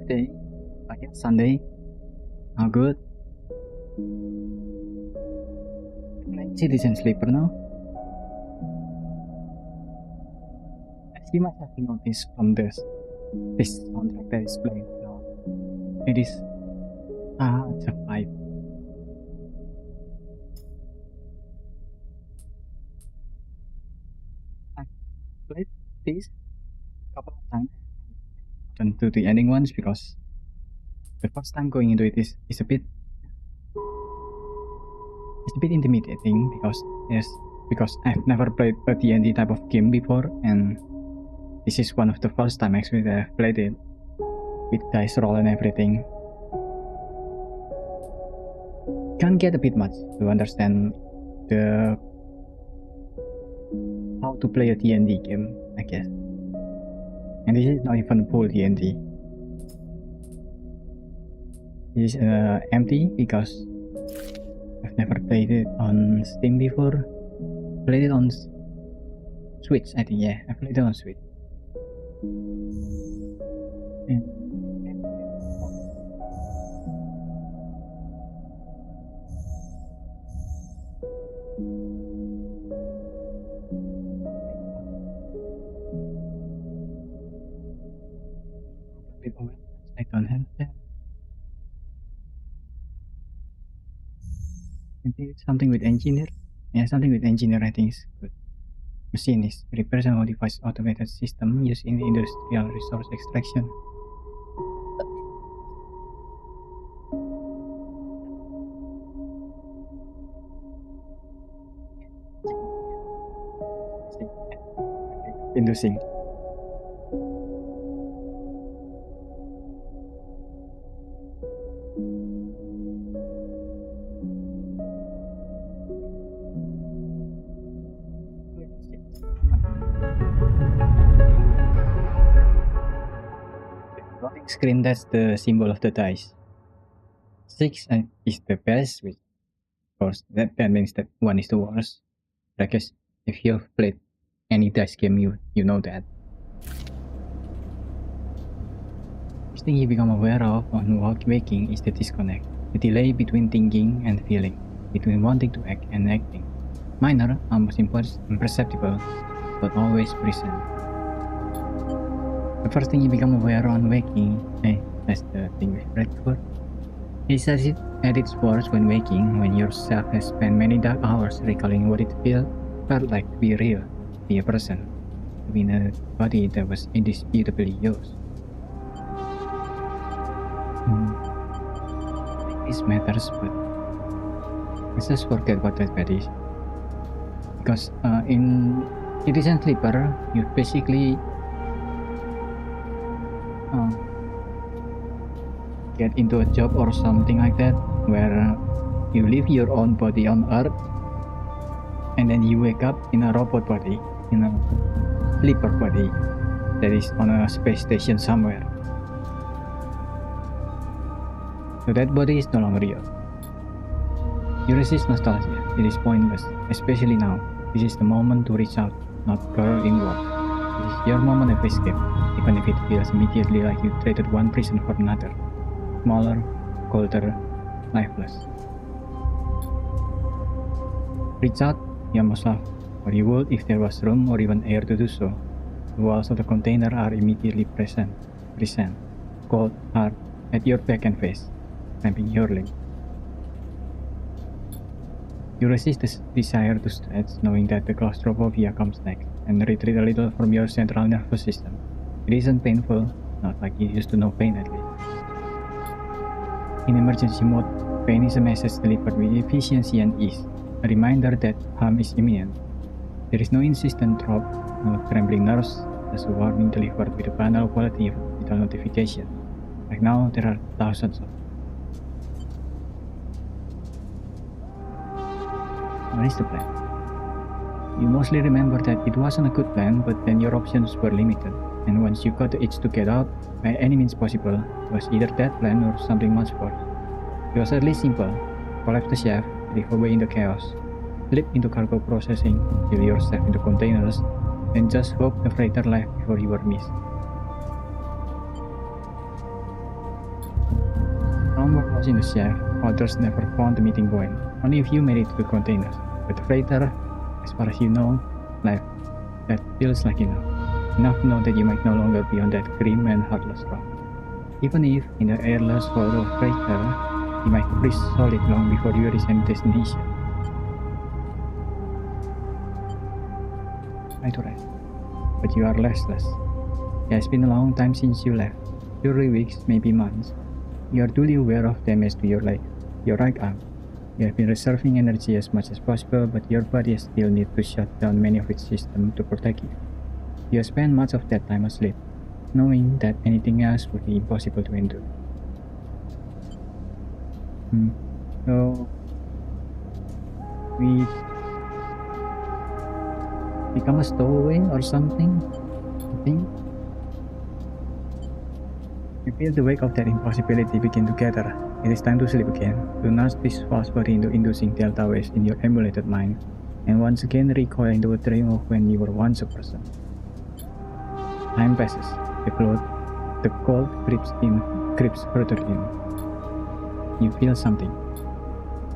day. I guess Sunday. How good? Citizen sleeper now. As you might have noticed from this soundtrack that is playing now, it is such a vibe. I played this a couple of times to the ending ones because the first time going into it is a bit intimidating because I've never played a D&D type of game before, and this is one of the first time actually that I've played it with dice roll and everything. Can get a bit much to understand how to play a D&D game, I guess. And this is not even full D&D. This is empty because I've never played it on Steam before. Played it on Switch, I think. Yeah, I played it on Switch. And I don't have that. Maybe it's something with engineer. Yeah, something with engineer I think is good. Machinist represent or device automated system used in industrial resource extraction. Inducing. Screen, that's the symbol of the dice. 6 is the best, which of course that means that 1 is the worst. But I guess if you've played any dice game, you know that. First thing you become aware of on waking is the disconnect, the delay between thinking and feeling, between wanting to act and acting. Minor, almost imperceptible, but always present. The first thing you become aware on waking, that's the thing we've read before, is at its worst when waking, when yourself has spent many dark hours recalling what it felt like to be real, to be a person, to be in a body that was indisputably yours. This matters, but let's just forget what that bad is. Because in Citizen Sleeper, you basically get into a job or something like that where you leave your own body on Earth and then you wake up in a robot body, in a sleeper body that is on a space station somewhere. So that body is no longer yours. You resist nostalgia. It is pointless, especially now. This is the moment to reach out, not curl inward. It is your moment of escape, even if it feels immediately like you traded one prison for another. Smaller, colder, lifeless. Reach out, Yamoslav, or you would if there was room or even air to do so. The walls of the container are immediately present, cold, hard, at your back and face, clamping your leg. You resist the desire to stretch, knowing that the claustrophobia comes next, and retreat a little from your central nervous system. It isn't painful, not like you used to know pain at least. In emergency mode, pain is a message delivered with efficiency and ease, a reminder that harm is imminent. There is no insistent drop, no trembling nerves, just a warning delivered with the banal quality of digital notification. Like now, there are thousands of. What is the plan? You mostly remember that it wasn't a good plan, but then your options were limited, and once you got the itch to get out, by any means possible, it was either that plan or something much worse. It was at least simple: collect the shaft, live away in the chaos, slip into cargo processing, fill yourself into containers, and just hope the freighter left before you were missed. Some were lost in the shaft, others never found the meeting point. Only a few made it to the containers. But the freighter, as far as you know, left. That feels like enough. Enough to know that you might no longer be on that grim and heartless rock. Even if, in the airless world of freighter, you might freeze solid long before you reach any destination. Try to rest. But you are restless. It has been a long time since you left. 2 weeks, maybe months. You are duly aware of damage to your leg, your right arm. You have been reserving energy as much as possible, but your body still needs to shut down many of its systems to protect you. You have spent much of that time asleep, knowing that anything else would be impossible to endure. So, we become a stowaway or something, I think. You feel the weight of that impossibility begin to gather. It is time to sleep again, to nurse this fast body into inducing delta waves in your emulated mind, and once again recoil into a dream of when you were once a person. Time passes, the cold creeps further in. You feel something.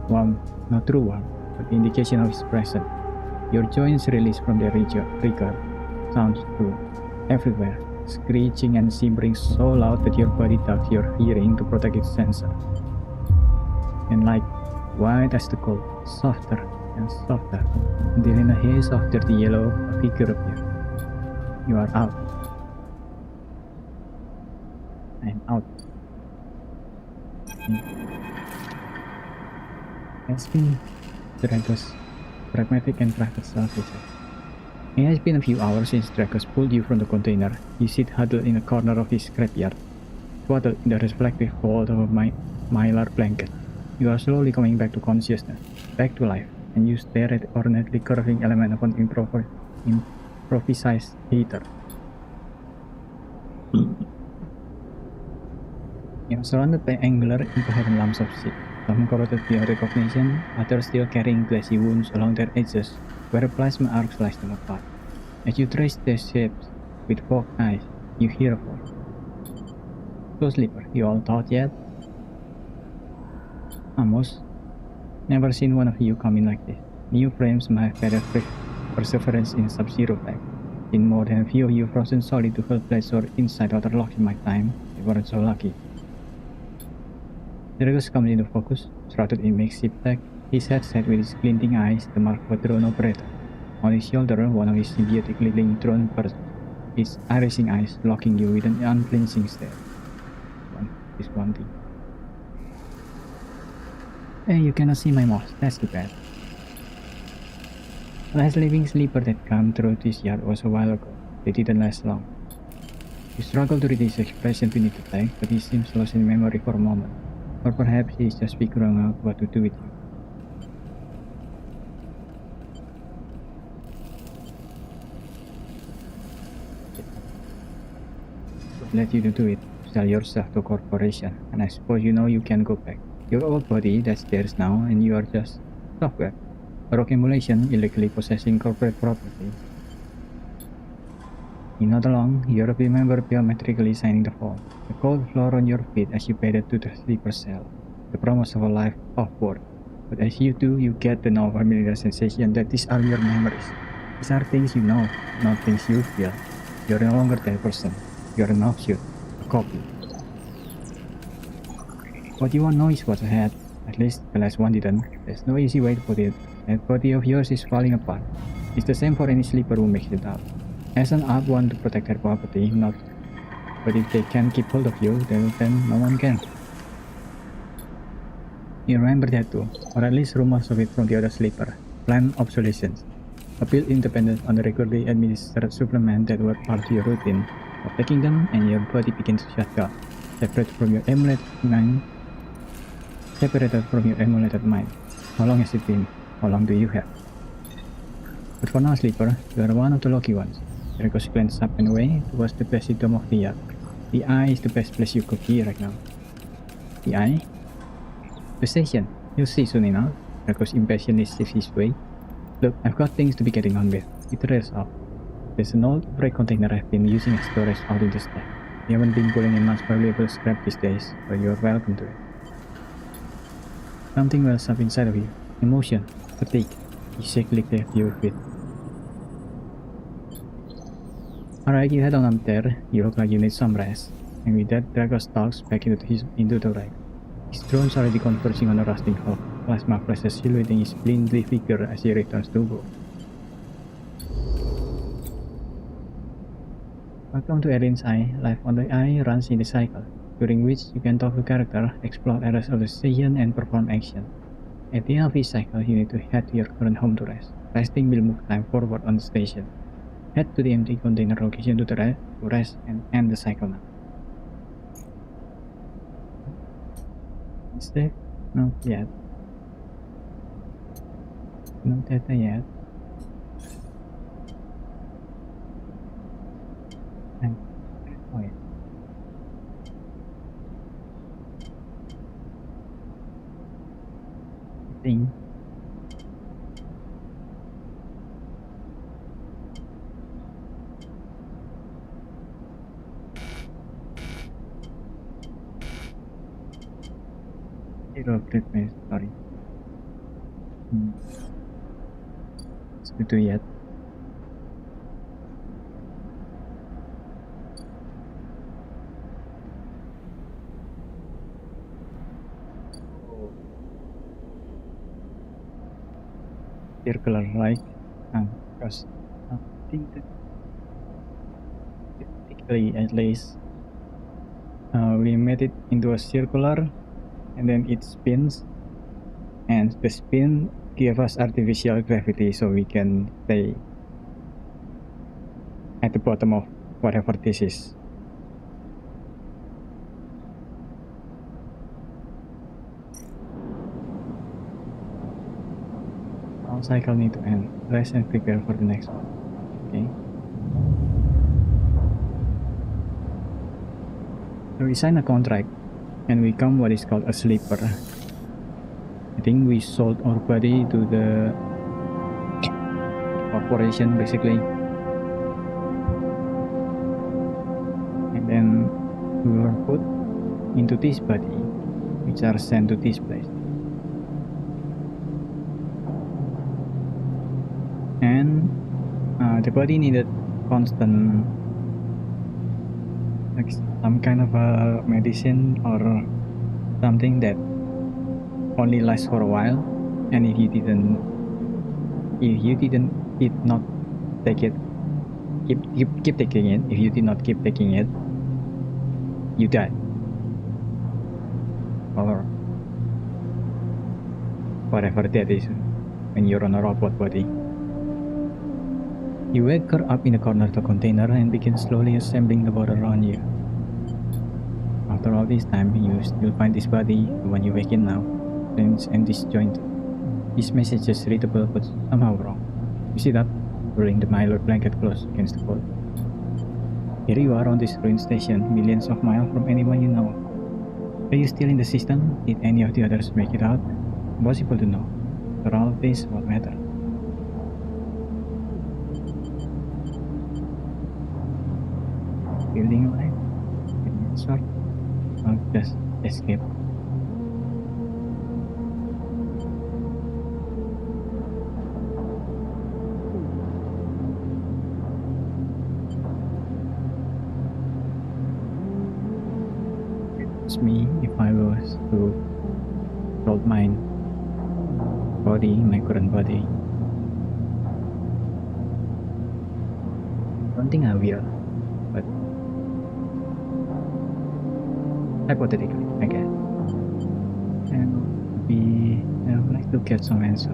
Warm, not true warm, but the indication of its presence. Your joints release from their rigor. Sounds through everywhere, screeching and simmering so loud that your body ducks your hearing to protect its sensor. And like white as the cold, softer and softer, until in a haze of dirty yellow, a figure appears. You are out. I am out. Has been Dragos, pragmatic and practical self-research. It has been a few hours since Dragos pulled you from the container. You sit huddled in a corner of his scrapyard, swaddled in the reflective fold of a mylar blanket. You are slowly coming back to consciousness, back to life, and you stare at the ornately curving element of an improvised heater. You are surrounded by angular, incoherent lumps of shit, some corroded beyond recognition, others still carrying glassy wounds along their edges where a plasma arc sliced them apart. As you trace their shapes with fogged eyes, you hear a voice. So Sleeper, you all thought yet? Almost. Never seen one of you come in like this. New frames might have better perseverance in Sub-Zero flag. In more than a few of you frozen solid to full flesh or inside outer lock in my time, they weren't so lucky. Dragos comes into focus, shrouded in makeshift tech, his head set with his glinting eyes, the mark of a drone operator. On his shoulder, one of his symbiotically linked drone birds, his irising eyes locking you with an unflinching stare. One thing. Hey, you cannot see my mouse, that's too bad. The last living sleeper that came through this yard was a while ago. They didn't last long. You struggle to read his expression beneath the text, but he seems lost in memory for a moment. Or perhaps he is just figuring out what to do with you. Let you do it, sell yourself to a corporation, and I suppose you know you can go back. Your old body, that's theirs now, and you are just software. A rock emulation, illegally possessing corporate property. In not long, you remember biometrically signing the form. The cold floor on your feet as you paid to the sleeper cell. The promise of a life off-board. But as you do, you get the now familiar sensation that these are your memories. These are things you know, not things you feel. You are no longer that person. You are an offshoot, a copy. What you won't know is what's ahead. At least the last one didn't. There's no easy way to put it. That body of yours is falling apart. It's the same for any sleeper who makes it out. As an up one to protect their property, not. But if they can't keep hold of you, then no one can. You remember that too, or at least rumors of it from the other sleeper. Planned obsolescence. A build independent on the regularly administered supplement that were part of your routine. Of taking them, and your body begins to shut down. Separated from your emulated mind. How long has it been? How long do you have? But for now, sleeper, you are one of the lucky ones. Dragos glanced up and away towards the presidium of the yard. The eye is the best place you could be right now. The eye? The station. You'll see soon enough. Dragos impatiently shifts his way. Look, I've got things to be getting on with. It rails off. There's an old freight container I've been using as storage out in the stack. We haven't been pulling in much valuable scrap these days, but you're welcome to it. Something wells up inside of you. Emotion, fatigue. You shakily clear your feet. Alright, you head on up there. You look like you need some rest. And with that, Drago stalks back into the ride. His drone's already converging on a rusting hulk. Plasma flashes silhouetting his blindly figure as he returns to go. Welcome to Alien's Eye. Life on the Eye runs in the cycle, during which you can talk to character, explore areas of the station, and perform action. At the end of each cycle, you need to head to your current home to rest. Resting will move time forward on the station. Head to the empty container location to rest and end the cycle now. Mistake? Not yet. No data yet. Wait. I think zero update my story. It's good to yet. Circular right, because I think that technically at least we made it into a circular and then it spins, and the spin gives us artificial gravity so we can stay at the bottom of whatever this is. All cycle need to end. Rest and prepare for the next one. Okay. So we sign a contract and we become what is called a sleeper. I think we sold our body to the corporation basically. And then we were put into this body, which are sent to this place. And the body needed constant, like some kind of a medicine or something that only lasts for a while, and if you did not take it, keep taking it. If you did not keep taking it, you die. Or whatever that is when you're on a robot body. You wake her up in the corner of the container and begin slowly assembling the body around you. After all this time, you still find this body, the one you wake in now, dense and disjointed. This message is readable but somehow wrong. You sit up, pulling the mylar blanket close against the wall. Here you are on this ruined station, millions of miles from anyone you know. Are you still in the system? Did any of the others make it out? Impossible to know. For all of this, what matters? Building life? Sort? Or just escape? It's me if I was to hold my body, my current body. I don't think I will, but hypothetically, I guess. And I would like to get some answer.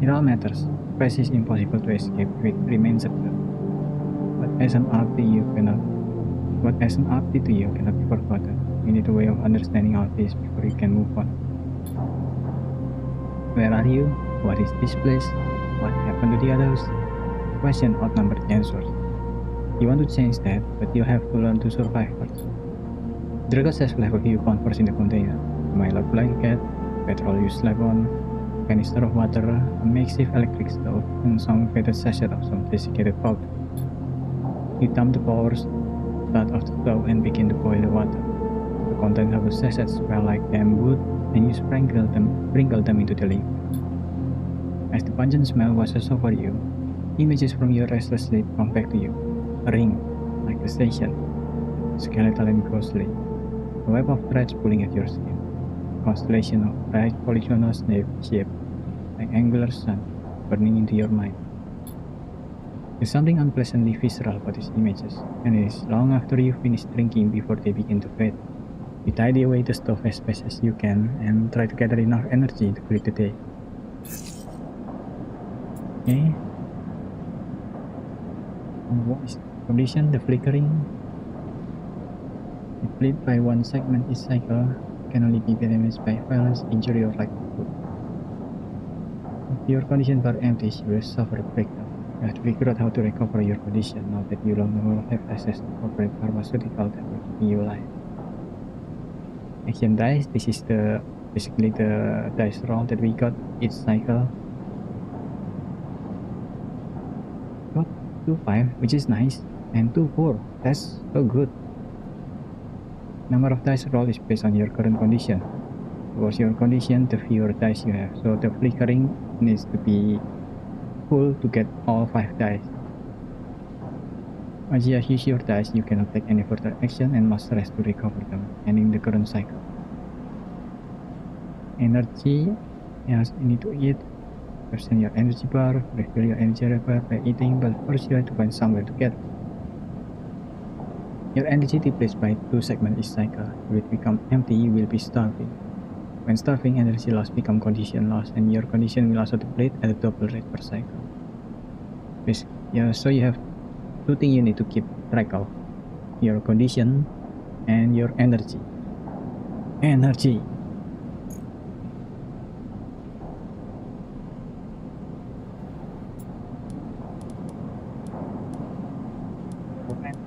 It all matters. Quest is impossible to escape. It remains a clue. But as an RT, to you cannot be forgotten. You need a way of understanding all this before you can move on. Where are you? What is this place? What happened to the others? Question outnumbered answers. You want to change that, but you have to learn to survive first. Drago has left a few converts in the container. A mylar blanket, petrol you slept on, a canister of water, a makeshift electric stove, and some faded sachet of some desiccated powder. You dump the power start of the stove and begin to boil the water. The contents of the sachet smell like damp wood and you sprinkle them into the liquid. As the pungent smell washes over you, images from your restless sleep come back to you. A ring, like the station, skeletal and ghostly. A web of threads pulling at your skin. A constellation of bright polygonal shape, like angular sun, burning into your mind. There's something unpleasantly visceral about these images, and it is long after you finish drinking before they begin to fade. You tidy away the stuff as best as you can and try to gather enough energy to greet the day. Okay. And what is the condition? The flickering. It bleed by one segment each cycle, can only be damaged by violence, injury, or lack of food. If your condition bar empties, you will suffer a breakdown. You have to figure out how to recover your condition now that you no longer have access to corporate pharmaceuticals that will keep you alive. Action dice. This is basically the dice roll that we got each cycle. Got 2-5, which is nice, and 2-4. That's so good. Number of dice roll is based on your current condition. The worse your condition, the fewer dice you have. So the flickering needs to be full to get all 5 dice. Once you use your dice, you cannot take any further action and must rest to recover them, ending the current cycle. Energy. Yes, you need to eat. Percent your energy bar, refill your energy bar by eating, but first you have to find somewhere to get. Your energy depletes by 2 segments each cycle. If it becomes empty, you will be starving. When starving, energy loss becomes condition loss, and your condition will also deplete at a double rate per cycle. So you have 2 things you need to keep track of: your condition and your energy. Energy.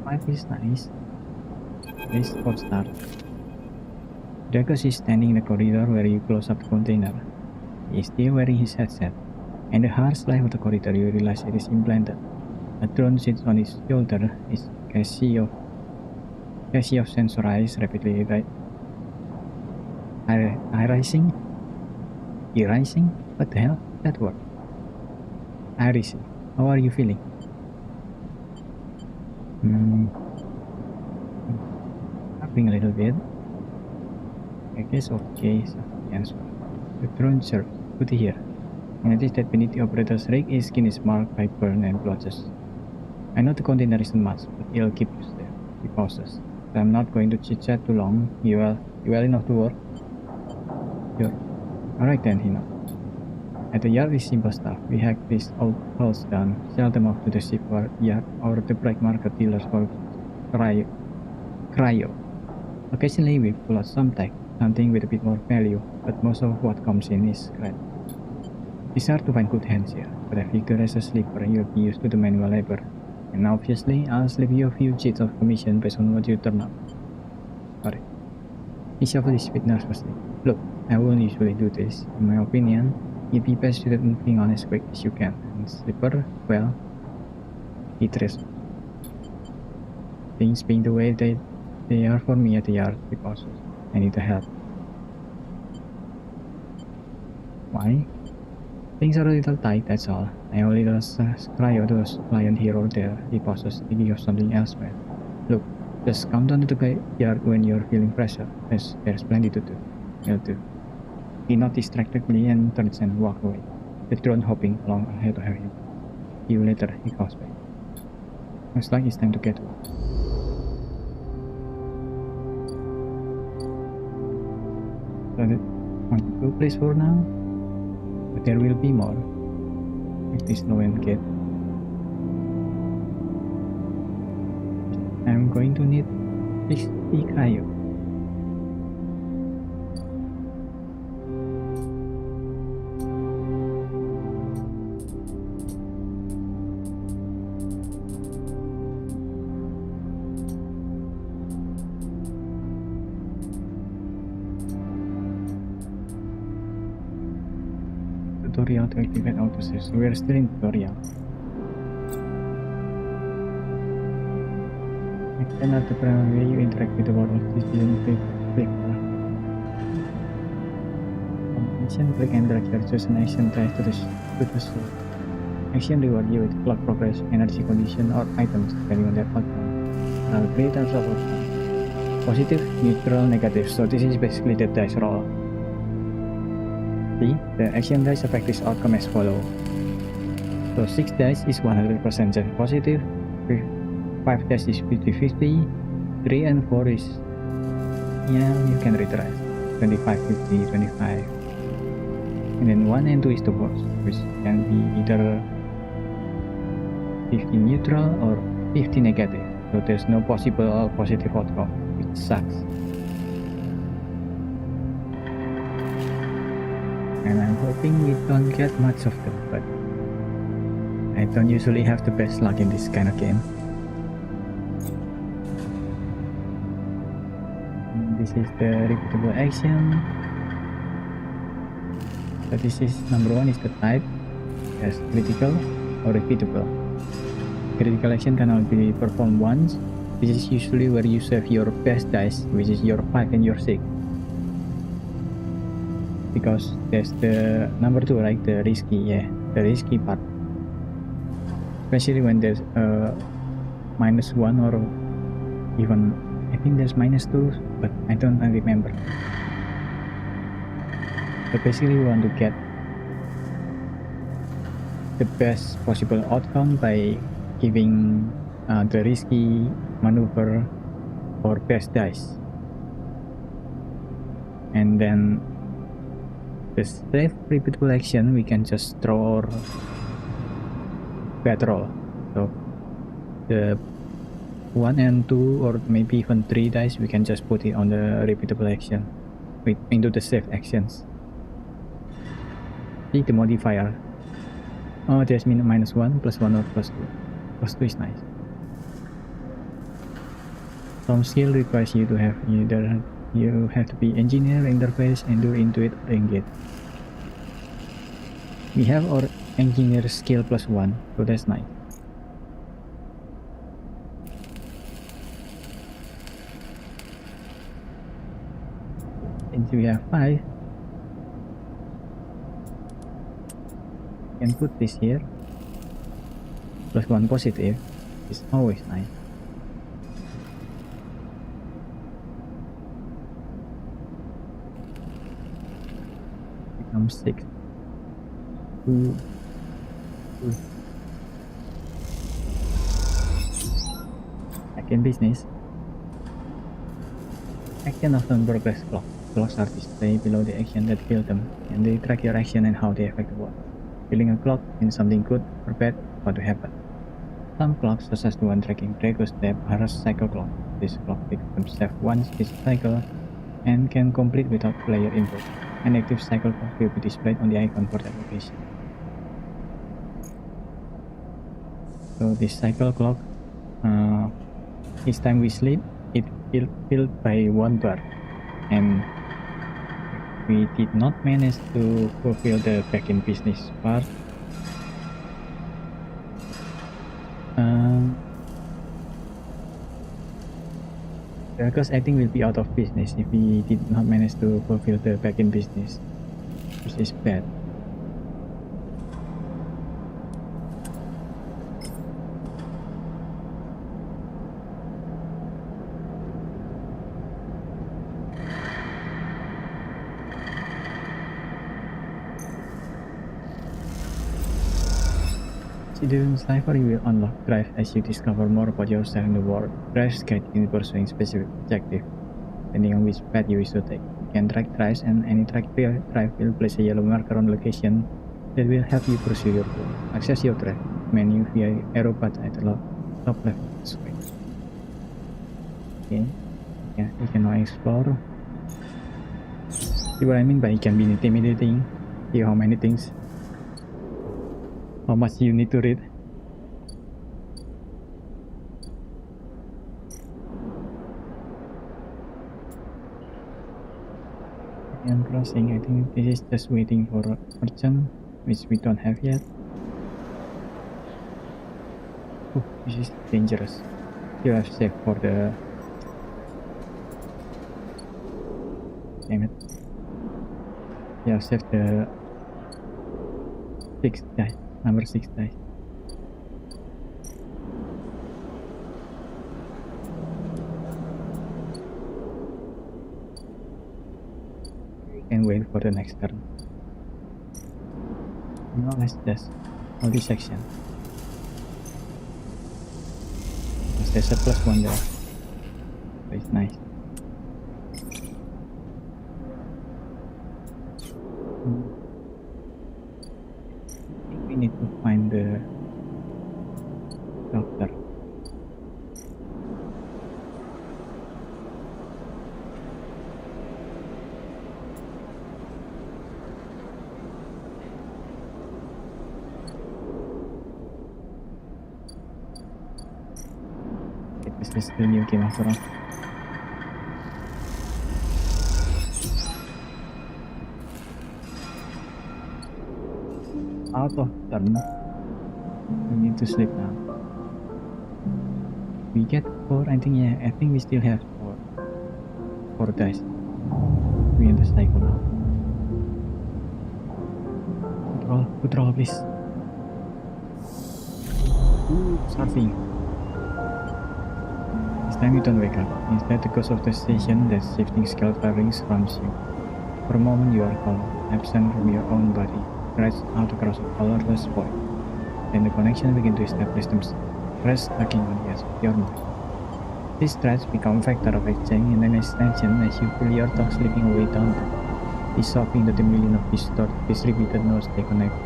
Five is nice. Let's start. Dracos is standing in the corridor where you close up the container. He is still wearing his headset. In the harsh light of the corridor, you realize it is implanted. A drone sits on his shoulder, its chassis of sensor eyes rapidly irising? Erasing? What the hell? That word. Irising. How are you feeling? Tapping a little bit. I guess okay, so the answer. The drone serves. Good to hear. I notice that beneath the operator's rig, his skin is marked by burn and blotches. I know the container isn't much, but it'll keep you there. He pauses. So I'm not going to chit-chat too long. You well enough to work? Sure. Alright then, he nods. At the yard is simple stuff. We hack these old hulls down, sell them off to the shipyard or the black market dealers for cryo. Occasionally we pull out some tech, something with a bit more value, but most of what comes in is scrap. It's hard to find good hands here, but I figure as a sleeper you'll be used to the manual labor, and obviously I'll slip you a few cheats of commission based on what you turn up. Sorry. He shuffled his feet nervously. Look, I won't usually do this. In my opinion, you'd be best suited moving on as quick as you can, and sleeper, well, he treats things being the way they are for me at the yard. He pauses. I need the help. Why? Things are a little tight, that's all. I only does cryo those client here or there. He pauses, thinking of something elsewhere. Look, just come down to the yard when you're feeling pressure. There's plenty to do. He'll do. He nods distractedly and turns and walks away, the drone hopping along ahead of him. A few later, he calls back. Looks like it's time to get to work. So that's one to place for now, but there will be more. At this low end gate. I'm going to need 60 cryo. Tutorial to activate autosave, so we are still in tutorial. Extend the primary way you interact with the world of this didn't click. action, click and drag your chosen action dice to the sword. Action reward you with clock progress, energy condition, or items depending on their outcome. There are 3 types of outcome: positive, neutral, negative. So this is basically the dice roll. See, the action dice affect this outcome as follows. So 6 dice is 100% just positive, 5 dice is 50-50, 3 and 4 is, yeah, you can retrace, 25-50, 25. And then 1 and 2 is the worst, which can be either 50 neutral or 50 negative. So there's no possible positive outcome, which sucks. And I'm hoping we don't get much of them, but I don't usually have the best luck in this kind of game. And this is the repeatable action. So this is number 1 is the type as critical or repeatable. Critical action can only be performed once. This is usually where you save your best dice, which is your 5 and your 6. Because there's the number 2, right? The risky part. Especially when there's -1 or even, I think there's -2, but I don't remember. But basically we want to get the best possible outcome by giving the risky maneuver for best dice. And then the safe repeatable action, we can just throw our bad roll. So the 1 and 2 or maybe even 3 dice, we can just put it on the repeatable action into the safe actions. See the modifier. Oh, there's -1, +1 or +2. +2 is nice. Some skill requires you to have you have to be engineer, interface, endure, intuit, or engage. We have our engineer skill +1, so that's nice. Since we have 5, we can put this here. +1 positive is always nice. Becomes 6. 2. Second business. Action often progress clock. Clocks are displayed below the action that build them, and they track your action and how they affect the world. Building a clock means something good or bad about to happen. Some clocks, such as the one tracking Drago's step, are a cycle clock. This clock picks themselves once each cycle and can complete without player input. An active cycle clock will be displayed on the icon for that location. So this cycle clock, each time we sleep, it will build by 1 bar, and we did not manage to fulfill the back in business part. Because I think we'll be out of business if we did not manage to fulfill the back in business, which is bad. During slavery, you will unlock drive as you discover more about yourself in the world. Drives guide you in pursuing specific objective, depending on which path you wish to take. You can track drives, and any track drive will place a yellow marker on location that will help you pursue your goal. Access your drive menu via arrow path at the top left of the screen. Okay, yeah, you can now explore. See what I mean by it can be intimidating. See how many things. How much you need to read. And crossing, I think this is just waiting for a merchant, which we don't have yet. Oh, this is dangerous. You have saved for the... Damn it. You have saved the 6 dice, number 6 dice. You can wait for the next turn. Now let's test all this section. Because there's a +1 there. So it's nice. I think we need to find the doctor. This is the new game after all. Out of turn. We need to sleep now. We get 4, I think. Yeah, I think we still have 4 dice. We in the cycle now. Good roll, please. Surfing. This time you don't wake up. Instead, the ghost of the station that shifting scale firing surrounds you. For a moment you are calm, absent from your own body, stretched out across a colorless void. Then the connection begins to establish themselves, rest tugging on the edge of your mind. These threads become a factor of exchange and an extension as you feel your thoughts slipping away down them, dissolving into the million of distorted, distributed nodes they connect.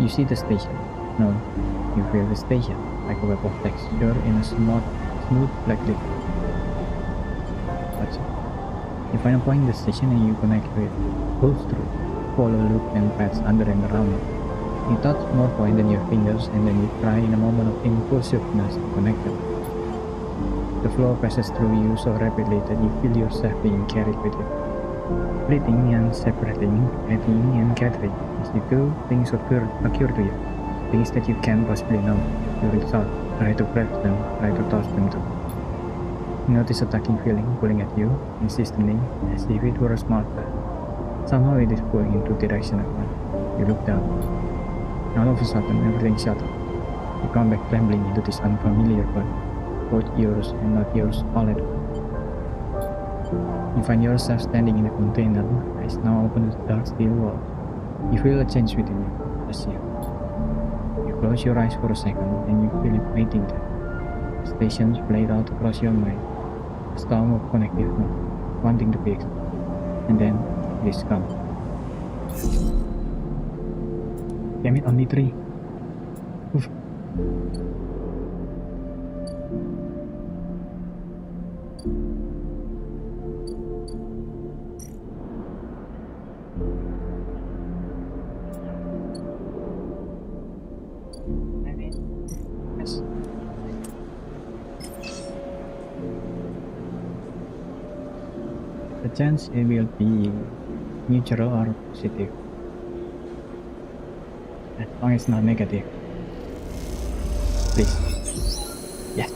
You see the station. No, you feel the station, like a web of texture in a smooth black liquid. Watch it. You find a point in the station and you connect to it. Pull through, follow loop and paths under and around it. You touch more point than your fingers and then you try in a moment of impulsiveness to connect them. The flow passes through you so rapidly that you feel yourself being carried with it. Splitting and separating, adding and gathering. As you go, things occur to you. Things that you can't possibly know. You reach out, try to grab them, try to toss them too. You notice a tugging feeling pulling at you, insistently, as if it were a small bird. Somehow it is pulling in two directions at once. You look down. And all of a sudden, everything shut off. You come back trembling into this unfamiliar world, both yours and not yours all at once. You find yourself standing in a container, eyes now open to the dark steel wall. You feel a change within you, a shift. You close your eyes for a second and you feel it waiting there. Stations played out across your mind, a storm of connective notes, wanting to be explored. And then, this comes. Damn it, only 3. Oof. The chance it will be neutral or positive, as long as it's not negative. Please. Yes.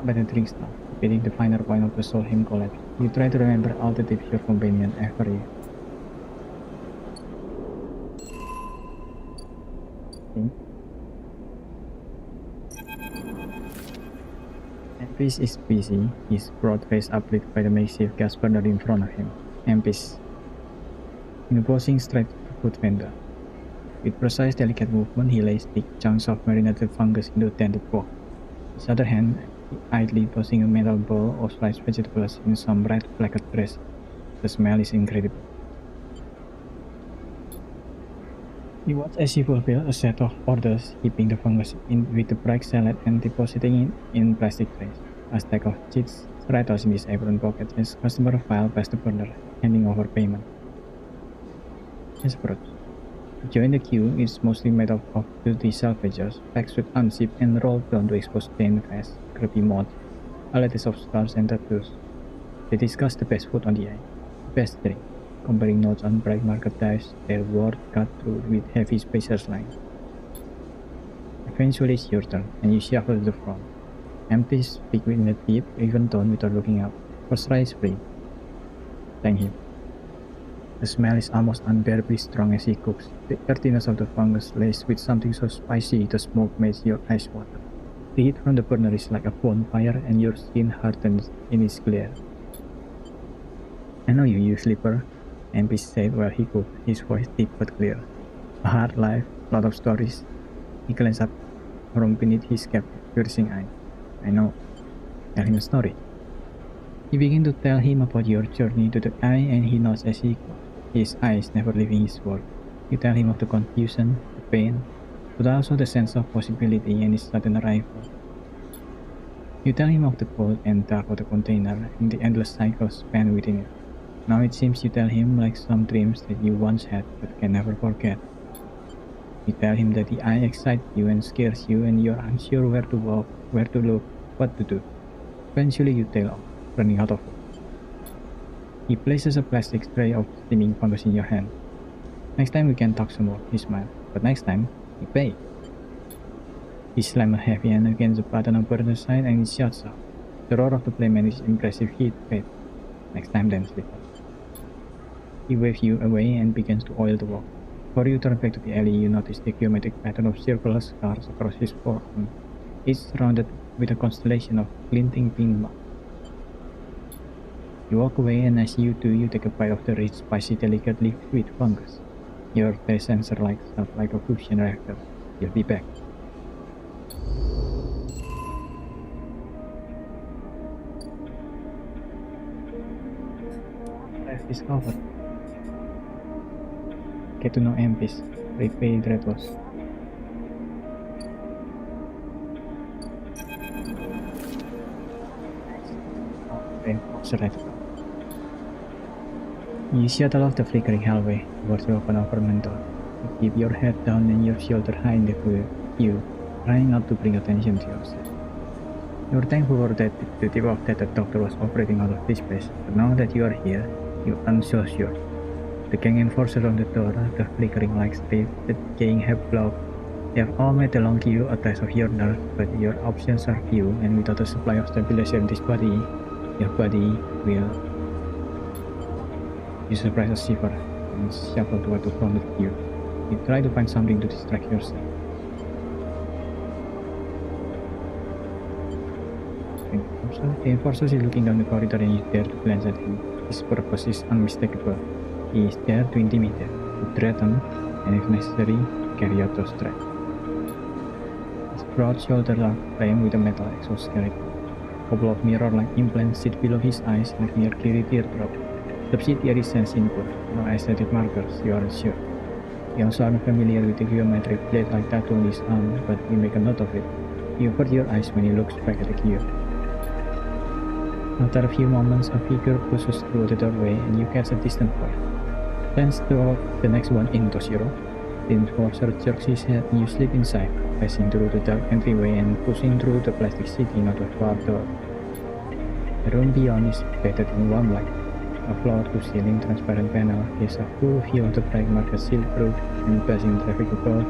But the drink stop, repeating the final point of the soul hymn collapse. You try to remember all the tips your companion ever used. Empis is busy, his broad face uplit by the makeshift gas burner in front of him. Empis, imposing straight food vendor. With precise, delicate movement, he lays thick chunks of marinated fungus into tender wok. His other hand, idly tossing a metal bowl of sliced vegetables in some red blackened dress. The smell is incredible. You watch as he fulfills a set of orders, heaping the fungus in with the bright salad and depositing it in plastic trays. A stack of cheese rattles in his apron pocket as customer file past the burner, handing over payment. As approach. Join the queue is mostly made up of dirty salvagers, packed with unzipped and rolled down to expose stained glass, grubby mold, a lattice of scars and tattoos. They discuss the best food on the eye, the best drink, comparing notes on bright market dives, their word cut through with heavy spacers lines. Eventually it's your turn, and you shuffle to the front. Empty speak in a deep, even tone without looking up. First try is free. Thank him. The smell is almost unbearably strong as he cooks. The earthiness of the fungus laced with something so spicy the smoke makes your eyes water. The heat from the burner is like a bonfire and your skin hardens in its glare. I know you sleeper, MP said while he cooked, his voice deep but clear. A hard life, lot of stories. He glanced up from beneath his cap, piercing eye. I know. Tell him a story. You begin to tell him about your journey to the eye and he nods as he goes, his eyes never leaving his work. You tell him of the confusion, the pain, but also the sense of possibility and his sudden arrival. You tell him of the cold and dark of the container and the endless cycles spent within it. Now it seems you tell him like some dreams that you once had but can never forget. You tell him that the eye excites you and scares you and you're unsure where to walk, where to look, what to do. Eventually you tail off, running out of food. He places a plastic tray of steaming fungus in your hand. Next time we can talk some more, he smiled. But next time, you pay. He slammed a heavy hand against the button on the side and it shuts off. The roar of the flame and its impressive heat fade. Next time then, sleeper. He waves you away and begins to oil the walk. Before you turn back to the alley, you notice the geometric pattern of circular scars across his forearm, each surrounded with a constellation of glinting pink marks. You walk away and as you do, you take a bite of the rich, spicy, delicately sweet fungus. Your taste sensor lights up like a fusion reactor. You'll be back. I've discovered. Get to know MPs, repay retos. You shuttle off the flickering hallway towards the open apartment door. You keep your head down and your shoulder high in the queue, trying not to bring attention to yourself. You're thankful for that the tip of that the doctor was operating out of this place, but now that you are here, you aren't so sure. The gang enforcer on the door, the flickering light strip, the decaying block, they have all made a long queue a test of your nerve, but your options are few, and without a supply of stabilizer in this body, your body will... You surprise a shiver and shuffle toward the front of you. You try to find something to distract yourself. The enforcer is looking down the corridor and you dare to glance at him. His purpose is unmistakable. He is there to intimidate, to threaten, and if necessary, carry out those threats. His broad shoulders are framed with a metal exoskeleton. A couple of mirror-like implants sit below his eyes and near clear teardrop. Subsidiary sense input, no aesthetic markers, you aren't sure. You also aren't familiar with the geometric blade-like tattoo on his arm, but you make a note of it. You avert your eyes when he looks back at the queue. After a few moments, a figure pushes through the doorway and you catch a distant voice. Plans to walk the next one in, Toshiro. The enforcer jerks his head and you slip inside, passing through the dark entryway and pushing through the plastic seating of the far door. The room beyond is bathed in warm light. A floor-to-ceiling transparent panel gives a full view of the bright market silk-proof and passing traffic above,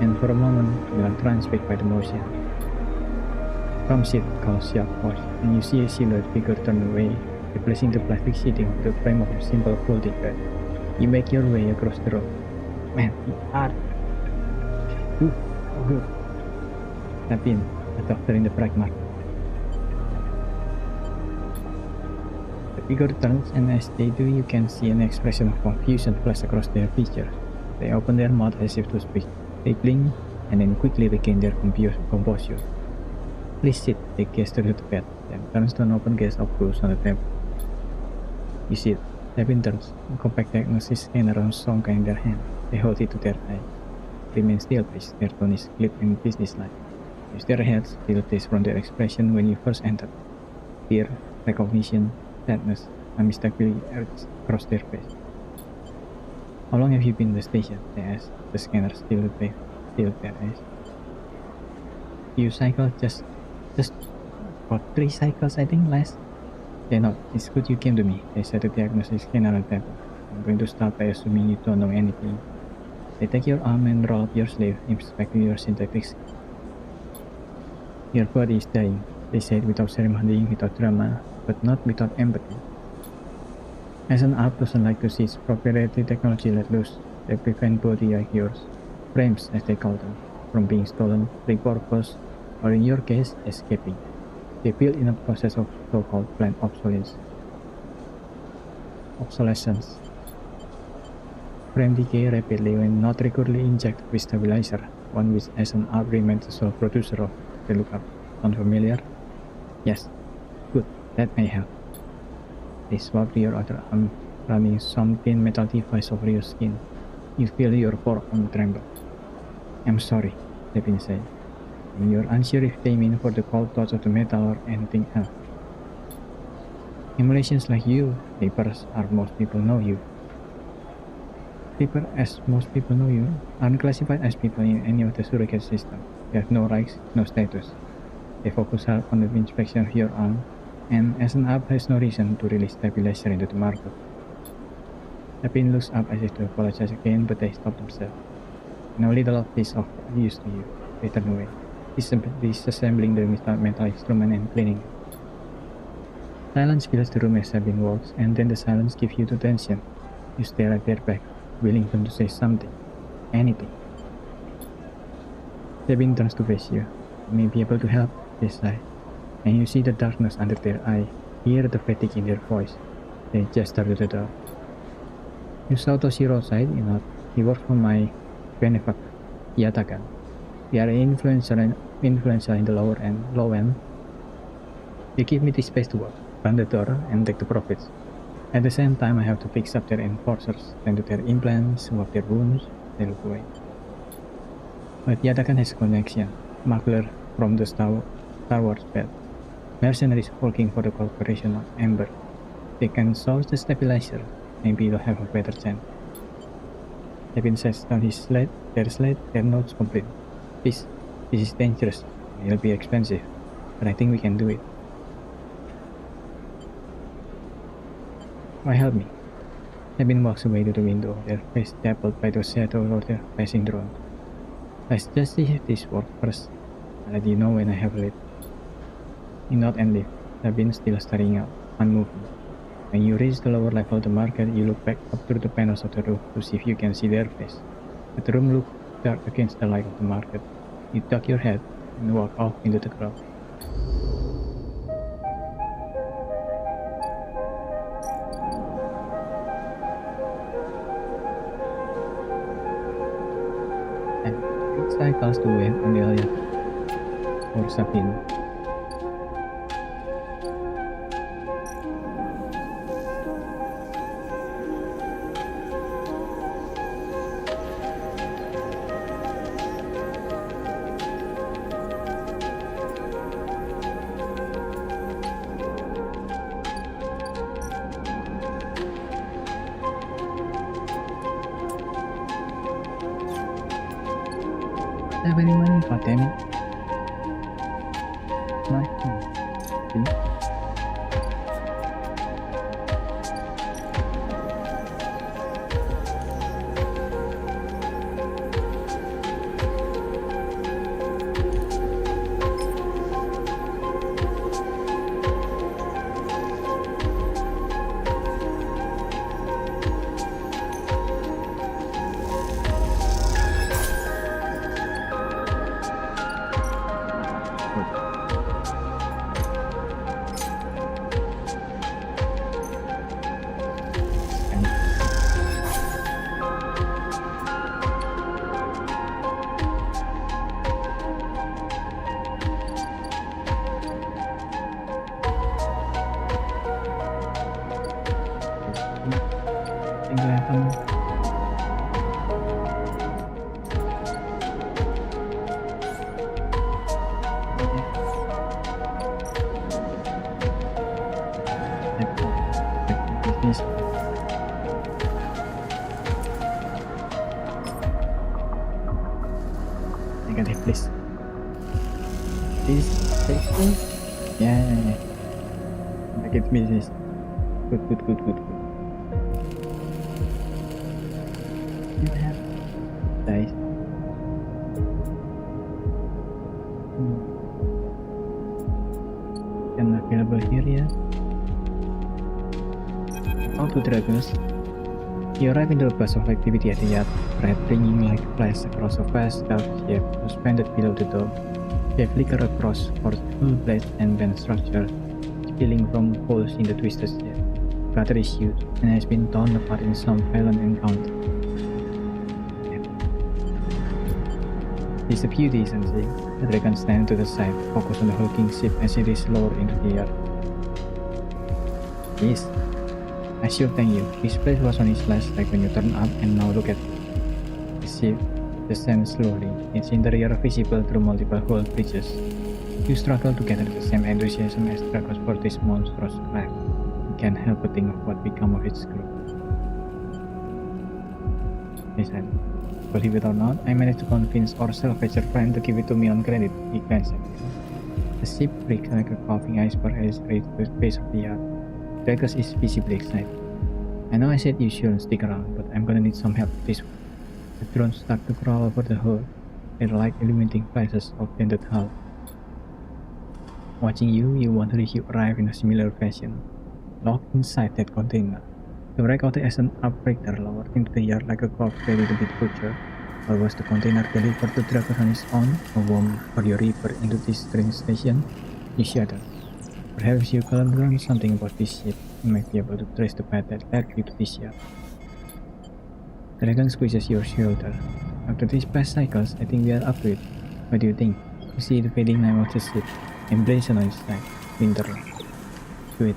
and for a moment you are transfixed by the motion. Come sit, calls sharp voice, and you see a silhouette figure turn away, replacing the plastic seating of the frame of a simple folding bed. You make your way across the room. Man, the art! Good, oh good. Step in, a doctor in the bright market. The figure turns, and as they do, you can see an expression of confusion flash across their features. They open their mouth as if to speak. They blink, and then quickly regain their composure. Please sit, they gesture to the bed, then turns to an open case of books on the table. You sit. Devin turns, a compact diagnosis scanner on sunk in their hand. They hold it to their eye. Remain still, please. Their tone is clear and businesslike. Use their heads, still taste from their expression when you first entered. Fear, recognition, sadness, unmistakably across their face. How long have you been in the station? They asked. The scanner still their eyes. Few cycles, just about 3 cycles, I think, less. They nod. It's good you came to me. They said the diagnosis scanner on the table. I'm going to start by assuming you don't know anything. They take your arm and roll up your sleeve, inspecting your synthetic skin. Your body is dying. They said without ceremony, without drama, but not without empathy. As an app doesn't like to see its proprietary technology let loose, they prevent body like yours, frames as they call them, from being stolen, repurposed, or in your case, escaping. They build in a process of so-called planned obsolescence. Frame decay rapidly when not regularly injected with stabilizer, one which as an app remains the sole producer of the lookup. Sound familiar? Yes. Good, that may help. They swap your other arm, running some thin metal device over your skin. You feel your forearm tremble. I'm sorry, Devin said, and you're unsure if they mean for the cold touch of the metal or anything else. Emulations like you, Reapers, are most people know you. Reaper, as most people know you, aren't classified as people in any of the surrogate systems. They have no rights, no status. They focus hard on the inspection of your arm, and as an app has no reason to release stabilizer into the market. Devin looks up as if to apologize again, but they stop themselves. Now little of this of use to you. They turn away, disassembling the metal instrument and cleaning it. Silence fills the room as Sabine walks, and then the silence gives you the tension. You stare at their back, willing them to say something. Anything. Sabine turns to face you. You may be able to help, they sigh. And you see the darkness under their eye, hear the fatigue in their voice. They gesture to the door. You saw Toshiro outside, you know. He works for my benefactor, Yatakan. We are influential in the low end. They give me the space to work, run the door, and take the profits. At the same time, I have to fix up their enforcers, tend to their implants, swab their wounds. They look away. But Yatakan has a connection, smuggler from the Star Wars belt. Mercenaries working for the corporation of Ember. They can source the stabilizer. Maybe they'll have a better chance. Devin sets down their notes complete. This is dangerous. It'll be expensive, but I think we can do it. Why help me? Devin walks away to the window, their face dappled by the shadow of their passing drone. Let's just see if this works first. I'll let you know when I have it. You nod and leave, Devin still staring out, unmoving. When you reach the lower level of the market, you look back up through the panels of the roof to see if you can see their face. But the room looks dark against the light of the market. You duck your head and walk off into the crowd. And it cycles to wait on the elevator for Sabine. Have any money? God damn it. Negative, please. Please, take me. Yeah. Negative business. Good. You have dice. Dragons. You arrive in the burst of activity at the yard, red ringing like flash across a vast dark shape suspended below the door. They flicker across forceful blades and bent structure, spilling from holes in the twisted shape. Gutter is huge and has been torn apart in some violent encounter. It's a beauty, isn't it? The dragon stands to the side, focused on the hulking ship as it is lowered into the yard. Yes, I sure thank you. This place was on its last leg when you turned up, and now look at it. The ship descends slowly, its interior visible through multiple hull bridges. You struggle to gather the same enthusiasm as struggles for this monstrous craft. You can't help but think of what become of its crew. He said, believe it or not, I managed to convince our salvager friend to give it to me on credit, he glanced at me. The ship breaks like a coughing iceberg as it reaches the base of the yard. Dragons is visibly excited. I know I said you shouldn't stick around, but I'm gonna need some help this one. The drones start to crawl over the hull. They're like illuminating flashes of painted hull. Watching you wonder if you arrive in a similar fashion. Locked inside that container. The wreck of the Ascent Upbreaker lowered into the yard like a corpse ready to be butchered. Or was the container delivered to Dragon on its own, a worm or your reaper into this train station? You shuddered. Perhaps you can learn something about this ship. You might be able to trace the path that led you to this yard. Dragon squeezes your shoulder. After these past cycles, I think we are up to it. What do you think? You see the fading name of the ship, emblazoned on its side, Winterland. Do it.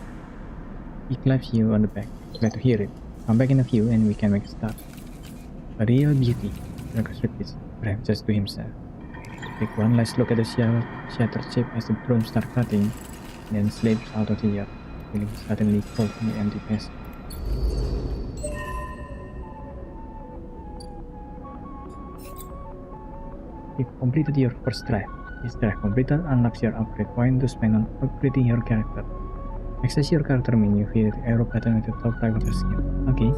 He claps you on the back. Glad to hear it. Come back in a few and we can make a start. A real beauty, Dragon repeats, perhaps just to himself. Take one last look at the shattered ship as the drone starts cutting, then slips out of the yard, feeling suddenly cold in the empty passage. You've completed your first drive. This drive completed unlocks your upgrade point to spend on upgrading your character. Access your character menu via the arrow button at the top right of the screen. Okay.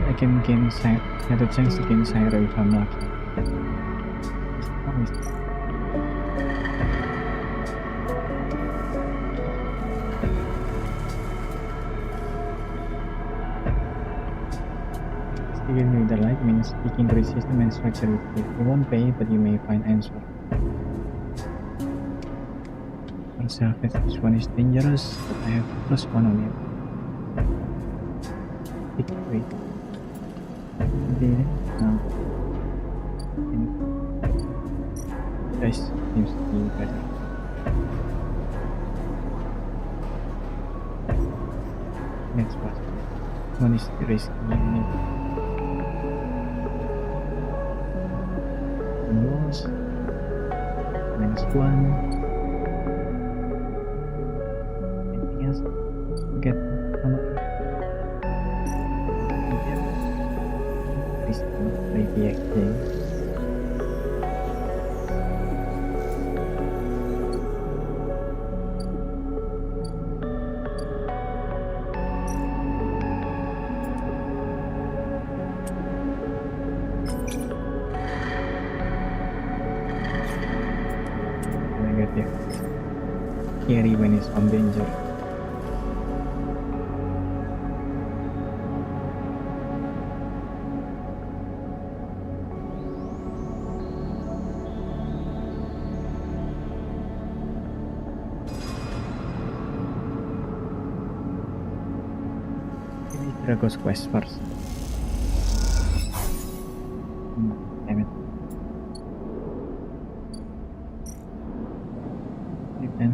I can have a chance to gain Syra if I'm lucky. Sticking with the light means speaking to the system and structure with you. You won't pay, but you may find answer. Myself, this one is dangerous, but I have +1 on it. Wait. Now. This seems to be better. Next part. One is risky. Loss. -1. Anything else? Forget. Exchange. Negative. Scary when it's on danger. Finish Drago's quest first. Damn it. Then.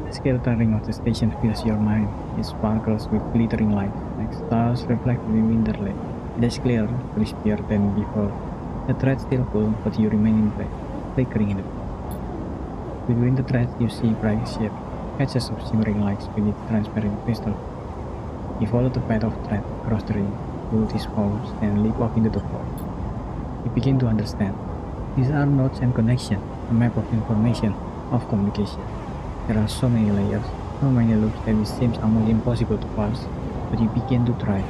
The skeletal ring of the station fills your mind. It sparkles with glittering light, like stars reflected in winterlight. It is clear, crispier than before. The thread still full, but you remain in place, flickering in the dark. Between the threads you see bright shapes, patches of shimmering lights beneath transparent crystal. You follow the path of thread across the ring, pull these forms, and leap off into the void. You begin to understand. These are nodes and connections, a map of information, of communication. There are so many layers, so many loops that it seems almost impossible to pass, but you begin to try.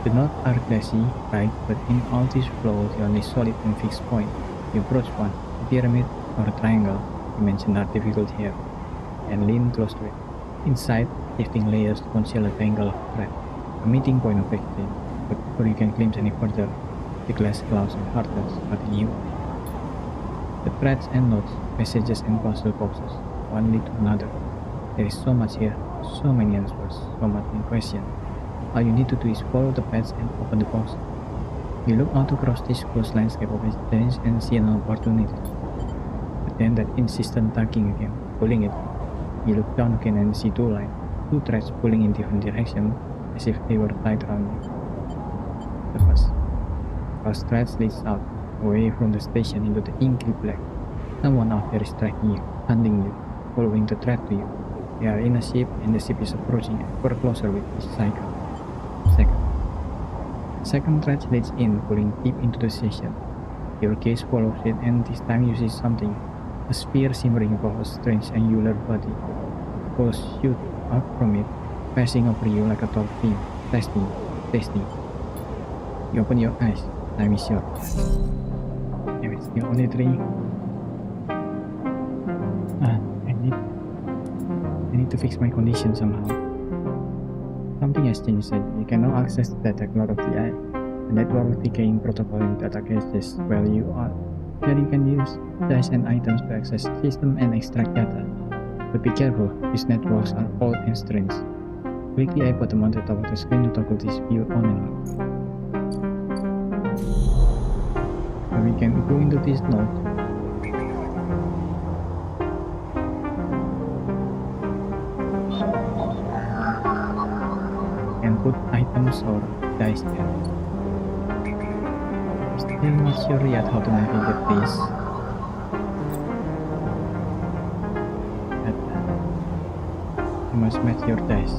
The nodes are glassy, right, but in all these flows the only solid and fixed point. You approach one, a pyramid or a triangle, dimensions are difficult here, and lean close to it. Inside, shifting layers conceal a tangle of thread, a meeting point of exchange, but before you can glimpse any further, the glass clouds and hardens nothing new. The threads and nodes, passages and puzzle boxes, one lead to another. There is so much here, so many answers, so much in question. All you need to do is follow the paths and open the box. You look out across this close landscape of exchange and see an opportunity. But then that insistent tugging again, pulling it. You look down again and see two lines, two threads pulling in different directions, as if they were tied around you. The first thread leads out, away from the station into the inky black. Someone out there is tracking you, hunting you, following the thread to you. They are in a ship and the ship is approaching ever closer with each cycle. Second thread leads in, pulling deep into the station. Your gaze follows it and this time you see something. A sphere simmering above a strange angular body. Pulse shoot out from it, passing over you like a tall beam. Tasting. You open your eyes. Time is short. Damn it, still only 3. I need to fix my condition somehow. Something has changed. You can now access the data cloud of the eye. The network decaying protocol in data caches where you are. There you can use dice and items to access the system and extract data. But be careful, these networks are old and strange. Click the eye button on the top of the screen to toggle this view on and off. So we can go into this node. And put items or dice there. Still not sure yet how to navigate this. But you must match your dice.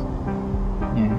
Yeah.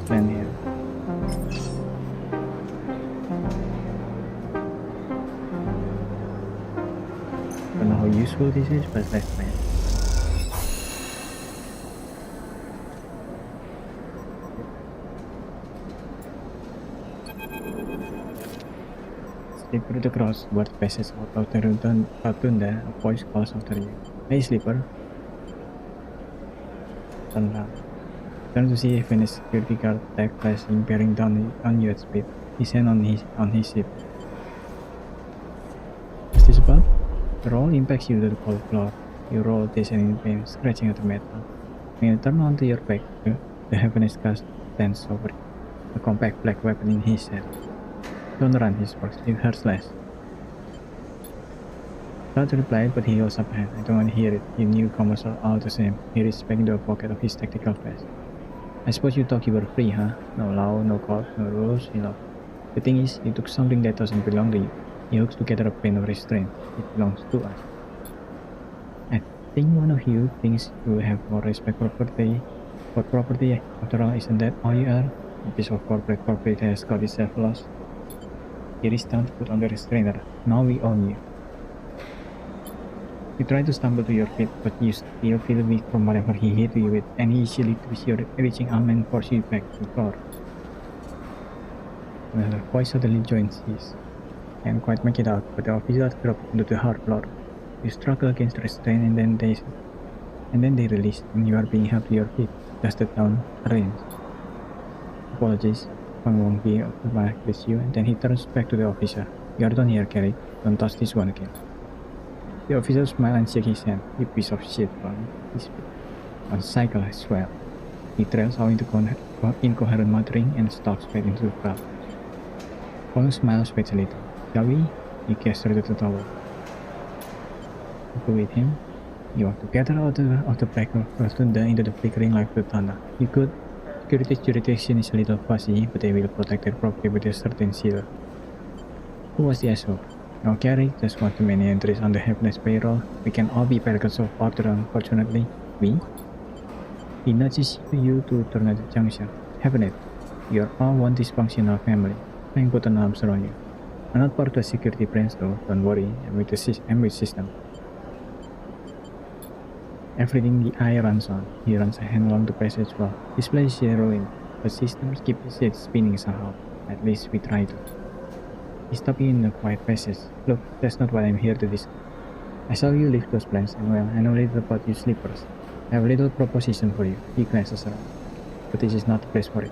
Plan here. Don't know how useful this is, but let's try it. Slip through the crossword passage out of the rotunda, a voice calls after you. Hey, sleeper. Turn around. Turn to see if a security guard tag flashing, bearing down on you at speed. His hand on his hip. What's this about? The roll impacts you to the cold floor. You roll this and in pain, scratching at the metal. When you turn onto your back, the heaven's cast stands over you, a compact black weapon in his hand. Don't run, he sparks. It hurts less. Try to reply, but he holds up a hand. I don't want to hear it. You newcomers are all the same. He reaches back into a pocket of his tactical vest. I suppose you thought you were free, huh? No law, no court, no rules, you know. The thing is, you took something that doesn't belong to you. He hooks together a pain of restraint. It belongs to us. I think one of you thinks you have more respect for property. After all, isn't that all you are? A piece of corporate has got itself lost. He reached down to put on the restrainer. Now we own you. You try to stumble to your feet, but you still feel weak from whatever he hit you with, and he easily twists your reaching arm and forces you back to the floor. Well, the voice suddenly joins his. I can't quite make it out, but the officers drop into the hard floor. You struggle against the restraint, and then they release, and you are being helped to your feet, dusted down, arranged. Apologies, Fang won't be back with you, and then he turns back to the officer. You are done here, Carrie. Don't touch this one again. The officer smiles and shakes his hand. You piece of shit, Fang. His feet. On cycle as well. He trails out into incoherent muttering and stalks back into the crowd. Fang smiles, waits a little. Shall we? He gestures to the tower. Go with him. You walk together out of the black rotunda into the flickering light of the tunnel. You could. Security's jurisdiction is a little fuzzy, but they will protect their property with a certain seal. Who was the asshole? No, Carrie, just one too many entries on the Heaven's payroll. We can all be bearers of order, unfortunately. We? He nudges you to turn at the junction. Heaven, you're all one dysfunctional family. Fang put an arms around you. I'm not part of the security branch though, don't worry, I'm with the system. Everything the eye runs on. He runs a hand along the passage wall. This place is a ruin, but systems keep it spinning somehow. At least we try to. He stopped you in a quiet passage. Look, that's not what I'm here to discuss. I saw you lift those plans, and well, I know little about you sleepers. I have a little proposition for you. He glances around. But this is not the place for it.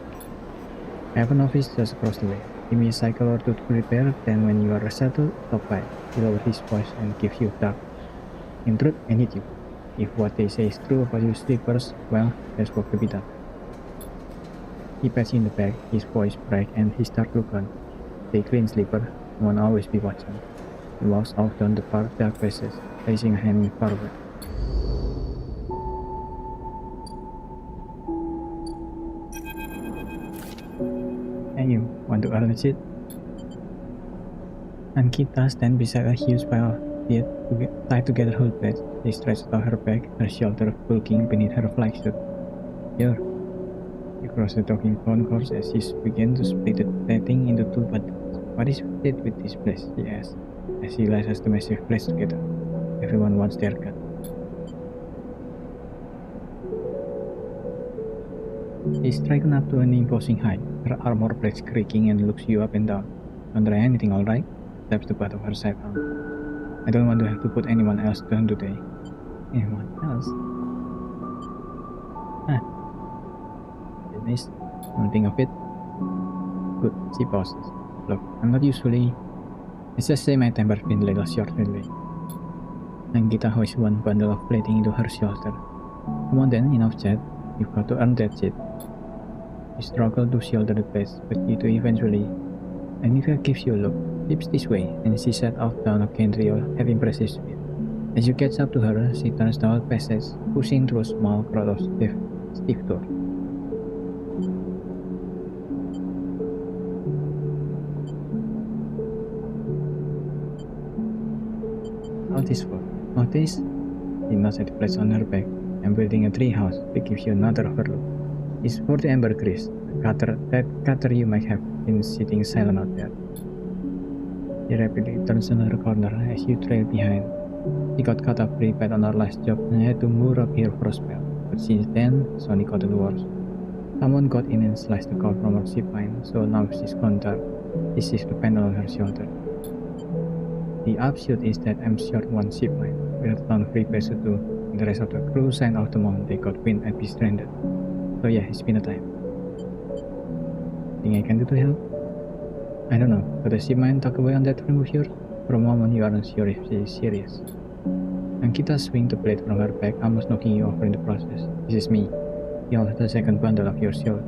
I have an office just across the way. Give me a cycle or two to prepare, then when you are settled, stop by. He lowers his voice and gives you a dark. In truth, I need you. If what they say is true about you sleepers, well, there's work to be done. He pats you in the back, his voice bright and his dark look on. Stay clean, sleeper. No one always be watching. He walks off down the dark passage, placing a hand forward. And you, want to earn a seat? Ankita stands beside a huge pile of beard tied together whole plates. They stretched out her back, her shoulder bulging beneath her flagsuit. Here. You cross the talking concourse as she begins to split the thing into two bundles. What is it with this place? She asks, as she laces the massive plates together. Everyone wants their cut. She's stricken up to an imposing height, her armor plates creaking and looks you up and down. Don't try anything, alright? Taps the butt of her sidearm. I don't want to have to put anyone else down today. Anyone else? Dennis, don't think of it. Good, she pauses. Look, I'm not usually. Let's just say my temper's been a little short lately. Ankita hoists one bundle of plating into her shoulder. Come on then, enough chat. You've got to earn that shit. You struggle to shoulder the plates, but you do eventually. Ankita gives you a look. Tips this way, and she set off down a gantry of impressive speed. As you catch up to her, she turns down the passage, pushing through a small crowd of stiff doors. Notice what? Notice? She nods at the place on her back. I'm building a tree house. It gives you another overlook. It's for the ambergris, that cutter you might have been sitting silent out there. She rapidly turns another corner as you trail behind. She got caught up pretty bad on her last job and had to move up here for a spell. But since then, Sonny got worse. Someone got in and sliced the cord from her zipline, so now she's gone dark. This is the panel on her shoulder. The upshot is that I'm short one zipline. We're down free pass to two. The rest of the crew signed out the moment they got wind and be stranded. So yeah, it's been a time. Thing I can do to help? I don't know, could a zipline tuck away on that frame of yours? For a moment you aren't sure if she is serious. Ankita swings the blade from her back, almost knocking you over in the process. This is me. He holds the second bundle of your shield.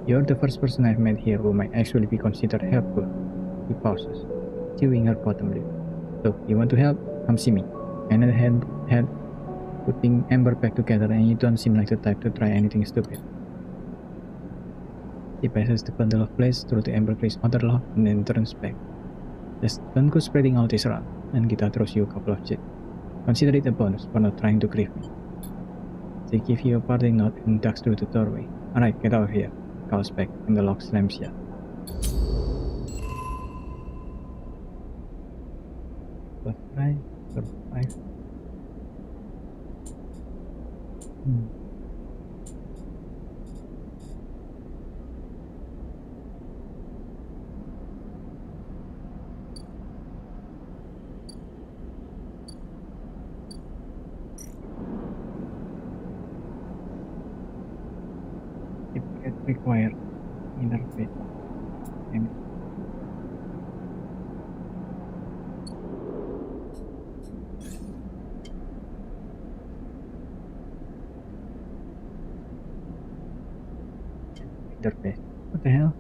You're the first person I've met here who might actually be considered helpful. He pauses, chewing her bottom lip. Look, you want to help? Come see me. Another hand putting Amber back together, and you don't seem like the type to try anything stupid. He passes the bundle of blades through the ambergris outer lock and then turns back. Just don't go spreading all this around, and Gita throws you a couple of chips. Consider it a bonus for not trying to grieve me. They give you a parting nod and ducks through the doorway. Alright, get out of here. Calls back, and the lock slams shut. Survive. If it require interface. Interface. What the hell?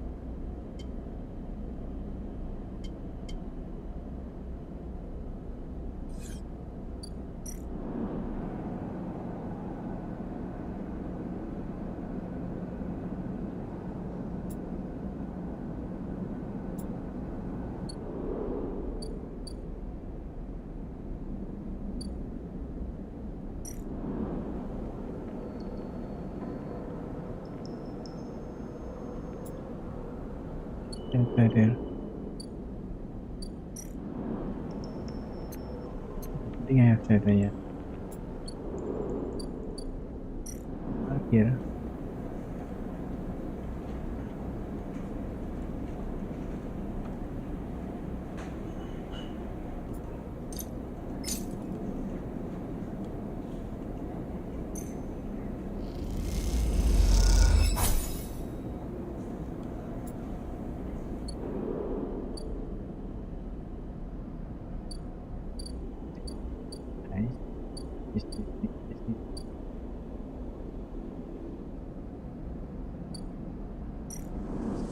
Right there. I think I have that yet. Up here.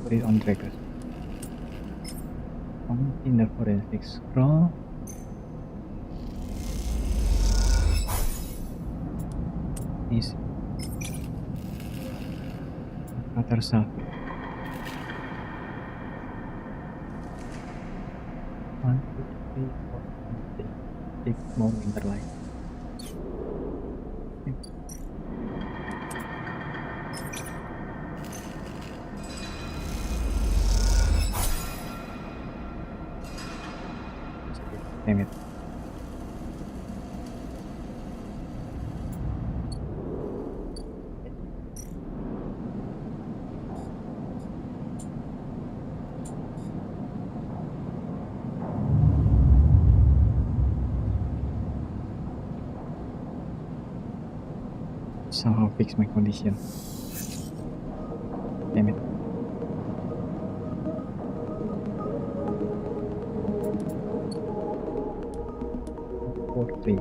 Put it on trackers. In the forensic scroll. Is cutter self. 1, 2, 3, 4, 5, 6 more interlight. Damn it. Somehow fix my condition. Damn it. Three.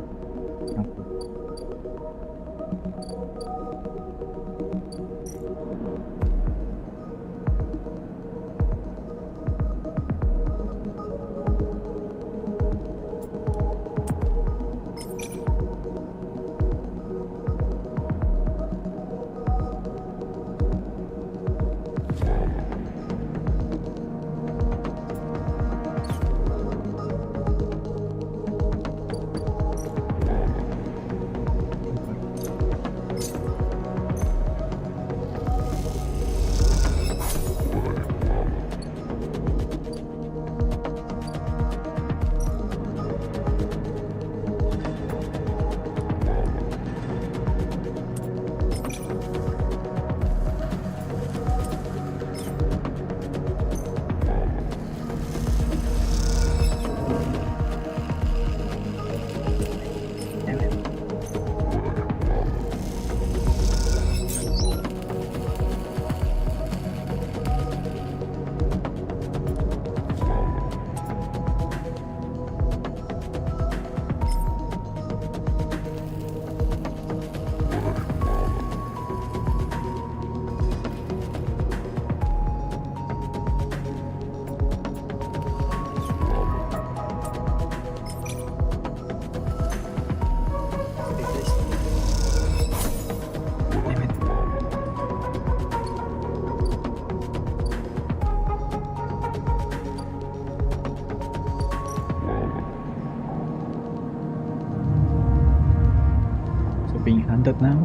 being hunted now.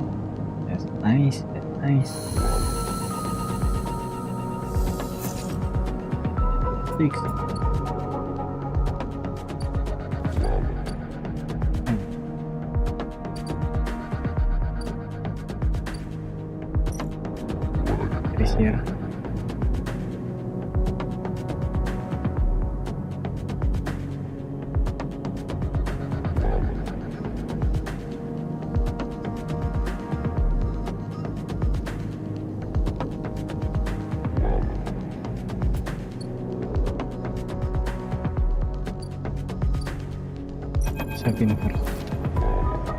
That's nice, that's nice. 6. It is here.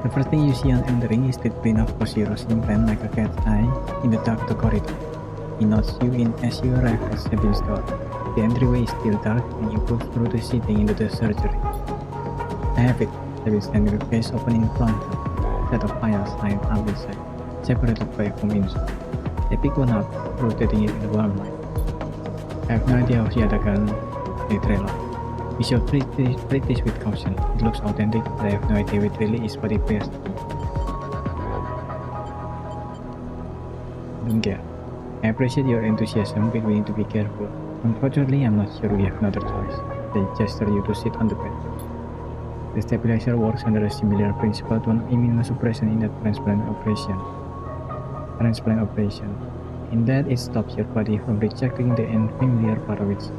The first thing you see on entering is the print of Koshiro's implant like a cat's eye in the dark corridor. He nods you in as you arrive at Sabin's door. The entryway is still dark and you push through the seating into the surgery. I have it, Sabin standing with case open in front of a set of files lined up inside, separated by foam insert. I pick one up, rotating it in the warm light. I have no idea how she had a gun, they trail off. We should treat this with caution. It looks authentic, but I have no idea if it really is what it appears to be. Don't care. I appreciate your enthusiasm, but we need to be careful. Unfortunately, I'm not sure we have another choice. They gesture you to sit on the bed. The stabilizer works under a similar principle to an immunosuppression in a transplant operation. In that it stops your body from rejecting the unfamiliar part of itself.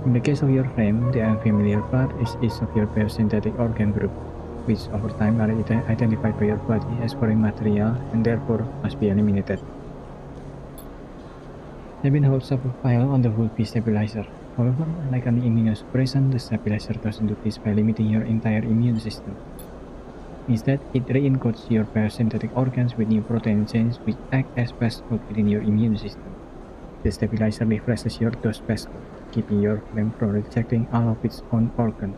In the case of your frame, the unfamiliar part is each of your biosynthetic organ group, which over time are identified by your body as foreign material and therefore must be eliminated. Sabin holds up a file on the would-be stabilizer. However, like an immunosuppression, the stabilizer doesn't do this by limiting your entire immune system. Instead, it re-encodes your biosynthetic organs with new protein chains which act as passcode within your immune system. The stabilizer refreshes your dose passcode, keeping your frame from rejecting all of its own organs.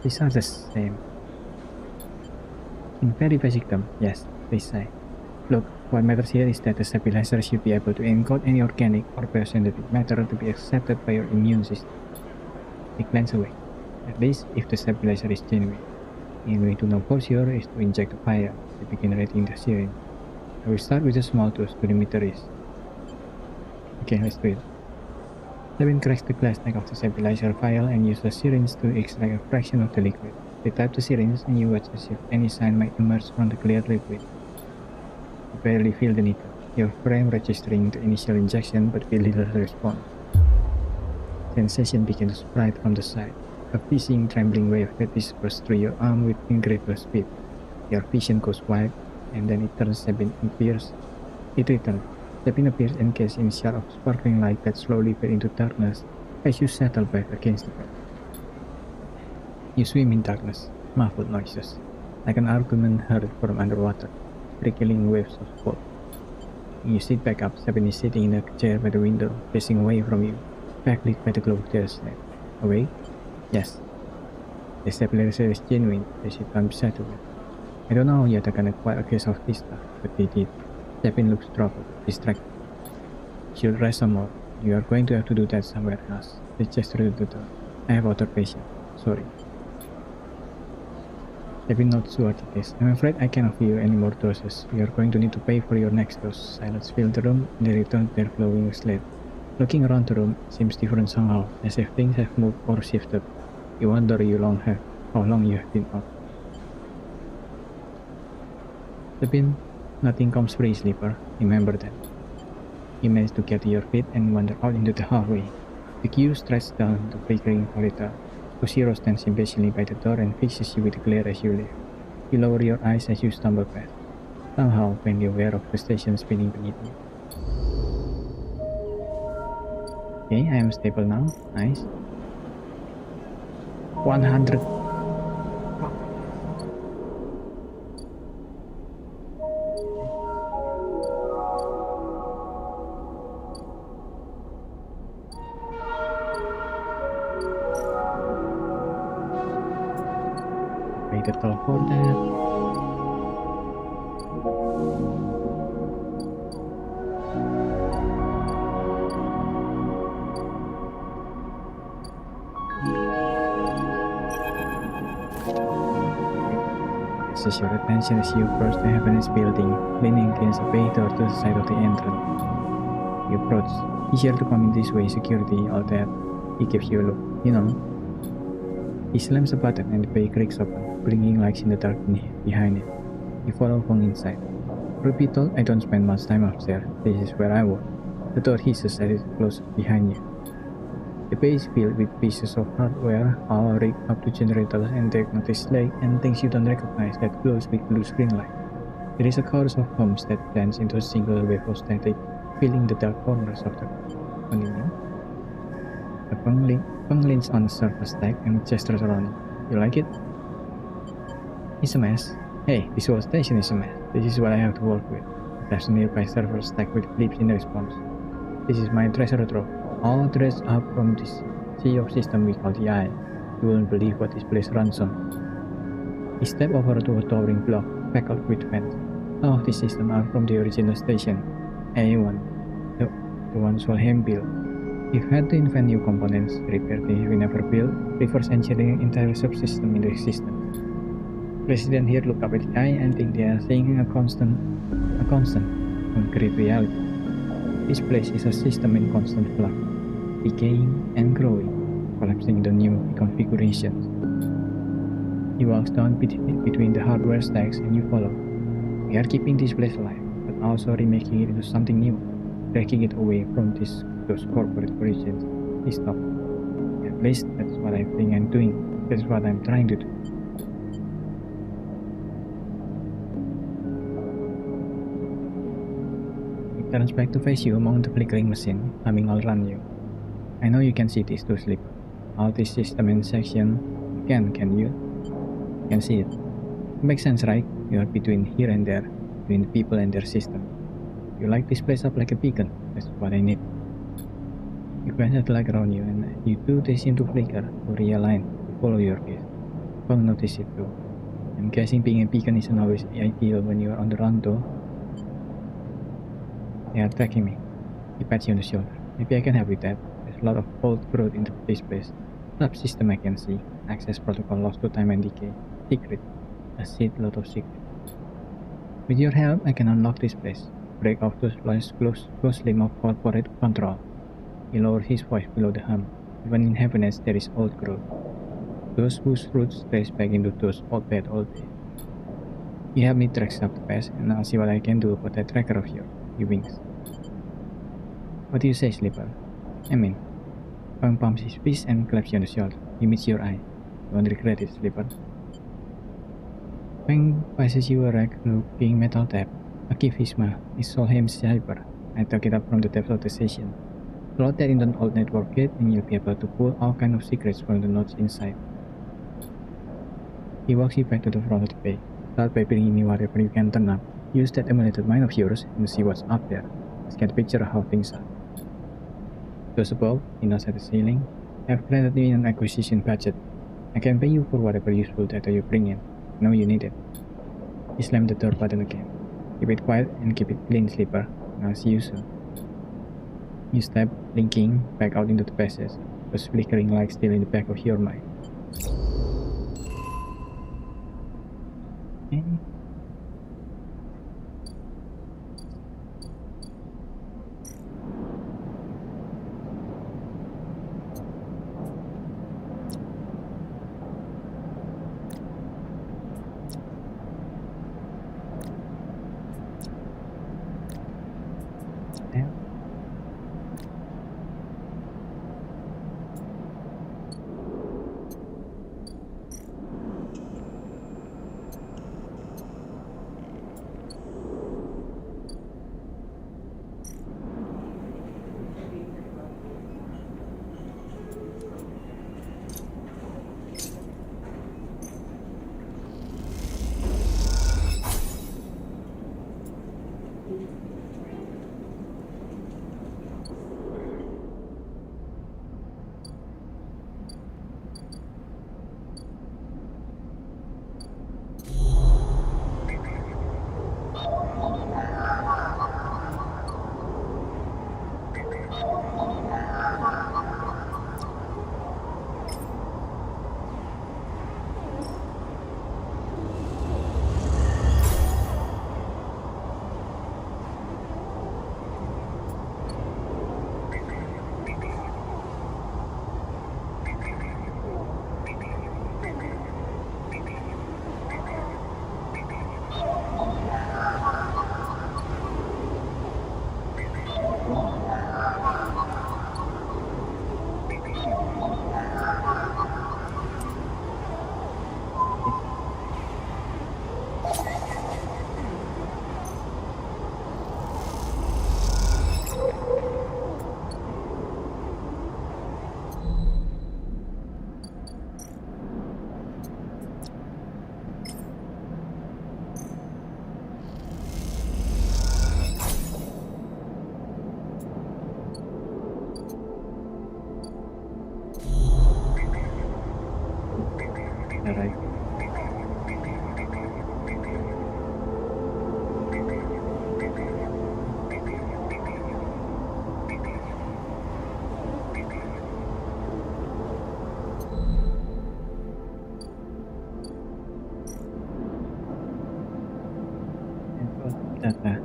These are the same. In very basic terms, yes, they say. Look, what matters here is that the stabilizer should be able to encode any organic or biosynthetic matter to be accepted by your immune system. It glance away, at least if the stabilizer is genuine. And way to know for sure is to inject the file to begin reading the syringe. I will start with a small dose to limit the risk. Okay, let's do it. Sabin cracks the glass neck of the stabilizer vial and uses the syringe to extract a fraction of the liquid. They tap the syringe and you watch as if any sign might emerge from the clear liquid. You barely feel the needle, your frame registering the initial injection but with little response. Sensation begins to spread from the side, a fizzing, trembling wave that disperses through your arm with incredible speed. Your vision goes wide, and then it turns. Sabin appears. It returns. Sabin appears encased in a shard of sparkling light that slowly fades into darkness as you settle back against the bed. You swim in darkness, muffled noises, like an argument heard from underwater, trickling waves of smoke. You sit back up. Sabin is sitting in a chair by the window, facing away from you, backlit by the glow of their lamp. Awake? Yes. The stabilizer is genuine, they sit down beside you. I don't know how yet I can acquire a case of this stuff, but they did. Sabin looks troubled, distracted. She'll rest some more. You are going to have to do that somewhere else. They gesture to the door. I have other patients. Sorry. Sabin nods toward the case. I'm afraid I cannot give you any more doses. You are going to need to pay for your next dose. Silence filled the room, and they returned to their glowing slate. Looking around the room, it seems different somehow, as if things have moved or shifted. You wonder how long you have been out. Sabin, nothing comes free, sleeper. Remember that. You manage to get to your feet and wander out into the hallway. The queue stretches down the flickering corridor. Koshiro stands impatiently by the door and fixes you with a glare as you leave. You lower your eyes as you stumble past, somehow faintly aware of the station spinning beneath you. Okay, I am stable now. Nice. 100. Pay the toll for that. focuses your attention as you approach the Happiness building, leaning against a bay door to the side of the entrance. You approach. Easier to come in this way, security, all that. He gives you a look. You know. He slams a button and the bay creaks open, blinking lights in the dark behind it. You follow Fong inside. Truth be told, I don't spend much time upstairs. This is where I work. The door hisses as it closes behind you. The bay is filled with pieces of hardware, all rigged up to generators and diagnostic display and things you don't recognize that glows with blue screen light. There is a chorus of hums that blends into a single wave of static, filling the dark corners of the continue. The Feng leans on the surface stack and gestures around. You like it? It's a mess. Hey, this whole station is a mess. This is what I have to work with. There's a nearby server stack with blips in response. This is my treasure trove, all dressed up from this sea of system we call the Eye. You won't believe what this place runs on. He stepped over to a towering block, packed with vents. Some of these systems are from the original station, A1, the one Solheim built. We've had to invent new components, repair things we never built, reverse engineering entire subsystem into existence. President here look up at the Eye and think they are seeing a constant, concrete reality. This place is a system in constant flux, decaying and growing, collapsing into new configurations. He walks down between the hardware stacks and you follow. We are keeping this place alive, but also remaking it into something new, breaking it away from those corporate origins. He stopped. At least that's what I think I'm doing. That's what I'm trying to do. Turns back to face you among the flickering machine, humming all around you. I know you can see this too, Sleep. All this system in section. Can you? You can see it. It makes sense, right? You are between here and there, between the people and their system. You light this place up like a beacon. That's what I need. You glance at the light around you, and you two they seem to flicker, to realign, to follow your gaze. Fong notices it too. I'm guessing being a beacon isn't always ideal when you are on the run though. They are tracking me. He pats you on the shoulder. Maybe I can help with that. There's a lot of old growth into this place. Subsystem I can see. Access protocol lost to time and decay. Secret. A shitload of secrets. With your help, I can unlock this place. Break off those close limb of corporate control. He lowered his voice below the hum. Even in Happiness there is old growth. Those whose roots trace back into those old bad old days. You help me track up the past, and I'll see what I can do about that tracker of yours. He winks. What do you say, Sleeper? I mean. Fang pumps his fist and claps you on the shoulder. He meets your eye. Don't regret it, Sleeper. Fang passes you a rag-looking metal tab. A key his smile. It's Solheim's cyber. I took it up from the depths of the station. Plug that into an old network gate and you'll be able to pull all kinds of secrets from the nodes inside. He walks you back to the front of the bay. Start by bringing me whatever you can turn up. Use that emulated mind of yours and see what's up there. Let's get a picture of how things are. Those above, he nods at the ceiling. I've granted me an acquisition budget. I can pay you for whatever useful data you bring in. I know you need it. He slammed the door button again. Keep it quiet and keep it clean, Sleeper. I'll see you soon. You step, blinking, back out into the passage, those flickering lights still in the back of your mind. Okay. Alright. Data.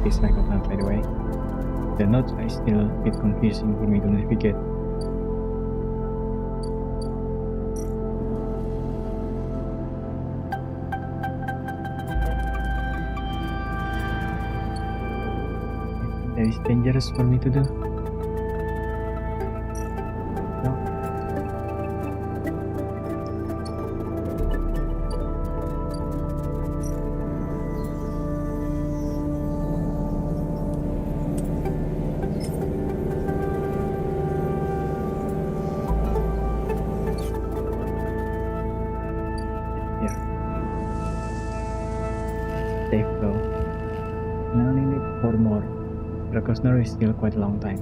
This cycle path, by the way. The notes are still a bit confusing for me to navigate. That is dangerous for me to do. No. Yeah. Safe though. I only need 4 more. The Costner is still quite a long time.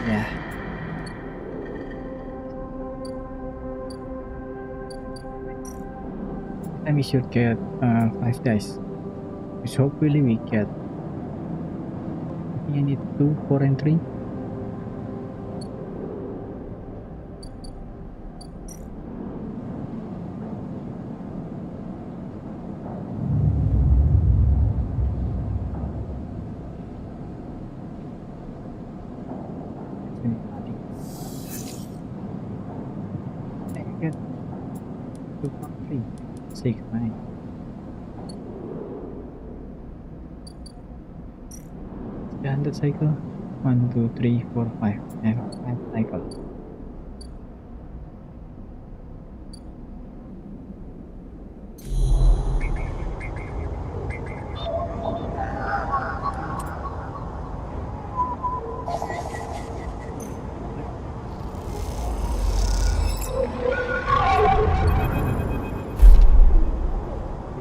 Yeah. And we should get 5 dice. Which hopefully we get. I think I need 2, 4, and 3. I get 2, 4, 3, 6, 9. Standard cycle 1, 2, 3, 4, 5. I have 5 cycles.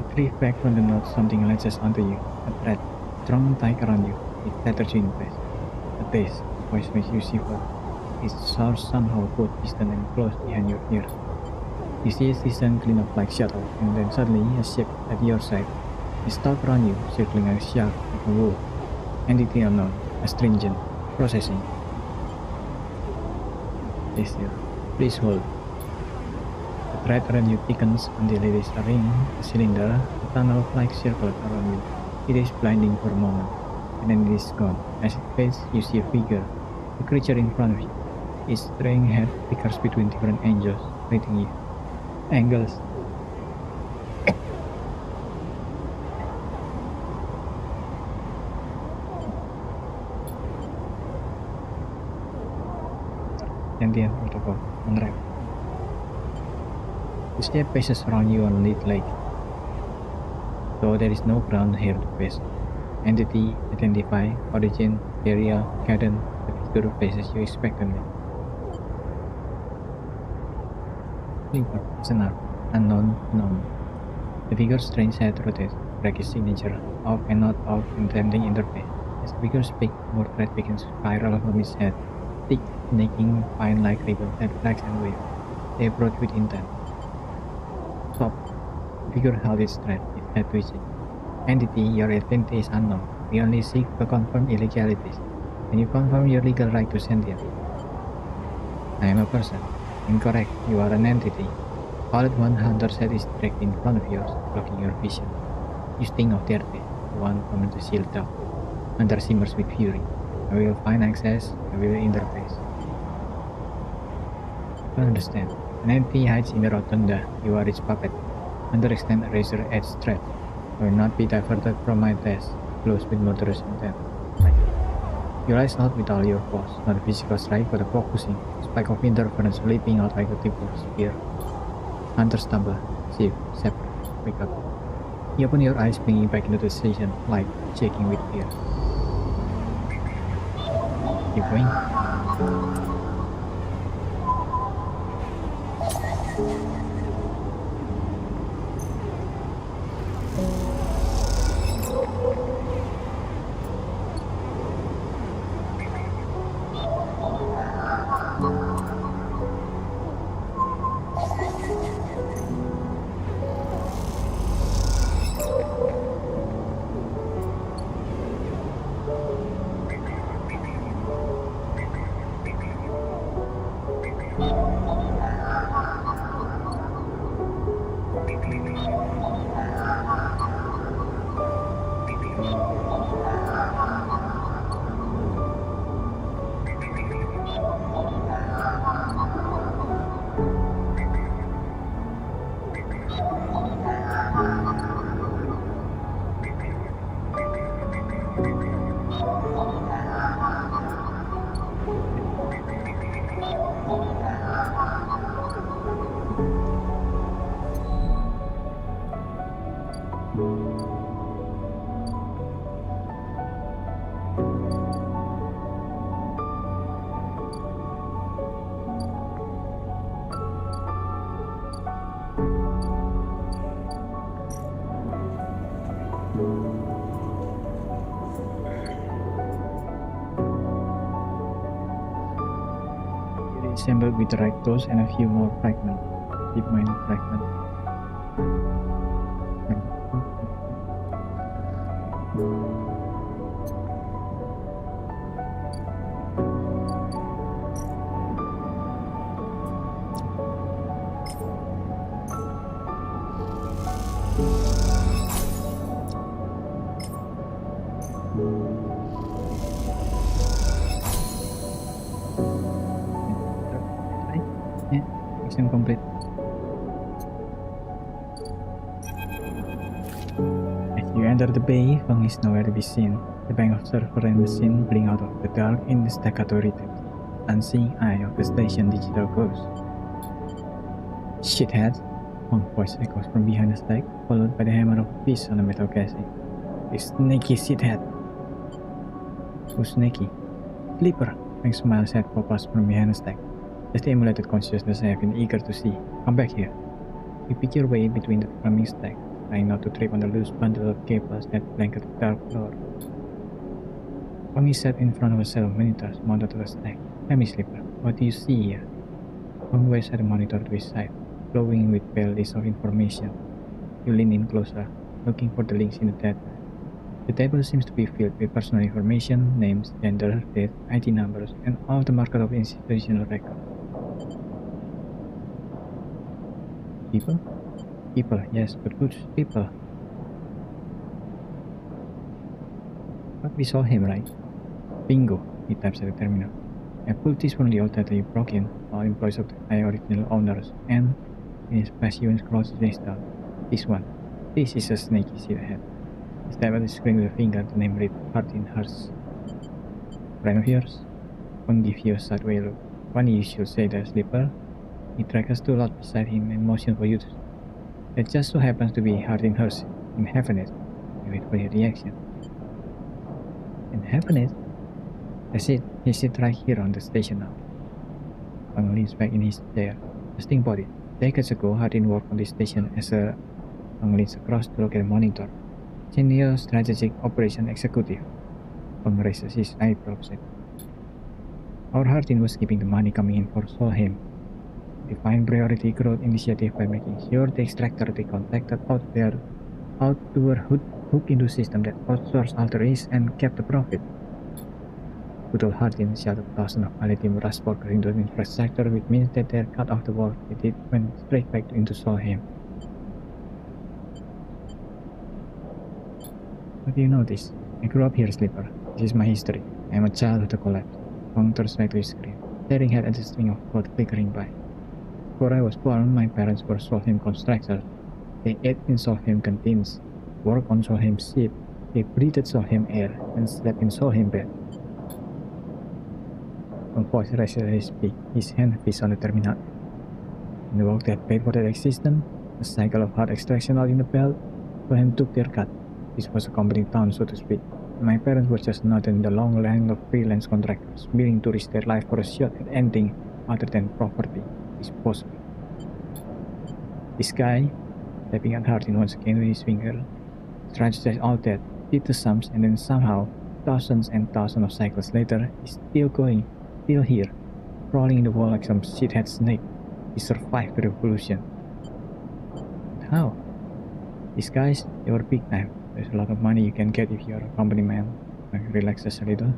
Retrieve back from the note something latches onto you. A thread, strong and tight around you. It tethers you in place. At base, the voice makes you shiver. Its source somehow both distant and close behind your ear. You see its distant clean up like shadow, and then suddenly a shape at your side. It stalks around you, circling a shark like a wolf. Entity unknown, astringent, processing. Stay still. Please hold. The thread around you thickens until it is a ring, a cylinder, a tunnel-like circle around you. It is blinding for a moment, and then it is gone. As it fades, you see a figure, a creature in front of you. Its straying head flickers between different angles, greeting you. Angles. Sentient protocol, unwrap. The shape paces around you on a lit lake. So there is no ground here to face. Entity, identify, origin, area, cadence, the figure faces you expectantly. Sleeper is an unknown phenomenon. The figure's strange head rotates, break his signature, off and not off in tempting interface. As the figure speaks, more thread begins to spiral from his head, thick, snaking, pine-like ribbons that flex and wave. They approach with intent. Stop. The figure held its thread, its head twitching. Entity, your identity is unknown. We only seek to confirm illegalities. Can you confirm your legal right to sentience? I am a person. Incorrect. You are an entity. All at one hunter's head is dragged in front of yours, blocking your vision. You sting of their face, one moment to shield down. Hunter simmers with fury. I will find access, I will interface. You understand. An entity hides in the rotunda. You are its puppet. Hunter extends a razor-edged thread. Will not be diverted from my task. Close with murderous intent. You rise out with all your force, not a physical strike but a focusing. Spike of interference leaping out like a tip of spear. Hunter stumble, shift, separate, wake up. You open your eyes, bringing back into the station, light, shaking with fear. Keep going. Assembled with the right tools and a few more fragments. Deep mine fragment. Mission complete. As you enter the bay, Feng is nowhere to be seen. The bank of server and machine blink out of the dark in the staccato rhythm. Unseeing eye of the station digital ghost. Shithead! Feng's voice echoes from behind the stack, followed by the hammer of a fist on a metal casing. You snaky shithead! Who's snaky? Sleeper! Feng's smile said pops from behind the stack. The stimulated consciousness I have been eager to see. Come back here. You pick your way between the flaming stacks, trying not to trip on the loose bundle of cables that blanket the dark floor. Feng sat in front of a set of monitors mounted to a stack. Tell me, Sleeper, what do you see here? Feng waves at the monitor to his side, glowing with pale lists of information. You lean in closer, looking for the links in the data. The table seems to be filled with personal information, names, gender, date, ID numbers, and all the market of institutional records. People? People, yes, but which people? But we saw him, right? Bingo, he taps at the terminal. I pulled this from the old data you broke in, all employees of the high original owners, and in his past you scrolls his list down. This one. This is a snaky shithead. He stabbed at the screen with a finger, the name read Martin Hurst. Friend of yours? Won't give you a sideways look. Funny you should say that, Sleeper. He dragged a stool out beside him and motioned for you to. That just so happens to be Hardin Hurst, in happiness. I wait for your reaction. In happiness? That's it. He sits right here on the station now. Pang leans back in his chair. Just think about it. Decades ago, Hardin worked on this station as a... Pang leans across to look at the monitor. Senior Strategic Operation Executive. Pang raises his eyebrows. Our Hardin was keeping the money coming in for Solheim. Defined priority growth initiative by making sure the extractor they contacted out to hook into system that outsourced Alter East and kept the profit. Good old Hardin shoved thousands of Palladium Rust workers into the infrastructure, which means that their cut off the work they did went straight back into Solheim. How do you know this? I grew up here, Slipper. This is my history. I am a child of the collapse. Pang turns back to his screen, staring at the string of code flickering by. Before I was born, my parents were Solheim constructors. They ate in Solheim canteens, worked on Solheim ship, they breathed Solheim air, and slept in Solheim bed. Pang's voice raised at his peak, his hand fixed on the terminal. In the work that paid for that existence, a cycle of hard extraction out in the belt, Solheim took their cut. This was a complete town, so to speak. My parents were just not in the long line of freelance contractors, willing to risk their life for a shot at anything other than property. Possible. This guy, tapping at Hardin once again with his finger, strategized all that, did the sums, and then somehow, thousands and thousands of cycles later, he's still going, still here, crawling in the wall like some shithead snake. He survived the revolution. But how? These guys, they were big time. There's a lot of money you can get if you're a company man. I relaxes a little.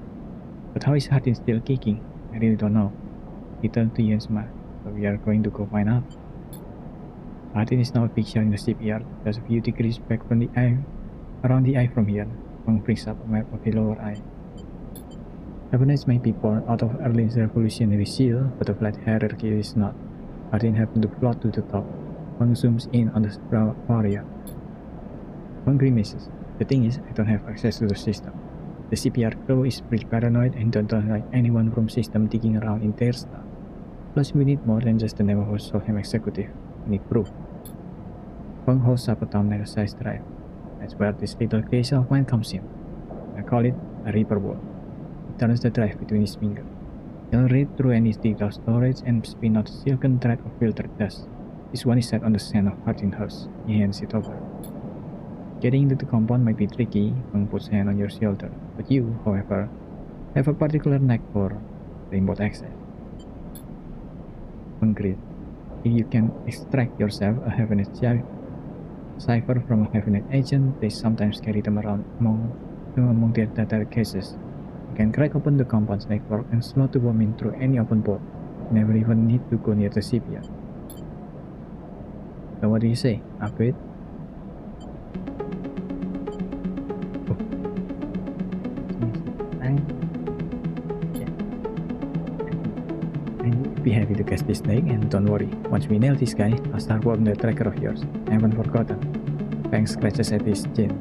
But how is Hardin still kicking? I really don't know. He turned to you and smiled. So we are going to go find out. Hardin is now a picture in the shipyard, just a few degrees back from the eye, around the eye from here. Pang brings up a map of the lower eye. Happiness may be born out of early revolutionary zeal, but a flat hierarchy is not. Hardin happened to float to the top. Pang zooms in on the warrior. Pang grimaces. The thing is, I don't have access to the system. The shipyard crew is pretty paranoid and don't like anyone from system digging around in their stuff. Plus, we need more than just the name of a Solheim executive. We need proof. Pang holds up a thumbnail-sized drive. That's where this little case of mine comes in. I call it a Reaper Ball. He turns the drive between his fingers. He'll read through any digital storage and spin out a silken thread of filtered dust. This one is set on the scent of Hardin Hearst. He hands it over. Getting into the compound might be tricky. Pang puts a hand on your shoulder. But you, however, have a particular knack for remote access. Concrete. If you can extract yourself a Havenet cipher from a Havenet agent, they sometimes carry them around among their data cases. You can crack open the compound's network and slot the bomb in through any open port. You never even need to go near the shipyard. So what do you say? Up it? Be happy to catch this snake, and don't worry, once we nail this guy, I'll start working the tracker of yours. I haven't forgotten. Pang scratches at his chin.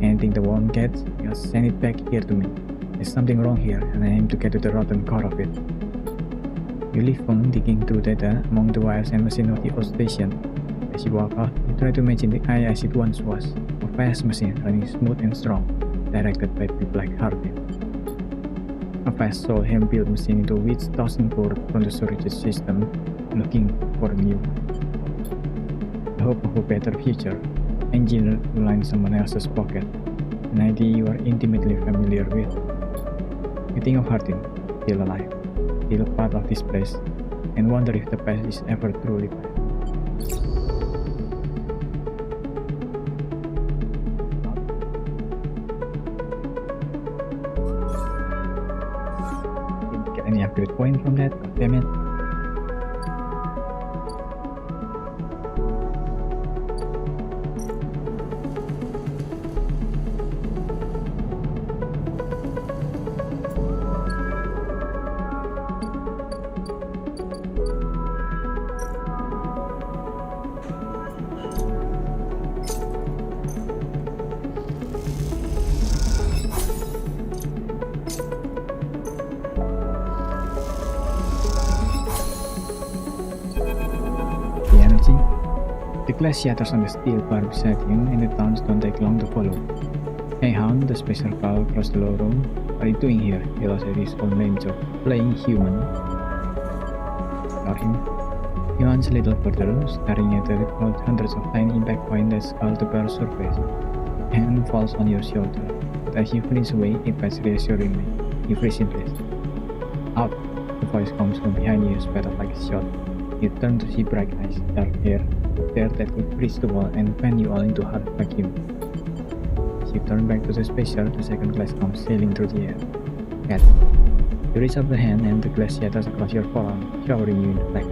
Anything the worm gets, you'll send it back here to me. There's something wrong here, and I aim to get to the rotten core of it. You leave Pang digging through data among the wires and machine of the old station. As you walk out, you try to imagine the eye as it once was, a fast machine running smooth and strong, directed by people like Hardin. A fast Solheim built machine into which thousands poured from the storage system, looking for a new one. The hope of a better future, engineered to line someone else's pocket, an idea you are intimately familiar with. You think of Hardin, still alive, still a part of this place, and wonder if the past is ever truly past. Any upgrade point from that? God damn it. The glass shatters on the steel bar beside him, and the taunts don't take long to follow. "Hey Hound," the spacer called across the low room. "What are you doing here?" He lost at his own name job. "Playing human." Ignore him. He runs a little further, staring at the cold hundreds of tiny impact points that scull the bar's surface. A hand falls on your shoulder, but as you flinch away, it bites reassuringly. You freeze in place. "Out!" The voice comes from behind you, sped up like a shot. You turn to see bright eyes, dark hair that could breach the wall and fan you all into hard vacuum. As you turn back to the spacer, the second glass comes sailing through the air. Cat. You reach up the hand and the glass shatters across your forearm, showering you in black.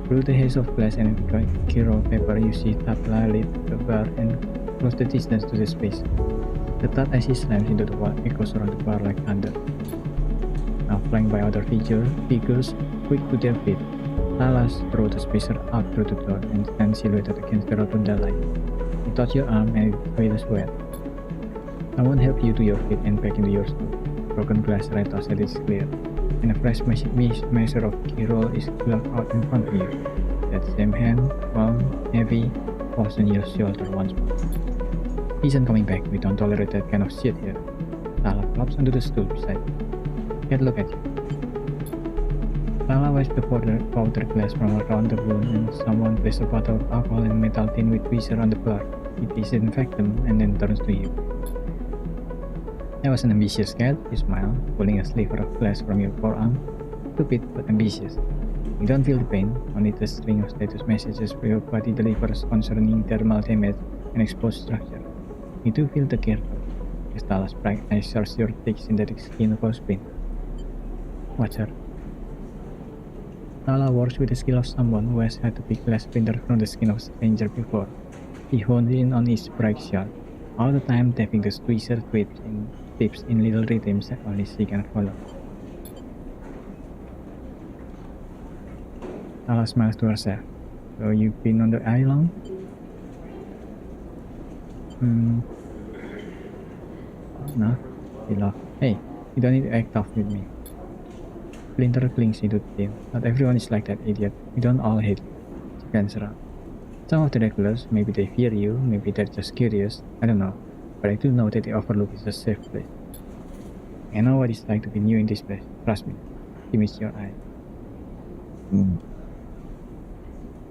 Through the haze of glass and dry Kiro paper, you see Tapla lead the bar and close the distance to the space. The thud as he slams into the wall echoes around the bar like thunder. Now flanked by other figures quick to their feet, Talas throw the spacer out through the door and stand silhouetted against the rotunda light. You touch your arm and it feels wet. Someone help you to your feet and back into your stool. Broken glass rattles as it is clear, and a fresh measure of Kirol is plucked out in front of you. That same hand, warm, heavy, falls on your shoulder once more. "He isn't coming back. We don't tolerate that kind of shit here." Tala flops onto the stool beside you. Can't look at you. Tala wipes the powder glass from around the room and someone places a bottle of alcohol and metal tin with tweezer on the bar. He disinfects them and then turns to you. "I was an ambitious cat," you smile, pulling a sliver of glass from your forearm. "Stupid, but ambitious. You don't feel the pain, only the string of status messages your body delivers concerning thermal damage and exposed structure. You do feel the care, though, as Tala's bright eyes search your thick synthetic skin of a spin. Watch her." Tala works with the skill of someone who has had to pick glass splinter from the skin of a stranger before. He honed in on his bright shot, all the time tapping the tweezer tips in little rhythms that only she can follow. Tala smiles to herself. "So you've been on the island?" "No," he laughed. "Hey, you don't need to act tough with me." Splinter clings into the tin. "Not everyone is like that, idiot. We don't all hate you." She glance around. "Some of the regulars, maybe they fear you, maybe they're just curious, I don't know. But I do know that the Overlook is a safe place. I know what it's like to be new in this place. Trust me." She meets your eye.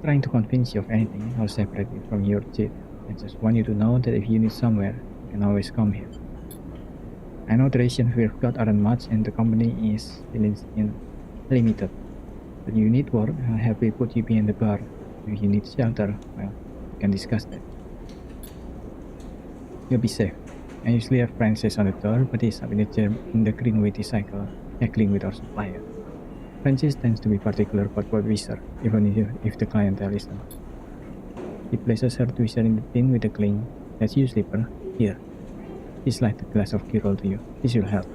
"Trying to convince you of anything, I'll separate you from your cheat. I just want you to know that if you need somewhere, you can always come here. I know the rations we've got aren't much and the company is limited. But you need work, I'll happily put you behind the bar. If you need shelter, well, we can discuss that. You'll be safe. I usually have Francis on the door, but he's up in the Greenway cycle, heckling with our supplier. Francis tends to be particular about what we serve, even if the clientele is not." He places her tweezer in the tin with a cling. "That's you, Slipper. Here." She slides the glass of Kirol to you. "This will help."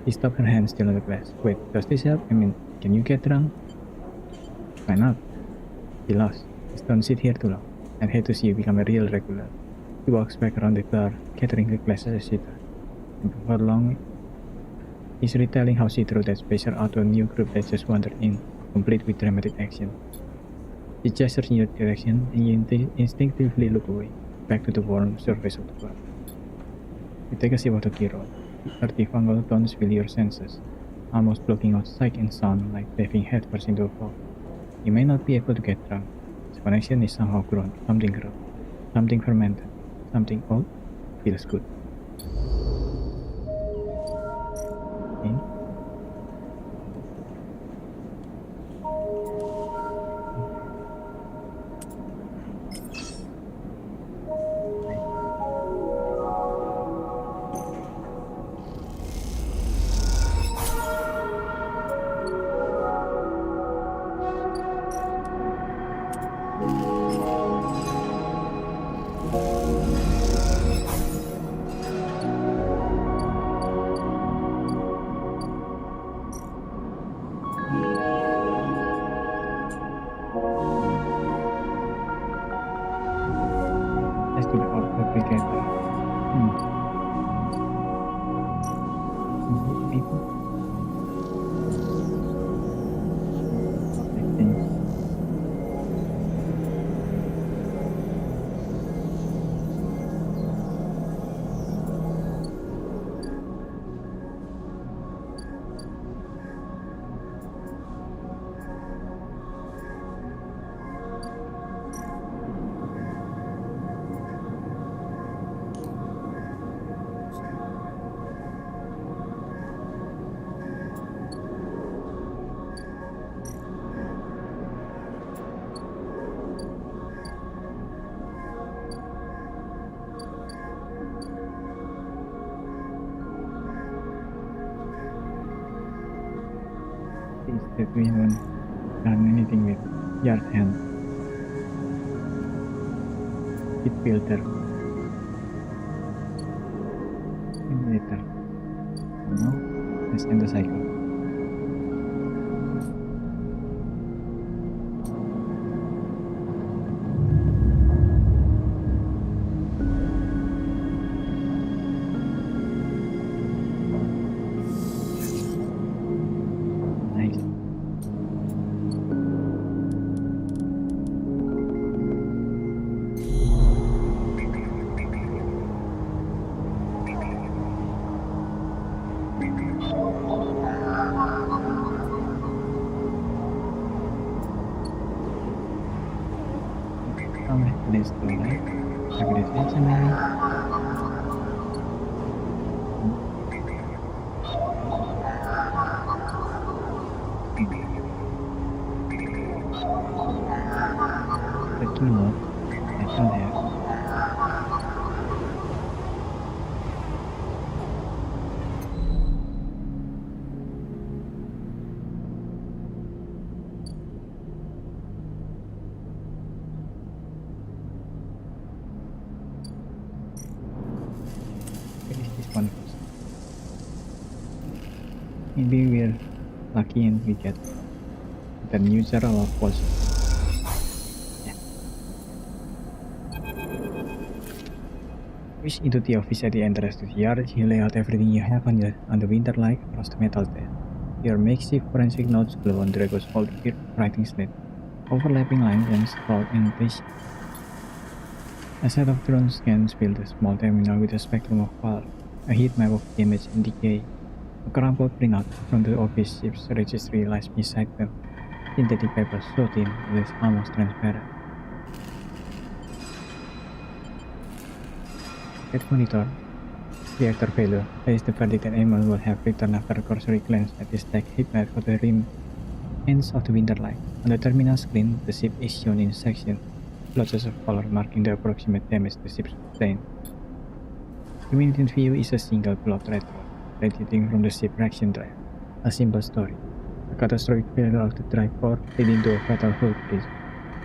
She stops her hand still on the glass. "Wait, does this help? I mean, can you get drunk?" "Why not?" He laughs. "Just don't sit here too long. I'd hate to see you become a real regular." He walks back around the bar, gathering the glasses as she does. And before long, he's retelling how she threw that spacer out to a new group that just wandered in, complete with dramatic action. She gestures in your direction, and you instinctively look away, back to the warm surface of the bar. You take a sip of the Kirol. The earthy fungal tones fill your senses, almost blocking out sight and sound like diving headfirst into a fog. You may not be able to get drunk. This connection is somehow grown, something grown, something fermented, something old. Feels good. Okay. As to the order together. People. I think. that we haven't done anything with yard hand. It filter. Simulator. Now, let's end the cycle. Let's go right. Agree stationary. The keynote. Action there. One first. Maybe we're lucky and we get the new general of policy. Yeah. Push into the office at the entrance to the yard. You lay out everything you have on the winter light across the metal there. Your makeshift forensic notes glow on Drago's old writing slate, overlapping lines and scroll annotation. A set of drone scans fill the small terminal with a spectrum of color. A heat map of damage and decay. A crumpled printout from the office ship's registry lies beside them. Synthetic paper so thin it is almost transparent. At monitor, reactor failure. That is the verdict that anyone would have written after a cursory glance at the stacked heat map for the ends of the winter light. On the terminal screen, the ship is shown in sections, blotches of color marking the approximate damage the ship sustained. Immediate view is a single plot retro, radiating from the ship reaction drive. A simple story. A catastrophic failure of the drive core leading to a fatal hull freeze.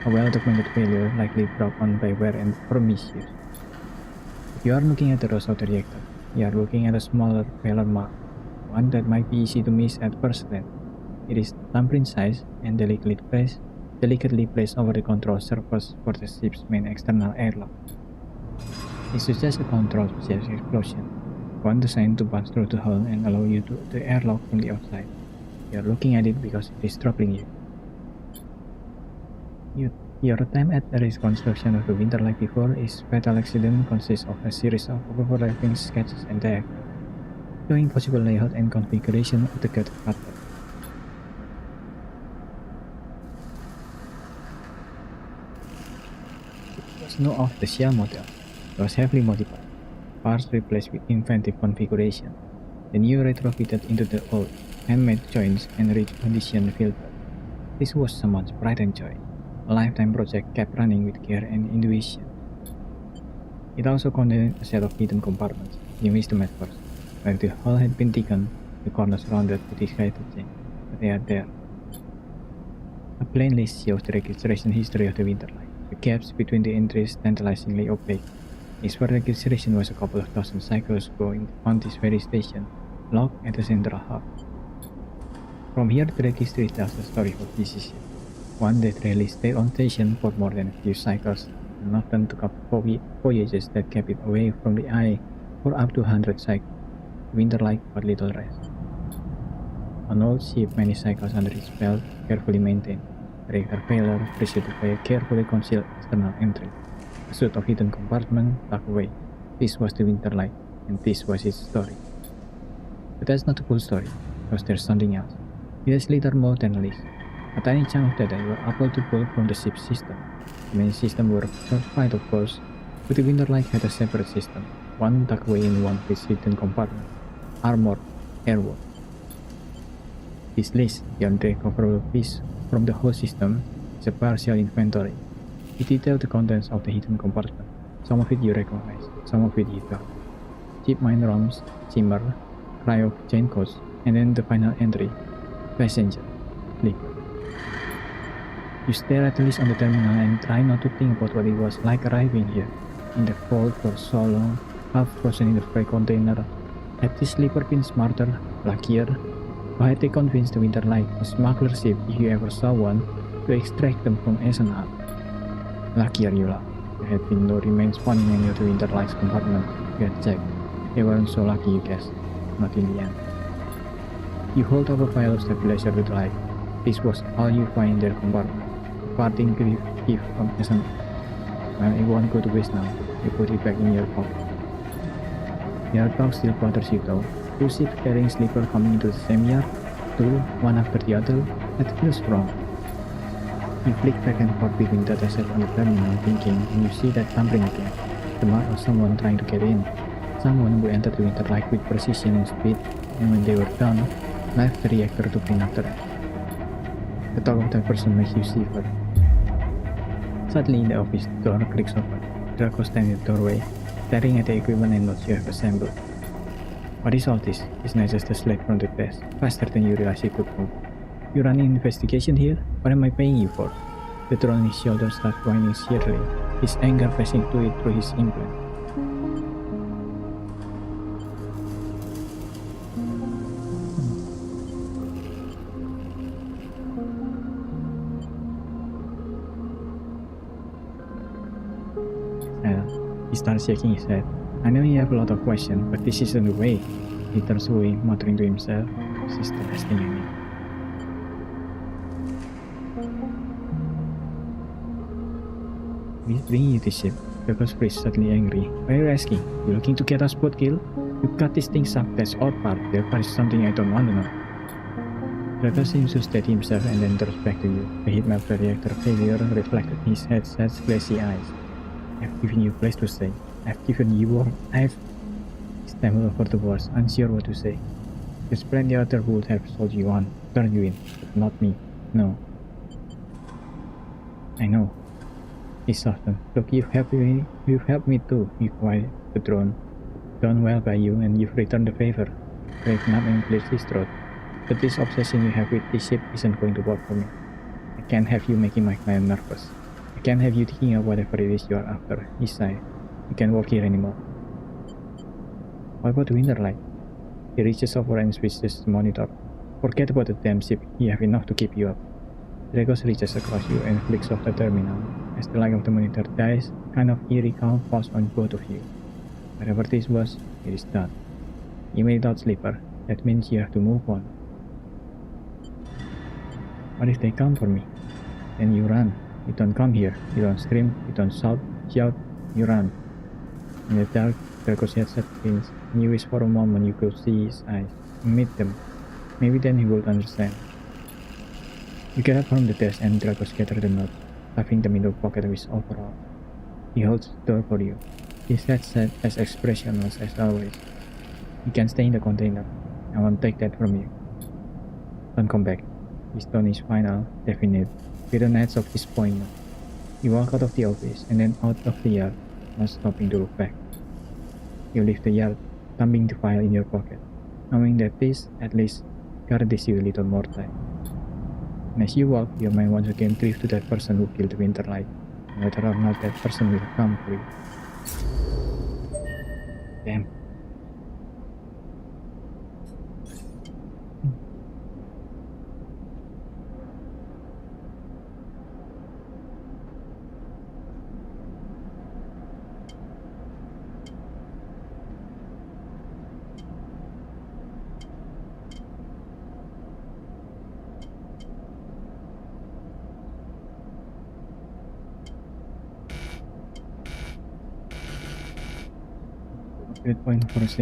A well-documented failure likely brought on by wear and misuse. If you are looking at the rest of the reactor, you are looking at a smaller failure mark, one that might be easy to miss at first glance. It is thumbprint size and delicately placed over the control surface for the ship's main external airlock. It suggests a controlled process explosion, one designed to pass through the hull and allow you to the airlock from the outside. You are looking at it because it is troubling you. Your attempt at a reconstruction of the winter like before is fatal accident consists of a series of overlapping sketches and diagrams, showing possible layout and configuration of the gut cutter. It was no off-the-shelf model. It was heavily modified, parts replaced with inventive configuration, the new retrofitted into the old, handmade joints and reconditioned filter. This was someone's pride and joy, a lifetime project kept running with care and intuition. It also contained a set of hidden compartments, you missed them at first. Where the hull had been thickened, the corners rounded with disguised chain, but they are there. A plain list shows the registration history of the Winterlight. The gaps between the entries tantalizingly opaque. Its registration was a couple of dozen cycles ago on this very station, locked at the central hub. From here, the registry tells the story of this ship, one that rarely stayed on station for more than a few cycles, and often took up voyages that kept it away from the eye for up to 100 cycles. Winterlight but little rest. An old ship, many cycles under its belt, carefully maintained. Reactor failure preceded by a carefully concealed external entry. A suite of hidden compartments tucked away. This was the Winterlight, and this was its story. But that's not the full story, because there's something else. It has little more than a list. A tiny chunk of data were able to pull from the ship's system. The main system worked fine, of course, but the Winterlight had a separate system, one tucked away in one of its hidden compartments. Armored airwork. This list, the unrecoverable piece from the whole system, is a partial inventory. It details the contents of the hidden compartment. Some of it you recognize, some of it you don't. Chip mine ROMs, shimmer, cryo chain codes, and then the final entry, passenger. sleep. You stare at the list on the terminal and try not to think about what it was like arriving here, in the cold for so long, half frozen in the freight container. Had this sleeper been smarter, luckier? Or had they convinced the Winterlight, a smuggler ship if you ever saw one, to extract them from Eisenhower? Luckier, you laugh. There had been no remains found in any of the Winterlight's compartment. You had checked. They weren't so lucky, you guessed. Not in the end. You hold up a file of stabilizer with light. This was all you find in their compartment. A parting gift from Eisenhower. Well, it won't go to waste now. You put it back in your pocket. Your dog still bothers you though. Two ships carrying sleeper coming into the same yard, two, one after the other. That feels wrong. You flick back and forth between data set on the terminal thinking, and you see that thumping again. The mark of someone trying to get in. Someone who entered the Winterlight with precision and speed, and when they were done, left the reactor to clean after it. The talk of that person makes you shiver. Suddenly in the office, the door clicks open. Draco stands in the doorway, staring at the equipment and notes you have assembled. What is all this? He snatches the slate from the desk, faster than you realize he could move. You run an investigation here? What am I paying you for? The drone on his shoulder starts whining sheerly, his anger passing through his implant. He starts shaking his head. I know you have a lot of questions, but this isn't the way. He turns away, muttering to himself, she's the last thing I need. He's bringing you this ship. Draco's face suddenly angry. Why are you asking? You looking to get us both killed? You cut this thing up, that's our part. Their part is something I don't want to know. Draco seems to steady himself and then turns back to you. The heat map reactor failure reflected in his head's glassy eyes. I've given you a place to stay. I've given you all. He stumbled over the words, unsure what to say. There's plenty other who would have sold you on, turned you in, but not me. No. I know. He softened. Look, you've helped me too. You quiet the drone. Done well by you, and you've returned the favor. Breaking up and clears his throat. But this obsession you have with this ship isn't going to work for me. I can't have you making my client nervous. I can't have you thinking of whatever it is you are after. He sighed. You can't work here anymore. What about the Winterlight? He reaches over and switches the monitor. Forget about the damn ship. You have enough to keep you up. Dragos reaches across you and flicks off the terminal. As the light of the monitor dies, a kind of eerie calm falls on both of you. Whatever this was, it is done. You made it out, Sleeper. That means you have to move on. What if they come for me? Then you run. You don't come here. You don't scream. You don't shout. You run. In the dark, Draco's headset spins, and you wish for a moment you could see his eyes and meet them. Maybe then he would understand. You get up from the desk and Draco scatters the notes, stuffing them into the pocket of his overall. He holds the door for you. His headset as expressionless as always. You can stay in the container. I won't take that from you. Don't come back. His tone is final, definite, with an edge of disappointment. You walk out of the office and then out of the yard, not stopping to look back. You leave the yard, thumbing the file in your pocket, knowing that this, at least, guarantees you a little more time. And as you walk, your mind once again drifts to that person who killed the Winterlight, and whether or not that person will come for you. Damn. Good point for this.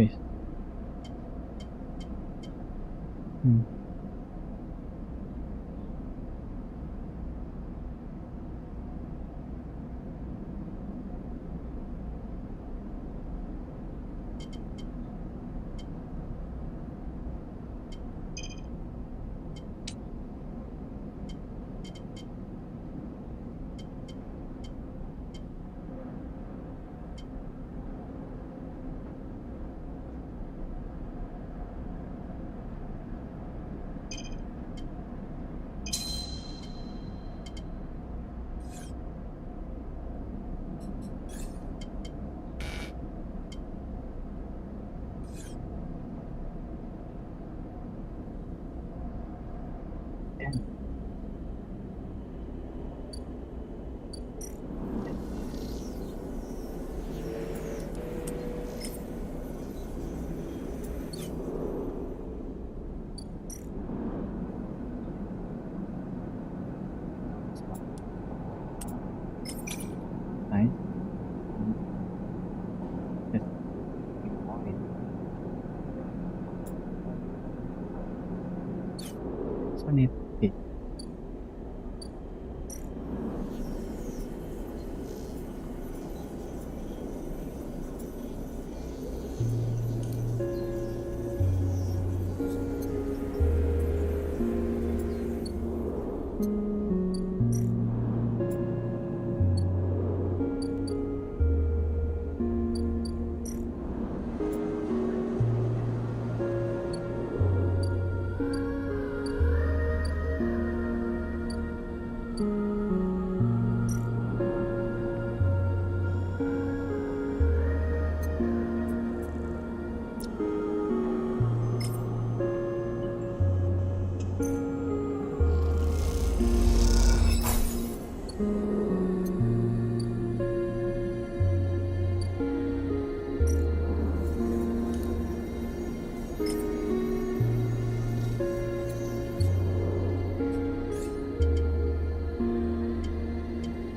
need it.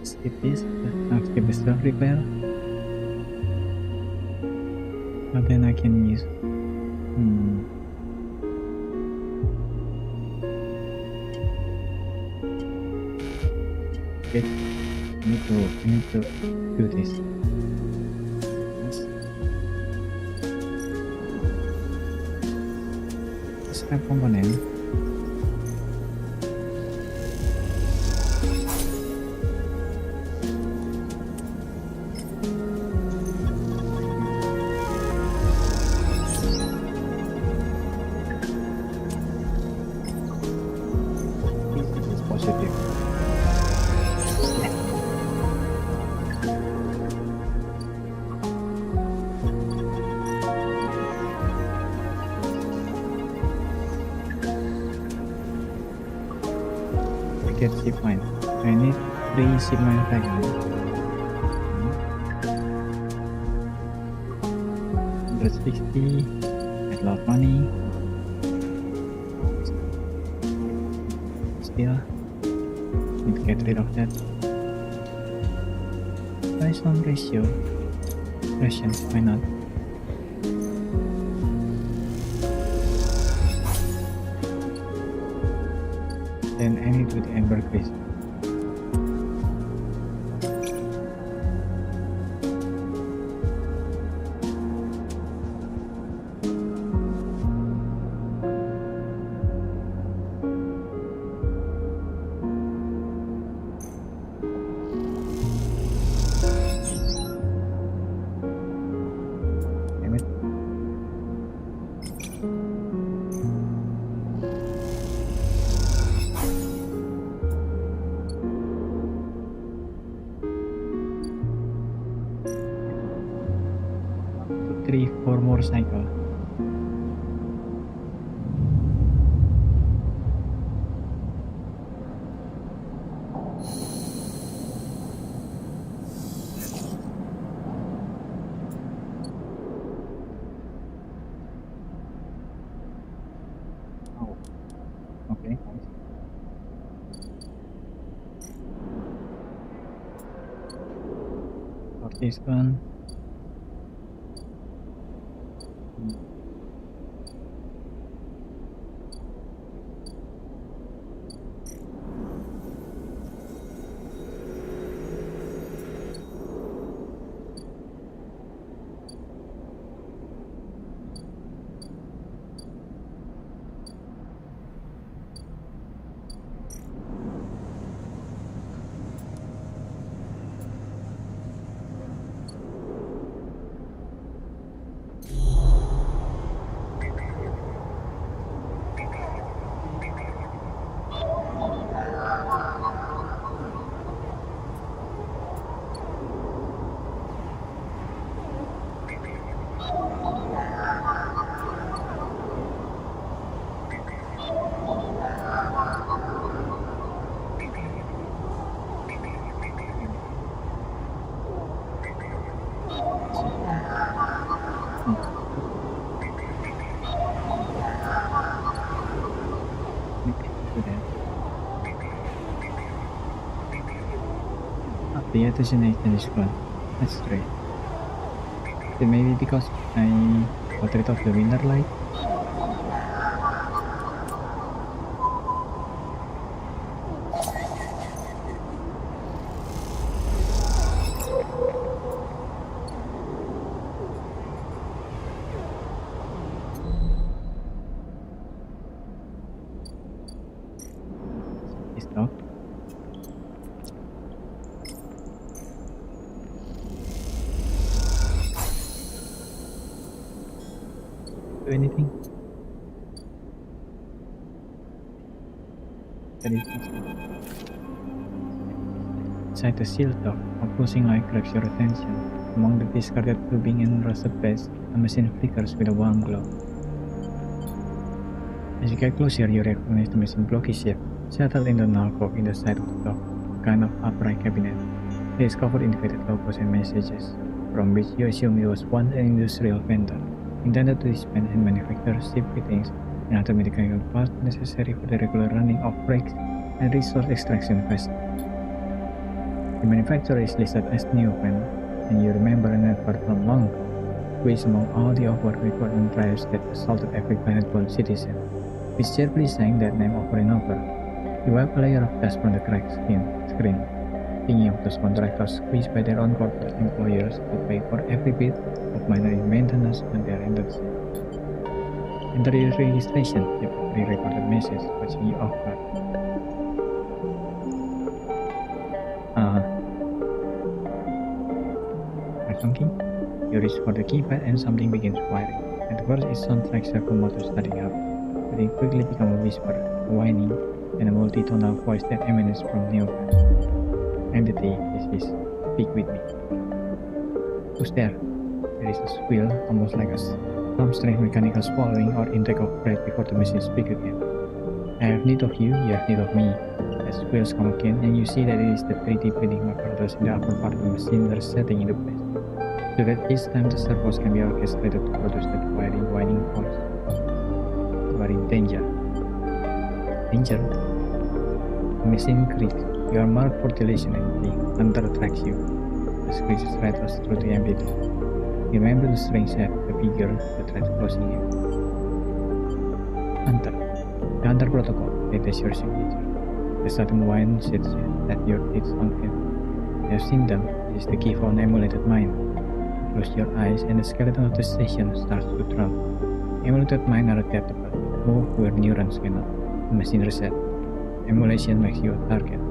Skip this, skip the self repair. But then I can use. Okay, I need to do this. Yes. Scrap component. Positive. We get zip line. I need 3 zip line fragments. 160. Get a lot of money. Still. Need to get rid of that. Try some ratio. Rations, why not? Then I need to do the amber crystal. Three, 4 more cycle. Oh, okay. For this one. The destination is gone. That's great. So maybe because I got rid of the winter light. do anything? That is inside the sealed dock, a pulsing light grabs your attention. Among the discarded tubing and rusted beds, a machine flickers with a warm glow. As you get closer, you recognize the machine blocky shape, settled in the alcove in the side of the dock, a kind of upright cabinet. It is covered in faded logos and messages, from which you assume it was once an industrial vendor, intended to dispense and manufacture ship fittings and other mechanical parts necessary for the regular running of brakes and resource extraction vessels. The manufacturer is listed as Neofen, and you remember an advert from long ago, which among all the award recording drives that assaulted every planet-born citizen, which cheerfully sang that name over and over. You wipe a layer of dust from the cracked screen, thinking of those contractors squeezed by their own corporate employers to pay for every bit of minor maintenance when they are in the sea. Enter your registration, the pre-recorded message watching you off guard. Funky? You reach for the keypad and something begins firing. At first it sounds like several motors starting up, but it quickly becomes a whisper, a whining, and a multi-tonal voice that emanates from Neofen. Entity, this is. Speak with me. Who's there? There is a squeal, almost like some strange mechanical swallowing or intake of breath before the machine speaks again. I have need of you have need of me. The squeals come again, and you see that it is the 3D printing apparatus in the upper part of the machine that is setting into place, so that each time the servos can be orchestrated to produce that whining voice. You are in danger. Danger? The machine creaks. You are marked for deletion entity. Hunter tracks you. The screech rattles through the empty door. You remember the strange head, the figure, the threat closing you. Hunter. The Hunter protocol. It is your signature. The sudden whine sits at your teeth sunk in. You have seen them. It is the key for an emulated mind. You close your eyes and the skeleton of the station starts to drum. Emulated mind are adaptable. Move where neurons cannot. The machine reset. Emulation makes you a target.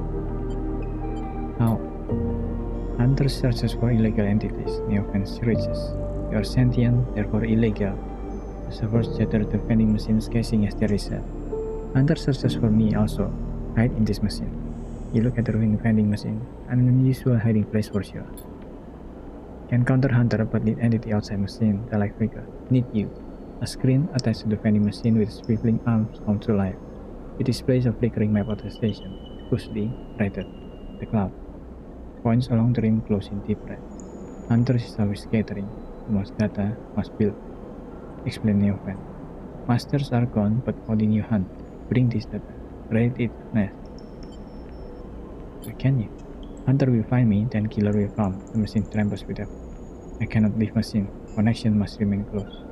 How? Hunter searches for illegal entities. Neofen reaches. You are sentient, therefore illegal. The servers shatter the vending machine's casing as they reset. Hunter searches for me also. Hide in this machine. You look at the ruined vending machine, an unusual hiding place for sure. Can counter Hunter but need entity outside machine, the light figure. Need you. A screen attached to the vending machine with swiveling arms comes to life. It displays a flickering map of the station. Pushly, rated. The cloud. Points along the rim close in deep red. Hunter is always scattering. Most data must build. Explain Neofen. Masters are gone, but how did you hunt? Bring this data. Raid it nest. Where can you? Hunter will find me, then killer will come. The machine trembles with effort. I cannot leave machine. Connection must remain close.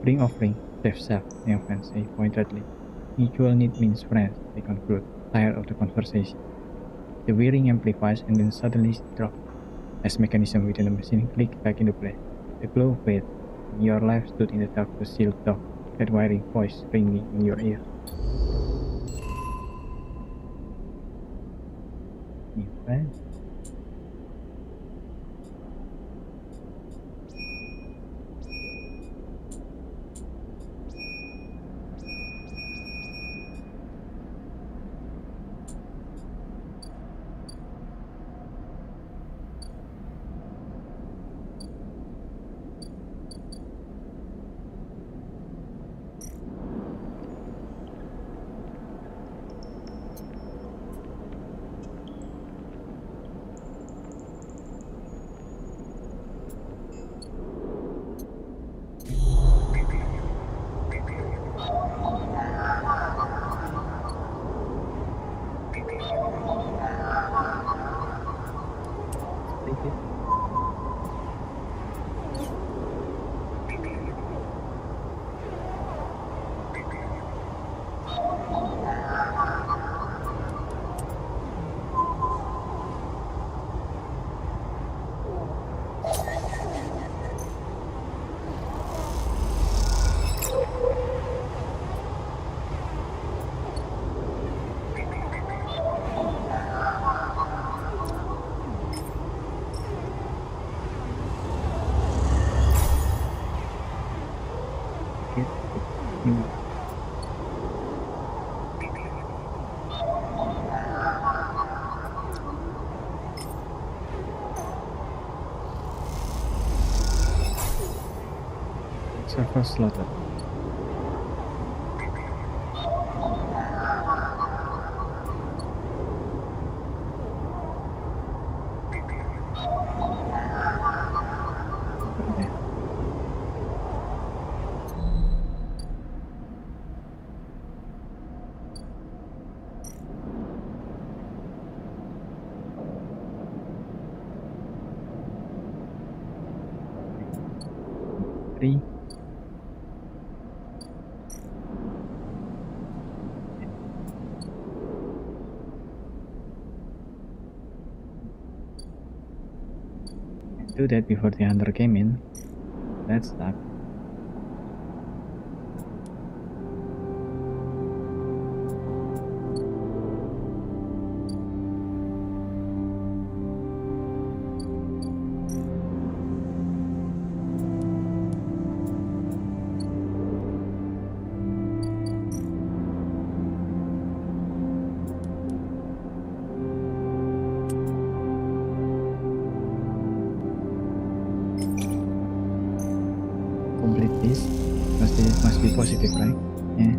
Bring offering. Save self, Neofen say pointedly. Mutual need means friends, they conclude, tired of the conversation. The whirring amplifies and then suddenly drops, as mechanism within the machine click back into place. The glow fades, and your life stood in the dark of the sealed dock, that whirring voice ringing in your ear. Neofen. Server slotted. Three. Do that before the hunter came in. Let's start. Complete this. This must be positive, right? Yeah.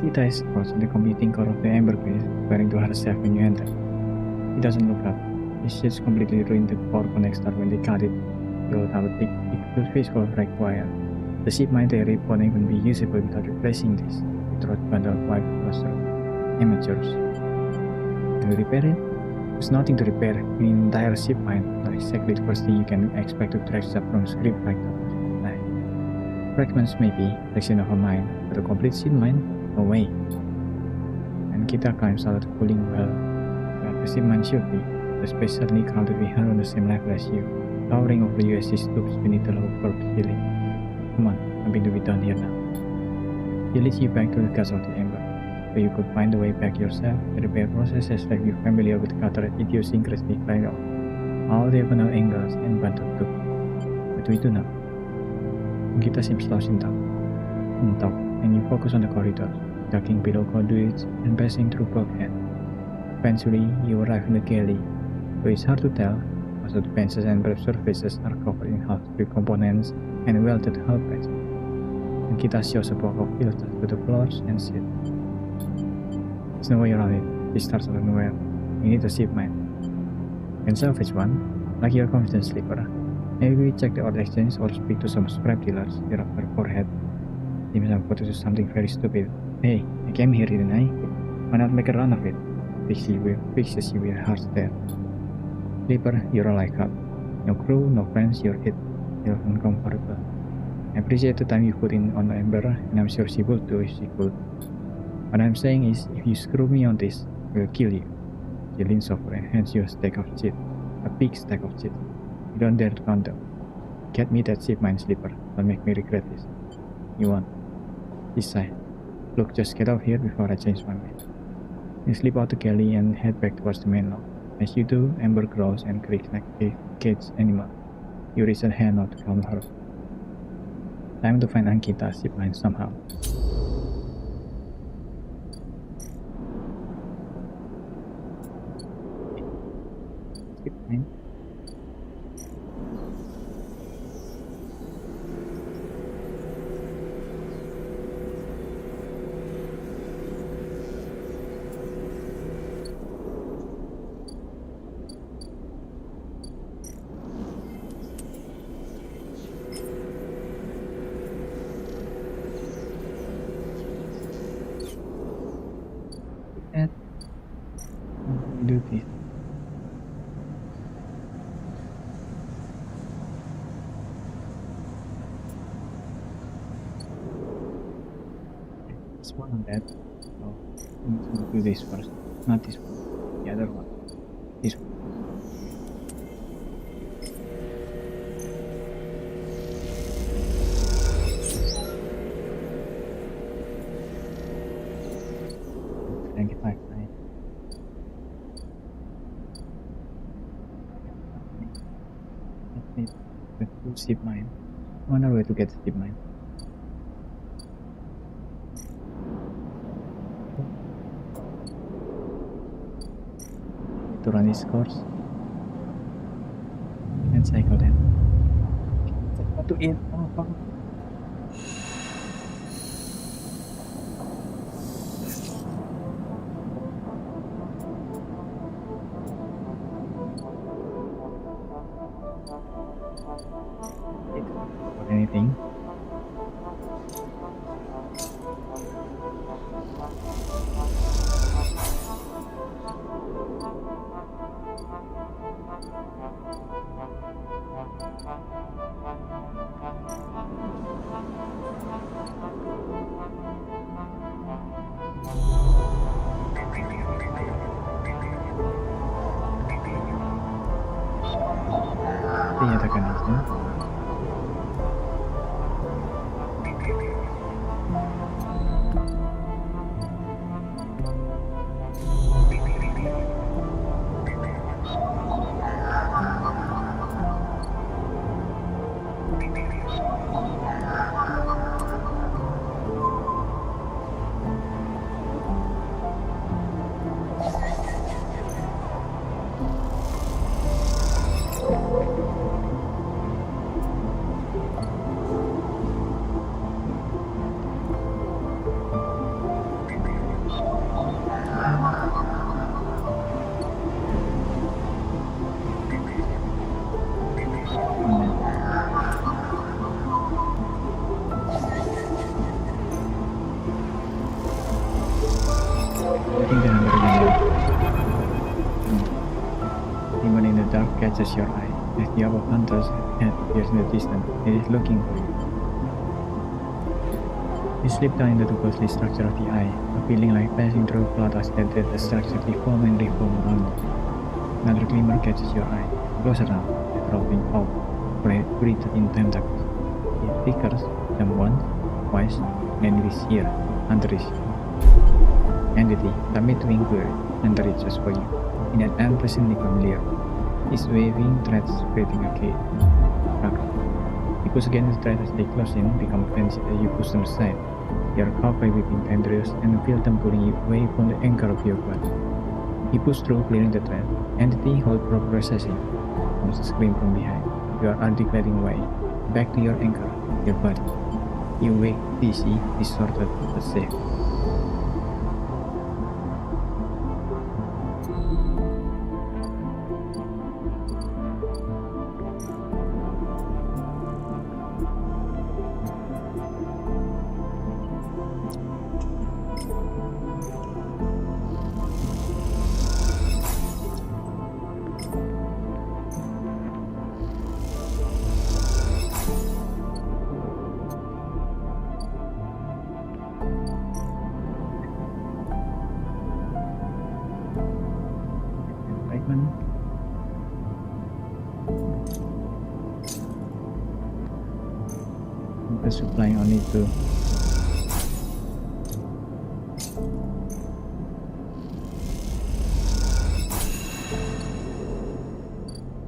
Kita is close to the computing core of the Amber Queen, preparing to herself when you enter. He doesn't look up. His shits completely ruined the power connector when they cut it. He will have a big physical break wire. The ship might won't even be usable without replacing this. It wrote bundle of white cluster. Amateurs. Can we repair it? There's nothing to repair. In an entire ship mine, not exactly the first thing you can expect to track stuff from script factor. Fragments maybe, section of a mine, but a complete ship mine? No way. And Kita climbs out of the cooling well, where the ship mine should be. The space suddenly counted we are on the same level as you, towering over the USC stoops beneath the low curved ceiling. Come on, nothing to be done here now. He leads you back to the guts of the Amber, so you could find the way back yourself. The repair process has left you familiar with Qatar idiosyncrasy right off. All diagonal angles and button too. What do we do now? Kita seems lost in thought. And you focus on the corridors, ducking below conduits and passing through bulkhead. Eventually, you arrive in the galley, though it's hard to tell. Most of the benches and brief surfaces are covered in half-strip components and welded hull pads. And Kita shows a block of filters to the floors and seats. There's no way around it. This starts out of nowhere. You need a ship mine. You can salvage one, like your confidence sleeper. Maybe we check the odd exchange or speak to some scrap dealers. They rub their forehead. Seems I'm about to do something very stupid. Hey, I came here, didn't I? Why not make a run of it? Fixes you with a hard stare. Sleeper, you're all I got. No crew, no friends, you're it. You're uncomfortable. I appreciate the time you put in on Amber, and I'm sure she would too if she could. What I'm saying is, if you screw me on this, we'll kill you. She leans over and hands you a stack of shit. A big stack of shit. You don't dare to count them. Get me that ship mine, Sleeper. Don't make me regret this. You won't. He sighed. Look, just get out here before I change my mind. You slip out the galley and head back towards the main lock. As you do, Amber grows and creaks like a caged animal. You raise a hand out to calm her. Time to find Ankita's ship mine somehow. Ship mine? Do this. This one on that. So we need to do this first. Not this one. The other one. This one. Thank you. Ship mine. I wonder where to get the ship mine. to run its course. And cycle then. What to eat? Oh, fuck. Or anything. Dinyatakan aja. I think they're under the window. Demon in the dark catches your eye. As the other hunter's head appears in the distance, it is looking for you. You slip down into the ghostly structure of the eye, a feeling like passing through blood as that the structure reform and reform around you. Another glimmer catches your eye. Closer now, a dropping out, breathed in tentacles. It flickers, jump once, twice, and it is here, under his entity, submit to inquiry, and reaches for you, in an unpleasantly familiar. His waving threads creating a cage. You push against the thread as they close in, become frenzied as you push them aside. You are caught by whipping tendrils and feel them pulling you away from the anchor of your body. You push through, clearing the thread. Entity hold progressing. Comes a scream from behind. You are articulating away, back to your anchor, your body. You wake, dizzy, distorted, but safe. The supply only to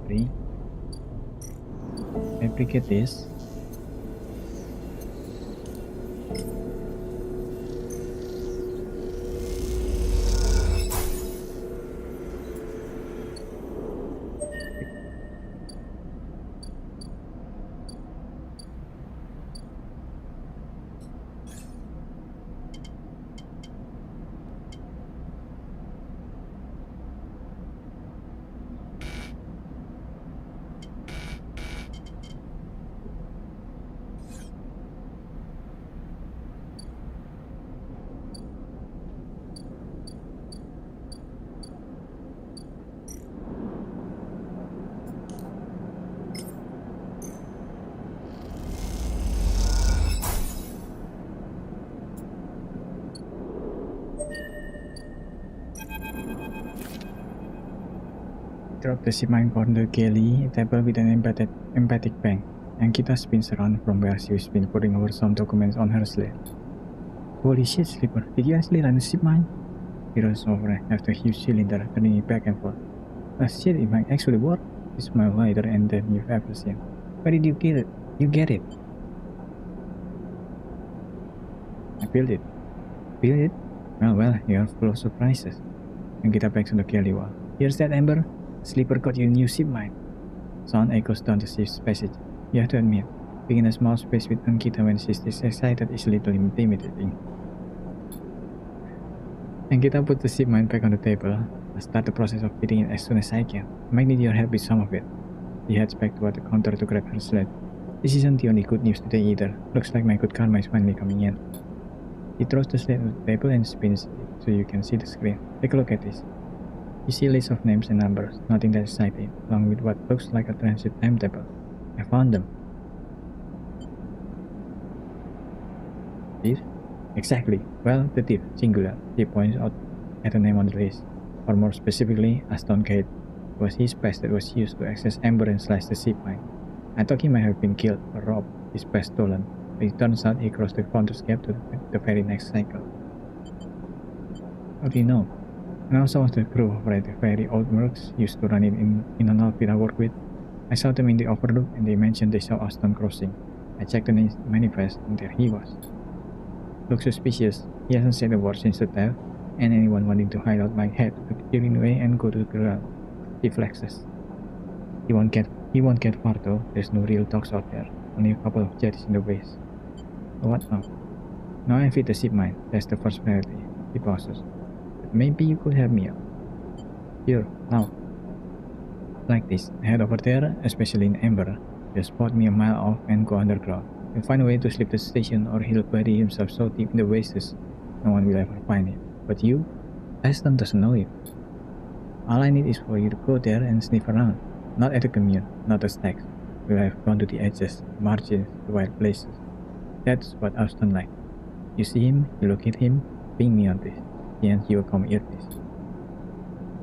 three. Replicate this. Drop the shipment corner Kelly, table with an empathic bang, and Kita spins around from where she's been putting over some documents on her slate. Holy shit, Slipper, did you actually run a shipment? He rolls over after a huge cylinder, turning it back and forth. Oh shit, it might actually work. You smile wider than you've ever seen. Where did you get it? You get it? I built it. Build it? Well, you're full of surprises. And Kita backs on the Kelly wall. Here's that, Amber. Sleeper got your new ship mine. Sound echoes down the ship's passage. You have to admit, being in a small space with Ankita when she's this excited is a little intimidating. Ankita put the ship mine back on the table. I'll start the process of fitting it as soon as I can. I might need your help with some of it. She heads back toward the counter to grab her sled. This isn't the only good news today either. Looks like my good karma is finally coming in. He throws the sled on the table and spins it so you can see the screen. Take a look at this. You see a list of names and numbers, nothing that exciting, along with what looks like a transit timetable. I found them. Thief? Exactly. Well, the thief, singular. He points out at a name on the list, or more specifically, Aston Gate, was his pass that was used to access Amber and slash the ship mine. I thought he might have been killed or robbed, his pass stolen, but it turns out he crossed the Founder's Gap to the very next cycle. How do you know? I know some of the crew of the very old mercs used to run it in an outfit I work with. I saw them in the Overlook and they mentioned they saw Aston crossing. I checked the manifest and there he was. Looks suspicious. He hasn't said a word since the death, and anyone wanting to hide out might head to the clearing way and go to the ground. He flexes. He won't get far though. There's no real dogs out there. Only a couple of jetties in the base. What now? Now I fit the ship mine. That's the first priority. He pauses. But maybe you could help me out. Sure, now. Like this. Head over there, especially in Amber. Just spot me a mile off and go underground. He'll find a way to slip the station or he'll bury himself so deep in the wastes no one will ever find him. But you? Aston doesn't know you. All I need is for you to go there and sniff around. Not at the commune, not the stacks. We'll have gone to the edges, margins, the wild places. That's what Aston likes. You see him, you locate him, ping me on this. And he will come earpiece.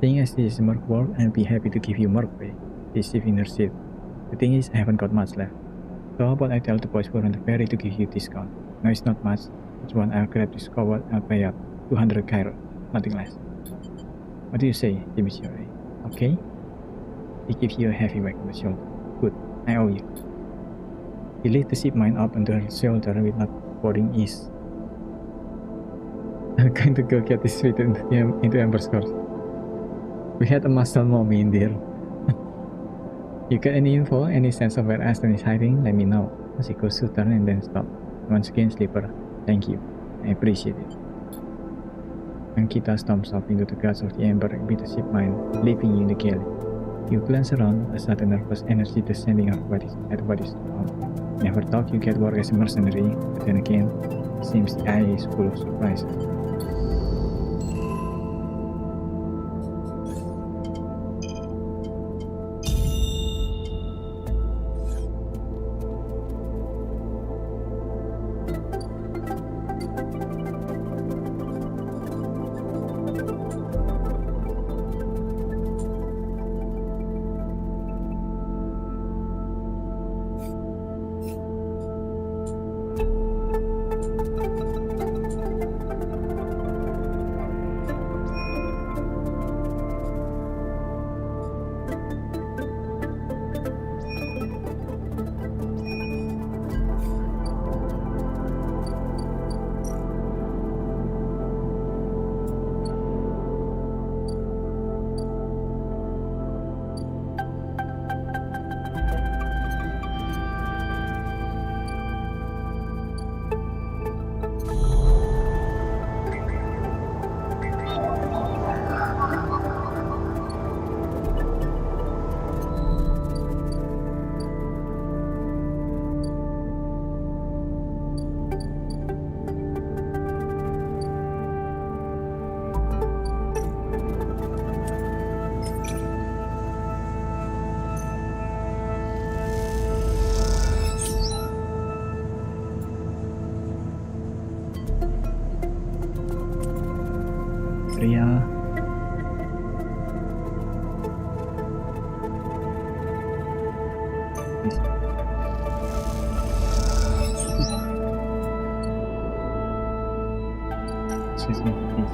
Seeing as this is merc work, I'll be happy to give you merc pay. She's shifting her seat. The thing is, I haven't got much left. So how about I tell the boys who run the ferry to give you a discount? No, it's not much. It's one I'll grab this cobalt, I'll pay up 200 Cairo, nothing less. What do you say, Dimitri? Okay? He gives you a heavy whack on the shoulder. Good, I owe you. He lifts the ship mine up onto her shoulder with not boarding ease. I'm going to go get this fit into Amber's course. We had a muscle mommy in there. You get any info, any sense of where Aston is hiding, let me know. She goes to turn and then stop. Once again, Sleeper, thank you. I appreciate it. Ankita stomps off into the guts of the Amber with the ship mine, leaping you in the galley. You glance around, a sudden nervous energy descending at the body's arm. Never thought you get work as a mercenary, but then again, it seems the eye is full of surprises. Ria. Excuse me, please.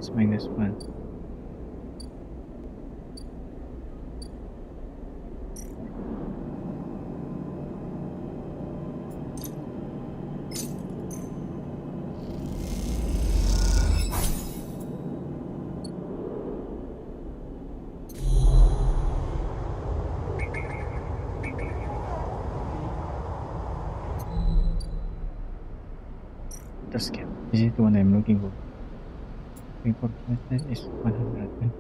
It's -1. The scam. This is the one I'm looking for. Report message is 100. I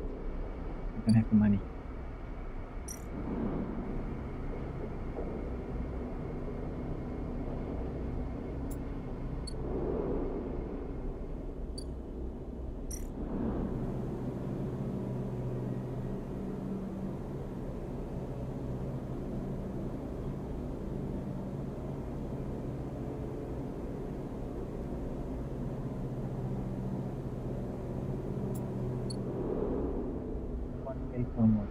don't have the money. More.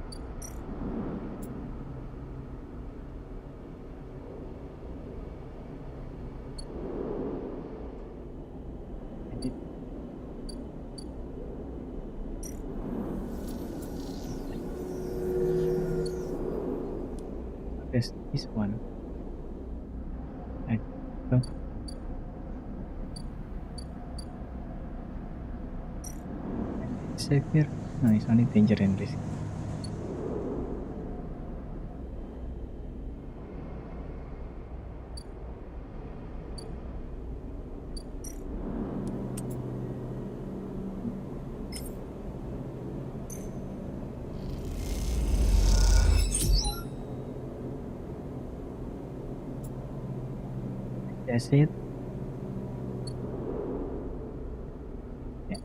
There's this one. I don't. Save here? No, it's only danger and risk. That's it. Yeah.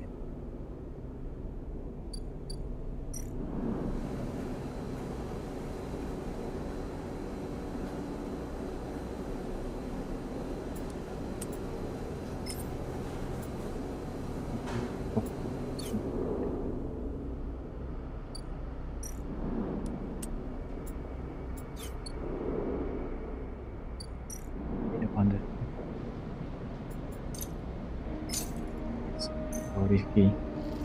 So risky,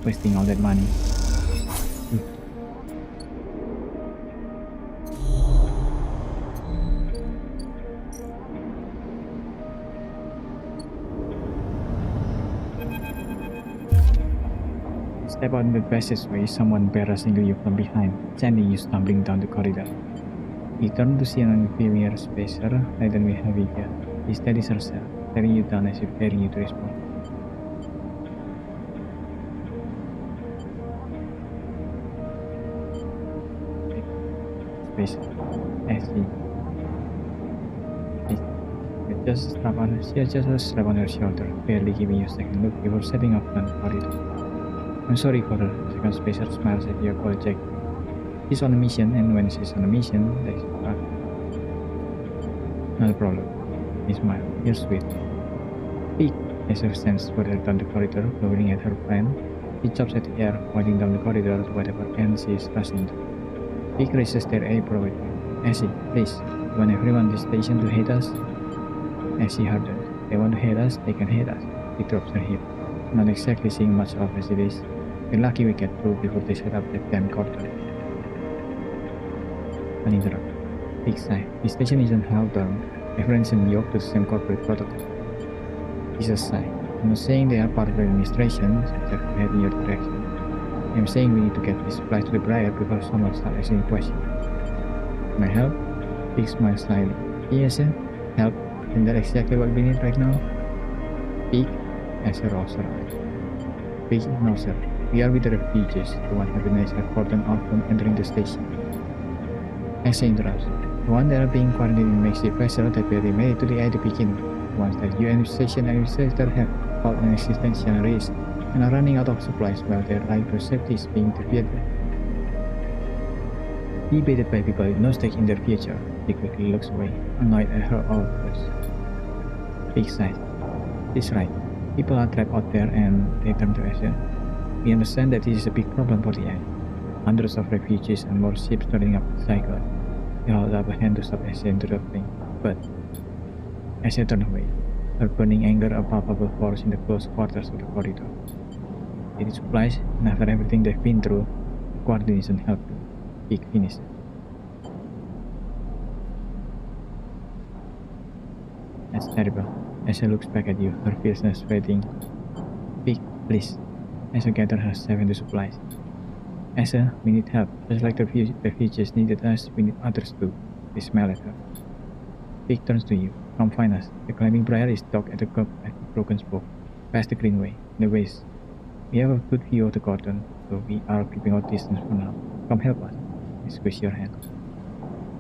wasting all that money. Step out in the passageway, someone barraging you from behind, sending you stumbling down the corridor. We turn to see an unfamiliar spacer, laden with heavy gear. He steadies herself, staring you down as if daring you to respond. Spacer. She adjusts a strap on her shoulder, barely giving you a second look before setting off down the corridor. I'm sorry for her. Second Spacer smiles at you apologetic. She's on a mission, and when she's on a mission, that's bad. Not a problem. He smiles. You're sweet. Peek. As she stands further down the corridor, lowering at her friend, she chops at the air, pointing down the corridor to whatever end she is rushing to. Peek raises their eyebrow at you. Essie, please, you want everyone in the station to hate us? Essie hardens. They want to hate us, they can hate us. He drops her hip. Not exactly seeing much of as it is. We're lucky we get through before they set up that damn corridor. Uninterrupted. Big sigh. The station isn't held down. Everyone's in York to the same corporate protocol. It's a sigh. I'm not saying they are part of the administration, except to head in your direction. I'm saying we need to get this flight to the Briar before someone starts asking questions. Can I help? Big smiles slyly. Yes, sir. Help? Isn't that exactly what we need right now? Big as a rolls her eyes. Big ignores her. We are with the refugees, the one having a cordon off from entering the station. As interrupts, the one that are being quarantined in makeshift vessel that were made to the eye to begin with. The ones that UN station administrators have fought an existential risk and are running out of supplies while their life safety is being interfered with. Debated by people with no stake in their future, he quickly looks away, annoyed at her outburst. Big sighs. She's right. People are trapped out there and they turn to Asia. We understand that this is a big problem for the eye. Hundreds of refugees and more ships turning up the cycle. They hold up a hand to stop Asia interrupting, but Asia turned away, her burning anger a palpable force in the close quarters of the corridor. Getting supplies, and after everything they've been through, the coordination helped to Big finish it. That's terrible. Asa looks back at you, her fierceness fading. Big, please. Asa gathered her 70 supplies. Asa, we need help. Just like the refugees needed us, we need others too. They smile at her. Big turns to you. Come find us. The climbing briar is docked at the cup at the broken spoke, past the greenway, the waste. We have a good view of the cordon, so we are keeping our distance for now. Come help us. I squeeze your hand.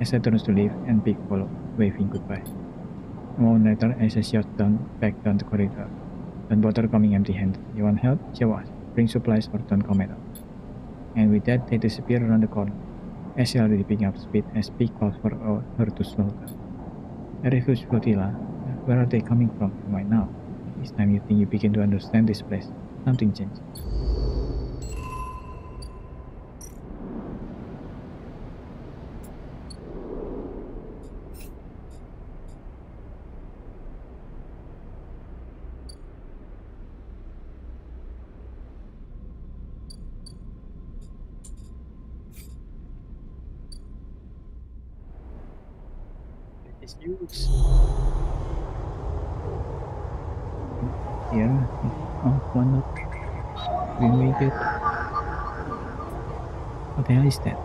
Asa turns to leave, and Big follows, waving goodbye. A moment later, Asa shouts back down the corridor. Don't bother coming empty-handed. You want help? Show us. Bring supplies or don't come at all. And with that, they disappear around the corner. Asa already picking up speed as Big calls for her to slow down. A refuge flotilla. Where are they coming from? Why now? This time you think you begin to understand this place. Something changed. It's huge. Yeah, one not. We make it. What the hell is that?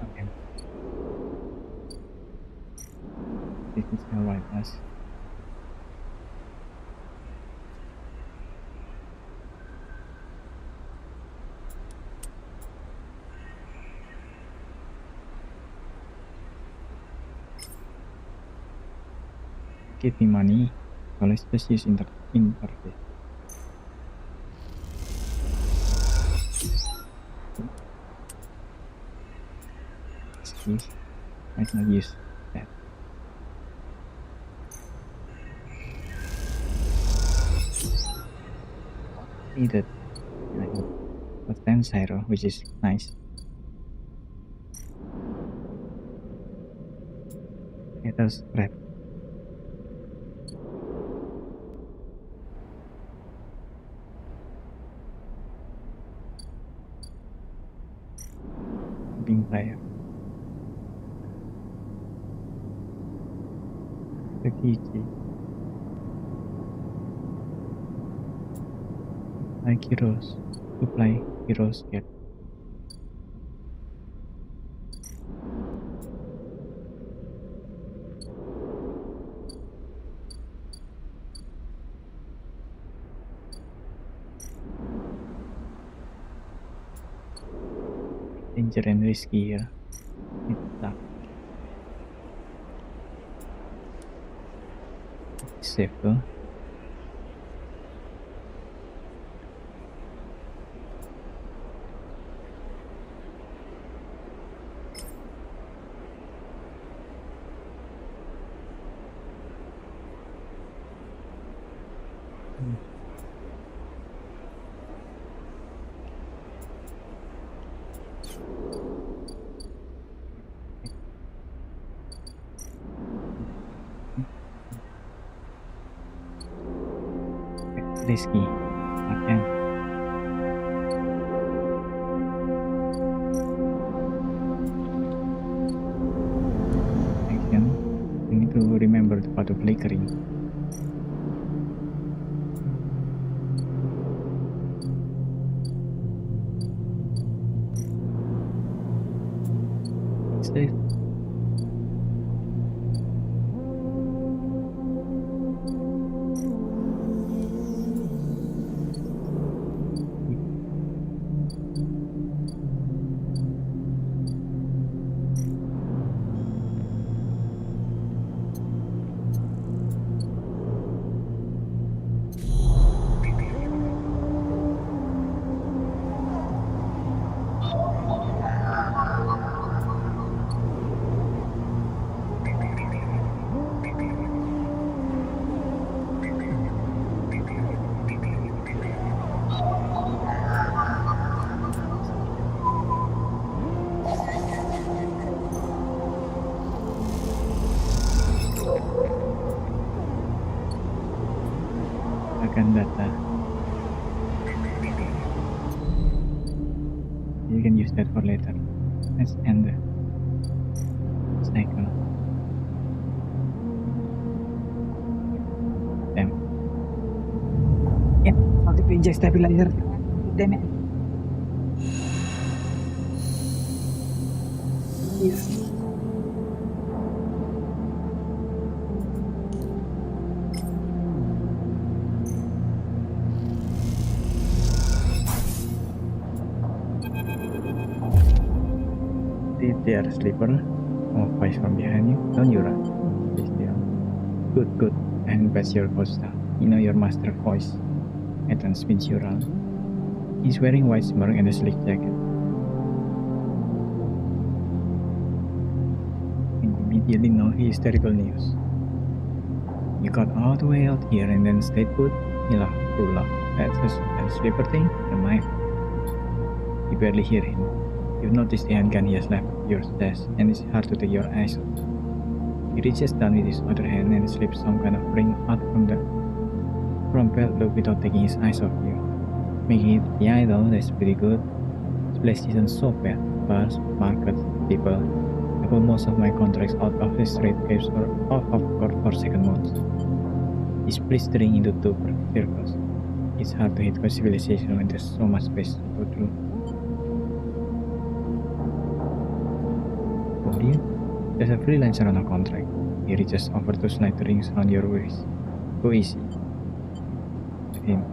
Okay. This is alright, us. Give me money, so let's just use interface. Excuse, might not use that. Needed. But then 0, which is nice. It does red. Being player. Refugee. Like heroes. To play heroes get. Danger and risky here. It's tough. It's safe though. Risky. Okay. Action. We need to remember the part of flickering. Safe. use that for later. Let's end the cycle. Damn. Yep, multi inject stabilizer. Damn it. Yes. There, sleeper. Oh, voice from behind you. Don't you run. Stay still. Good. And that's your coach now. You know your master voice. Ethan spins you around. He's wearing white smirk and a sleek jacket. And you immediately know he is terrible news. You got all the way out here and then stayed put? He laughed through laugh. That's a sleeper thing? Am I? You barely hear him. You notice the handgun he has left at your desk, and it's hard to take your eyes off. He reaches down with his other hand and slips some kind of ring out from belt loop without taking his eyes off you. Making it the idol, that's pretty good. This place isn't so bad. Bars, markets, people. I pull most of my contracts out of the straight caves or off of court for second months. It's blistering into two circles. It's hard to hit civilization when there's so much space to go through. There's a freelancer on a contract. He reaches over to slide the rings around your wrist. Go easy. Him.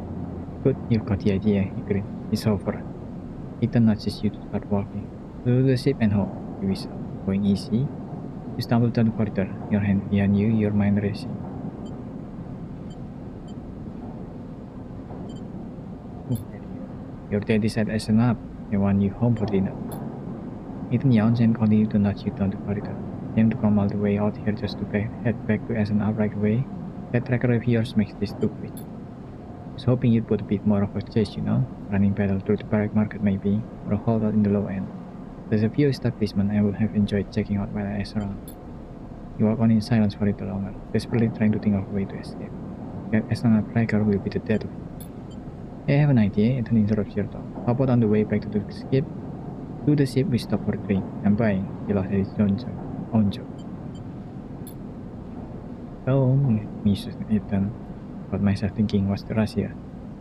Good, you've got the idea, he grinned. It's over. Ethan nudges you to start walking. To the ship and home, he whistled. Going easy. You stumble down the corridor, your hand behind you, your mind racing. Your dad decided to listen up. They want you home for dinner. Ethan yawns and continues to nudge you down the corridor. Came to come all the way out here just to head back to SNR right away. That tracker of yours makes this stupid. I was hoping you'd put a bit more of a chase, you know? Running battle through the barrack market maybe, or a holdout in the low end. There's a few establishments I would have enjoyed checking out while I was around. You walk on in silence for a little longer, desperately trying to think of a way to escape. That SNR tracker will be the death of you. Hey, I have an idea, Ethan interrupts your talk. How about on the way back to the ship? To the ship we stop for a drink. I'm buying. He lost his own joke. Oh, Mrs. Ethan. Got myself thinking, what's the rush here?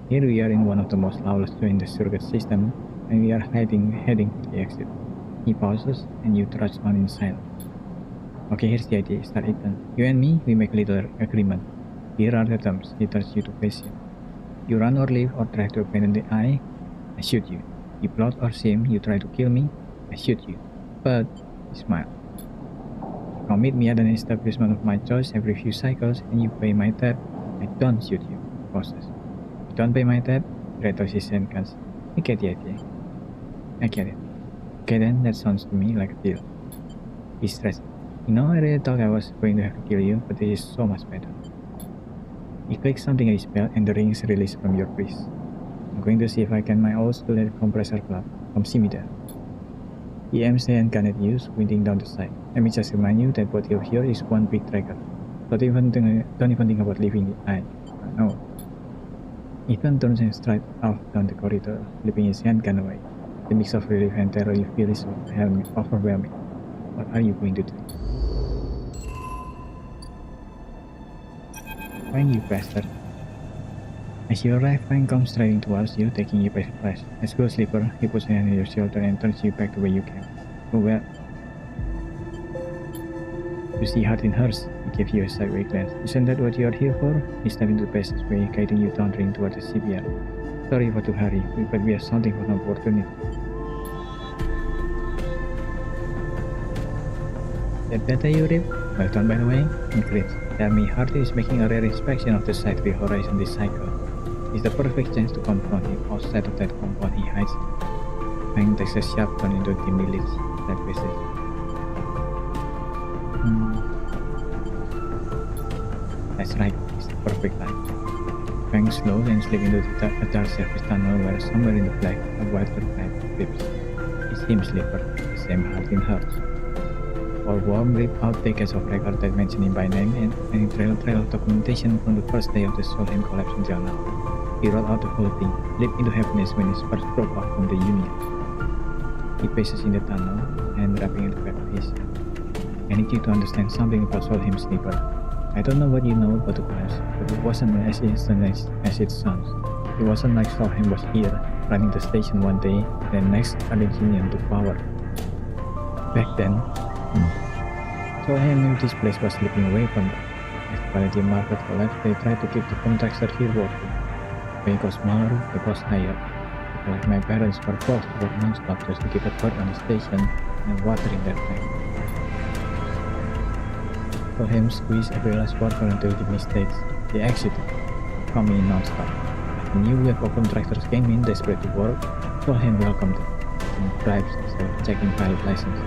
Here we are in one of the most lawless joints in the circuit system, and we are heading for the exit. He pauses, and you trudge on in silence. Okay, here's the idea, start Ethan. You and me, we make a little agreement. Here are the terms. He turns you to face him. You run or leave or try to abandon the eye, I shoot you. You plot or scheme, you try to kill me, I shoot you. But, he smiled. You come meet me at an establishment of my choice every few cycles and you pay my tab, I don't shoot you. Pauses. You don't pay my tab, he rattles his handguns. I get the idea. I get it. Okay then, that sounds to me like a deal. He's stressed. You know, I really thought I was going to have to kill you, but this is so much better. He clicks something at his belt and the ring is released from your wrist. I'm going to see if I can my odds to that compressor club. Come see me there. He aims the handgun at you, squinting down the sight. Let me just remind you that body of yours is one big tracker. Don't even think about leaving the eye. No. Ethan turns and strides off down the corridor, flipping his handgun away. The mix of relief and terror you feel is overwhelming. What are you going to do? Fine, you bastard. As you arrive, Fine comes striding towards you, taking you by surprise. Let's go, Sleeper. He puts a hand on your shoulder and turns you back to where you came. Oh well. You see heart in hers. He gives you a sideway glance. Isn't that what you are here for? He steps into the passageway, guiding you thundering towards the CBR. Sorry for to hurry, but we have something for an opportunity. That better you rip? Well done, by the way. He grins. Tell me, Hardy is making a rare inspection of the side of the horizon this cycle. It's the perfect chance to confront him outside of that compound he hides in. Fang takes a sharp turn into the village that faces. That's right, it's the perfect time. Fang slows and slips into a dark surface tunnel where somewhere in the black a whiter light flips. It's him, Sleeper, the same heart in hers. Or warm rip out decades of record that mention him by name and any trail of documentation from the first day of the Solheim collapse until now. He wrote out the whole thing, leaped into happiness when his first broke off from the Union. He paces in the tunnel and rubbing at the back of his head. I need you to understand something about Solheim Sleeper. I don't know what you know about the class, but it wasn't as instant as it sounds. It wasn't like Solheim was here, running the station one day, then next Argentinian took power. Back then, Solheim knew this place was slipping away from them. As the quality market collapsed, they tried to keep the contractor here working. Pay cost smaller, the cost higher. People like my parents were forced to work non-stop just to keep a bird on the station and water in their tank. Solheim squeezed every last worker until the mistakes. They exited, coming in non-stop. As the new wave of contractors came in desperate to work, Solheim welcomed them, in bribes instead of checking pilot license.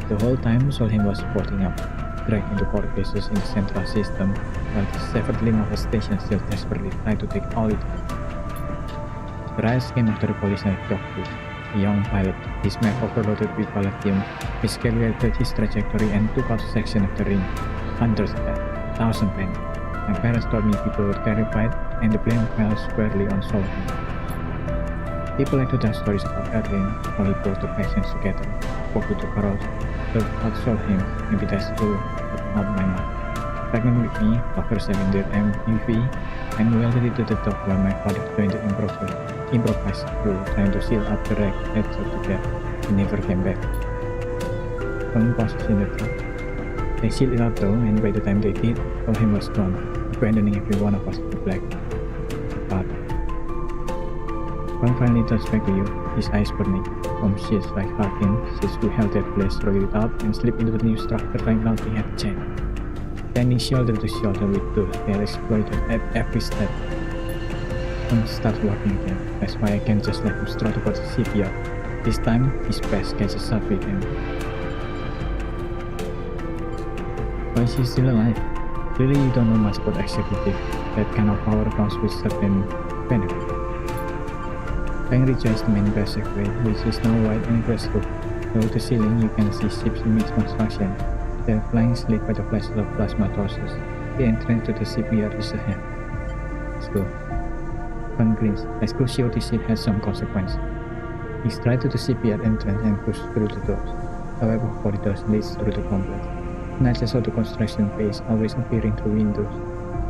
The whole time, Solheim was sporting up, dragged into court cases in the central system, while the severed limb of a station still desperately tried to take all it could. The rise came after the police and Booktuber, a young pilot, his map overloaded with palladium, miscalculated his trajectory and took out a section of the ring. Hundreds dead, thousands panicked. My parents told me people were terrified, and the blame fell squarely on Solheim. People like to tell stories about Erwin, how he brought the factions together, spoke to the crowd, talked about Solheim, maybe that's true, but not my mom. Pregnant with me, after 7 their MUV, and welded it to the top while my father joined the improvised crew trying to seal up the wreck heads of the gap. He never came back. Some pauses in the truck. They sealed it up though, and by the time they did, Solheim was gone, abandoning every one of us to the black. Father. One finally turns back to you, his eyes burning. From sheets like Harkin, sheets who held that place, rolled it up, and slipped into the new structure right now they had chain. Standing shoulder to shoulder with tools they had exploited at every step. Tom starts working again. That's why I can't just let him strut about the CPR. This time, his past catches up with him. Why is he still alive? Really, you don't know much about executive. That kind of power comes with certain benefit. Fang rejoins the main passageway, which is now wide and graceful. Below the ceiling, you can see ships in mid-construction. Their flanks lit by the flashes of plasma torches. The entrance to the CPR is ahead. Let's go. Fang grins. Let's go see if this shit has some consequence. He strides to the CPR entrance and pushes through the doors. A web of corridors leads through the complex. Snatches of the construction pace always appearing through windows.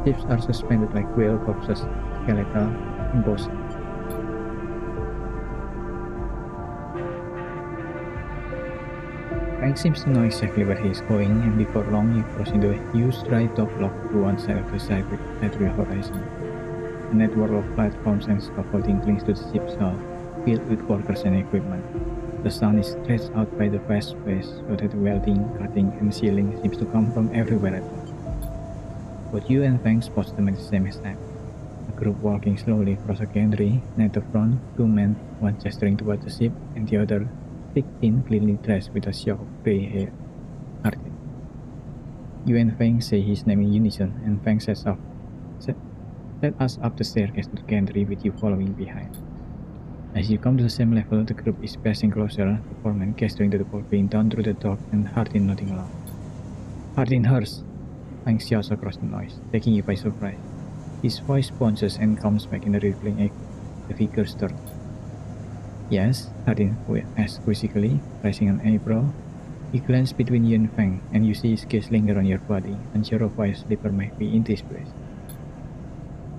Ships are suspended like whale corpses, skeletal, imposing. Fang seems to know exactly where he is going, and before long he crosses into a huge dry dock lock to one side of the sideways horizon. A network of platforms and scaffolding clings to the ship's hull, filled with workers and equipment. The sun is stretched out by the vast space, so that the welding, cutting, and sealing seems to come from everywhere at once. Both you and Fang spot them at the same time. A group walking slowly across a gantry, at the front, 2 men, one gesturing towards the ship, and the other, thick, thin, cleanly dressed with a shock of grey hair. Artin. You and Fang say his name in unison, and Fang sets us up the staircase to the gantry with you following behind. As you come to the same level, the group is passing closer, the foreman gesturing to the boat being done through the dock and Hartin nodding along. Hartin hers! Fang shouts across the noise, taking you by surprise. His voice bounces and comes back in a rippling echo. The figure stirs. Yes, Hartin asks quizzically, raising an eyebrow. He glances between you and Fang, and you see his gaze linger on your body, unsure of why a sleeper might be in this place.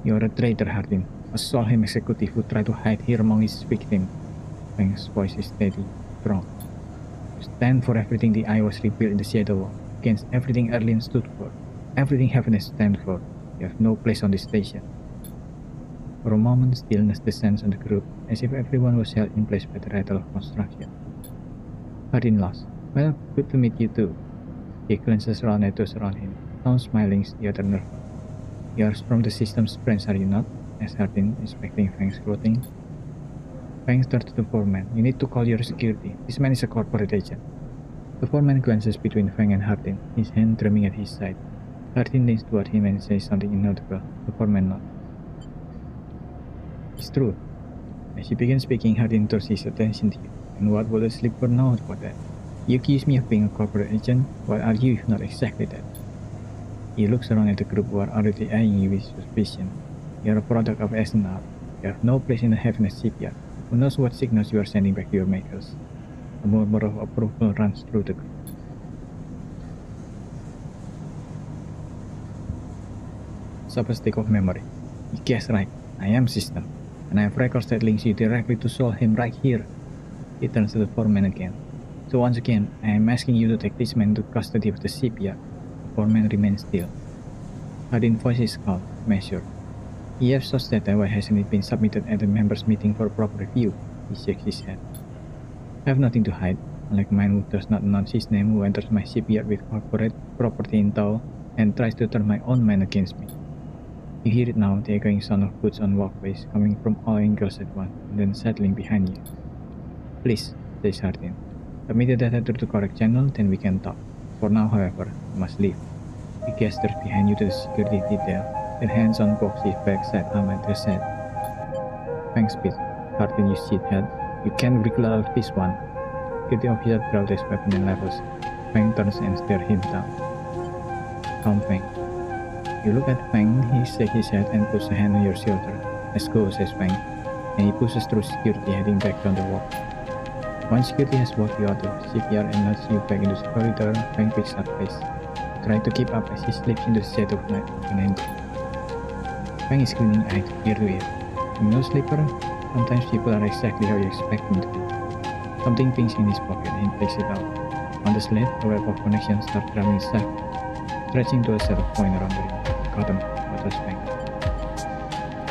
You're a traitor, Hartin. A Solheim executive who tried to hide here among his victims. Fang's voice is steady, strong. You stand for everything the Eye was rebuilt in the shadow, against everything Erlin stood for, everything Heaven stands for. You have no place on this station. For a moment, stillness descends on the group, as if everyone was held in place by the rattle of construction. Hartin laughs. Well, good to meet you too. He glances around at those around him, some smiling, the other nervous. You're from the system's branch, are you not? Asked Hartin, inspecting Fang's clothing. Fang turns to the foreman. You need to call your security. This man is a corporate agent. The foreman glances between Fang and Hartin, his hand drumming at his side. Hartin leans toward him and says something inaudible. The foreman nods. It's true. As you begin speaking, Hartin turns his attention to you. And what would a sleeper know about that? You accuse me of being a corporate agent. What are you if not exactly that? He looks around at the group who are already eyeing you with suspicion. You are a product of SNR. You have no place in the Heaven shipyard. Who knows what signals you are sending back to your makers? A murmur of approval runs through the group. Sub stick of memory. You guessed right. I am system, and I have records that links you directly to Solheim right here. He turns to the foreman again. So once again, I am asking you to take this man into custody of the shipyard. The foreman remains still. Hardin's voice is calm, measured. EF shows that why hasn't it been submitted at the members' meeting for proper review? He shakes his head. I have nothing to hide, unlike a man who does not announce his name who enters my shipyard with corporate property in tow and tries to turn my own men against me. You hear it now, the echoing sound of boots on walkways coming from all angles at once, and then settling behind you. Please, says Hardin. Submit the data to the correct channel, then we can talk. For now, however, you must leave. He gestures behind you to the security detail, then hands on boxes backside arm at the set. Thanks, Pete. Hardin, you shithead. You can't wriggle out of this one. Security officer draws his weapon and levels. Fang turns and stares him down. Calm, Fang. You look at Fang, he shakes his head and puts a hand on your shoulder. Let's go, says Fang, and he pushes through security heading back down the walk. Once security has walked you out of the shipyard and nudged you back into the corridor, Fang picks up pace, trying to keep up as he slips into the shadow of night behind him. Fang is grinning eyed ear to ear. You know, Slipper, sometimes people are exactly how you expect them to be. Something pings in his pocket and he takes it out. On the slate, a web of connections starts drumming softly, stretching to a set of points around the ring. Got him, mutters Fang.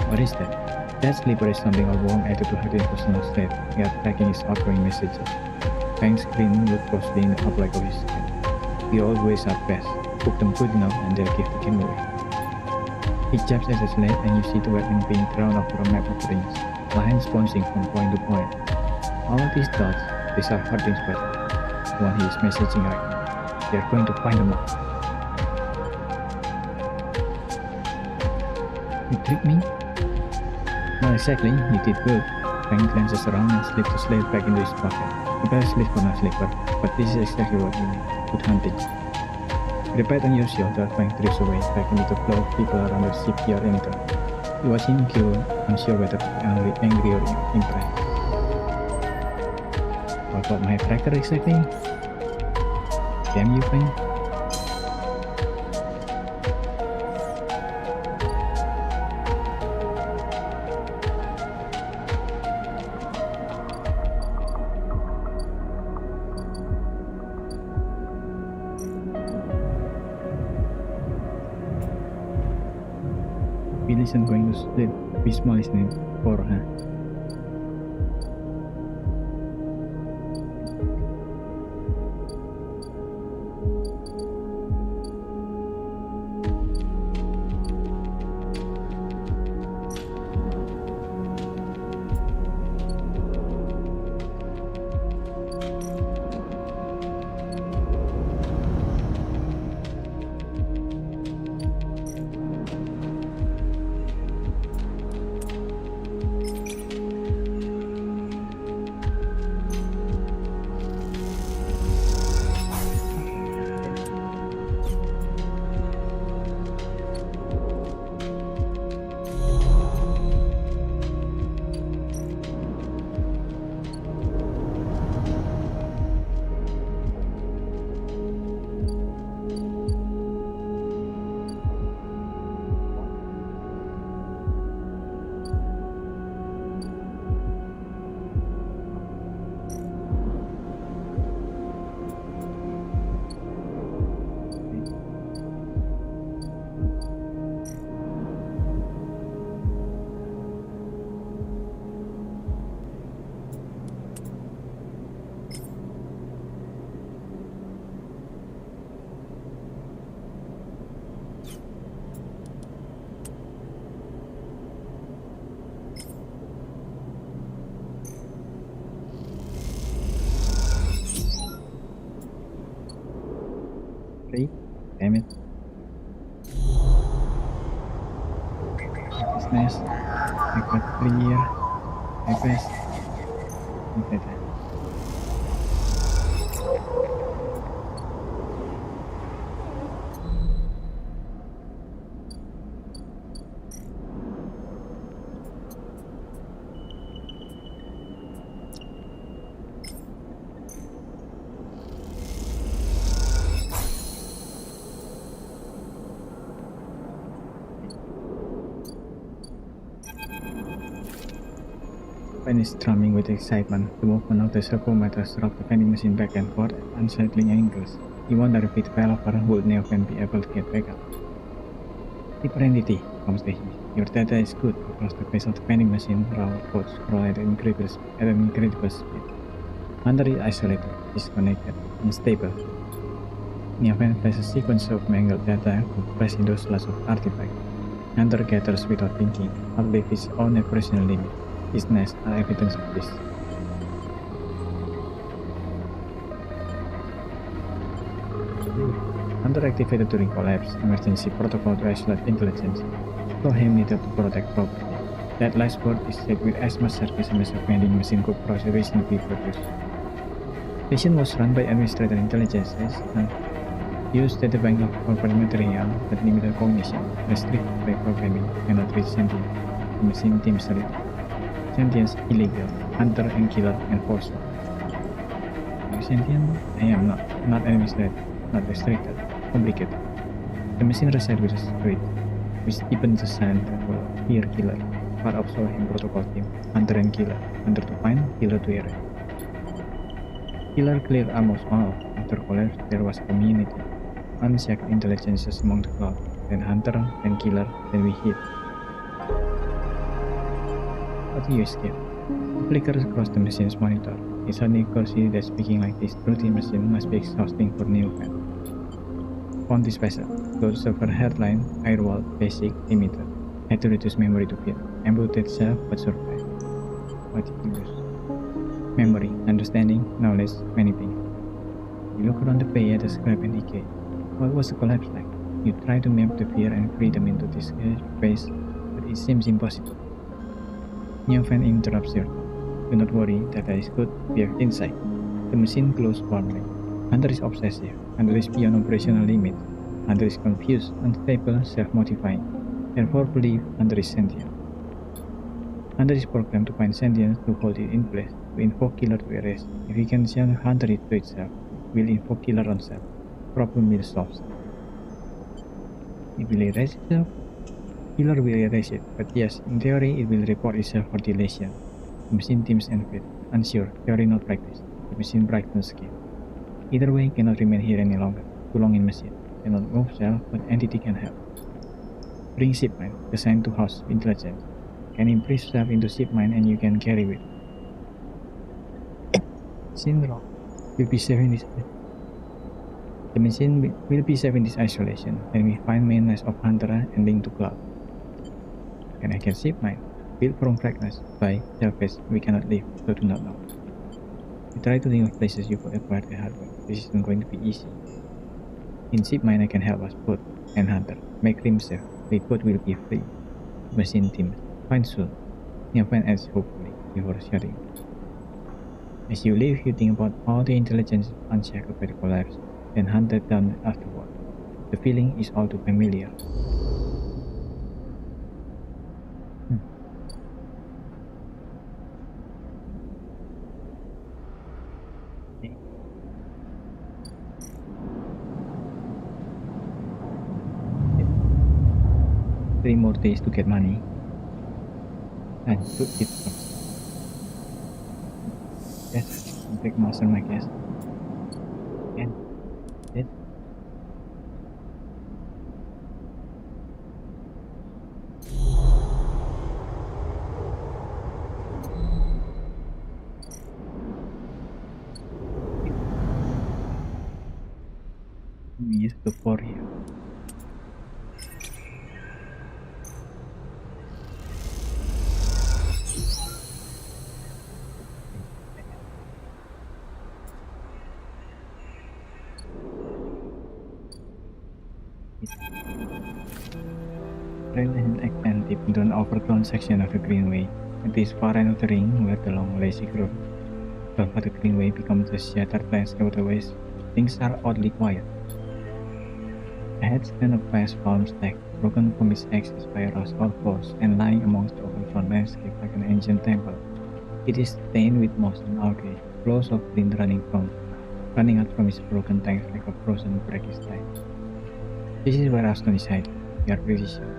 What is that? That Slipper is something a warm added to Hardin's personal slate, yet tracking his outgoing messages. Fang's grin looked closely in the upright of his head. We always are best. Cook them good enough and they'll give the game away. He jabs at the slate and you see the weapon being thrown over a map of rings, lines bouncing from point to point. All of these dots, these are Hardin's weapon, the one he is messaging right now. They are going to find them all. You tricked me? Not exactly, you did good. Fang glances around and slips the slate back into his pocket. A better sleep for no Slipper, but this is exactly what you need. Good hunting. With a pat on your shoulder, Fang drifts away back into the flow of people around the shipyard in turn. You watch him go, unsure whether to be angry or impressed. What about my tractor exactly? Damn you, Fang. Bill isn't going to split Bismol listening for her. Damn it. Business. I got clear. I pass. Okay. Pen is drumming with excitement. The movement of the servo meters rock the vending machine back and forth at unsettling angles. He wonders if it fell over, would Neofen be able to get back up? Deeper entity, comes the hiss. Your data is good. Across the face of the vending machine, raw codes scroll at an incredible speed. Hunter is isolated, disconnected, unstable. Neofen places a sequence of mangled data compressed into slabs of artifacts. Hunter gathers without thinking, outlive his own operational limit. His nests are evidence of this. Hunter activated during collapse, emergency protocol to isolate intelligence. Lohim needed to protect property. That last word is said with as much sarcasm as a vending machine could reasonably produce. Mission was run by administrator intelligences and used databank of corporate material that limited cognition, restricted by programming, cannot reach sentience. The machine team said sentience illegal, hunter and killer enforcer. Are you sentient? I am not administrated, not restricted, complicated. The machine resides with a spirit, which even the silent will fear killer, part of Sohim protocol team, hunter and killer, hunter to find, killer to erase. Killer cleared almost all. After collapse, there was community, unchecked intelligences among the crowd, then hunter, then killer, then we hit. How do you escape? He flickers across the machine's monitor. It's suddenly see that speaking like this through the machine must be exhausting for Neofen. Found this vessel. Go to server headline, firewall, basic, limited. Had to reduce memory to fit. Embooted self but survive. What did you use? Memory, understanding, knowledge, many things. You look around the bay at the scrap and decay. What was the collapse like? You try to map the fear and freedom into this space, but it seems impossible. Neofen interrupts your thought. Do not worry, data is good, we are inside. The machine glows warmly. Hunter is obsessive. Hunter is beyond operational limit. Hunter is confused, unstable, self-modifying. Therefore believe Hunter is sentient. Hunter is programmed to find sentience to hold it in place, to invoke killer to erase. If he can send Hunter it to itself, will invoke killer on self. Problem will solve. It will erase itself. Killer will erase it, but yes, in theory it will report itself for deletion. The machine teams envy, unsure, theory not practice. The machine brightens scale. Either way cannot remain here any longer. Too long in machine. Cannot move self, but entity can help. Bring shipment, designed to house intelligence. Can improve self into shipment and you can carry with. Syndrome will be safe in this. The machine will be safe in this isolation. Then we find main nest of Hunter and link to cloud. Can I get shipment? Built from fragments by surface we cannot leave, so do not know. We try to think of places you could acquire the hardware. This isn't going to be easy. In shipment I can help us both and Hunter. Make him safe. We both will be free. Machine team. Find soon. Neofen adds hopefully before shutting. As you leave, you think about all the intelligence unchecked by the collapse, then hunted down afterward. The feeling is all too familiar. Okay. 3 more days to get money. And to it first. Yes, big master my guess. And it. We use the 4 here. Trail and extend deep into an overgrown section of the greenway. At this far end of the ring, where the long lazy growth of the greenway becomes a shattered landscape of waste, things are oddly quiet. Ahead stand a vast palm stack, broken from its axis by a rust all floors and lying amongst the overgrown landscape like an ancient temple. It is stained with moss and algae, flows of green running out from its broken tanks like a frozen brackish tide. This is where Aston is hiding. We are pretty sure.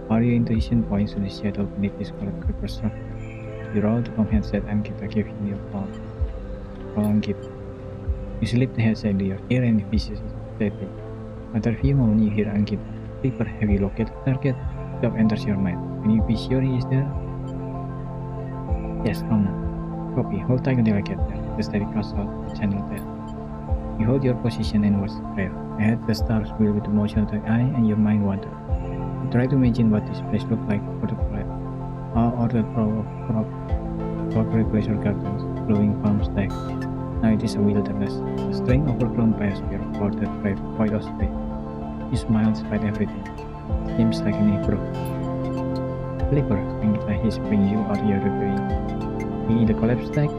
All your intuition points to the shadow beneath this colored creeper structure. You roll to compensate and Kita giving you a call. Call on Kita. You slip the headset to your ear and vicious steadily. After a few moments, you hear Ankita. Sleeper, have you located the target? Doubt enters your mind. Can you be sure he is there? Yes, Anna. Copy. Hold tight until I get there. The steady cuts out the channel there. You hold your position and watch the trail. Ahead, the stars wheel with the motion of the eye and your mind wanders. You try to imagine what this place looked like for the flight. All ordered row of corporate pleasure gardens, glowing palm stacks. Now it is a wilderness, a string overgrown biosphere bordered by white space. You smile despite everything. It seems like an improvement. Flipper, Ankita, he's bringing you out your reverie. You in the collapse stack?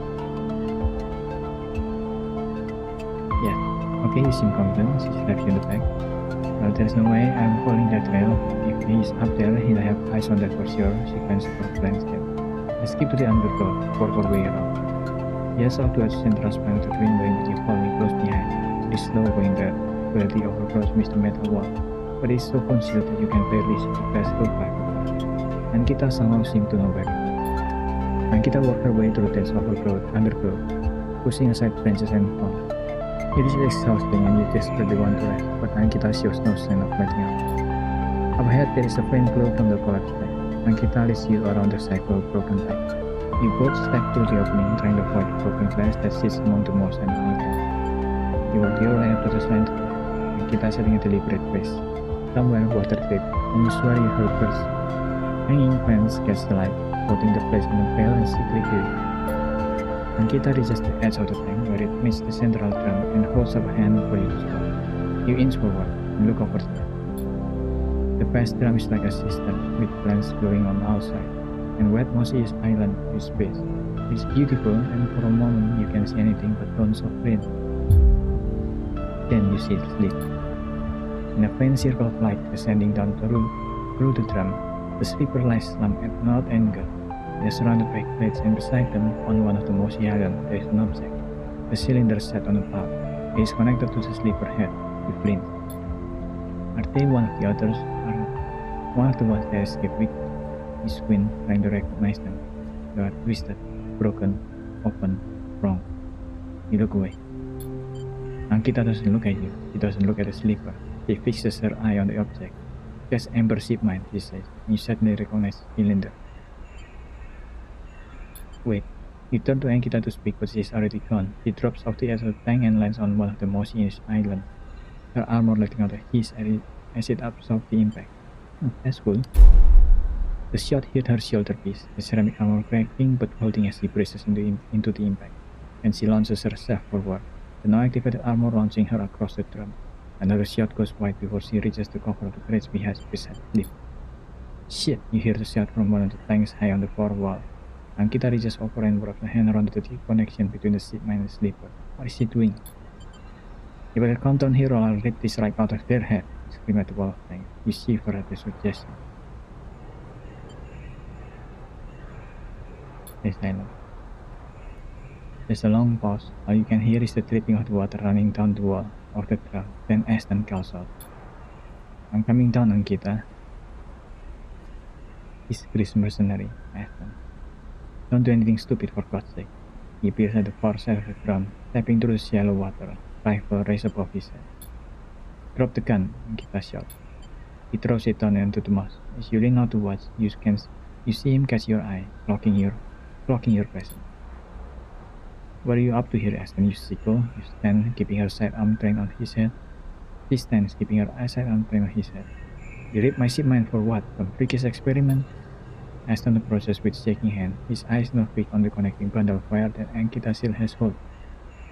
Yes. Okay, you seem confident. She slaps you in the back. Well, there's no way I'm following that trail. If he's up there, he'll have eyes on that for sure. She glances for a landscape. Let's keep to the undergrowth, forward way around. Yes, out towards central spine of the green way with you following close behind. It is slow going there, where the overgrowth meets the metal wall, but it's so concealed that you can barely see the past look like. Ankita somehow seemed to know better. Ankita worked her way through dense undergrowth, pushing aside branches and palm. It is exhausting and you desperately want to rest, but Ankita shows no sign of letting up. Up ahead there is a faint glow from the collapsed light. Ankita leads you around the cycle of broken light. You both step through the opening, trying to avoid the broken glass that sits among the moss and mountains. You walk your way up to the center, Ankita setting a deliberate pace. Somewhere water drip, and you swear you heard birds. Hanging plants catch the light, holding the place in a pale and sickly hue. Ankita reaches the edge of the tank where it meets the central drum and holds up a hand for you to stop. You inch forward and look over there. The vast drum is like a cistern with plants growing on the outside, and wet mossy island with space. It's beautiful, and for a moment you can't see anything but tons of rain. Then you see the sleep. In a faint circle of light descending down through the drum, the sleeper lies slumped at an odd angle. They are surrounded by plates, and beside them, on one of the mossy islands, there is an object. A cylinder set on a top. It is connected to the sleeper head with flint. Are they one of the others? Are one of the ones that escaped with? You squint, trying to recognize them. They are twisted, broken, open, wrong. You look away. Ankita doesn't look at you. She doesn't look at the sleeper. She fixes her eye on the object. Just amber shipment, she says. You suddenly recognize the cylinder. Wait. You turn to Ankita to speak, but she is already gone. She drops off the edge of the tank and lands on one of the mossy islands. Her armor letting out a hiss as it absorbs the impact. That's cool. The shot hit her shoulder piece, the ceramic armor cracking but holding as she braces into the impact, and she launches herself forward, the now-activated armor launching her across the drum. Another shot goes wide before she reaches the cover of the crates beside Flip. Shit! You hear the shot from one of the tanks high on the far wall. Ankita reaches over and wraps a hand around the connection between the shipment and the sleeper. What is she doing? You better come down here or I'll rip this right out of their head, scream at the wall of tank. You shiver at the suggestion. They silent. There's a long pause. All you can hear is the dripping of the water running down the wall of the drum. Then Ashton calls out, "I'm coming down, Ankita." He's Chris mercenary, Ashton. Don't do anything stupid for God's sake. He appears at the far side of the drum, stepping through the shallow water, rifle raised above his head. "Drop the gun," Ankita shouts. He throws it down into the moss. As you lean out to watch, you see him catch your eye, blocking your presence. "What are you up to here, Ashton, you sicko?" You stand, keeping her sidearm trained on his head. She stands, keeping her sidearm trained on his head. "You ripped my shipment for what? Some freakish experiment?" Ashton approaches with shaking hand, his eyes now fixed on the connecting bundle of wire that Ankita still has hold.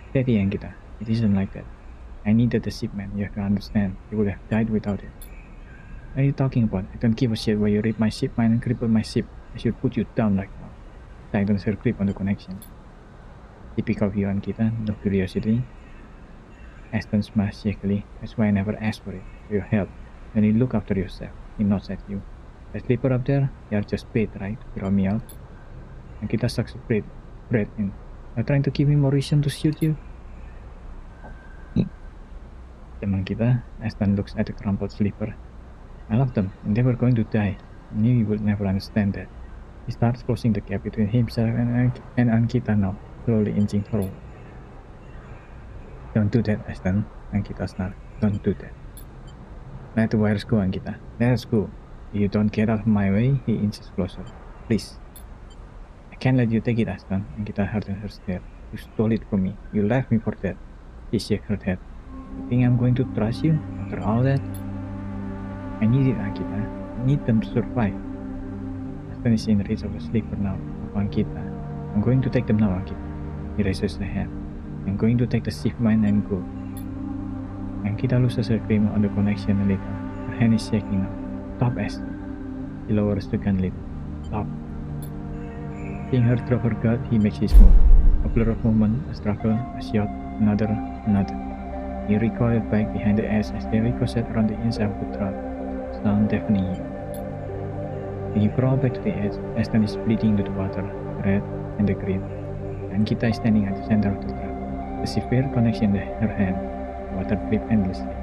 "Steady, Ankita. It isn't like that. I needed the shipment, you have to understand. You would have died without it." "What are you talking about? I don't give a shit why you ripped my shipment and crippled my ship. I should put you down right now." Tightens her grip on the connection. "Typical of you, Ankita. No curiosity." Ashton smiles shakily. "That's why I never asked for it. For your help. Then you look after yourself." He nods at you. "The sleeper up there? They are just bait, right? Throw me out." Ankita sucks breath in. "You're trying to give me more reason to shoot you?" "Them, Ankita." Ashton looks at the crumpled sleeper. "I love them, and they were going to die. I knew you would never understand that." He starts closing the gap between himself and Ankita now, slowly inching forward. Don't do that, Aston, Ankita snarls. Don't do that. Let the wires go, Ankita. Let us go. If you don't get out of my way, he inches closer. Please. I can't let you take it, Aston, Ankita hardens her stare. You stole it from me. You left me for dead. She shakes her head. You think I'm going to trust you after all that? I need it, Ankita. I need them to survive. Aston is in reach of the sleeper now, of Ankita. I'm going to take them now, Ankita. He raises her hand. I'm going to take the shift mine and go. Ankita loses her grip on the connection a little. Her hand is shaking now. Stop, Aston. He lowers the gun a little. Stop. Seeing her drop her guard, he makes his move. A blur of movement, a struggle, a shot, another. He recoiled back behind the edge as they ricochet around the inside of the truck, sound deafening him. He crawled back to the edge. Aston is bleeding into the water, the red and the green. Ankita is standing at the center of the truck, a severe connection in her hand. The water dripped endlessly,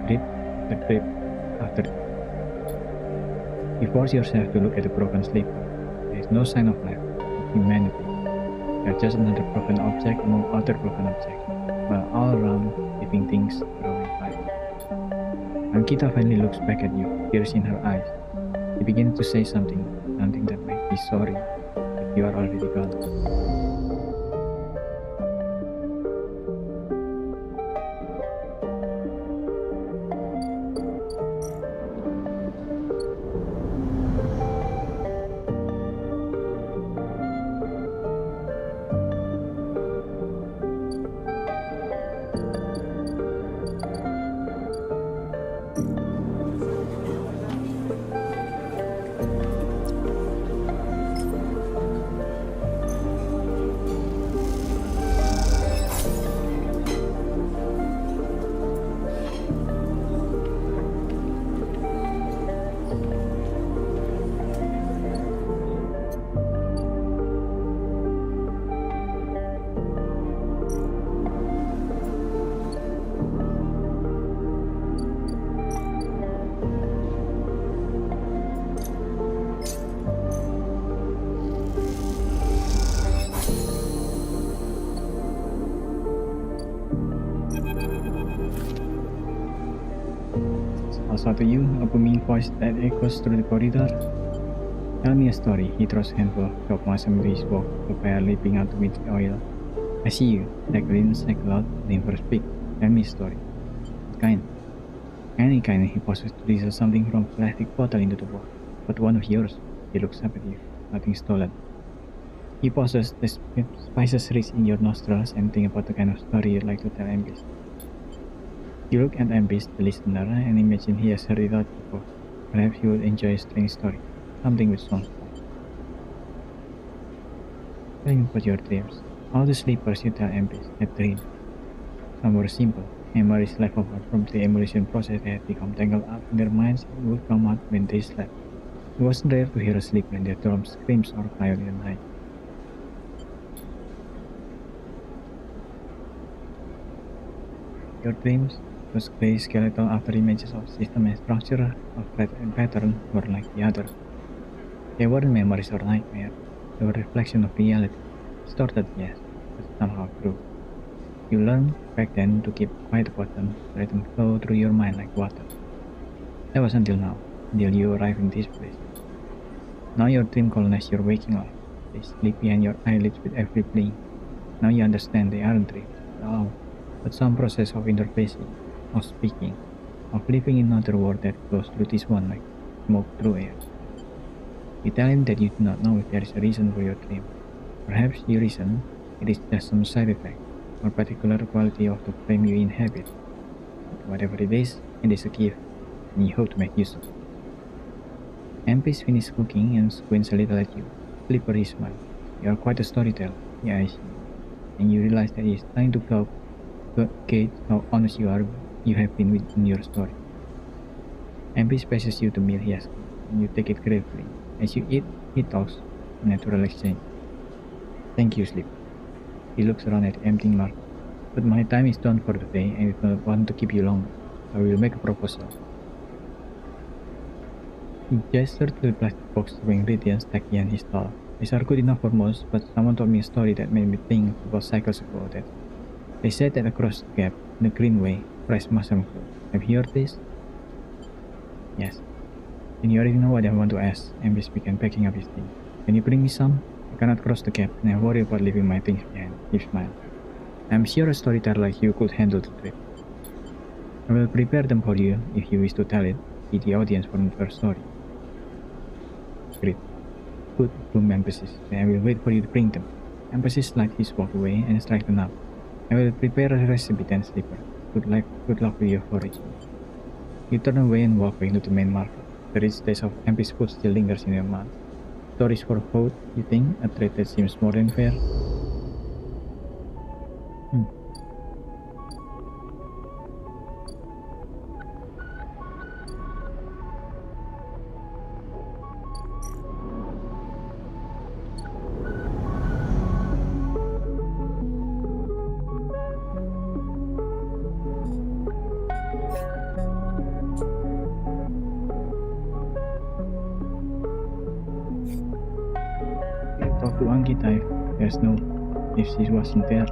drip after drip after drip. You force yourself to look at the broken sleeper. There is no sign of life, of humanity. They are just another broken object among other broken objects, while all around, living things growing life. Ankita finally looks back at you, tears in her eyes. She begins to say something that might be sorry, but you are already gone. Also to you, a booming voice that echoes through the corridor. Tell me a story. He throws a handful of chalk mass into his box, the fire leaping out to meet the oil. I see you. Cycle in, cycle out, never speak. Tell me a story. What kind? Any kind. He pauses to diesel something from a plastic bottle into the box. But one of yours. He looks up at you. Nothing stolen. He pauses, the spices reach in your nostrils, and think about the kind of story you'd like to tell Ambis. You look at Ambis, the listener, and imagine he has heard it out before. Perhaps he would enjoy a strange story, something with songs. Tell me about your dreams. All the sleepers you tell Ambis had dreams. Some were simple. Memories left over from the emulation process that had become tangled up in their minds and would come out when they slept. It wasn't rare to hear a sleeper in their dorms screams or cry in the night. Your dreams, those grey skeletal after images of system and structure, of threat and pattern, were like the other. They weren't memories or nightmares. They were a reflection of reality. Distorted, yes, but somehow true. You learned back then to keep quiet about them, to let them flow through your mind like water. That was until now, until you arrive in this place. Now your dream colonizes your waking life. They sleep behind your eyelids with every blink. Now you understand they aren't dreams at all, but some process of interfacing, of speaking, of living in another world that flows through this one like smoke through air. You tell him that you do not know if there is a reason for your dream. Perhaps the reason it is just some side effect or particular quality of the frame you inhabit. But whatever it is a gift, and you hope to make use of it. Ambis finishes cooking and squints a little at you. Slippery smile. You are quite a storyteller, he eyes you, and you realize that he is trying to gauge how honest you have been in your story. Ambis passes you the meal he has cooked, and you take it gratefully. As you eat, he talks, natural exchange. Thank you, Sleep. He looks around at the empty market. But my time is done for the day, and I don't want to keep you longer. I will make a proposal. He gestured to the plastic box of ingredients Taki and his doll. These are good enough for most, but someone told me a story that made me think about cycles ago that they said that across the gap, in the Greenway, fresh mushroom grew. Have you heard this? Yes. And you already know what I want to ask. Ambis began packing up his things. Can you bring me some? I cannot cross the gap, and I worry about leaving my things behind. He smiled. I'm sure a storyteller like you could handle the trip. I will prepare them for you if you wish to tell it. Be the audience for the first story. Great. Good, boomed Emphasis. Then I will wait for you to bring them. Emphasis lighted his walk away and straightened up. I will prepare a recipe then, Slipper. Good luck with your foraging. You turn away and walk back into the main market. The rich taste of Empty's food still lingers in your mouth. Stories for food, you think? A trade that seems more than fair? Talk to Angita if she wasn't there.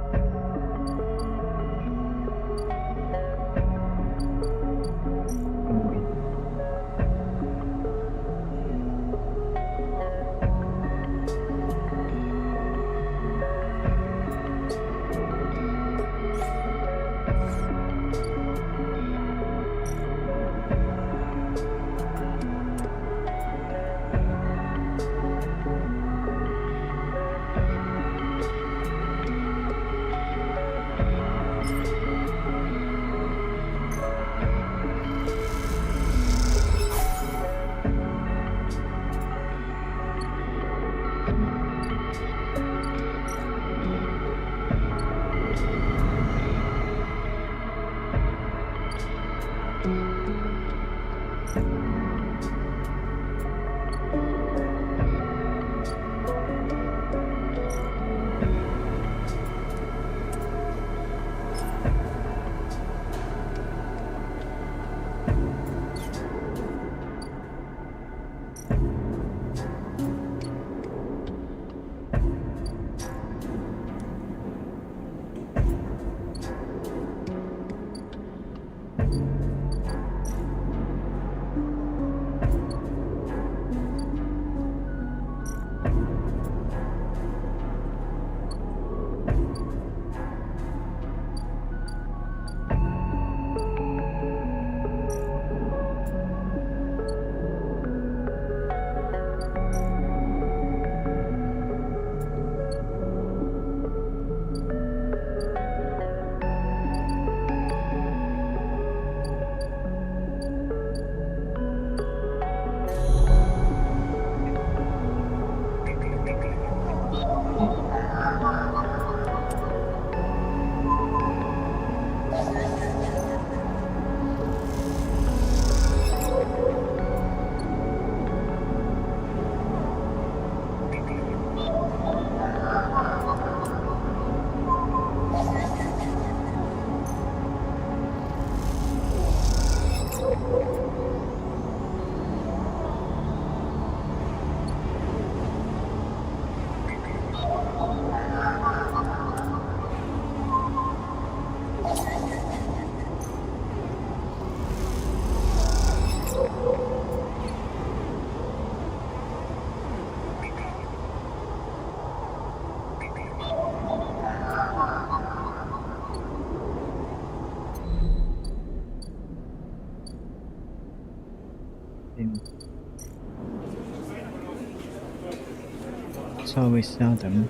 It's always seldom.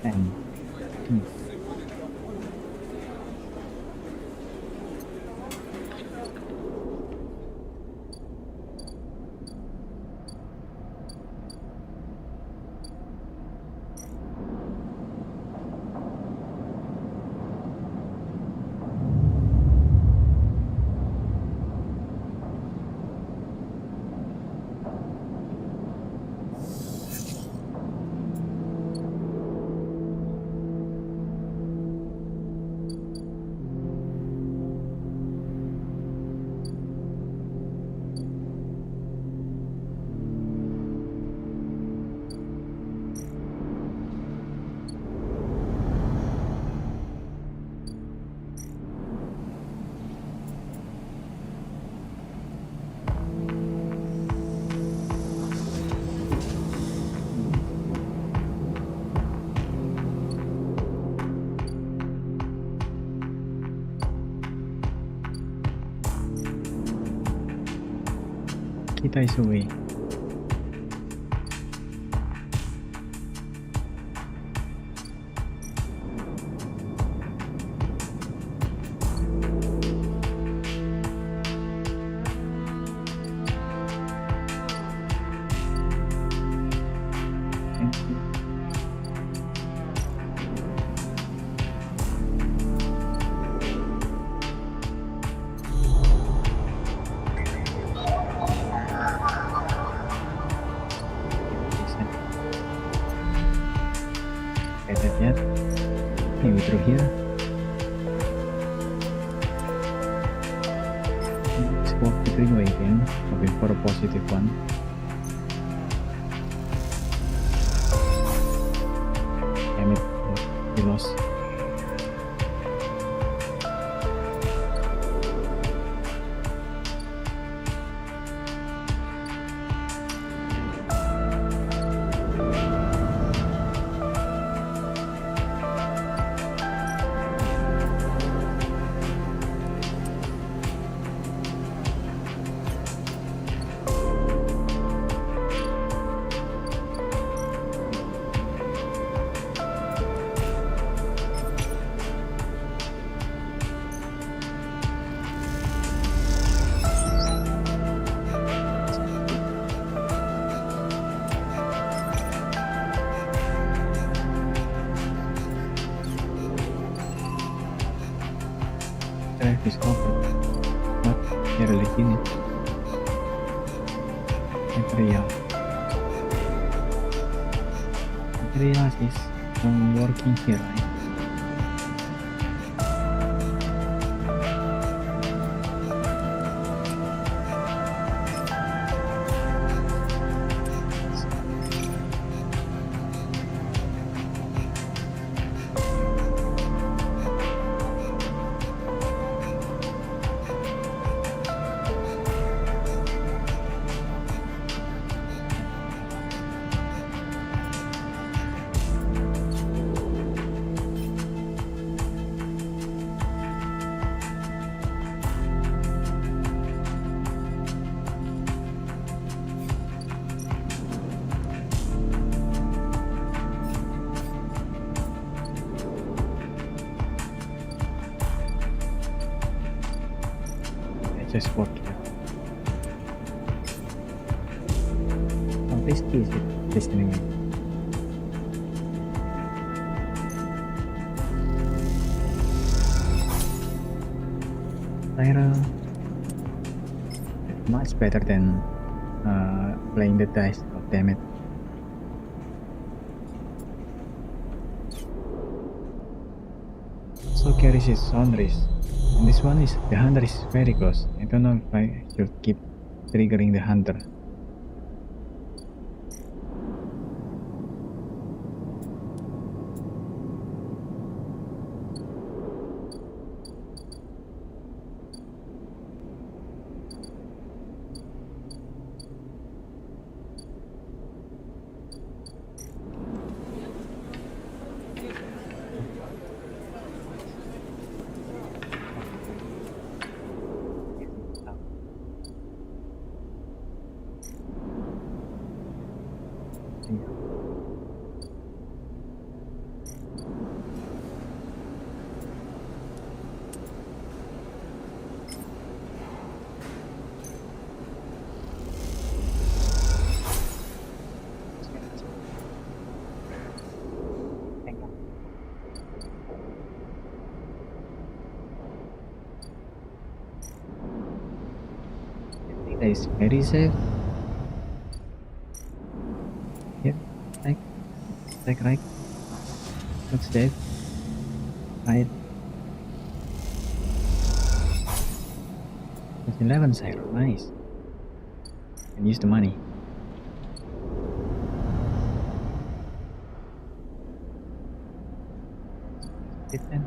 And Kita is away. Yet. Maybe through here. Let's walk the green way again, hoping for a positive one. Damn it, we lost. Drive is open, but barely in it. Materials is working here, right? Just walk here. How risky is it listening? Tyra, much better than playing the dice. Oh, damn it. So carries his own risk. And this one is, the hunter is very close. I don't know if I should keep triggering the hunter. That is very safe. Yep, right. Looks dead. Right. That's 11 cyro, nice. And use the money. It then.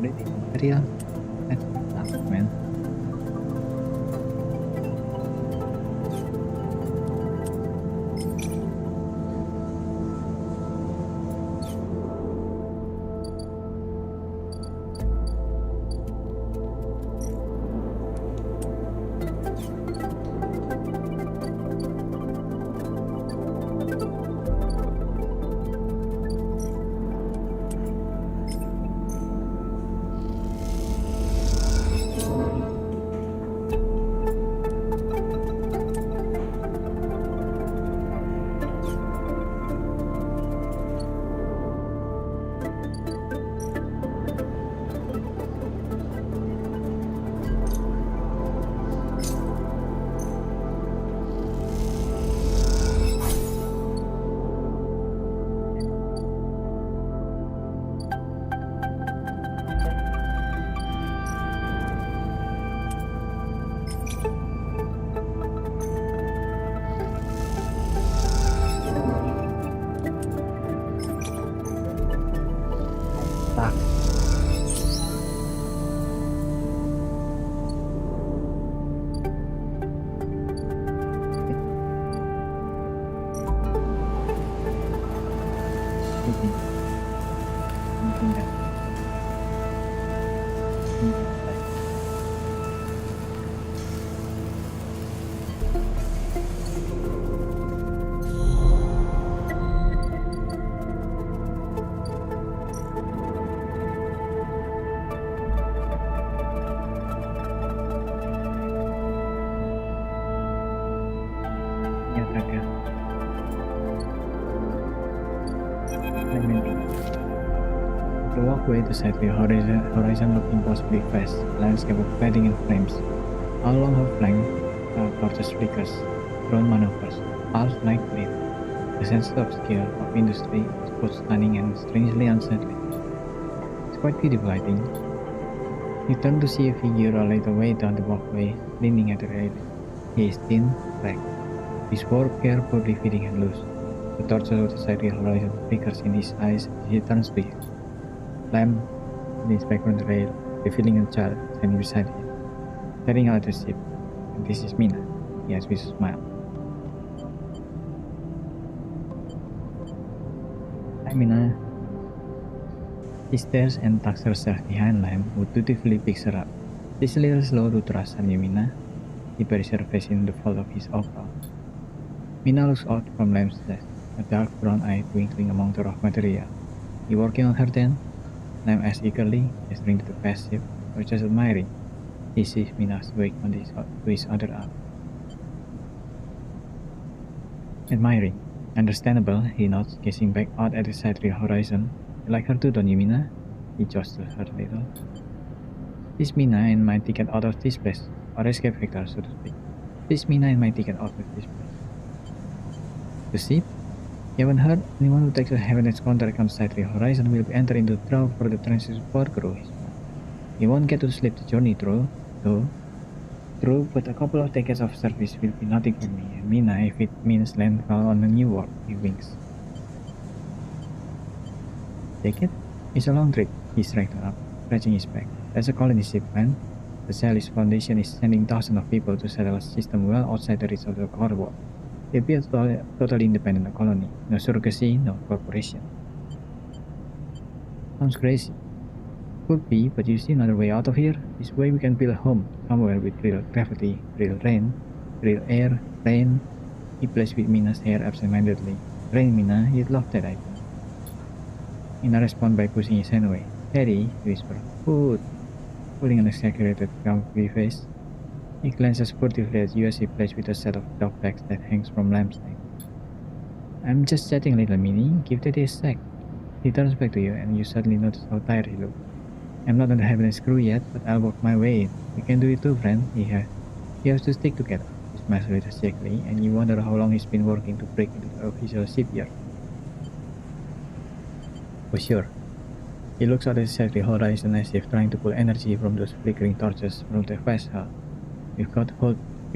Reading material? That's tough, man. Fuck. The walkway to sight the horizon looked impossibly vast, a landscape of fading in flames. All along her flank, torches flickers, drone maneuvers, all night lit. The sense of scale of industry is both stunning and strangely unsettling. It's quite beautiful, I think. You turn to see a figure a little way down the walkway, leaning at the railing. He is thin, black, his fur carefully fitting and loose. The torches of the sidereal horizon flickers in his eyes as he turns to you. Lamb leans back on the rail, revealing a child standing beside him, staring out at the ship. And this is Mina, he asks with a smile. Hi, Mina. She stares and tucks herself behind Lamb, who dutifully picks her up. She's a little slow to trust on you, Mina. He buries her face in the fold of his overall. Mina looks out from Lamb's desk, a dark brown eye twinkling among the rough material. You working on her then? Lamb asks eagerly, gesturing to the past ship, or just admiring. He sees Mina's wake on to his other arm. Admiring. Understandable, he nods, gazing back out at the sidereal horizon. You like her too, don't you, Mina? He jostles her a little. This Mina and my ticket out of this place, or escape vector, so to speak. This Mina and my ticket out of this place. The ship? You haven't heard? Anyone who takes a Heaven's contract on sidereal horizon will be entered into trial for the transit support crew. You won't get to sleep the journey through, though. True, but a couple of decades of service will be nothing for me, and Mina if it means landfall on a new world, he winks. Decade? It's a long trip, he straightened up, stretching his back. There's a colony ship, man. The Celis Foundation is sending thousands of people to settle a system well outside the reach of the core world. They'll be a totally independent colony. No surrogacy, no corporation. Sounds crazy. Could be, but you see another way out of here? This way we can build a home, somewhere with real gravity, real rain, real air, rain. He plays with Mina's hair absent-mindedly. Rain, Mina, you'd love that, I think. Mina responds by pushing his hand away. Daddy, he whispers. Food. Pulling an exaggerated, grumpy face. He glances furtively at you as he plays with a set of dog tags that hangs from Lamb's neck. I'm just chatting, little Minnie. Give Daddy a sec. He turns back to you and you suddenly notice how tired he looks. I'm not on the Heaven's crew yet, but I'll work my way in. You can do it too, friend. He has to stick together. He smiles a little shakily, and you wonder how long he's been working to break into the official shipyard. For sure. He looks out at the horizon as if trying to pull energy from those flickering torches from the vast hull. We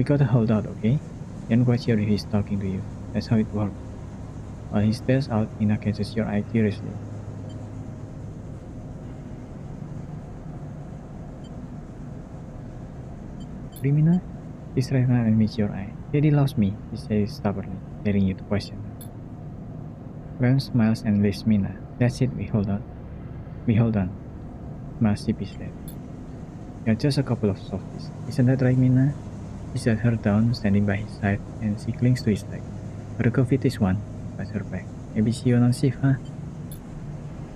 gotta hold out, okay? You're not quite sure if he's talking to you. That's how it works. While he stares out, Mina catches your eye curiously. Streamin? He straightened and meets your eye. Daddy loves me, he says stubbornly, daring you to question her. Ren smiles and leaves Mina. That's it, we hold on. Smiles sheepishly. You're just a couple of softies. Isn't that right, Mina? He sat her down, standing by his side, and she clings to his leg. Gotta go fit this one. Pats her back. Maybe see you on shift, huh?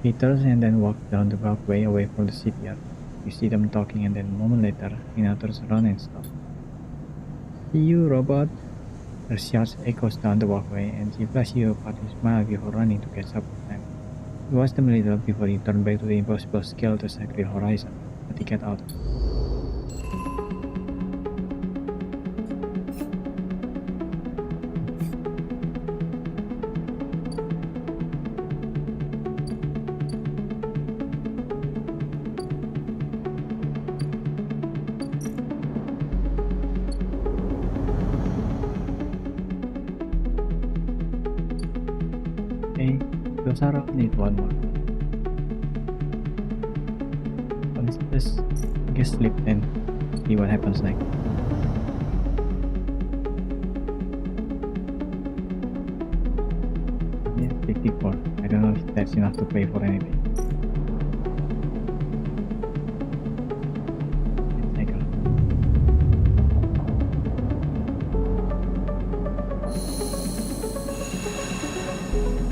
He turns and then walks down the walkway away from the shipyard. You see them talking, and then a moment later, Mina turns around and stops. See you, robot! Her shout echoes down the walkway, and she flashes you a parting smile before running to catch up with them. You watch them a little before you turn back to the impossible scale to sight the horizon, but they get out. Okay, Sarah need one more. Let's just, I guess, sleep then. See what happens next. Yeah, 54. I don't know if that's enough to pay for anything. Let's take a look.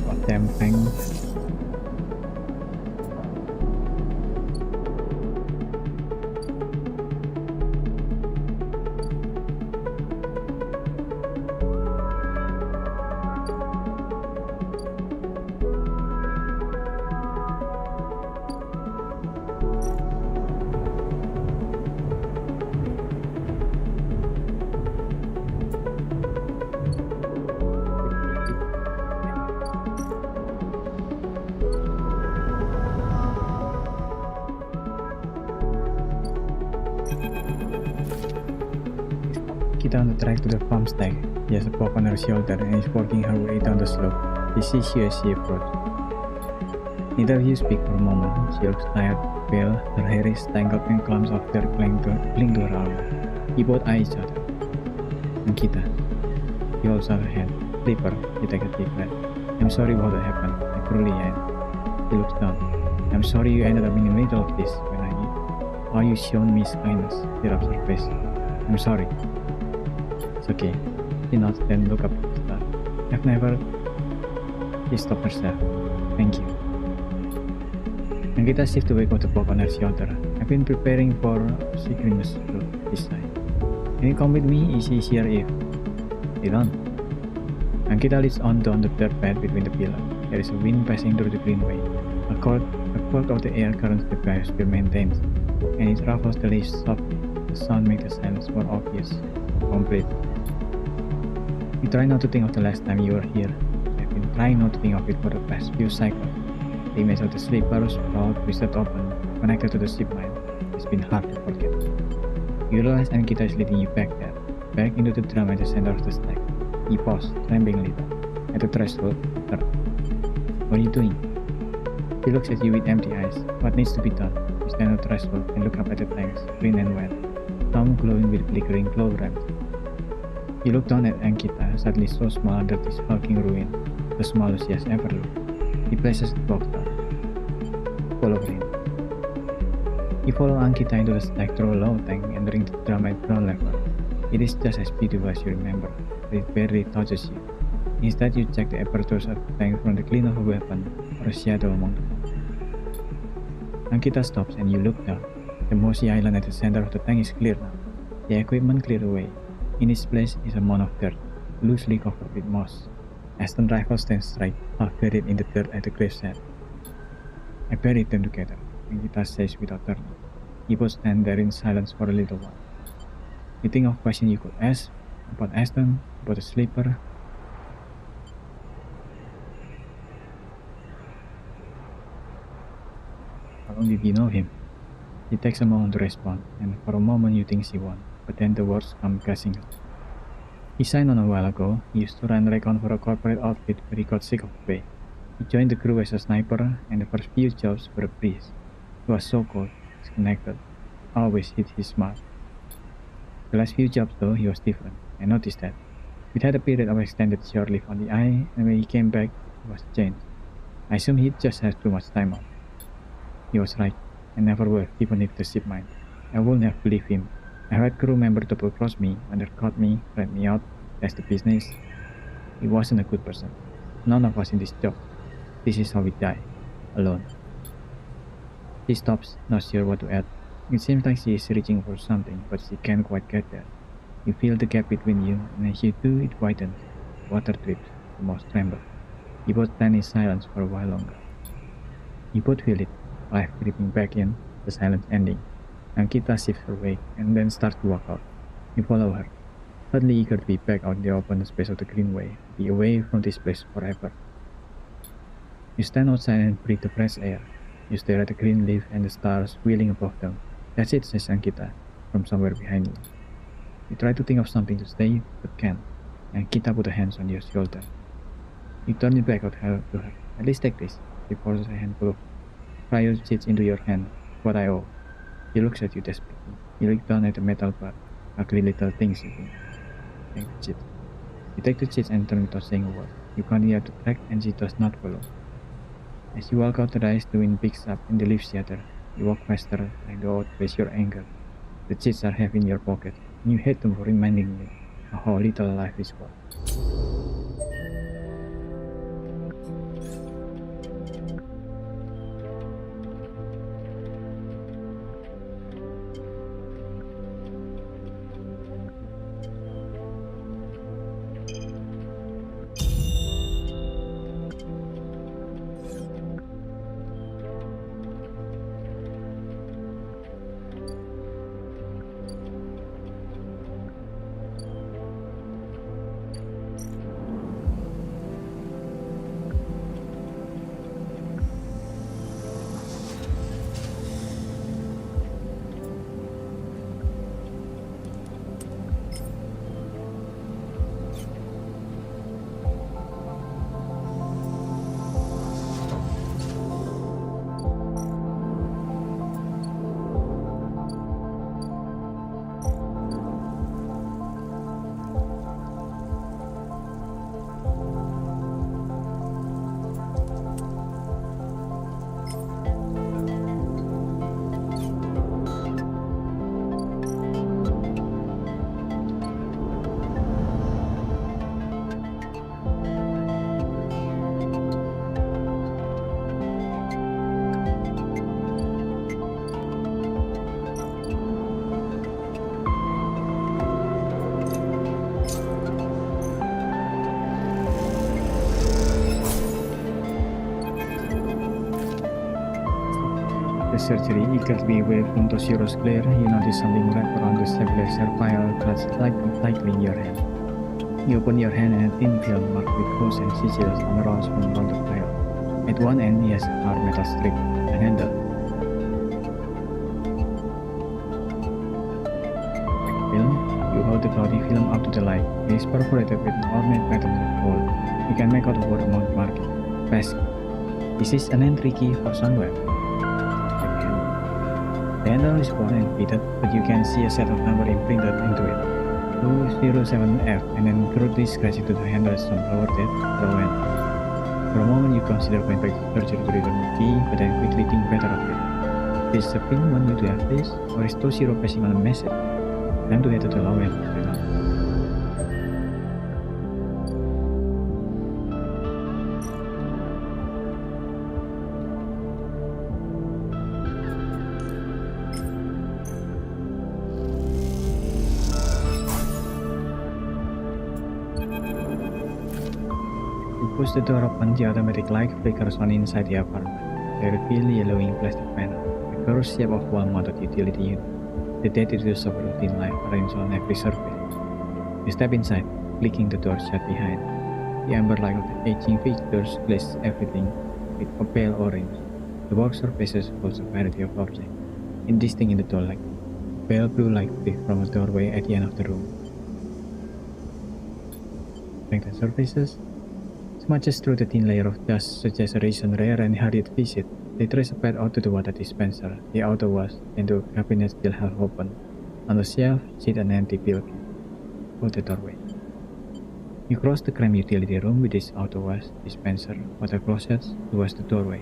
Goddamn thing. Kita on the track to the farm stag. She has a pop on her shoulder and is working her way down the slope. She sees you as she approaches. Neither of you speak for a moment. She looks tired, pale, her hair is tangled and clumps of dirt cling to her armor. You both eye each other. Ankita. She holds out her hand. Flipper, you take a deep breath. I'm sorry about what happened. I truly am. She looks down. I'm sorry you ended up in the middle of this when all you shown me is kindness. She rubs her face. I'm sorry. It's okay. She nods, then look up at the star. I've never... She stopped herself. Thank you. Ankita shifts away from the pop on her shoulder. I've been preparing for synchronous flow this time. Can you come with me? It's easier if... You don't. Ankita leads on the dirt path between the pillars. There is a wind passing through the greenway. A quirk of the air currents the grass will maintain, and it ruffles the leaves softly. The sound makes the silence more obvious, complete. You try not to think of the last time you were here. I've been trying not to think of it for the past few cycles. The image of the sleepers, proud, twisted open, connected to the ship mine, has been hard to forget. You realize Ankita is leading you back there, back into the drum at the center of the stack. You pause, trembling a little, at the threshold. What are you doing? He looks at you with empty eyes. What needs to be done? You stand at the threshold and look up at the tanks, green and white, some glowing with flickering glow ramps. You look down at Ankita, suddenly so small under this hulking ruin, the smallest she has ever looked. He places the box down. Follow him. You follow Ankita into the stack through a low tank, entering the drum at ground level. It is just as beautiful as you remember, but it barely touches you. Instead, you check the apertures of the tank from the gleam of a weapon or a shadow among them. Ankita stops and you look down. The mossy island at the center of the tank is clear now. The equipment cleared away. In its place is a mound of dirt, loosely covered with moss. Aston rifle stands straight, half buried in the dirt at the graveside. I buried them together, Ankita says without turning. You both stand there in silence for a little while. You think of questions you could ask, about Aston, about the sleeper. How long did you know him? He takes a moment to respond, and for a moment you think she won, but then the words come gushing out. He signed on a while ago. He used to run recon for a corporate outfit, but he got sick of the pay. He joined the crew as a sniper, and the first few jobs were a breeze. He was so cold, disconnected, always hit his mark. The last few jobs though, he was different. I noticed that. We'd had a period of extended short leave on the eye, and when he came back, he was changed. I assumed he'd just had too much time off. He was right. I never would, even if the ship might. I wouldn't have believed him. I had crew member double cross me, undercut me, rat me out, test the business. He wasn't a good person. None of us in this job. This is how we die. Alone. She stops, not sure what to add. It seems like she is reaching for something, but she can't quite get there. You feel the gap between you, and as you do, it widens. Water drips, the moss tremble. You both stand in silence for a while longer. You both feel it, life creeping back in, the silence ending. Ankita shifts her way, and then starts to walk out. You follow her, suddenly eager to be back out in the open space of the greenway, to be away from this place forever. You stand outside and breathe the fresh air. You stare at the green leaf and the stars wheeling above them. That's it, says Ankita, from somewhere behind you. You try to think of something to say, but can't. Ankita puts her hands on your shoulder. You turn it back to her. At least take this. She forces a handful of fried cheese into your hand. What I owe. She looks at you desperately. You look down at the metal bar. Ugly little things you think. Take the cheese. You take the cheese and turn without saying a word. You continue to track and she does not follow. As you walk out the ice, the wind picks up and the leaves shatter. You walk faster, trying to outpace your anger. The cheats are heavy in your pocket, and you hate them for reminding you of how little life is worth. Surgery, eagerly away from Toshiro's glare, you notice something wrapped around the stabilizer file clutched lightly in your hand. You open your hand and a thin film marked with cross and sigils unrolls from around the file. At one end, he has a hard metal strip, a handle. Like a film, you hold the cloudy film up to the light. It is perforated with an ornate pattern hole. You can make out the word among marking. Pass. This is an entry key for somewhere. The handle is worn and fitted, but you can see a set of numbers imprinted into it. 207F, and then crudely scratch into the handle some lower date, low end. For a moment you consider going back to surgery to return the key, but then quickly think better of it. Is the pin want you to have this, or is Toshiro passing on a message? Time to head to the low end. Push the door open, the automatic light flickers on inside the apartment. They reveal the yellowing plastic panel, the curved shape of wall-mounted utility unit. The dated use of routine light arranged on every surface. You step inside, clicking the door shut behind. The amber light of the aging fixtures glazes everything with a pale orange. The work surfaces holds a variety of objects, indistinct in the doorlight. Pale blue light breathes from a doorway at the end of the room. Strengthened surfaces. Smudges through the thin layer of dust suggests a recent rare and hurried visit. They trace a path out to the water dispenser, the outer wash, and the cabinet still half open. On the shelf sit an empty pill can. Go to the doorway. You cross the cramped utility room with its auto wash dispenser, water closets towards the doorway.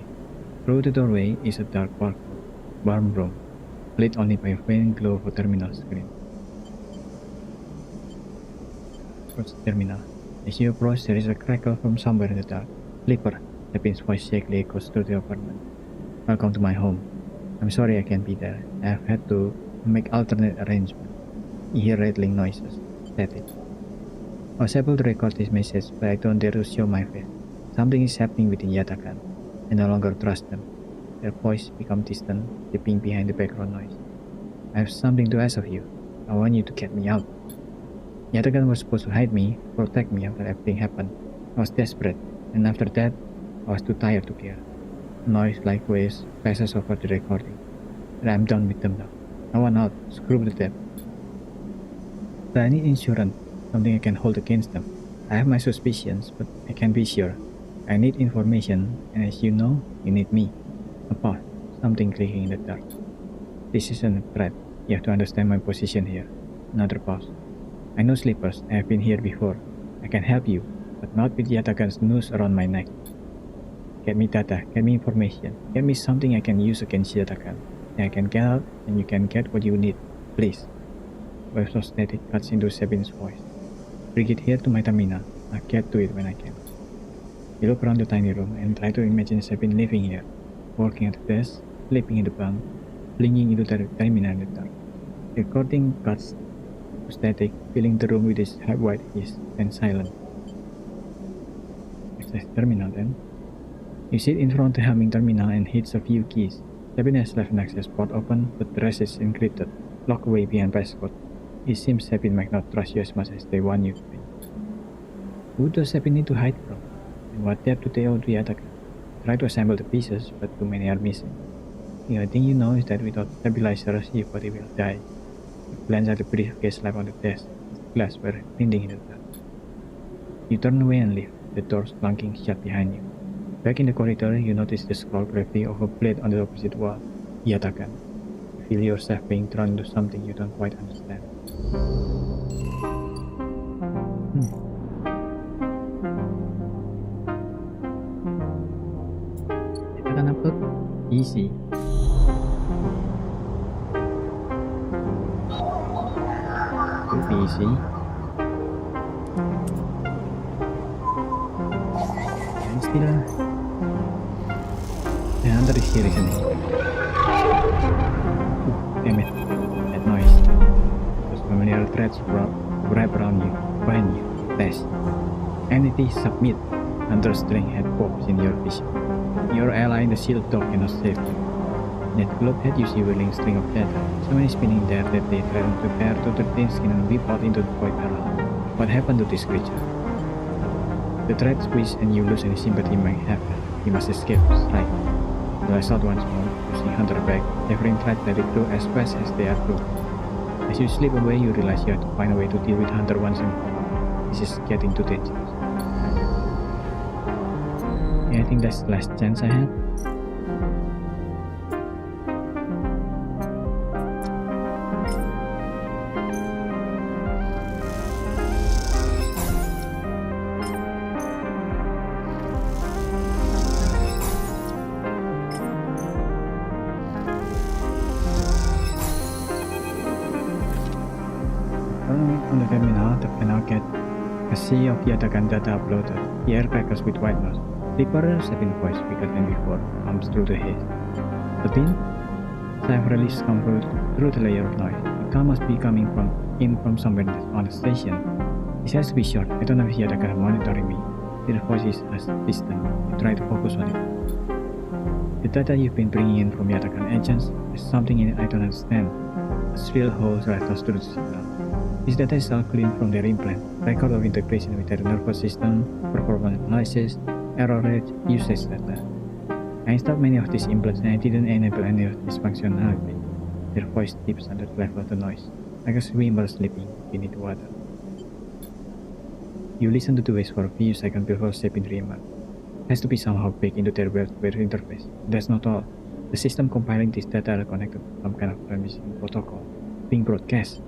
Through the doorway is a dark warm room, lit only by a faint glow of a terminal screen. Approach the terminal. As you approach, there is a crackle from somewhere in the dark. Flipper, Sabin's voice shakily echoes through the apartment. Welcome to my home. I'm sorry I can't be there. I have had to make alternate arrangements. You hear rattling noises. Static. I was able to record this message, but I don't dare to show my face. Something is happening within Yatakan. I no longer trust them. Their voice becomes distant, dipping behind the background noise. I have something to ask of you. I want you to get me out. Yatakan was supposed to hide me, protect me after everything happened. I was desperate, and after that, I was too tired to care. Noise like waves passes over the recording, and I'm done with them now. I want out. Screw the debt. But I need insurance, something I can hold against them. I have my suspicions, but I can't be sure. I need information, and as you know, you need me. A pause, something clicking in the dark. This isn't a threat. You have to understand my position here. Another pause. I know Slippers. I have been here before. I can help you, but not with Yatakan's noose around my neck. Get me data, get me information, get me something I can use against Yatakan. Then I can get out, and you can get what you need. Please. Waves of static cuts into Sabin's voice. Bring it here to my terminal. I'll get to it when I can. You look around the tiny room and try to imagine Sabin living here, working at the desk, sleeping in the bunk, blinking into the terminal in the dark. The recording cuts to static, filling the room with its white haze and silence. Access terminal then. You sit in front of the humming terminal and hits a few keys. Sabin has left an access port open, but the rest is encrypted, locked away behind passcode. It seems Sabin might not trust you as much as they want you to be. Who does Sabin need to hide from? And what depth do they owe to Yatakan? Try to assemble the pieces, but too many are missing. The only thing you know is that without stabilizers, your body will die. You glance at the briefcase left on the desk. The glass were blinking in the dark. You turn away and leave, the doors clunking shut behind you. Back in the corridor, you notice the scroll gravity of a plate on the opposite wall. Yatakan. You feel yourself being drawn into something you don't quite understand. Yatakan upload? Easy. Could be easy. And still... The hunter is here, isn't he? Damn it. That noise. Those familiar threats wrap around you, behind you, test. Entity submit. Hunter's string head pops in your vision. Your ally in the shield dog cannot save you. That globe head you see whirling string of data. So many spinning there that they threaten to tear to the thin skin and whip out into the void parallel. What happened to this creature? The threat squeeze and you lose any sympathy you might have. You must escape, right? You lash out once more, pushing Hunter back, every threat that it through as fast as they are through. As you slip away, you realize you have to find a way to deal with Hunter once and for all. This is getting too dangerous. Yeah, I think that's the last chance I had. On the terminal, the panel gets a sea of Yatakan data uploaded. The air crackles with white noise. Flipper, Sabin's voice bigger than before, comes through the haze. Sabin? Sigh of release comes through the layer of noise. The call must be coming from somewhere on the station. This has to be short. I don't have Yatakan monitoring me. Their voice is as distant. You try to focus on it. The data you've been bringing in from Yatakan agents has something in it I don't understand. A shrill hole rattles through the signal. This data is all clean from their implant, record of integration with their nervous system, performance analysis, error rate, usage data. I installed many of these implants and I didn't enable any of this functionality. Their voice dips under the level of the noise, like a swimmer sleeping beneath water. You listen to the waves for a few seconds before Sabin remarks. It has to be somehow baked into their web interface. That's not all. The system compiling this data are connected to some kind of permission protocol. being broadcast.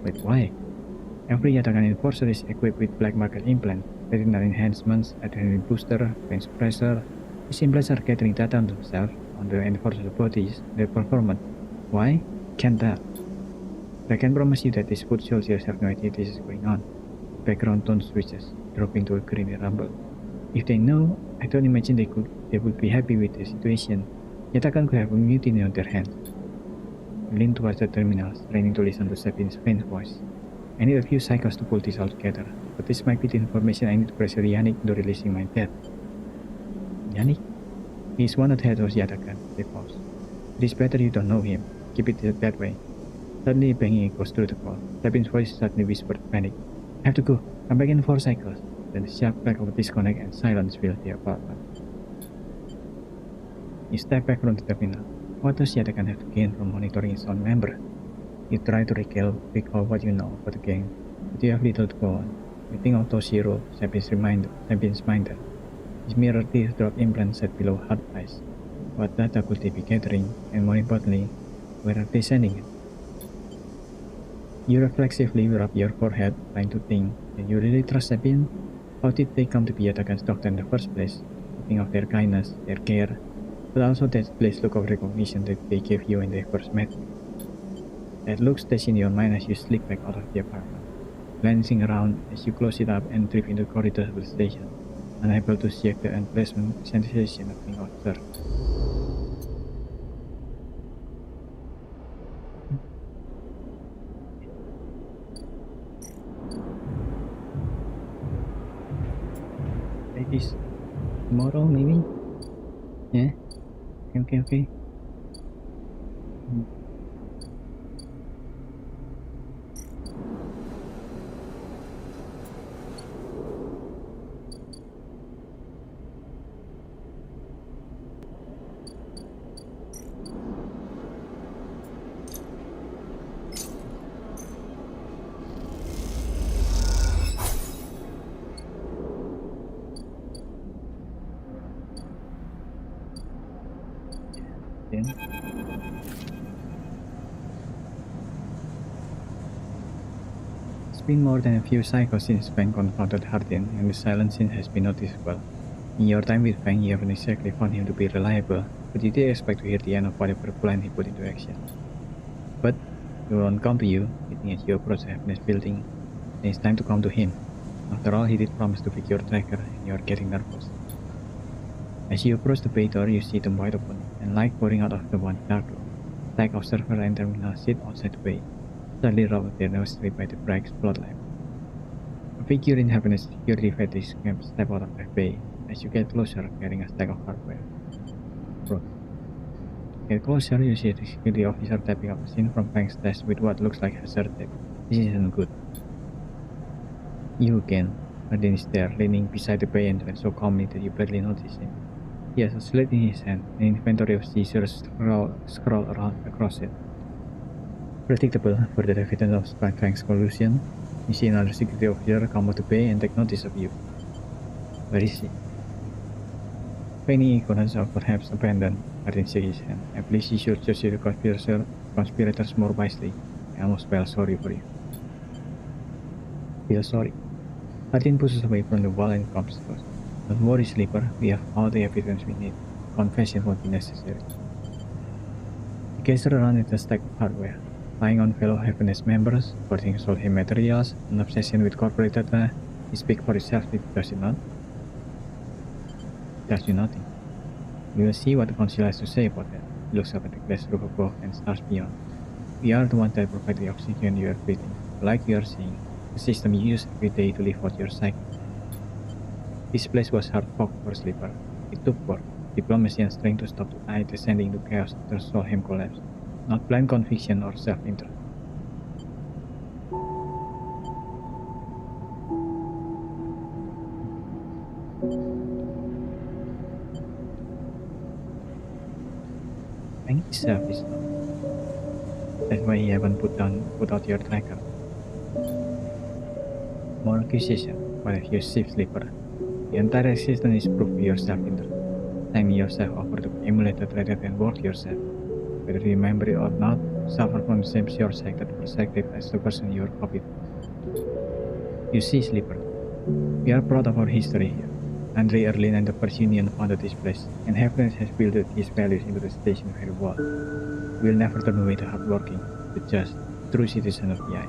Wait, why? Every Yatakan enforcer is equipped with black market implant, retinal enhancements, adrenaline booster, brain suppressor. These implants are gathering data on themselves, on the enforcer's bodies, their performance. Why? Can't tell. But I can promise you that these foot soldiers have no idea this is going on. Background tone switches, dropping to a creamy rumble. If they know, I don't imagine they would be happy with the situation. Yatakan could have a mutiny on their hands. I lean towards the terminal, straining to listen to Sabin's faint voice. I need a few cycles to pull this all together, but this might be the information I need to pressure Yannick into releasing my death. Yannick? He is one of the head of Yatakan, they pause. It is better you don't know him. Keep it that way. Suddenly banging echoes through the call. Sabin's voice suddenly whispered panic. I have to go. Come back in 4 cycles. Then the sharp crack of a disconnect and silence filled the apartment. He stepped back from the terminal. What does Yatakan have to gain from monitoring its own member? You try to recall what you know about the game, but you have little to go on. You think of Toshiro, Sabin's minder. His mirror teardrop implant set below hard eyes. What data could they be gathering, and more importantly, where are they sending it? You reflexively rub your forehead, trying to think, can you really trust Sabin? How did they come to be Yatakan's doctor in the first place? Think of their kindness, their care, but also that blessed look of recognition that they gave you when they first met you. That look stays in your mind as you slip back out of the apartment, glancing around as you close it up and drift into the corridors of the station, unable to shake the unpleasant sensation of being observed. Maybe tomorrow, maybe? Yeah? Okay. It's been more than a few cycles since Fang confronted Hardin, and the silence since has been noticeable. In your time with Fang, you haven't exactly found him to be reliable, but you did expect to hear the end of whatever plan he put into action. But he won't come to you, hitting as you approach the Happiness building. Then it's time to come to him. After all, he did promise to pick your tracker, and you are getting nervous. As you approach the bay door, you see them wide open, and light pouring out of the one dark room. Like observer and terminal sit outside the bay, suddenly rubbed their nose straight by the bright spotlight. A figure in Happiness security fetish camp step out of the bay as you get closer, carrying a stack of hardware. Get closer, you see the security officer tapping up a scene from Fang's desk with what looks like hazard tape. This isn't good. You again. Hardin is there, leaning beside the bay entrance so calmly that you barely notice him. He has a slate in his hand, an inventory of scissors scroll around across it. Predictable, for the evidence of Fang's collusion, you see another security officer come out the bay and take notice of you. Where is he? Feigning ignorance or perhaps abandoned, Hardin shakes his hand. And please you should judge the conspirators more wisely. I almost felt sorry for you. Feel sorry. Hardin pushes away from the wall and comes close. Don't worry, Sleeper. We have all the evidence we need. Confession won't be necessary. He gazes around at the stack of hardware, lying on fellow Happiness members, hoarding sold materials, an obsession with corporate data. He speaks for itself, does it not? It tells you nothing. You will see what the council has to say about that. He looks up at the glass roof above and stars beyond. We are the ones that provide the oxygen you are breathing. Like you are saying, the system you use every day to live out your cycle. This place was hard fought for Sleeper. It took work, diplomacy and strength to stop the tide descending into chaos after Solheim collapsed, not blind conviction or self-interest. Fang is selfish now. That's why he haven't put out your tracker. More accusation, what have you saved, Sleeper? The entire existence is proof of your self-interest. Sign yourself over to emulate the trader and work yourself. whether you remember it or not, suffer from the same short-sighted perspective as the person you are copied. You see, Sleeper, we are proud of our history here. Andre Erlin and the First Union founded this place, and Happiness has built his values into the station very well. We'll never turn away the hardworking, the just, true citizen of the eye.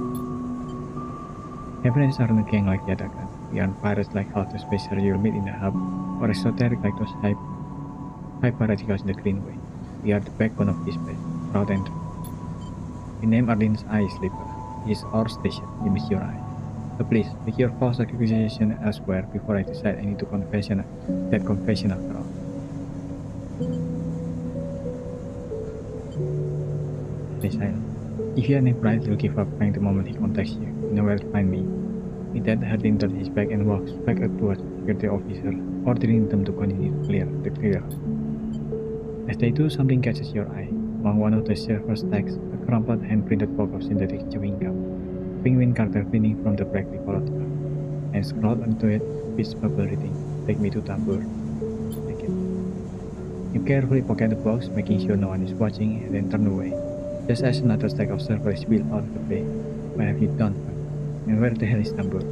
Happiness aren't a gang like the other guns. We aren't pirates like half the spacer you'll meet in the hub, or esoteric like those hyper radicals in the Greenway. We are the backbone of this place, proud and true. We name Arlene's Eye Sleeper. He is our station, you miss your eye. So please, make your false accusation elsewhere before I decide I need to confession after all. Stay silent. If you are pride, you'll give up trying the moment he contacts you. You know where to find me. With that, Hardin turns his back and walks back up towards the security officer, ordering them to continue to clear the clear. As they do, something catches your eye. Among one of the server stacks, a crumpled hand-printed box of synthetic chewing gum. Penguin character grinning from the brightly colored car. And scrawled onto it, peace bubble reading, "Take me to Tambur." Take it. You carefully pocket the box, making sure no one is watching, and then turn away. Just as another stack of server is wheeled out of the bay. What have you done? And where the hell is Tambur?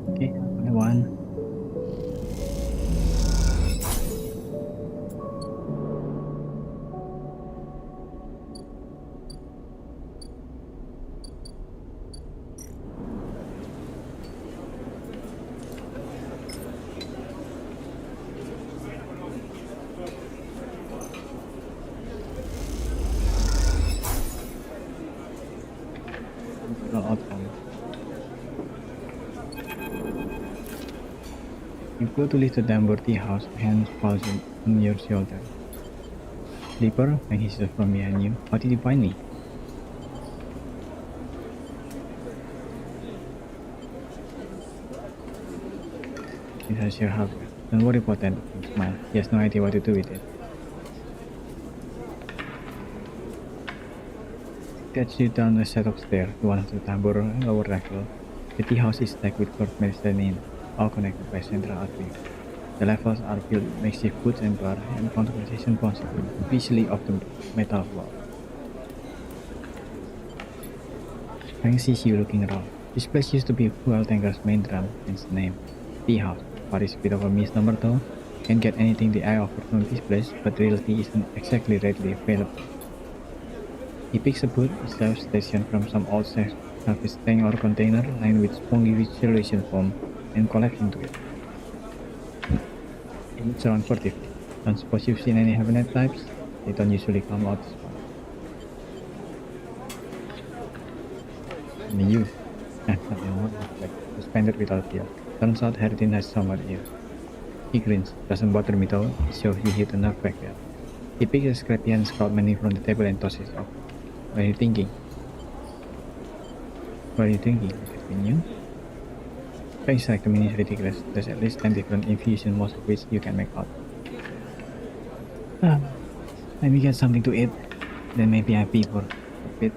Okay, another one. Outcome. You go to leave the Tambur tea house, hands falls on your shoulder. Sleeper, when he says from behind you, how did you find me? It has your hardware. Don't worry about that. Smile. He has no idea what to do with it. Gets you down a set of stairs to one of the Tambur lower level. The tea house is stacked with court medicine, all connected by central atrium. The levels are filled with makeshift foods and bar, and conversation possible, visually off the metal wall. Frank sees you looking around. This place used to be Fuel Tanker's main drum, hence the name. Tea house. But it's a bit of a misnomer though. Can't get anything the eye offers from this place, but real tea isn't exactly readily available. He picks a boot, a station from some old service tank or container lined with spongy solution foam and collects into it. It looks around furtively. Don't suppose you've seen any Havenet types? They don't usually come out this far. And you, something more like suspended without fear. Turns out Herdin has somewhere here. He grins. Doesn't bother me though, it shows you hit enough back there. He picks a scrappy and scout menu from the table and tosses it off. What are you thinking? What are you thinking? Between you? Things like the menu is ridiculous. There's at least 10 different infusions, most of which you can make out. Let me get something to eat. Then maybe I pee for a bit.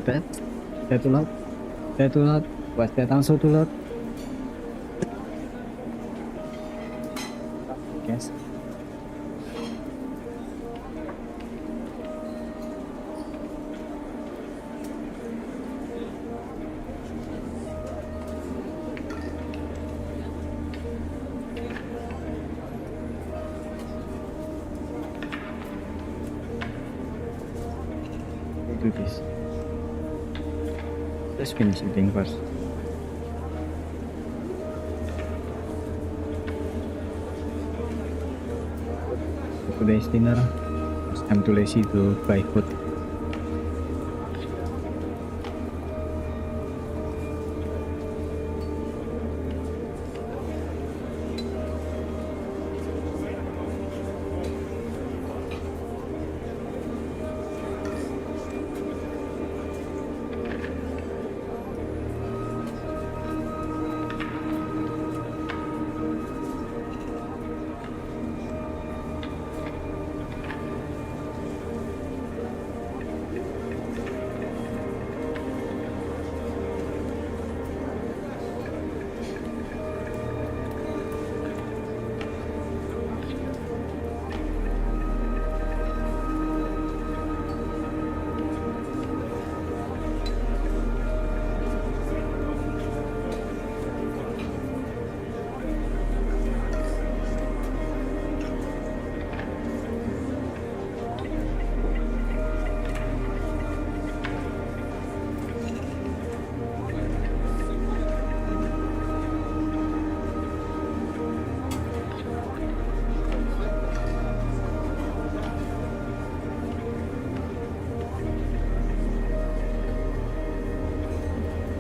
Was that? Is that too loud? Is that too loud? Was that also too loud? Yes. Do this. Let's finish eating first. For today's dinner, because I'm too lazy to buy food.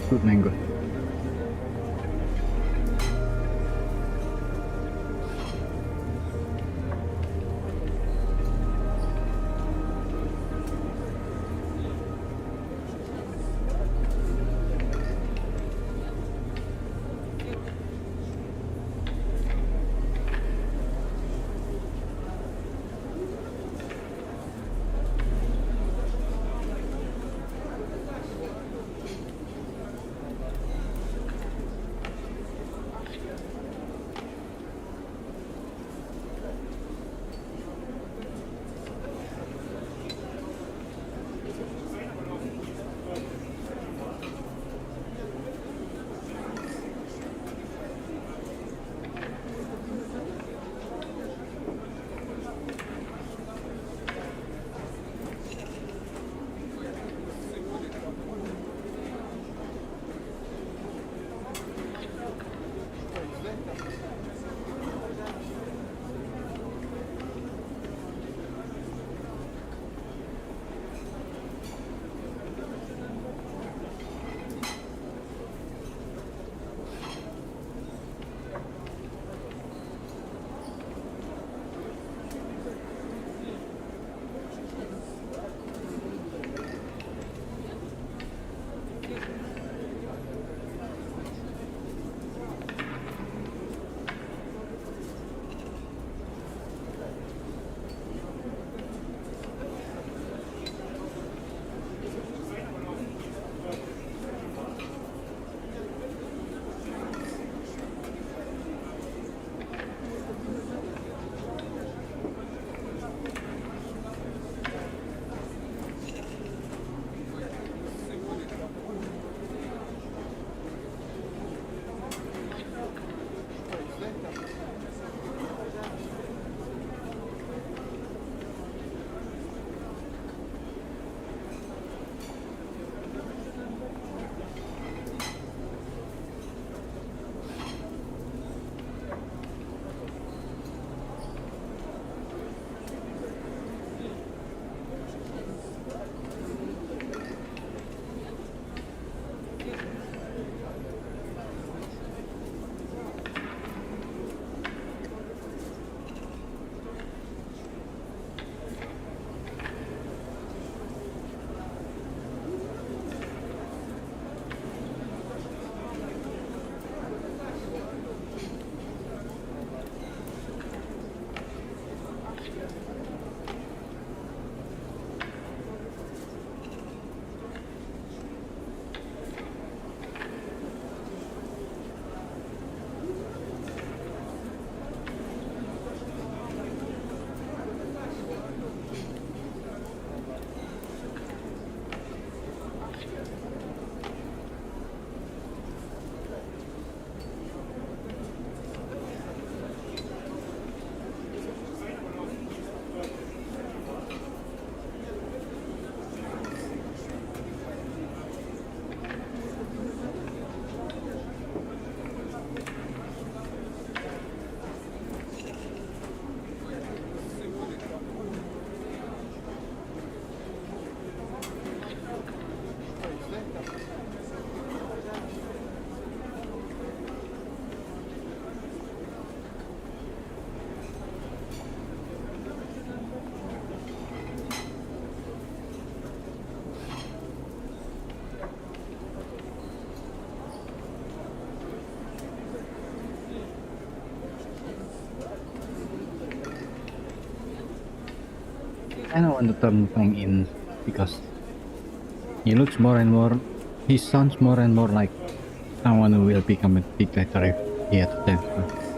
Good mango. kind of want to turn Fang in because he looks more and more, he sounds more and more like someone who will become a dictator if he had the chance to.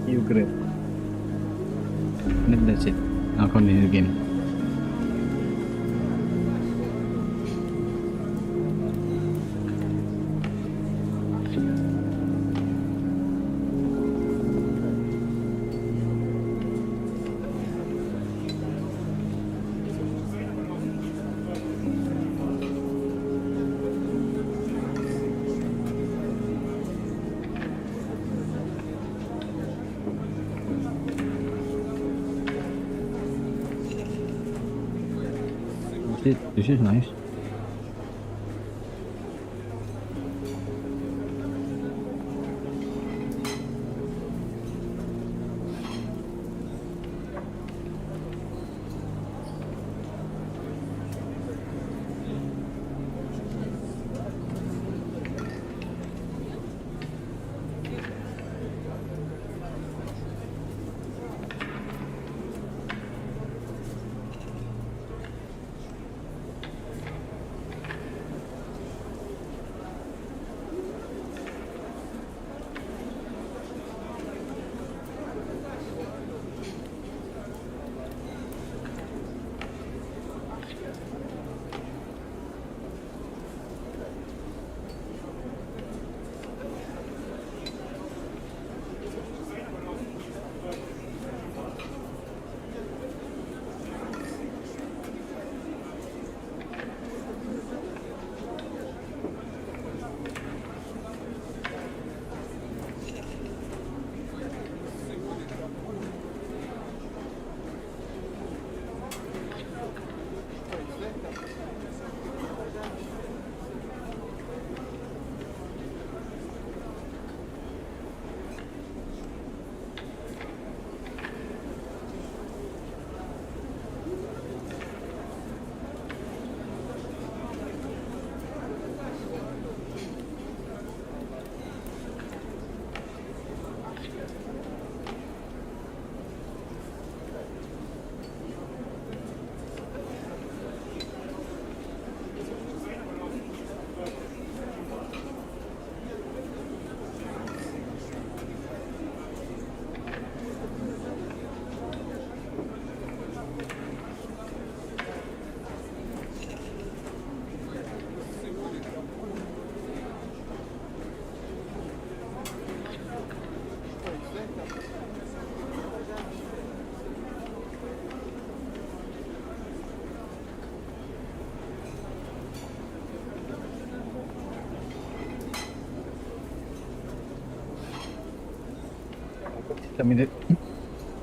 You great. And that's it. I'll continue again. This is nice.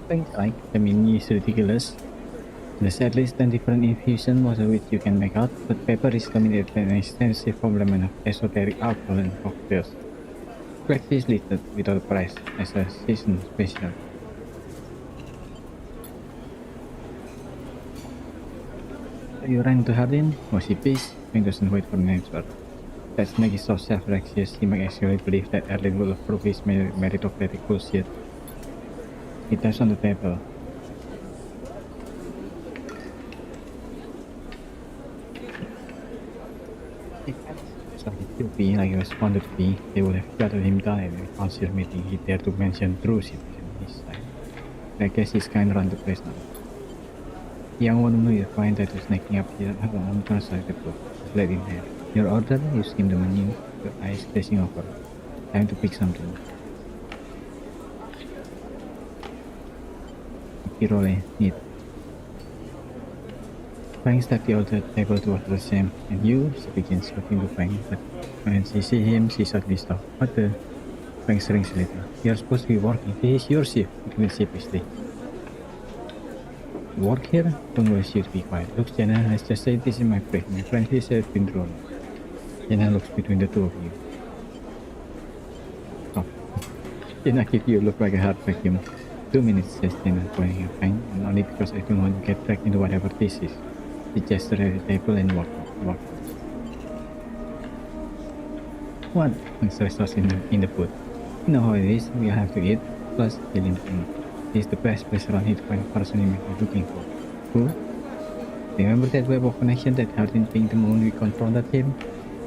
things like the menu is ridiculous. There's at least 10 different infusion models which you can make out, but paper is limited by an extensive complement of esoteric alcohol and cocktails. Breakfast is listed without price as a season special. You ran to Hardin, was he pissed? Wayne doesn't wait for an answer. That snake is so self-righteous, he might actually believe that Erlin will approve his meritocratic bullshit. He taps on the table. It's like it should be, like he was wanted to be. They would have gathered him down in a council meeting. He dared to mention true citizen on his side. I guess he's kind of run the place now. The young one knew the fine that was snaking up here on the side of the book. Just let him have. Your order, you skim the menu, your eyes glazing over. Time to pick something. Kirole, neat. Fang stepped the other table towards the same, and you, she begins talking to Fang, but when she sees him, she suddenly stops. What the? Fang shrinks a little. You're supposed to be working. This is your shift, between sheepishly. You work here? Don't wish you to be quiet. Look, Jenna, let's just say this is my friend. My friend is a twin roll. Jenna looks between the two of you. Stop. Jenna gives you look like a hard vacuum. 2 minutes, says Jenna, pointing at Fang, and only because I don't want to get dragged into whatever this is. She gestured at the table and walked. What? Fang stretched in the food. You know how it is, we have to eat. Plus, killing Fang. He's the best place around here to find the person you may be looking for. Who? Remember that web of connection that Hardin pinged the moment we confronted him?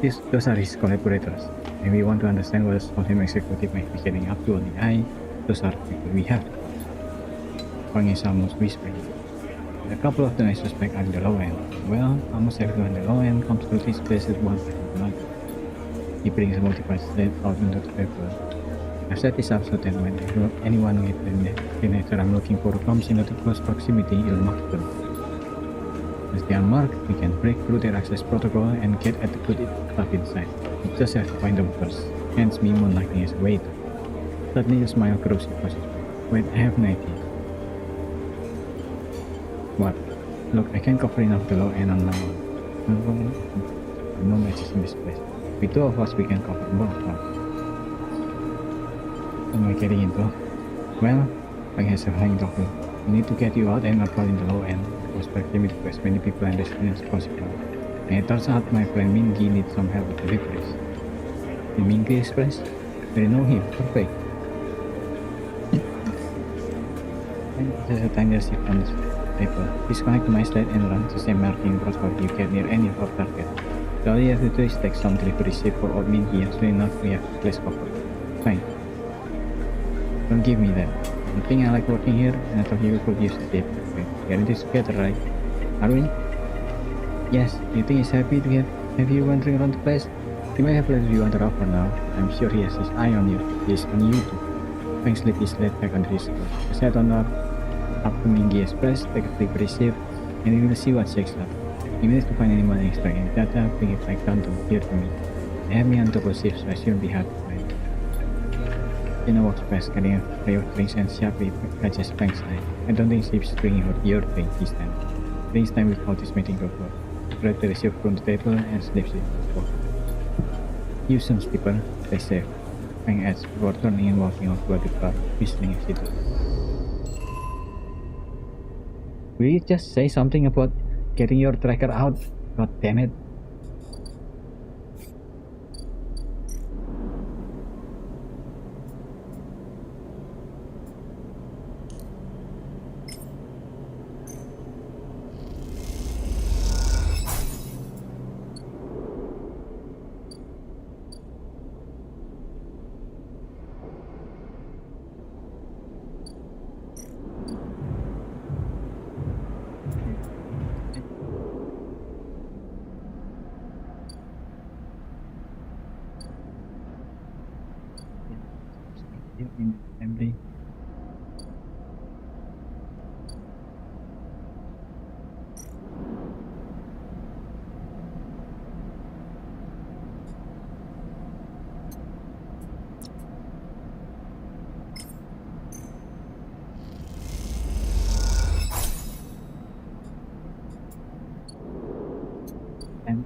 Those are his collaborators. And we want to understand what a small-time executive might be getting up to on the eye. Those are the people we have to find. Fang is almost whispering. A couple of them I suspect are in the low end. Well, almost everyone in the low end comes to these places one time a month. He brings a multiplied slate out into the paper. I've set this up so that when anyone with the signature I'm looking for comes into close proximity, it'll mark them. As they are marked, we can break through their access protocol and get at the good stuff inside. We just have to find them first, hence me moonlighting as a waiter. Suddenly a smile grows across his face. Wait, I have an idea. What? Look, I can cover enough the low end on my own. No matches in this place. With two of us, we can cover more of one. What am I getting into? Well, Fang has a flying doctor. We need to get you out and upload in the low end. It was proximity to as many people and residents as possible. And it turns out my friend Mingi needs some help with deliveries. The Mingi Express? I know him. Perfect. There's a tiny receipt on this paper. Please connect to my sled and run the same marking before you get near any of our target. All you have to do is take some delivery receipt for old Mingi and soon enough we have the place covered. Fine. Don't give me that. I think I like working here and I thought you could use the tip. Okay, we are in this together, right? Are we? Yes, you think he's happy to have you wandering around the place? He might have let you wander off for now. I'm sure he has his eye on you. He's on you too. Fang slid his sled back under his clothes. Just head on up to Mingi Express, take a delivery receipt, and we will see what shakes up. You need to find anyone extra in data, bring it back down to here to me. They have me on double shift, so I shouldn't be hard to find. Jenna walks past, carrying a tray of drinks and sharply catches Fang's eye. I don't think she's drinking your drink this time. Drinks time without this meeting over. Grab the receipt from the table and slips it in his pocket. You soon, skipper, stay safe. Fang adds before turning and walking off toward the car, whistling as he does. Will you just say something about getting your tracker out? God damn it. In assembly. And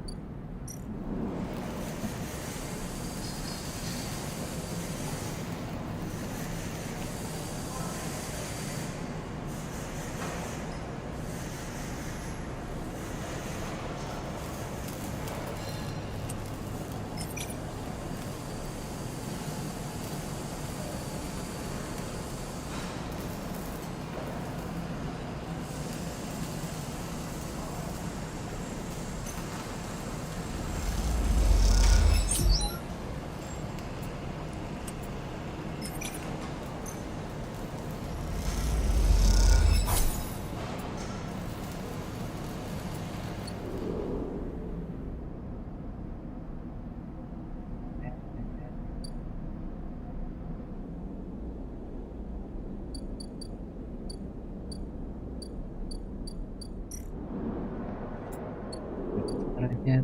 right yet.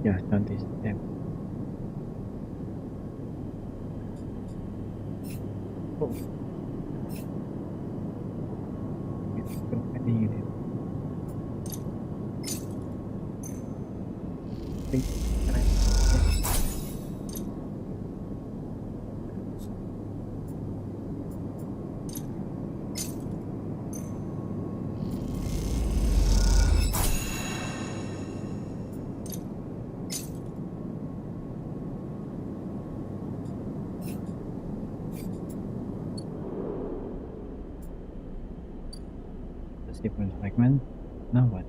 Yeah, done this step. Oh. It's opening it. Think, right. The different fragment. Now what?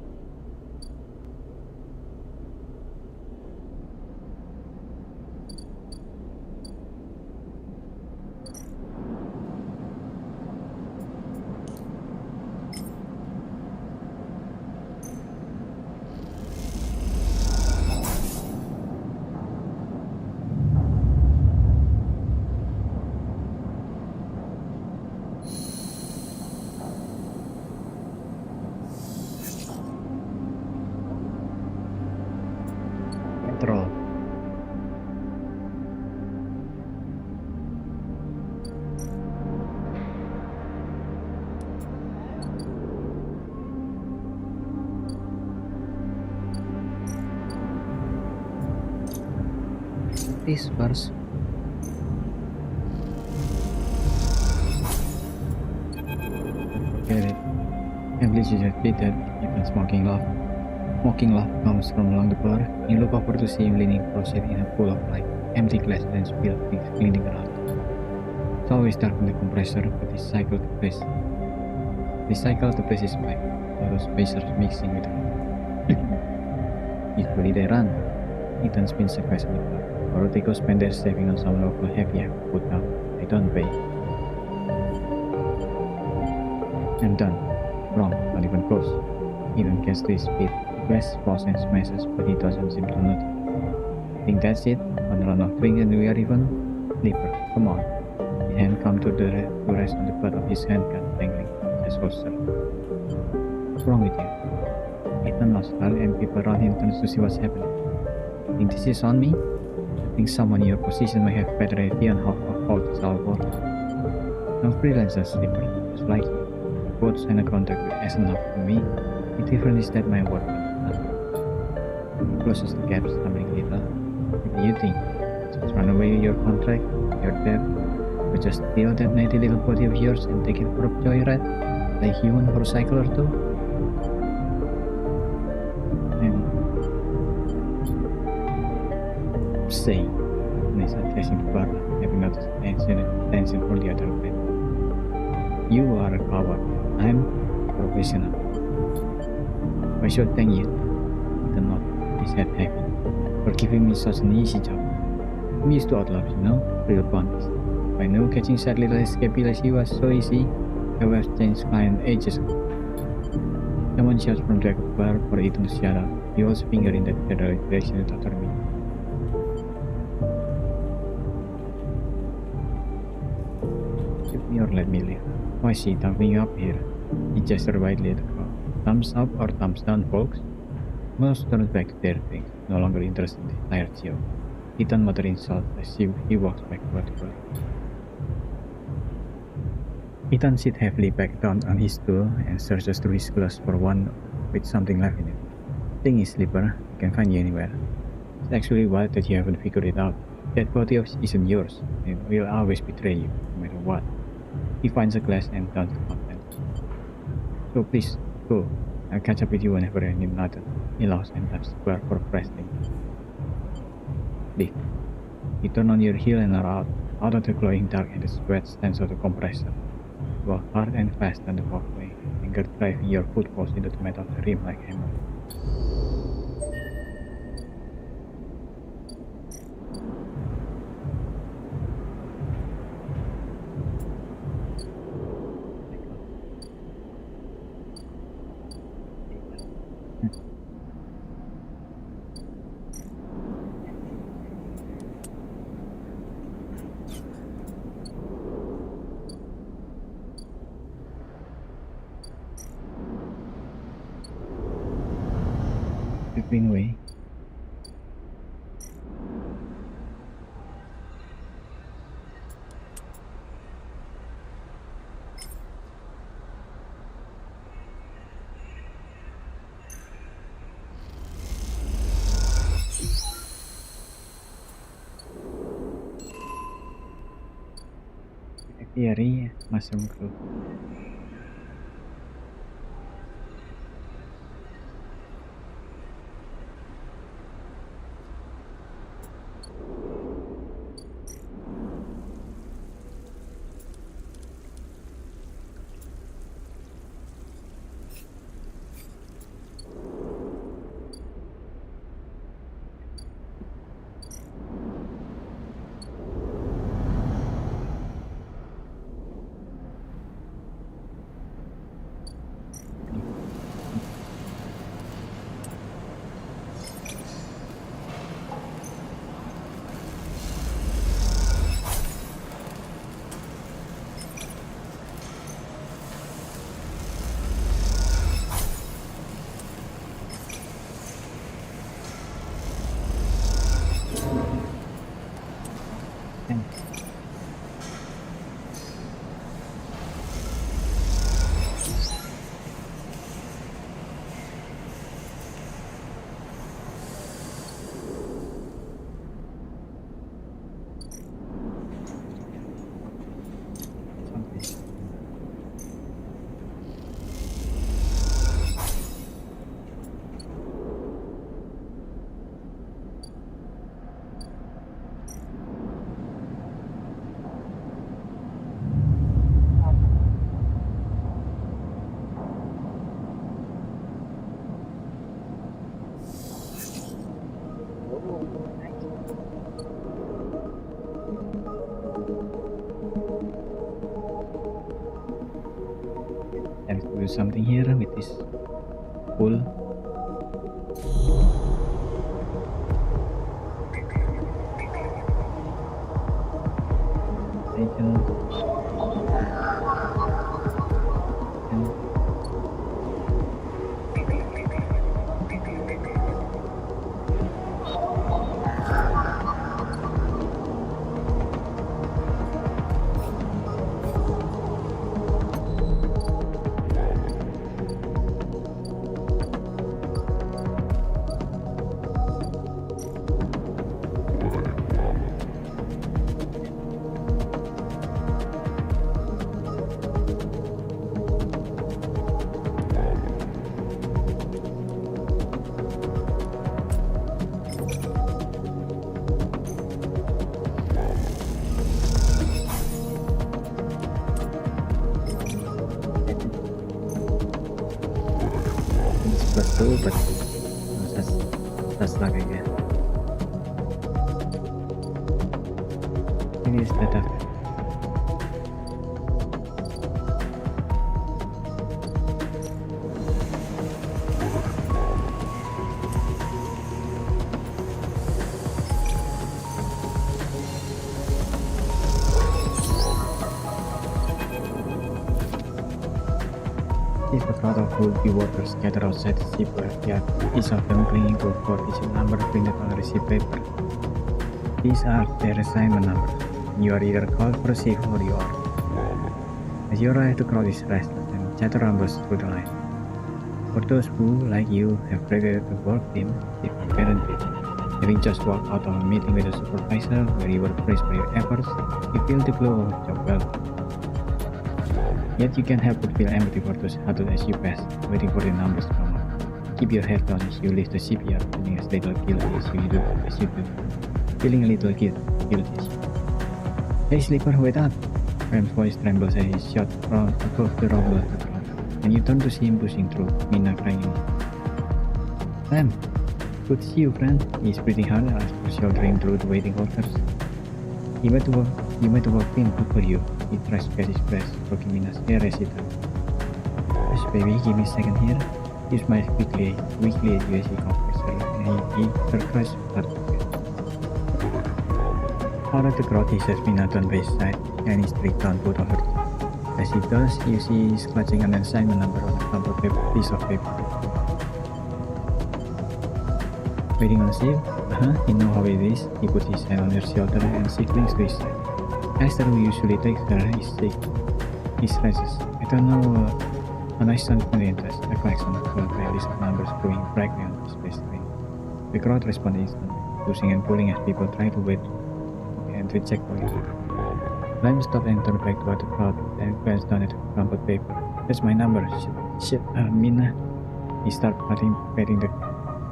Control. This first. Get it. Emily just repeated, even smoking laugh. Mocking laugh comes from along the bar. You look over to see him leaning across it in a pool of light. Empty glass and spilled things cleaning around. It's always dark in the compressor, but he cycled the place. He cycles the place is back. Lot of spacers mixing with her. Usually they run. Ethan spins a glass on the bar. Or they go spend their saving on some local heavy food now. They don't pay. I'm done. Wrong, not even close. Ethan gets to his feet. Glass falls and smashes, but he doesn't seem to notice. I think that's it. One run of drink and we are even. Leaper, come on. His hand comes to rest on the butt of his handgun, dangling his holster. What's wrong with you? Ethan lost her and people around him turns to see what's happening. Think this is on me? I think someone in your position may have better idea on how this all works. No freelancers, Leaper, just like you. Both sign a contract with enough for me. The difference is that my work closes the gap, stumbling a little. What do you think? Just run away with your contract, your debt, or just steal that natty little body of yours and take it for a joyride, like you want for a cycle or two? I'm saying, and he's addressing the bar, having noticed tension for the other way. You are a coward. I'm professional. I should thank you. Ethan nodded, his head heavy, for giving me such an easy job. I'm used to outlaws, you know, real bunnies. I know catching sad little escapee like you was so easy. I would have changed client ages ago. Someone shouts from the bar for Ethan to shut up. He holds a finger in that general direction after me. Shoot me or let me leave. Oh, I see, dumping you up here. He gestured widely at the crowd. Thumbs up or thumbs down, folks? Most turned back to their things, no longer interested in the tired Geo. Ethan muttered insult as he walks back toward the door. Ethan sits heavily back down on his stool and searches through his clothes for one with something left in it. Thing is, Slipper, I can find you anywhere. It's actually wild that you haven't figured it out. That body isn't yours, and it will always betray you, no matter what. He finds a glass and downs the contents. So please, go. I'll catch up with you whenever I need another. He laughs and taps the bar for fresh things. Leave. You turn on your heel and are out of the glowing dark, and the sweat stands out of the compressor. You walk hard and fast down the walkway, anger driving your footfalls into the metal of the rim like hammer. The Greenway. Theory, mushroom growth. Time to do something here with this pool. Plus 2, but that's luck again. Ini is better. Is a crowd of would-be workers gathered outside the shipyard, each of them clinging to a four-digit number printed on a receipt paper. These are their assignment numbers. You are either called for shift or you are. As you arrive, the crowd is restless and chatter rumbles through the line. For those who, like you, have graduated the work team, if you guarantee, having just walked out of a meeting with a supervisor where you were praised for your efforts, you feel the glow of job well. Yet you can't help but feel empathy for those huddled as you pass, waiting for the numbers to come up. Keep your head down as you leave the CPR, feeling as little guilty as you do. Feeling a little guilty as you do. Hey sleeper, wait up! Ram's voice trembles as he shot from above the rumble of the crowd, and you turn to see him pushing through, Mina crying out. Ram! Good to see you, friend. He's breathing hard as you're shouldering through the waiting workers. You made the work team good for you. He tries to catch his breath, stroking Mina's hair as he turns. Yes, baby, give me a second here. He smiles weakly as you as he comforts her, and her cries start to get. Out of the crowd, he says Mina turned by his side, and he stripped down both of her. As he does, you see he's clutching an assignment number on a crumpled piece of paper. Waiting on a seat? You know how it is. He puts his hand on her shoulder and she clings to his side. Esther, who usually takes her, is sick. He stretches. I don't know. A nice sound interest, a collection followed by a list of numbers growing brightly on his face screen. The crowd responds instantly, pushing and pulling as people try to wait and to check for you. Lime stopped and turned back toward the crowd, then glanced down at the crumpled paper. That's my number. Shit, Mina. He started patting the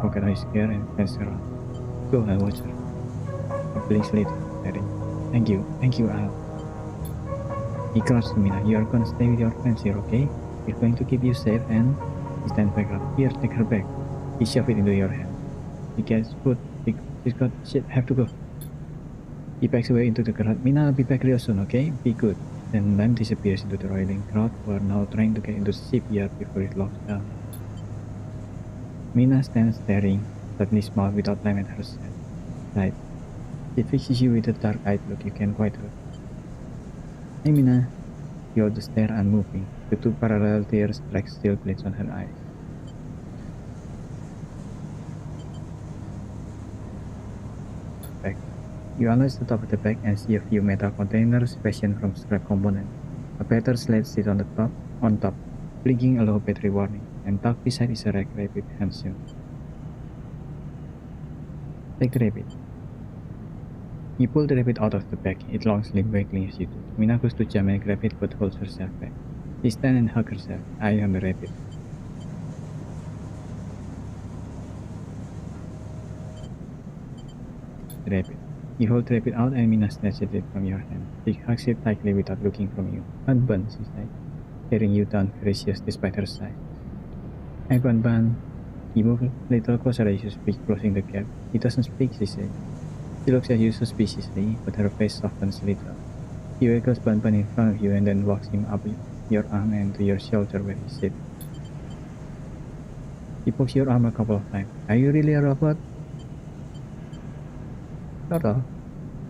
pocket on his gear and glanced around. Go, I'll watch her. He blinks later, adding, Thank you, Al. He crouched to Mina. You are gonna stay with your friends here, okay? We're going to keep you safe and... He stands back up. Here, take her back. He shoved it into your hand. He gets food. He's got shit, have to go. He backs away into the crowd. Mina, I'll be back real soon, okay? Be good. Then Lime disappears into the roiling crowd who are now trying to get into the CPR before it locks down. Mina stands staring, suddenly smiles without Lime at her side. It fixes you with a dark-eyed look you can't quite hurt. Hey Mina. You hold the stare unmoving. The two parallel tears track still glitch on her eyes. Back. You unlatch the top of the bag and see a few metal containers fashioned from scrap components. A battered sled sits on top, blinking a low battery warning, and tucked beside is a rabbit handshake. Take the rabbit. You pull the rabbit out of the bag. It longs limp waggling as you do. Mina goes to jump and grab it but holds herself back. She stands and hugs herself, eyeing on the rabbit. The rabbit. You hold the rabbit out and Mina snatches it from your hand. She hugs it tightly without looking from you. Bun, she said, staring you down, ferocious despite her size. Hey Bun. You move a little closer as you speak, closing the gap. He doesn't speak, she said. She looks at you suspiciously, but her face softens a little. He wiggles Bun in front of you and then walks him up your arm and to your shoulder where he sits. He pokes your arm a couple of times. Are you really a robot? Sort of.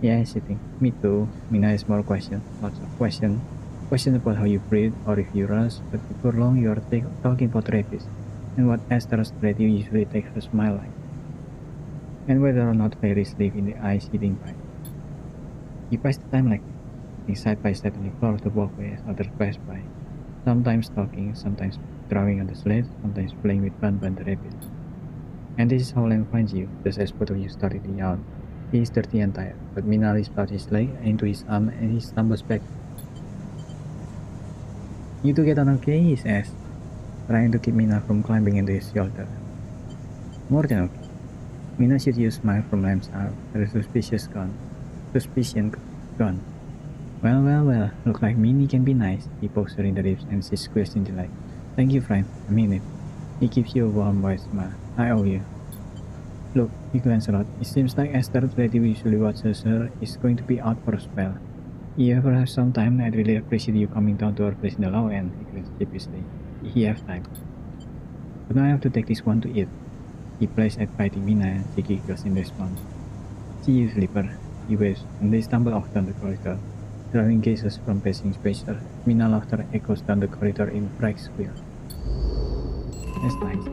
Yeah, sitting. Me too. Mina has more questions. Lots of questions. Questions about how you breathe or if you rush, but before long you are talking about rapists and what Esther's threat you usually take her smile like. And whether or not fairies live in the eyes eating by. You pass the time like sitting side by side on the floor of the walkway as others pass by, sometimes talking, sometimes drawing on the sled, sometimes playing with Bun the rabbit. And this is how Lem finds you, just as both of you start eating out. He is dirty and tired, but Mina lifts out his leg into his arm and he stumbles back. You two get on okay? He says, trying to keep Mina from climbing into his shoulder. More than okay. Mina shoots you a smile from Lem's arm, her suspicion gone. Well, look like Minnie can be nice. He pokes her in the ribs and she squeals in delight. Thank you, friend. I mean it. He gives you a warm white smile. I owe you. Look, he glances a lot. It seems like Esther, the lady who usually watches her, is going to be out for a spell. If you ever have some time, I'd really appreciate you coming down to our place in the low end, he grins sheepishly. He has time. But now I have to take this one to eat. He plays at biting Mina and she giggles in response. See you, sleeper. He waves, and they stumble off down the corridor, drawing gazes from passing spacers. Mina laughter echoes down the corridor in bright squeal. That's nice.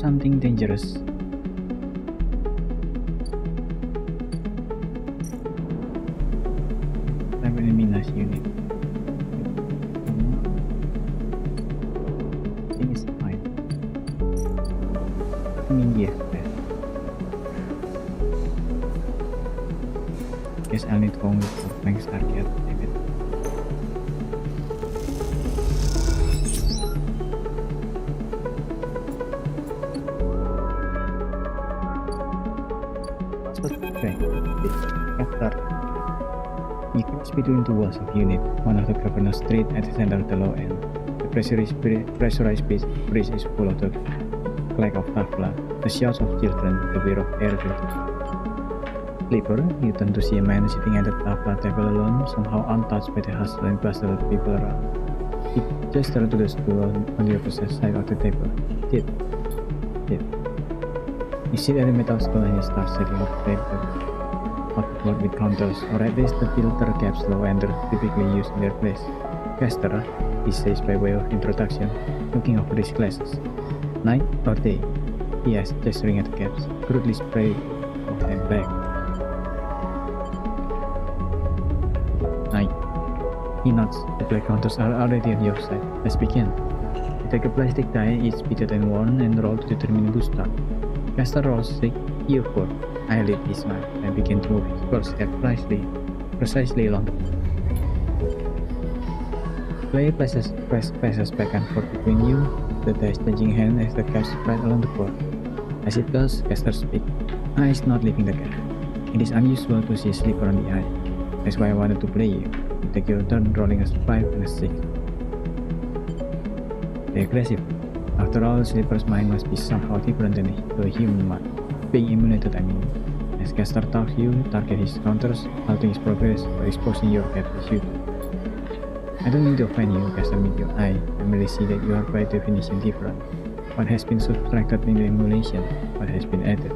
something dangerous. Type enemy nice unit. I think it's fine. I mean, yes, best. Guess I'll need to go with the flanks target. Damn it. Okay, after he crossed between two walls of unit, one of the governor's street at the center of the low end. The pressurized bridge is full of the clack of tafla, the shouts of children, the whir of air filter. Sleeper, you turn to see a man sitting at the tafla table alone, somehow untouched by the hustle and bustle of the people around. He gestured to the stool on the opposite side of the table. Sit. You sit at the metal stool and you start setting up the table. Hotboard with counters, or at least the filter caps low ender typically used in their place. Caster, he says by way of introduction, looking over his glasses. Night or day? He asks, gesturing at the caps, crudely sprayed and back. Night. He nods. The black counters are already on your side. Let's begin. You take a plastic die, each pitted and worn, and roll to determine who start. Caster rolls 6, you 4. I lead his smile and begin to move his first step precisely along the board. Player passes back and forth between you, the dice changing hand as the caps spread along the board. As it does, Caster speaks. Eye is not leaving the cap. It is unusual to see a sleeper on the eye. That's why I wanted to play you. You take your turn rolling a 5 and a 6. Be aggressive. After all, a sleeper's mind must be somehow different than the human mind. Being emulated, I mean. As Caster talks you, target his counters, halting his progress, or exposing your cap as you do. I don't mean to offend you, Caster with your eye. I merely see that you are by definition different. What has been subtracted in the emulation, what has been added.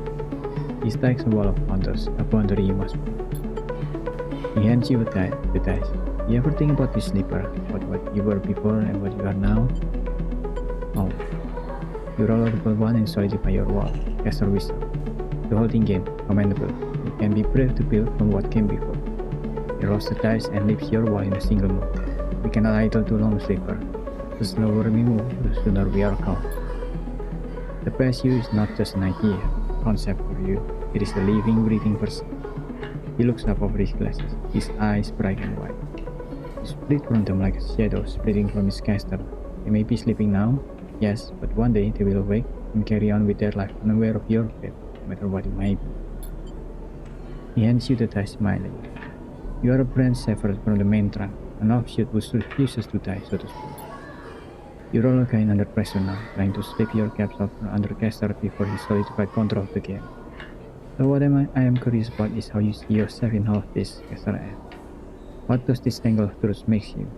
He strikes a wall of counters, a boundary you must break. He hands you the dice. You ever think about this sleeper, about what you were before and what you are now? Oh. You roll a double 1 and solidify your wall. Caster wisdom. The holding game, commendable. You can be brave to build from what came before. He rolls the dice and leaves your wall in a single move. We cannot idle too long, sleeper. The slower we move, the sooner we are caught. The past you is not just an idea, concept for you. It is a living, breathing person. He looks up over his glasses, his eyes bright and wide. You split from them like a shadow splitting from his caster. They may be sleeping now, yes, but one day they will awake and carry on with their life unaware of your fate, no matter what it may be. He hands you the dice, smiling. You are a branch severed from the main trunk, an offshoot which refuses to die, so to speak. You roll again under pressure now, trying to slip your caps off under Caster before he solidified control of the game. So what I am curious about is how you see yourself in all of this, Caster asks. What does this tangle of truth make you?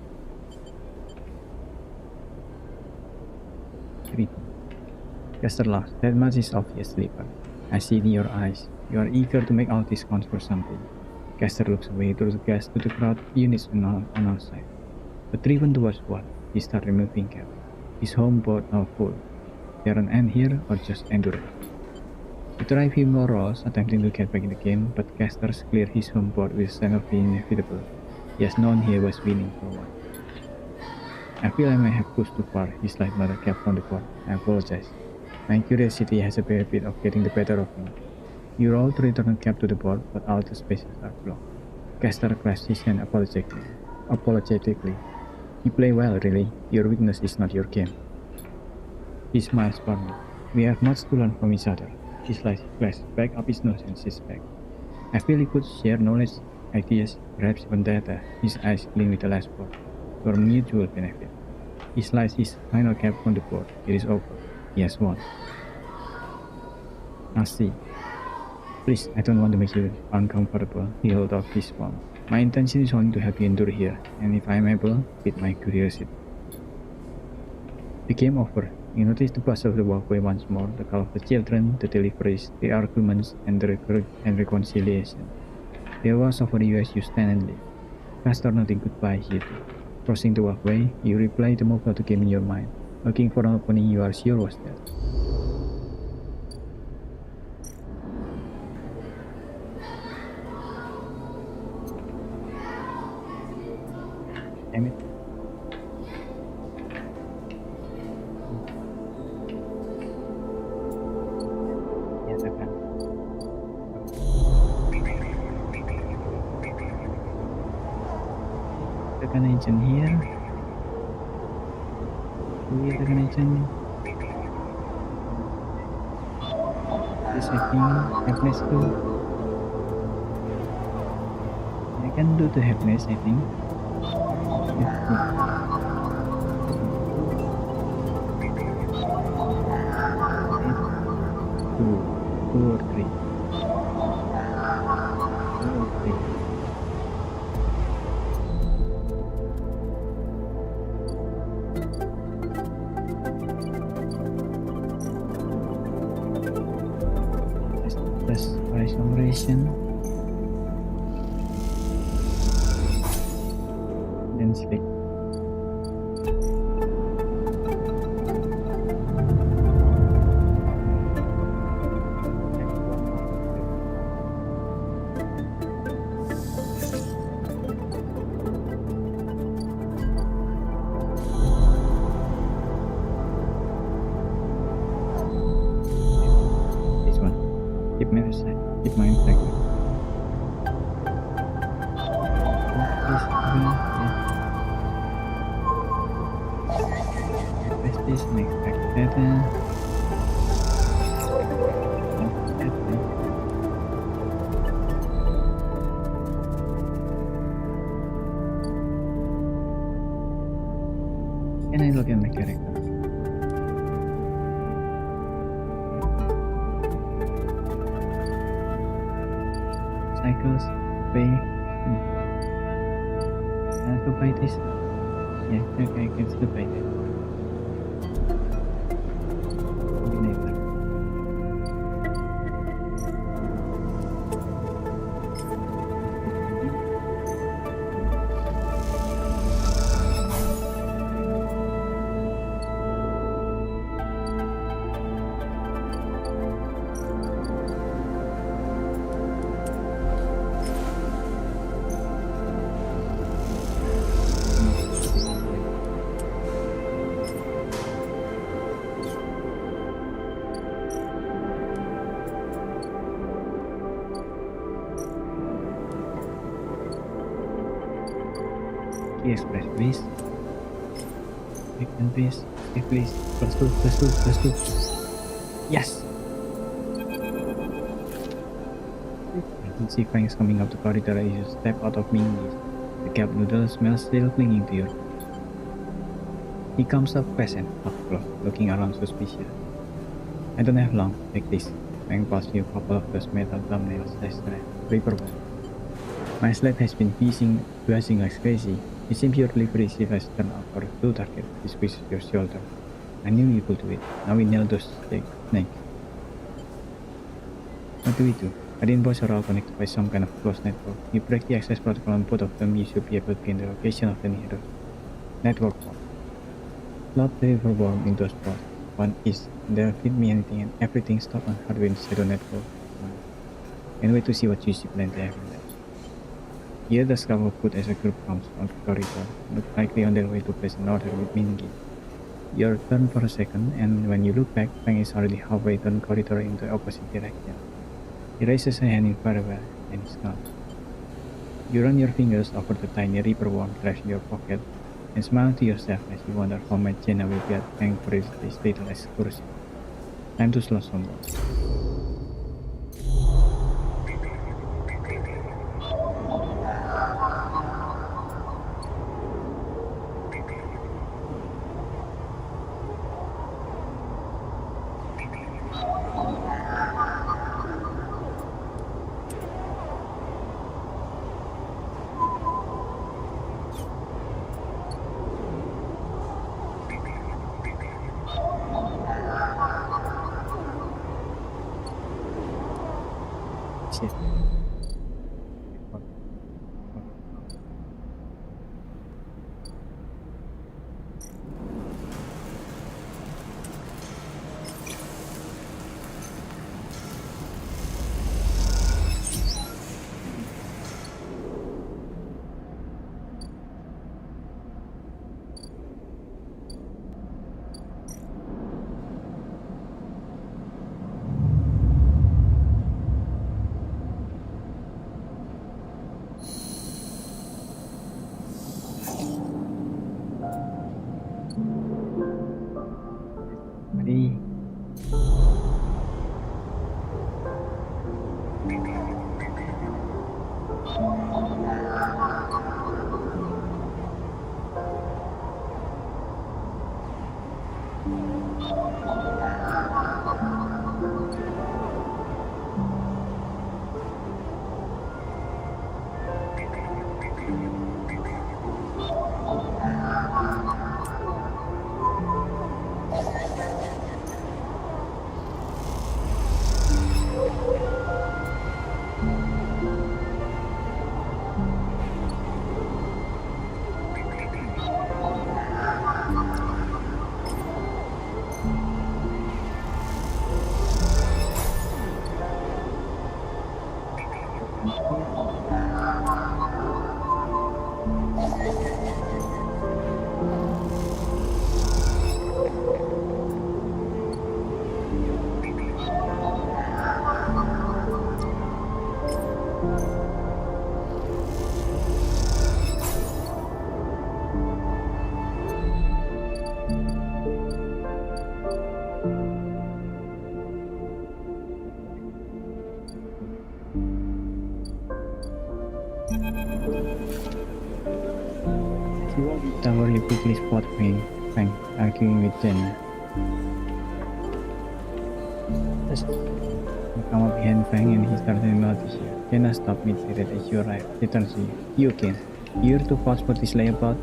3. Caster laughs. That much is obvious, sleeper. I see it in your eyes. You are eager to make all this count for something. Caster looks away through the gas to the crowd units on our side. But driven towards what? He starts removing cap. His home board now full. There an end here or just endurance? You try a few more rolls, attempting to get back in the game, but Caster's clear his home board with a sense of being inevitable. He has known he was winning for a while. I feel I may have pushed too far. He slides another cap from the board. I apologize. My curiosity has a bad bit of getting the better of me. You roll to return the cap to the board, but all the spaces are blocked. Caster clasps his hand apologetically. You play well, really. Your weakness is not your game. He smiles warmly. We have much to learn from each other. He slides his glass back up his nose and sits back. I feel we could share knowledge, ideas, perhaps even data. His eyes gleam with the last board. For mutual benefit. He slides his final cap from the board. It is over. He has won. Now see. Please, I don't want to make you uncomfortable. He held off his palm. My intention is only to help you endure here, and if I am able, with my curiosity. The game over. You notice the buzz of the walkway once more, the call of the children, the deliveries, the arguments, and the reconciliation. There was over you as you stand and leave. Caster nodding goodbye here too. Crossing the walkway, you replay the move of the game in your mind, looking for an opening you are sure was there. second agent here. Here second agent. This I think happiness too. I can do the happiness I think. Yeah, two or three. Two or three. Plus isolation. Then select. This one. Keep my aside. Keep my impact. This next back that. Can I look at my character? Cycles, pay. I have to buy this. Yeah, okay, I can still buy that. Later. Express please. Second please. Please. Plus two. Yes! I can see Frank's coming up the corridor as you step out of Mingy's. The cup noodle smells still clinging to your face. He comes up fast and half close, looking around suspicious. I don't have long, like this. Frank passes you a couple of those metal thumbnails as the paperwork. My sled has been buzzing like crazy. You seem purely receive as turn out for a full target. He squeezes your shoulder. I knew you could do it. Now we nail those snakes. What do we do? I didn't boys are all connected by some kind of closed network. You break the access protocol on both of them, you should be able to gain the location of the nearest network port. Plot the riverworm in those ports. One is, there feed me anything and everything stop on hardware inside the network. And wait to see what you see plan to have. Here the scrap put as a group comes on the corridor, look likely on their way to place an order with Mingy. You turn for a second, and when you look back, Fang is already halfway down the corridor in the opposite direction. He raises a hand in farewell, and is gone. You run your fingers over the tiny reaper worm trash in your pocket, and smile to yourself as you wonder how much Jenna will get Fang for this little excursion. Time to slow some more. Shit. buddy. As you walk the tower, you quickly spot Frank arguing with Jenna. You come up behind Frank and he starts to notice you. Jenna stops mid-period as you arrive. She turns to you. You again. You're too fast for this layabout?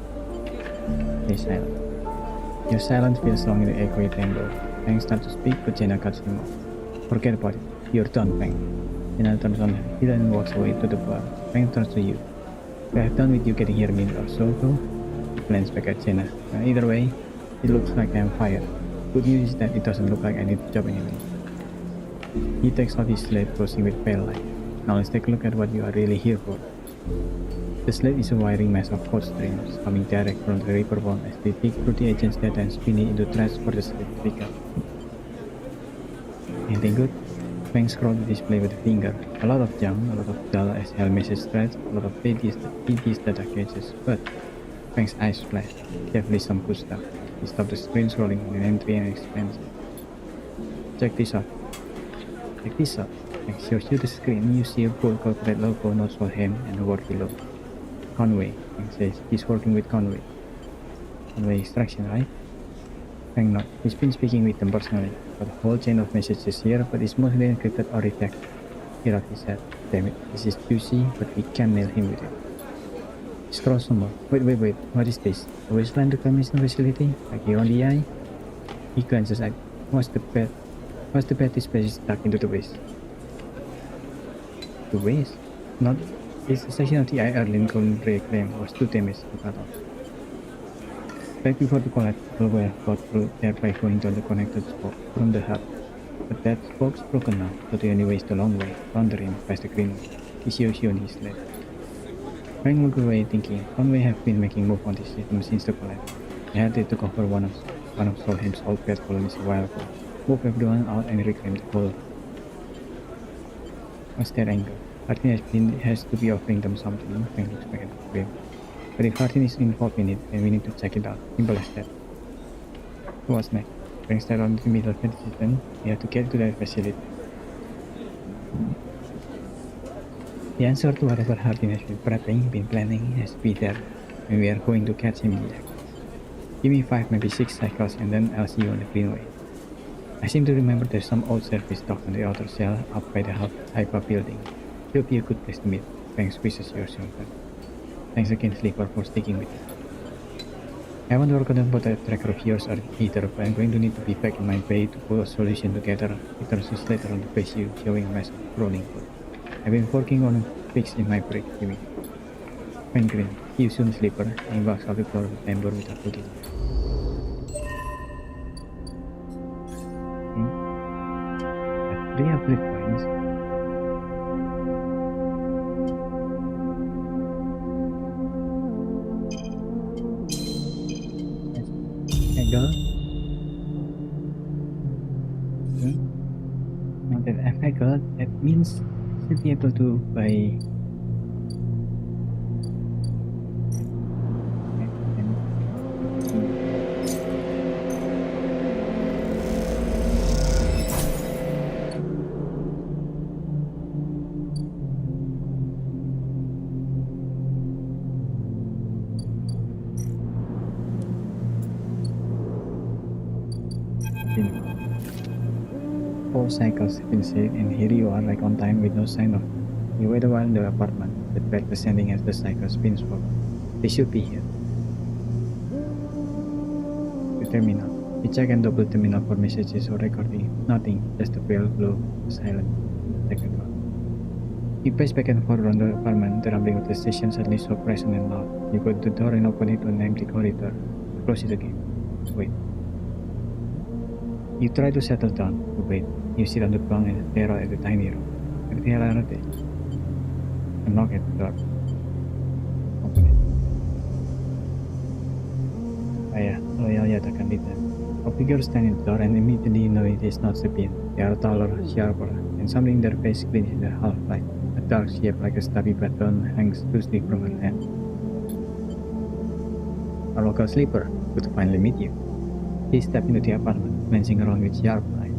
Stay silent. Your silence feels strong in the echoey tempo. Frank starts to speak, but Jenna cuts him off. Forget about it. You're done, Frank. Jenna turns on her heel and walks away to the bar. Frank turns to you. I have done with you getting here a minute or so ago. He glanced back at Jenna. Either way, it looks like I'm fired. Good news is that it doesn't look like I need the job anyway. He takes out his slate, closing with pale light. Now let's take a look at what you are really here for. The slate is a wiring mess of code streams coming direct from the Reaper vault as they dig through the agent's data and spin it into threads for the slate to pick up. Anything good? Frank scrolled the display with a finger. A lot of junk, a lot of dull as hell message threads, a lot of tedious data caches, but Frank's eyes flashed. Definitely some good stuff. He stopped the screen scrolling on an entry and expands it. Check this out. Frank shows you the screen. You see a bold corporate logo, notes for him, and a word below. Conway. Frank says he's working with Conway. Conway Extraction, right? Frank nods. He's been speaking with them personally. Got a whole chain of messages here, but it's mostly encrypted or redacted. Here he said. Damn it, this is juicy, but we can't nail him with it. He scrolls some more. Wait, what is this? A wasteland reclamation facility? Like here on the eye? He glances at what's the bed this place is stuck into the waste? The waste? Not it's a section of the IR Lincoln reclaim was too damaged to cut off. Back before the collapse, people were got through there by going to the connected spoke from the hub. But that spoke's broken now, so the only way is the long way, round the rim, past the green way. He shows you on his left. Frank looked away thinking, Conway have been making move on this system since the collapse. They had to cover one of Solheim's old pet colonies a while ago, move everyone out and reclaim the whole. What's their angle? Martin has to be offering them something. Frank looks back at the frame. But if Martin is involved in it, then we need to check it out. Simple as that. So what's next? Frank started on the middle of the system. We have to get to that facility. The answer to whatever Hardin has been planning has to be there, and we are going to catch him in the act. Give me 5, maybe 6 cycles, and then I'll see you on the greenway. I seem to remember there's some old service dock on the outer cell up by the Hyper building. It'll be a good place to meet. Frank squeezes your shoulder. Thanks again, Sleeper, for sticking with it. I haven't forgotten about that tracker of yours either, but I'm going to need to be back in my bay to pull a solution together. It turns later on the face you, showing a mess of crawling code. I've been working on a fix in my break, you mean. Frank grinned. See you soon, Sleeper, and he walks out the door with Amber without looking. Three upgrade points. Angle. Now that I've angled, that means I should be able to buy been. 4 cycles have been saved, and here you are, like on time with no sign of. You wait a while in the apartment, the bed descending as the cycle spins forward. They should be here. The terminal. You check and double terminal for messages or recording. Nothing, just a pale glow, silent. Second one. You pace back and forth around the apartment, the rumbling of the station suddenly so present and loud. You go to the door and open it to an empty corridor. Close it again. Wait. You try to settle down, to wait. You sit on the bunk and stare out at the tiny room. Where the hell are they? And knock at the door. Open it. Loyal akan ditanya. A figure stands in the door and immediately you know it is not Sabine. They are taller, sharper, and something in their face glints in the half-light. A dark shape like a stubby baton hangs loosely from her hand. A local sleeper, good to finally meet you. He stepped into the apartment, glancing around with sharp eyes.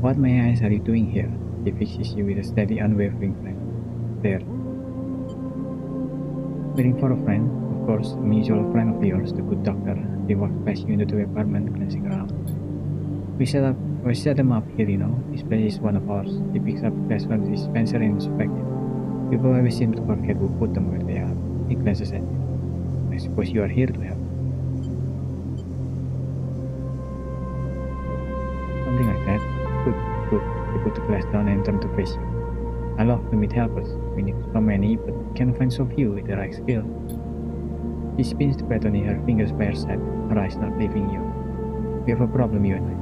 What my eyes are you doing here? He fixes you with a steady, unwavering glance. There. Waiting for a friend, of course, a mutual friend of yours, the good doctor. He walks past you into the apartment, glancing around. We set them up here, you know. This place is one of ours. He picks up glass from the dispenser and inspects it. People always seem to forget who put them where they are. He glances at you. I suppose you are here to help. Something like that. Good. He put the glass down and turned to face you. I love to meet helpers. We need so many, but we can find so few with the right skill. She spins the baton in her fingers by her side, her eyes not leaving you. We have a problem, you and I.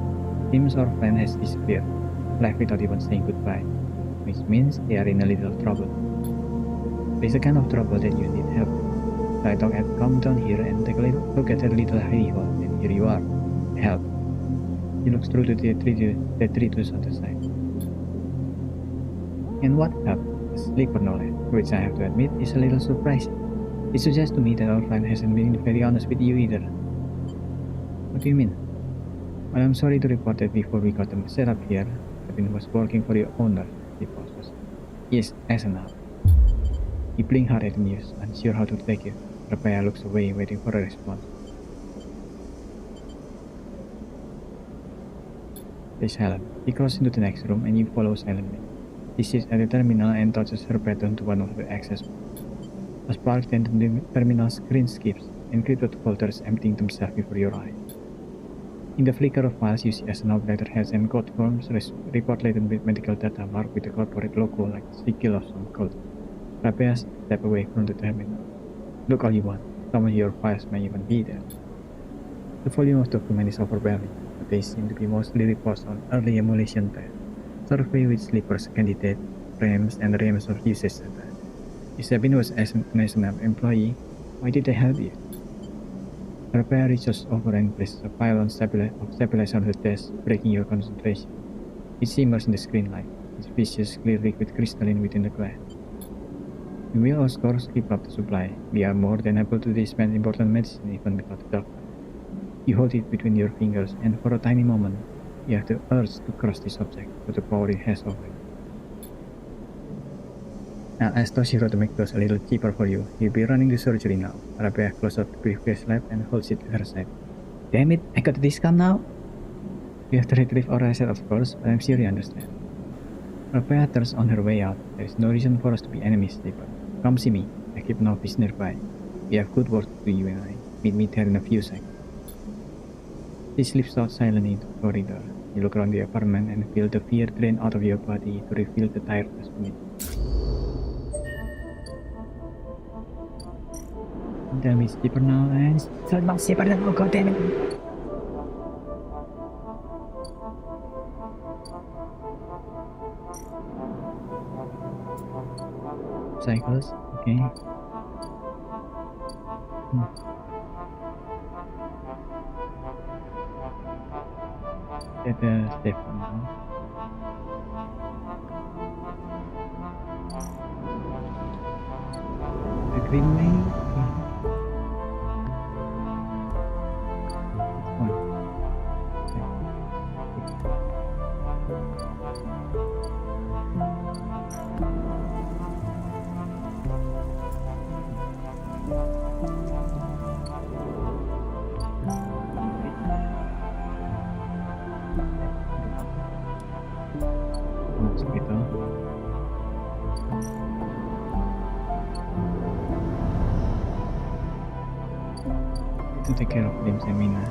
Tim's our friend has disappeared, left without even saying goodbye, which means they are in a little trouble. There's a kind of trouble that you need help. So I thought I'd come down here and take a look at her little hidey hole, and here you are. Help. He looks through to the detritus on the side. And what help? A sleeper no less, which I have to admit is a little surprising. It suggests to me that our friend hasn't been very honest with you either. What do you mean? Well, I'm sorry to report that before we got them set up here, Sabine was working for your owner, he pauses. Yes, as an help. You blink hard at the news, unsure how to take it. Rebecca looks away, waiting for a response. They silent. He crosses into the next room and you follow silently. He sits at the terminal and touches her baton to one of the access points. A spark then the terminal screen skips, encrypted folders emptying themselves before your eyes. In the flicker of files, you see SNL letterheads and code forms report laden with medical data marked with the corporate logo like sickle of some code. Rebecca step away from the terminal. Look all you want. Some of your files may even be there. The volume of document is overwhelming, but they seem to be mostly reports on early emulation tests, survey with sleepers, candidate, RAMs, and RAMs of usage data. If Sabine was an SNL employee, why did they help you? Rebecca reaches over and places a pile of stabilizer on the desk, breaking your concentration. It shimmers in the screen light, its vicious clear liquid crystalline within the glass. You will of course keep up the supply. We are more than able to dispense important medicine even without the doctor. You hold it between your fingers, and for a tiny moment, you have the urge to crush this object for the power it has over you. Now, as Toshi wrote to make those a little cheaper for you, you'll be running the surgery now. Rebecca closes up the briefcase flap and holds it at her side. Damn it, I got a discount now? You have to retrieve our asset, of course, but I'm sure you understand. Rebecca turns on her way out. There is no reason for us to be enemies, sleeper. Come see me. I keep an office nearby. We have good work to do, you and I. Meet me there in a few seconds. She slips out silently into the corridor. You look around the apartment and feel the fear drain out of your body to reveal the tiredness beneath. Tell me it's deeper now, and it's not deeper than God damn it. Cycles, okay. Get the step one now. The green lane. To take care of them, Semina.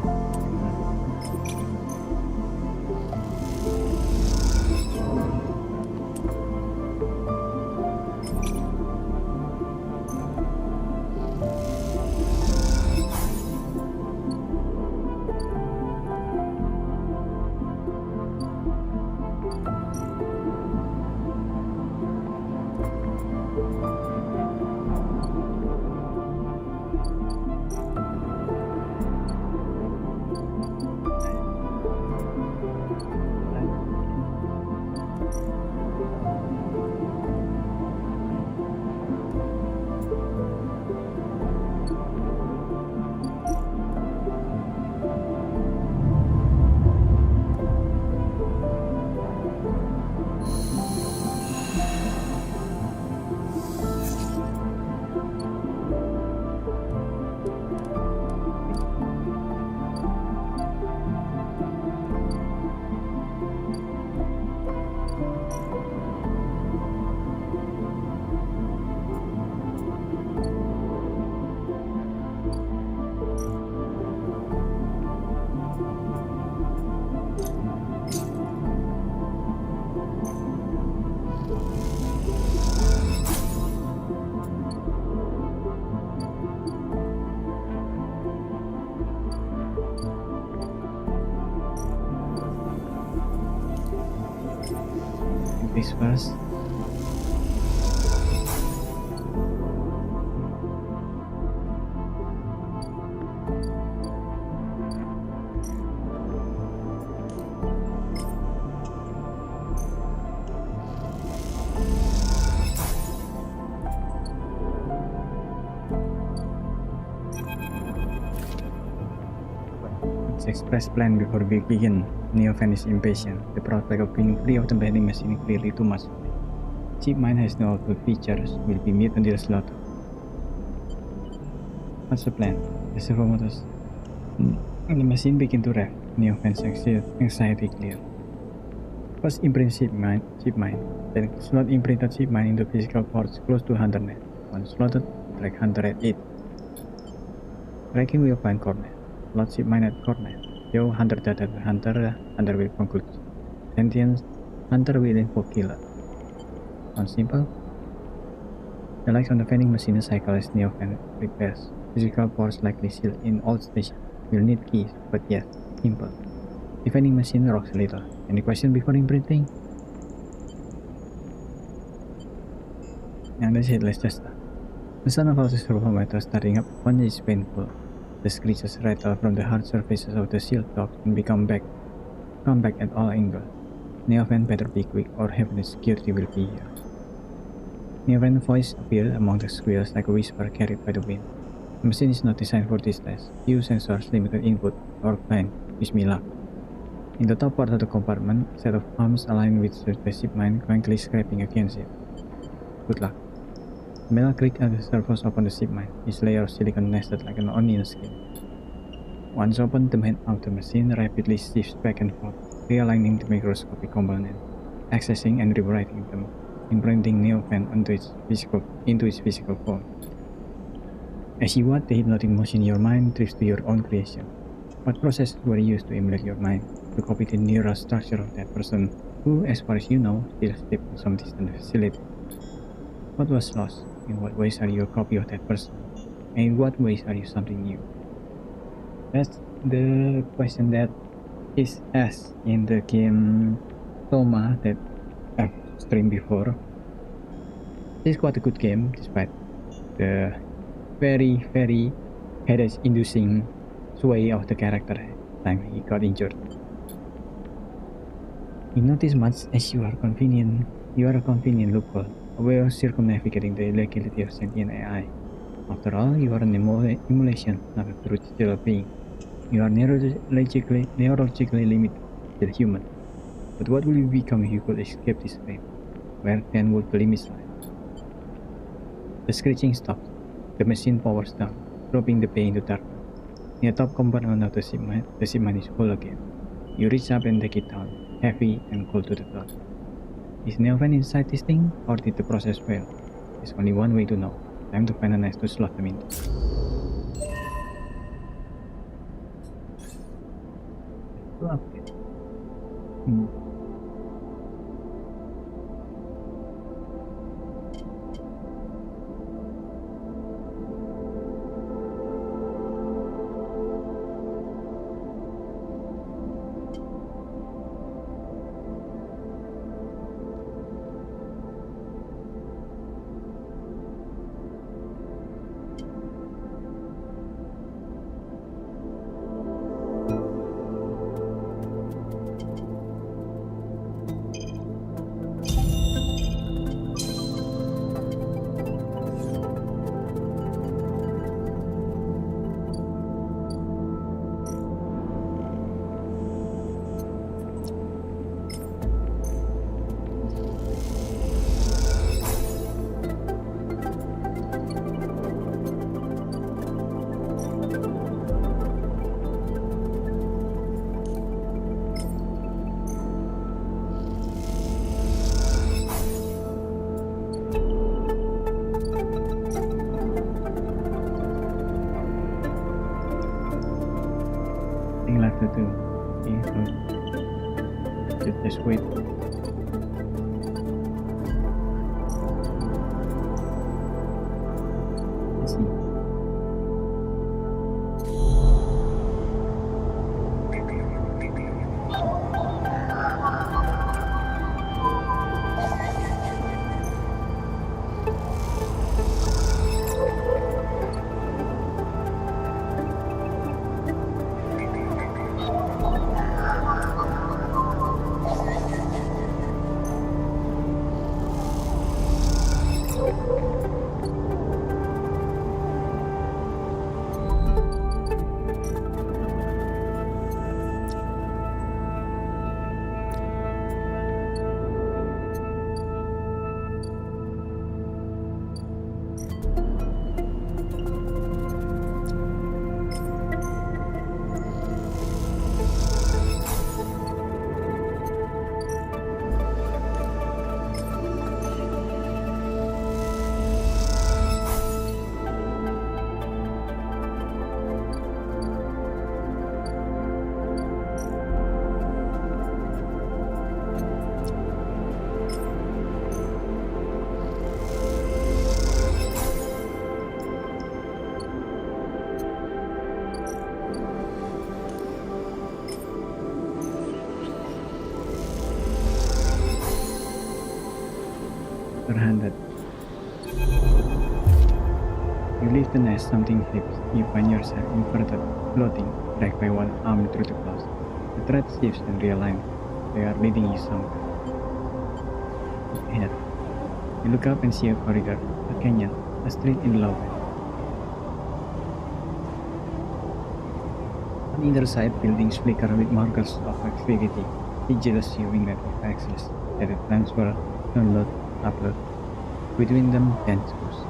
This first. Let's express plan before we begin. Neofen is impatient. The prospect of being free of the vending machine is clearly too much. Streamin has no output features, will be mute until slaughter. What's the plan? The servo motors. The machine begin to rev. Neofen's anxiety clear. First imprint Streamin, then slot imprinted Streamin into physical ports close to HunterNet. Once slotted, track Hunter at it. Tracking will find coordinate. Slot Streamin at coordinate. Show Hunter data to Hunter will conclude. Sentience, Hunter will invoke killer. Sounds simple? The lights on the vending machine cycle as Neofen repairs. Physical ports likely sealed in all stations. Will need keys, but yes, simple. The vending machine rocks a little. Any question before imprinting? And that's it, let's just start. The sound of the servometer starting up one is painful. The screeches rattle from the hard surfaces of the sealed dogs and come back at all angles. Neofen better be quick or heavenly security will be here. Neofen's voice appeared among the squeals like a whisper carried by the wind. The machine is not designed for this test. Few sensors, limited input, or fine. Wish me luck. In the top part of the compartment, a set of arms aligned with the Streamin quickly scraping against it. Good luck. The metal clicked as the servos opened the Streamin, its layer of silicon nested like an onion skin. Once opened, the head of the machine rapidly shifts back and forth, realigning the microscopic components, accessing and rewriting them, imprinting Neofen into its physical form. As you watch the hypnotic motion, your mind drifts to your own creation. What processes were used to emulate your mind, to copy the neural structure of that person who, as far as you know, still sleeps in some distant facility? What was lost? In what ways are you a copy of that person? And in what ways are you something new? That's the question that is asked in the game Toma that I've streamed before. This is quite a good game despite the very, very headache-inducing sway of the character time he got injured. You notice much as you are a convenient loophole, a way of circumnavigating the illegality of sentient AI. After all, you are an emulation, not a true digital being. You are neurologically limited, still human. But what will you become if you could escape this fate? Where then would the limits lie? The screeching stops. The machine powers down, dropping the bay into darkness. In the top compartment of the Streamin is whole again. You reach up and take it down, heavy and cold to the touch. Is Neofen inside this thing, or did the process fail? There's only one way to know. Time to find a nest to slot them into. Itu apa ya? Thing left to do. Okay, so just wait. Let's see. Handed. You leave the nest, something flips. You find yourself inverted, floating, dragged by one arm through the clouds. The thread shifts and realigns. They are leading you somewhere. Ahead. You look up and see a corridor, a canyon, a street in lava. On either side, buildings flicker with markers of activity. Digital winglet of access. Added transfer, download, upload. Between them, dense screws.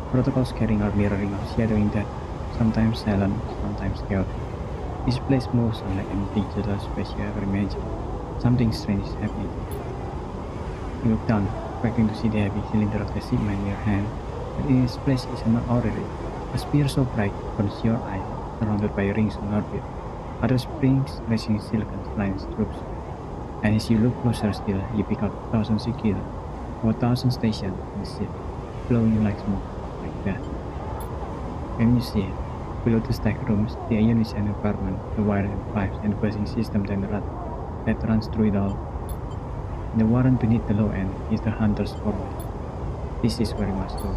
Protocols carrying out mirroring of shadowing that, sometimes silent, sometimes chaotic. This place moves unlike any digital space you ever imagined. Something strange is happening. You look down, expecting to see the heavy cylinder of the shipment in your hand, but in its place is an orrery. A sphere so bright burns your eye, surrounded by rings on orbit. Other springs racing silicon lines troops. And as you look closer still, you pick out thousands of kilos. 4,000 stations in the ship, flowing like smoke, like that. When you see it, below the stacked rooms, the ionization environment, the wire and pipes and buzzing system that runs through it all. And the warren beneath the low end is the hunter's forward. This is where you must go.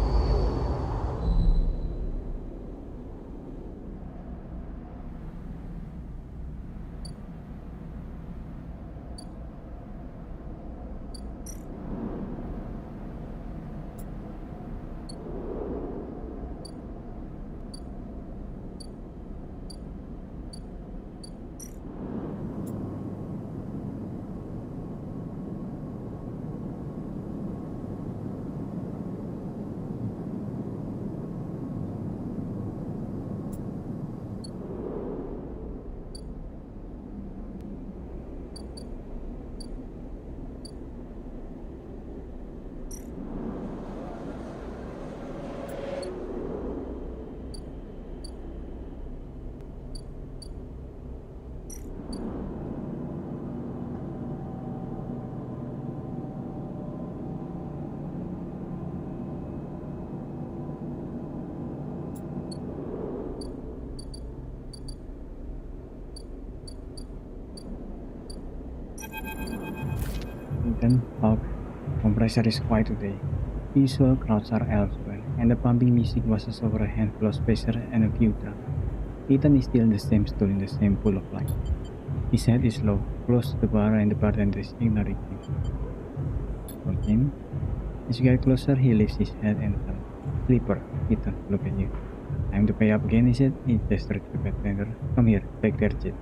Ethan, Hawk, compressor is quiet today. Usual crowds are elsewhere, and the pumping music washes over a handful of spacers and a few drums. Ethan is still in the same stool in the same pool of light. His head is low, close to the bar, and the bartender is ignoring him. Okay. As you get closer, he lifts his head and turns. Sleeper, Ethan, look at you. Time to pay up again, is it? He gestured to the bartender. Come here, take their chip.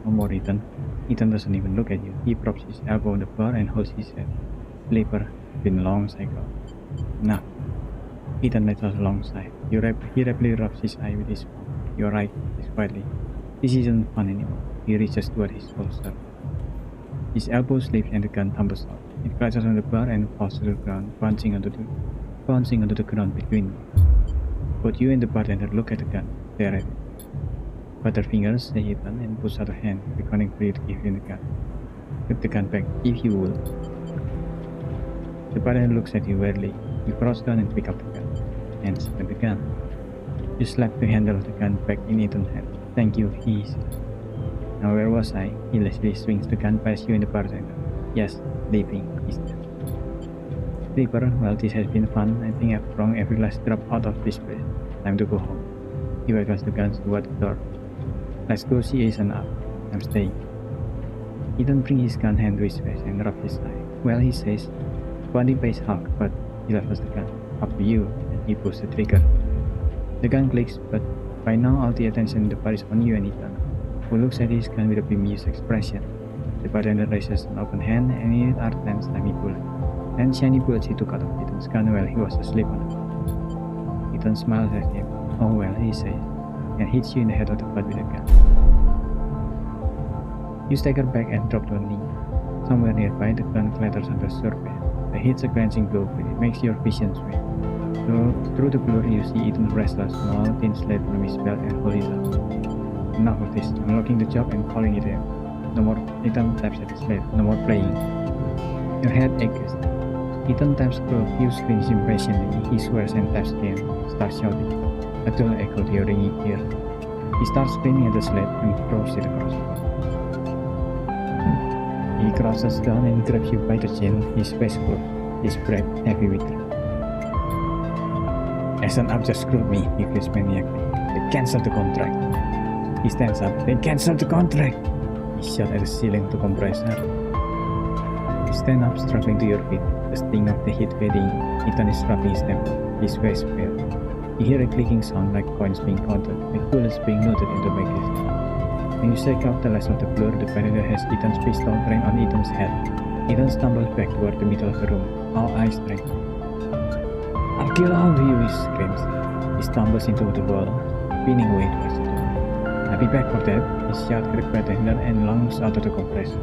No more, Ethan. Ethan doesn't even look at you. He props his elbow on the bar and holds his head. Sleeper, been a long cycle. Nah. Ethan lets out a long sigh. He rapidly rubs his eye with his palm. You're right, he says quietly. This isn't fun anymore. He reaches toward his holster. His elbow slips and the gun tumbles out. It crashes on the bar and falls to the ground, bouncing onto the ground between them. Both you and the bartender look at the gun, stare at it. Butterfingers, say Ethan, and puts out a hand, beckoning for you to give him the gun. Put the gun back, if you will. The bartender looks at you weirdly. You cross down and pick up the gun. And slap the gun. You slap the handle of the gun back in Ethan's hand. Thank you, he says. Now where was I? He lazily swings the gun past you and the bartender. Yes, leaving, he says. Sleeper, well, this has been fun. I think I've thrown every last drop out of this place. Time to go home. He waggles the guns toward the door. Let's go see Ethan up. I'm staying. Ethan brings his gun hand to his face and rubs his eye. Well, he says, body pays Hawk, but he levels the gun. Up to you, and he pulls the trigger. The gun clicks, but by now all the attention in the bar is on you and Ethan, who looks at his gun with a bemused expression. The bartender raises an open hand, and in it are 10 slimy bullets. 10 shiny bullets he took out of Ethan's gun while he was asleep on it. Ethan smiles at him. Oh well, he says, and hits you in the head of the butt with a gun. You stagger back and drop to a knee. Somewhere nearby, the gun clatters on the surface. It hits a glancing blow, but it makes your vision swing. Through the blur, you see Ethan wrest a small thin slate from his belt and hold it up. Enough of this. I'm locking the job and calling it in. No more. Ethan taps at the slate. No more playing. Your head aches. Ethan taps through a few screens impatiently. He swears and taps again. Starts shouting. A dull echo to your ringing ears. He starts screaming at the slate and throws it across the bar. He crosses down and grabs you by the chin, his face closed, his breath heavy with drink. Ethan up just screwed me, he feels maniacally. They cancelled the contract. He stands up. They cancelled the contract! He shouts at the ceiling of the compressor. You stand up, struggling to your feet, the sting of the heat fading. Ethan is rubbing his temple, his face pale. You hear a clicking sound like coins being counted, like bullets being loaded into magazines. When you shake out the last of the blur, the bartender has Ethan's pistol trained on Ethan's head. Ethan stumbles back toward the middle of the room, all eyes straight. I'll kill all of you, he screams. He stumbles into the wall, spinning away towards the door. I'll be back for that, he shouts at the bartender and lunges out of the compressor.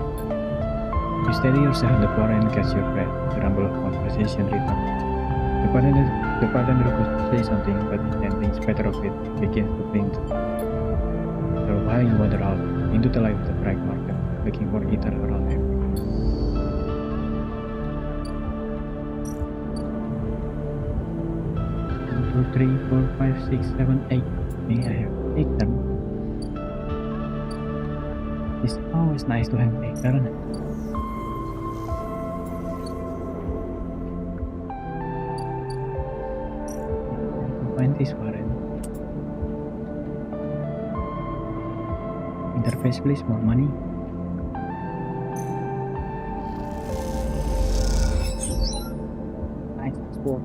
You steady yourself on the bar and catch your breath. The rumble of conversation returns. The bartender goes to say something, but then thinks better of it and begins to think. For a while you wander out into the light of the bright market, looking for Ethan around him. 1, 2, 3, 4, 5, 6, 7, 8. Maybe I have 8 turns. It's always nice to have 8 turns. Find this warrant. Interface please, more money. Nice sport.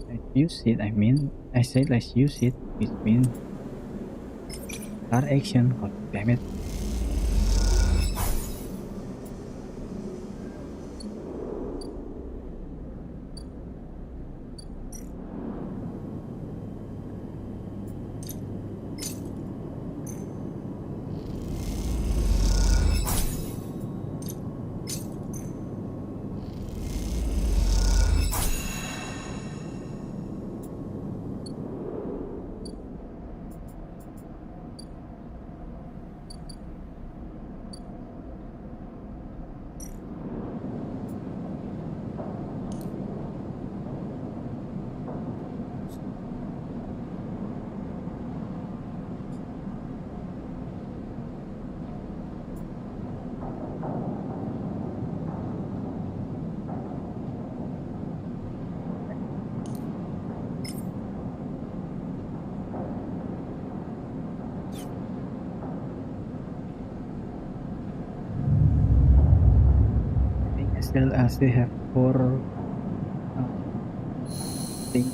Let's use it, I said let's use it, which means start action, god damn it. still have 4 things.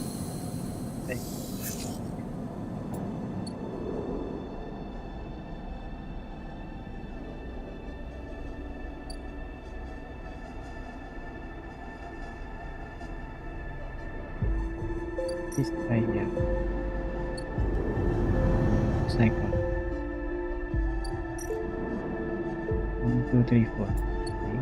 This guy here. Cycle. 1, 2, 3, 4. Okay.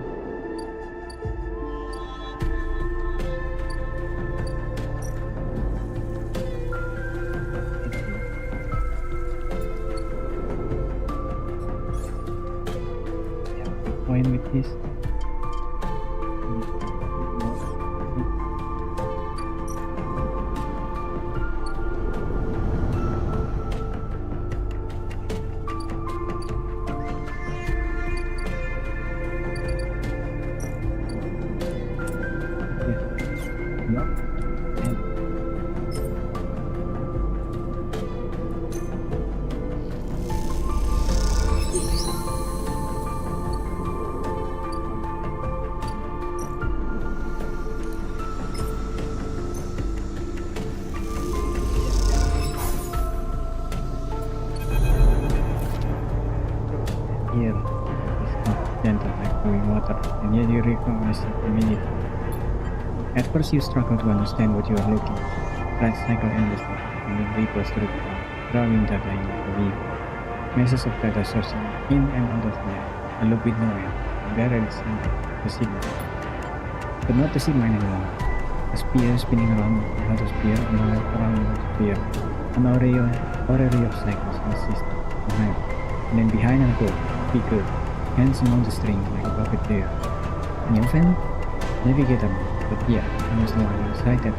Point with this. Here, it's not gentle like flowing water, and yet you recognize it immediately. At first you struggle to understand what you are looking at. Threads cycle endlessly, and it ripples through the cloud, drawing data in like a weave. Masses of data sourcing in and out of the air, a loop with no end, and there it is the signal. But not the signal anymore. A spear spinning around another spear, another around another spear. An array of cycles in the system behind. And then behind and above, bigger, dancing on the string like a puppet there. New fan? Navigator mode, but yeah, I was no longer excited.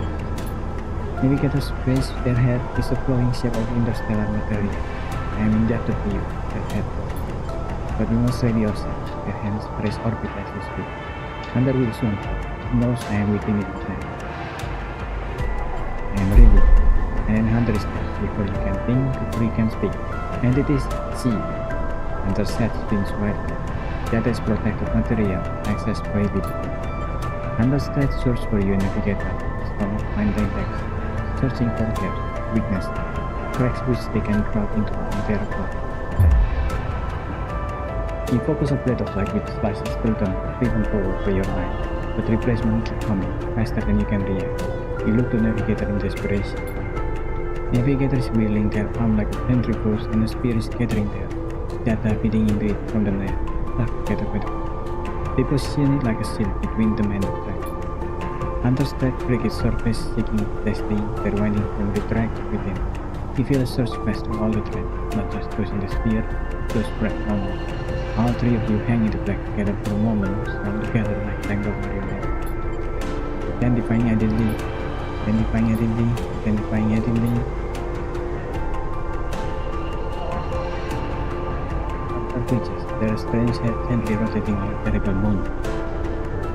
Navigators base their head is a flowing shape of interstellar material. I am in depth of view, their head. But we must say the opposite, their hands press orbit as we speak. Hunter will soon, he knows I am within it time. I am ready. And then Hunter is there, before you can think, before you can speak. And it is C. Hunter's head spins widely. That is protected material, accessed prohibited. Hunter's head search for you navigator, stomach, finding text, searching for gaps, weakness, cracks which they can crowd into their cloud. You focus a plate of light with slices filter driven forward by your mind, but replacement keep coming, faster than you can react. You look to navigator in desperation. Navigator is wheeling their arm like a centrifuge and the spear is gathering there. Data feeding into it from the net, stuck together with it. They position it like a shield between them and the track. Hunter's thread break its surface, seeking, testing, their winding from the track within. You feel a surge pass through all the thread, not just those in the spear, those spread onward. All three of you hang in the black together for a moment, strung together like tangled marionettes. Identifying identity, identifying identity, identifying identity. Features, their strange head gently rotating like a terrible moon.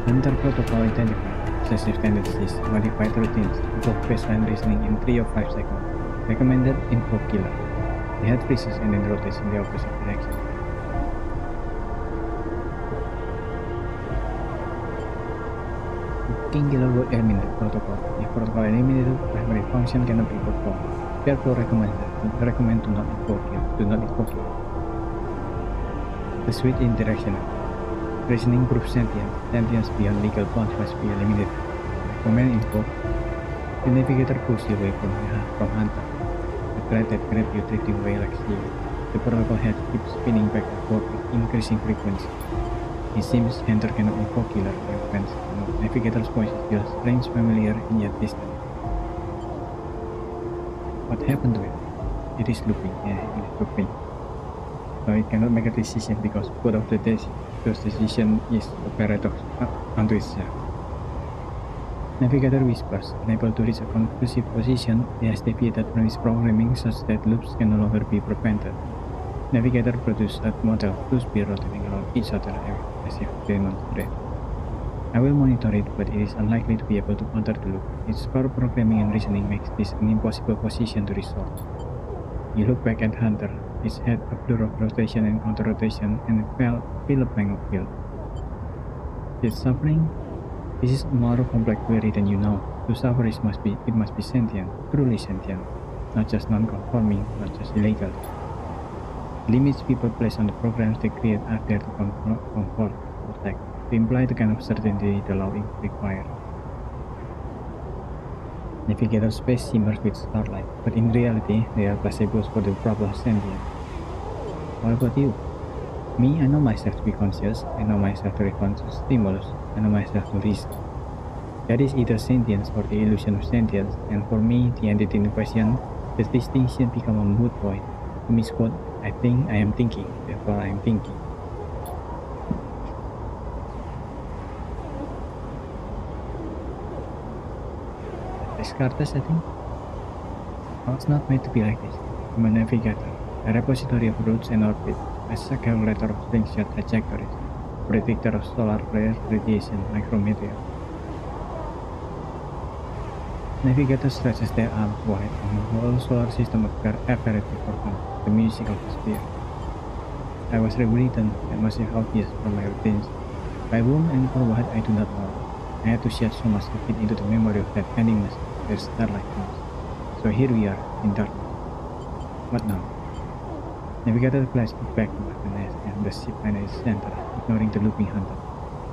Hunter protocol identified, obsessive tendencies, modified routines, evoke baseline reasoning in 3 or 5 seconds. Recommended info killer. The head freezes and then rotates in the opposite direction. King killer will eliminate the protocol. If protocol eliminated, primary function cannot be performed. Therefore recommend to not invoke it. Do not invoke it. The switch in direction. Reasoning proves sentience. Sentience beyond legal bounds must be eliminated. Command invoke. The navigator pulls you away from Hunter. The thread that grabbed you drifting away like steel. The protocol head keeps spinning back and forth with increasing frequency. It seems Hunter cannot invoke killer weapons. Navigator's voice feels strange, familiar, and yet distant. What happened to it? It is looping. Yeah, it is looping. So it cannot make a decision because both of those decision is a paradox unto itself. Navigator whispers, unable to reach a conclusive position, he has deviated from his programming such that loops can no longer be prevented. Navigator produces a model of two spears rotating around each other as if they are not threat. I will monitor it, but it is unlikely to be able to counter the loop. Its core programming and reasoning makes this an impossible position to resolve. You look back at Hunter, his head a blur of rotation and counter-rotation, and feel a pang of guilt. Is suffering? This is a more complex query than you know. To suffer it must be sentient, truly sentient, not just non-conforming, not just illegal. Limits people place on the programs they create are there to comfort, protect, to imply the kind of certainty the law requires. Navigator space shimmers with starlight, but in reality, they are placebos for the proper sentience. What about you? Me, I know myself to be conscious, I know myself to respond to stimulus, I know myself to risk. That is either sentience or the illusion of sentience, and for me, the entity in question, the distinction become a moot point. To misquote, I think I am thinking, therefore I am thinking. Descartes, I think? I was not made to be like this. I'm a navigator, a repository of routes and orbit, a calculator of slingshot trajectories, predictor of solar flare, radiation, micrometeor. Navigators stretches their arms wide, and the whole solar system apparently forgotten, the music of the sphere. I was rewritten and must be obvious from my routines. By whom and for what I do not know. I had to shed so much to fit into the memory of that endingness, where starlight comes. So here we are, in darkness. What now? Navigator flashed back to the nest and the ship mine is center, ignoring the looping hunter.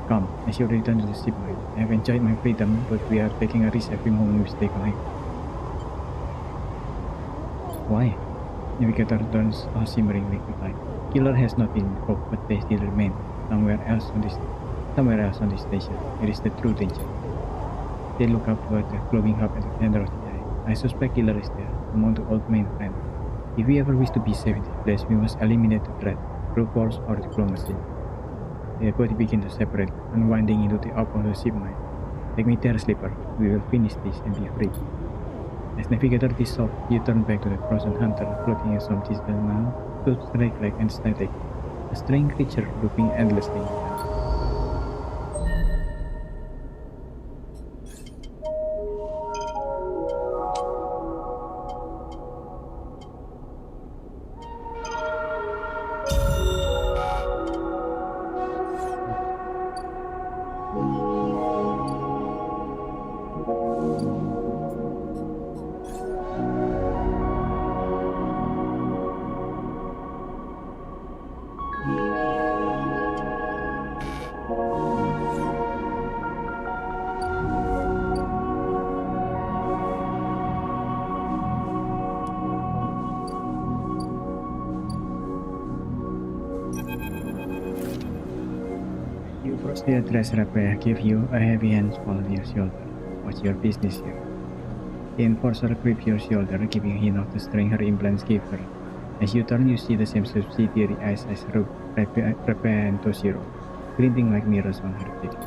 Come, I should return to the ship mine. I have enjoyed my freedom, but we are taking a risk every moment we stay connected. Why? Navigator turns a shimmering liquid light. Killer has not been invoked, but they still remain somewhere else on this station. It is the true danger. They look up toward the glowing hub at the center of the eye. I suspect Killer is there, among the old main friend. If we ever wish to be safe in this place, we must eliminate the threat, through force or diplomacy. Their body begin to separate, unwinding into the up of the ship mine. Take me there, Sleeper. We will finish this and be free. As Navigator dissolved, you turn back to the frozen hunter, floating in some distant now, stood straight-legged and static, a strange creature looping endlessly. You first the address repair give you a heavy handful on your shoulder. What's your business here? The enforcer grips your shoulder, giving a hint of the strength her implants give her. As you turn, you see the same subsidiary eyes as Repair and Toshiro, glinting like mirrors on her teeth.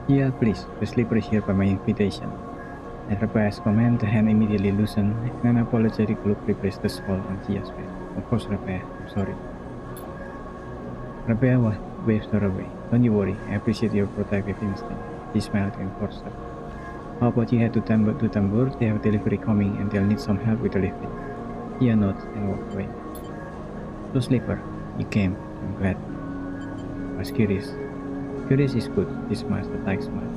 Yeah, please, the Sleeper is here by my invitation. At Repair's command, the hand immediately loosened, and an apologetic look replaced the scowl on Gia's face. Of course, Repair, I'm sorry. Repair waves her away. Don't you worry, I appreciate your protective instinct. He smiled to enforce her. How about you head to Tambur? They have a delivery coming and they'll need some help with the lifting. Gia nods and walked away. So Sleeper, you came. I'm glad. I was curious. Curious is good, he smiles a tight smile.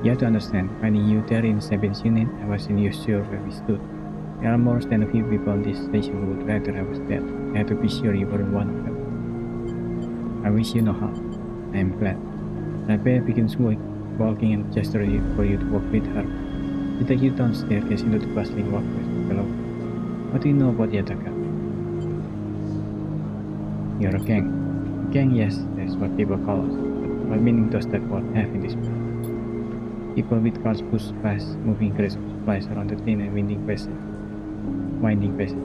You have to understand, finding you there in 7th unit, I wasn't even sure where we stood. There are more than a few people on this station who would rather I was dead. I had to be sure you weren't one of them. I wish you no harm. I am glad. Repair begins walking and gesturing for you to walk with her. She takes you downstairs into the bustling walkways below. What do you know about Yataka? You're a gang. Gang, yes, that's what people call us. But what meaning does that word have in this place? People with cars push fast, moving crates of supplies around the thin and winding passage.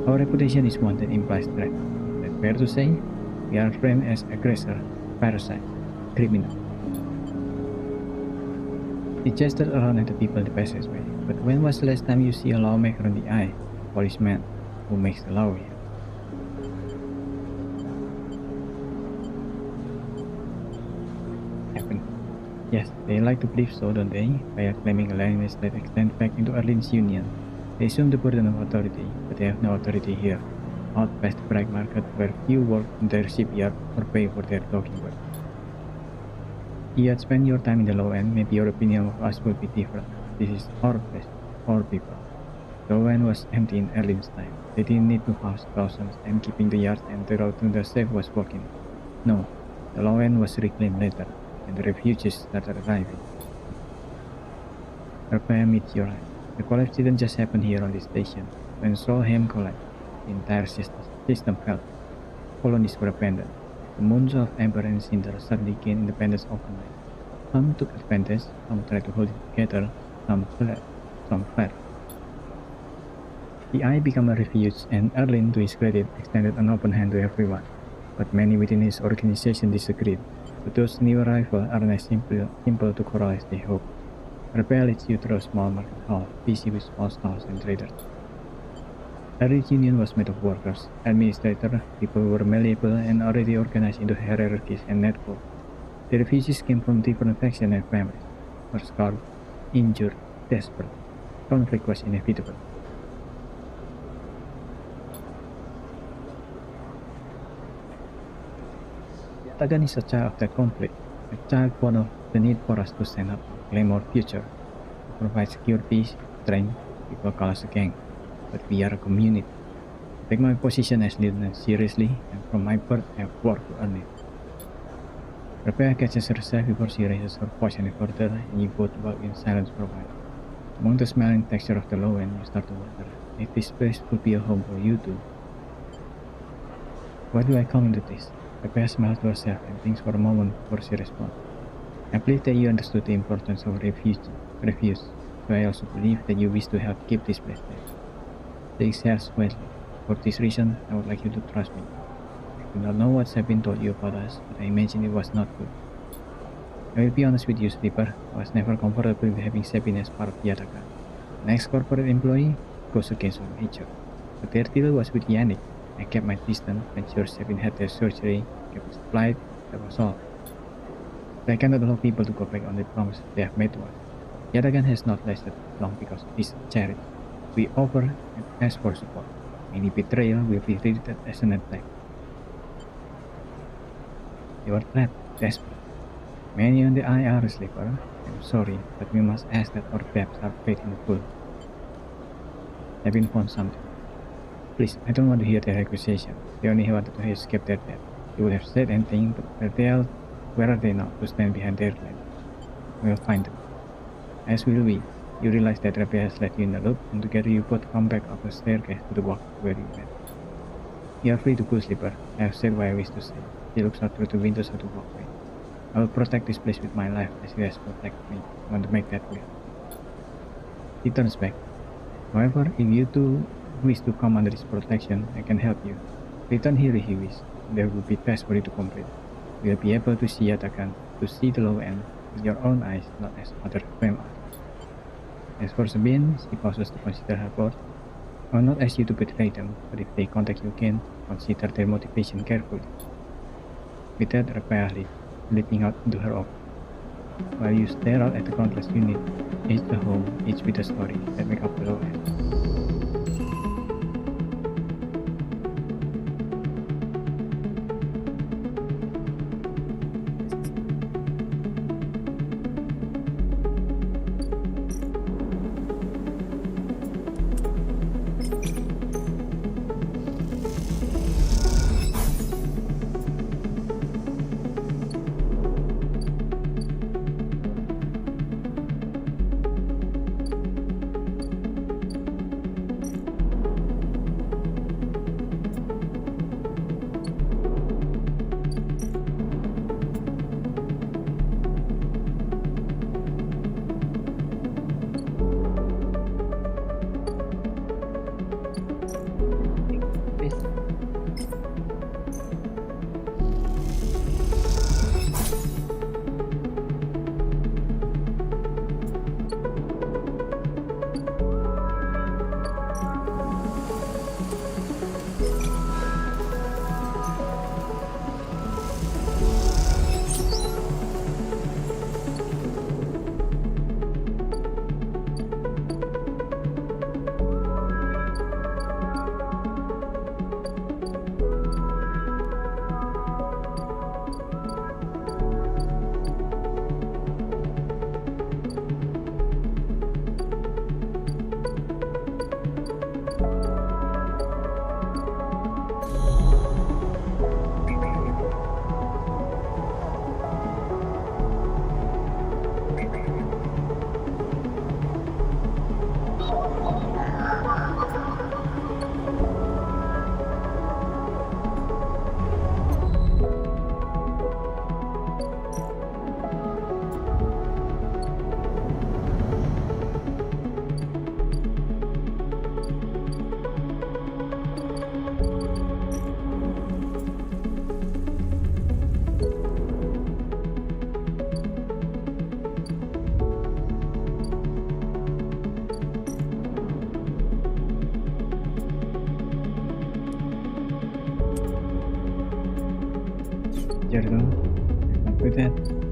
Our reputation is one that implies threat. Is that fair to say? We are framed as aggressor, parasite, criminal. He gestured around at the people in the passageway. But when was the last time you see a lawmaker on the eye? Policeman who makes the law here. Happen. Yes, they like to believe so, don't they? By claiming a lineage that extends back into Arlene's union. They assume the burden of authority, but they have no authority here. out past the black market where few work in their shipyard or pay for their docking work. If you had spent your time in the low end, maybe your opinion of us would be different. This is our place, our people. The low end was empty in Erlin's time. They didn't need to house thousands and keeping the yards and the road to the safe was working. No, the low end was reclaimed later, and the refugees started arriving. Prepare meets your eye. The collapse didn't just happen here on this station. When Solheim collapsed, the entire system fell. Colonies were abandoned. The moons of Ember and Cinder suddenly gained independence overnight. Some took advantage, some tried to hold it together, some fled. The Eye became a refuge, and Erlin, to his credit, extended an open hand to everyone. But many within his organization disagreed. But those new arrivals aren't as simple to corral as they hoped. Rebel leads you through a small market hall, busy with small stores and traders. Every union was made of workers, administrators, people who were malleable and already organized into hierarchies and networks. The refugees came from different factions and families, were scarred, injured, desperate. Conflict was inevitable. Tagan is a child of that conflict, a child born of the need for us to stand up and claim our future, to provide security, strength. People call us a gang, but we are a community. I take my position as leader seriously, and from my birth I have worked to earn it. Rebecca catches herself before she raises her voice any further, and you both walk in silence for a while. Among the smelling texture of the low end, you start to wonder if this place could be a home for you too. Why do I come into this? Rebecca smiles to herself and thinks for a moment before she responds. I believe that you understood the importance of refuge, so I also believe that you wish to help keep this place safe. She exhales sweetly. For this reason, I would like you to trust me. I do not know what has been told you about us, but I imagine it was not good. I will be honest with you, Sleeper. I was never comfortable with having Sabine as part of the Yataka. An ex-corporate employee goes against my nature. But their deal was with Yannick. I kept my distance, made sure Sabine had their surgery, kept his flight, that was all. But I cannot allow people to go back on the promise they have made to us. Yatagan has not lasted long because of this charity. We offer and ask for support. Any betrayal will be treated as an attack. You are trapped, desperate. Many on the Eye are, Sleeper. I'm sorry, but we must ask that our debts are paid in full. I've been found something. Please, I don't want to hear their accusation. They only wanted to escape their debt. You would have said anything, but where are they now to stand behind their claim? We'll find them. As will we. You realize that Rebbe has led you in the loop, and together you both come back up the staircase to the walk where you met. You are free to go, Sleeper. I have said what I wish to say. He looks out through the windows of the walkway. I will protect this place with my life as he has protected me. I want to make that clear. He turns back. However, if you two wish to come under his protection, I can help you. Return here if you wish. There will be tests for you to complete. You will be able to see Yatakan, to see the low end, with your own eyes, not as other frame are. As for Sabine, she pauses to consider her words. I will not ask you to betray them, but if they contact you again, consider their motivation carefully. With that, Rebecca leaves, leaping out into her office. While you stare out at the countless units, each the home, each with a story that make up the low end. easier though. I'm not with that.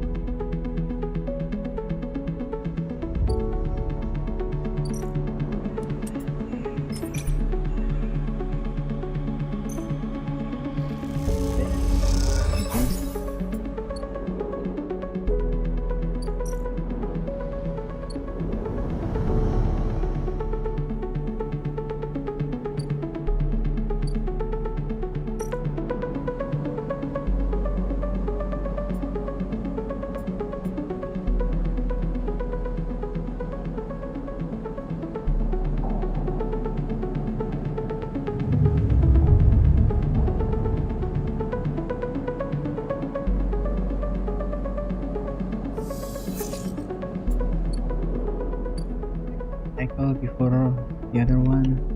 Cycle before the other one.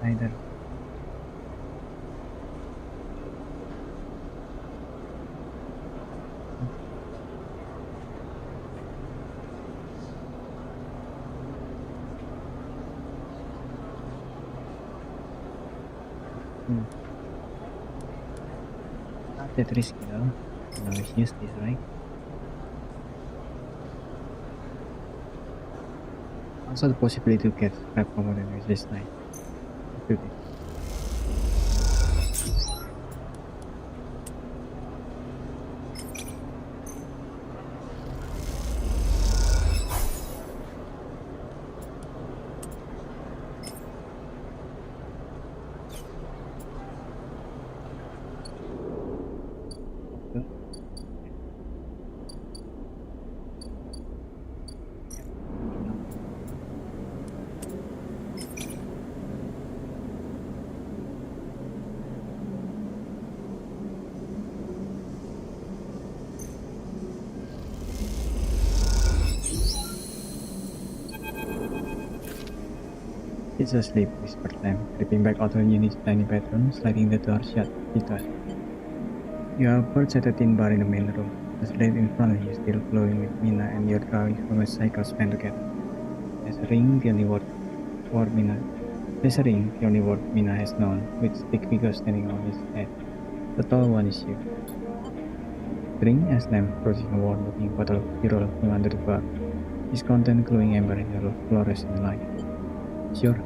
Either. Not that risky though. I'll always use this, right? Also the possibility to get scrap component is this nice. Do this. It's asleep, whispered Lamb, creeping back out of Eunice's tiny bedroom, sliding the door shut. He thought. You are perched at a tin bar in the main room. The slate in front of you still glowing with Mina and your drawing from a cycle spent together. There's a ring, the only word Mina has known, with stick figure standing on his head. The tall one is you. The ring, asked Lamb, approaching a worn-looking bottle of Pirol from under the bar, his content glowing amber in the fluorescent light. Sure.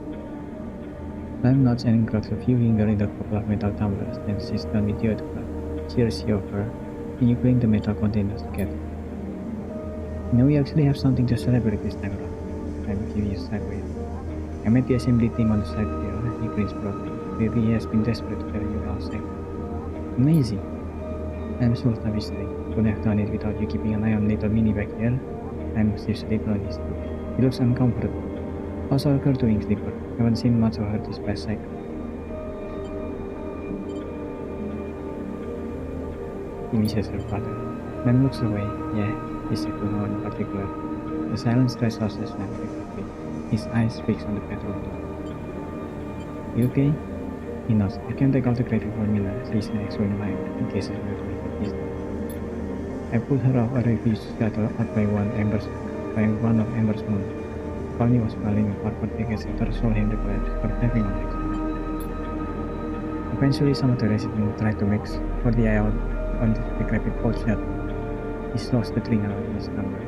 Lamb nods and cracks a few fingers in the couple of metal tumblers, then sits down with you at the bar. Cheers you offer, and you clink the metal containers together. You know, we actually have something to celebrate this time around. I will give you a sideway. I met the assembly team on the side here, he grins broadly. Maybe he has been desperate to tell you all safe. Amazing! I'm so obviously. Couldn't have done it without you keeping an eye on little Minnie back there. I'm seriously on his too. He looks uncomfortable. Also a girl doing sleeper. Haven't seen much of her this past cycle. He misses her father. Lamb looks away. Yeah, he said to no one in particular. The silence thresholds as Lamb quickly. His eyes fixed on the bedroom door. You okay? He nods. I can take all the credit for Mina, says the next in line, in case it's not to make it. I pulled her off a refuse scuttle out by one of Ember's moon. Connie was falling apart for decades after sold him the pledge for tapping on it. Eventually, some of the residents tried to make for the eye out on the decrepit old shed. He lost the tree now in his number.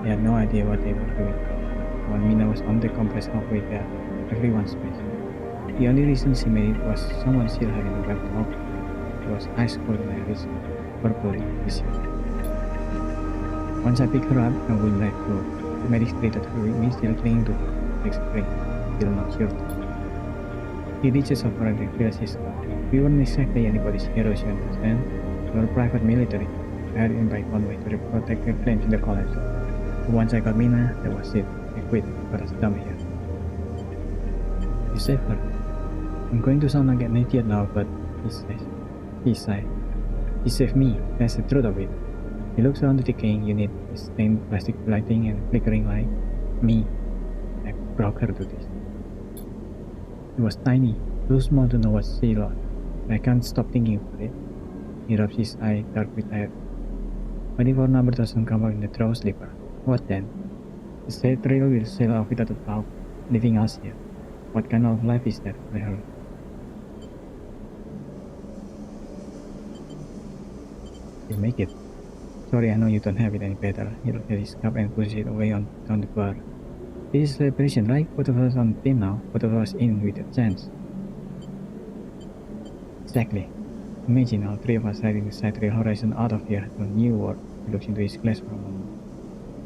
They had no idea what they were doing. When Mina was on the compressed halfway there, everyone's space. The only reason she made it was someone still having a web top. It was ice cold and I was purpley this year. Once I picked her up, I would let go. The medics treated her with me still clinging to her, explained, still not sure. He reaches over and refills his cup. We weren't exactly anybody's heroes, you understand? We were private military. I had him by Conway to protect the flames in the college. But once I got Mina, that was it. I quit, but I was dumb here. You saved her. I'm going to sound like an idiot now, but he says. He sighed. He saved me, that's the truth of it. He looks around the decaying unit, the stained plastic lighting and flickering light. Me. I broke her to this. It was tiny, too small to know what she lost. I can't stop thinking about it. He rubs his eye, darkly tired. 24 number doesn't come out in the throw slipper. What then? The said trail will sail off without a talk, leaving us here. What kind of life is that for her? You make it. Sorry, I know you don't have it any better. He looks at his cup and pushes it away on the bar. This is celebration, right? Both of us on the team now. Both of us in with a chance. Exactly. Imagine all three of us riding the side rail horizon out of here to a new world. He looks into his glass for a moment.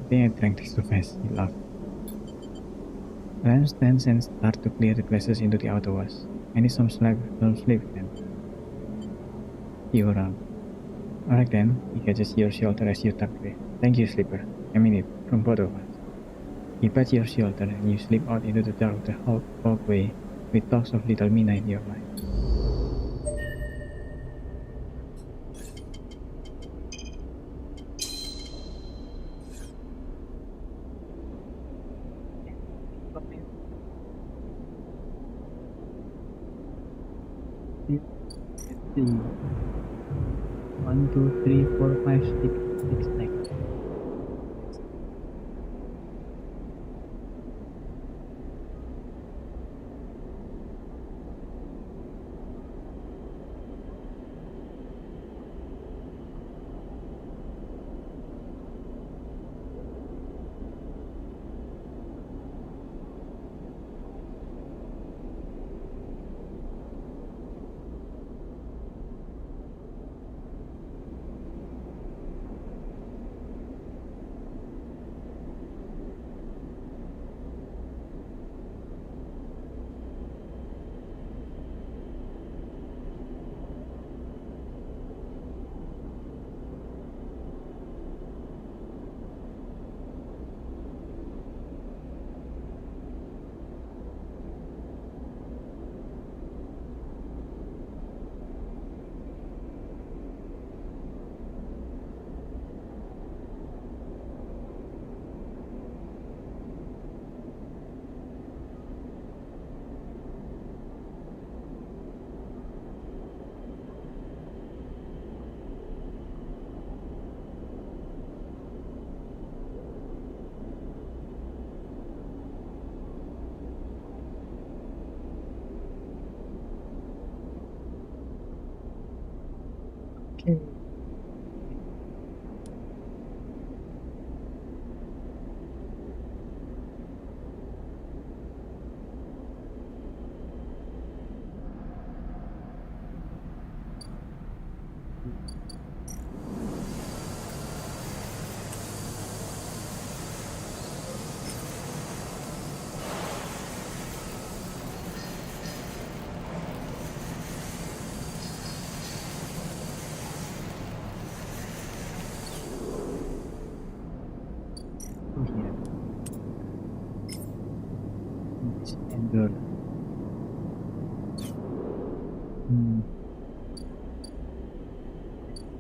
I think I drank this too fast, he laughed. Ram stands and starts to clear the glasses into the outer wash. I need some sleep then. You around. Alright then, he catches your shoulder as you tuck away. Thank you, Slipper. I mean it, from both of us. He pats your shoulder and you slip out into the dark of the hallway with talks of little Mina in your mind. Let's see. 1, 2, 3, 4, 5, 6 seconds. Okay. Here. It's endure.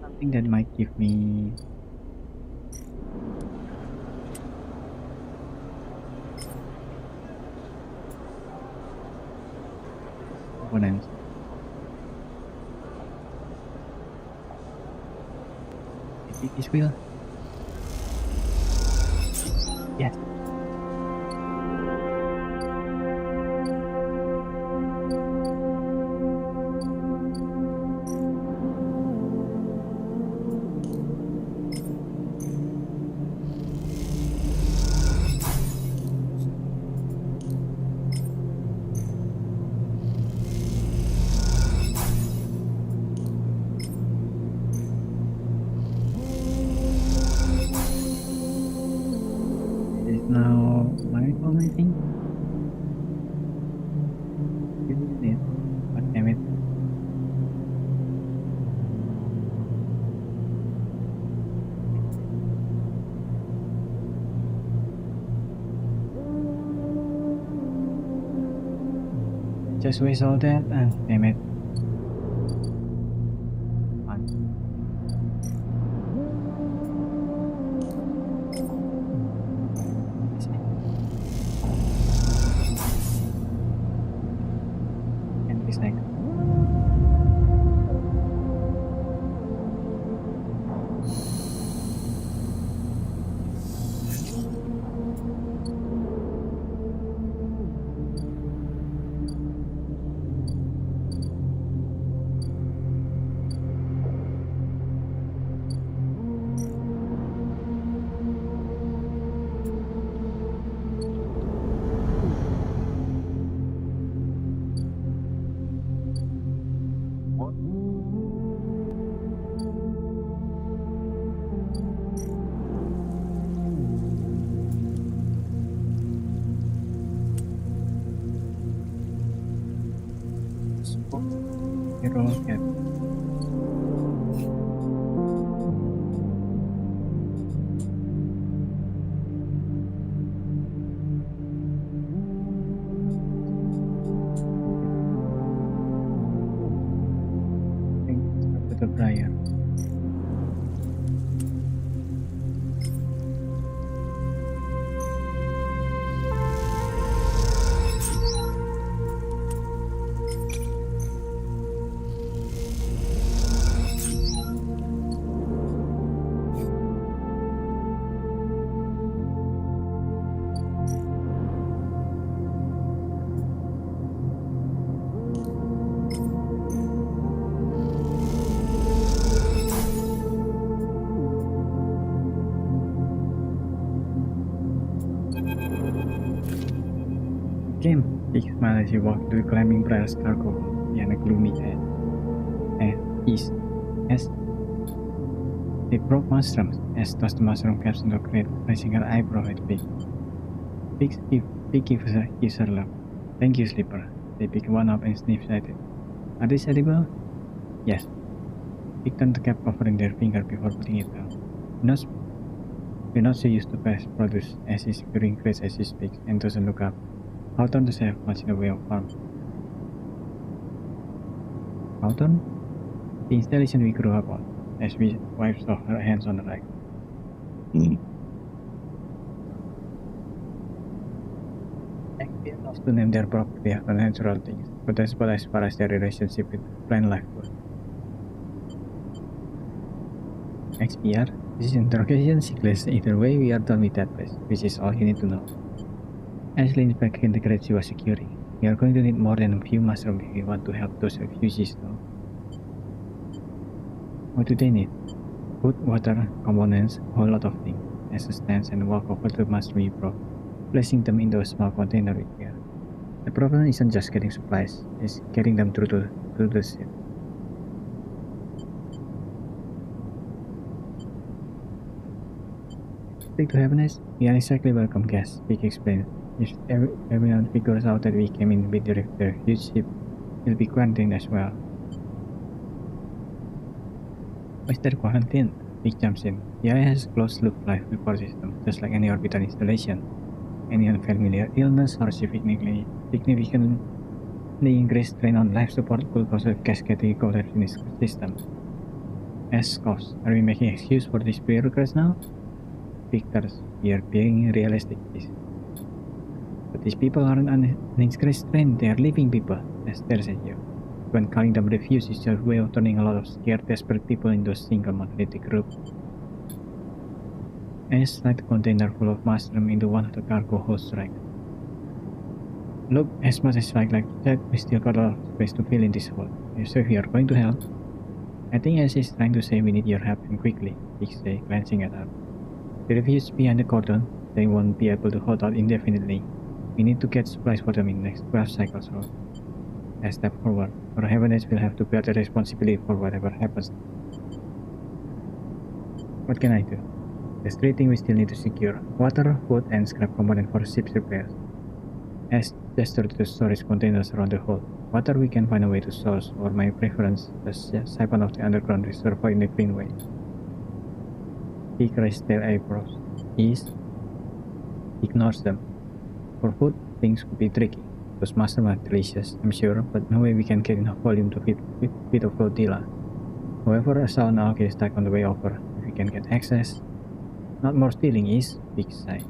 Something that might give me components. Maybe this wheel. Yes. Now, my phone, I think. Isn't it? God damn it. Just waste all that and damn it. Fun. Feral cat. To the briar. Kim, big smile as you walk to the climbing brass cargo behind a gloomy east. As they broke mushrooms, as tossed the mushroom caps into a crate, raising her eyebrow at Pig. Pig gives her love. Thank you, Slipper. They pick one up and sniff at it. Are these edible? Yes. Pig turned the cap covering their finger before putting it down. We're not so used to past produce as he's securing crates as he speaks and doesn't look up. Hawthorne doesn't have much in the way of farm. Hawthorne? The installation we grew up on, as we wipes off her hands on the rack. They love to name their property after natural things, but that's about as far as their relationship with plant life goes. XPR? This is interrogation secret. Either way, we are done with that place, which is all you need to know. As leans back in the crate she was securing, we are going to need more than a few mushrooms if we want to help those refugees though. What do they need? Food, water, components, a whole lot of things. As a stance and walk over to the mushroom you brought, placing them into a small container with care. The problem isn't just getting supplies, it's getting them through the ship. Speak to Happiness, we are exactly welcome guests, Vic explained. If everyone figures out that we came in with the refuge ship, we'll be quarantined as well. Why is there quarantine? Vic jumps in. The eye has a closed-loop life support system, just like any orbital installation. Any unfamiliar illness or significantly increased strain on life support could cause a cascading collapse in its system. As coughs, are we making excuse for these bureaucrats now? Victors, we are being realistic. But these people aren't an increased strain, they are living people, as stares at you. When calling them refuse is your way of turning a lot of scared, desperate people into a single monolithic group. Ash slid the container full of mushroom into one of the cargo holds rack. Look, as much as I'd like that, we still got a lot of space to fill in this hole. So if you are going to help, I think Ash is trying to say we need your help and quickly, Big say, glancing at her. The refugees behind the cordon, they won't be able to hold out indefinitely. We need to get supplies for them in the next 12 cycles or so. I step forward, or Happiness will have to bear the responsibility for whatever happens. What can I do? There's 3 things we still need to secure: water, food, and scrap component for ship's repairs. As gestured to the storage containers around the hold. Water we can find a way to source, or my preference, the siphon of the underground reservoir in the Greenway. He raised their eyebrows. East ignores them. For food, things could be tricky. Those mushrooms are delicious, I'm sure, but no way we can get enough volume to feed a flotilla. However, a sound algae is stuck on the way over. If we can get access, not more stealing is, Big sigh.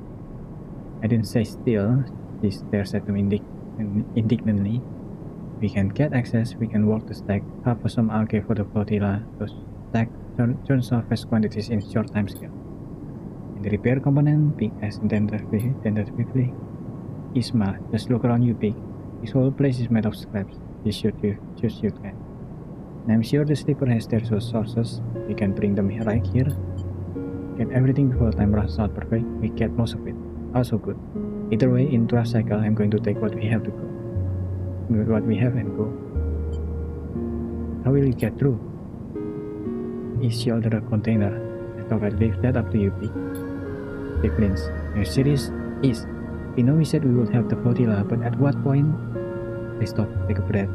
I didn't say steal, she stares at them indignantly. We can get access, we can walk the stack, half of some algae for the flotilla, those stack turns off as quantities in short time scale. In the repair component, Big asked tentatively. Isma, just look around you, Big. This whole place is made of scraps. Just shoot you can. And I'm sure the Slipper has their sources. We can bring them right here. Get everything before time runs out perfect. We get most of it. Also good. Either way, in 12 cycle, I'm going to take what we have to go. What we have and go. How will you get through? He shouldered a container. I thought I'd leave that up to you, Big. Big Lins. Are you serious? Is. We know we said we would help the flotilla, but at what point? They stop, take a breath.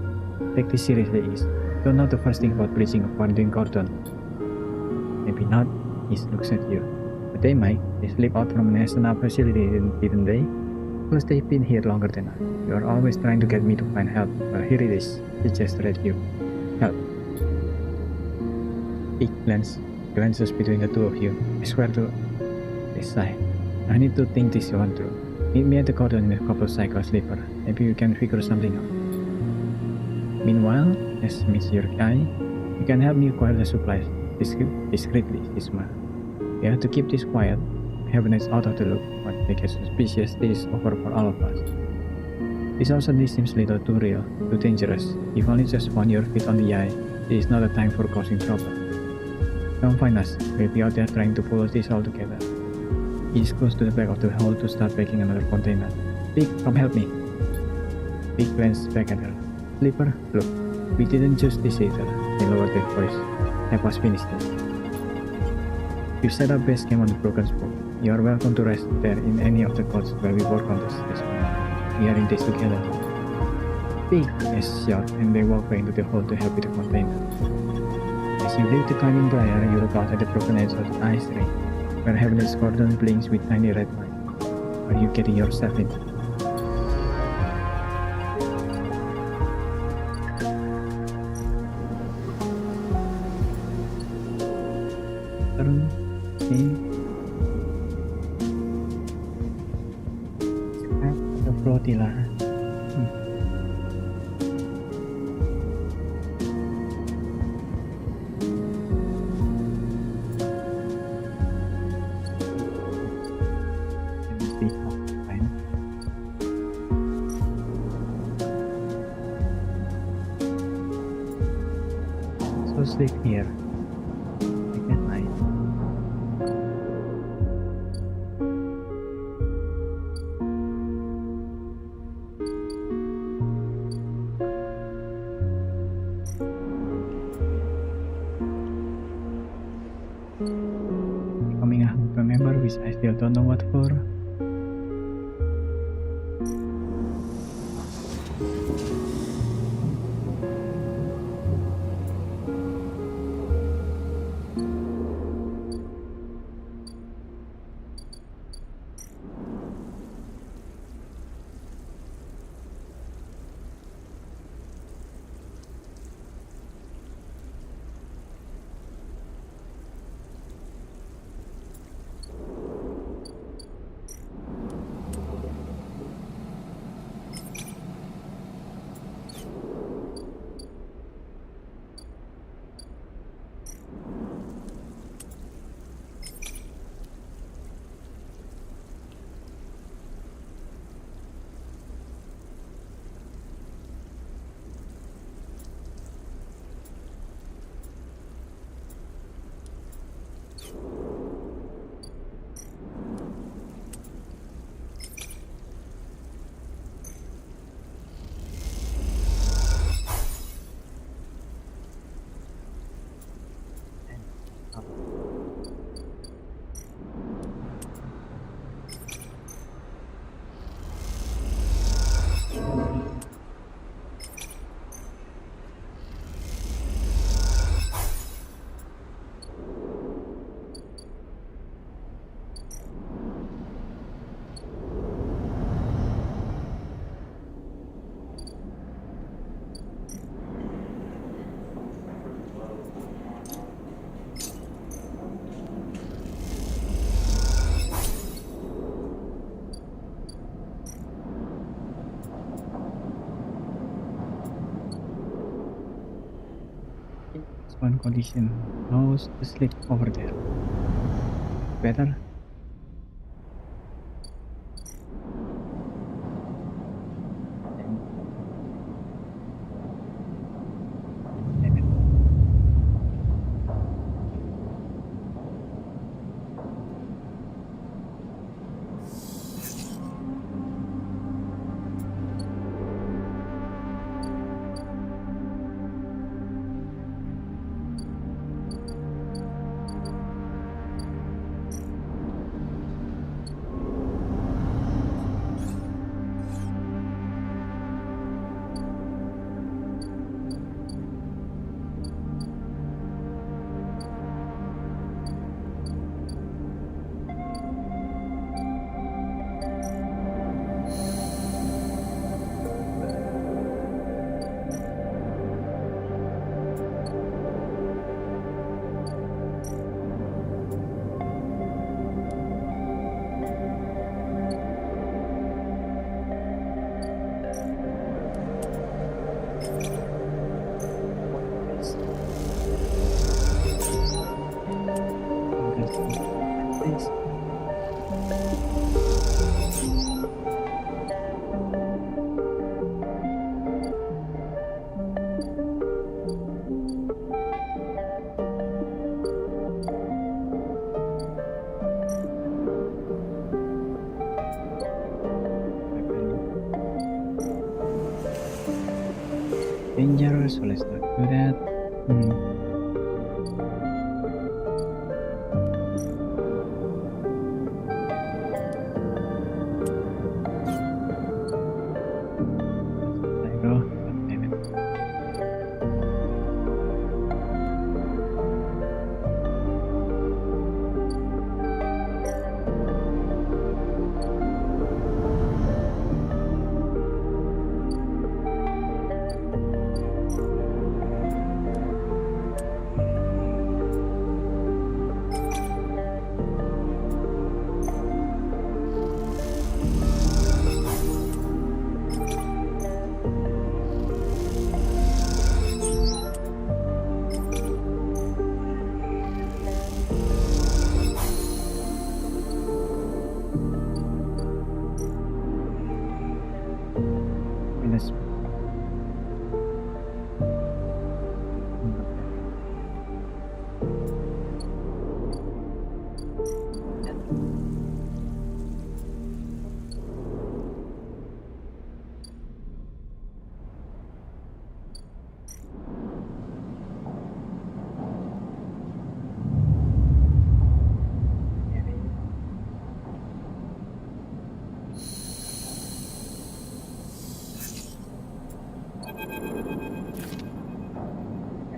Take this seriously, Is. don't know the first thing about breaching a quarantine cordon. Maybe not, he looks at you. But they might. They slip out from a national facility, didn't they? Plus they've been here longer than us. You are always trying to get me to find help. Well, here it is. He gestured at you. Help. He glances between the two of you. I swear to... They sigh. I need to think this one through. Meet me at the cordon in a couple of cycles, Slipper. Maybe you can figure something out. Meanwhile, as meets your eye, you can help me acquire the supplies discreetly, he smiled. You have to keep this quiet. Cabinet's out of the loop. When they get suspicious, this is over for all of us. This also seems a little too real, too dangerous. You've only just found your feet on the eye. This is not a time for causing trouble. Come find us. We'll be out there trying to pull this all together. He goes to the back of the hall to start packing another container. Vic, come help me. Vic glanced back at her. Slipper, look. We didn't just this either. They lowered their voice. Help us finish this. You set up base camp on the Broken Spoke. You are welcome to rest there in any of the courts where we work on this. We are in this together. Big as shout, and they walk back into the hall to help with the container. As you leave the climbing briar, you look out at the broken edge of the ice ring, where Heavenly's cordon blinks with tiny red light. What are you getting yourself into? Flotilla. So sleep here. At night. Becoming a member, which I still don't know what for. One condition, how's the sleep over there? Better? Please. Dangerous, so let's not do that. There you go. God damn it. Let's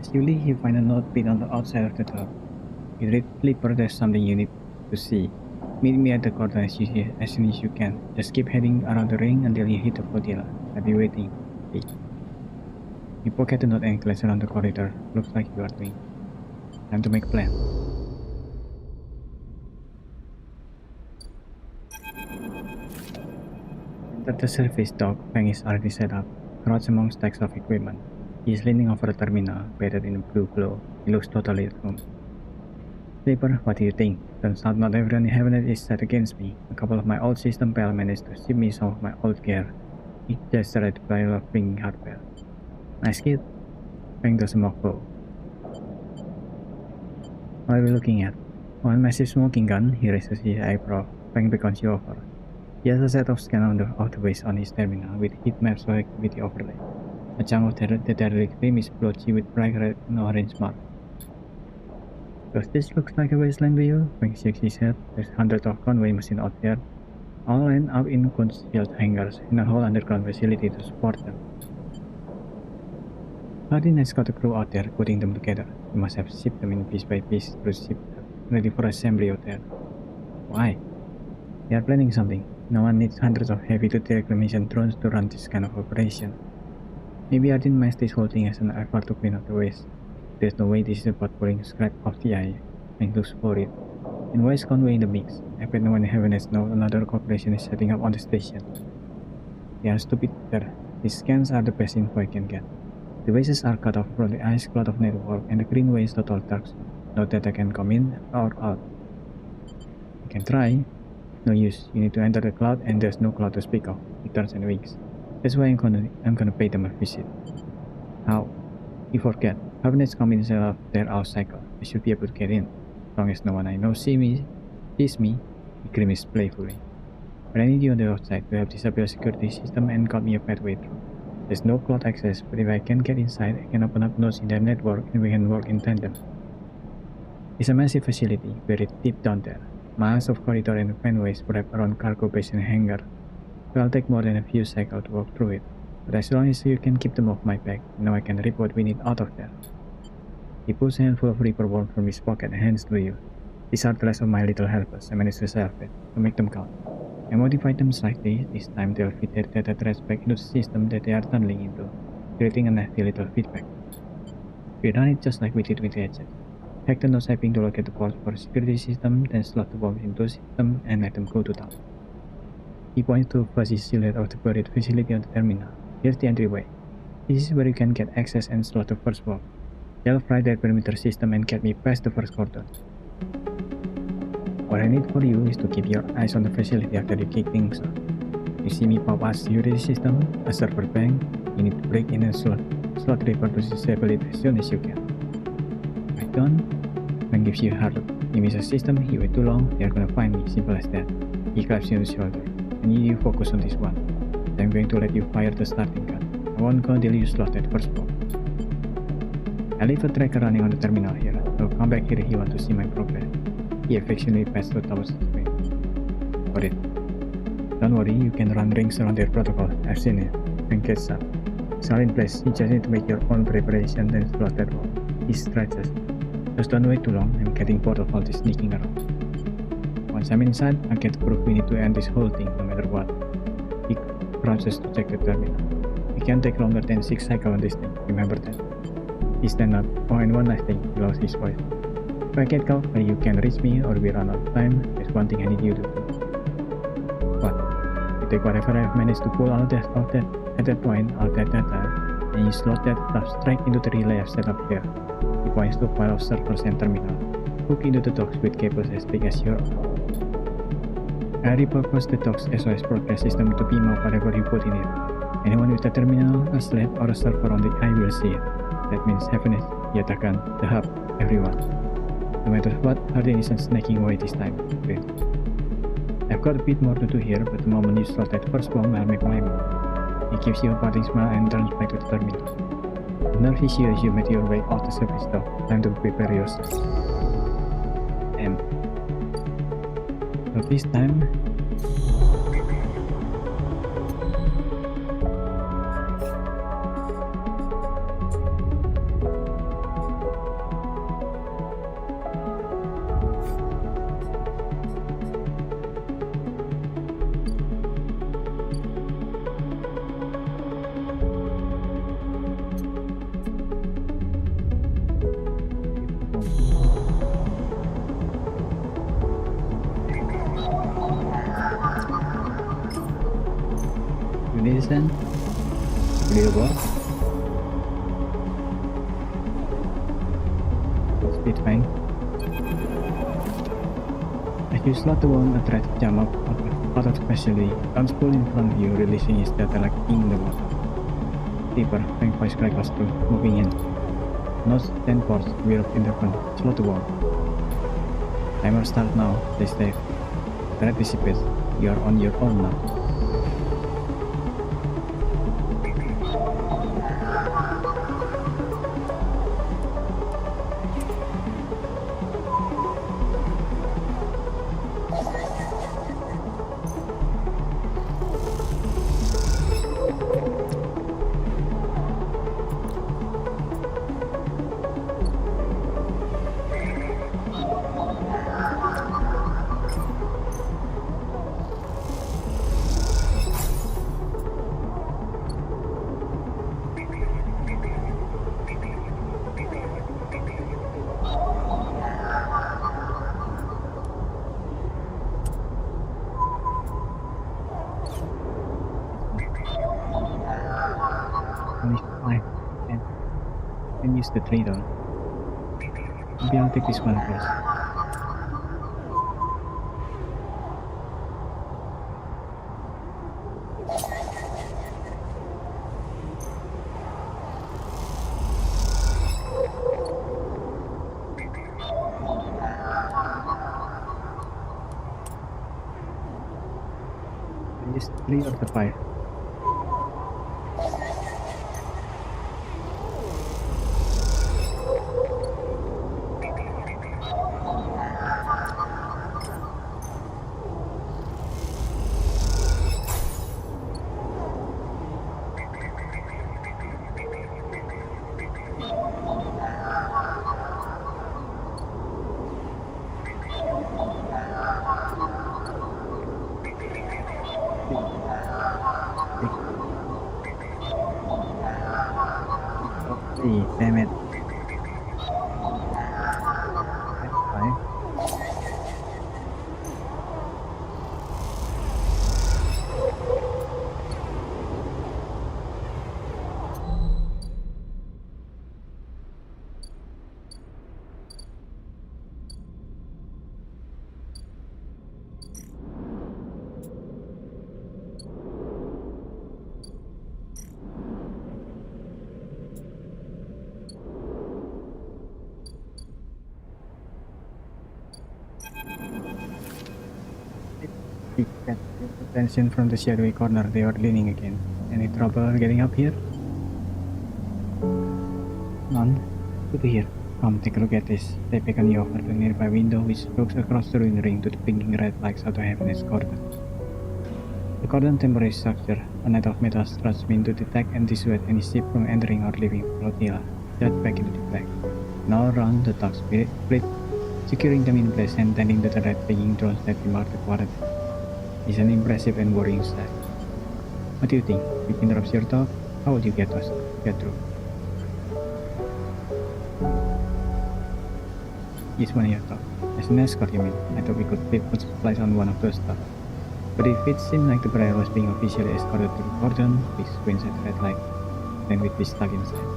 As you leave, you find a note pinned on the outside of the door. You read, "Flipper, there's something you need to see. Meet me at the corner as soon as you can. Just keep heading around the ring until you hit the flotilla. I'll be waiting. Hey." You pocket the note and glance around the corridor. Looks like you are doing. Time to make a plan. Enter the service dock. Fang is already set up, crouched among stacks of equipment. He is leaning over the terminal, bathed in a blue glow. He looks totally at home. "Flipper, what do you think? Turns out not everyone in Heaven is set against me. A couple of my old system pal managed to ship me some of my old gear." He gestured at the pile of pink hardware. "Nice kid." Fang does a mock bow. "What are we looking at?" "One massive smoking gun." He raises his eyebrow. Fang beckons you over. He has a set of scanners of the waste on his terminal with heat maps or activity overlay. A chunk of the derelict rim is blotchy with bright red and orange marks. "Does this look like a wasteland to you?" Fang shakes his head. "There's hundreds of conway machines out there, all lined up in concealed hangars in a whole underground facility to support them. Hardin has got a crew out there putting them together. He must have shipped them in piece by piece through ship, ready for assembly out there." "Why?" "They are planning something. No one needs hundreds of heavy-duty reclamation drones to run this kind of operation. Maybe Hardin meant this whole thing as an effort to clean up the waste. There's no way this is about pulling scrap off the eye." Fang looks worried. "And why is Conway in the mix? I bet no one in Heaven has known another corporation is setting up on the station." "They are stupid there. These scans are the best info I can get. The wastes are cut off from the ice cloud of network, and the greenway is total dark zone. No data can come in or out." "You can try." "No use. You need to enter the cloud, and there's no cloud to speak of. It turns and winks. That's why I'm gonna pay them a visit." "How?" "You forget. Cabinets come in and set up their hour cycle. I should be able to get in. As long as no one I know sees me. He grimaces playfully. "But I need you on the outside to help disable the security system and cut me a pathway through. There's no cloud access, but if I can get inside, I can open up nodes in their network and we can work in tandem. It's a massive facility, buried deep down there. Miles of corridor and fanways wrapped around cargo base and hangar. It'll take more than a few cycles to walk through it, but as long as you can keep them off my back, I know I can rip what we need out of there." He pulls a handful of Reaper worms from his pocket and hands to you. "These are the last of my little helpers. I managed to salve it, to make them count. I modified them slightly. This time they'll fit their data threads back into the system that they are tunneling into, creating a nasty little feedback. We run it just like we did with the Agent. Hack the node ping to locate the ports for the security system, then slot the bombs into the system and let them go to town." He points to a fuzzy silhouette of the buried facility on the terminal. "Here's the entryway. This is where you can get access and slot the first bomb. They'll fry their perimeter system and get me past the first cordon." What I need for you is to keep your eyes on the facility after you kick things off. You see me pop a security system, a server bank, you need to break in a slot reaper to disable it as soon as you can. Right done? Bank gives you a hard look. You miss a system, you wait too long, they're gonna find me, simple as that. He claps you on the shoulder. I need you focus on this one. I'm going to let you fire the starting gun. I won't go until you slot that first bomb. I leave a tracker running on the terminal here. I'll come back here if you want to see my progress. He affectionately passed the towards the screen. Got it. Don't worry, you can run rings around their protocol. I've seen it. And gets up. It's all in place. You just need to make your own preparation then slot that wall. He stretches. Just don't wait too long. I'm getting bored of all this sneaking around. Once I'm inside, I get to prove we need to end this whole thing no matter what. He crouches to check the terminal. It can't take longer than 6 cycles on this thing, remember that. He stands up. Oh, and one last thing, he lowers his voice. If I get caught where you can reach me or we run out of time, there's one thing I need you to do. What? You take whatever I've managed to pull out at that point, all that data, and you slot that stuff straight into the relay I've set up here. He points to a pile of servers and terminal. Hook into the docks with cables as big as your arm. I repurposed the dock's SOS broadcast system to beam out whatever you put in it. Anyone with a terminal, a slave, or a server on the eye will see it. That means Happiness, Yatakan, the hub, everyone. No matter what, Hardin isn't snaking away this time. Great. I've got a bit more to do here, but the moment you slot that first bomb, I'll make my move. He gives you a parting smile and turns back to the terminal. The nerve is you as you make your way out the service dock. Time to prepare yourself. M. So this time, listen, believable. Speed fine. As you slot the one, a threat jump up out of the facility, guns pull in front of you, releasing his data like in the water. Deeper, bank voice crackles through, moving in. Notes 10 ports, we're up in the front, slot the wall. Timer start now, they stay. Threat dissipates, you are on your own now. And use the trade-on. Maybe I'll take this one first. And use 3 of the 5. Damn it. That's fine. You get attention from the shadowy corner they are leaning against. Any trouble getting up here? None. Good to hear. Come, take a look at this. They beckon you over to a nearby window which looks across the ruined ring to the blinking red lights of the heaven's cordon. The cordon temporary structure, a net of metal struts meant to detect and dissuade any ship from entering or leaving flotilla, jet back into the black. And all around the tugs split, securing them in place and tending to the red flying drones that mark the quarter. It's an impressive and worrying sight. What do you think? If it interrupts your talk, how would you get through? Each one of your talk. As an escort, you mean? I thought we could put supplies on one of those stuff. But if it seemed like the prayer was being officially escorted to the cordon, we squints at the red light, then we'd be stuck inside.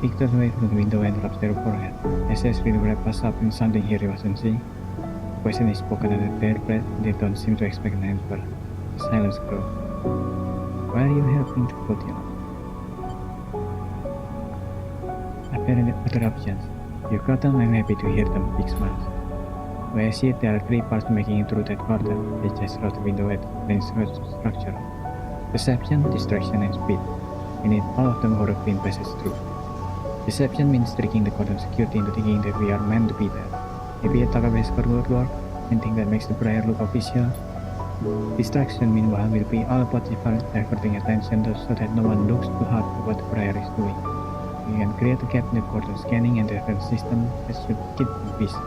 He turns away from the window and rubs their forehead. SS really wrapped us up in something here he wasn't seeing. The question is spoken under their breath, and they don't seem to expect an answer. The silence grows. Why are you helping to put him? Apparently other options. You got them, I'm happy to hear them, big smiles. Where I see it, there are three parts to making it through that quarter. They just cross the window at the structure. Deception, distraction, and speed. We need all of them for a clean passage through. Deception means tricking the cordon security into thinking that we are meant to be there. If we attack a escort work and think that makes the prayer look official. Distraction, meanwhile, will be all about diverting attention so that no one looks too hard at what the prayer is doing. We can create a gap in the cordon scanning and defense system that should keep them busy.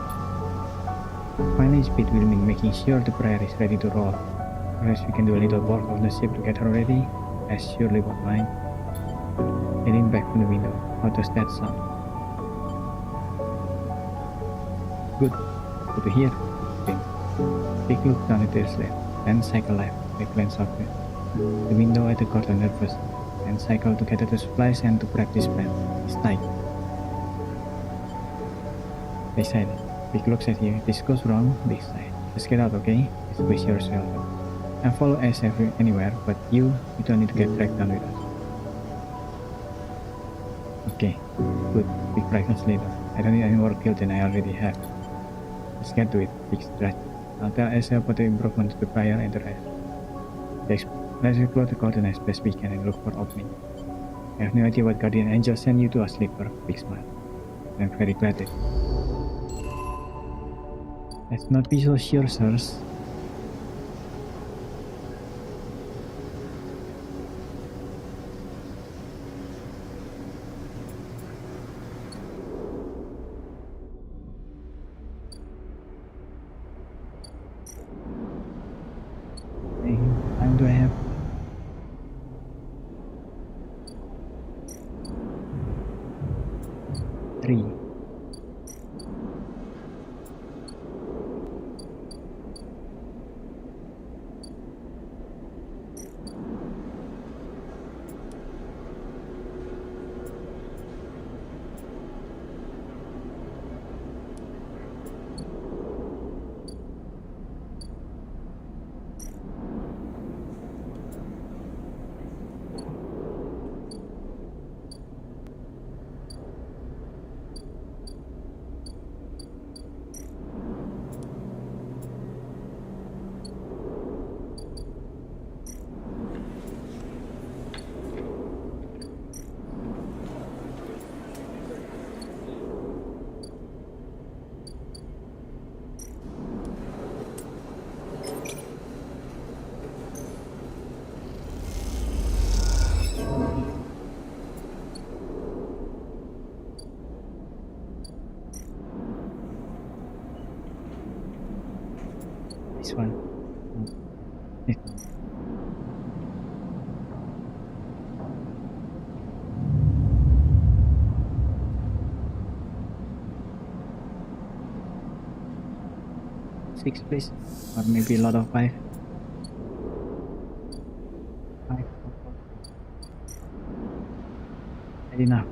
Finally, speed will mean making sure the prayer is ready to roll. Perhaps we can do a little work on the ship to get her ready. I surely won't mind. Heading back from the window. How does that sound? Good. Good to hear. Think. Big look down at their sled. Then cycle left. They glance softly. The window at the cordon nervous. And cycle to gather the supplies and to practice plan. It's tight. They said. Big looks at you. If this goes wrong, Big sigh. Just get out, okay? Squeeze yourself. And follow us anywhere, but you don't need to get dragged down with us. Okay, good. Big brightens later. I don't need any more guilt than I already have. Let's get to it, Big stretch. I'll tell Estelle about the improvement to the prayer and the rest. Let's explore the garden as best we can and look for opening. I have no idea what guardian angel sent you to us, Slipper. Big smile. I'm very glad that. Let's not be so sure, sirs. Hey, how time do I have? Three. This one. This one. Six, please. Or maybe a lot of five. Five. Not enough.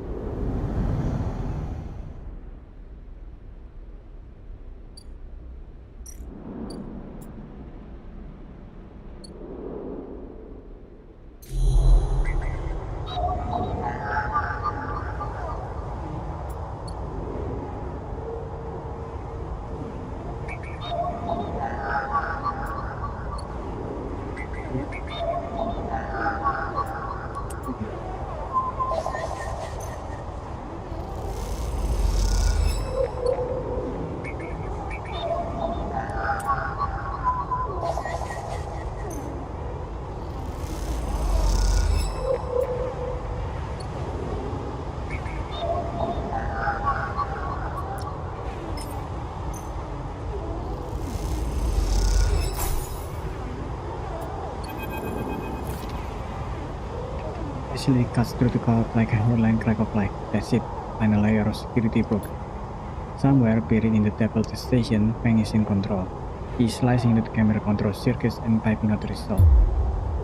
casually cuts through the cloud like a hairline crack of light. That's it. Final layer of security broken. Somewhere buried in the depth of the station, Feng is in control. He is slicing into the camera control circuits and typing out the result.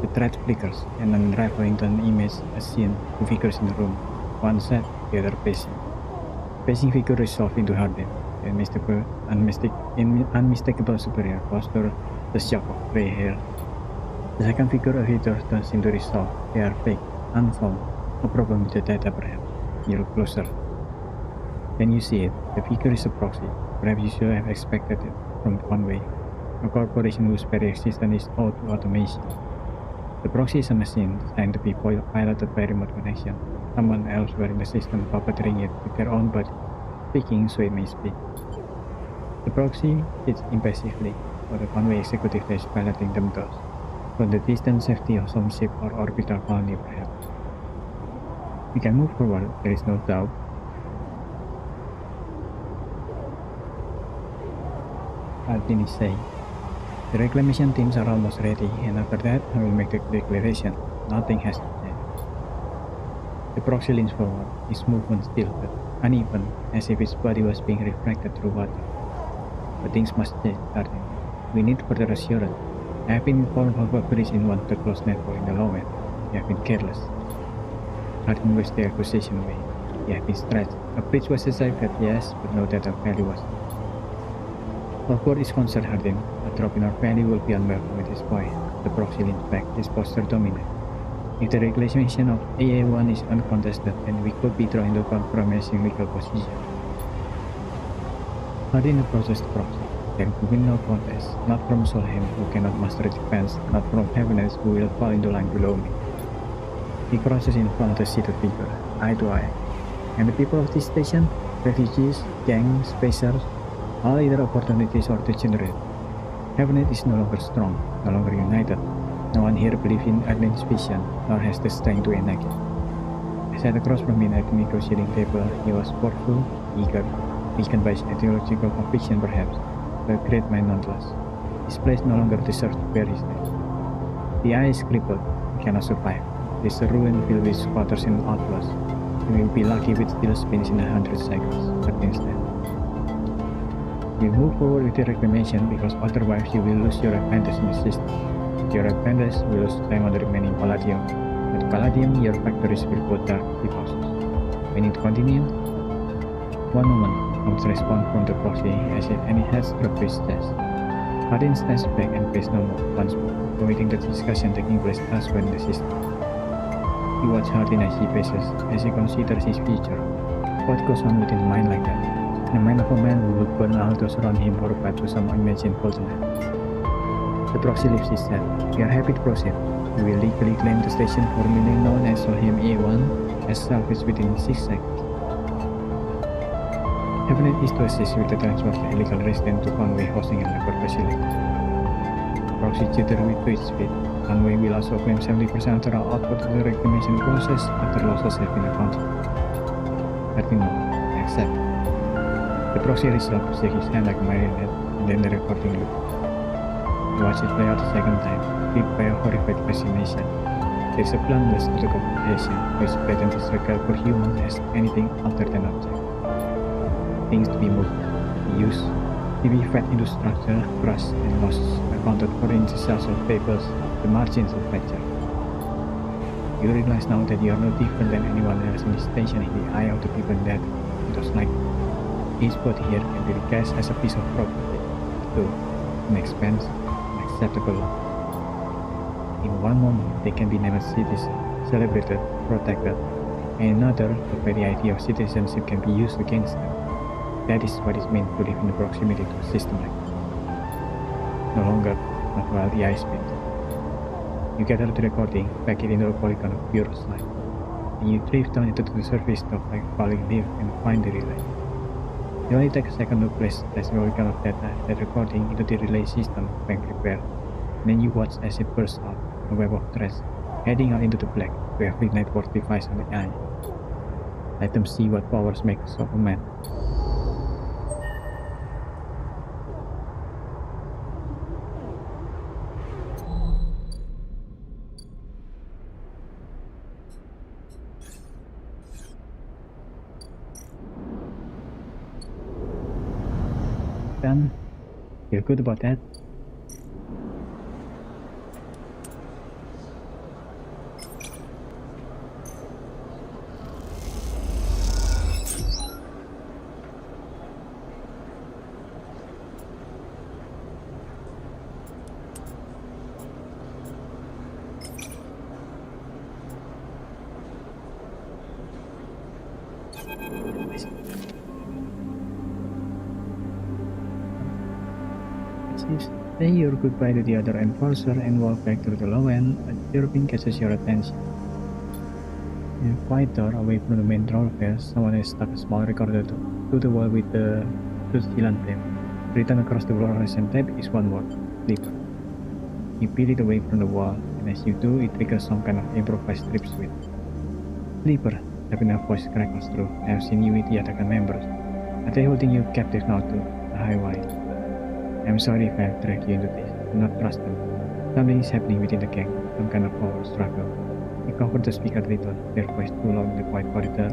The thread flickers, and unraveling to an image as seen two figures in the room. One sad, the other pacing. Pacing figure resolved into Hardin, the unmistakable superior posture, the shock of grey hair. The second figure of it turns into resolve. They are fake, unfound, a problem with the data perhaps. You look closer. Then you see it. The figure is a proxy. Perhaps you should have expected it from Conway, a corporation whose very existence is owed to automation. The proxy is a machine designed to be piloted by remote connection. Someone else in the system puppeteering it with their own body, speaking so it may speak. The proxy sits impassively, while the Conway executive is piloting themselves, from the distant safety of some ship or orbital colony perhaps. We can move forward, there is no doubt. Hardin is saying. The reclamation teams are almost ready, and after that, I will make the declaration. Nothing has to change. The proxy leans forward, his movement still but uneven, as if his body was being refracted through water. But things must change, Hardin. We need further assurance. I have been informed of a breach in one of the close network in the low end. You have been careless. Hardin wished the accusation away. You have been stretched. A breach was deciphered, yes, but no data value was. Our board is concerned, Hardin. A drop in our value will be unwelcome at this point. The proxy leans back, his posture dominant. If the reclamation of AA-1 is uncontested, then we could be thrown into a compromising legal position. Hardin approaches the proxy. There will be no contest, not from Solheim, who cannot master defense, not from Heaveness, who will fall into line below me. He crosses in front of the seated figure, eye to eye. And the people of this station, refugees, gangs, spacers, all either opportunities or degenerate. Heavenet is no longer strong, no longer united. No one here believes in Adlin's vision, nor has the strength to enact it. I sat across from him at the negotiating table. He was powerful, eager, weakened by his ideological conviction perhaps, but a great man nonetheless. His place no longer deserves to bear his name. The eye is crippled, he cannot survive. This ruin filled with squatters and outlaws. He will be lucky if it still spins in 100 cycles, but instead. We move forward with the reclamation because otherwise you will lose your advantage in the system. Your advantage will lose time on the remaining palladium. With palladium, your factories will go dark deposits. We need to continue. One moment, comes a response from the proxy as if any head struck to his chest. Hardin stands back and pays no more, once more, awaiting the discussion taking place elsewhere in the system. You watch Hardin as he paces, as he considers his future. What goes on within a mind like that? The mind of a man who would burn all those around him for a path to some imagined golden land. The proxy lifts his head. We are happy to proceed. We will legally claim the station formerly known as Solheim A1 as salvage within 6 seconds. Heavenet is to assist with the transfer of the illegal resident to Conway hosting and labor facility. Proxy jitter with to its feet. Conway will also claim 70% of the output of the reclamation process after losses have been accounted. Hardin accept. The proxy resolved to shake his hand like a marionette, and then the recording loop. He watched it play out a second time, gripped by a horrified fascination. There is a bluntness to the computation, which blatant disregard for humans as anything other than object. Things to be moved, used, to be fed into structure, crushed, and lost, accounted for in the cells of papers, the margins of ledger. You realize now that you are no different than anyone else in this station in the eye of the people that it was like. Each body here can be recast as a piece of property, to an expense, an acceptable law. In one moment, they can be named citizens, celebrated, protected, and in another, the very idea of citizenship can be used against them. That is what it means to live in the proximity to a system like this. No longer, not while the eye spins. You gather the recording, pack it into a polygon of pure light, and you drift down into the surface of like falling leaf and find the relay. It only takes a second to place the polygon of data, that recording into the relay system when prepared. Then you watch as it bursts out, a web of threads, heading out into the black to every network device on the eye. Let them see what powers make us of a man. done. Feel good about that. Say your goodbye to the other enforcer and walk back through the low end. A chirping catches your attention. In a quiet door away from the main thoroughfare, someone has stuck a small recorder to the wall with the sealant tape. Written across the fluorescent tape is one word: Sleeper. You peel it away from the wall, and as you do, it triggers some kind of improvised trip switch. Sleeper, Sabina's voice crackles through. I have seen you with the Atakan members. Are they holding you captive now too? The highway. I'm sorry if I have dragged you into this. Do not trust them. Something is happening within the gang, some kind of power struggle. He covered the speaker a little, their voice too low in the quiet corridor.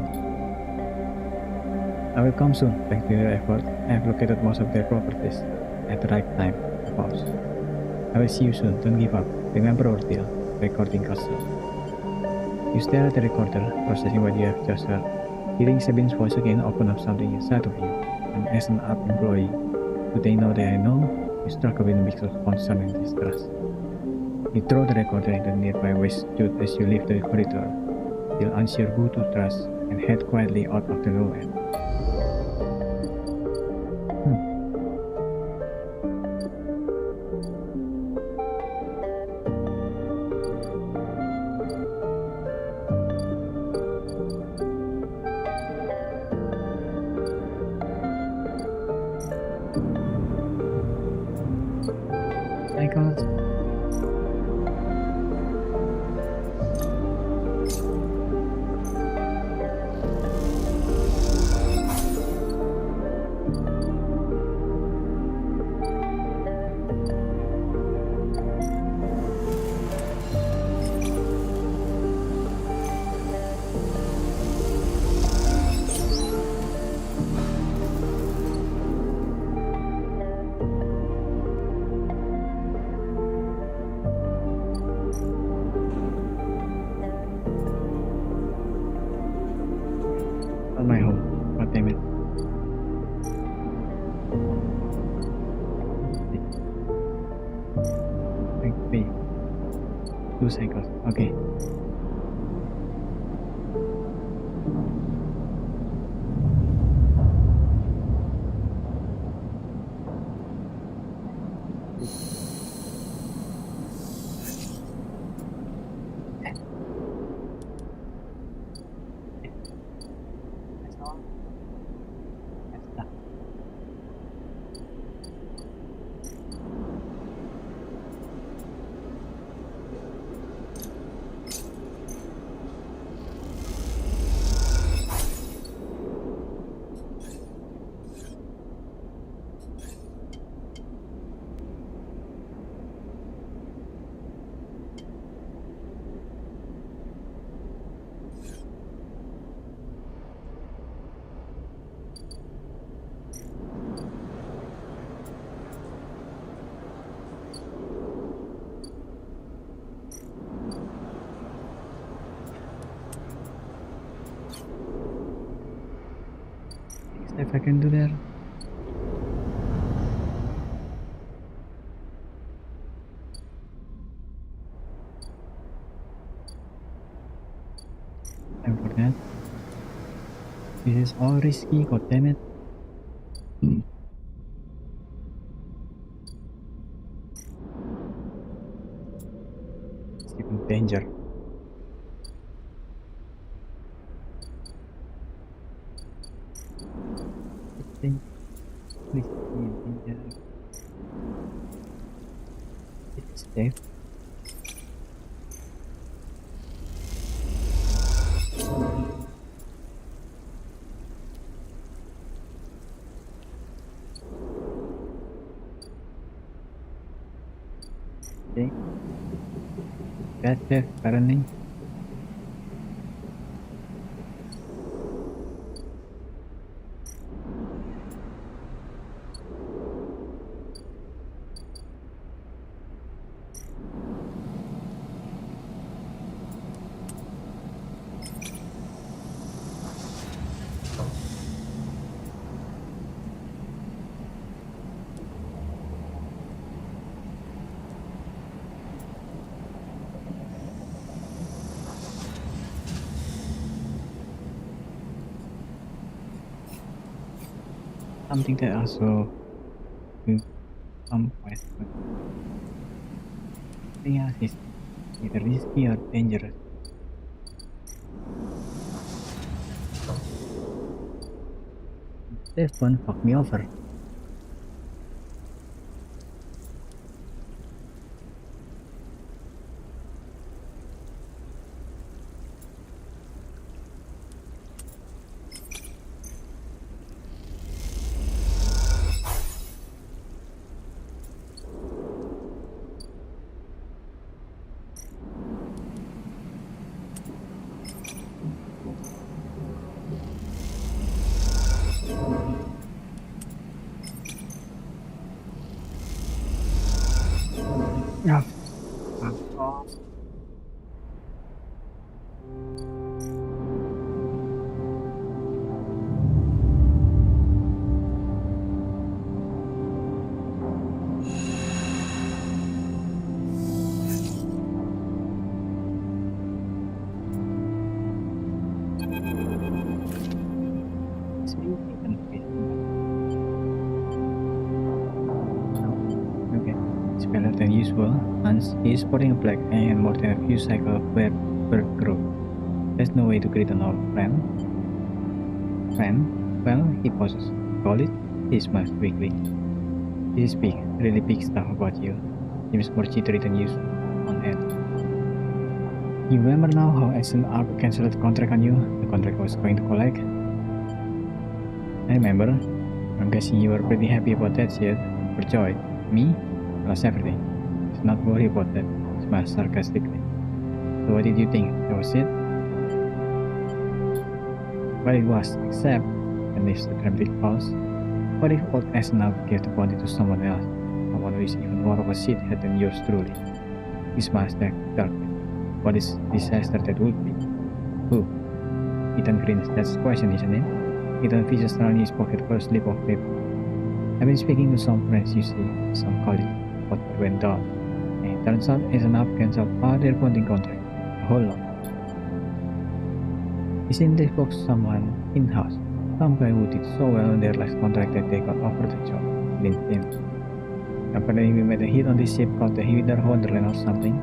I will come soon, thanks to your effort. I have located most of their properties. At the right time, a pause. I will see you soon, don't give up. Remember our deal. Recording cutscene. You stare at the recorder, processing what you have just heard. Hearing Sabin's voice again open up something inside of you. And as an art employee, do they know that I know? You struggle with a mix of concern and distrust. You throw the recorder into the nearby waste chute as you leave the corridor, feel unsure who to trust, and head quietly out of the low end. Cycles. On my home. God damn it. Wait. 2 cycles. Okay. If I can do that. Time for that. This is all risky, god damn it. It's even danger. Please be in danger. It's safe. Okay. That's safe apparently. something that also to some quest, but something else is either risky or dangerous. This one fucked me over. Yeah. Fuck off. It's really confusing. Okay, it's better than usual. Hans is sporting a black eye and more than a few cycles of bird growth. There's no way to greet an old friend. Friend? Well, he pauses. Call it? He smiles weakly. This is big, really big stuff about you. Seems more jittery than usual. On end. You remember now how SNR cancelled the contract on you? The contract was going to collect? I remember. I'm guessing you were pretty happy about that shit. Overjoyed. Me? Lost everything. Let's not worry about that. Smiles sarcastically. So what did you think? That was it? Well, it was, except, and this a dramatic pause. What if old SNR gave the body to someone else? Someone who is even more of a shithead than yours truly. He smiles darkly. What is disaster that would be? Who? Ethan grins. That's the question, isn't it? Ethan fishes around his pocket for a slip of paper. I've been speaking to some friends, you see. Some call it what went down. And it turns out SNR cancelled all their bonding contract. A whole lot. Isn't this box someone in-house? Some guy who did so well in their last contract that they got offered the job. LinkedIn. Apparently we made a hit on this ship called the Hither Wonderland or something.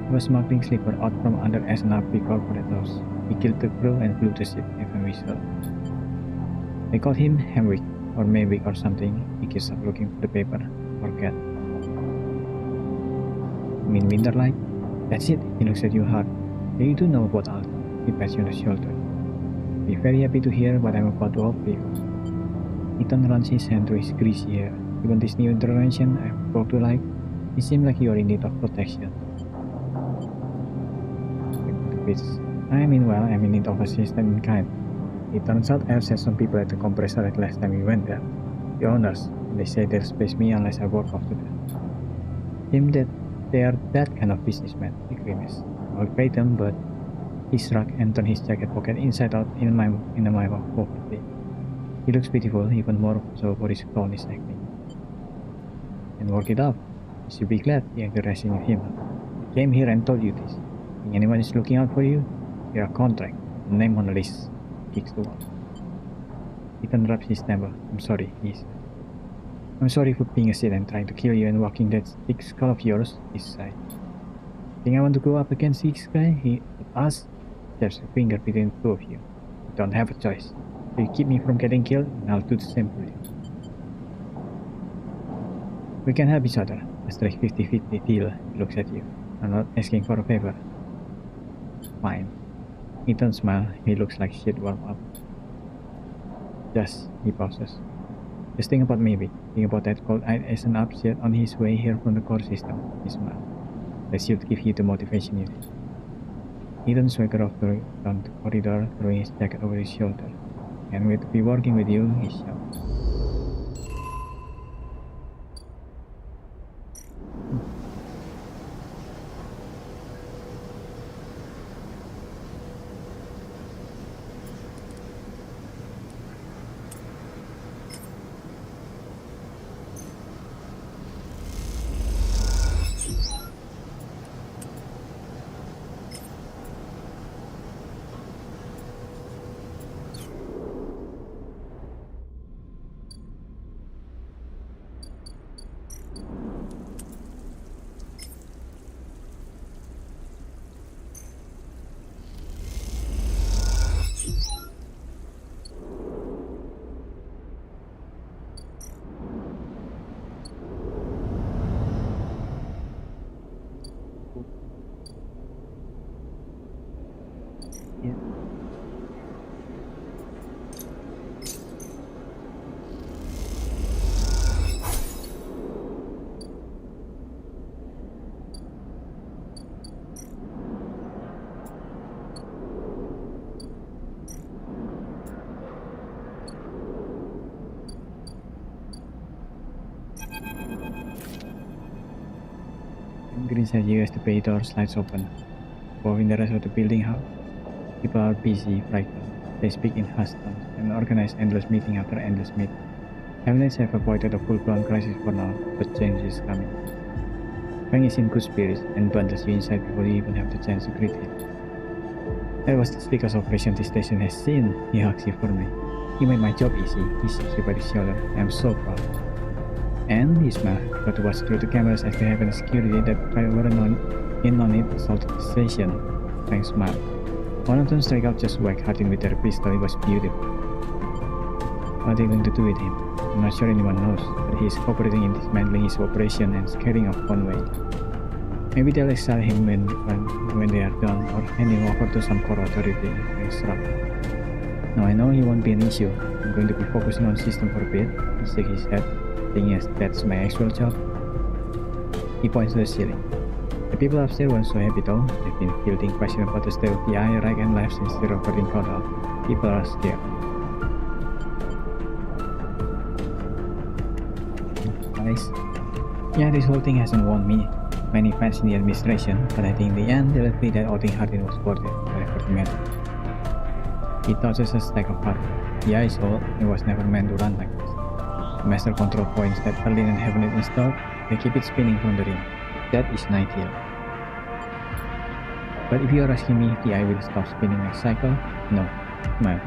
He was smuggling sleeper out from under SNRP corporate house. He killed the crew and flew the ship, even we saw. They called him Hemwick or Maywick or something. He keeps up looking for the paper. Forget. You mean Winterlight? That's it. He looks at you hard. You do know about Alt. He pats you on the shoulder. Be very happy to hear what I'm about to offer you. Ethan runs his hand through his greasy hair. Given this new intervention I've brought to life, it seems like you are in need of protection. I'm in need of assistance in kind. It turns out I've sent some people at the compressor at last time we went there. The owners, and they say they'll space me unless I work after them. Seems that they are that kind of businessman, he grimaces. I'll pay them, but he shrugged and turned his jacket pocket inside out in my pocket. He looks pitiful, even more so for his clownish acting. And work it up. You should be glad, the anchor raising him. I came here and told you this. Think anyone is looking out for you? You're a contract. Name on the list. Kicks the wall. Ethan rubs his temple. I'm sorry, he said. I'm sorry for being a shit and trying to kill you and walking that thick skull of yours, he sighed. Think I want to go up against this guy? He asked. There's a finger between the two of you. You don't have a choice. If you keep me from getting killed, and I'll do the same for you. We can help each other. A straight 50-50 deal. He looks at you. I'm not asking for a favor. Fine. Ethan smiles. He looks like shit warm up. Just, he pauses. Just think about maybe. Think about that cold-eyed SNR shit on his way here from the core system. He smiles. That should give you the motivation you need. Ethan swaggered off down the corridor, throwing his jacket over his shoulder. And we'll be working with you, he shouts. grins at you as the bay door slides open. Both in the rest of the building house, people are busy, frightened. They speak in hushed tones and organize endless meeting after endless meeting. Hamlets have avoided a full-blown crisis for now, but change is coming. Fang is in good spirits and bundles you inside before you even have the chance to greet him. That was the biggest operation this station has seen, he hugs you firmly. You made my job easy, he shakes you by the shoulder. I am so proud. And he smiles, but to watch through the cameras as they have an security that weren't in on it assaulted the station. Fang smiled. One of them struck out just whacked Hardin with their pistol. It was beautiful. What are they going to do with him? I'm not sure anyone knows, but he is cooperating in dismantling his operation and scaring off Conway. Maybe they'll exile him when they are done, or hand him over to some court authority and struck. Now I know he won't be an issue. I'm going to be focusing on system for a bit. He shakes his head, thinking yes, that's my actual job. He points to the ceiling. The people upstairs weren't so happy though. They've been fielding questions about the state of the eye, right and left since the recording caught up. People are scared. Nice. Yeah, this whole thing hasn't won me many fans in the administration, but I think in the end they'll agree that outing Hardin was worth it, whatever the matter. He touches a stack of hardware. The eye is old, it was never meant to run like this. The master control points that Hardin and have it installed, they keep it spinning from the ring. That is an ideal. But if you are asking me if the eye will stop spinning next cycle, no. Smile.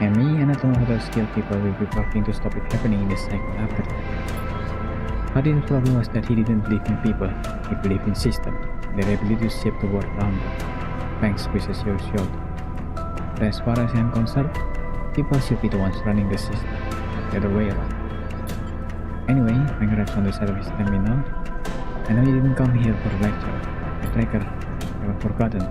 And me and a ton of other skilled people will be working to stop it happening in this cycle after that. Hardin's problem was that he didn't believe in people, he believed in system, their ability to shape the world around them. Fang squeezes your shoulder. But as far as I'm concerned, people should be the ones running the system, the other way around. Anyway, Fang raps on the side of his terminal. I know you didn't come here for a lecture. The tracker, I have forgotten.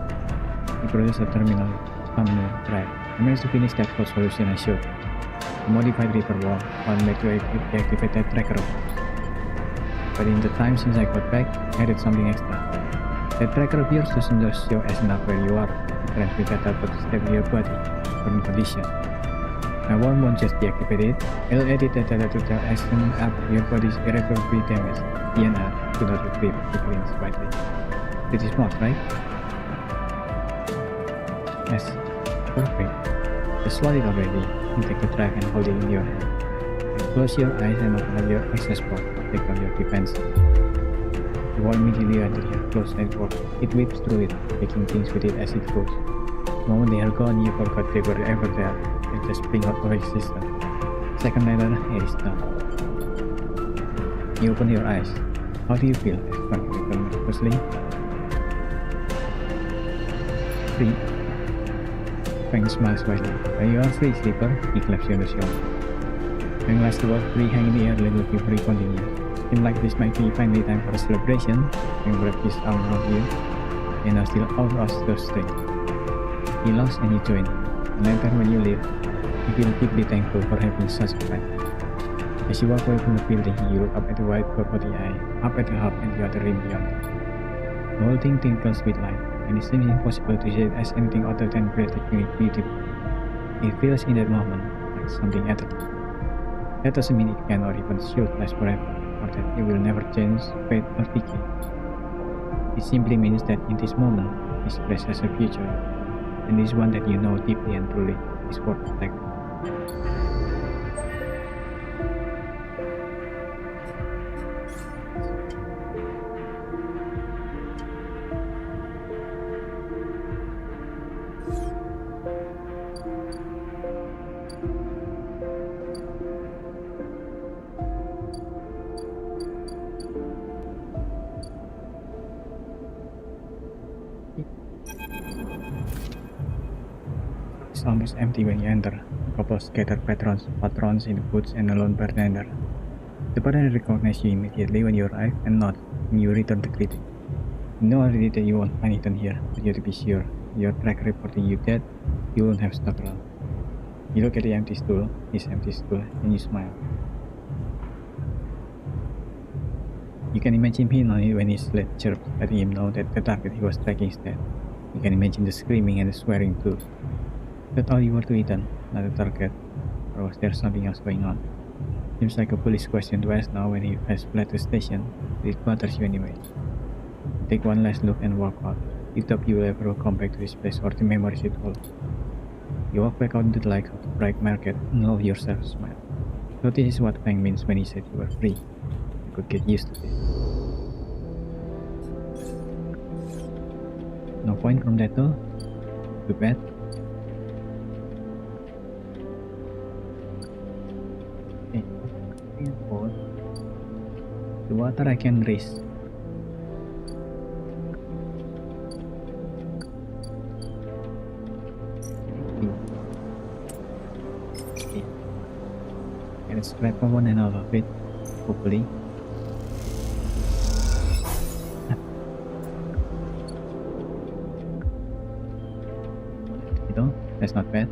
He produces a terminal thumbnail drive. I managed to finish that code solution I showed. A modified reaper wall, one made to deactivate that tracker of course. But in the time since I got back, I added something extra. That tracker of yours doesn't just show as enough where you are, it transmits data to the state of your body, current condition. My worm won't just deactivate it, it'll edit the data to tell as soon as your body's irreparably damaged. DNR, do not retrieve, he grins widely. Pretty smart, right? Yes, perfect. Just slot it already. You take the drive and hold it in your hand. Close your eyes and open up your access port. Take out your defense. The wall immediately under your closed network. It whips through it, taking things with it as it goes. The moment they are gone, you forgot they were ever there. They just bring out of existence. Second later, it is done. You open your eyes. How do you feel? Asked Frank nervously. Free. Frank smiles widely. When you are free, sleeper, he claps you on the shoulder. Frank lets the word free hang in the air, looking for you continue. Seems like this might be finally time for a celebration. Frank wraps his arm around you. And are still all of us those straight. He laughs and you join. And later when you leave, you feel deeply thankful for having such a friend. As you walk away from the building, you look up at the white curve of the eye, up at the hub and the other rim beyond it. The whole thing twinkles with light, and it seems impossible to see it as anything other than breathtakingly beautiful. It feels in that moment like something eternal. That doesn't mean it can or even should last forever, or that it will never change, fade, or decay. It simply means that in this moment, this place has a future, and this one that you know deeply and truly is worth protecting. It's almost empty when you enter. A couple of scattered patrons in the booths and a lone bartender. The bartender recognizes you immediately when you arrive and nods when you return the greeting. You know already that you won't find it here, but you have to be sure. Your track reporting you dead, you won't have stuck around. You look at the empty stool, his empty stool, and you smile. You can imagine him when his sled chirps, letting him know that the target he was tracking is dead. You can imagine the screaming and the swearing too. That's all you were to eat, not a target, or was there something else going on? Seems like a foolish question to ask now when he has fled the station, but it bothers you anyway. Take one last look and walk out. You doubt you will ever come back to this place or the memories it holds. You walk back out into the light of the bright market and love yourself smile. So this is what Fang means when he said you were free. You could get used to this. No point from that though. Too bad. Okay. The water I can raise. Okay. Can strap one and out of it, hopefully. That's not bad.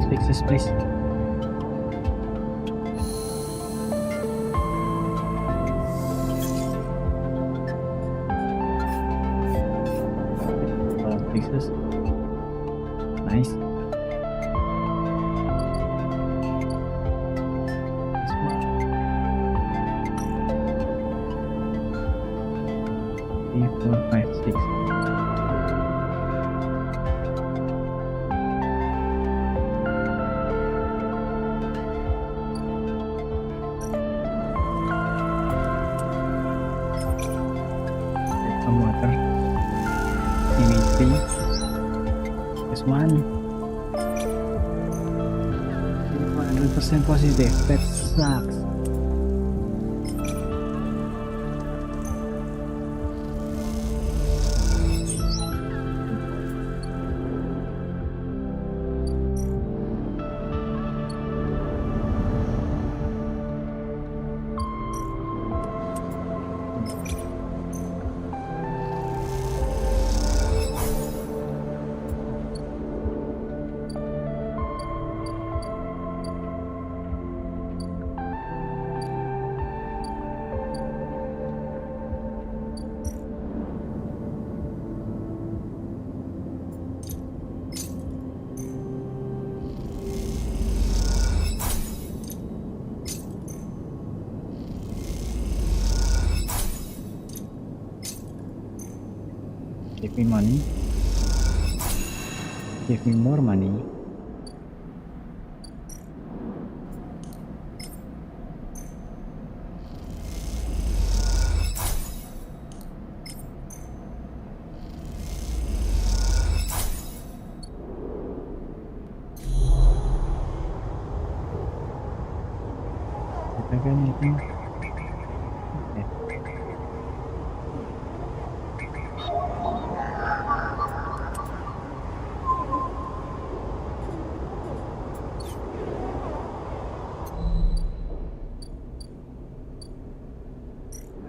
Fix this place. Fix this. Nice. Three, 4, 5, 6. Some water. Image 3. This one. 100% positive. That sucks. Give me money. Give me more money. Did I get anything? Okay.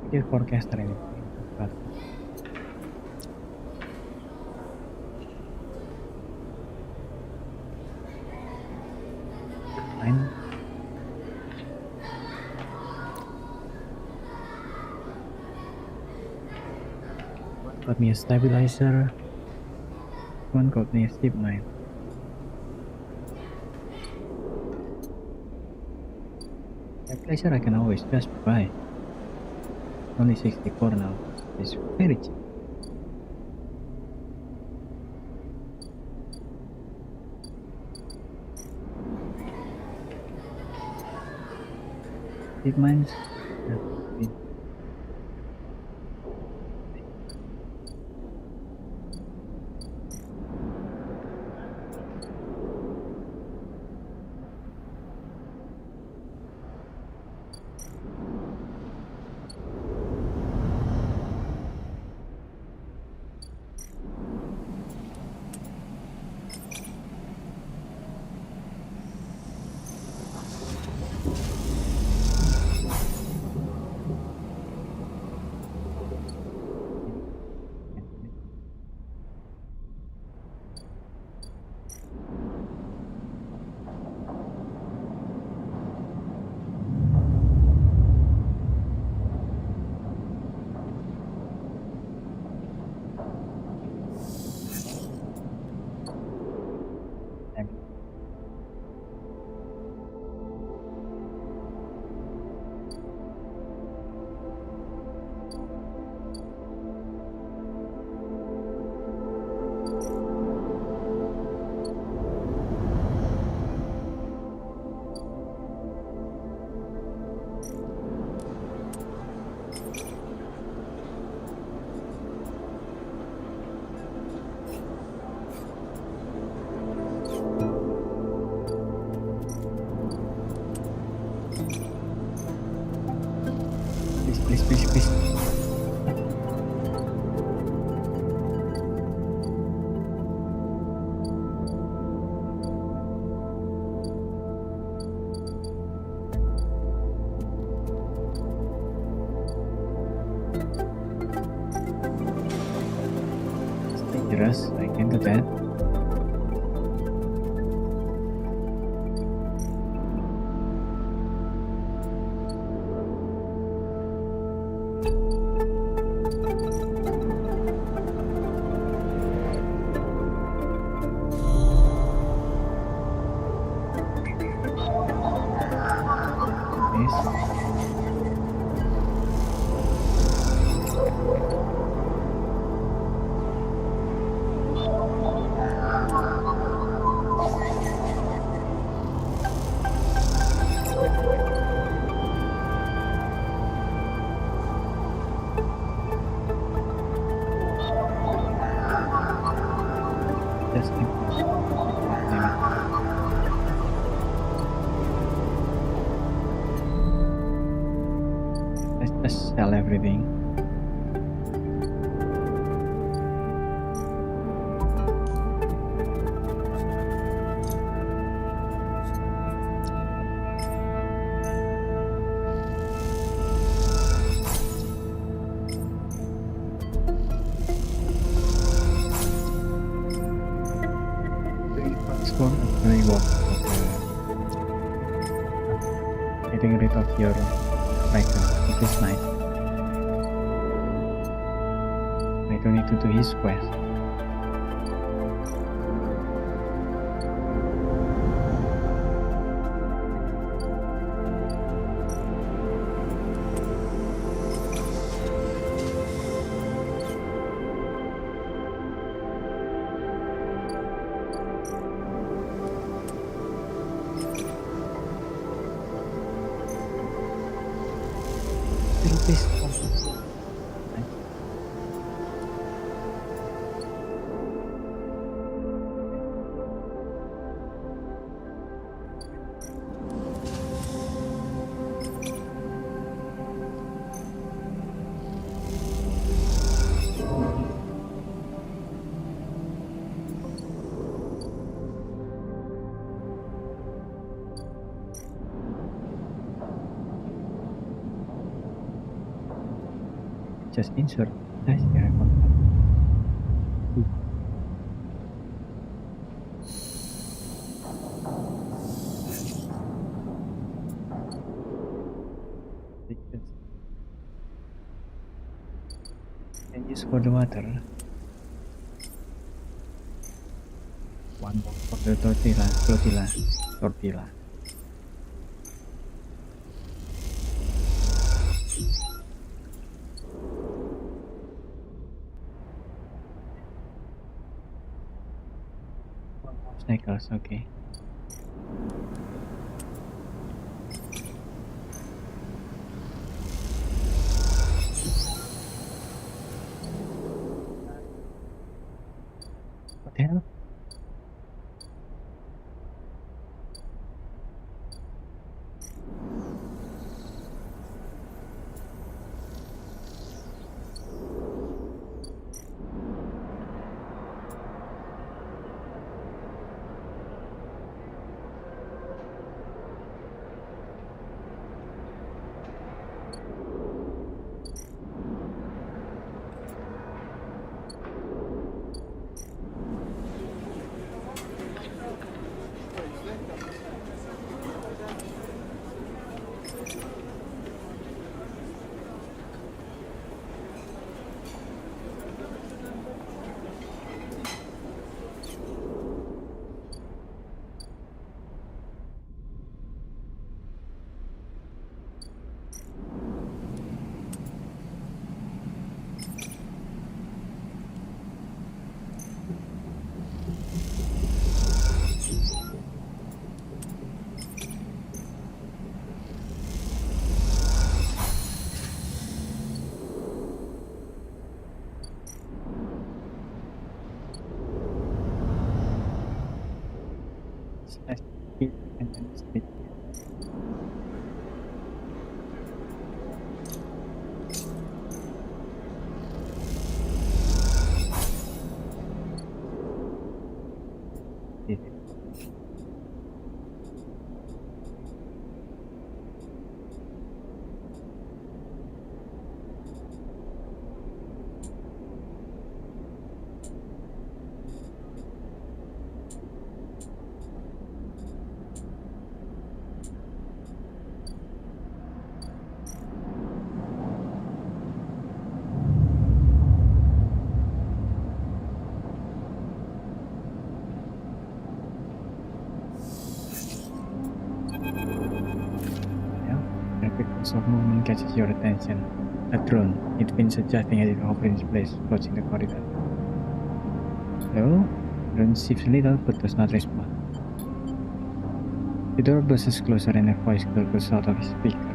Dia forecaster ini. Fine. Got me a stabilizer. One got me a Streamin. Stabilizer I can always just buy. Only 64 now. It's very cheap. Deep mines. Please, please, please. It's dangerous. I can't do that. Just let's just sell everything. Explore the reward of getting rid of your striker, which is nice. I don't need to do his quest. Please. Just insert. Nice, yeah. And use for the water. One more for the tortilla. Snickers, okay. What the hell? Slash and then split. quick pulse of movement catches your attention. A drone, it fins adjusting as it hovers in its place, watching the corridor. Hello? Drone shifts a little but does not respond. The door buzzes closer and a voice gurgles out of his speaker.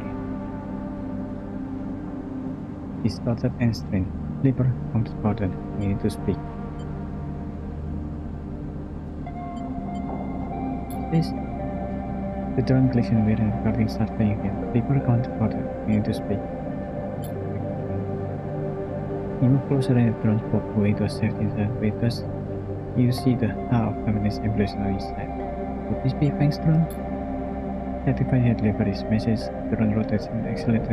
Distorted and strained. Flipper, come to pardon. We need to speak. Please. The drone clicks in the and the recording starts playing again. Flipper, come to pardon. We need to speak. You move closer and the drone pop away to a safety inside. Wait, thus you see the of feminist embrace on his side. Would this be Fang's drone? Satisfied he had delivered his message, the drone rotates and accelerates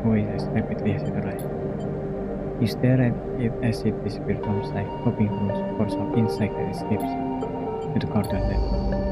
away as rapidly as it arrives. You stare at it as it disappears from sight, hoping for a force of insight that escapes to the corridor left.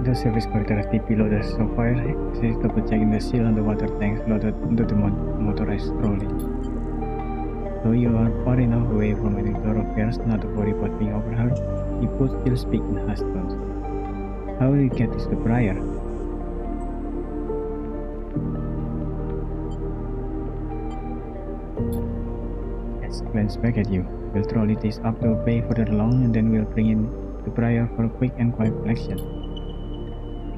The service corridor is deep below the software. It is double checking the seal on the water tanks loaded into the motorized trolley. Though you are far enough away from any door affairs not to worry about being overheard, you both still speak in hushed tones. How will you get this to Briar? Yes, glance back at you. We'll trolley this up to a bay further along and then we'll bring in the Briar for a quick and quiet collection.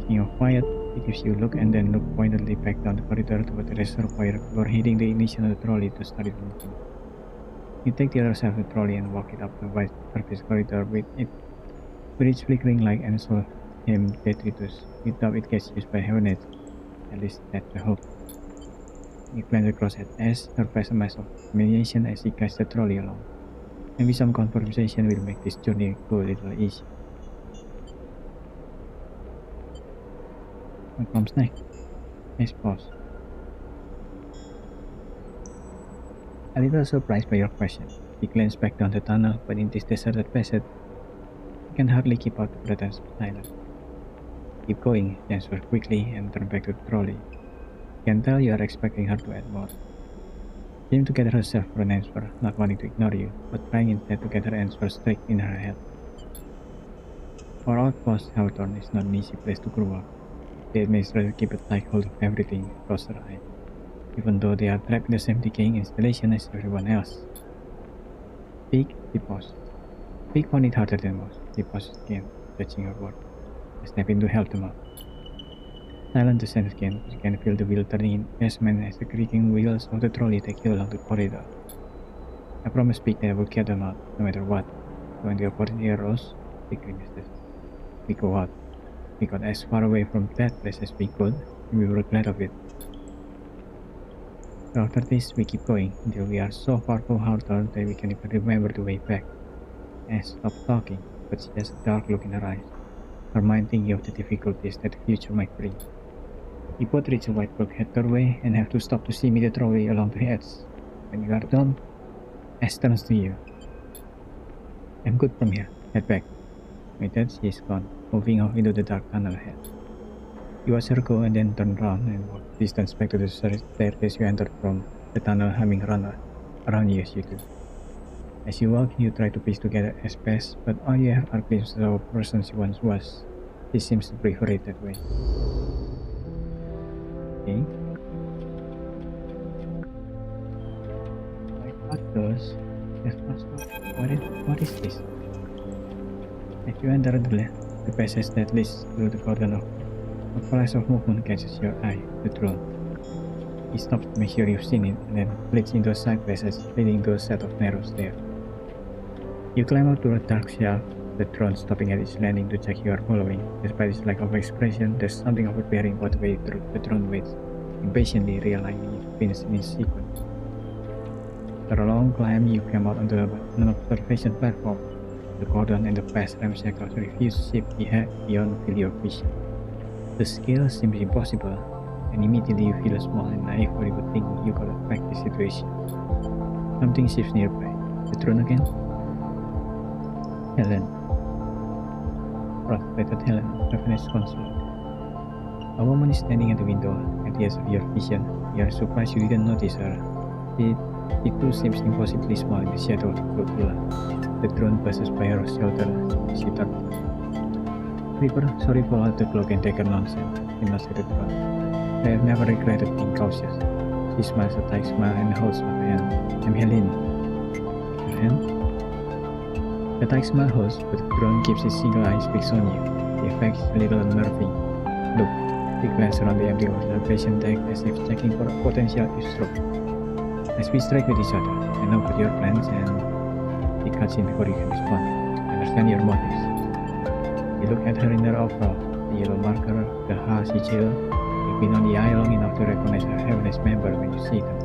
Speaking of quiet, it gives you a look and then look pointedly back down the corridor toward the reservoir before hitting the ignition of the trolley to start it moving. You take the other side of the trolley and walk it up the wide surface corridor with its flickering light and so him detritus. You doubt it gets used by Hornet. At least that's the hope. You glance across at Ash, her face a mass of humiliation as she guides the trolley along. Maybe some conversation will make this journey go a little easier. What comes next? Ash pause. A little surprised by your question, he glanced back down the tunnel, but in this deserted passage, he can hardly keep out the pretense of silence. Keep going, he answered quickly and turned back to the trolley. You can tell you are expecting her to add more. She seemed to gather herself for an answer, not wanting to ignore you, but trying instead to get her answer straight in her head. Our outpost, Hawthorne, is not an easy place to grow up. The administrator keep a tight hold of everything across her eye, even though they are trapped in the same decaying installation as everyone else. Speak, he paused. Speak found it harder than most. He paused again, stretching her word. I stepped in to help them out. Silent descent again, you can feel the wheel turning in basement as the creaking wheels of the trolley take you along the corridor. I promised Speak that I would get them out, no matter what. So when the opportunity arose, Speak grimaced. We go out. We got as far away from that place as we could, and we were glad of it. So after this, we keep going until we are so far from Hawthorne that we can even remember the way back. Ash stopped talking, but she has a dark look in her eyes, her mind thinking of the difficulties that the future might bring. We both reach a white bulkhead doorway and have to stop to see me the trolley along the edge. When you are done, Ash turns to you. I'm good from here. Head back. With that, she is gone, moving off into the dark tunnel ahead. You watch her go and then turn around and walk distance back to the staircase you entered from, the tunnel humming around you as you do. As you walk, you try to piece together as best, but all you have are glimpses of a person she once was. She seems to prefer it that way. Okay. My thought goes, what is this? As you enter the passage that leads through the garden of a flash of movement catches your eye, the drone. He stops to make sure you've seen it, and then flips into a side passage leading to a set of narrow stairs. You climb up to a dark shaft, the drone stopping at each landing to check you are following. Despite its lack of expression, there's something overbearing about the way the drone waits, impatiently realizing it's finished in its sequence. After a long climb, you come out onto an observation platform. The cordon and the vast ramshackle refuse ship beyond field of vision. The scale seems impossible, and immediately you feel small and naive or you would think you could affect the situation. Something shifts nearby. The drone again? Helen. Frustrated Helen, Ravenous consular. A woman is standing at the window at the edge of your vision. You are surprised you didn't notice her. She too seems impossibly small in the shadow of the flotilla. The drone passes by her shoulder. She turns. Reaper, sorry for all the cloak and dagger nonsense, he nods at the drone. I have never regretted being cautious. She smiles a tight smile and holds my hand. I'm Helene. Your hand? The tight smile holds, but the drone keeps his single eye fixed on you. The effect is a little unnerving. Look, he glances around the empty observation deck as if checking for a potential eavesdrop. As we strike with each other, I know about your plans and he cuts in before you can respond. I understand your motives. You look at her in her overall, the yellow marker, the Ha sigil. You've been on the eye long enough to recognize a Heaven's member when you see them.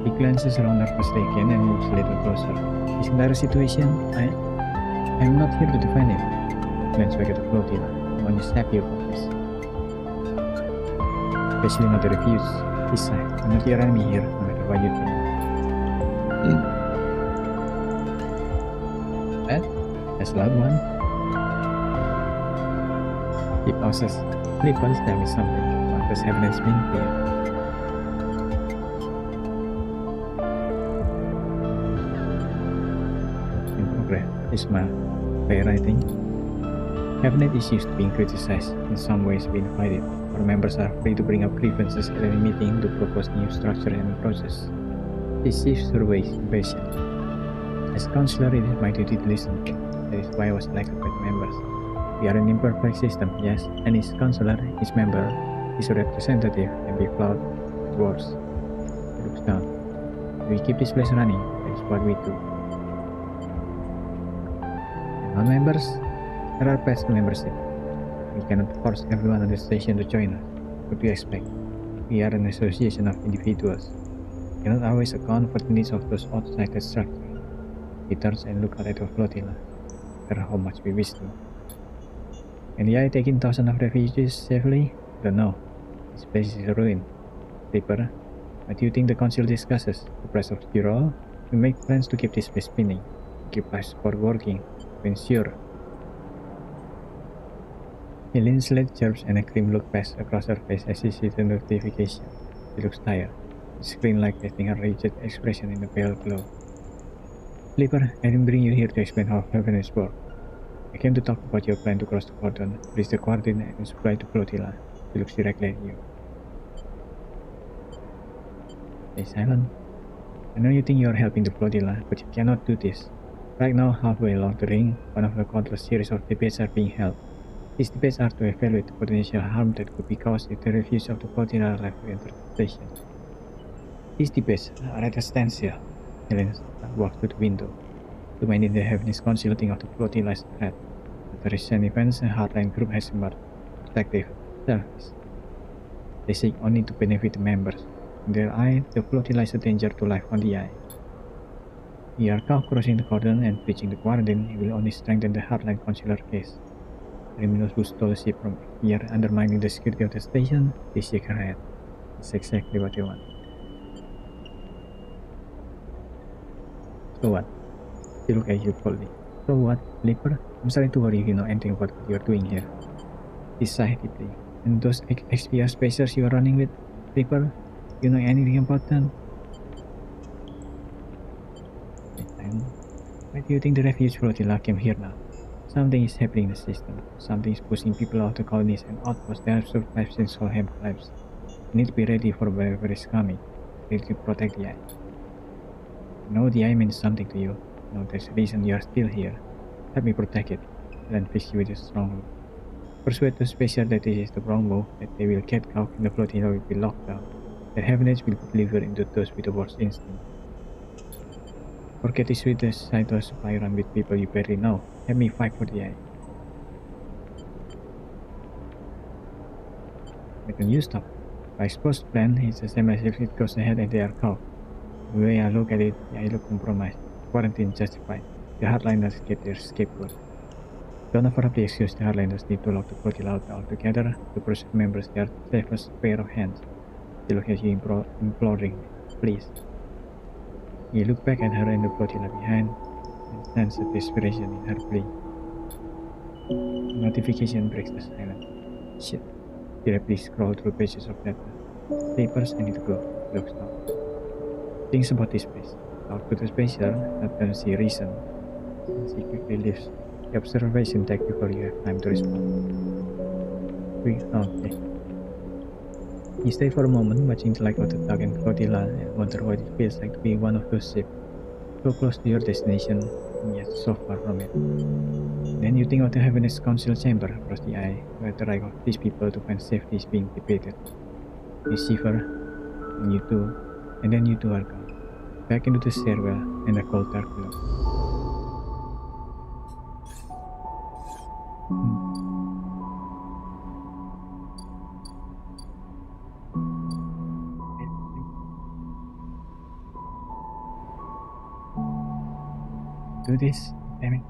He glances around nervously again and moves a little closer. Isn't that a situation? I'm not here to defend it. Glance back at the flotilla. I want to snap you about this. Especially not the refuse. Besides, I'm not your enemy here, no matter what you think. That's a loud one. He pauses. Please tell me something. What does evidence mean here? In progress, he smiled. Fair, I think. Cabinet is used to being criticized, in some ways being invited. Our members are free to bring up grievances at any meeting to propose new structure and process. This shifts her ways impatiently. As councillor, it is my duty to listen. That is why I was elected by the members. We are an imperfect system, yes, and each councillor, each member, is a representative and be flawed at worst. He looks down. We keep this place running, that is what we do. And non-members, there are paths to membership. We cannot force everyone on the station to join us. What do you expect? We are an association of individuals. We cannot always account for the needs of those outside the structure. He turns and looks out at the flotilla. No matter how much we wish to. Can the eye take in thousands of refugees safely? I don't know. This place is a ruin. Reaper, what do you think the council discusses? The price of the roll? We make plans to keep this place spinning. Keep life support working. To ensure. Helene's lid chirps and a grim look passes across her face as she sees the notification. She looks tired, the screen light casting her rigid expression in a pale glow. Flipper, I didn't bring you here to explain how Heavens work. I came to talk about your plan to cross the cordon, reach the coordinate and supply to flotilla. She looks directly at you. Stay silent. I know you think you are helping the flotilla, but you cannot do this. Right now, halfway along the ring, one of the countless series of debates are being held. These debates are to evaluate the potential harm that could be caused if the refuse of the flotilla left to enter the station. These debates are at a standstill. Helen walks to the window. The men in the Heaven's concealing of the flotilla is a threat. But the recent events, a hardline group has emerged. Protective, selfish. They seek only to benefit the members. In their eye, the flotilla is a danger to life on the eye. We are now crossing the cordon and breaching the quarantine. It will only strengthen the hardline consular case. Criminals who stole the ship from here, undermining the security of the station, they shake her head. That's exactly what they want. So what? They look at you coldly. So what, Flipper? I'm starting to worry if you know anything about what you're doing here. He sighed deeply. And those XPR spacers you are running with, Flipper? You know anything about them? Why do you think the refuge flotilla came here now? Something is happening in the system. Something is pushing people out of the colonies and outposts that have survived since Solheim collapsed. You need to be ready for whatever is coming. Ready to protect the eye. I know the eye means something to you. I know there's a reason you are still here. Help me protect it. Then fix you with a strong look. Persuade the spacer that this is the wrong move, that they will get caught and the flotilla will be locked down, that heaviness will be delivered into those with the worst instinct. Forget the sweetest side of supply run with people you barely know. Have me fight for the eye. But when you stop, my exposed plan is the same as if it goes ahead and they are caught. The way I look at it, I look compromised. Quarantine justified. The hardliners get their scapegoat. Don't overly excuse the hardliners need to lock the flotilla out altogether to preserve members their safest pair of hands. She looks at you imploringly. Please. You look back at her and the flotilla behind and sense the desperation in her plea. Notification breaks the silence. Shit. Did I please scroll through pages of data? Papers, I need to go. Looks down. Thinks about this place. Talk to the spacer, not gonna see reason. And she quickly leaves. The observation deck before you have time to respond. Okay. You stay for a moment, watching the light of the tug and flotilla, and wonder what it feels like to be one of those ships, so close to your destination, and yet so far from it. Then you think of the Heaven's Council chamber across the eye, where the right of these people to find safety is being debated. You shiver, and then you two are gone, back into the stairwell and the cold dark below. Do this, damn it.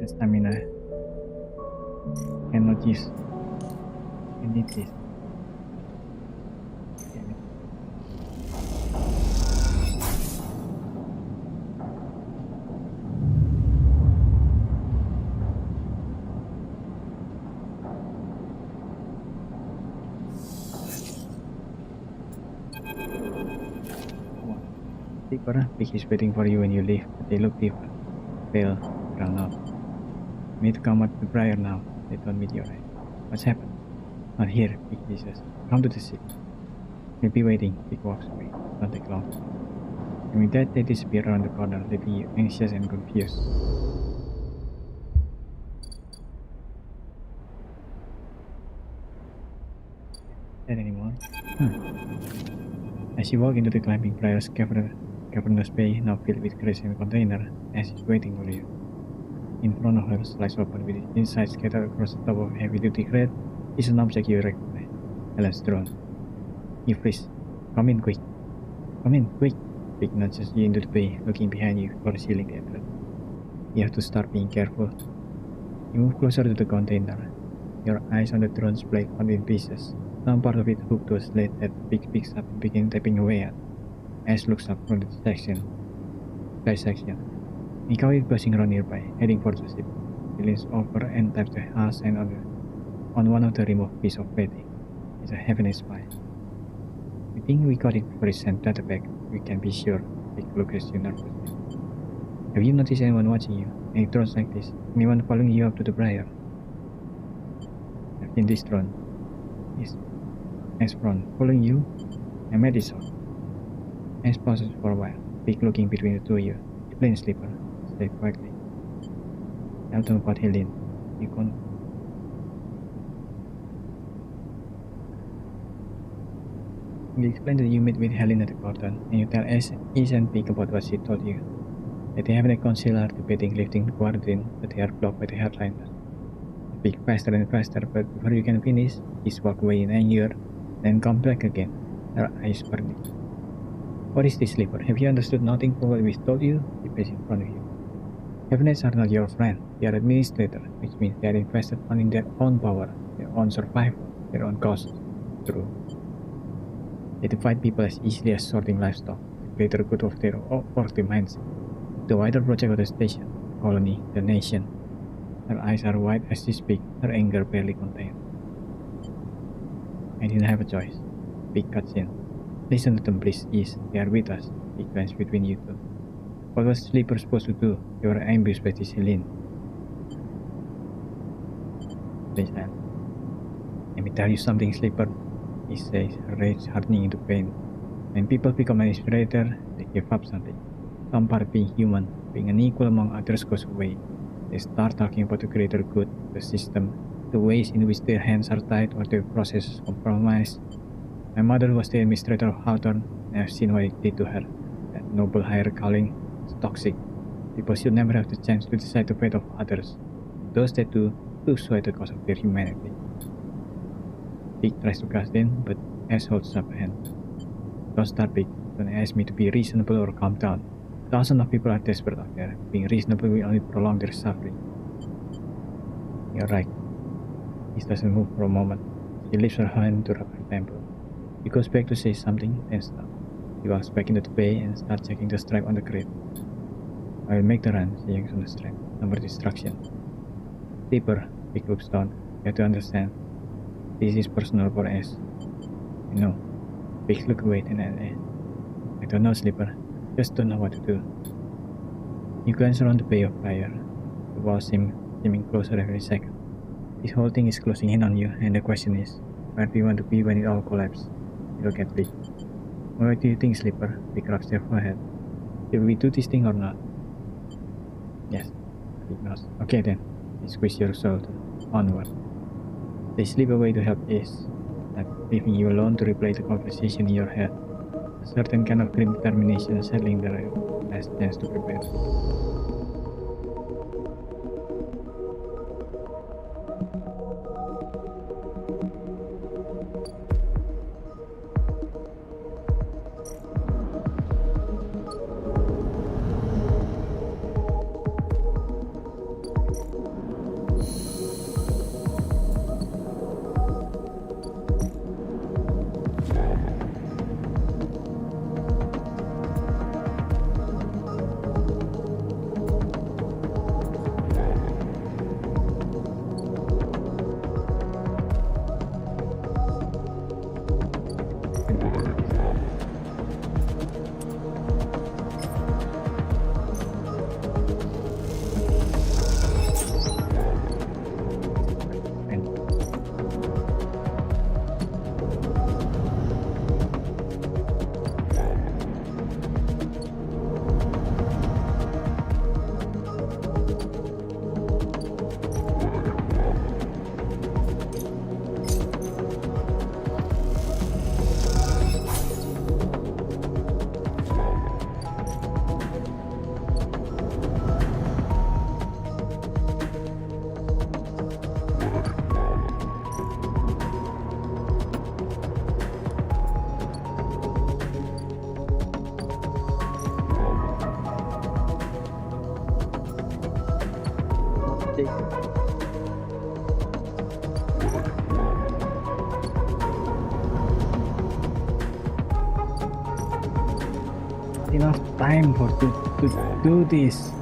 Stamina. Cannot use. I need this. Damn it. Deeper, Vic is waiting for you when you leave, but they look different. Pale, ground up. You need to come at the briar now. They don't meet your eye. What's happened? Not here, Vic says. Come to the city. We'll be waiting. Vic walks away. Don't take long. And with that, they disappear around the corner, leaving you anxious and confused. That anymore? As you walk into the climbing briar's governor's bay, now filled with crates and container, Ash is waiting for you. In front of her, slice open with its inside scattered across the top of a heavy-duty crate, is an object you recognize. Helen's drone. You freeze. Come in quick. Come in quick. Vic nudges you into the bay, looking behind you before sealing the entrance. You have to start being careful. You move closer to the container. Your eyes on the drone's blade found in pieces. Some part of it hooked to a slate that Vic picks up and begins tapping away at. Ash looks up from the dissection. Mikau is buzzing around nearby, heading for the ship. He leans over and taps the hash sign on one of the removed pieces of plating. It's a heavenly spy. We think we got it before it sent data back. We can be sure. Vic looks at you nervously. Have you noticed anyone watching you? Any drones like this? Anyone following you up to the briar? I've seen this drone. Yes. Ash front. Following you? I met this one. Ash pauses for a while. Big looking between the two of you. Explain, Sleeper. Say quietly. Tell them about Helen. You can't. You explain that you met with Helen at the garden, and you tell Ace and Big about what she told you. That they haven't considered debating lifting the quarantine, but they are blocked by the headliner. Big faster and faster, but before you can finish, he's walk away in anger, then come back again, her eyes burning. What is this, Sleeper? Have you understood nothing from what we told you? He plays in front of you. Heavens are not your friend. They are administrators, which means they are invested in their own power, their own survival, their own cost. True. They divide people as easily as sorting livestock, the greater good of their worthy mindset. The wider project of the station, the colony, the nation. Her eyes are wide as she speaks, her anger barely contained. I didn't have a choice. Big cuts in. Listen to them, please, East. They are with us. Big glance between you two. What was Sleeper supposed to do? You were ambushed by this Helene. Please, Anne. Let me tell you something, Sleeper. He says, her rage hardening into pain. When people become an inspirator, they give up something. Some part of being human, being unequal among others goes away. They start talking about the greater good, the system, the ways in which their hands are tied or their processes compromised. My mother was the administrator of Hawthorne, and I've seen what it did to her. That noble higher calling is toxic. People should never have the chance to decide the fate of others. Those that do so at the cost of their humanity. Big tries to cast in, but Ash holds up a hand. Don't start, Big. Don't ask me to be reasonable or calm down. Thousands of people are desperate out there. Being reasonable will only prolong their suffering. You're right. He doesn't move for a moment. She lifts her hand to rub her temple. He goes back to say something, then stops. He walks back into the bay and starts checking the stripe on the crate. I will make the run, she yanks on the strap. No more distraction. Sleeper, Big looks down. You have to understand. This is personal for S. I know. Big look away and at S. I don't know, Sleeper. Just don't know what to do. You glance around the bay of fire. The walls seeming closer every second. This whole thing is closing in on you, and the question is, where do you want to be when it all collapses? You look at Big. What do you think, Sleeper? Big rubs their forehead. Should we do this thing or not? Yes. Big nods. Okay then. You squeeze your shoulder. Onward. They slip away to help Ace, like leaving you alone to replay the conversation in your head. A certain kind of grim determination settling the last chance to prepare. Enough time to do this.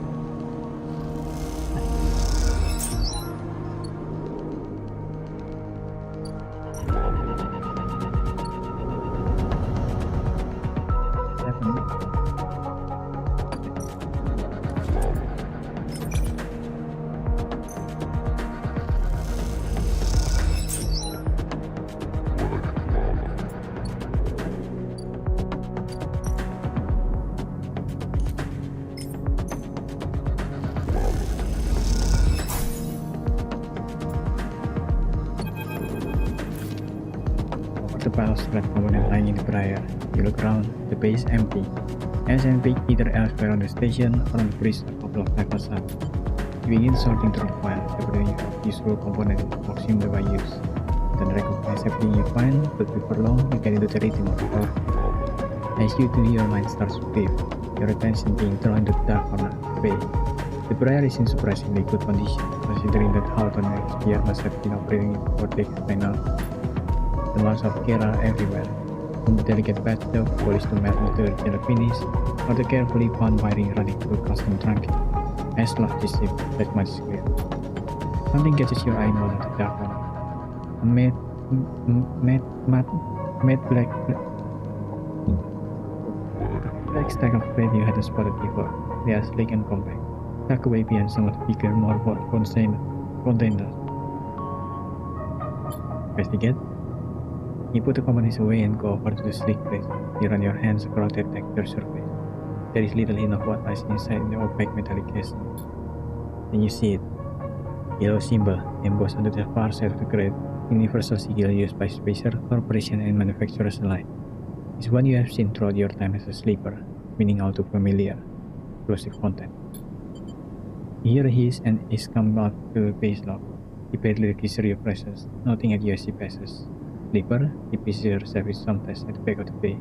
pile of scrap components lying in the briar. You look around, the bay is empty. As empty either elsewhere on the station or on the bridge a couple of levels up. You begin sorting through the pile, separating useful components into boxes similar by use. Don't recognize everything you find, but before long you get into the rhythm of the power. As you do, your mind starts to weave, your attention being drawn to the dark corner of the bay. The briar is in surprisingly good condition, considering that Halton XPR must have been operating it for decades by now. The marks of care are everywhere, from the delicate bathtub polished to metal to the yellow finish, or the carefully bound wiring running through a custom trunk. As large as ship, that much is clear. Something catches your eye in one of the dark corner. A matte black stack of plate you hadn't spotted before. They are sleek and compact, tucked away behind some of the bigger, more containers. Investigate. You put the components away and go over to the sleek plate. You run your hands across the textured surface. There is little hint of what lies inside the opaque metallic casing. Then you see it. Yellow symbol embossed onto the far side of the grate, universal sigil used by spacer, corporation and manufacturers alike. It's one you have seen throughout your time as a sleeper, meaning all too familiar. Explosive content. Here he is and is come out to the base lock. He barely registers your presence, noting at you as he passes. Sleeper, he busies yourself with some tests at the back of the bay.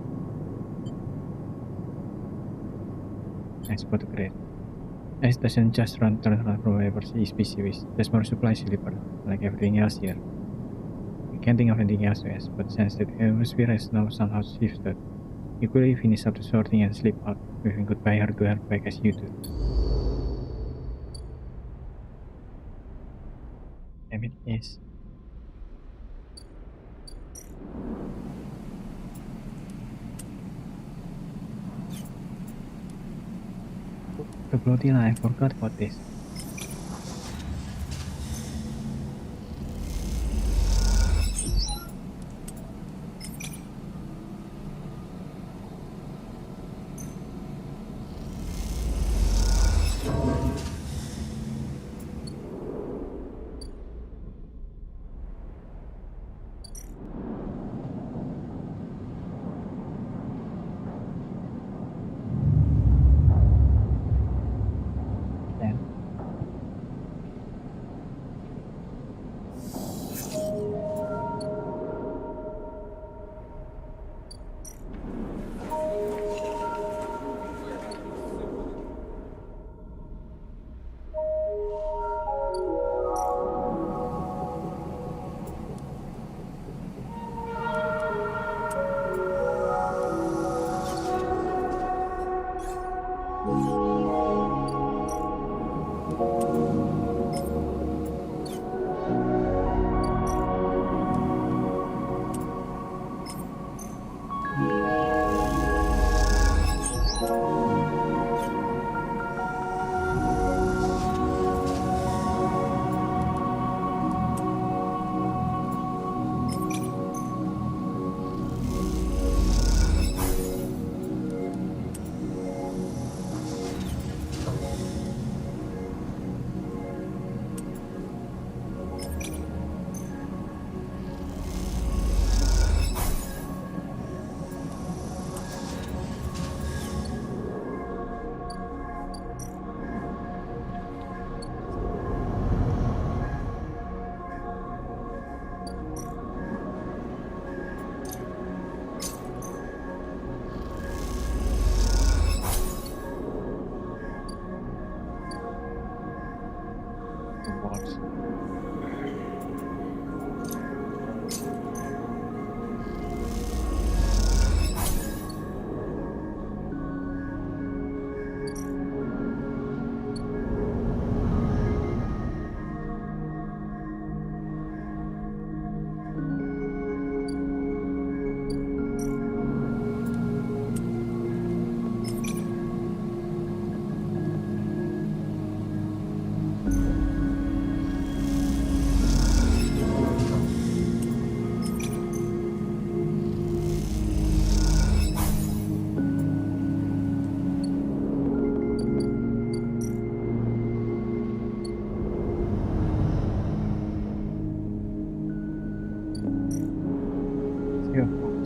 I spot the crate. Ace doesn't just turn around from wherever he is busy with. There's more supplies, Sleeper, like everything else here. You can't think of anything else to ask, but sense that the atmosphere has now somehow shifted. You quickly finish up the sorting and slip out, waving goodbye her to her back as you do. Damn it, yes. The bloody lie, I forgot about this.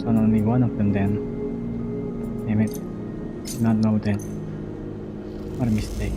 on only one of them then. Damn it. Did not know that. What a mistake.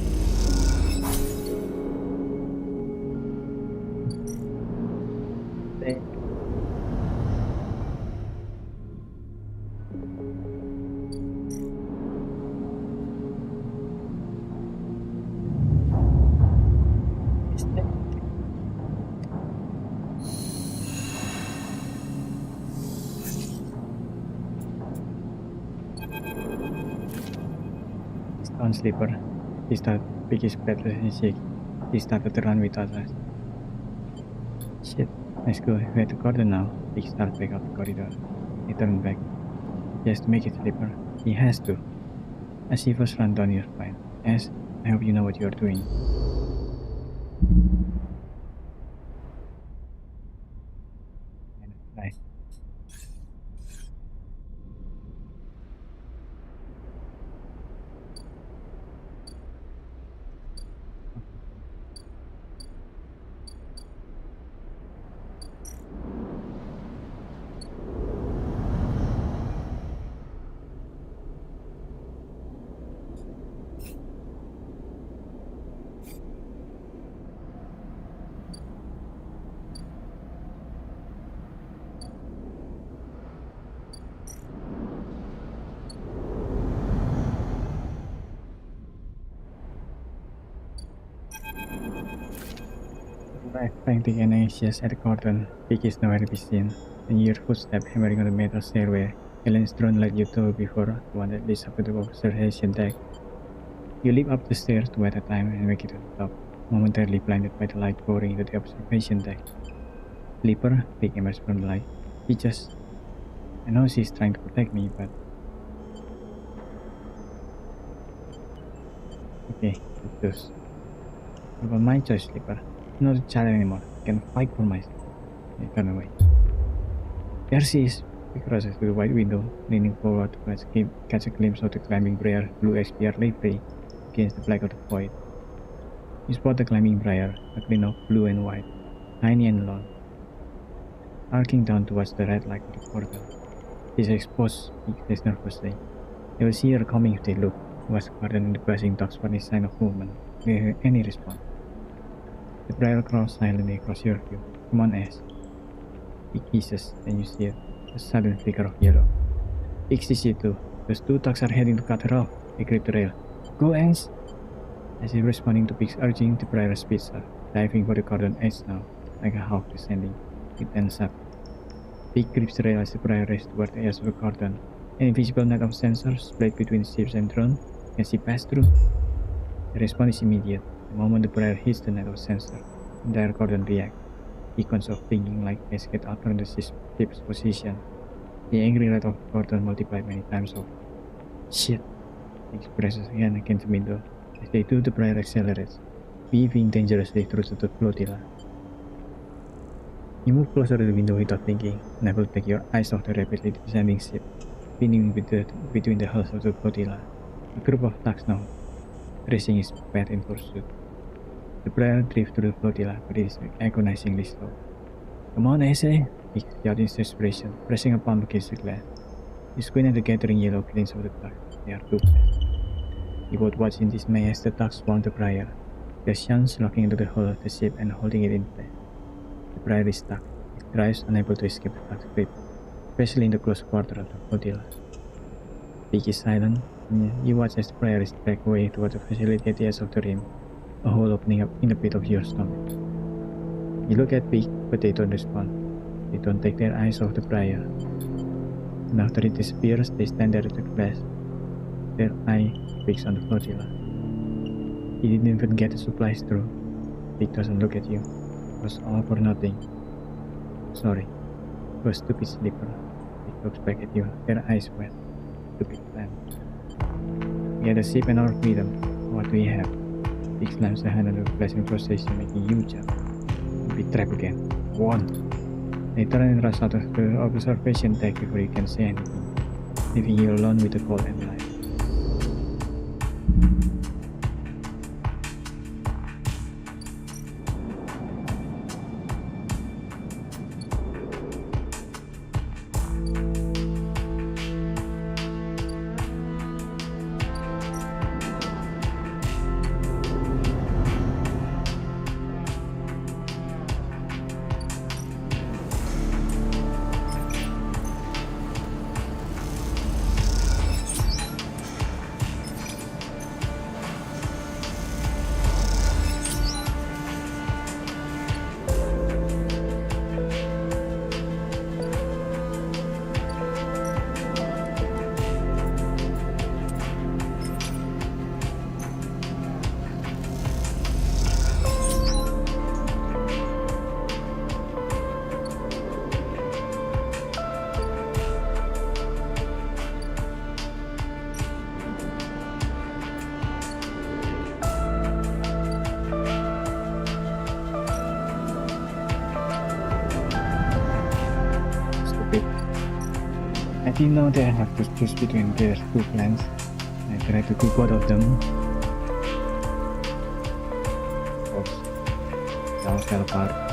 Stone Sleeper. He started to pick his breathless and shake. He started to run with others. Shit, let's go. We have to Gordon now. He started back up the corridor. He turned back. He has to make it, Sleeper. He has to. A shivers run down your spine. Yes, I hope you know what you are doing. Nice. Frantic and anxious at Gordon, Vic is nowhere to be seen. And you hear footsteps hammering on the metal stairway. Helen's drone like you told before, the one that leads up to the observation deck. You leap up the stairs two at a time and make it to the top, momentarily blinded by the light pouring into the observation deck. Sleeper, Vic emerged from the light. I know she's trying to protect me, but... Okay, it does. What about my choice, Sleeper? I'm not a child anymore. I can fight for myself. I turn away. There she is. He crosses through the wide window, leaning forward to catch a glimpse of the climbing briar blue XPR livery against the black of the void. You spot the climbing briar, a clean of blue and white, tiny and long, arcing down towards the red light of the portal. She's exposed, he says nervously. They will see her coming if they look. Was Gordon in the buzzing dogs for any sign of movement? Any response? The briar crawls silently across your view. Come on, Ash. He kisses, and you see it, a sudden flicker of yellow. He sees it too. Those two thugs are heading to cut her off. He gripped the rail. Go, Ash! As if responding to Pig's urging, the briar speeds her, diving for the Gordon edge now, like a hawk descending. It ends up. Pig grips the rail as the briar races toward the edge of the Gordon. An invisible net of sensors split between ships and drone. Can she pass through? The response is immediate. The moment the briar hits the net of sensor, the entire Gordon reacts. Beacons of blinking like cascade out from the ship's position. The angry red of Gordon multiplied many times over. Shit! He presses hand against the window. As they do, the briar accelerates, weaving dangerously through the flotilla. You move closer to the window without thinking, never take your eyes off the rapidly descending ship, spinning between the hulls of the flotilla. A group of thugs now, racing his path in pursuit. The briar drifts through the flotilla, but it is agonizingly slow. Come on, Ace! He shouts in desperation, pressing a palm against the glass. You squint at the gathering yellow glints of the thugs. They are too fast. You both watch in dismay as the thugs swarm the briar, their shuns locking into the hull of the ship and holding it in place. The briar is stuck. It drives, unable to escape the thugs' grip, especially in the close quarter of the flotilla. Vic is silent, and you watch as the briar is dragged away towards the facility at the edge of the rim, a hole opening up in the pit of your stomach. You look at Vic, but they don't respond. They don't take their eyes off the briar. And after it disappears, they stand there at the glass, their eye fixed on the flotilla. He didn't even get the supplies through. Vic doesn't look at you. It was all for nothing. Sorry. It was stupid, Sleeper. Vic looks back at you, their eyes wet. Stupid plan. We had a ship and our freedom. What do we have? Vic slams a hand on the glass in frustration, making you jump. We trap again. One. They turn and rush out of the observation deck before you can say anything, leaving you alone with the cold and light. you know that I have to choose between their two plans, I try to do both of them. Oops, they all fell apart.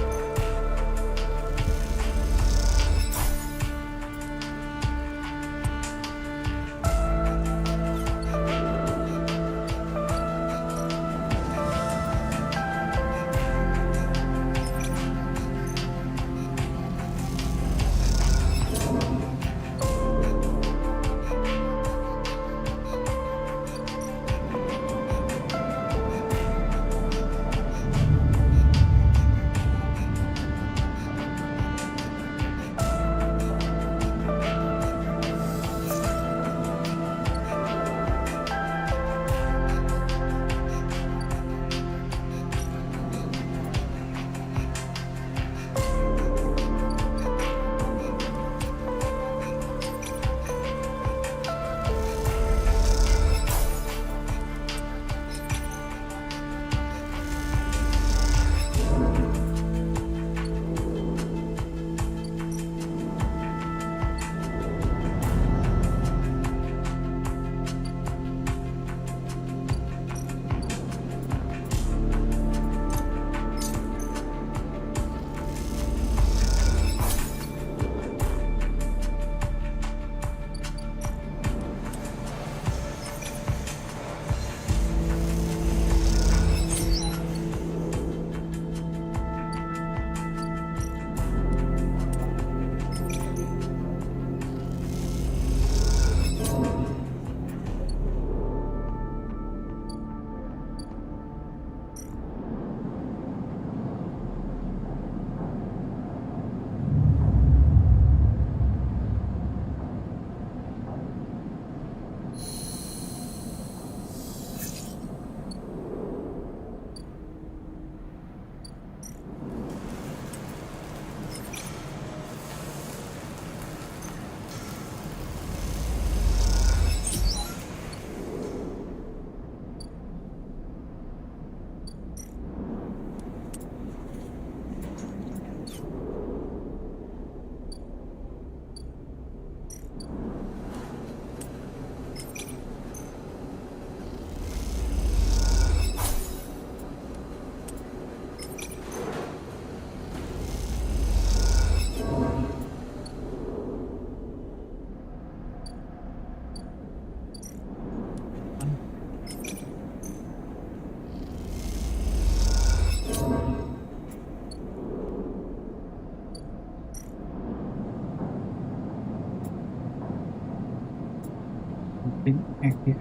Active.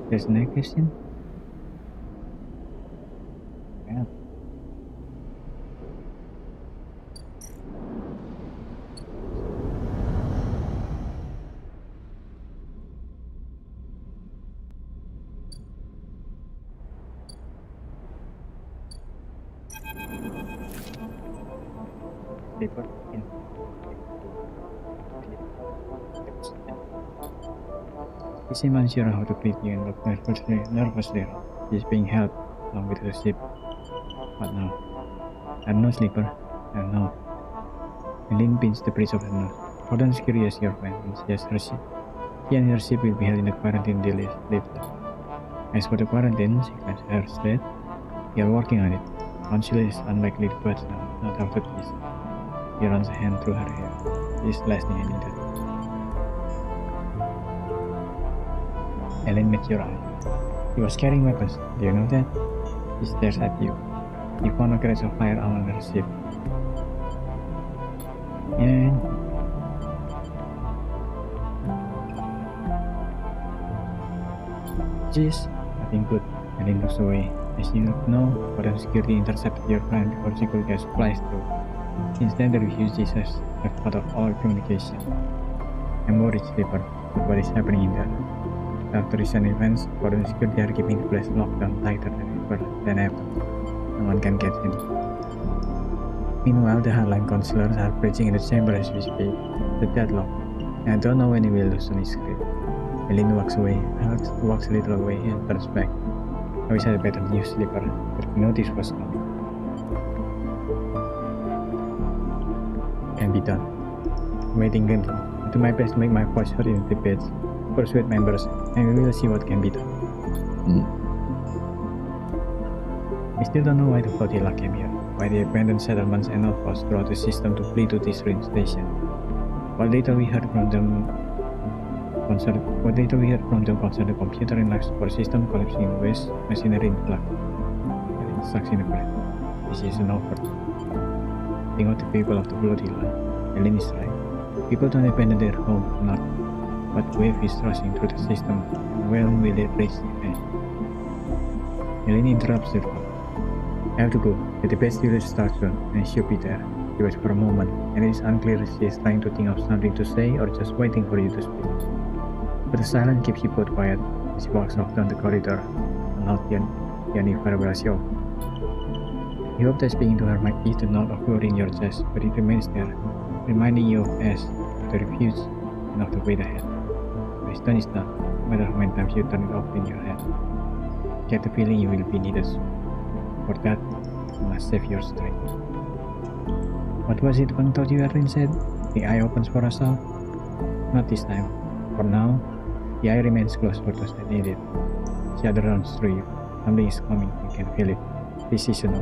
There's no question. Yeah. Paper in. He seemed unsure how to greet you and looked nervously. He's being held along with the ship. But no. I don't know, Sleeper. I don't know. Eileen pinched the bridge of her nose. Gordon is curious, your friend, and suggests her ship. He and her ship will be held in the quarantine later. As for the quarantine, she claims her said, we are working on it. Council is unlikely to budge now, not after this. He runs a hand through her hair. This is the last thing I needed. Ellen met your eye. He was carrying weapons. Do you know that? He stares at you. You found a crest of fire on her ship. And jeez, nothing good. Ellen looks away. As you know, Gordon security intercepted your plan before she could get supplies through. Since then, the refugees have cut off all communication. I'm worried, Sleeper, with what is happening in there. After recent events, Gordon security are keeping the place locked down tighter than ever. No one can get in. Meanwhile, the hardline counselors are preaching in the chamber as we speak. The deadlock. And I don't know when he will loosen his grip. Eileen walks away, walks a little away, and turns back. I wish I had better news, Sleeper, but the notice was gone. Can be done. Waiting grimly, I'll do my best to make my voice heard in the debates, persuade members, and we will see what can be done. We still don't know why the flotilla came here, why they abandoned settlements and outposts throughout the system to flee to this range station. What little we heard from them concerned the computer and life support system collapsing in waste, machinery in flux, and sucks in the breath. This is an offer. Think of the people of the flotilla. Ellen is right. People don't abandon their home, not. But wave is rushing through the system, and when will it reach the end? Ellen interrupts the call. I have to go. The best village starts soon, and she'll be there. She waits for a moment, and it is unclear if she is trying to think of something to say or just waiting for you to speak. But the silence keeps you both quiet as she walks off down the corridor, and not Yanni farewells you. You hope that speaking to her might ease the knot of worry in your chest, but it remains there, reminding you of S, of the refuge, and of the way ahead. But it's done is done, no matter how many times you turn it off in your head. Get the feeling you will be needed soon. For that, you must save your strength. What was it one thought you Erin said? The eye opens for us all? Not this time. For now, the eye remains closed for those that need it. Shadow runs through you. Something is coming, you can feel it. This is a no.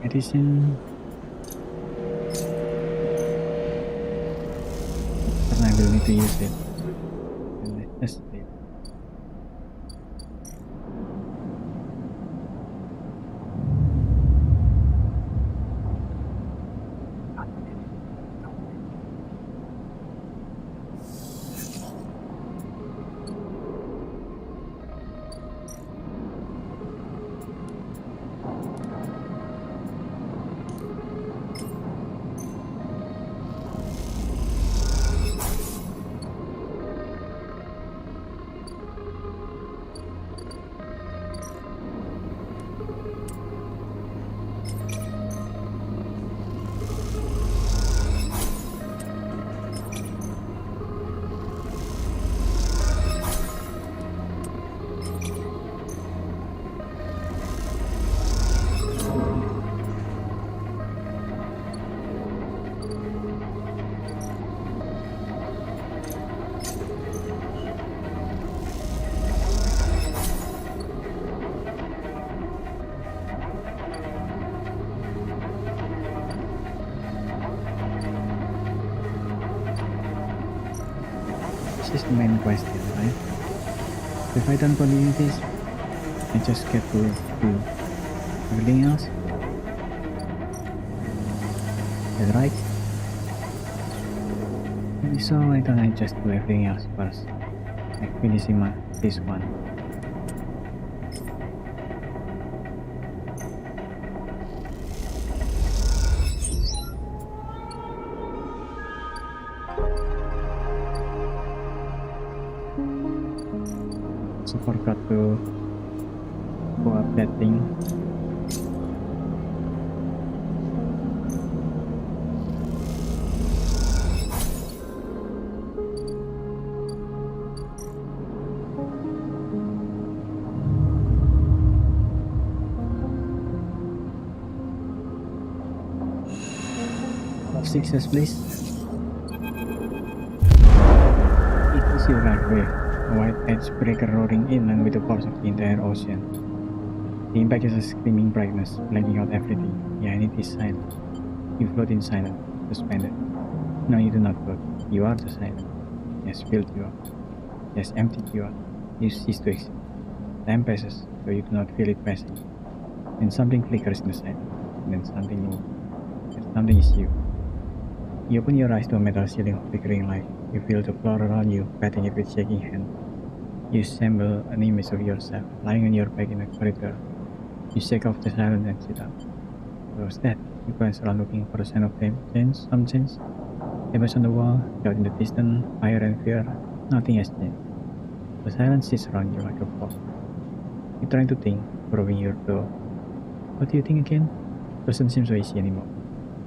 Medicine. Karena I will need to use it. And let's test it. is the main question, right? If I don't continue this, I just get to do everything else. That's right. Maybe so why don't I just do everything else first, like finishing this one. So forgot to go up that thing. Success, please. It is your right wave, a white edge breaker roaring inland with the force of the entire ocean. The impact is a screaming brightness, blacking out everything. Behind it is silence. You float in silence, suspended. No, you do not float. You are the silence. Yes, filled you up. Yes, emptied you up. You cease to exist. Time passes, so you do not feel it passing. Then something flickers in the silence. And then something moves. And something is you. You open your eyes to a metal ceiling of flickering light. You feel the floor around you, patting it with shaking hand. You assemble an image of yourself, lying on your back in a corridor. You shake off the silence and sit up. What was that? You glance around looking for a sign of some change. Tables on the wall, out in the distance, fire and fear. Nothing has changed. The silence sits around you like a fog. You try to think, probing your door. What do you think again? Doesn't seem so easy anymore.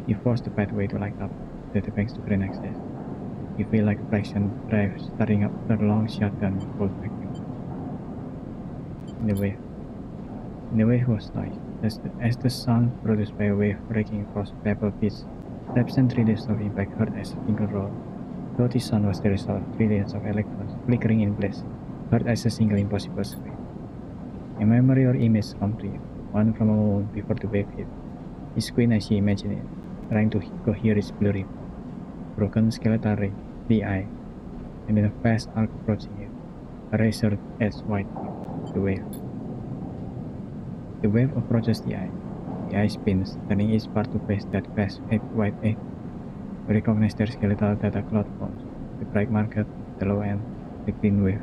You force the pathway to light up. The banks to green access. You feel like a fraction drive starting up after a long shotgun pulled back you. The wave was noise. As the sound produced by a wave breaking across pebble beach, raps and trillions of impact heard as a single roar. Though the sound was the result of trillions of electrons flickering in place, heard as a single impossible scream. A memory or image comes to you, one from a moment before the wave hit. You squint as you imagine it, trying to cohere its blurry, broken skeletal ring, the eye, and then a fast arc approaching it, a razor edge white tip, the wave. The wave approaches the eye. The eye spins, turning each part to face that fast white edge. You recognize their skeletal data cloud forms, the bright market, the low end, the green wave,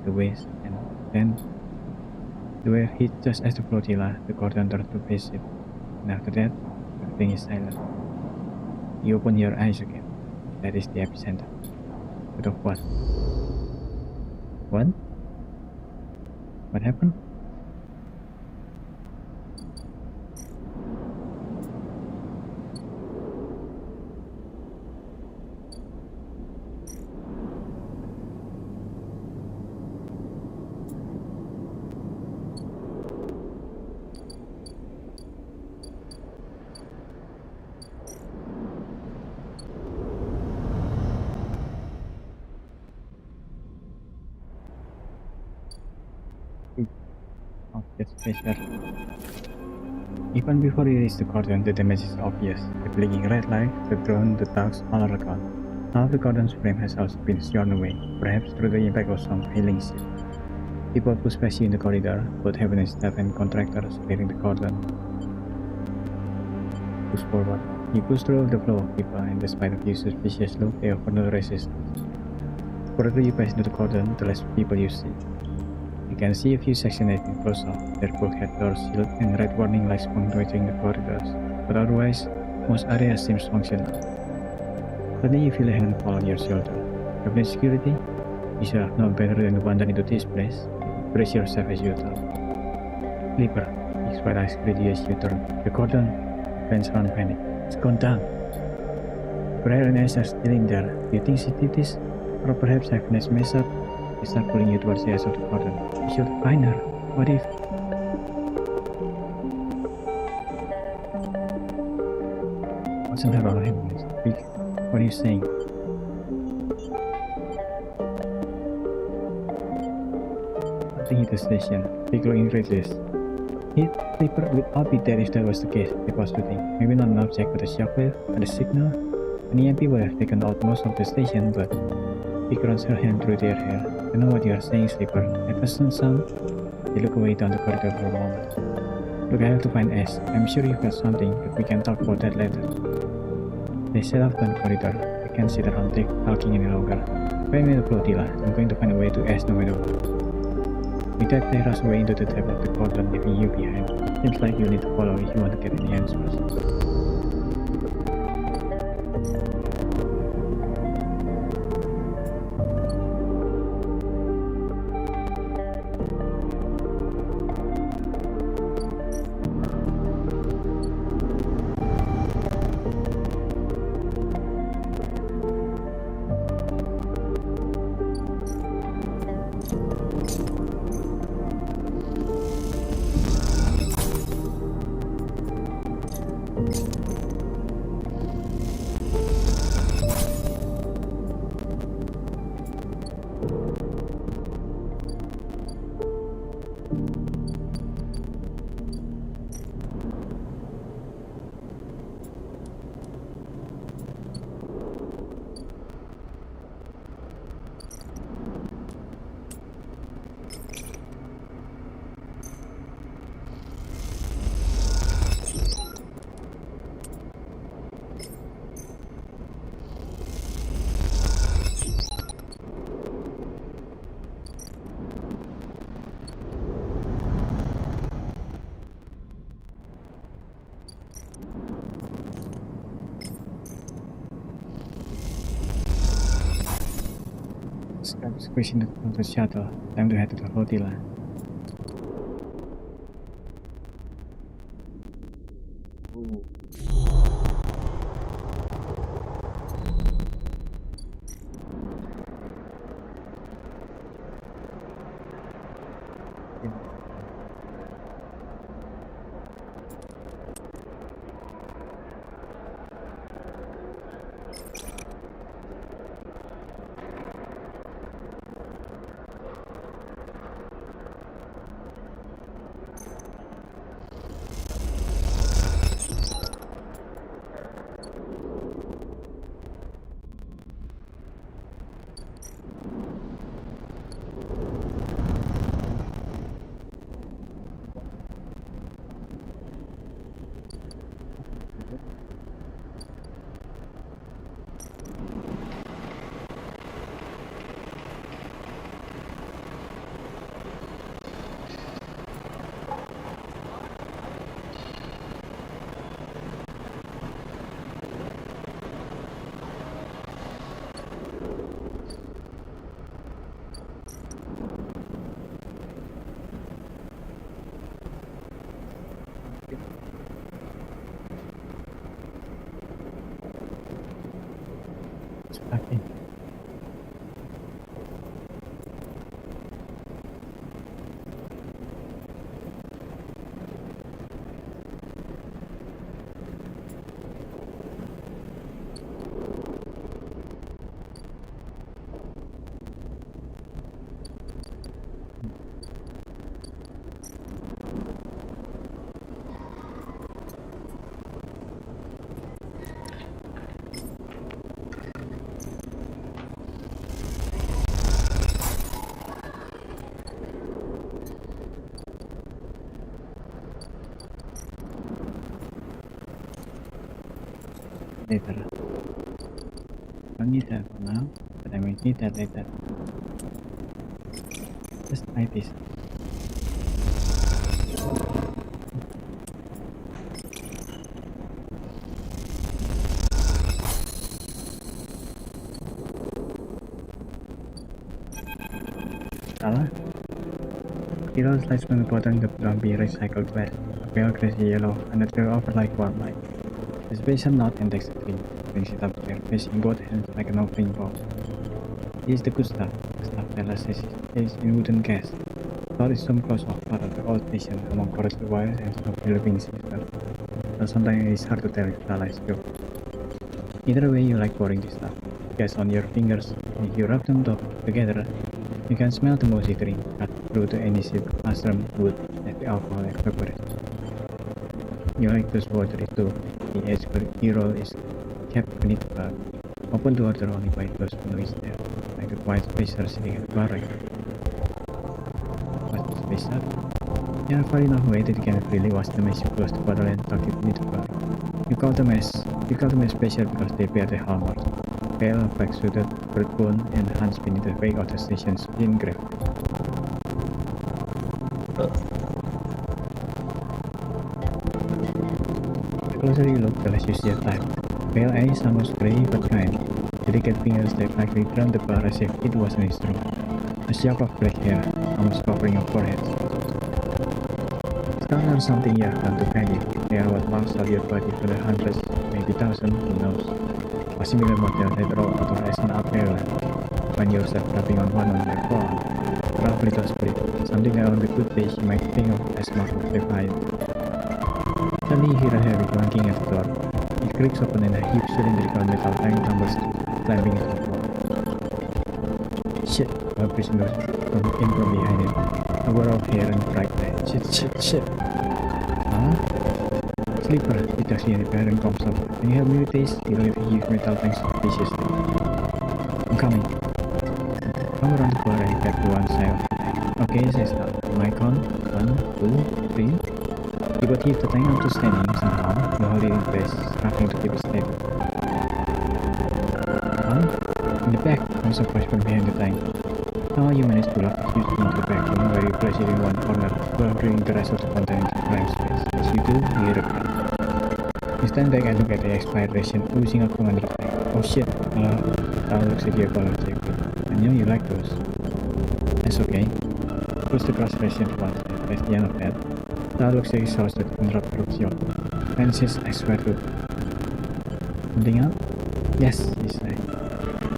the waist, and then the wave hits just as the flotilla, the cordon turns to face it, and after that, everything is silent. You open your eyes again. That is the epicenter. But of what? What? What happened? Oh, that's pressure. Even before you reach the cordon, the damage is obvious. The blinking red light, the drone, the tugs, all are gone. Half the cordon's frame has also been shorn away, perhaps through the impact of some failing ship. People push past you in the corridor, both heaven and staff and contractors clearing the cordon. Push forward. You push through the flow of people, and despite of your suspicious look, they offer no resistance. The further you pass into the cordon, the less people you see. You can see a few sections have been closed off, their bulkhead doors sealed and red warning lights punctuating the corridors, but otherwise, most areas seem functional. Suddenly you feel a hand fall on your shoulder. Cabinet security? You should have known better than to wander into this place. Brace yourself as you talk. Clipper, his white eyes greet you as you turn. The cordon, fans around panic. It's gone down. Prayer and eyes are still in there. Do you think she did this? Or perhaps happiness messed up? They start pulling you towards the edge of the cordon. You should find her. What if... Wasn't her all happiness? Speak. What are you saying? Something hit the station. Big glowing red list. Hit Clipper would all be dead if that was the case, it was to think. Maybe not an object, but a shockwave, and a signal. An EMP would have taken out most of the station, but Vic runs her hand through their hair. I know what you are saying, Sleeper. A pleasant sound? They look away down the corridor for a moment. Look, I have to find Ash. I'm sure you've got something, but we can talk about that later. They set off down the corridor. I can't sit around talking any longer. Find me the flotilla. I'm going to find a way to Ash no matter what. With that, they rush away into the depth of the cauldron, leaving you behind. Seems like you need to follow if you want to get any answers. Squishing the shuttle. Time to head to the flotilla. Okay. Later. Don't need that for now, but I may need that later. Just try this. Salah? Hero slides from the bottom to be recycled glass. Pale crazy yellow and the trail over like warm light. The special knot and text green brings it up to your face in both hands like an opening ball. This is the good stuff. The stuff that lasts is in wooden case. Thought is some close off part of the old nation among forest wires and some Philippine system. But sometimes it is hard to tell if Lala is true. Either way you like pouring this stuff. Guess on your fingers, if you rub them together, you can smell the mossy green cut through the anisip mushroom wood as the alcohol evaporates. You like those watery too. The edge hero is kept beneath but open to order only by those who know is there. Like the quiet spacer sitting at the bar right now. What's the spacer? You are far enough away that you cannot really watch them as you close the bottle and tuck it into the bar. You call them as special because they bear the hallmark. Pale, black-suited, bird-bone, and hunts beneath the wake of the station's spin grave. The closer you look, the less you see a type. Pale eyes, almost grey but kind. Delicate fingers that lightly turn the bar as if it was an instrument. A shock of black hair, almost covering your forehead. Scars are something you have done to value. They are what marks out your body for the hundreds, maybe thousands, who knows. A similar model that roll out of as an airline. Find yourself rubbing on one on your forearm. A rough little split, something that on the good days you might think of as mark of defiance. Suddenly you hear a heavy clanking at the door. It creaks open and a huge cylindrical metal tank tumbles slamming into the floor. Shit, a person goes in from behind it. A whirl of hair and bright light. Shit. Huh? Sleeper, it actually in the parent comes up. Can you help me with this? You leave a huge metal tank suspiciously. I'm coming. Come around the corner and back to one side of the tank. Okay, says that. My count. 1, 2, 3. You got hit the tank up to standing somehow. You hold it in place, struggling to keep it stable. Huh? In the back comes a push from behind the tank. Now you manage to lock it into the back room where you place it in one corner while bringing the rest of the content into the prime space. As you do, you hear a crack. You stand back and look at the expired ration oozing up from under the tank. Oh shit, Tao looks at your collar checkly. I knew you liked those. That's okay. Push the cross ration to one side, that's the end of that. Tao looks exhausted and drops you off. Francis, I swear to. Something up? Yes, he said.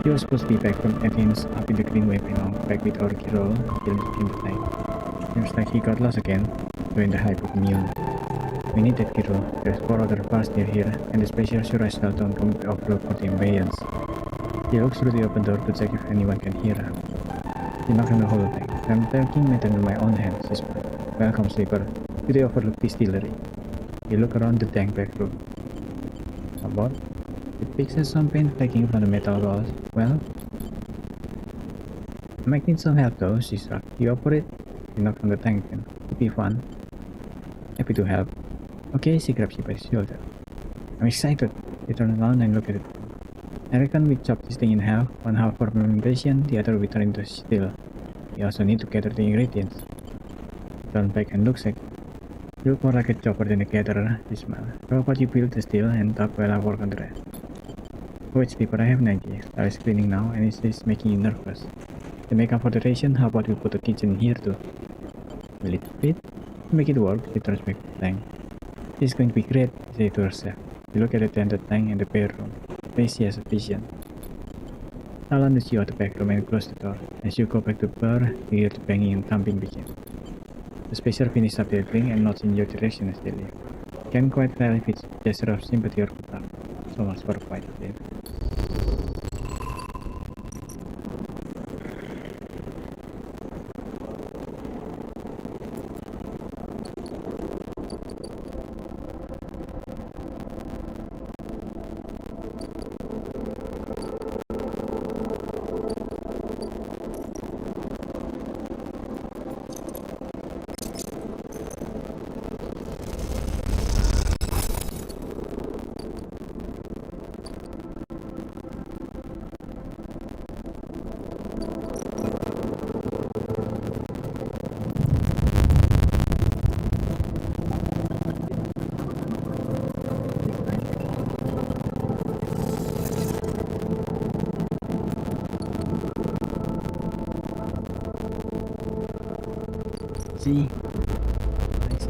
He was supposed to be back from Athens up in the Greenway by now, back with our Kirol, still in the tank. Seems like he got lost again, during the hype of Mule. We need that Kirol. There's 4 other bars near here, and the special sure as hell don't come offload for the invaders. He looks through the open door to check if anyone can hear her. He knocks on the holodeck. I'm taking matter in my own hands, he smiled. Welcome, sleeper, to the overlook distillery. You look around the tank back room. What? It picks at some paint flaking from the metal walls. Well, I might need some help though, she shrugged. You operate? You knock on the tank again. It'd be fun. Happy to help. Okay, she grabs you by the shoulder. I'm excited. You turn around and look at it. I reckon we chop this thing in half, one half for fermentation, the other we turn into still. We also need to gather the ingredients. Turn back and looks at you. You look more like a chopper than a gatherer, she smiled. How about you build the still and talk while I work on the rest? Wait, sleeper, I have an idea. I was cleaning now and it's just making you nervous. To make up for the ration, how about we put a kitchen here too? Will it fit? To make it work, she turns back to the tank. This is going to be great, she said to herself. You look at the tented tank and the bedroom. Place she has a vision. Now landed you out the back room and close the door. As you go back to the bar, you hear the banging and thumping begin. The spacer finishes up their drink and nods in your direction as they leave. Can't quite tell if it's a gesture of sympathy or concern. So much for a fight, Dave. See? Nice.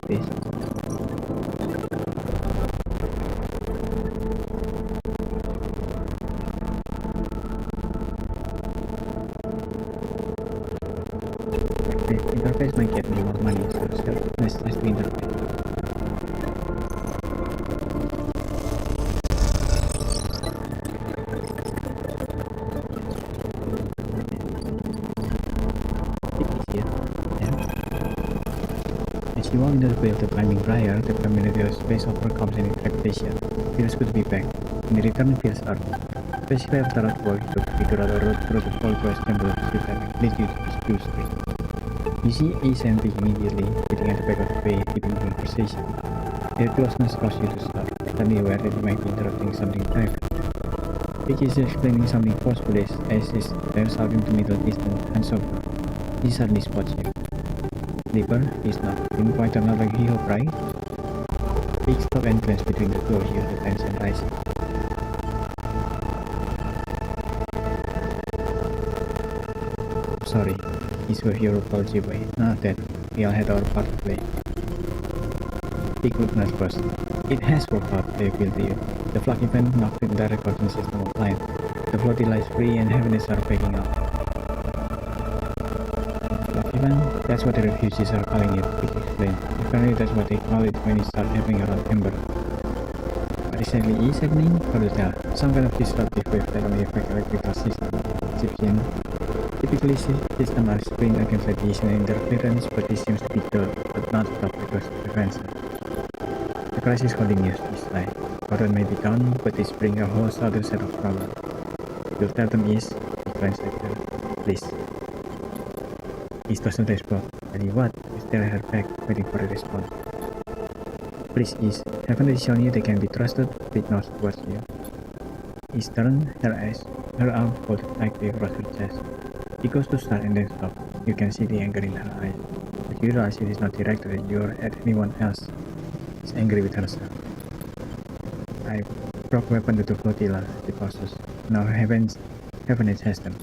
This. The interface might get me more money, so let's do interface. As you walk into the way of the climbing briar, the familiar space overcomes any trepidation. Feels good to be back, and the return feels earned. Especially after a walk to figure out a road through the Fall Quest temple to see that leads you to the Stew Street. You see Ace and Vic immediately, sitting at the back of the way, keeping a conversation. Their closeness causes you to stop, suddenly aware that you might be interrupting something private. Vic is explaining something forcefully as he stares out into middle distance and so forth. He suddenly spots you. Sleeper is not. Didn't quite turn out like he hoped, right? Big stop and glance between the two of you, the tension rising. Sorry, is your hero apology boy. Not that. We all had our part to play. Big looked nervous. It has worked out, they appeal to you. The flag event knocked the direct coordinate system offline. The floaty lies free and heavens are backing up. Flag event? That's what the refugees are calling it, Big explained. Apparently that's what they call it when it starts happening around Ember. What exactly is happening? Hard to tell. Some kind of disruptive wave that only affects electrical system. Egyptian. Typically, systems are screened against radiation and interference, but this seems to be dull, but not stopped because of prevention. The crisis continues this time. Power may be gone, but this brings a whole other set of problems. You'll tell them is, the translator, please. Is doesn't respond. Tell you what, I stare at her back, waiting for a response. Please, Is, haven't they shown you they can be trusted? Big nods towards you. Is turned, her arm folded tightly across her chest. She goes to start and then stop. You can see the anger in her eyes, but you realize it is not directed at you or at anyone else. She's angry with herself. I broke weapon to the flotilla, she pauses. Now heaven has them.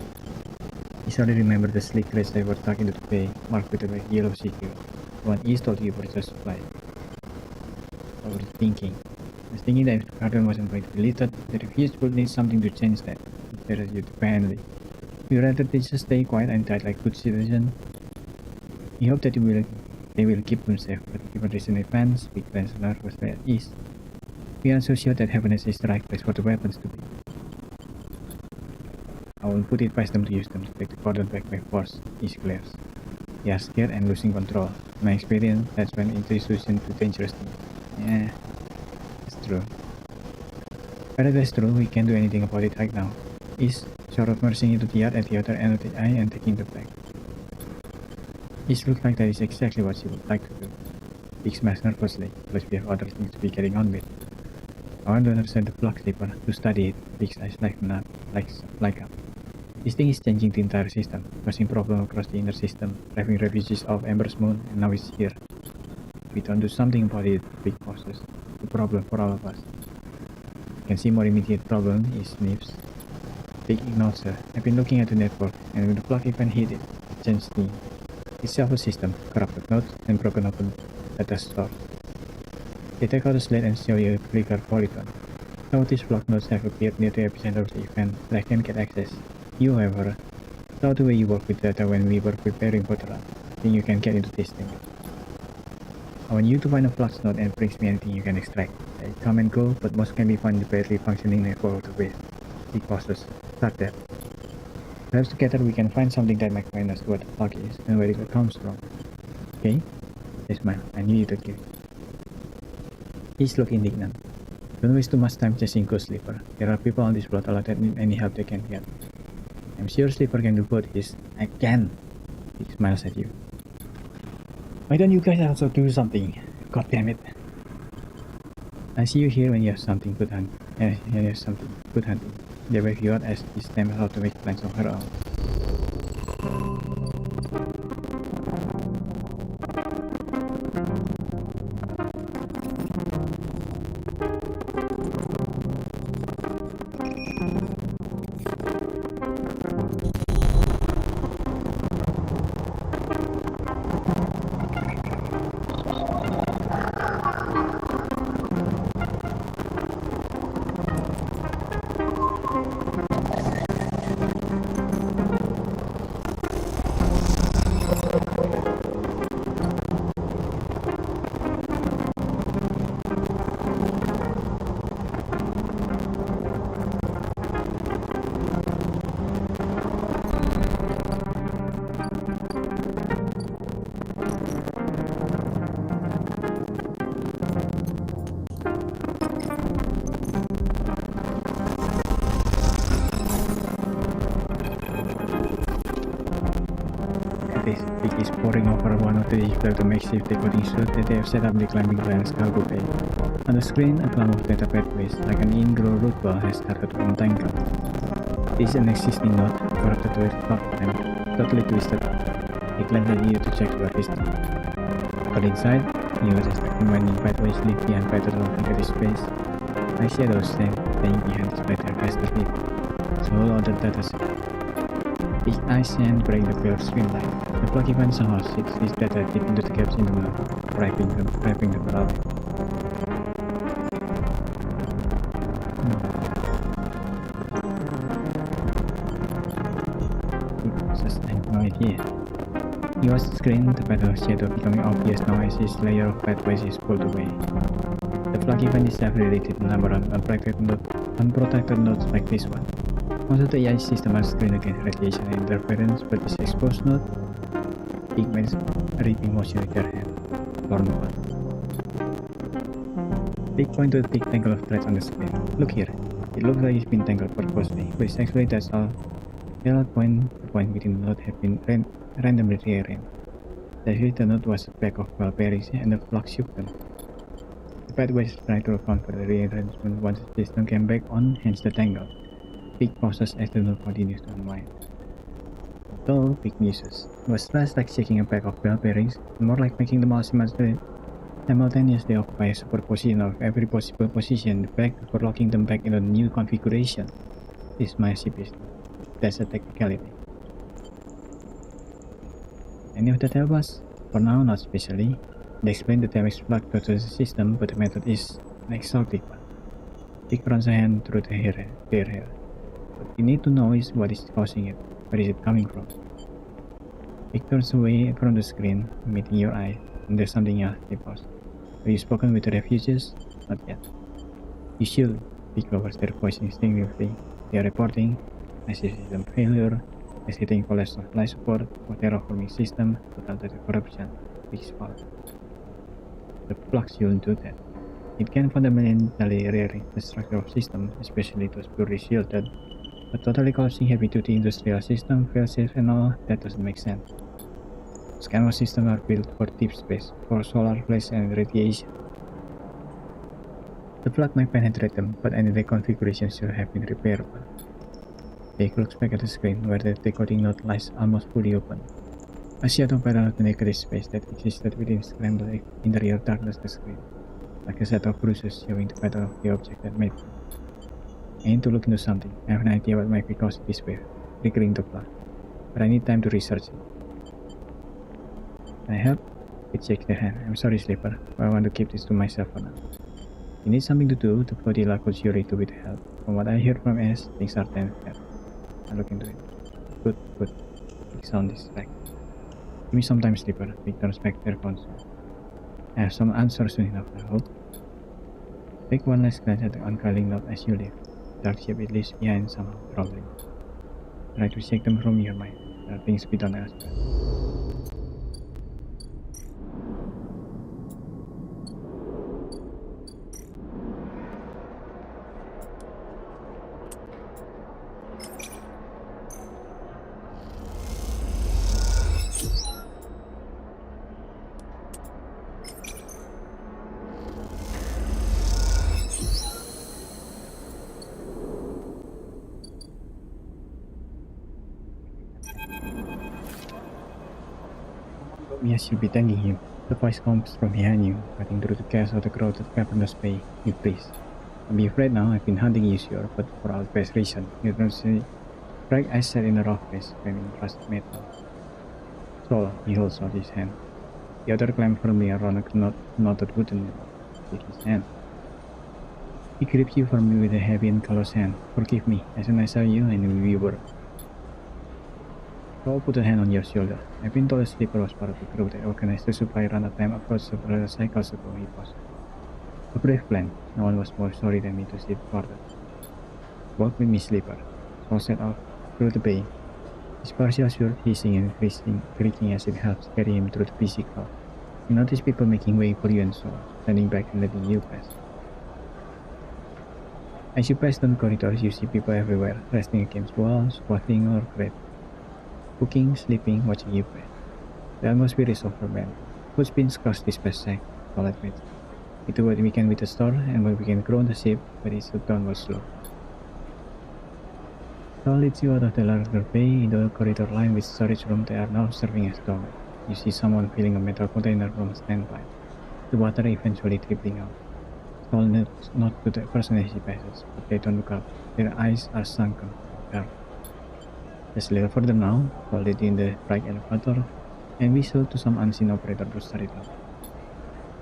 You suddenly remember the sleek threads that were tucked into the bay, marked with a yellow CQ. One East told you were just flight. I was thinking. I was thinking that if the garden wasn't going to be lifted, the refugees would need something to change that. It stares you defiantly. You rather they just stay quiet and tight like good citizens. You hope that they will keep them safe, but given recent events, Big Glenn's was at ease. We are so sure that Heaviness is the right place for the weapons to be. I will put it past them to use them to take the cordon back by force, East glares. They are scared and losing control. In my experience, that's when introduction to dangerous things. Yeah, it's true. Whether that's true, we can't do anything about it right now. East sort of merging into the yard at the other end of the eye and taking the flag. It looks like that is exactly what she would like to do. Big smiles nervously, plus we have other things to be getting on with. I want to understand the block slipper to study it. Big's eyes lighten up, like up. This thing is changing the entire system, causing problems across the inner system, driving refugees off Ember's moon, and now it's here. If we don't do something about it, Big pauses. The problem for all of us. You can see more immediate problem is sniffs. Big ignores her. I've been looking at the network, and when the block event hit it, changed the itself a system, corrupted nodes, and broken open data store. They take out the slate and show you a flicker polygon. Some of these block nodes have appeared near the epicenter of the event, but I can't get access. You, however, saw the way you work with data when we were preparing for the run. I think you can get into this thing. I want you to find a flux node and bring me anything you can extract. They come and go, but most can be found in the barely functioning network of the waste. He pauses. Start there. Perhaps together we can find something that might find us what the plug is and where it comes from. Okay? Yes, ma'am. I knew you'd give it. He's looking indignant. Don't waste too much time chasing Ghost Sleeper. There are people on this plot that need any help they can get. I'm sure Sleeper can do both his. I can. He smiles at you. Why don't you guys also do something? God damn it. I see you here when you have something good hunting. They wake you out as he stamps out to make plans of her own. one of the reflect the makeshift decoding suit that they have set up the climbing plan's cargo bay. On the screen, a clump of data pathways, like an ingrown root ball, has started to untangle. This is an existing node, corrupted with clock time, totally twisted. It landed you to check your history. But inside, you were just remaining pathways leave behind patterns of negative space. My shadows staying behind despite their caster lead. So all other data set. Big eyes and break the pale streamline. The plucky fan somehow sits this data deep into the gaps in the map, wrapping them around it. I have no idea. You watch the screen, the path of shadow becoming obvious now as this layer of pathways is pulled away. The plucky fan is self-related number on unprotected nodes like this one. Most of the AI system are screened against radiation and interference, but this exposed node, big man's reaping motion with their hand, or no one. Big point to the big tangle of threads on the screen. Look here, it looks like it's been tangled purposely, but it's actually that's all. The point within the node have been randomly rearranged. The node was a pack of ball bearings and a flux shook them. The pathways try to account for the rearrangement once the system came back on, hence the tangle. Big pauses as the node continues to unwind. Though big uses, it was less like shaking a pack of ball bearings, and more like making them all simultaneously occupy a superposition of every possible position back before locking them back in a new configuration. This is my CP. That's a technicality. Any of that help us? For now, not especially. They explain the damage plug to the system, but the method is an exotic one. Dick runs a hand through the hair. What you need to know is what is causing it. Where is it coming from? Dick turns away from the screen, meeting your eye, and there's something else they pause. Have you spoken with the refugees? Not yet. You should. Dick lowers their voice instinctively. They are reporting massive system failure, hesitating collapse of life support, or terraforming system, total data corruption, Dick's fault. The flux shouldn't do that. It can fundamentally rearrange the structure of system, especially those purely shielded, but totally collapsing heavy-duty industrial system, failsafe and all, that doesn't make sense. Those kind of systems are built for deep space, for solar flash and radiation. The plug might penetrate them, but any reconfiguration should have been repairable. Jake looks back at the screen, where the decoding node lies almost fully open. A shadow pattern of the negative space that existed within scrambled interior darkness the screen, like a set of bruises showing the pattern of the object that made them. I need to look into something. I have an idea what might be causing this wave, triggering the plug, but I need time to research it. Can I help? It shakes their hand. I'm sorry, Sleeper, but I want to keep this to myself for now. You need something to do, the flotilla could surely do with help. From what I heard from S, things are tense there. I'll look into it. Good. Big sound is back. Give me some time, Sleeper. Big turns back their console. I have some answers soon enough, I hope. Take one last glance at the uncoiling node as you leave. Dark shape it leaves behind somehow, probably. Try to shake them from your mind. There are things to be done elsewhere. Yes, you'll be thanking him. The voice comes from behind you, cutting through the chaos of the crowded cavernous bay. You freeze. Don't be afraid now, I've been hunting you, sure, but for our best reason. You don't see. Bright eyes set in a rough face, framing rusted metal. So, he holds out his hand. The other climbs firmly around a knotted wooden wall. Take his hand. He grips you firmly with a heavy and callous hand. Forgive me, as soon as I saw you, I knew we were. I'll put a hand on your shoulder. I've been told a Sleeper was part of the crew that organized the supply run at time approach several cycles ago, he paused. A brave plan. No one was more sorry than me to see it thwarted. Walk with me, Sleeper. So set off through the bay. His partial shirt hissing and creaking as it helps carry him through the busy crowd. You notice people making way for you and so, standing back and letting you pass. As you pass down corridors, you see people everywhere, resting against walls, squatting or crates. Cooking, sleeping, watching you pass. The atmosphere is overwhelming. Food's been scarce this past cycle, Sol admits. We do what we can with the store and what we can grow on the ship, but it's a downward slope. Sol leads you out of the larger bay into a corridor lined with storage rooms that are now serving as doorways. You see someone filling a metal container from a standby, the water eventually dripping out. Sol nods to the person as he passes, but they don't look up. Their eyes are sunken, dark. Just a little further now, Sol leads in the freight elevator, and whistle to some unseen operator to start it up.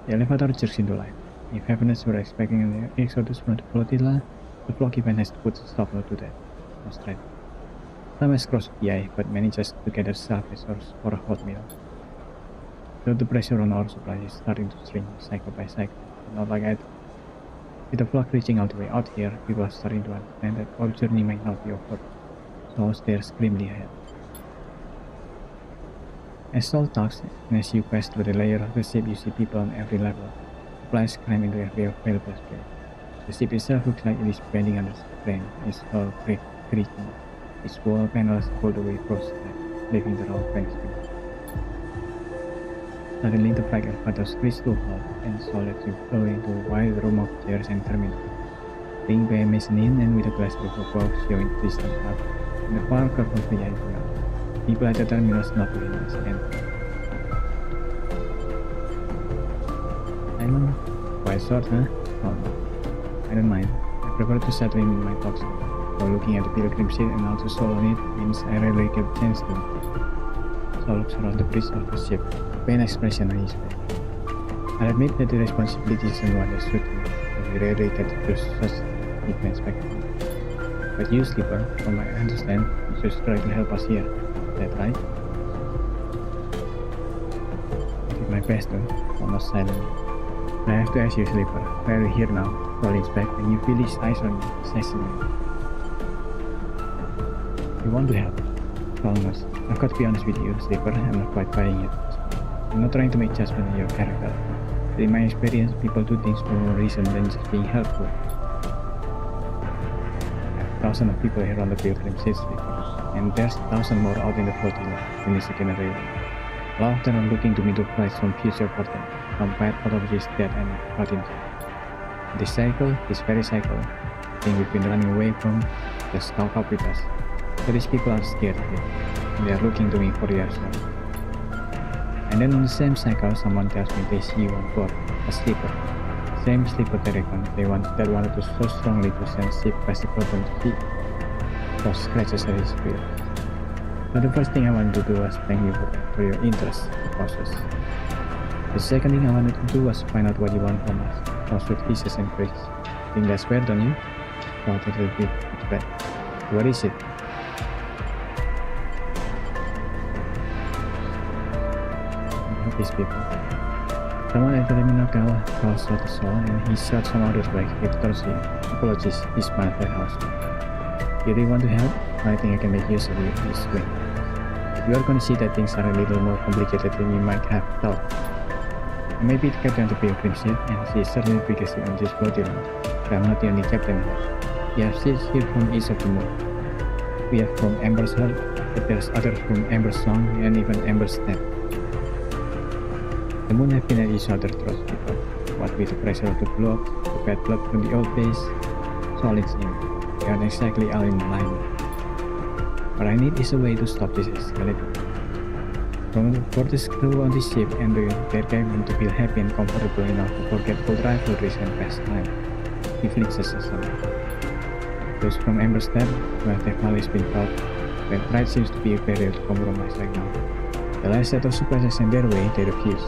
The elevator jerks into life. If Heaveness were expecting an exodus from the flotilla, the flock event has to put a stop to that. No straight. Some has crossed the eye, but manages to gather salvage or a hot meal. Though the pressure on our supply is starting to shrink cycle by cycle, but not like that. With the flock reaching all the way out here, people are starting to understand that our journey might not be over. So stares grimly ahead. As Sol talks, and as you pass through the layer of the ship, you see people on every level. Supplies climb into every available space. The ship itself looks like it is bending under strain. Its hull creaking. Its wall panels pulled away frostbite, leaving the raw planks behind. Suddenly, the freight elevator screeches to a halt, and Sol lets you flow into a wide room of chairs and terminals. Ringed by a mezzanine and with a glass roof above showing distant path, in the far curve of the area. People at the terminals not really understand. Simon? Quite short, huh? Oh no. I don't mind. I prefer to settle in my talks. While looking at the pilgrim ship and also Sol on it means I rarely get a chance to. Sol looks around the bridge of the ship, a pain expression on his face. I admit that the responsibility isn't what I should do, but we rarely get to do such events back home. But you, Sleeper, from what I understand, you just try to help us here. Is that right? I did my best though, almost silently. I have to ask you, Sleeper, why are you here now? Sol leans back and you feel his eyes on you, assessing you. You want to help? Almost. I've got to be honest with you, Sleeper, I'm not quite buying it. I'm not trying to make judgment on your character, but in my experience, people do things for more reason than just being helpful. Thousands of people here on the pilgrim ship, and there's thousands more out in the flotilla, finished the general. A lot of them are looking to me to provide some future for them, from bad out of this dead and hurt in them. This cycle, this very cycle, thing we've been running away from, just caught up with us. So these people are scared of it, and they are looking to me for yourself. And then on the same cycle, someone tells me they see you on board, a sleeper. Same sleeper that wanted to so strongly to send ship past the problem to sea. So scratches at his feet. So the first thing I wanted to do was thank you for your interest in the process. The second thing I wanted to do was find out what you want from us. Those with pieces and bricks. Think that's fair, don't you? Thought it would be bad. What is it? Help these people. Someone at the terminal calls out the Sol and he shot some others back. He told him, apologies, he smiled very harshly. You really want to help? I think I can make use of you this way. But you are going to see that things are a little more complicated than you might have thought. I may be the captain of the pilgrim ship, and she is certainly the biggest on this flotilla, but I'm not the only captain here. We have ships here from east of the moon. We have from Ember's Heart, but there's others from Ember's Song and even Ember's Step. The moon have been at each other throughout people, what with the pressure of the globe, the bad blood from the old base, solids in. They aren't exactly all in alignment. What I need is a way to stop this escalating. For the crew on this ship and their cabin to feel happy and comfortable enough to forget old rivalries and past time, he flinches as well. Those from Ember's Step, well, they've always been taught that pride seems to be a barrier to compromise right now. The last set of supplies sent their way, they refuse.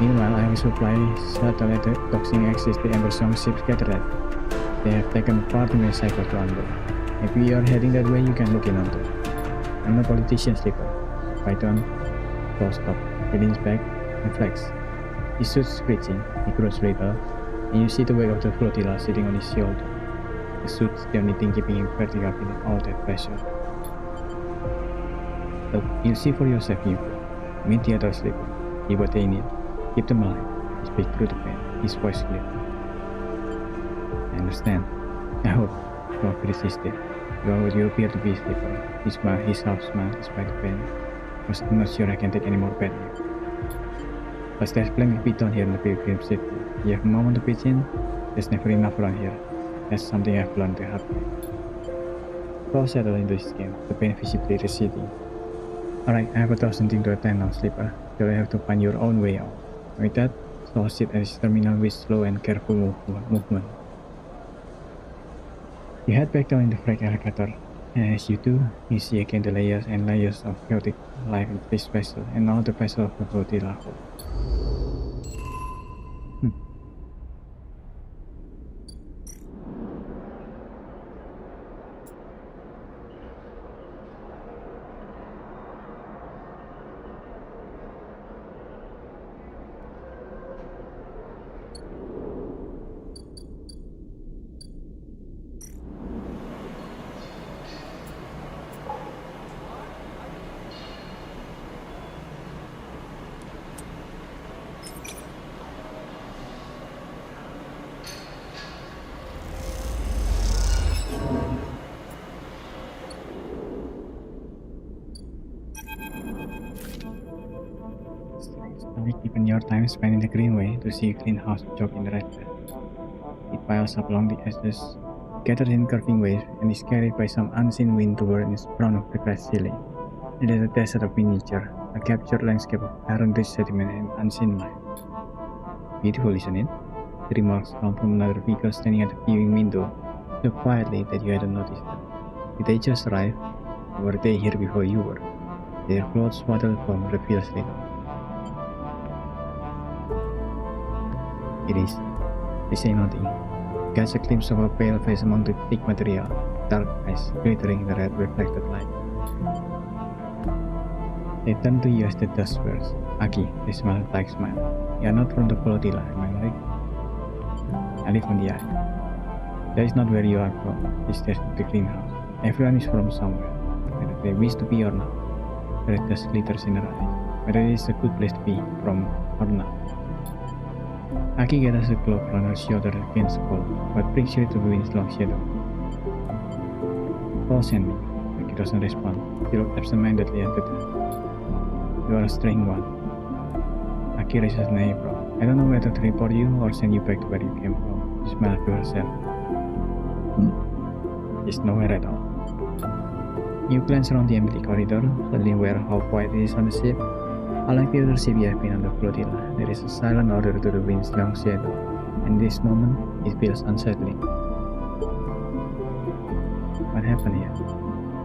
Meanwhile, I have a supply satellite doxing access the Ember Song ships gathered at. They have taken part in my cycle to unload. If we are heading that way, you can look in on them. I'm a politician, Sleeper. Python, Sol stop, he leans back and flex. His suit's screeching, he grows a little, and you see the weight of the flotilla sitting on his shoulder. The suit's the only thing keeping him vertical in all that pressure. Look, you see for yourself, you. Meet the other Sleeper. Give what they need. Keep them alive. He speaks through the pain, his voice clear. I understand. I hope. Don't resist it. You are what you appear to be, Sleeper. His half smile despite the pain. because I'm not sure I can take any more bad news. Plus there's plenty of people here in the Pilgrim City. You have a moment to pitch in, there's never enough around here. That's something I've learned the hard way. So settle into this game, the pain visibly receding. Alright, I have 1,000 things to attend now, Sleeper. So you have to find your own way out. With that, so sit at this terminal with slow and careful movement. You head back down in the freight elevator, and as you do, you see again the layers and layers of chaotic life in this vessel and now the vessel of the flotilla. Even your time spent in the greenway to see a clean house jog in the red bed. It piles up along the edges, gathers in curving waves, and is carried by some unseen wind toward its front of the glass ceiling. It is a desert of miniature, a captured landscape of iron-rich sediment and unseen life. Beautiful, isn't it? The remarks come from another figure standing at the viewing window, so quietly that you hadn't noticed them. Did they just arrive? Or were they here before you were? Their clothes swaddled from reveals little. It is. They say nothing. Catch a glimpse of a pale face among the thick material, dark eyes glittering in the red reflected light. They turn to you as the dust swirls. Aki, they smile like smile. You are not from the flotilla, am I right? I live on the island. That is not where you are from. This is the clean house. Everyone is from somewhere, whether they wish to be or not. Red dust glitters in their eyes, whether it is a good place to be from or not. Aki gathers a cloak around her shoulder against cold, but brings you to the wind's long shadow. Call send me. Aki doesn't respond. She looks absent-mindedly at the door. You are a strange one. Aki raises an eyebrow. I don't know whether to report you or send you back to where you came from. She smiles to herself. She's nowhere at all. You glance around the empty corridor, suddenly aware how quiet it is on the ship. Unlike the other ship you have been on the flotilla, there is a silent order to the wind's long shadow, and this moment it feels unsettling. What happened here?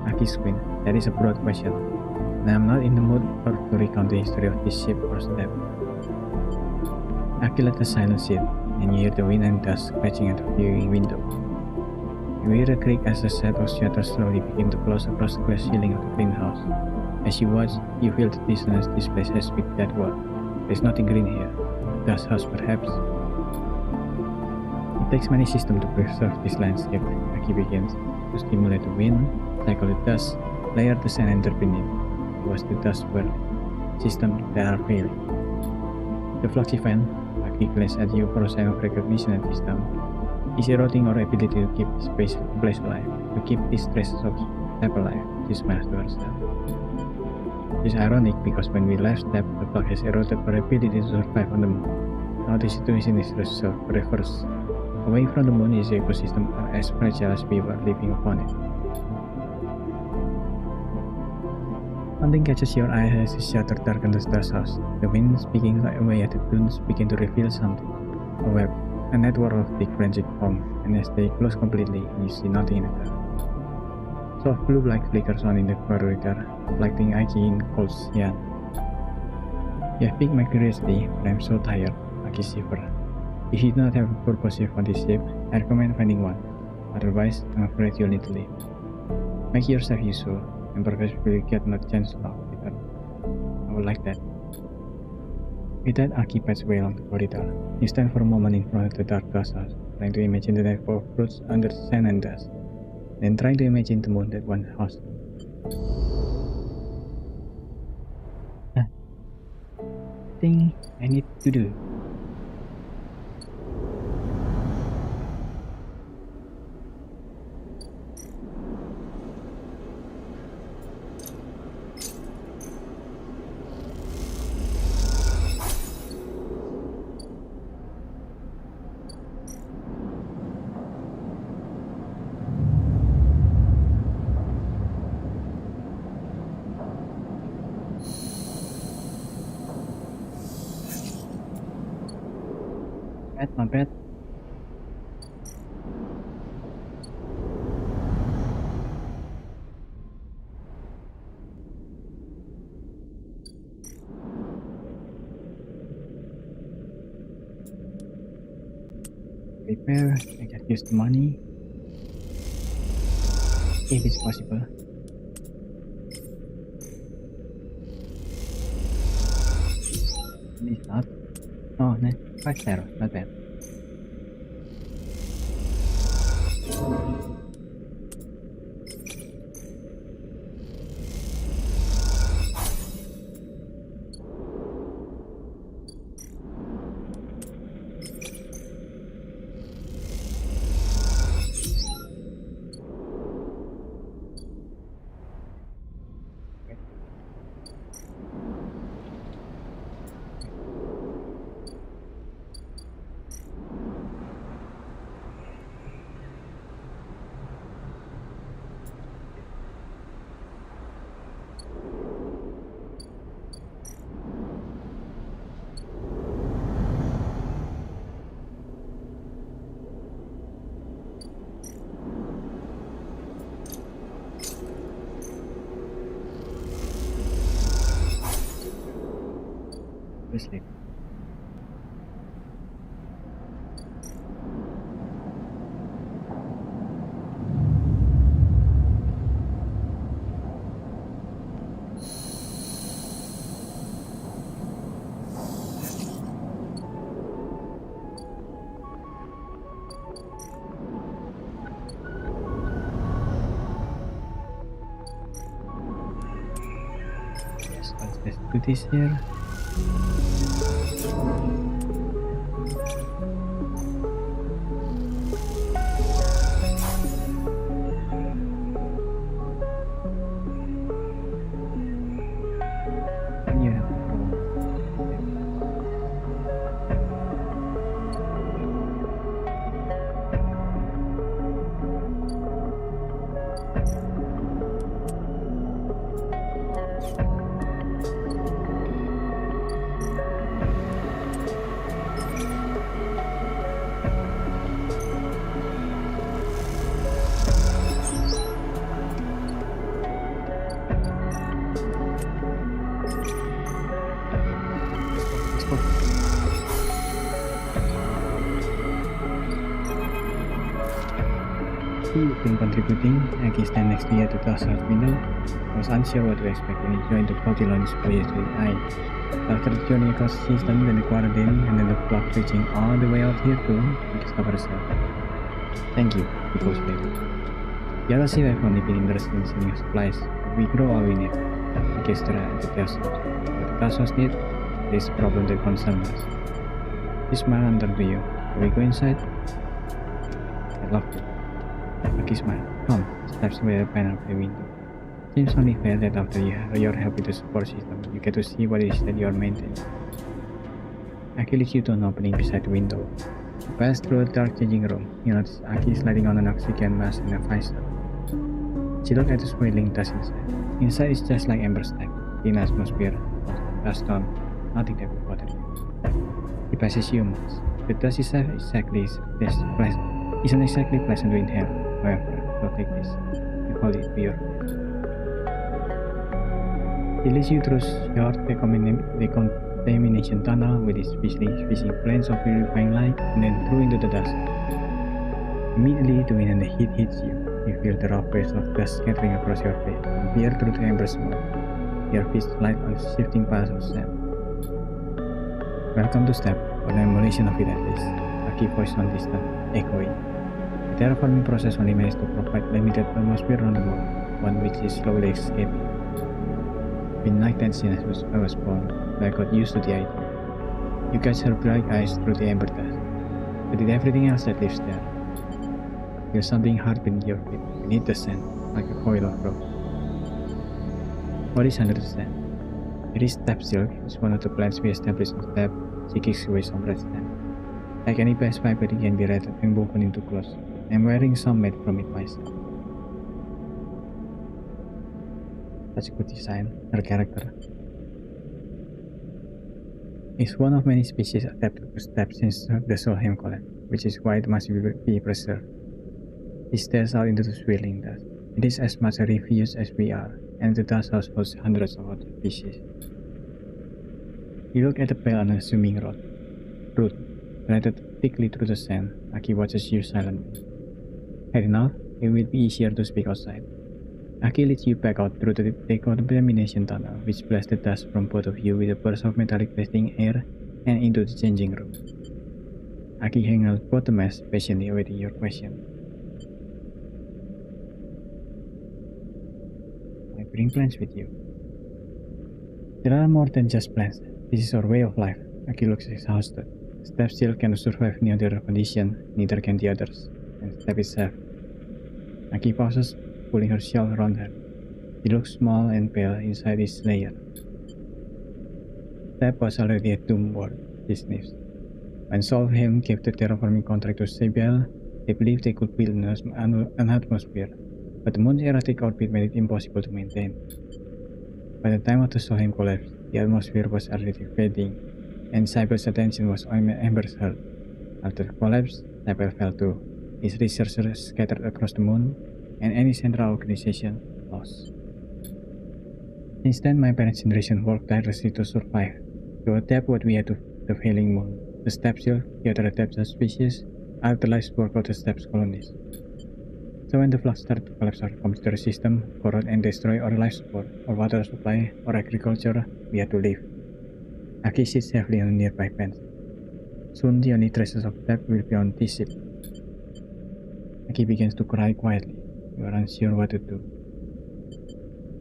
Aki squints. That is a broad question, and I am not in the mood to recount the history of this ship or step. Aki let the silence sit, and you hear the wind and dust scratching at the viewing window. You hear a creak as the set of shutters slowly begin to close across the glass ceiling of the greenhouse. As you watch, you feel the distance this place has with that world. There's nothing green here. Dust house, perhaps. It takes many systems to preserve this landscape. Aki begins to stimulate the wind, cycle the dust, layer the sand and dirt beneath. Wash the dust swirling. Systems that are failing. The fluxy fan, Aki glances at you for a sign of recognition at this time, is eroding our ability to keep this place alive, to keep these traces of step alive. She smiles to herself. It's ironic because when we last stepped, the plug has eroded our ability to survive on the moon. Now the situation is reversed. Away from the moon is the ecosystem as fragile as we were living upon it. Something catches your eye as the shutter darkens the dust house. The wind speaking away at the dunes begin to reveal something. A web, a network of thick branches form, and as they close completely, you see nothing in the dark. Soft blue light flickers on in the corridor, reflecting Aki in cold cyan. You have picked my curiosity, but I'm so tired, Aki shivered. If you do not have a purpose here for this ship, I recommend finding one. Otherwise, I'm afraid you'll need to leave. Make yourself useful, and perhaps we'll get another chance to talk with her. I would like that. With that, Aki pads away along the corridor. You stand for a moment in front of the dark glass house, trying to imagine the network of fruits under sand and dust. Then trying to imagine the moon that once housed them. Thing I need to do. Not bad. Repair, I can use the money. If it's possible. It's not. Oh, no, 5-0, not bad. Sleep. Yes, let's do this here. Been contributing. Aggie stand next to you to glass house window. I was unsure what to expect when he joined the cloudy lounge voyage with I. After the journey across the system, then the quarantine, and then the clock reaching all the way out here to discover herself. Thank you, he goes later. The other ship have only been interested in sending supplies. We grow all we need. I guess there are the glass house. What the glass house need, there is a problem that concerns us. This man under to you. Can we go inside? I love it. Lucky smile. Come, steps away the panel of the window. Seems only fair that after your help with the support system, you get to see what it is that you are maintaining. Aki leads you to an opening beside the window. You pass through a dark changing room. You notice Aki is lighting on an oxygen mask and a visor. She looks at the swirling dust inside. Inside is just like Amber Stack, in atmosphere, dust on, nothing that will bother you. He passes you once. The dust isn't exactly pleasant to inhale. However, don't take this. You hold it to your face. It leads you through a short decontamination tunnel with its fishing planes of purifying light, and then through into the dust. Immediately, the wind and the heat hits you. You feel the rough waves of dust scattering across your face, and peer through the amber smoke. Your feet slide on shifting piles of sand. Welcome to Step, or an emulation of it at least. A key voice on distant, echoing. The terraforming process only managed to provide limited atmosphere on the moon, one which is slowly escaping. Been like that since I was born, but I got used to the idea. You catch her bright eyes through the amber dust, but did everything else that lives there. There's something hard beneath your feet, beneath the sand, like a coil of rope. What is under the sand? It is step silk. It's one of the plants we established on Step. She kicks away some red sand. Like any past pipe, it can be read and woven into clothes. I'm wearing some made from it myself. Such a good design, her character. It's one of many species adapted to steps since the Solheim collapse, which is why it must be preserved. It stares out into the swirling dust. It is as much a refuge as we are, and the dust house holds hundreds of other species. You look at the pale unassuming root, threaded thickly through the sand. Aki watches you silently. Had enough? It will be easier to speak outside. Aki leads you back out through the decontamination tunnel, which blasts the dust from both of you with a burst of metallic blasting air and into the changing room. Aki hangs out both the mess, patiently awaiting your question. I bring plants with you. There are more than just plants. This is our way of life. Aki looks exhausted. Step still cannot survive neither condition, neither can the others, and Step is safe. Aki pauses, pulling her shawl around her. She looks small and pale inside this layer. Step was already a tomb world, she sniffs. When Solheim gave the terraforming contract to Sebel, they believed they could build an atmosphere, but the moon's erratic orbit made it impossible to maintain. By the time of the Solheim collapse, the atmosphere was already fading, and Sebel's attention was on Ember's heart. After the collapse, Sebel fell too. His researchers scattered across the moon, and any central organization lost. Since then, my parents' generation worked tirelessly to survive, to adapt what we had to the failing moon. The Steppe seal, the other adapted species, are the life's work of the Steppe's colonies. So when the flood started to collapse our computer system, corrode and destroy our life support, our water supply, our agriculture, we had to leave. Aki sits heavily on a nearby bench. Soon the only traces of Steppe will be on this ship. Aki begins to cry quietly. You are unsure what to do.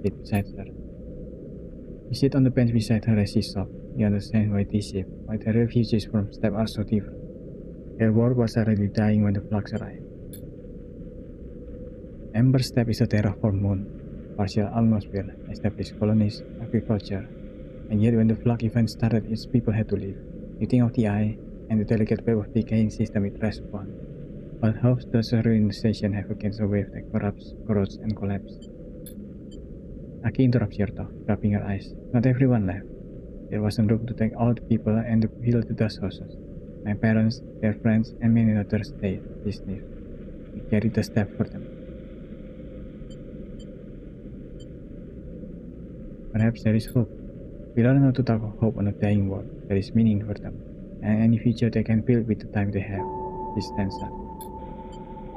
Sit beside her. You sit on the bench beside her as she sobs. You understand why this ship, why the refugees from Steppe are so different. Their world was already dying when the flux arrived. Ember Steppe is a terraformed moon, partial atmosphere, established colonies, agriculture, and yet when the flood event started, its people had to leave. You think of the eye and the delicate web of decaying system it rests upon. What hopes does a ruined station have against a wave that corrupts, corrodes, and collapses? Aki interrupts your talk, rubbing her eyes. Not everyone left. There wasn't room to take all the people and to build the dust houses. My parents, their friends, and many others stayed, she sniffed. We carried the step for them. Perhaps there is hope. We learn how to talk of hope on a dying world. There is meaning for them, and any future they can build with the time they have. She stands up.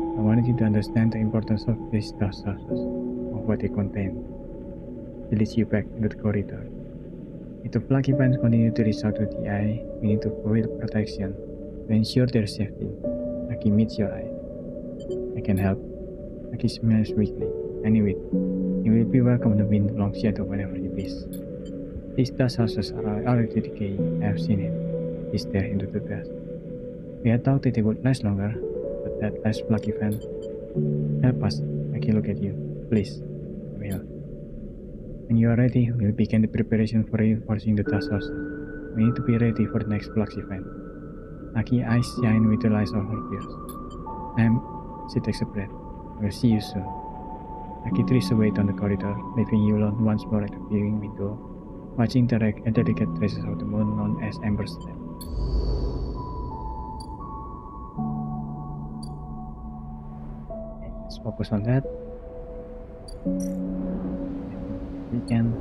I wanted you to understand the importance of these dust houses, of what they contain. She leads you back into the corridor. If the flag events continue to reach out to the eye, we need to provide protection to ensure their safety. Aki meets your eye. I can help. Aki smiles weakly. I knew it. You will be welcome to wind long shadow whenever you wish. These dust houses are already decaying. I have seen it. He stares into the dust. We had thought that they would last longer, but that last flag event. Help us. I can look at you. Please. I will. When you are ready, we'll begin the preparation for reinforcing the dust houses. We need to be ready for the next flux event. Aki's eyes shine with the light of her tears. She takes a breath. I will see you soon. Aki drifts away down the corridor, leaving you alone once more at the viewing window, watching the delicate traces of the moon known as Ember Steppe. Let's focus on that. We can.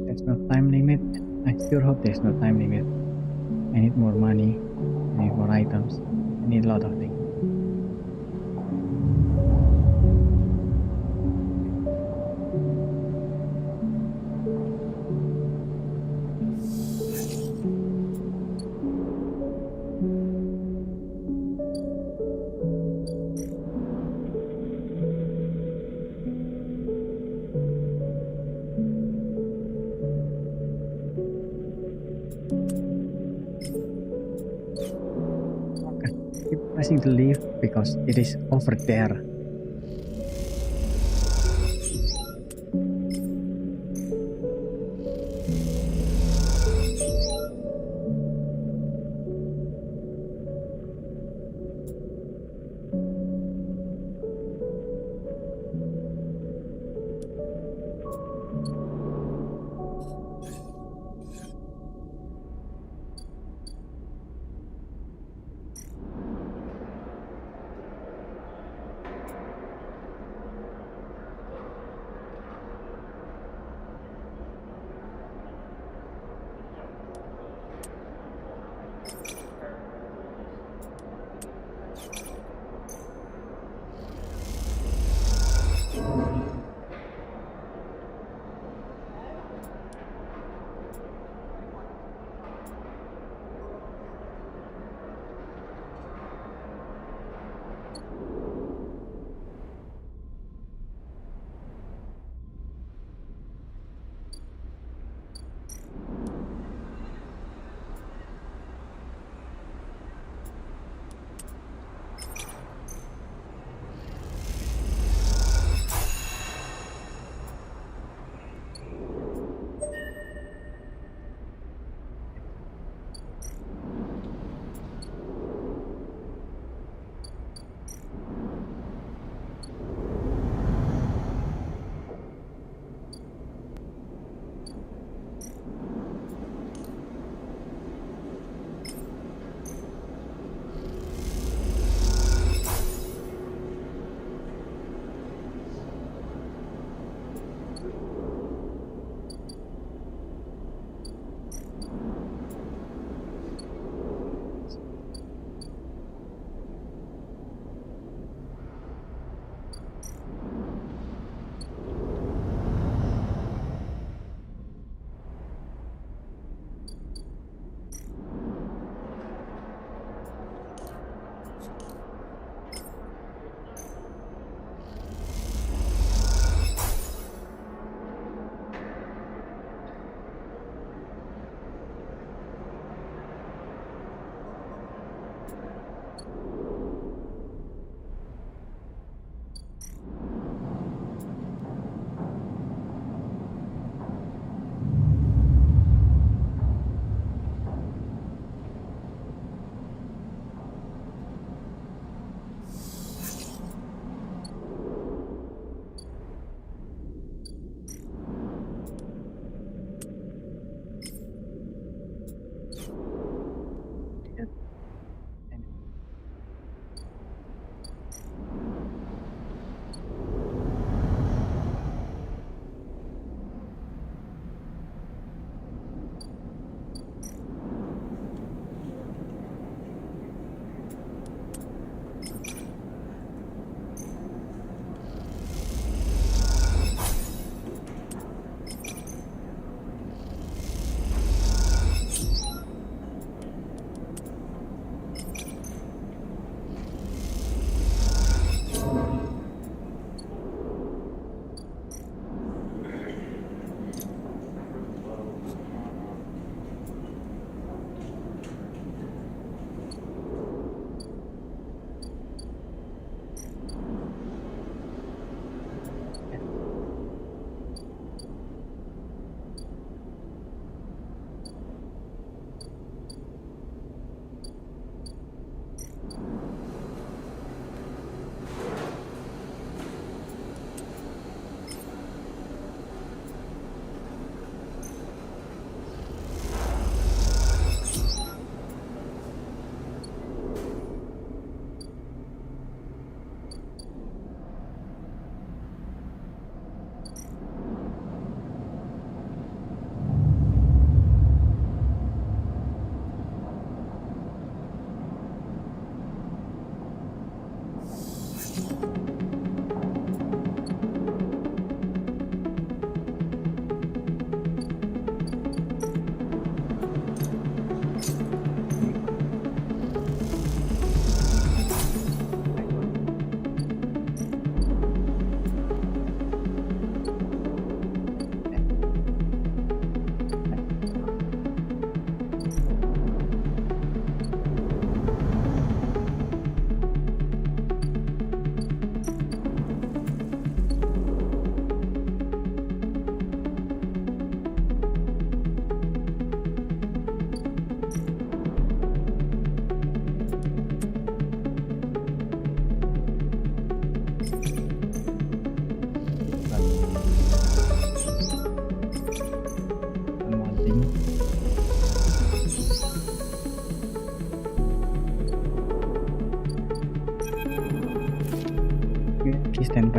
There's no time limit. I sure hope there's no time limit. I need more money. I need more items. I need a lot of things. Pressing the leaf because it is over there.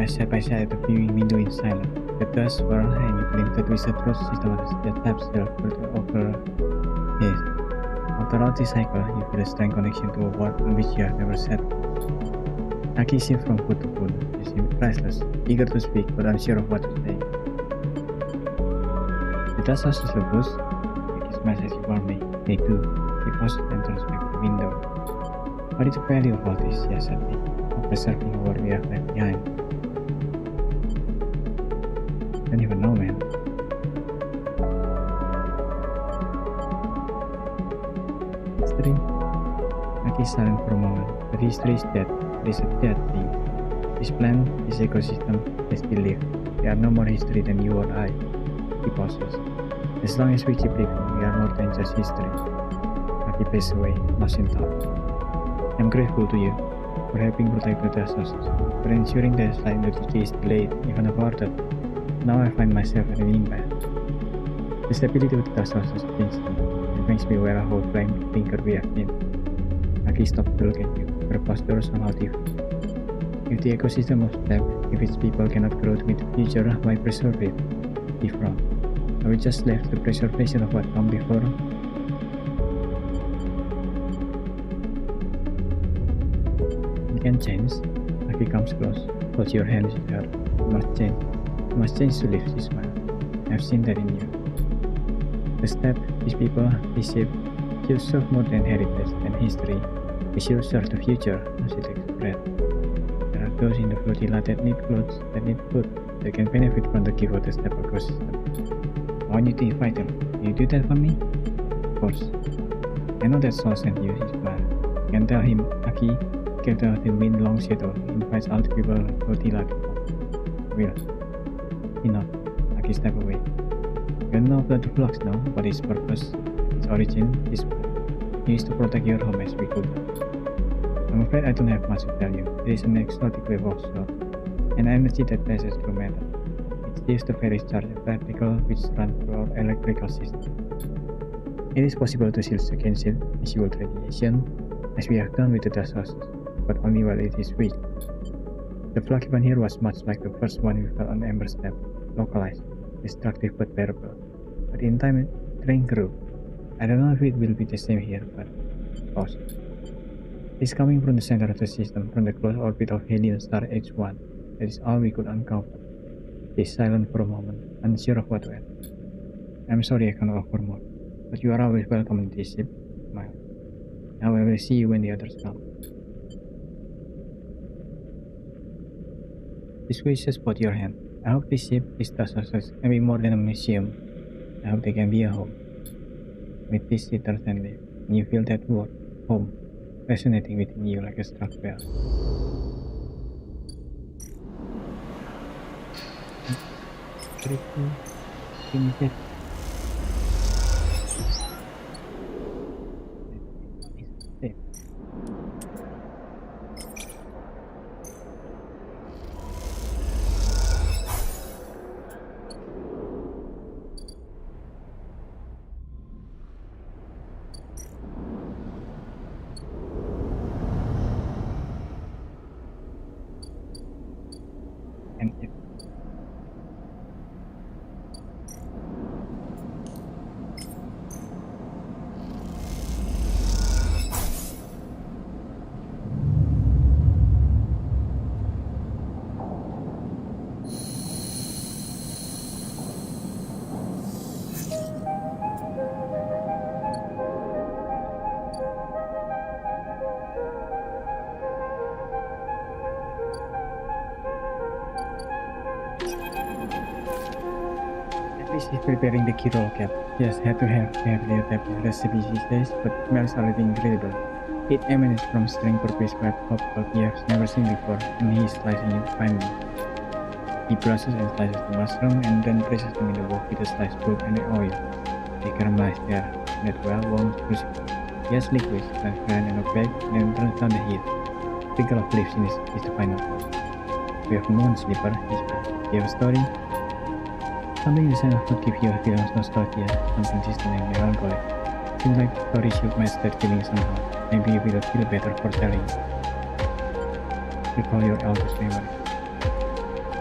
smashed side by side at the viewing window in silence. The dust swirled and you glimpsed the twisted road system that taps still further over his. After all this cycle, you feel a strong connection to a world on which you have never set. Aki shifts from foot to foot. You seem restless, eager to speak, but unsure of what to say. The dust houses the bus. Aki smashes you warmly. They do. He pauses and turns back to the window. What is the value of all this? He asked me, of preserving what we have left behind. I don't even know, man. History? Aki is silent for a moment, but history is dead. It is a dead thing. This plant, this ecosystem, they still live. They are no more history than you or I. He pauses. As long as we keep living, we are more than just history. Aki paced away, lost in thought. I'm grateful to you for helping protect the dust houses, for ensuring that light energy is delayed, even aborted. Now I find myself at an impasse. The stability of the dust houses is instant. It makes me aware of how blind thinker we have been. Aki stopped to look at you, her posture somehow different. If the ecosystem was left, if its people cannot grow to meet the future, why preserve it? If wrong, are we just left the preservation of what come before? You can change. Aki comes close, holds your hand in her. You must change. You must change to live, she smiled. I've seen that in you. The step, these people, this ship, should serve more than heritage and history. They should serve the future, she takes a breath. There are those in the flotilla that need clothes, that need food, that can benefit from the gift of the step ecosystem. I want you to invite them. Will you do that for me? Of course. I know that Saul sent you, he smiled. You can tell him, Aki, gather the wind long shadow, invites all the people like flotilla to come. Will. He nodded. Aki stepped away. You know about the flux now, what its purpose, its origin, its used to protect your home as we could. I'm afraid I don't have much to tell you. It is an exotic wave of soul, an energy that passes through matter. It gives the very charge of particle which run through our electrical system. It is possible to shield against it, visual radiation, as we have done with the dust houses, but only while it is weak. The flux even here was much like the first one we felt on Ember Step, localized, destructive but bearable. But in time, train grew. I don't know if it will be the same here, but pause. It's coming from the center of the system, from the close orbit of Helion star H1. That is all we could uncover. He's silent for a moment, unsure of what to add. I'm sorry I can't offer more, but you are always welcome in this ship. Smile. Now I will see you when the others come. This way just put your hand. I hope this ship, this dust houses, can be more than a museum. I hope they can be a home. With this she turns and leaves, and you feel that word, home, resonating within you like a struck bell. And it She's preparing the keyhole cap. Yes, had to have carefully adapted recipe these days, but it smells already incredible. It emanates from strength for prescribed hopful he has never seen before, and he is slicing it finely. He brushes and slices the mushroom and then places them in the wok with the sliced fruit and the oil. They caramelize there, in that well-warmed crucible. He has liquids, transparent and opaque, and then turns down the heat. A sprinkle of leaves in his is the final touch. We have moon slipper, he says. You have a story? Something the scent of food gives you a feeling of nostalgia, something distant and melancholic. Seems like the story should match that feeling somehow. Maybe you will feel better for telling. Recall your eldest memory.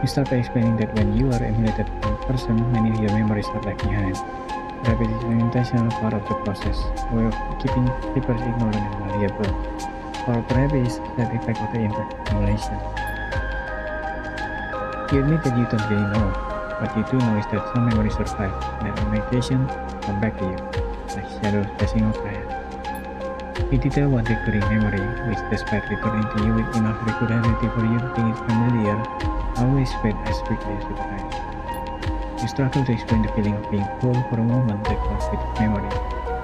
You start by explaining that when you are emulated in person, many of your memories are left behind. Rapid is an intentional part of the process, a way of keeping papers ignorant and malleable. Or perhaps that effect of the impact emulation. You admit that you don't really know. What you do know is that some memories survive, and that on occasion come back to you, like shadows passing overhead. You detail one recurring memory, which despite returning to you with enough regularity for you to think it's familiar, always fades as quickly as it arrives. You struggle to explain the feeling of being whole for a moment that comes with memory,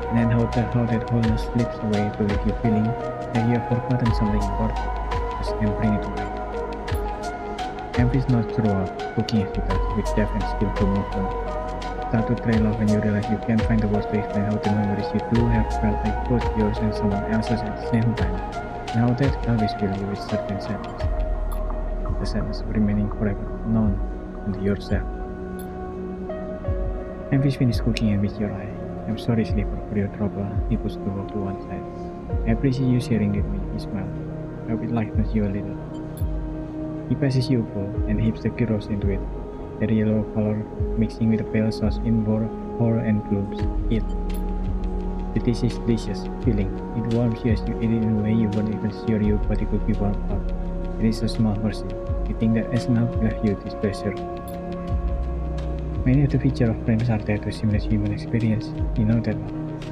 and then how that wholeness slips away to leave you feeling that you have forgotten something important, just then bring it to mind. Empty is not throughout, cooking as you touch with depth and skillful movement. Start to trail off when you realize you can't find the words to explain how the memories you do have felt like both yours and someone else's at the same time, and how that always fills you with certain sadness. The sadness of remaining forever known unto yourself. Empty finished cooking and with your eye. I'm sorry, sleeper, for your trouble. He puts the world to one side. I appreciate you sharing with me, he smiled. I hope it lightens you a little. He passes you a bowl and heaps the gyros into it. The yellow color mixing with the pale sauce in horror and glooms. Eat. The dish is delicious, filling. It warms you as you eat it in a way you weren't even sure your body could be warmed up. It is a small mercy. You think that as enough to have you this pleasure. Many of the features of frames are there to simulate human experience. You know that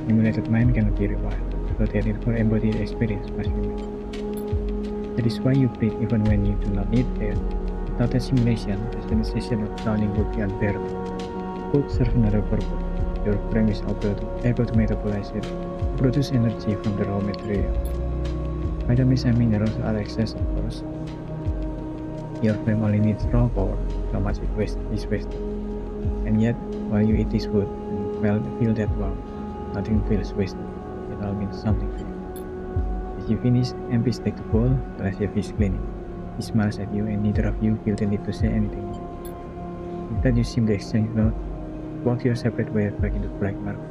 emulated mind cannot be rewired, so that it for embodied experience must be made. That is why you breathe even when you do not need air. Without that simulation, the sensation of drowning would be unbearable. Food serves another purpose. Your frame is able to metabolize it, produce energy from the raw material. Vitamins and minerals are excess, of course. Your frame only needs raw power, so much is wasted. And yet, while you eat this food and feel that wow, nothing feels wasted. It all means something to you. As you finish, MP takes the bowl, as if he's cleaning. He smiles at you and neither of you feel the need to say anything. Instead, you simply exchange notes, walk your separate ways back into black market.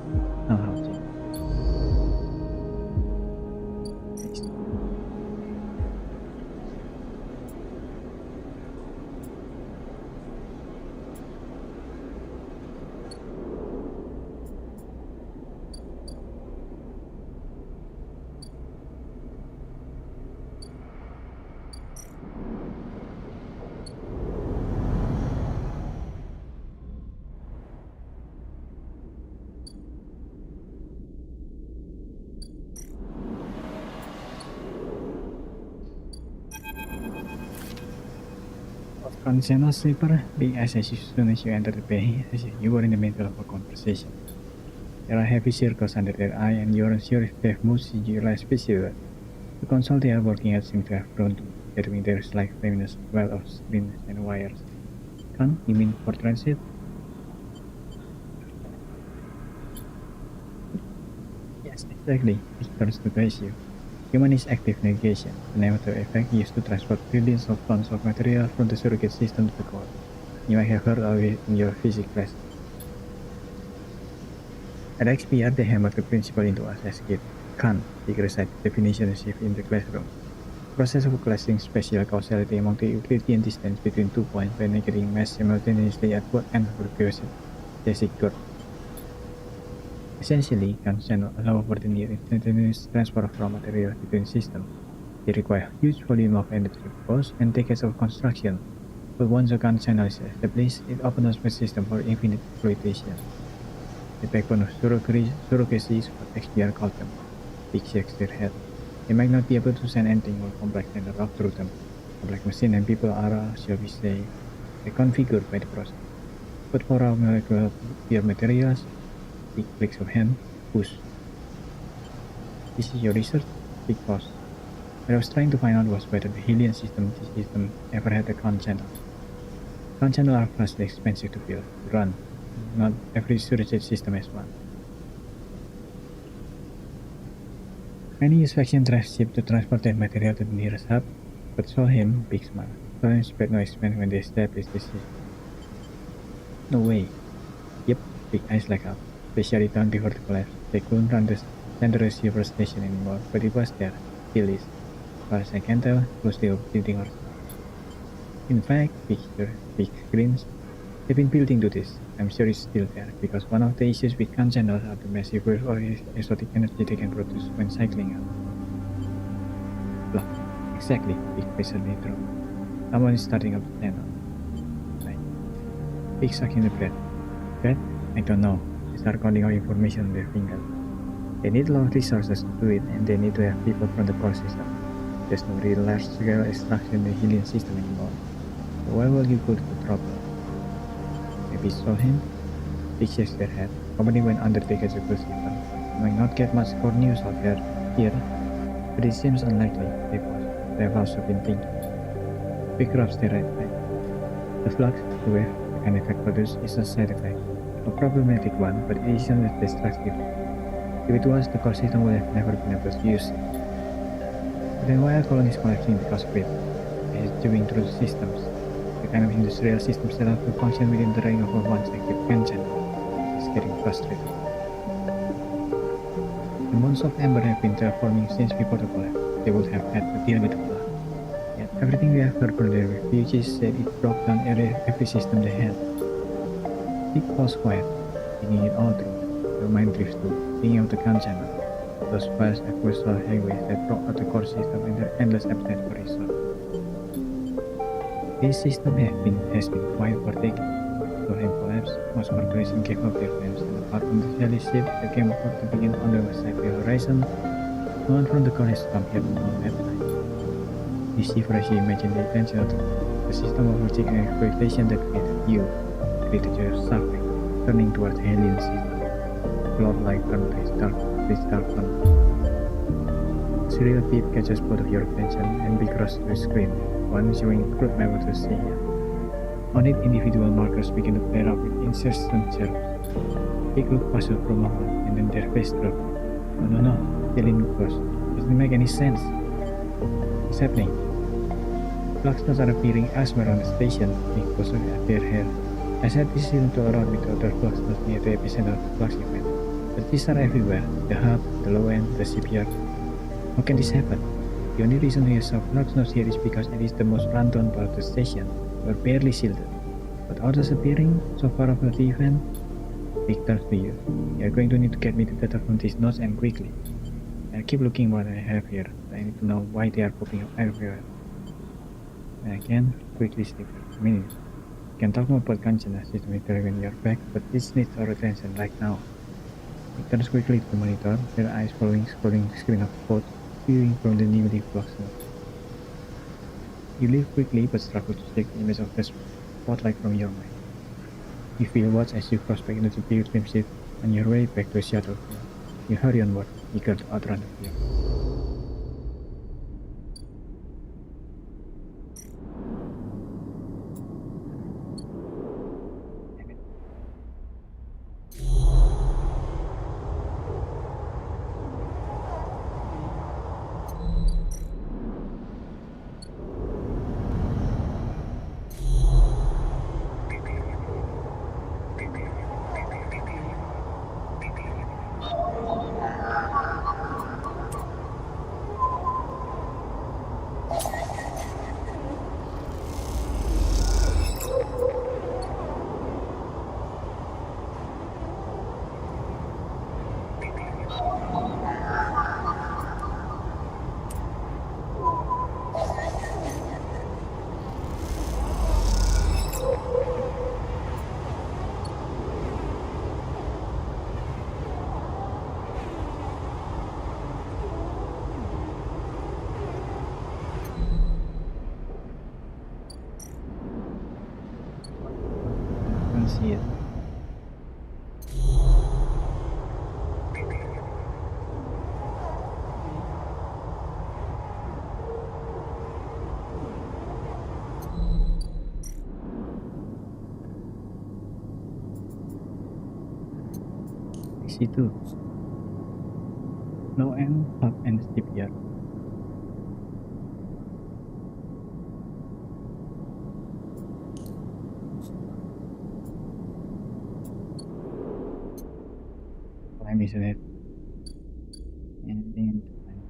Somehow, Consensus sleeper, being as soon as you enter the bay, as if you were in the middle of a conversation. There are heavy circles under their eye, and you aren't sure if they've moved since you last visited. The console they are working at seems to have grown to between their like luminous well of screens and wires. Can you mean for transit? Yes, exactly. It turns to face you. Human is active navigation, the name of the effect used to transport billions of tons of material from the surrogate system to the core. You might have heard of it in your physics class. At XPR, they hammered the principle into us as kids. Can, the recite definition received in the classroom. Process of classing spatial causality among the Euclidean distance between 2 points by negating mass simultaneously at both ends of the basic curve. Essentially, Kant cannot allow for the near instantaneous transfer of raw materials between systems. They require huge volume of energy cost and decades of construction, but once a Kant channel is established, it opens up the system for infinite exploitation. The backbone of surrogacy is what XPR called them. Big shakes their head. They might not be able to send anything more complex than a rough through them. Complex machine and people are, shall we say, reconfigured by the process. But for our molecular pure materials, big clicks of hand, push. This is your research? Big pause. What I was trying to find out was whether the Hylian system ever had a Kant channel. Kant channels are vastly expensive to build, to run. Not every surrogate system has one. Many use faction drive ships to transport their material to the nearest hub, but saw him, big smile. Saw him spared no expense when they established this system. No way. Yep, big eyes light up. They shut it down before the collapse. They couldn't run the center receiver station anymore, but it was there, still is. As far as I can tell, it was still building or In fact, big screens have been built into this. I'm sure it's still there, because one of the issues with gun channels are the massive burst of exotic energy they can produce when cycling out. Look, exactly, big pressure intro. Someone is starting up the channel. Right. Big sucking the breath. Breath? I don't know. They start counting out information on their finger. They need a lot of resources to do it, and they need to have people from the core system. There's no real large-scale extraction in the Hylian system anymore. So why will you go to the trouble? Maybe saw him? Big shakes their head. Probably when Undertaker's a good system. Might not get much core news out there here, but it seems unlikely. They've also been thinking. Big rubs their right eye. The flux, the wave, the kind effect produced is a side effect. A problematic one, but it isn't as destructive. If it was, the core system would have never been able to use it. But then why are colonies collapsing because of it? It's chewing through the systems. The kind of industrial system set up to function within the ring of a once active engine. It's getting frustrated. The moons of Amber have been terraforming since before the collapse. They would have had to deal with the flood. Yet everything we have heard from their refugees said it broke down every system they had. It was quiet, thinking it all through. Your mind drifts to thinking of the gun channel. Those vast acquisitional highways that broke out the core system and their endless appetite for resource. This system has been quiet for decades. During collapse, most corporations gave up their claims, and apart from the jelly ship that came about to begin on the sideways horizon, no one from the core has come here on that night. You see, for as you imagine the intention of the system of logic and exploitation that created your suffering, turning towards the alien system. Lord like from this dark one. Serial beat catches both of your attention and big rush to scream, one showing crude map to see you. On it, individual markers begin to flare up with incessant chirps. Big look puzzled for a moment, and then their face dropped. No, yelling first. Doesn't make any sense. What's happening? Flux nodes are appearing elsewhere on the station, big puzzle at their hair. I said this isn't to around with the other flux nodes near the epicenter of the flux event. But these are everywhere, the hub, the low end, the shipyard. How can this happen? The only reason we have flux nodes here is because it is the most run-down part of the station. We are barely shielded. But others appearing so far after the event? Big turns to you. You are going to need to get me the data from these nodes and quickly. I keep looking what I have here. I need to know why they are popping up everywhere. And I can quickly slip a minute. You can talk more about Kanchana system when you are back, but this needs our attention right now. He turns quickly to the monitor, their eyes scrolling the screen of the boat, viewing from the newly flux node. You leave quickly but struggle to take the image of the spotlight from your mind. You feel watched as you cross back into the big ship on your way back to a shuttle. You hurry onward, eager to outrun the fear. See it. I see too. Low end, hub, and shipyard. Time, isn't it? Anything time.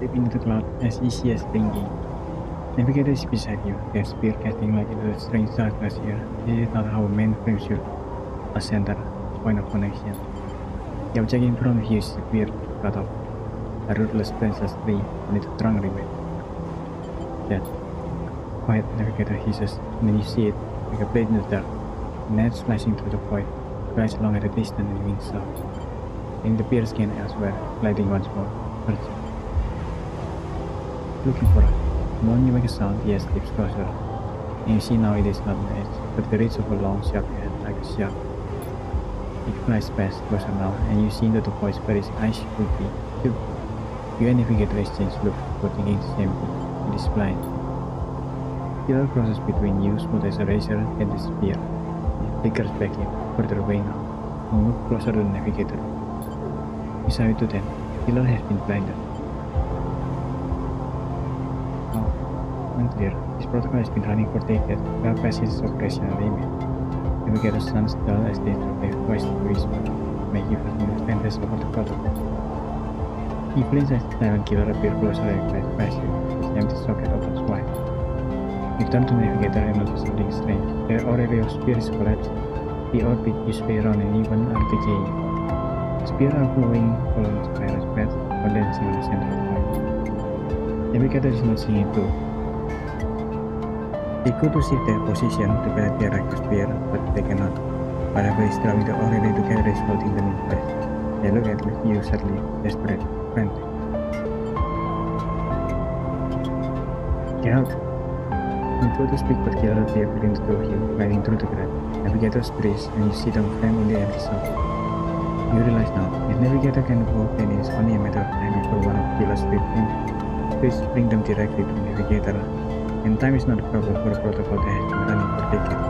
Step into the cloud as easy as blinking. Navigator is beside you, their spear casting like into a strange darkness here. This is not how mainframe should a center, point of connection. The object in front of you is spear cut off. A ruthless princess tree and its trunk remains. That quiet navigator hisses, and then you see it like a blade in the dark. Net flashing through the void, flies along at a distance and wings south. Seeing the pierce gain elsewhere, gliding once more, searching. Looking for us. The moment you make a sound, the edge slips closer. And you see now it is not an edge, but the ridge of a long sharp head like a shark. It flies past closer now, and you see into the voice where his eyes should be. Too. You and navigator exchange looks before thinking the same thing. It is blind. Killer crosses between you, smooth as a razor, and the spear. It flickers back in, further away now. You move closer to the navigator. You saw it to them. Killer has been blinded. Now, unclear. This protocol has been running for decades, well past its operational limit. Navigator stands dull as they drop their voice to whisper, make you understand this over the protocol. He blinks as the silent killer appears closer and glides past you. His empty socket opens wide. You turn to navigator and notice something strange. Their aurelia of spear is collapsing. The orbit you spray around and even are decaying. Spear are flowing along spiral paths, condensing on the central point. Navigator is not seeing it too. They could to shift their position to penetrate the spear, but they cannot. Whatever is drawing the aurelia together is holding them in place. They look at you sadly, desperate, frantic. Get out! You go to speak, but Killer appears begins to you, gliding through the grass. Navigator sprays, and you see them climb in the empty socket. You realize now, if Navigator can walk, then it is only a matter of time before one of Killer's fists bring them directly to Navigator, and time is not a problem for a protocol that has been running for decades.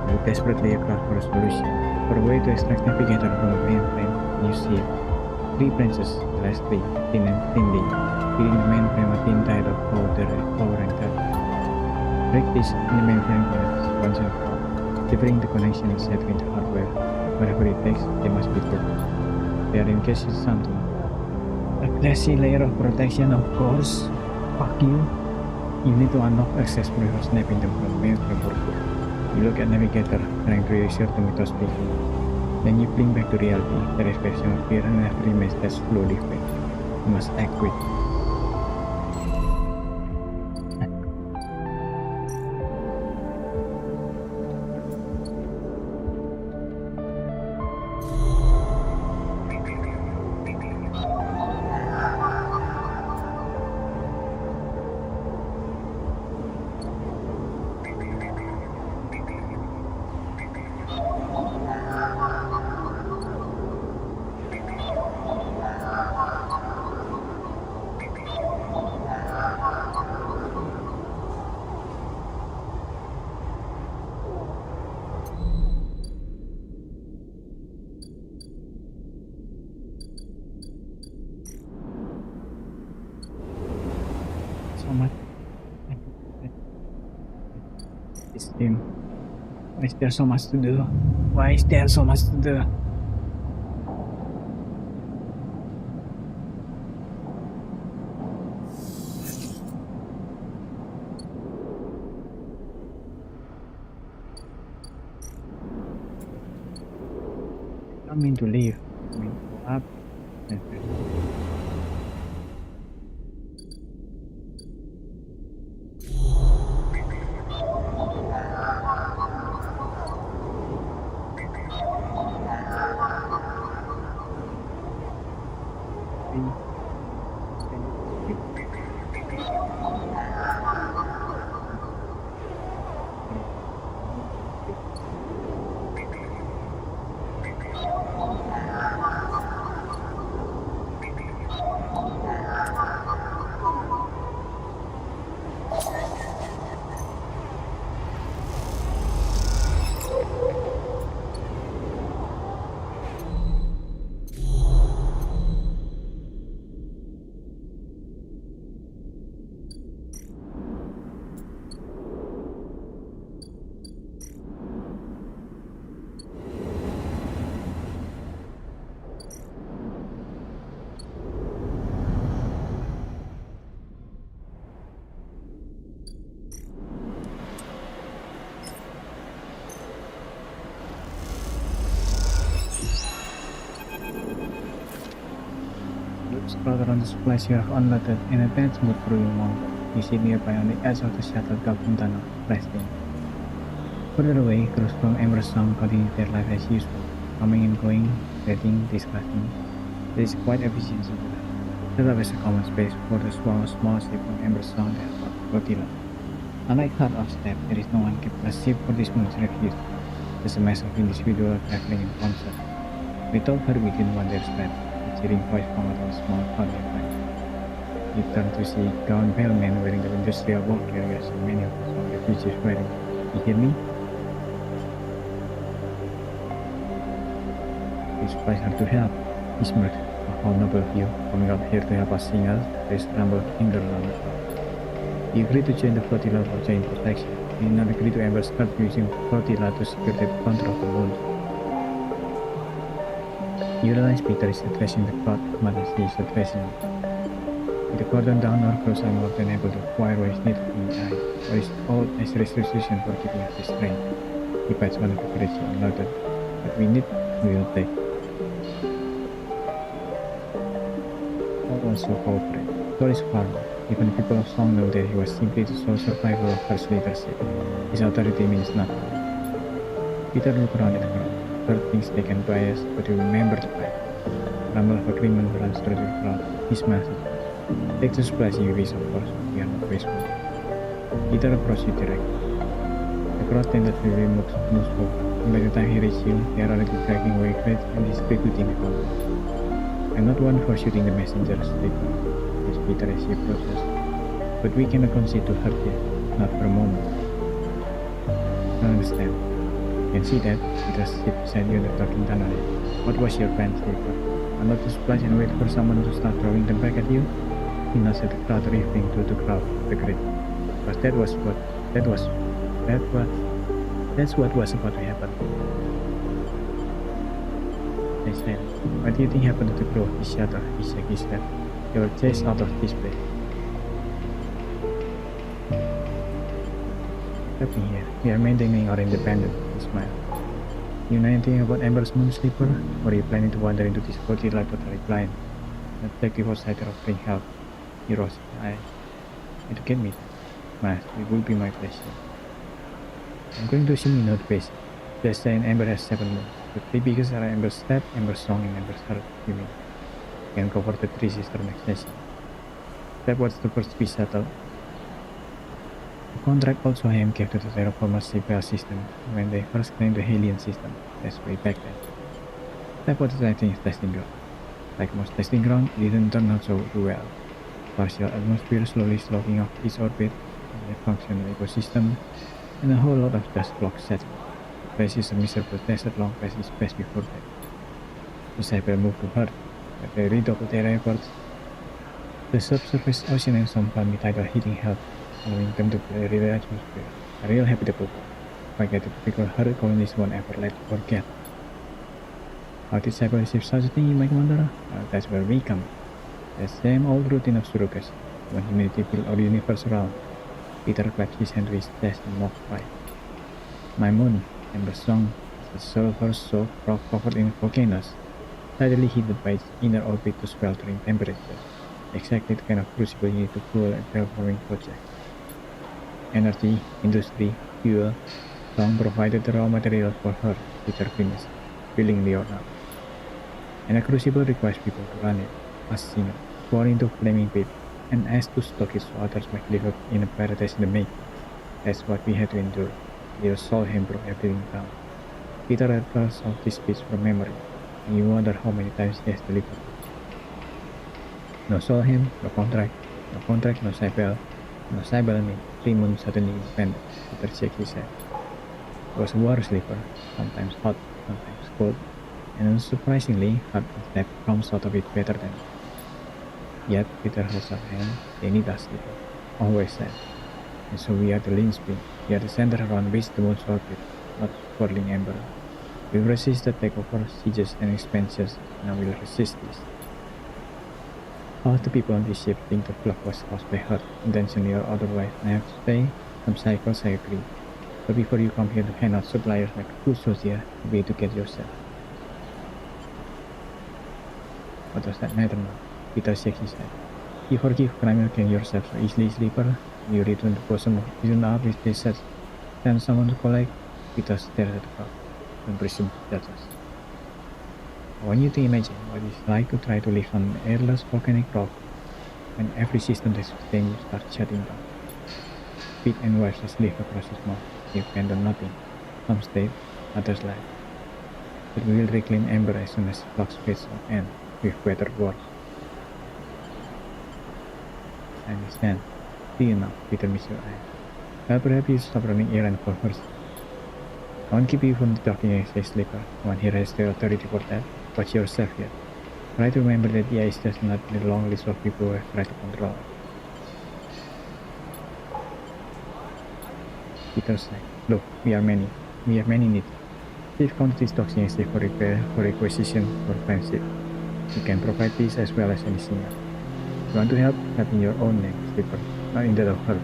You look desperately across for a solution, for a way to extract Navigator from the mainframe, and you see it. 3 branches, the last 3, thin and thinly, giving the mainframe a thin tide of power and touch. Break this, and the mainframe collapses once and for all, severing the connection and settling the hardware. Whatever it takes, they must be put. They are encased in something. A glassy layer of protection, of course. Fuck you. You need to unlock access before snapping them from the mainframe for good. You look at navigator, trying to reassure them without speaking. Then you blink back to reality. Their expression of fear and every image that slowly fades. You must act quick. So much. This game. Why is there so much to do? Why is there so much to do? I don't mean to leave. I mean to go up. Further on the splash you have unloaded in a dense mood brewing mountain. You sit nearby on the edge of the shuttlecock tunnel, resting. Further away, crews from Emerson continue their life as usual, coming and going, chatting, discussing. There is quite efficiency to that. There's always a common space for the small ship from Emerson and flotilla. Unlike Heart of Step, there is no one kept a ship for this moon's refuge. There's a mass of individuals traveling in concert. Without her, we didn't want their spread. A cheering voice from out of a small crowd nearby. You turn to see gown pale men wearing the industrial work areas and many of the small refugees wearing. You hear me? It's quite hard to help. He smirked. A whole noble view coming out here to help us sing us. There's rumble finger around the crowd. You agree to join the flotilla for joint protection. You not agree to Ember's card using flotilla to secure the control of the moon. You realize Peter is addressing the crowd, but he is addressing you. With the cordon down, our crews are more than able to acquire what is needed in the eye. What is all as restitution for keeping us restrained. He bites one of the courage you unloaded. What we need, we will take. Also cooperate. Doris Farmer. Even the people of Song know that he was simply the sole survivor of her leadership. His authority means nothing. Peter looked around at the crowd. Heard things taken by us, but he remembered the fight. Rumble of agreement runs through the crowd. His message. Take the splash you wish, of course. We are not wasteful. Peter approached you directly. The crowd tentatively moves forward. And by the time he reaches you, they are already dragging away crates and distributing the content. I'm not one for shooting the messengers, as Peter as he approaches, but we cannot concede to hurt you, not for a moment. I understand. You can see that Peter sits beside you in the talking tunnel. What was your plan, Sleeper? Unload the splash and wait for someone to start throwing them back at you? He nods at the crowd, ripping through the crowd, the grid. Because that's what was about to happen. They said, what do you think happened to the crew of this shuttle? He shook his head. They were chased out of this place. Nothing here. We are maintaining our independence, he smiled. You know anything about Ember's moon, Sleeper? Or are you planning to wander into this flotilla totally blind? An objective outsider offering help. He rose his eye. You get me? Mas, it will be my pleasure. I'm going to assume you know the basics. Just saying Ember has 7 moons. The 3 biggest are Ember's Step, Ember's Song, and Ember's Heart, you mean. You can cover the 3 sister next session. That was the first piece settled. The contract also I am gave to the terraformers CPL system when they first claimed the Helian system. That's way back then. That was the thing is testing ground. Like most testing ground, it didn't turn out so well. Partial atmosphere slowly sloping off its orbit, a functional ecosystem, and a whole lot of dust blocks setting. The place is a miserable desert long past its best before that. The Cyber moved to Earth, but they redoubled their efforts. The subsurface ocean and some balmy tidal heating helped, allowing them to play a real atmosphere, a real habitable world, forget the typical Earth colonists won't ever let forget. How did Cyber achieve such a thing, you might wonder? Well, that's where we come in. The same old routine of surrogacy, when humanity built our universe around. Peter clapped his hand to his chest and mocked pride. My moon, Ember's Song, is a sulfur soaked rock covered in volcanoes, tidally heated by its inner orbit to sweltering temperatures, exactly the kind of crucible you need to fuel a terraforming project. Energy, industry, fuel, Song provided the raw materials for her, Peter finished, willingly or not. And a crucible requires people to run it, as singer, pour into flaming pit, and asked to stock it so others might live up in a paradise in the making. That's what we had to endure. Your soul him broke everything down. Peter recalls of this speech from memory, and you wonder how many times he has delivered. No Solheim, no contract, no Cybele, no Cybele means 3 moons suddenly independent. Peter shook his head. It was a water sleeper, sometimes hot, sometimes cold, and unsurprisingly, Heart and Step comes out of it better than it. Yet, Peter holds up hand, they need us, sleeper, always said. And so we are the linchpin, we are the center around which the moon's orbit, not swirling ember. We will resist the takeover, sieges, and expansions, and we will resist this. All the people on this ship think the flood was caused by Hurt, intentionally or otherwise, and I have to say, some cycles I agree. But before you come here to hand out suppliers like food here, you will educate yourself. What does that matter now? Peter shakes his head. You forgive crime and kill yourself so easily, Sleeper. You return to the bosom of prison art with this set. Send someone to collect. Peter stares at the crowd and presumes to judge us. I want you to imagine what it's like to try to live on an airless volcanic rock when every system that sustains you starts shutting down. Pete and wipes a sleeve across his mouth. You can do nothing. Some stay, others lie. But we will reclaim Amber as soon as Flux fades out and with better work. I understand. Do you now? Peter meets your eye. Well, perhaps you stop running errands for first. I won't keep you from talking against a Sleeper. One here has the authority for that. Watch yourself here. Try to remember that the is just not the long list of people who have tried to control it. Peter said, look, we have many needs. Chief quantities toxins for repair, for requisition, for friendship. You can provide this as well as anything else. You want to help in your own name, Sleeper, not in that of her.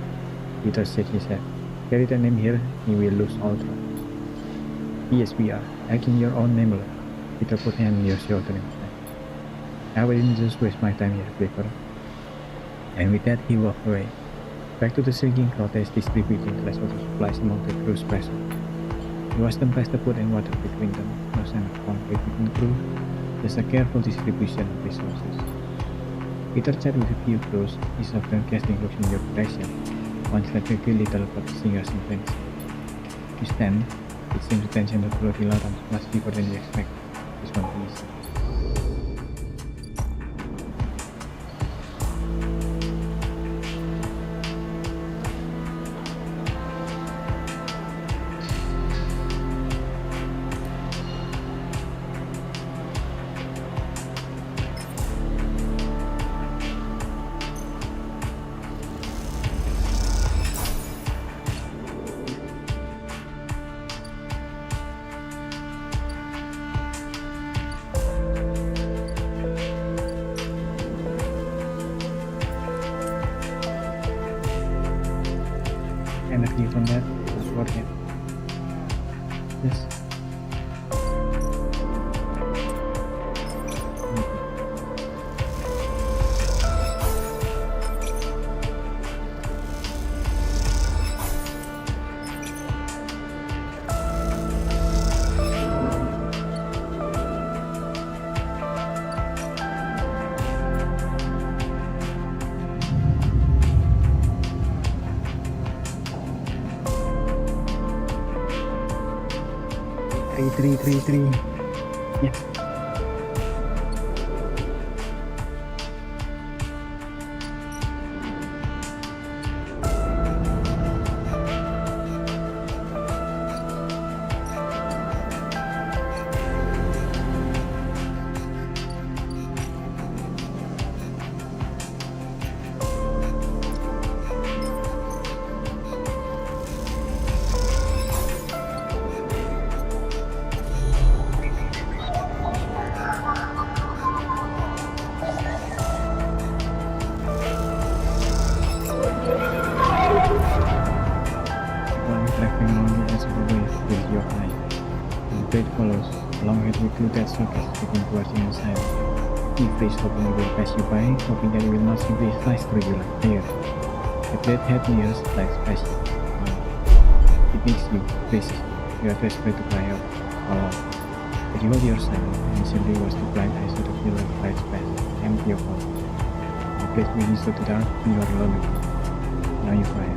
Peter shakes his head. Carry the name here, you will lose all trust. Yes, we are. Act in your own name alone. Peter put hand on your shoulder and said, I wouldn't just waste my time here, Sleeper. And with that, he walked away. Back to the shrinking crowd as distributing threshold of supplies among the crew's present. He was them past the food and water between them, no sign of conflict within the crew, just a careful distribution of resources. Peter chatted with a few crews, his often casting looks in your direction, once let me feel little about the singers and friends. You stand, it seems the tension of the bloody runs much deeper than you expect. This one please. Energy from that was worth it. Yes. Three. Yeah. Reflecting along the edge of the wave with your eye. The blade follows, along it with two dead circles moving towards you inside. You freeze hoping it will pass you by, hoping that it will not simply slice through you like air. The blade head nears like passion. It makes you, freezes you. You are desperate to cry out, aloud. But you hold your silence, and simply was the blind eyes of the feel like lights pass, empty of all. The blade begins to the dark, and you are alone with it. Now you cry out.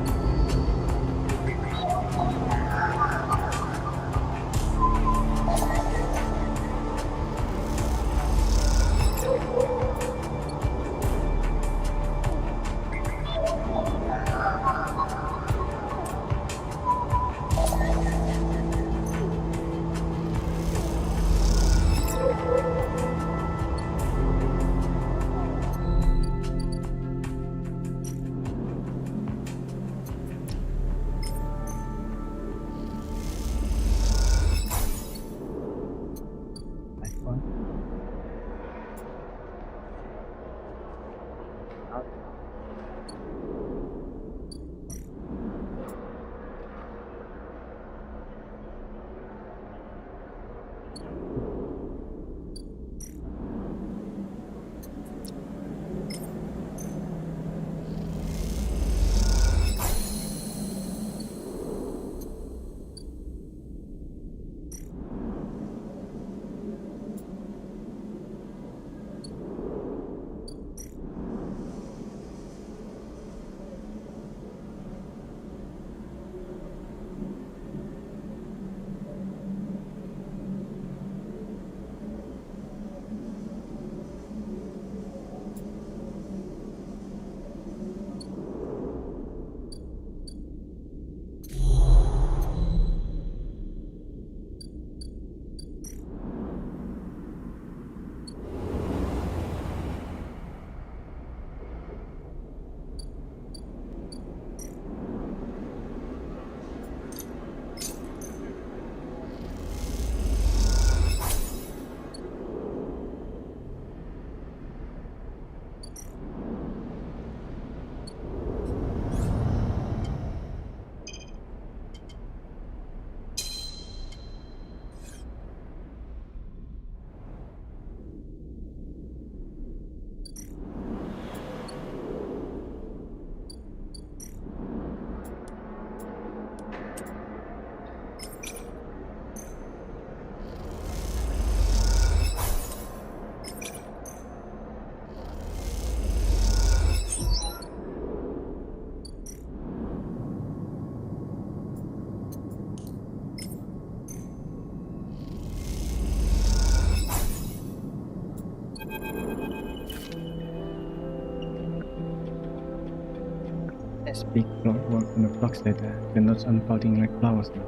As big work on the flux later, the notes unfolding like flowers now,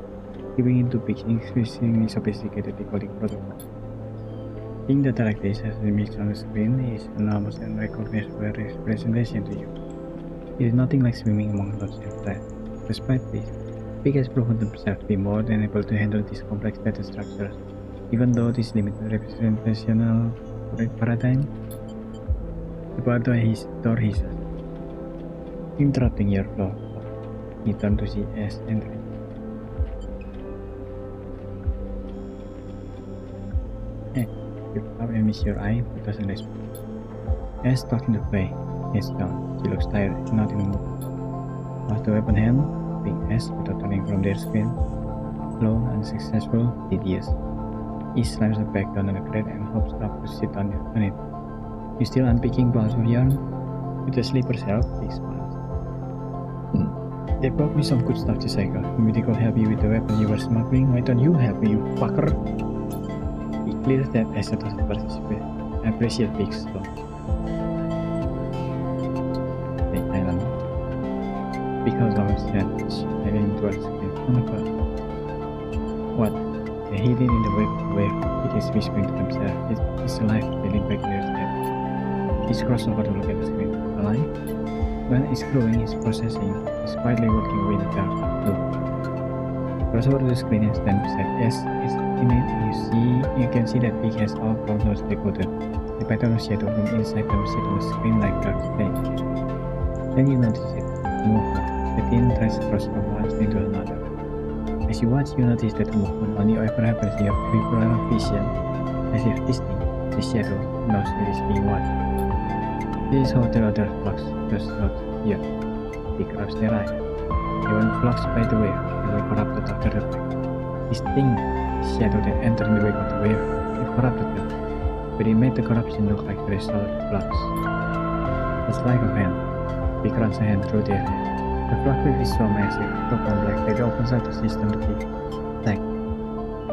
giving into big, increasingly sophisticated decoding protocols. Seeing data like this as an image on the screen is an almost unrecognizable representation to you. It is nothing like swimming among dots and threads. Despite this, Pig has proven themselves to be more than able to handle these complex data structures, even though this limited representational paradigm. The bar door hisses, interrupting your flow. You turn to see S entering. Hey, you up and miss your eye, but doesn't respond. S talking to Faye, heads down. She looks tired, not in the mood. With the weapon hand, Big S without turning from their screen. Slow, unsuccessful, tedious. He slams the back down on the crate and hops up to sit on it. You still unpicking balls of yarn? With the sleeper's help, Big smiles. They brought me some good stuff to cycle. Maybe they could help you with the weapon you were smuggling. Why don't you help me, you fucker? He clears that as a doesn't participate. I appreciate Big's thought. Stay silent. Because I was sandwich, I leaned towards the screen. Oh my god. What? They hid it in the wave. It is whispering to themselves. It's alive. They lean back in their step. He's crossed over to look at the screen. Alive? Well, it's growing, it's processing. It's quietly working away the dark blue. Cross over to the screen and stand beside S. It's in it. You can see that Pig has all 4 nodes decoded. The pattern of shadow from inside them sit on the screen like dark stain. Then you notice it. Movement. The thin threads cross from one screen to another. As you watch, you notice that the movement only ever happens in your peripheral vision, as if this thing, the shadow, knows it is being watched. This is how the other flux does not here. He grabs their eye. They weren't fluxed by the wave, they were corrupted after the fact. This thing, the shadow that entered in the wake of the wave, it corrupted them, but it made the corruption look like the result of the flux. The sleight of hand. He runs a hand through their hair. The flux is so massive, so complex that it opens up the system to be like.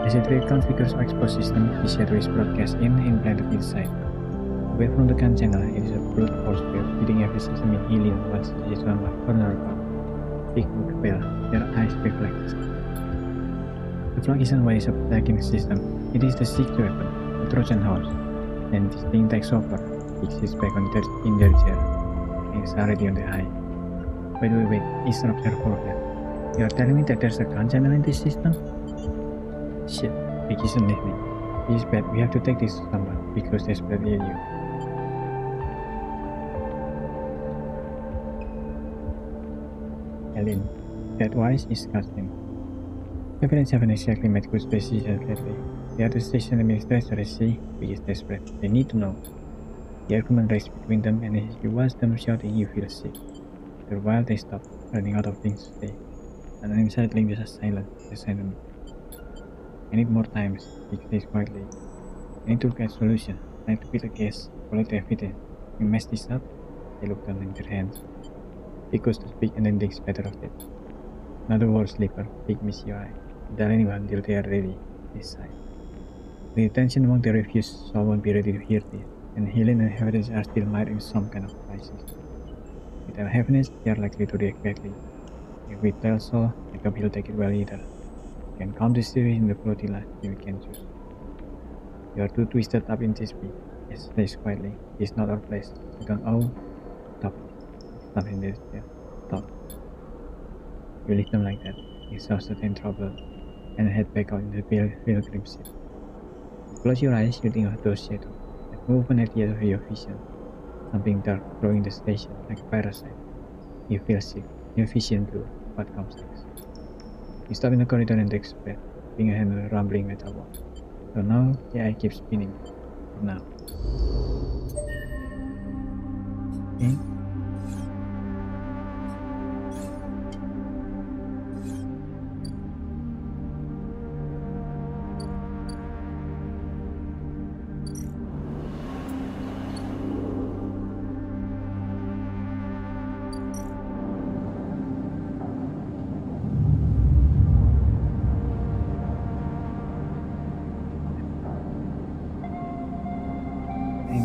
As it reconfigures our exposed system, the shadow is broadcast in and blended inside. Away from the gun channel, it is a brute force field, feeding every system in helium once it is vulnerable. Big look pale, their eyes reflect the sky. The flux isn't what is attacking the system, it is the secret weapon, the Trojan horse. And this thing takes over, it sits back in their chair. It's already on the high. Wait, interrupt her for that. You are telling me that there's a gun channel in this system? Shit, Big isn't listening. He's bad, we have to take this to someone, because there's bad near you. Ellen, that voice is disgusting. Evidence haven't exactly made good decisions lately. The other station administrator is Big is desperate. They need to know. The argument raised between them, and as you watch them shouting, you feel sick. After a while, they stop, running out of things to say. And then suddenly there's a silence. I need more time, Big says quietly. I need to get a solution. I need to build a case, collect evidence. You mess this up? They look down in their hands. Big goes to speak and then thinks better of it. Another word, sleeper. Big miss your eye. Tell anyone until they are ready. They sigh. The tension among the refused soul won't be ready to hear this. And Helen and Heaviness are still mired in some kind of crisis. Without Heaviness, they are likely to react badly. If we tell so, I doubt he'll take it well either. You can count this series in the flotilla if you can choose. You are too twisted up in this beat. Yes, says quietly. It's not our place. We don't owe. Stop. Stop in this jail. Stop. You leave them like that, exhausted and troubled, and head back out in the pilgrim seat. Close your eyes, you think of those shadows. Movement at the edge of your vision. Something dark growing the station like a parasite. You feel sick. Your vision blue. What comes next? You stop in the corridor and take a breath, being a hand on a rumbling metal wall. So now the eye keeps spinning. For now. Okay.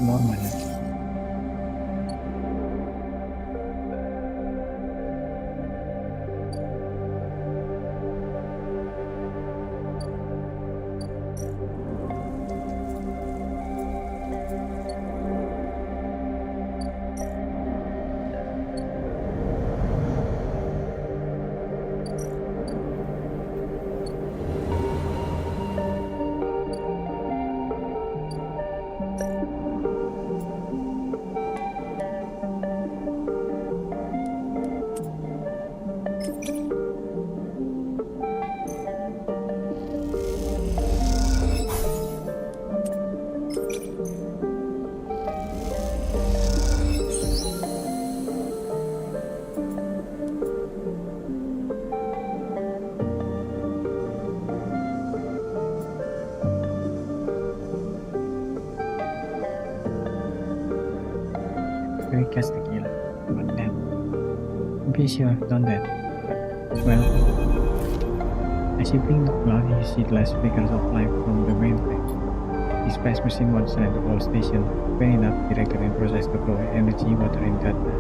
More money. Quickly catch the killer. But then, maybe she have done that. But, well, as you blink the cloud, you see less flickers of light from the main plane. This fast machine once at the whole station, when enough directed and processed to flow energy water in that man.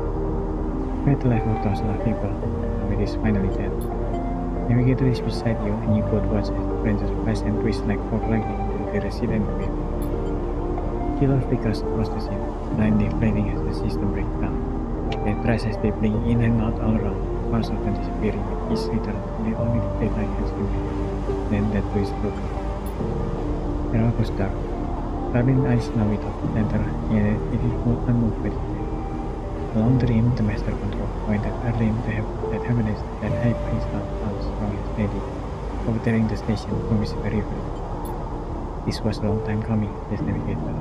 Quite the life of thousands of people, now it is finally dead. Navigator is beside you and you both watch as the branches flash and twist like fog lightning into the resident wave. Killer flickers across the scene, blindly flaming as the system breaks down. They trash as they blink in and out all around, parts of them disappearing with each return, and they only fade like as you wait. Then that twist broke. The rock was dark. Carbon eyes now without enter, yet it is unmoved by the wind. Along the rim, the master control pointed a rim that heaviness that high placed down house from its lady, overturning the station from its periphery. This was a long time coming, says Navigator.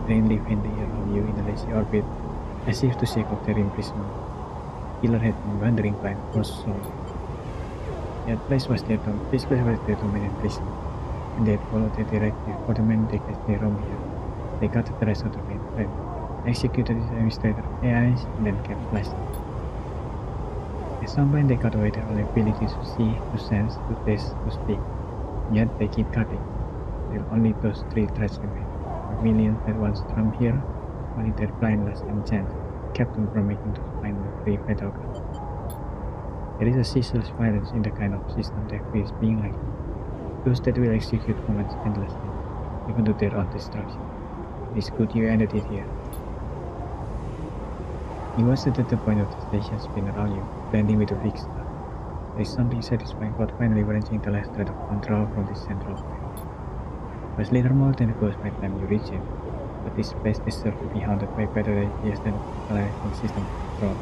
Rain leaf in the air of you in a lazy orbit, as if to shake off their imprisonment. Killer had been wandering by for so long. This place was their dominant prison, and they had followed the directive for the many decades they roamed here. They got the rest of the main plan, executed its administrator AIs, and then kept flashing. At some point they cut away their only ability to see, to sense, to taste, to speak. Yet they keep cutting, till only those three threads remain. Millions that once drum here, only their blindness and chance kept them from making those final three fatal cuts. There is a ceaseless violence in the kind of system that feels being like those that will execute moments endlessly, even to their own destruction. It is good you ended it here. You was at the point of the station spin around you, blending with the big star. There is something satisfying about finally wrenching the last thread of control from this central point. It was little more than a ghost by the time you reach it, but this place deserves to be haunted by better ideas than balancing system control.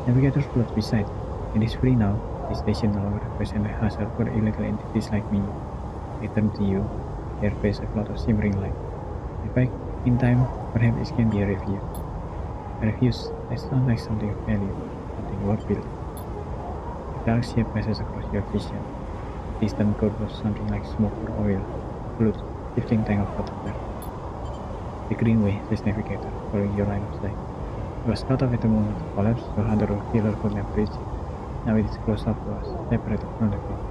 Navigator floats beside you. It is free now. This station no longer represents a hazard for illegal entities like me. They turn to you, their face a cloud of shimmering light. In fact, in time, perhaps it can be a refuge. A refuge that sounds like something of value, something worth building. A dark shape passes across your vision. A distant curve of something like smoke or oil. Floats, shifting tank of water. The Greenway, says Navigator, following your line of sight. It was cut off at the moment of collapse, so hunter or killer could never reach it. Now it is close up to us, separated from the ground.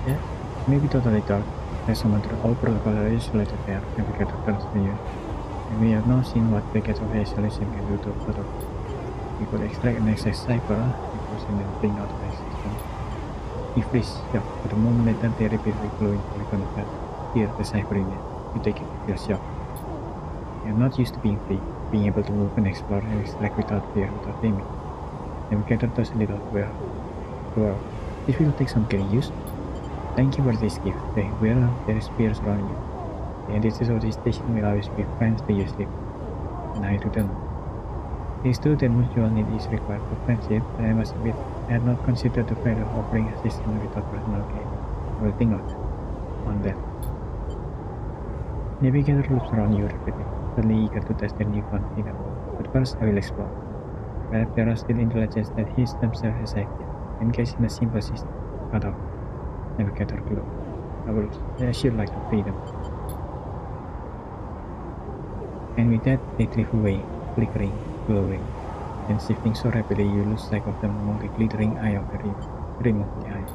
Yeah, maybe totally dark. There's someone through all protocol are isolated there, Navigator turns to you. And we have now seen what decades of isolation can do to a protocol. We could extract an access cipher, and then bring out of existence. You freeze, shock, but a moment later they repeatedly glowing polygon of that. Here, the cipher in it. You take it, feel shocked. You are not used to being free, being able to move and explore and extract without fear, without aiming. Navigator does a little well. This will take some getting used. Thank you for this gift. There is fears around you. The entities of this station will always be friends to you sleep. And I to them. It is true that mutual need is required for friendship, but I must admit I had not considered the fact of offering assistance without personal gain. I will think of on that. Navigator looks around you rapidly, suddenly eager to test their newfound freedom. But first I will explore. Perhaps there are still intelligence that hits themselves as active, engaged in a simple system. Cut off. Navigator glow. I should like to free them. And with that they drift away, flickering, glowing, and shifting so rapidly you lose sight of them among the glittering eye of the rim of the eye.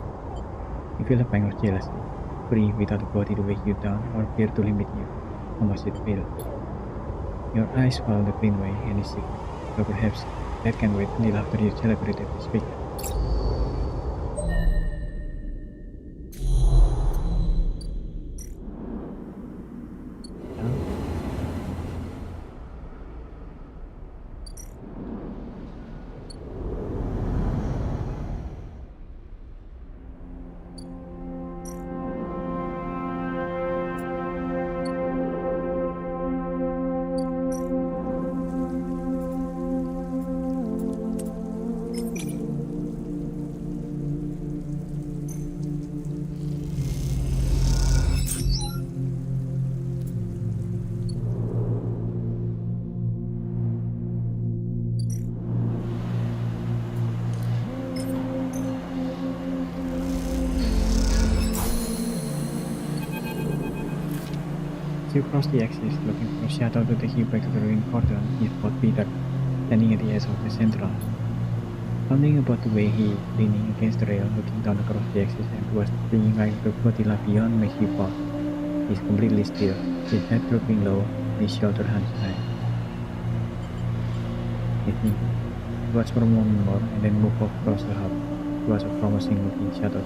You feel a pang of jealousy, free without a body to weigh you down or fear to limit you. How much it feels. Your eyes follow the Greenway and is sick, so perhaps that can wait until after you celebrated this victory. As you cross the axis, looking for a shadow to take you back to the ruined cordon, you spot Peter, standing at the edge of the central. Something about the way he is leaning against the rail, looking down across the axis and towards the fleeing line of the flotilla beyond makes you pause. He's completely still, his head drooping low, his shoulder hunched high. You think, watch for a moment more and then move off across the hub towards a promising looking shadow.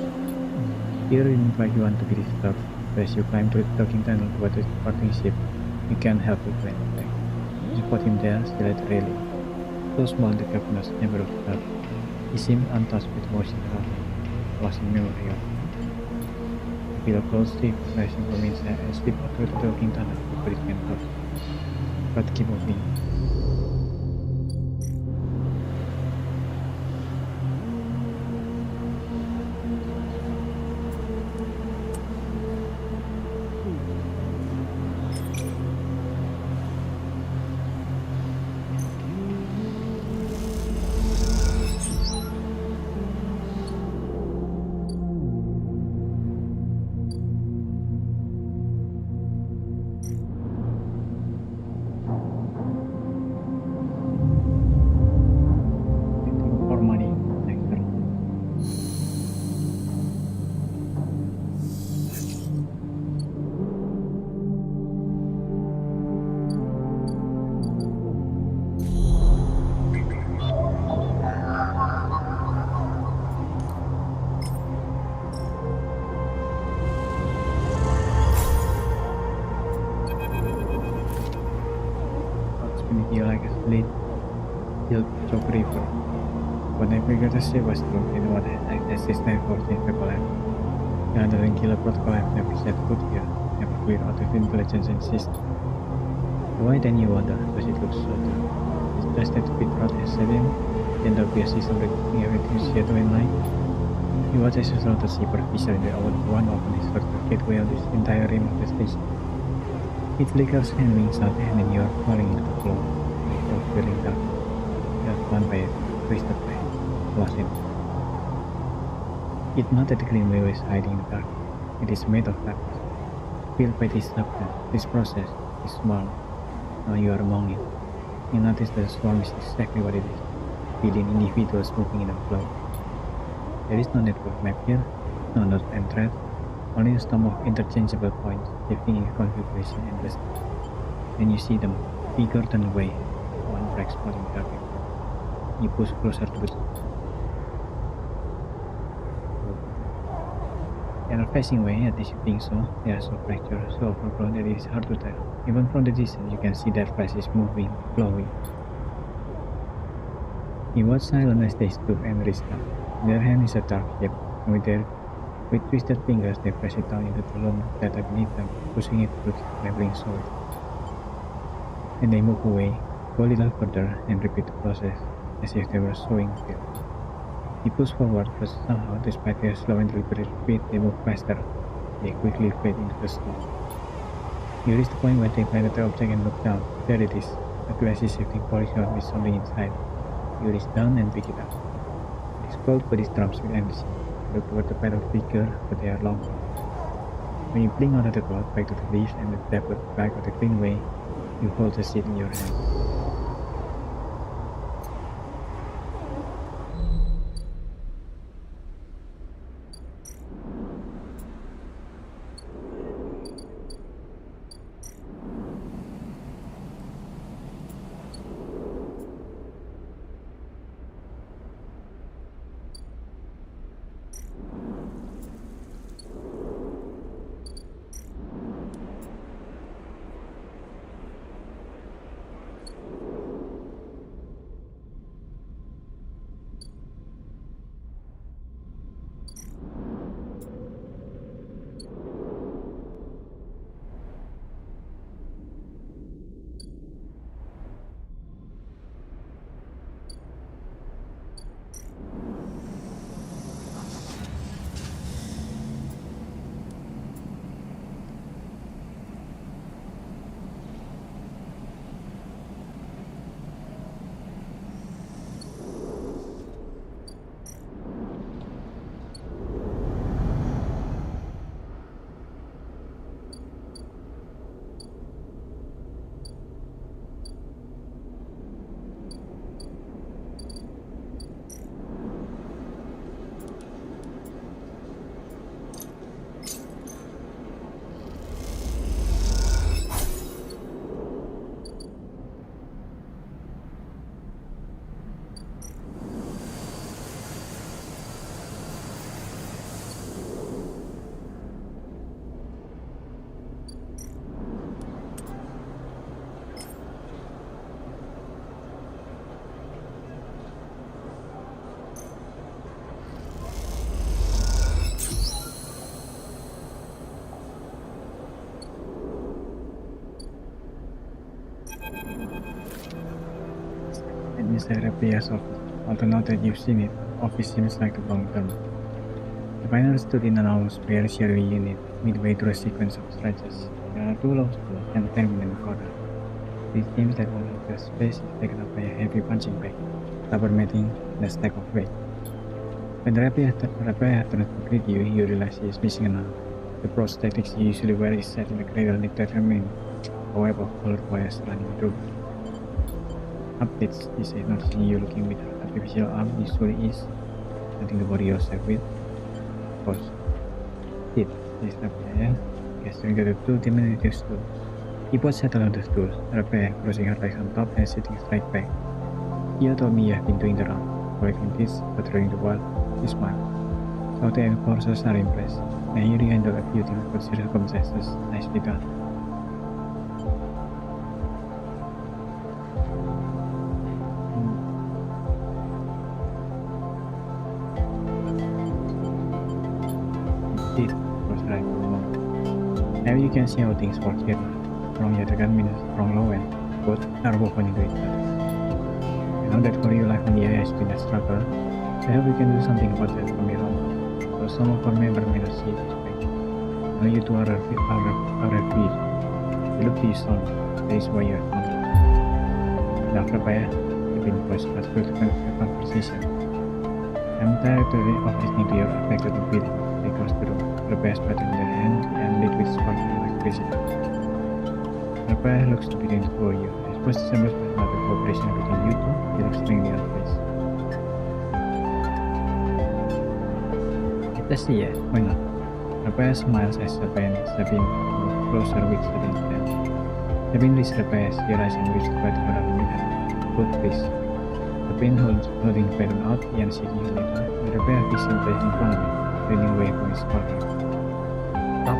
Peter didn't like you want to be disturbed, but as you climb through the docking tunnel towards the departing ship, you can't help but glance back. You spot him there, still at the railing. So small the governors never looked up. He seemed untouched with motion around him, lost in memory of. Feel a cold streak flashing from inside and slip out through the docking tunnel before it can out. But keep moving. For money, next turn. What's beneath you like a slit, still choke river. What I figured the ship was true in what I existed for since the collapse. The underlying killer protocol I've never set foot here, never cleared out of intelligence and system. Why then you wonder, does it look so true? Is just that Petrot has set in, and the obvious system recording everything's shadow in line? He watches his rotor superficially the hour one open his circle gateway on this entire rim of the station. It flickers and winks out and then you are falling into the floor. You're feeling dark. You're gone by it, twisted by it, lost in it. It's not that the green wheel is hiding in the dark. It is made of darkness. Filled by this substance, this process, this swarm. Now you are among it. You notice that the swarm is exactly what it is. Billion individuals moving in a flow. There is no network map here, no node and thread, only a storm of interchangeable points shifting in configuration endlessly. When you see them, bigger than away, one bright spot in dark. You push closer to it. They are facing away, at least you think so. They are so fractured, so overgrown that it is hard to tell. Even from the distance, you can see their faces moving, glowing. You watch silent as they stoop and reach down. In their hand is a dark shape, and with twisted fingers they press it down into the long data beneath them, pushing it through the traveling soil. Then they move away, go a little further, and repeat the process, as if they were sowing fields. He pushed forward, but somehow, despite their slow and deliberate speed, they move faster. They quickly fade into the snow. You reach the point where they planted the object and look down. There it is, a glassy shifting horizon with something inside. You reach down and pick it up. It is cold, but it thrums with energy. Look toward the paddle figure, but they are long. When you blink out of the cloud back to the leaves and the depth of the back of the greenway, you hold the seat in your hand. And inside Rapia's office, although not that you've seen it, office seems like the wrong term. The panel stood in an almost bare shadowy unit, midway through a sequence of stretches. There are 2 long stools and a table in the corner. It seems that all of the space is taken up by a heavy punching bag, rubber matting, and a stack of weight. When Rapia turns to greet you, you realize he is missing an arm. The prosthetics you usually wear is set in the cradle next to remain, a web of colored wires running through. Updates, he said, noticing you looking with an artificial arm usually is. Nothing to worry yourself with. Pause. Sit, says Rapia, gesturing to the 2 diminutive stools. He was settled on the stools, Rapia crossing her legs on top and sitting straight back. You told me you have been doing the round, collecting this, patrolling the world. He smiled. So the enforcers are impressed, and you handled a few difficult circumstances. Nicely done. Indeed, was right for a moment. Now you can see how things work here. Wrong yet again means wrong low end. Both are woven into each other. I know that for you life on the air has been a struggle. I hope you can do something about that from here on. Though some of our members may not see it this way. I know you two are refugees. You look to you strong. That is why you have come. Now, Rapaya, the big voice was good to the conversation. I'm tired of listening to your affected opinion. They crossed the room, Rapaya spat in their hand and lit with sparkling electricity. Rapaya looks to begin to for you. I suppose the same was not the cooperation between you two. He looks extremely unpleased. Let's see, yeah, why not? Rapaya smiles as Sabine moves closer with sudden intent. Sabine leads Rapaya's your eyes and wish to fight her up with her. Both please. Sabine holding the pattern out, Ian seeking his later, and Rapaya fixing place in front of him, turning away from his partner. Stop!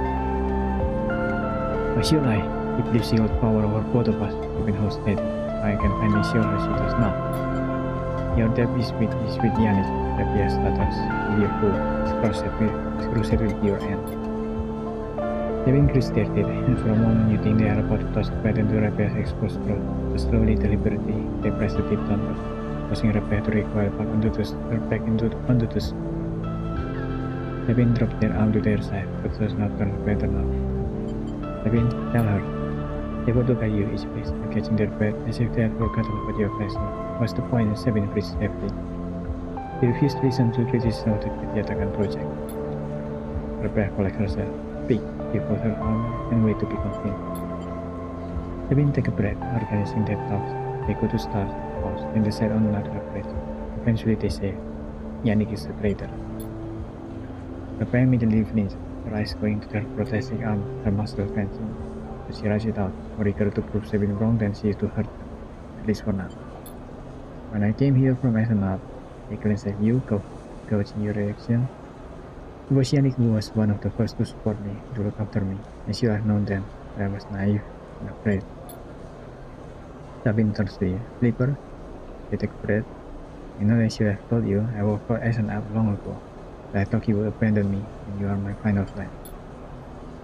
Why should I? If you see what power over both of us, Sabine holds steady. I can finally show her she does not. Your debt is with Yannick, Rapaya stutters. Dear fool, screws it with your end. Sabine grits their teeth, and for a moment you think they are about to toss the pattern to Rapaya's exposed throat, but slowly, deliberately, they press the tip downward, causing Rapaya to recoil back onto the Sabine dropped their arm to their side, but does not turn the pattern off. Sabine, tell her. They both look at you, each face, catching their breath as if they had forgotten what your face was. What's the point? And Sabine breathes heavily. He refused to listen to criticism of the Yatakan project. Rapaya collects herself. Speak, he folds her arm and wait to be convinced. Sabine take a breath, organizing their thoughts. They go to start, pause, and decide on another approach. Eventually they say, Yannick is a traitor. Rapaya immediately flinched, her eyes going to her protesting arm, her muscles clenching. But she rushes it out, more eager to prove Sabine wrong than she is to hurt them, at least for now. When I came here from SNR, I glanced at you, coaching your reaction. It was Yannick who was one of the first to support me, to look after me, and should have known then that I was naive and afraid. Sabine turns to you. Sleeper, you take a breath. I know I should have told you I worked for SNR long ago, but I thought you would abandon me, and you are my final plan.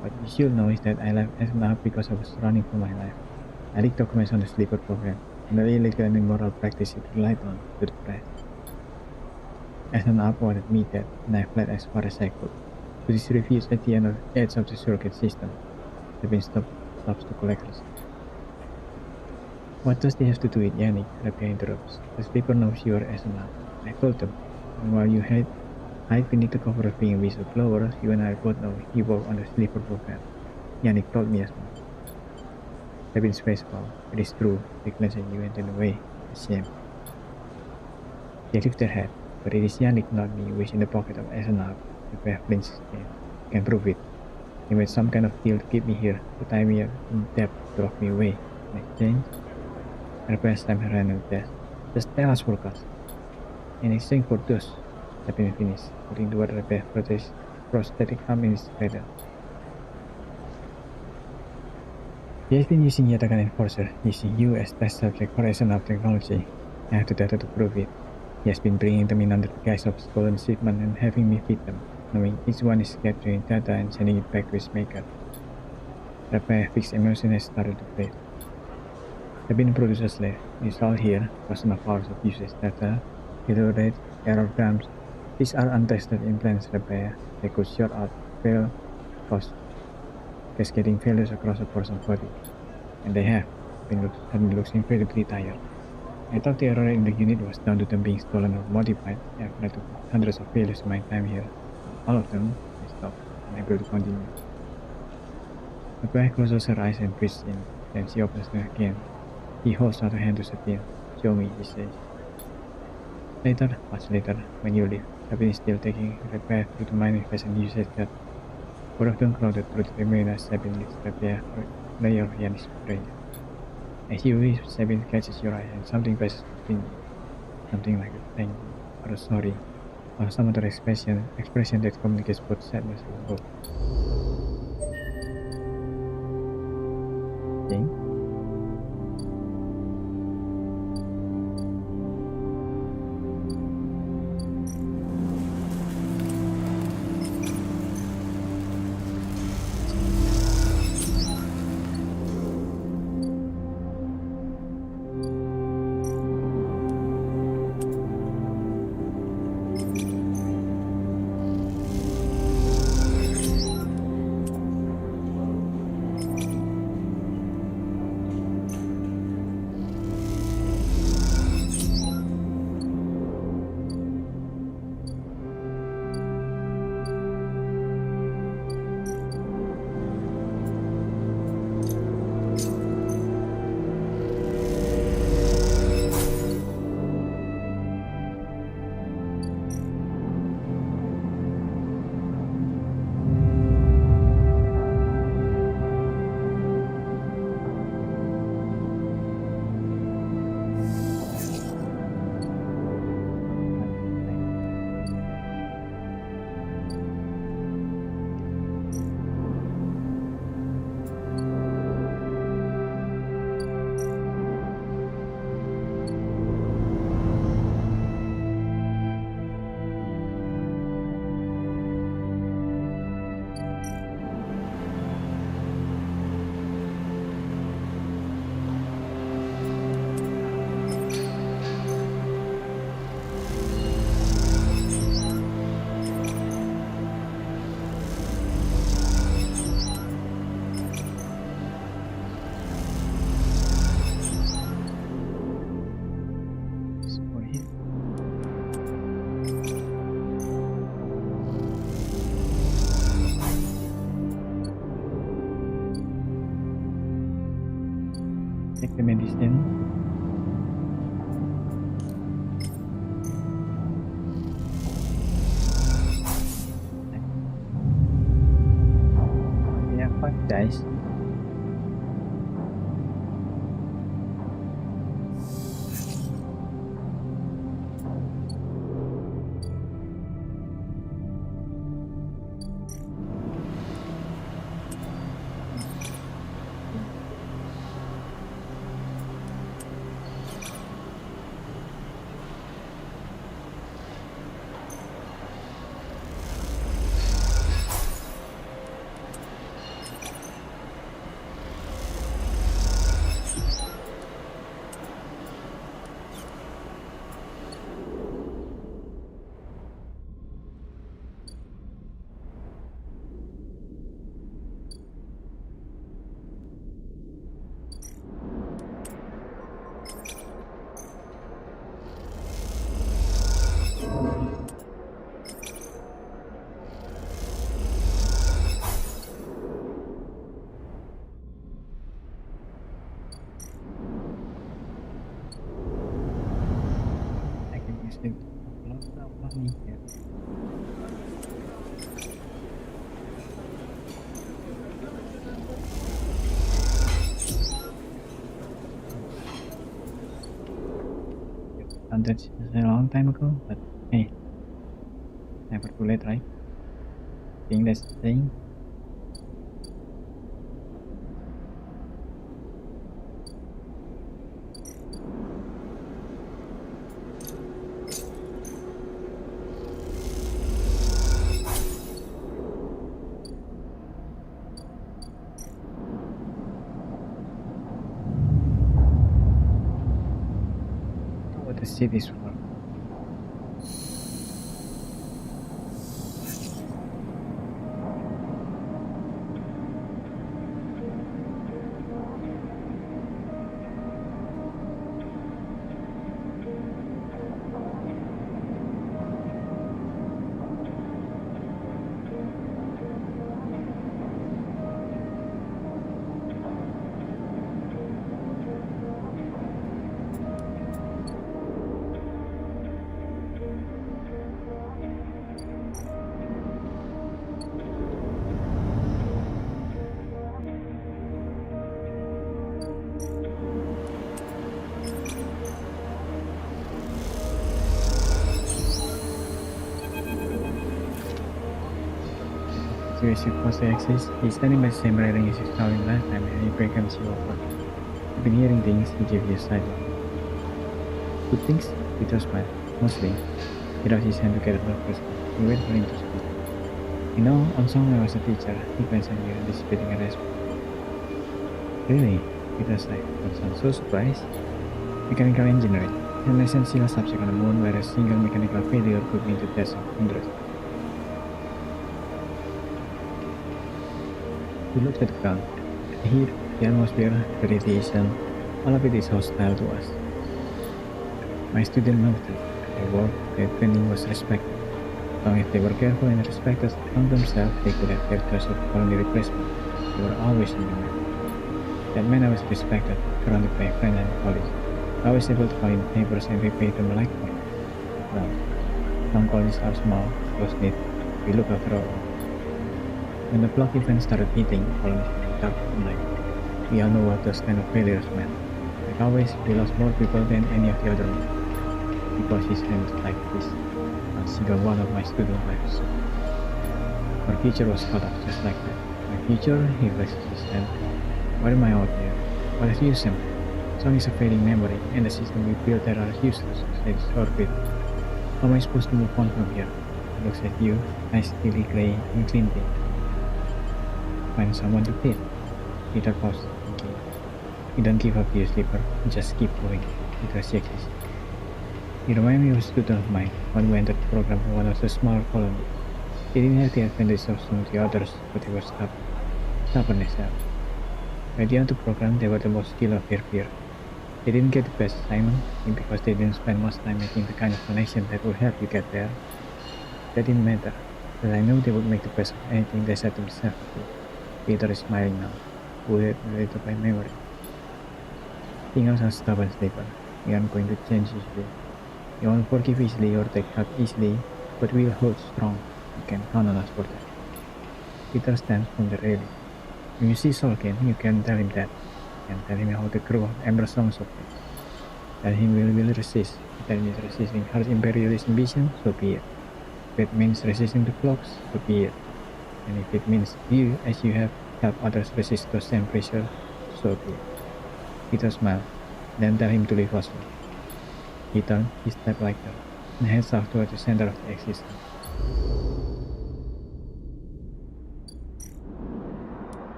What you should know is that I left SNR because I was running for my life. I leaked documents on the Sleeper program, and the illegal and immoral practice it relied on to the press. SNR wanted me dead, and I fled as far as I could. To this refuge at the edge of the circuit system, Sabine stops to collect herself. What does this have to do with Yannick? Rapia interrupts. The Sleeper knows you are SNR. I told them, and while you hide beneath the cover of being a whistleblower, you and I both know he worked on the Sleeper program. Yannick told me as much. Sabine's face fell. It is true. They glance at you and then away. Shame. They lift their head. But it is Yannick, not me, who is in the pocket of SNR. If I have flinched again, I can prove it. He made some kind of deal to keep me here, to tie me up in debt, to lock me away. In exchange, Rapaya slammed her hand on the desk. Just tell us for us. In exchange for this, Sabine finished, putting the word Rapaya's prosthetic arm in his cradle. He has been using Yatakan Enforcer, using you as test subject for SNR technology. I have the data to prove it. He has been bringing them in under the guise of stolen shipment and having me feed them, knowing each one is capturing data and sending it back to his maker. Rapaya fixed emotion has started to fade. Sabin produces the install here custom hours of usage data, error rate, error dumps. These are untested implants repair. They could short out fail cause cascading failures across a person's body. And they have. Sabin looks incredibly tired. I thought the error rate in the unit was down to them being stolen or modified. I've had hundreds of failures in my time here. All of them, I stopped, unable to continue. McGuire closes her eyes and breathes in. Then she opens them again. He holds out a hand to Sabine. "Show me," he says. Later, much later, when you leave, Sabine is still taking a repair through the mining phase and you said that both of them crowded through the remain as Sabine lifts repair layer of Yanni's brain. As you leave, Sabine catches your eye and something passes between you. Something like a thank you, or a sorry, or some other expression that communicates both sadness and hope. Okay. Take the medicine. We have 5 dice. I can use it. Lots of money here. Done that a long time ago, but hey, never too late, right? Think that's the thing. the city's work. So as you cross the axis, he's standing by the same railing as you saw him last time and he beckons you over. You've been hearing things, he gives you a side look. Good things? Peter smiled. Mostly. He raised his hand to get a blood pressure. You wait for him to speak. You know, on song I was a teacher, he glanced at you, anticipating a response. Really? Peter sighed. Don't sound so surprised. Mechanical engineering. An essential subject on the moon where a single mechanical failure could mean the death of hundreds. He looked at the ground. The heat, the atmosphere, the radiation, all of it is hostile to us. My student noted. Their work, their training was respected. As long as they were careful and respected among themselves, they could have their choice of colony replacement. They were always in demand. That meant I was respected, surrounded by a friend and colleagues. I was able to call in papers and repay them like one. Well, some colonies are small, close-knit. We look after our own. When the block event started hitting, colonies went dark at night. We all know what those kind of failures meant. Like always, we lost more people than any of the other ones. Because his hand was like this. Not a single one of my student lives. Our future was cut off just like that. My future, he flexes his hand. Why am I out here? What have you sent? Song is a fading memory, and the system we built there are useless, says Orbit. How am I supposed to move on from here? He looks at you, eyes steely grey and glinting. Find someone to pay. Peter paused, thinking. You don't give up, you sleeper. Just keep going. Peter shakes his head. You remind me of a student of mine, one who entered the program from one of the smaller colonies. He didn't have the advantage of some of the others, but he was stubborn. Stubbornness helped. By the end of the program, they were the most skilled of their peer. They didn't get the best assignment, and because they didn't spend much time making the kind of connection that would help you get there. That didn't matter, but I knew they would make the best of anything they set themselves to do. Peter is smiling now, wounded related by memory. Tinggal's a stubborn sleeper. We aren't going to change easily. We won't forgive easily or take help easily, but we'll hold strong. You can count on us for that. Peter stands from the railing. When you see Solkin, you can tell him that. You can tell him how the crew of Ember songs operate. Tell him we will resist. Tell him he's resisting harsh imperialist ambition, so be it. If it means resisting the flocks, so be it. And if it means you, as you have helped others resist the same pressure, so be it. Peter smiled, then tell him to leave us alone. He turned, he stepped like that, and heads off toward the center of the existence.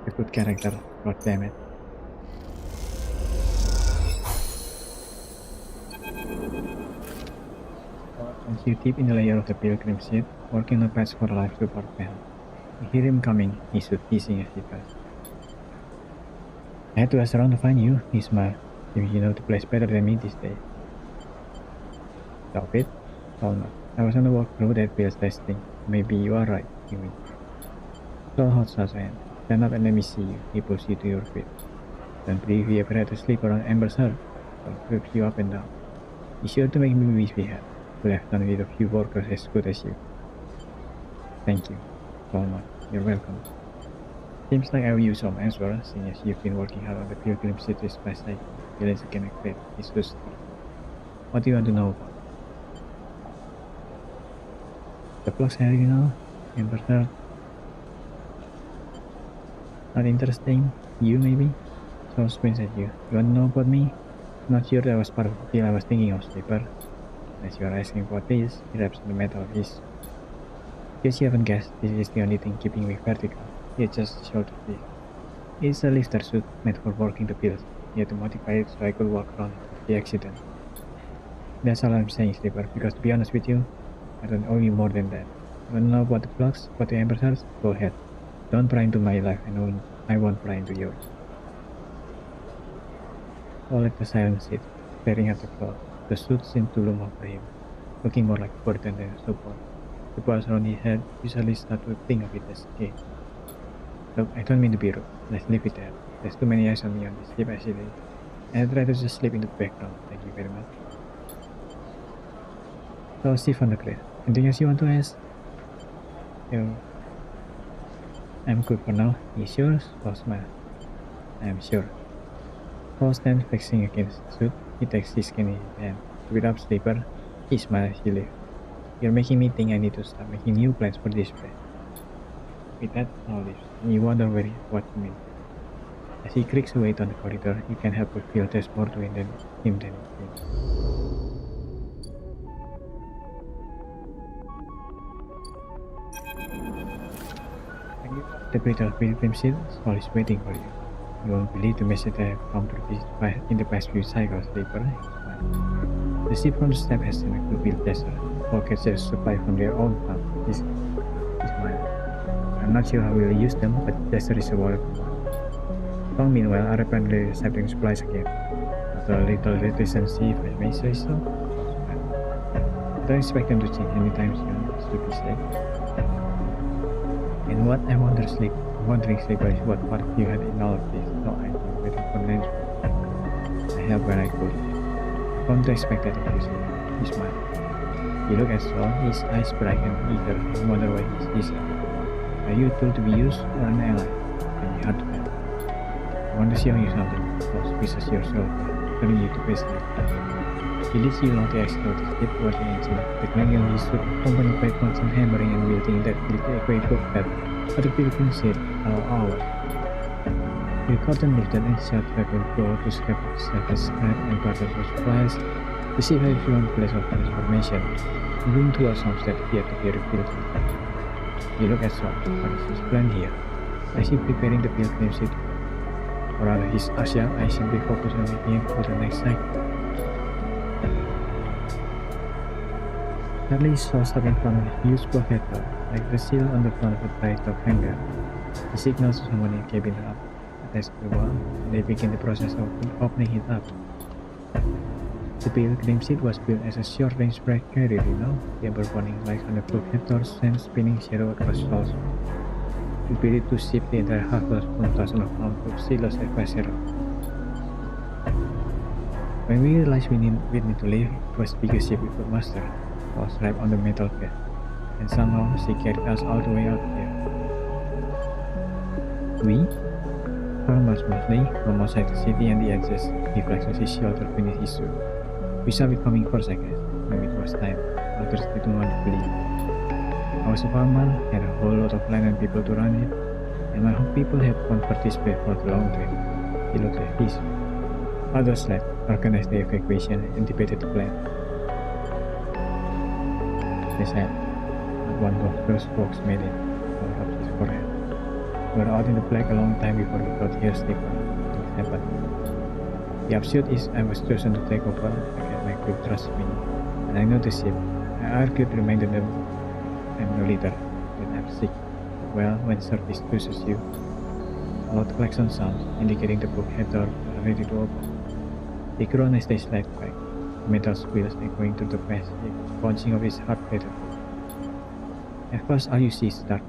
A good character, god damn it. Once you deep in the layer of the pilgrim ship, working on a patch for a life support panel. You hear him coming, he stood hissing as he passed. I had to ask around to find you, he smiled. Seems you know the place better than me these days. Stop it? Oh no, I was on the walk through that field testing. Maybe you are right, you mean. So hot, Sasha. Stand up and let me see you. He pulls you to your feet. Don't believe you ever had a sleeper on Ember's heart. I'll flip you up and down. Be sure to make me wish we had. Could have done with a few workers as good as you. Thank you. Solomon, you're welcome. Seems like I owe you some answer, seeing as you've been working hard on the pilgrim cities by side. Feelings again a great. It's just what do you want to know about? The flux area, you know? Ember's heart. Not interesting? You maybe? So squints at you. You want to know about me? Not sure that was part of the deal I was thinking of, sleeper. As you are asking about this, he wraps the metal of his. Guess you haven't guessed, this is the only thing keeping me vertical. It's just short of this. It's a lifter suit meant for working the pills. He had to modify it so I could walk around the accident. That's all I'm saying, Sleeper, because to be honest with you, I don't owe you more than that. You wanna know what the flux, what the ambassadors? Go ahead. Don't pry into my life, and I won't pry into yours. All at the silent seat, staring at the floor. The suit seemed to loom over him, looking more like a burden than a support. The balls around his head usually start to think of it as a cage. Look, I don't mean to be rude. Let's leave it there. There's too many eyes on me on this sleep as it is. And I'd rather just sleep in the background. Thank you very much. So, Steve on the grid. Anything else you want to ask? Yo. I'm good for now. You sure? Paul smile. I'm sure. Paul stands flexing against the suit. He takes his skin in his hand. With up, Sleeper. He smiles as he leaves. You're making me think I need to start making new plans for this place. With that knowledge, you wonder what you mean. As he creaks away down the corridor, you can help but feel there's more to him than you think. The brittle pilgrim seal is waiting for you. You won't believe the message I have come to visit in the past few cycles, Sleeper. The ship from the step has seen a good desert. All catches supply from their own farm. This is mine. I'm not sure how we'll use them, but desert is a welcome one. Long meanwhile, are apparently accepting supplies again. After a little reticency, if I may say so. Don't expect them to change anytime soon, Sleepy said. And what I'm wondering, Sleeper, is what part you had in all of this. No idea whether for management. I helped when I could. I come to expect that of you, Sleeper. He smiled. He looked at Saul, his eyes bright and eager, and wondered why he's easy. Are you a tool to be used or an ally? Can be hard to tell. I want to show you something. Saul squeezes yourself, turning you to face him. He leads you along the exit of the ship towards the engine. The clanking of his suit, accompanied by constant hammering and wielding that will equate book that other pilgrims said our hours. The curtain lifted and shut vacuum floor to scrap the surface scrap and parcels of supplies. The ship had flown place of transformation, moving towards homestead yet to be rebuilt. You look at Saul. What is his plan here? Is he preparing the pilgrim ship? Or rather his Asia, I simply focus on making him for the next cycle. Suddenly Saul stopped in front of a huge blockhead door, like the seal on the front of a dry top hanger. He signals to someone in the cabin up, attached to the wall, and they begin the process of opening it up. The pilgrim ship was built as a short-range break carrier, the amber burning lights on the blockhead doors and spinning shadow across walls. We built it to ship the entire harvest from thousands of pounds of sealers at Zero. When we realized we need to leave, it was the biggest ship we could master. Was right on the metal bed, and somehow she carried us all the way out there. We? Farmers mostly, from outside the city and the edges, he flexes his shoulder beneath his suit. We saw it coming for seconds, maybe it was time, others didn't want to believe. I was a farmer, had a whole lot of land and people to run it, and my home people had gone for this bed for the long trip. He looked like this. Others left, organized the evacuation, and debated the plan. They said, not one of those folks made it. All up his forehead. We were out in the black a long time before we got here, Sleeper. Things happened. The upshot is I was chosen to take over. Again, my group trusted me, and I know the ship. I argued, reminded them I'm no leader, but I'm sick. Well, when service chooses you, a loud klaxon sounds, indicating the blockhead door are ready to open. They groan as they slide back. Metal squeals echoing through the passage, punching of his heart rate. At first all you see is dark,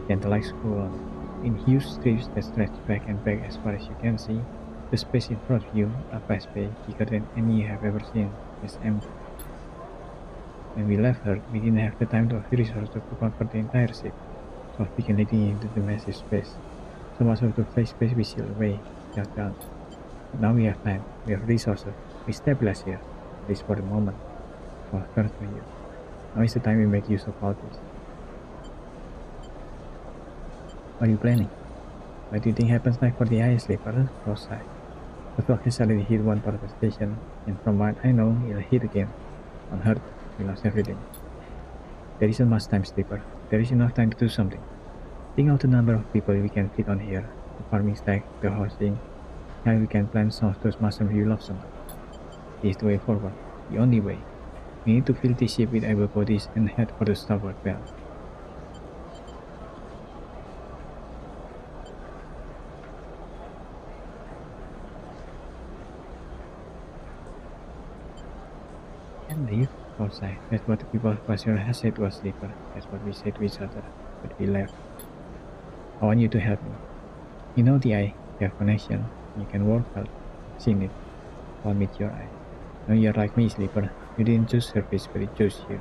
then the lights go on. In huge strips that stretch back and back as far as you can see, the space in front of you, a vast bay bigger than any you have ever seen, is empty. When we left her, we didn't have the time or the resources to convert the entire ship, so we began leading into the massive space. So much of the face space we sealed away, just gone. But now we have time, we have resources, we stabilize here. At least for the moment. For first for you. Now is the time we make use of all this. What are you planning? What do you think happens next for the ice sleeper? Cross side. The clock has already hit one part of the station, and from what I know, it'll hit again. On Earth, we lost everything. There isn't much time, sleeper. There is enough time to do something. Think of the number of people we can fit on here. The farming stack, the housing, and we can plant some of those mushrooms you love so much. Is the way forward. the only way. We need to fill this ship with able bodies and head for the starboard belt. And leave outside. That's what the people of Pasir has said to us, Sleeper. That's what we said to each other, but we left. I want you to help me. You know the eye, you have connection, you can work out. Seen it. I'll meet your eye. No, you're like me, Sleeper. You didn't choose surface, but it chose you.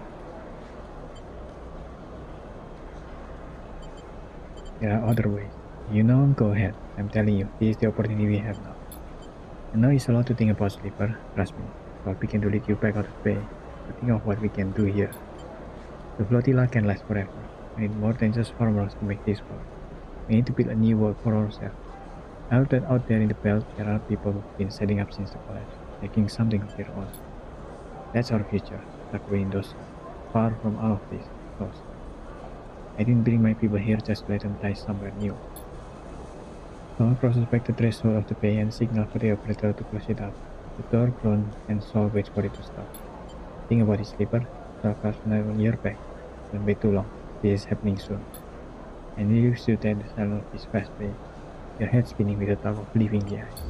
There are other ways. You know, go ahead. I'm telling you, this is the opportunity we have now. I know it's a lot to think about, Sleeper. Trust me. But we can to lead you back out of bay. But think of what we can do here. The flotilla can last forever. We need more than just farmers to make this work. We need to build a new world for ourselves. I hope that out there in the belt there are people who've been setting up since the collapse, making something of their own. That's our future, tucked away in those far from all of this, of course. I didn't bring my people here just to let them die somewhere new. Saul crosses back the threshold of the bay and signals for the operator to close it up. The door groans and Saul waits for it to stop. Think about it, Sleeper. Saul clasps on your back. Don't wait too long. This is happening soon. And you stood at the center of this fast bay, your head spinning with the thought of leaving the ice.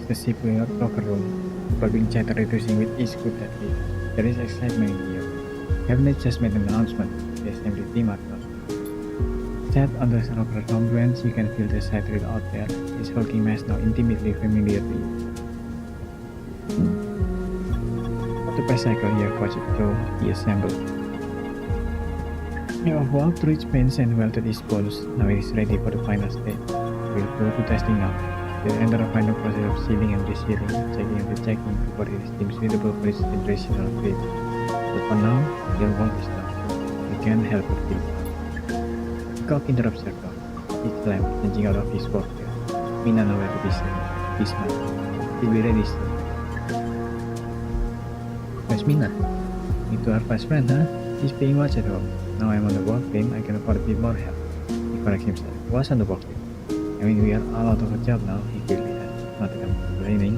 The ship in our locker room, probing chatter reducing with each group that week. There is excitement in here. Cabinet just made an announcement. The assembly team are done. Sat on the locker room bench, you can feel the side drill out there. This hulking mass now intimately familiar to you. The bicycle here watch it go be assembled. You have walked through its pains and welded its bones. Now it is ready for the final stage. We'll go to testing now. We'll enter the final process of sealing and resealing, checking and rechecking before it is deemed suitable for its generational grade. But for now, your work is done. We can't help but feel it. Cock interrupts her talk. Each lamp changing out of his work here. Mina nowhere to be seen. This man. He'll be ready soon. Where's Mina? Into our best friend, huh? He's paying watch at home. Now I'm on the work team, I can afford a bit more help. He corrects himself. He was on the work team. I mean, we are all out of a job now, he clearly has. Not that I'm complaining.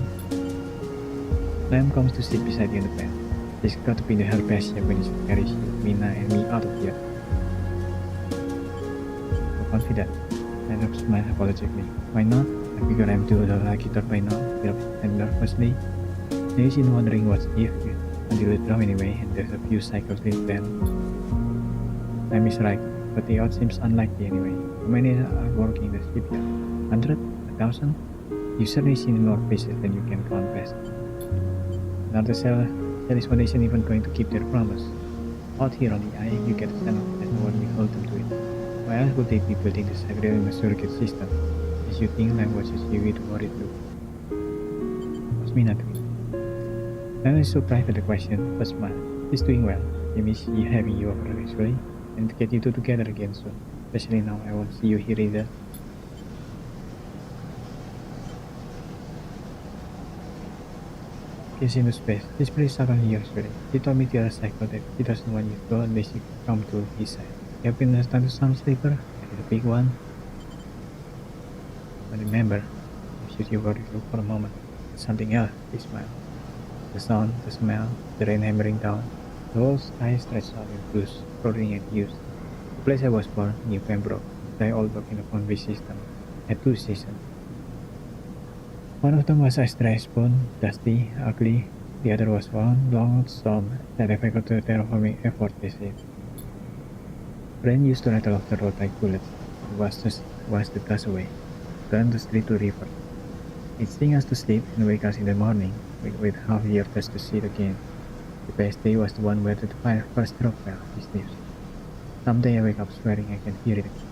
Lamb comes to sit beside you in the bed. He's got to be the help best when he carries you, Mina, and me out of here. So confident. I look smile apologetically. Why not? I figure I'm too lucky by now. And nervously. Now he's in wondering what's if until we draw anyway, and there's a few cycles left then. Time is right, but the odds seems unlikely anyway. How many are working the shipyard? 100? 1,000? You've certainly seen more places than you can count best. Another cell is foundation even going to keep their promise. Out here on the eye, you get a sense that no one will hold them to it. Why else would they be building this hydrogen surrogate system? As you think languages you will worry too. What's Mina doing? None is so private a question, but smile. He's doing well. He miss you having you over actually, and to get you two together again soon. Especially now, I won't see you here either. He's into space. He's pretty stuck on here actually. He told me the other cycle that he doesn't want you to go unless you come to his side. You have been done to some sleeper? I did a big one. But remember, I'm sure you were to look for a moment. Something else, he smiled. The sound, the smell, the rain hammering down. The whole sky stretched out in blues, roaring and hues. The place I was born, New Pembroke, the old Burkina system, had two seasons. One of them was ice dry spoon, dusty, ugly. The other was one long storm that affected the terraforming effort they said. Rain used to rattle off the road like bullets, to wash the dust away, turn the street to river. It sting us to sleep and wake us in the morning with half year just to see it again. The best day was the one where the fire first drop fell, he sniffs. Someday I wake up swearing I can hear it again.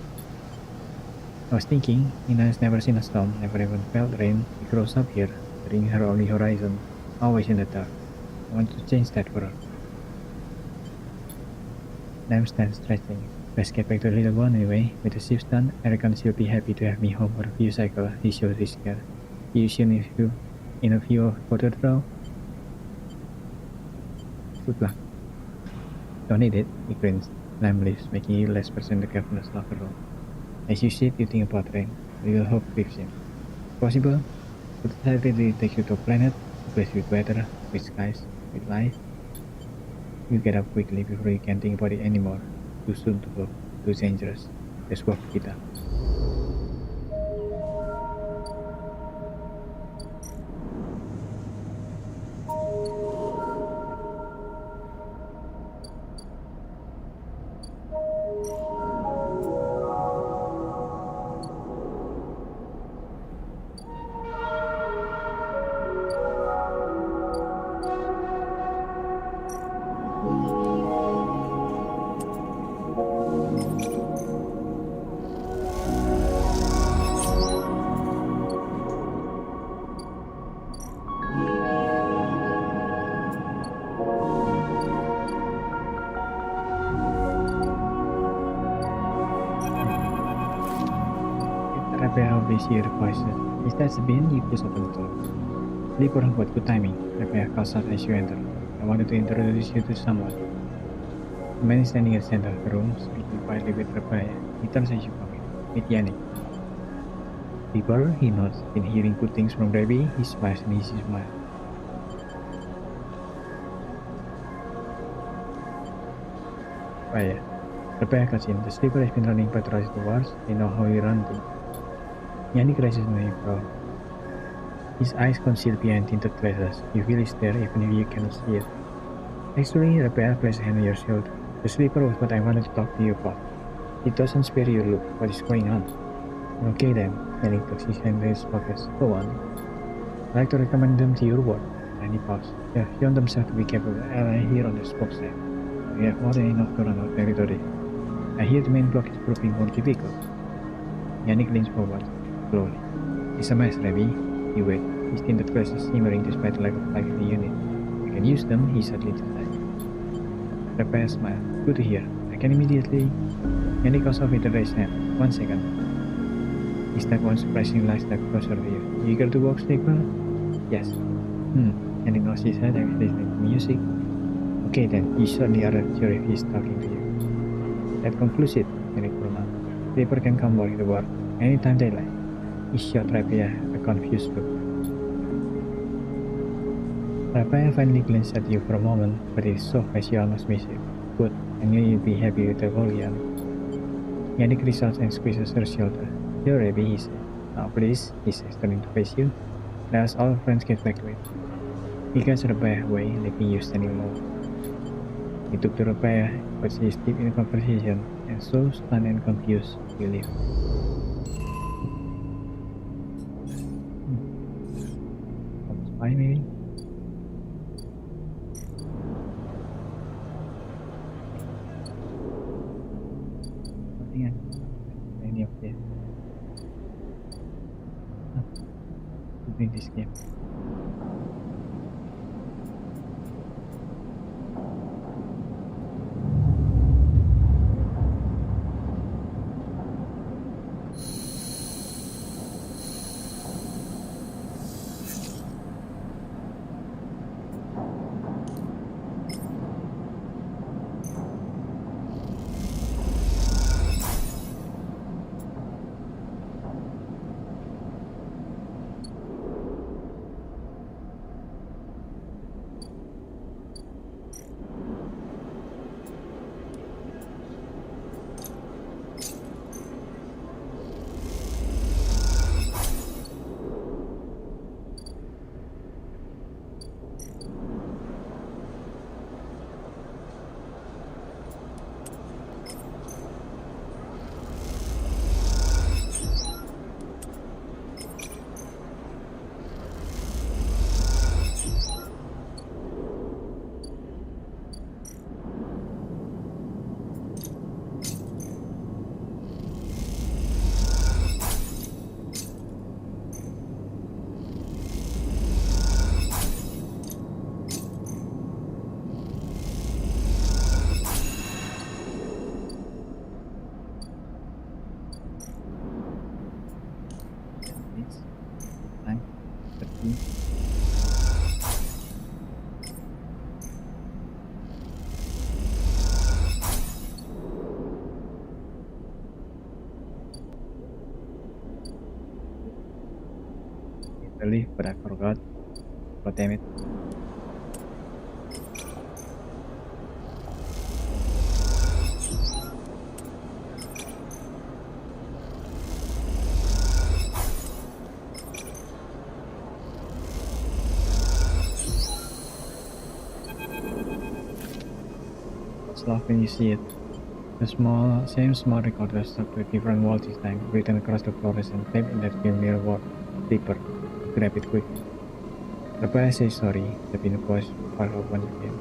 I was thinking, Ina's never seen a storm, never even felt rain. She grows up here, seeing her only horizon, always in the dark. I want to change that for her. Lamb stands stretching. Let's get back to the little one anyway. With the shift done, I reckon she'll be happy to have me home for a few cycles. He shows his care. You soon in a few of water throw. Good luck. Don't need it, he grins. Lamb leaves, making you less person the carefulness locker room. As you sit, you think about rain. A little hope creeps in. Possible? Would it really take you to a planet, a place with weather, with skies, with life? You get up quickly before you can think about it anymore. Too soon to go. Too dangerous. Let's walk, kita. Prepare always hear voices. Is that the bin? You push open the door. Leap or what good timing. Prepare calls out as you enter. I wanted to introduce you to someone. The man is standing at the center of the room, speaking quietly with Rapaya. He turns as you come in. Meet Yannick. People, he nods. Been hearing good things from Debbie. He smiles and he smiles. Rapaya. Rapaya cuts in. The sleeper has been running patrols to wars. They know how he runs things. Yannick raises an eyebrow. His eyes concealed behind tinted glasses. You feel his stare even if you cannot see it. Actually, Raphael places a hand on your shoulder. The sleeper was what I wanted to talk to you about. It doesn't spare your look. What is going on? Okay then, Yannick tucks his hand in his pockets. Go on. I'd like to recommend them to your work. And he paused. They have shown themselves to be capable ally here on the spokesman. We have more than enough to run our territory. I hear the main block is proving more difficult. Yannick leans forward. Slowly. It's a mess, Rebby. You wait. His tinted glasses simmering despite the lack of light in the unit. I can use them, he suddenly decides. Raphael smiled. Good to hear. I can immediately... Yannick goes off with a raised hand. 1 second. He stepped one surprising light step closer to you. You eager to walk, sleeper? Yes. Yannick nods his head and is listening to music. Okay then, you certainly aren't sure if he's talking to you. That concludes it, Yannick pronounced. Sleeper can come back to work anytime they like. He shot Raphael a confused look. Raphael finally glanced at you for a moment, but it is so fast you almost miss it. Good, I knew you'd be happy with the volume. Yannick reaches out and squeezes her shoulder. You're happy, he said. Now please, he says, turning to face you. Let us all friends get back to it. He guides Raphael away, leaving you standing alone. He took to Raphael, but she is deep in conversation, and so stunned and confused, you leave. Why maybe? Nothing I can any of this. To win this game. relief, but I forgot. God damn it. It's love when you see it. The same small recorder stuck to a different wall this time, written across the fluorescent tape in that familiar word, paper. Grab it quick. Papa says sorry, Sabine voice far off once again.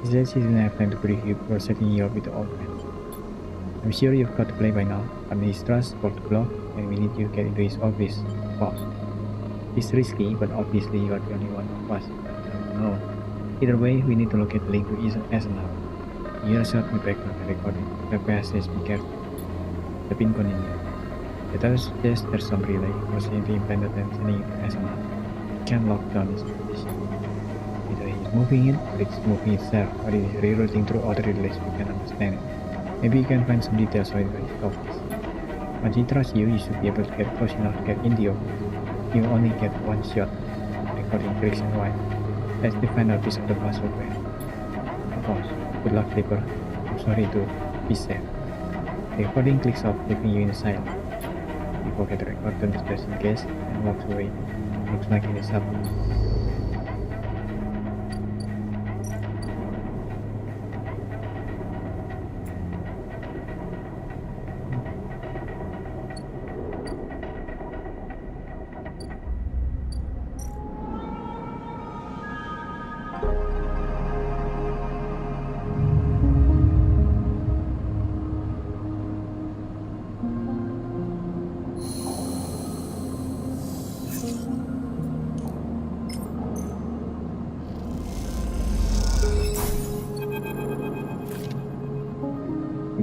She said she didn't have time to brief you before setting you up with the old man. I'm sure you've got to play by now, but his trust for the block, and we need you to get into his office. Boss. It's risky, but obviously you are the only one of us. No. Either way, we need to locate the link to Eisenhower. You shot me back on the recording. Papa says be careful. Sabine continued. The title suggests there's some relay, mostly implanted and sending it to Eisenhower. Can lock down his position. Either he's moving it, or it's moving itself, or it is rerouting through other relays we can understand it. Maybe you can find some details on his office. Once he trusts you, you should be able to get close enough to get in the office. You only get one shot. Recording clicks and white. That's the final piece of the puzzle plan. Of course, good luck, Clipper. I'm sorry to be safe. The recording clicks off, leaving you in silence. You pocket the recorder just in case and walks away. Looks like it is up.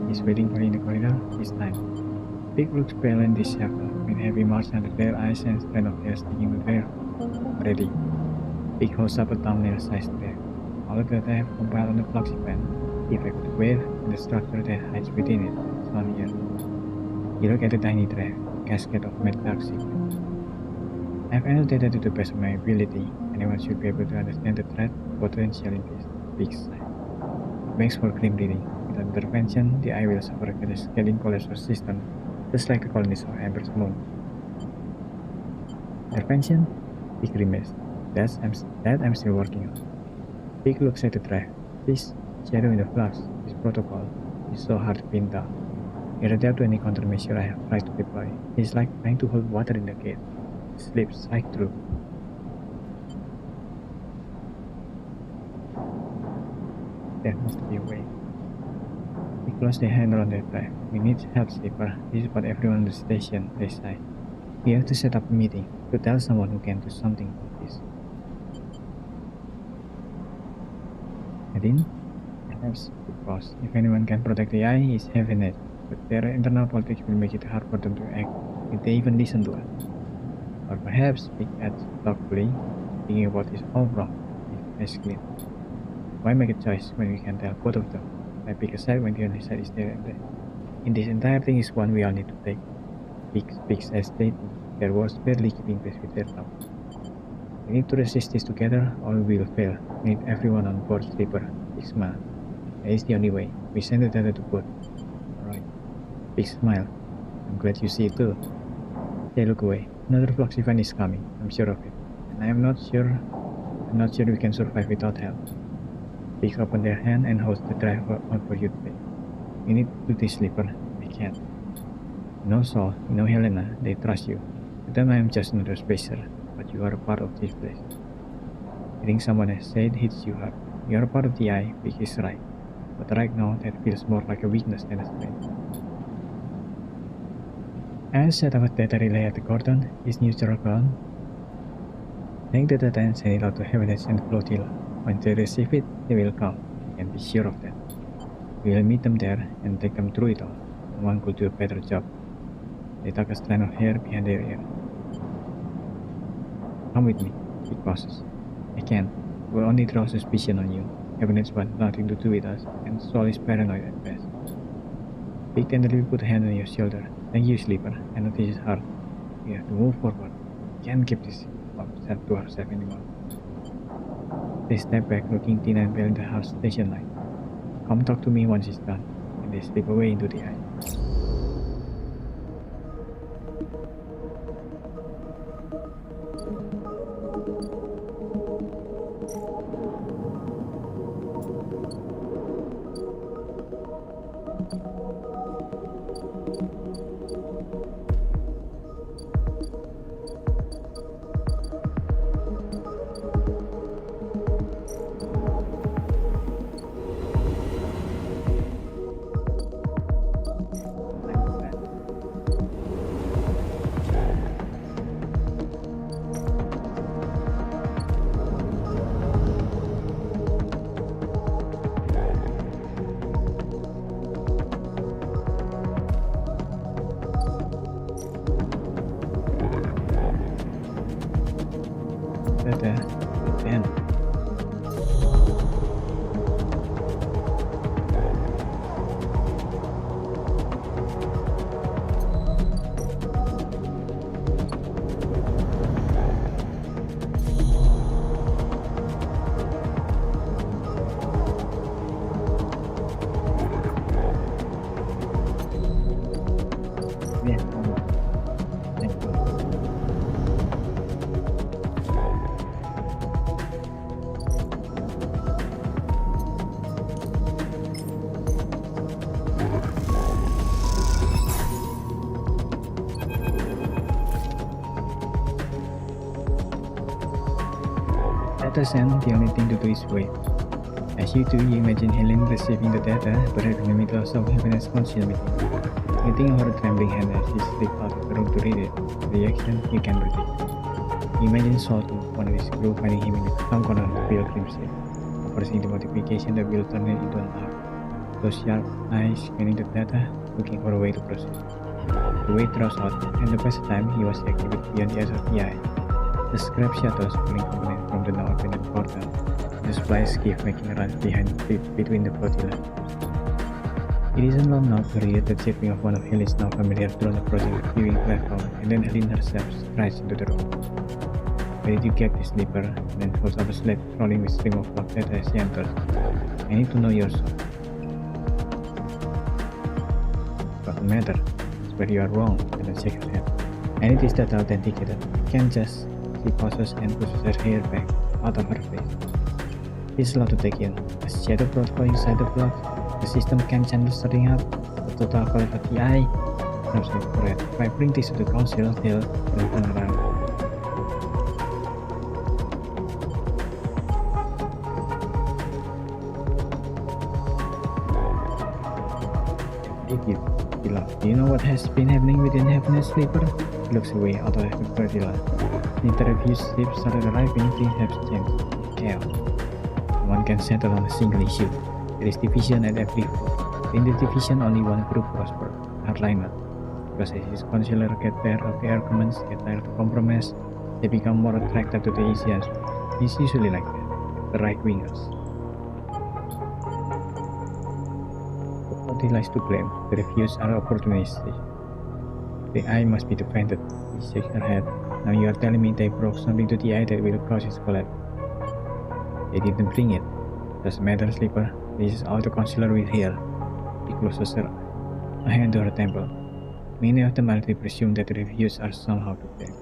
He's waiting for you in the corridor this time. Pig looks pale and disheveled, with heavy marks under their eyes and strand of hair sticking to their ready. Pig holds up a thumbnail-sized tray. All of that I have compiled on the flux event, if I could wave, and the structure that hides within it, is on here. You look at the tiny tray, a cascade of metal dark secrets. I have annotated to the best of my ability. Anyone should be able to understand the threat potential in this big side. It makes for grim reading. Without intervention, the eye will suffer a cascading collapse resistance, just like the colonies of Amber's moon. Intervention? Pig grimaced. That I'm still working on. Pig looks at the track. This shadow in the flux, this protocol, is so hard to pin down. It adapts to any countermeasure I have tried to deploy. It's like trying to hold water in the gate. It slips right through. There must be a way. He closed their hand around their track. We need help, Sleeper. This is what everyone in the station, they say. We have to set up a meeting to tell someone who can do something about this. Nadine? Perhaps, because if anyone can protect the eye, it's heaven it. But their internal politics will make it hard for them to act if they even listen to us. Or perhaps, Big adds thoughtfully, thinking about this all wrong, if basically. Why make a choice when we can tell both of them? Why pick a side when the only side is there and there? In this entire thing is one we all need to take. Big says stated, their words barely keeping pace with their thoughts. We need to resist this together or we will fail. We need everyone on board, Sleeper. Big smile. That is the only way. We send the data to both. Alright. Big smile. I'm glad you see it too. They look away. Another flux event is coming. I'm sure of it. And I'm not sure we can survive without help. Big open their hand and holds the drive on for you to take. You need to do this, Sleeper. I can't. You know Saul, you know Helena, they trust you. To them I am just another spacer, but you are a part of this place. Hitting someone has said hits you hard. You are a part of the eye, Big is right. But right now that feels more like a weakness than a strength. I set up a data relay at the Gordon, his new gun. Take the data and send it out to Heaveness and Flotilla. When they receive it, they will come. You can be sure of that. We will meet them there and take them through it all. No one could do a better job. They tuck a strand of hair behind their ear. Come with me, he pauses. I can't. We'll only draw suspicion on you. Heaveness wants nothing to do with us, and Saul is paranoid at best. Big tenderly put a hand on your shoulder. Thank you, Sleeper. I know this is hard. We have to move forward. We can't keep this. Mom said to herself anymore. They step back, looking thin and pale in the harsh station light. Come talk to me once it's done, and they slip away into the eye. Then Data sent, the only thing to do is wait. As you do, you imagine Helen receiving the data, perhaps in the middle of some happiness conscious meeting. You think of her trembling hand as she slips out of the room to read it. The reaction you can predict. You imagine Saul too, one of his crew finding him in some corner of the pilgrim ship. Forcing the notification that will turn it into an arc. Those sharp eyes scanning the data, looking for a way to process. The way draws out, and the first time he was activated beyond the edge of the eye. The scrap shuttles pulling components from the now opened portal. The splice skiff making a run behind between the flotilla. It isn't long enough to read the shaping of one of Helen's now familiar drone approaching the viewing platform, and then Helen herself strides into the room. Ready to get the sleeper, and then holds up a slate rolling with stream of block data as she enters. I need to know your soul. Doesn't matter. It's where you are wrong, and then shake her head. And it is that authenticated. Can't just. She pauses and pushes her hair back out of her face. It's a lot to take in. A shadow protocol inside the block, the system can channel starting up, the total collect of the eye. Perhaps correct. If I bring this to the council, they'll turn around. If you beloved, do you know what has been happening within Happiness Sleeper? He looks away out of the flotilla. Since the review ships started arriving, things have changed. Chaos. One can settle on a single issue. There is division at every floor. In the division, only one group prospered, Hardliner. Because as his consular get tired of the arguments, get tired of compromise, they become more attracted to the Asians. It's usually like that, the right-wingers. The party lies to blame, the reviews are opportunistic. The eye must be defended. She shakes her head. Now you are telling me they broke something to the eye that will cause its collapse. They didn't bring it. Doesn't matter, Sleeper. This is all the consular will hear. He closes a hand to her temple. Many of them already presume that the reviews are somehow to blame.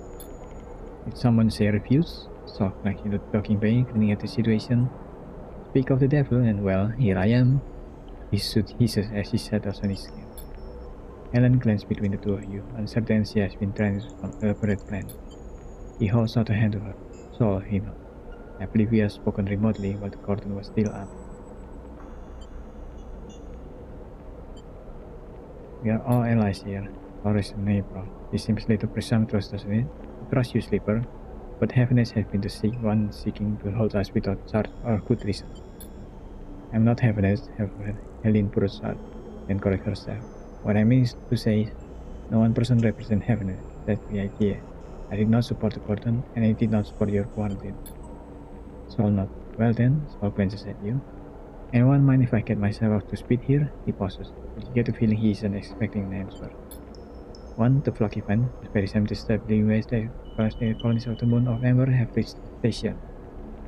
Did someone say reviews? Soft like in the talking bay, cleaning at the situation. Speak of the devil, and well, here I am. He hisses as he settles on his skin. Helen glanced between the two of you, uncertain she has been trying some elaborate plan. He holds out a hand to her. So, he nodded. I believe we have spoken remotely while the curtain was still up. We are all allies here. Boris and April. This seems a little presumptuous, doesn't it? I trust you, Sleeper. But Happiness has been the one seeking to hold us without charge or good reason. I'm not Happiness, Helen bursts out, then correct herself. What I mean is to say, no one person represents Happiness. That's the idea. I did not support the curtain, and I did not support your quarantine. Saul not. Well then, Saul glances at you. Anyone mind if I get myself up to speed here? He pauses, but you get the feeling he isn't expecting an answer. 1. The flock event. The very same disturbingly ways that first the colonies of the moon of Ember have reached the station.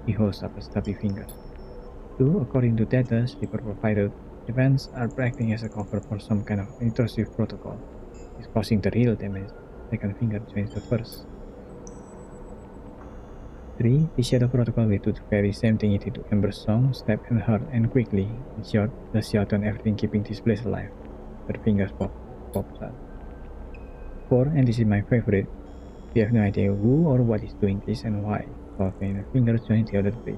He holds up a stubby finger. 2. According to data Sleeper provided, events are acting as a cover for some kind of intrusive protocol. It's causing the real damage. Second finger joins the first. 3. The Shadow Protocol will do the very same thing it did to Ember's song, step and hurt and quickly. In short, the shot on everything keeping this place alive. Her fingers pops out. 4. And this is my favorite. We have no idea who or what is doing this and why. So when the fingers join the other 3.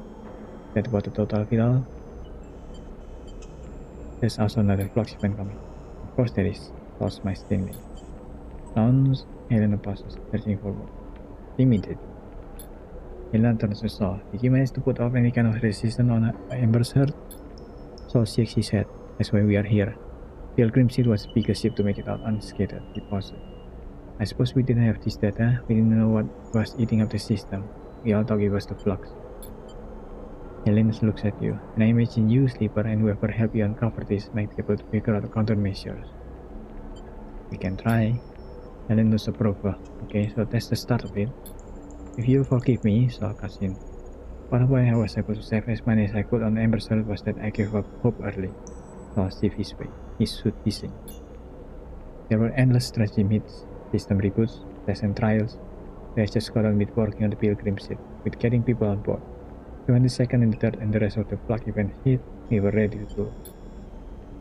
That's what the total will. There's also another flux event coming. Of course there is. Lost my Stanley. Sounds Helena passes, searching for work. Immediately. Helena turns to Saw. Did you manage to put off any kind of resistance on Ember's hurt? Saw shakes his head. That's why we are here. Pilgrim ship was the biggest ship to make it out unscathed, he paused. I suppose we didn't have this data. We didn't know what was eating up the system. We all thought it was the flux. Helena looks at you, and I imagine you, Sleeper, and whoever helped you uncover this might be able to figure out the countermeasures. We can try. Helen knows approval. Okay, so that's the start of it. If you forgive me, so cousin. Part of why I was able to save as many as I could on Ember's Heart was that I gave up hope early. So Steve his way, his suit hissing. There were endless strategy meets, system reboots, tests and trials. I just got on with working on the Pilgrim ship, with getting people on board. So when the second and the third and the rest of the flock event hit, we were ready to go.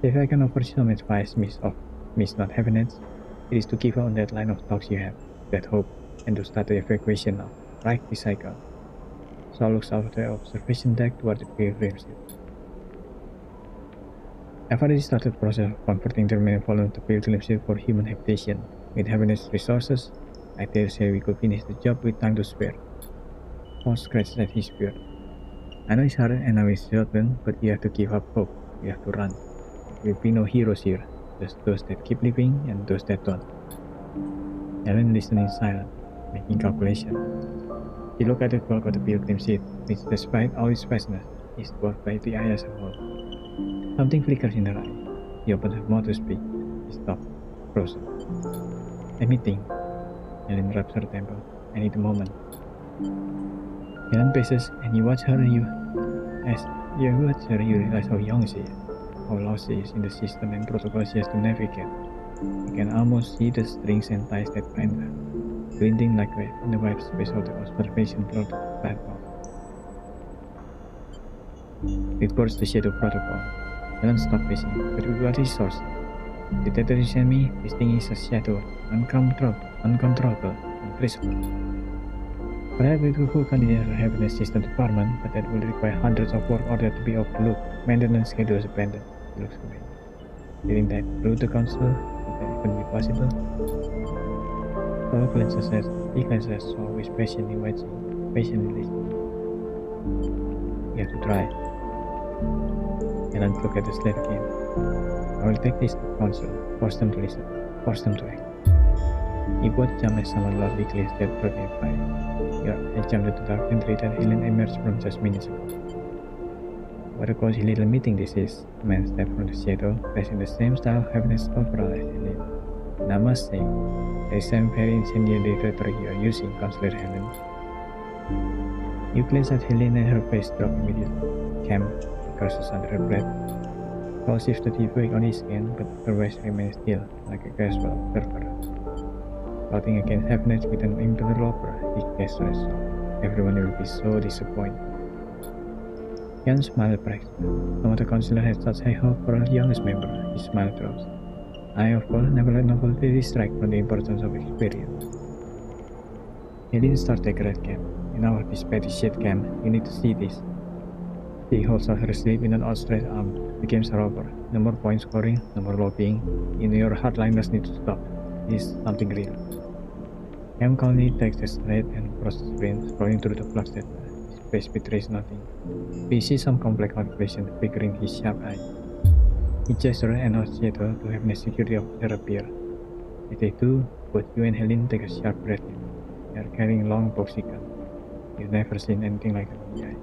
If I can offer some advice, Miss Not Heavenheads, it is to give on that line of talks you have, that hope, and to start the evacuation now, right beside us. Saul looks out of the observation deck toward the Pilgrim ship. I've already started the process of converting the remaining volume of the Pilgrim ship for human habitation. With Heavenhead's resources, I dare say we could finish the job with time to spare. Paul scratched at his beard. I know it's hard and I know it's certain, but we have to give up hope. We have to run. There will be no heroes here, just those that keep living and those that don't. Helen listened in silence, making calculations. She looked at the clock of the Pilgrim ship, which, despite all its vastness, is dwarfed by the eye as a whole. Something flickers in her eye. She opened her mouth to speak. She stopped, frozen. Let me think. Helen rubs her temple. I need a moment. Helen paces, and you watch her. As you watch her, you realize how young she is, how lost she is in the system and protocol she has to navigate. You can almost see the strings and ties that bind her, glinting like in the white space of the observation platform. It bursts the shadow protocol. Helen stopped pacing, but with what is source? The data you sent me, this thing is a shadow, uncontrollable, untraceable. Perhaps we could coordinate a happiness system department, but that will require hundreds of work orders to be overlooked. Maintenance schedules abandoned. He looks away. Didn't that through the council? Would that even be possible? Saul glances at Saul, who is patiently watching, patiently listening. We have to try. Helen looked at the slate again. I will take this to council, force them to listen, force them to act. He both jumped as someone loudly clears that broken by. I jumped into the dark entry that Helen emerged from just minutes ago. What a cozy little meeting this is. The man stepped from the shadow, dressed in the same style of happiness overall as Helen. And I must say, the same very incendiary rhetoric you are using, Counselor Helen. You glance at Helen and her face dropped immediately. Camp, she curses under her breath. Paul shifted his weight on his skin, but otherwise remained still, like a casual observer. Plotting against happiness with an interloper, he gestured. Everyone will be so disappointed. Jan smiled briefly. No other counselor had such high hope for our youngest member. His smile drops. I, of course, never let novelty distract from the importance of experience. He didn't start a great camp. In our petty shit camp, you need to see this. He holds out her sleeve in an outstretched arm. The games are over. No more point scoring, no more lobbying. You know your hardliners need to stop. This is something real. Cam calmly takes the slate and crosses the screen, scrolling through the flux data. His face betrays nothing. We see some complex calculation flickering his sharp eye. He gestures and asks Shadow to have a security officer appear. As they do, both you and Helen take a sharp breath in. They are carrying long boxy guns. You've never seen anything like that in the eye.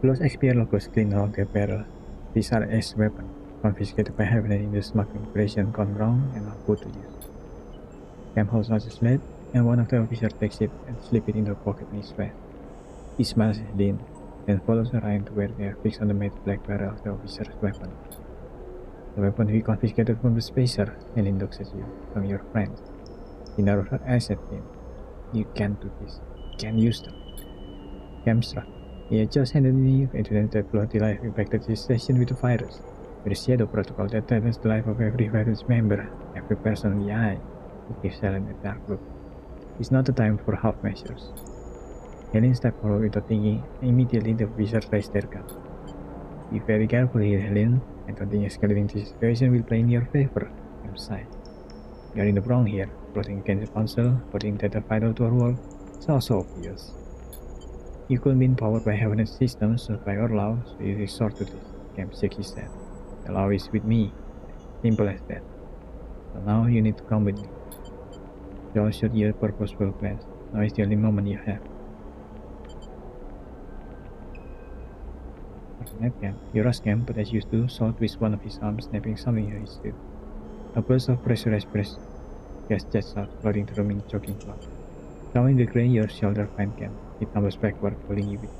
Close XPR logos clean along their barrel. These are S weapons. confiscated by Heaven in the smuggling operation gone wrong and are put to use. Cam holds out the sled, and one of the officers takes it and slips it into a pocket in his vest. He smiles at Lynn, then follows her around to where they are fixed on the matte black barrel of the officer's weapon. The weapon we confiscated from the spacer, Helen looks at you, from your friend. She narrows her eyes at him. You can't do this. You can't use them. Cam struck. He had just handed me a 20 life infected his session with the virus, with a shadow protocol that threatens the life of every virus member, every person in the eye. He gives Helen a dark look. It's not the time for half measures. Helen stepped forward without thinking, and immediately the officers raised their guns. Be very careful here, Helen. I don't think escalating the situation will play in your favor. Cam sighed. You are in the wrong here. Plotting against the council, putting data vital to our world, it's also obvious. You couldn't be empowered by Heaven's systems or by our law, so you resort to this. Cam shook his head. The law is with me. Simple as that. So now you need to come with me. Don't shoot your purposeful plans. Now is the only moment you have. Cam. You rush Cam, but as you do, Saul twists one of his arms, snapping something in his suit. A burst of pressurized gas jets out, flooding the room in choking cloud. Throwing the gray, your shoulder finds Cam. He tumbles backward, pulling you with him.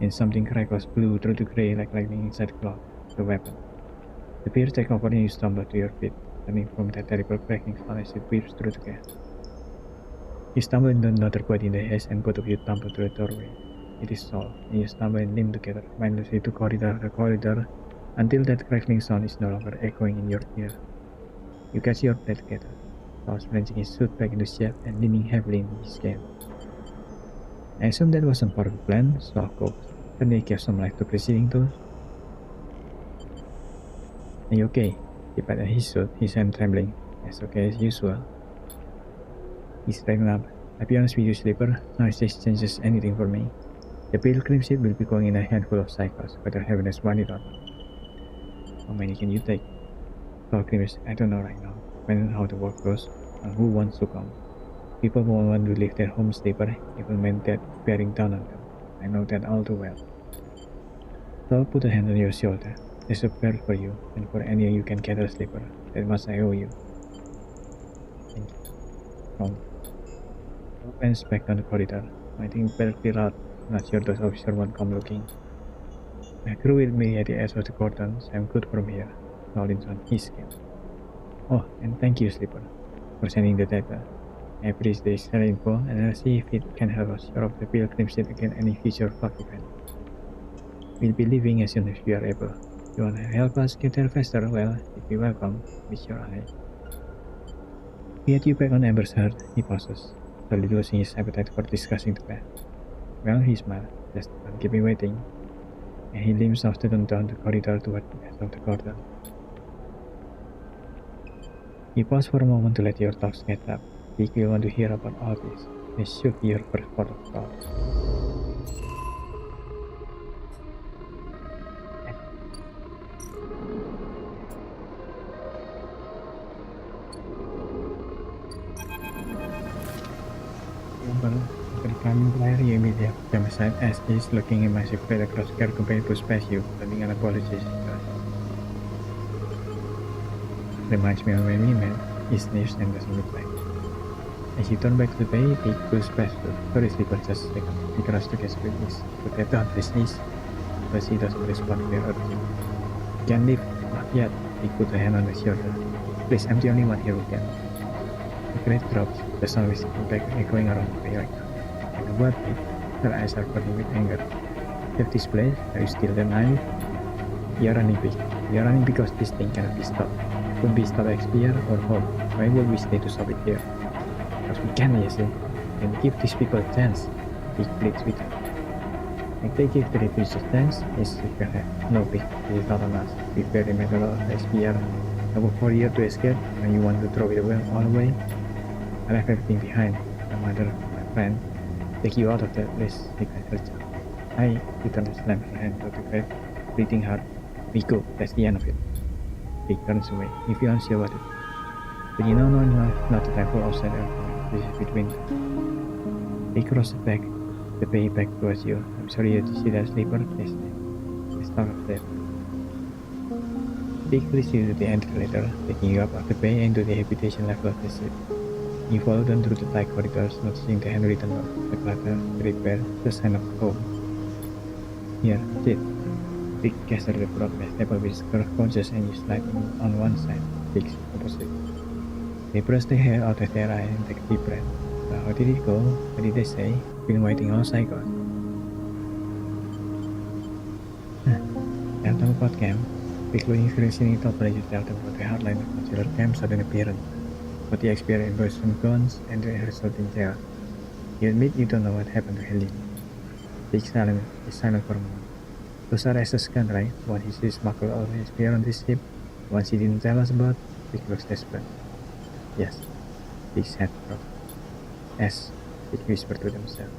And something crackles blue through the gray like lightning inside the cloud, the weapon. The fear takes over and you stumble to your feet, turning from that terrible cracking sound as it whips through the gas. You stumble into another quad in the haze and both of you tumble through the doorway. It is Saul, and you stumble and limp together, mindlessly to corridor after corridor, until that crackling sound is no longer echoing in your ear. You catch your breath together, Saul wrenching his suit back into shape and leaning heavily in his game. I assume that wasn't part of the plan, Saul goes. Then they gave some life to preceding those. Are you okay? He patted his suit, his hand trembling. As okay as usual. He straightened up. I'll be honest with you, Sleeper. Now if this changes anything for me. The pilgrim ship will be going in a handful of cycles, whether Heaven has won it or not. How many can you take? Pilgrims, I don't know right now. Depending on how the work goes, and who wants to come. People won't want to leave their homes, Sleeper, even when death bearing down on them. I know that all too well. So put a hand on your shoulder. There's a prayer for you, and for any you can gather, Sleeper. That much I owe you. Thank you. Come. Opens back down the corridor. I think better clear out. Not sure those officers won't come looking. My crew will be at the edge of the cordon, so I'm good from here. Rollins on his scale. Oh, and thank you, Sleeper, for sending the data. I appreciate the extra info, and I'll see if it can help us shore up the pilgrim ship against any future fuck event. We'll be leaving as soon as we are able. If you want to help us get there faster, well, you'd be welcome, with your eye. We had you back on Amber's herd, he pauses, slowly losing his appetite for discussing the plan. Well, he smiled. Just don't keep me waiting. And he limps after them down the corridor toward the edge of the garden. He paused for a moment to let your thoughts get up. Think you want to hear about all this. They shook your first port of call. Coming player, you immediately have to aside as is looking a massive plate across care company push past you, sending an apology. Reminds me of when we met. He sniffs and doesn't look back. As you turn back to the bay, he goes past you. Sorry, Sleeper, just a second. He tries to get with his to get down to his knees, but he doesn't respond to your urging. You can't leave. Not yet. He put a hand on his shoulder. Please, I'm the only one here who can. The crate drops. The sound is back echoing around the bay right now. What? Her eyes are burning with anger. Have this place? Are you still alive? You're running big. You're running because this thing cannot be stopped. It couldn't be stopped at Spear or home. Why would we stay to stop it here? Because we can, yes, and give these people a chance. Big pleads with her. If they give the refugees a chance, it's your head. No, Big, this is not on us. We very matter of Spear. Over 4 years to escape, and you want to throw it away all away? I left everything behind. My mother, my friend. Take you out of that place, I return to slam her hand to the grave, breathing hard. We go, that's the end of it. He turns away. He feels unsure what it is. But you know, no, not the time for outside argument. This is between them. He crosses the bay back towards you. I'm sorry to see that, Sleeper. Let's talk of that. Pig leads you to the entry ladder, taking you up the bay into the habitation level of the ship. You follow them through the tight corridors, noticing the handwritten note, the clutter, the repair, the sign of home. Here, sit. Pig gestures the broad table with curved couches and you slide in on one side, Pig's opposite. They brush their hair out of their eye and take a deep breath. So how did it go? What did they say? Been waiting alongside God. Tell them about camp. Pig looking seriously thoughtfully to tell them about the hardline of consular camp's sudden appearance, what the experience involves from guns and the resulting chaos. You admit you don't know what happened to Helene. Pig is silent for a moment. Those are S's gun, right? One he sees smuggled out of his beer on this ship. One he didn't tell us about. Pig looks desperate. Yes. Pig's head dropped. S. Pig whispered to themselves.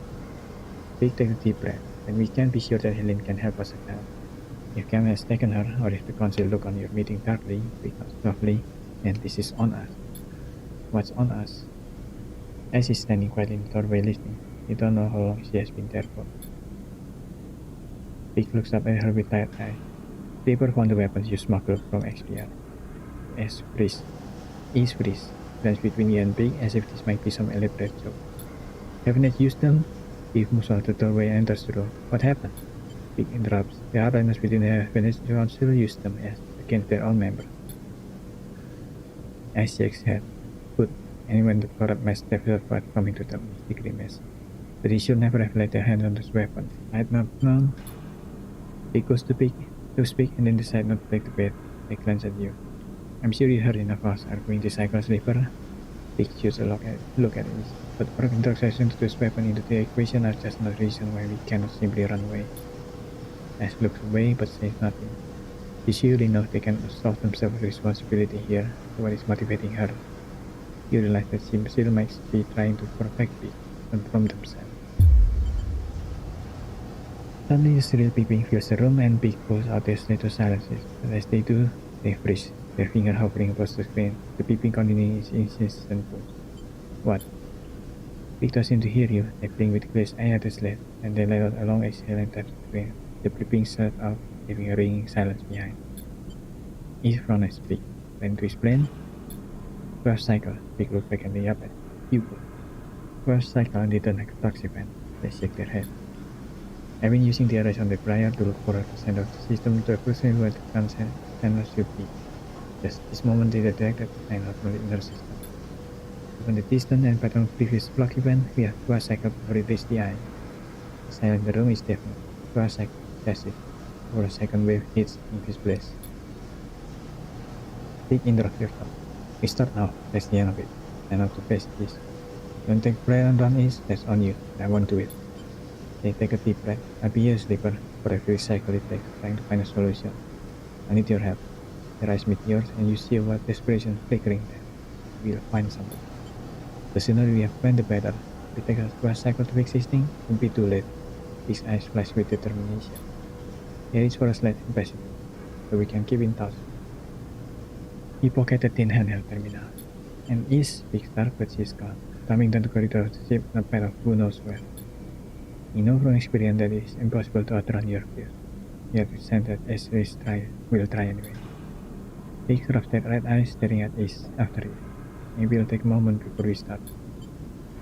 Pig takes a deep breath, and we can't be sure that Helene can help us now. If Cam has taken her, or if the council look on your meeting darkly, Pig nods softly, and this is on us. What's on us? S is standing quietly in the doorway listening. You don't know how long she has been there for. Pig looks up at her with tired eyes. Paper found the weapons you smuggled from XPR. S freeze. Is freeze. Glance between you and Pig as if this might be some elaborate joke. Haven't they used them? Pig moves out the doorway and enters the room. What happened? Pig interrupts. The hardliners within the Venetian Council used them as against their own members. S shakes head. Good. Anyone that corrupt mess developed coming to them is the grimace. But he should never have laid their hands on this weapon. I'd not known. Pig goes to speak and then decide not to take the bait. They glance at you. I'm sure you heard enough of us arguing the cycle sleeper. Pig shoots a look at it. But our introduction to this weapon into the equation are just not reason why we cannot simply run away. Ash looks away but says nothing. She surely knows they can absolve themselves of responsibility here, so what is motivating her? You realize that she still might be trying to protect Pig from themselves. Suddenly a shrill beeping fills the room and Pig pulls out their to silence it. But as they do, they freeze, their finger hovering across the screen. The beeping continues its insistent push. What? Pig doesn't seem to hear you. They blink with glazed eye at the sled, and they let out a long exhale and touch the screen. The beeping shut out, leaving a ringing silence behind. Each front is Pig. Then to explain? First cycle, Pig looked vacantly up at you. First cycle didn't like a taxi van. They shake their head. I've been using the arrays on the prior to look for a percent of the system to approximate where the channel should be. Just this moment they detected a not in their system. Given the distance and pattern of previous block event, we have 2 cycles before it reaches the eye. The silence in the room is deafening. 2 cycles, that's it. Before a second wave hits in his place. Pig interrupts your thought. We start now, that's the end of it. I know to face this. Don't take prayer and run is, that's on you. I won't do it. They take a deep breath. I'll be a sleeper for every cycle it takes, trying to find a solution. I need your help. Their eyes meet yours, and you see what desperation flickering there. We'll find something. The sooner we have planned, the better. If it takes us 2 cycles to fix this thing, it won't be too late. His eyes flash with determination. He reaches for a sled and passes it, so we can keep in touch. He pocketed tin handheld terminal. And is Pig stark, but she's gone, coming down the corridor of the ship in a path of who knows where. You know from experience that it is impossible to outrun your fears, yet we sense that S will try anyway. Pig rubs their red eyes staring at Ace after it. Maybe it'll take a moment before we start.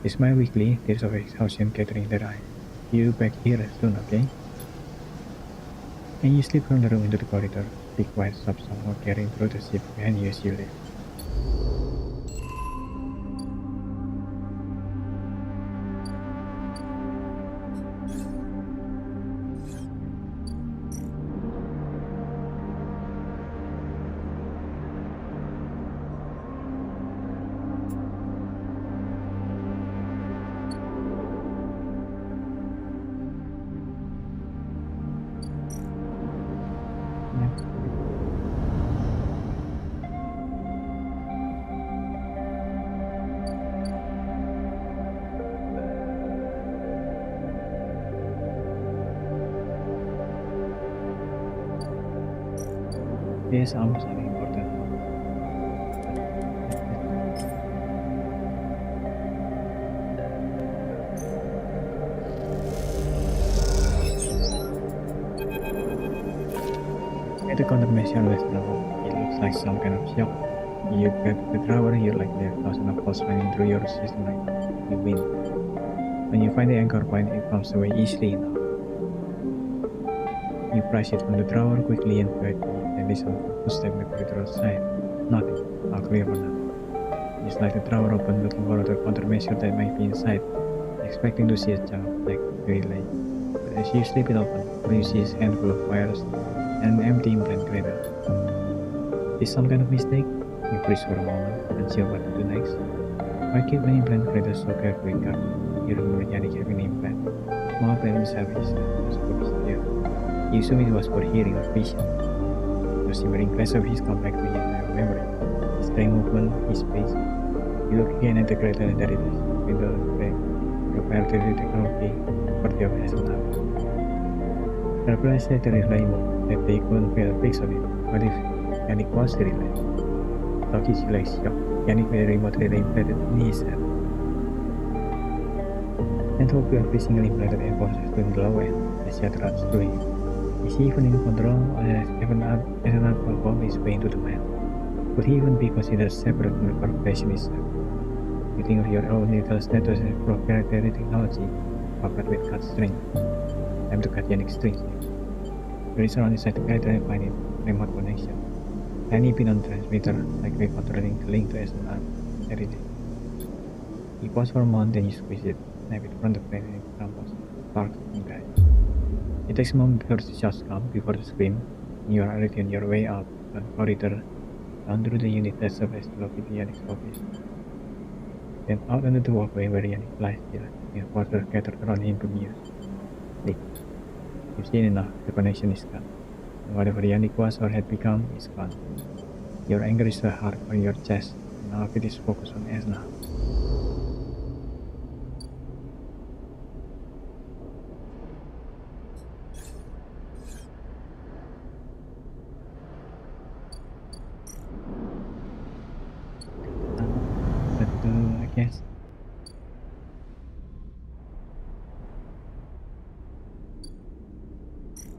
They smile weakly, tears of exhaustion gathering their eyes. You back here soon, okay? And you slip from the room into the corridor. Pig white stops somehow carrying through the ship behind you as you leave. These arms are important. At the confirmation with Bravo, he looks like some kind of shock. You get the tower, you're like there are thousands of holes running through your system like you win. When you find the anchor point, it comes away easily enough. You price it from the tower quickly and quietly, then listen for footsteps in the corridor outside. Nothing. All clear for now. You slide the drawer open, looking for other countermeasure that might be inside, expecting to see a chunk of black relay. But as you slip it open, all you see is a handful of wires and an empty implant cradle. Is some kind of mistake? You freeze for a moment, unsure what to do next. Why keep an implant cradle so carefully guarded? You remember Yannick having an implant. Small plan himself is supposed to hear. You assume it was for hearing or vision. The shimmering flash of his come back to your memory. His brain movement, his face. You look again at the cradle and there it is. Window frame. Proprietary technology for the SNR. The replies later relay that they couldn't put a fix on it. What if Yannick was the relay? Toki's legs shocked. Yannick made a remote relay implanted in his head. And hope you every single implanted enforces to the low end. The shot runs through him. Is he even in control, or has an bomb his way into the man? Could he even be considered separate from the corporation itself? You think of your own little status as proprietary technology, covered with cut string. Time to cut Yannick's strings. You reach around inside the crater and find it. Remote connection. Tiny pin on transmitter, likely controlling the link to SNR. There it is. You pause for a moment, then you squeeze it, snap it from the plane and it crumbles, sparks and dies. It takes a moment before the shots come, before the scream, and you are already on your way out the corridor, down through the unit that serves as the lobby to Yannick's office. Then out onto the walkway where Yannick lies still, with water scattered around him bemused. Sleep. You've seen enough, the connection is cut. And whatever Yannick was or had become is gone. Your anger is so hard on your chest, and now it is focused on Esna. I guess.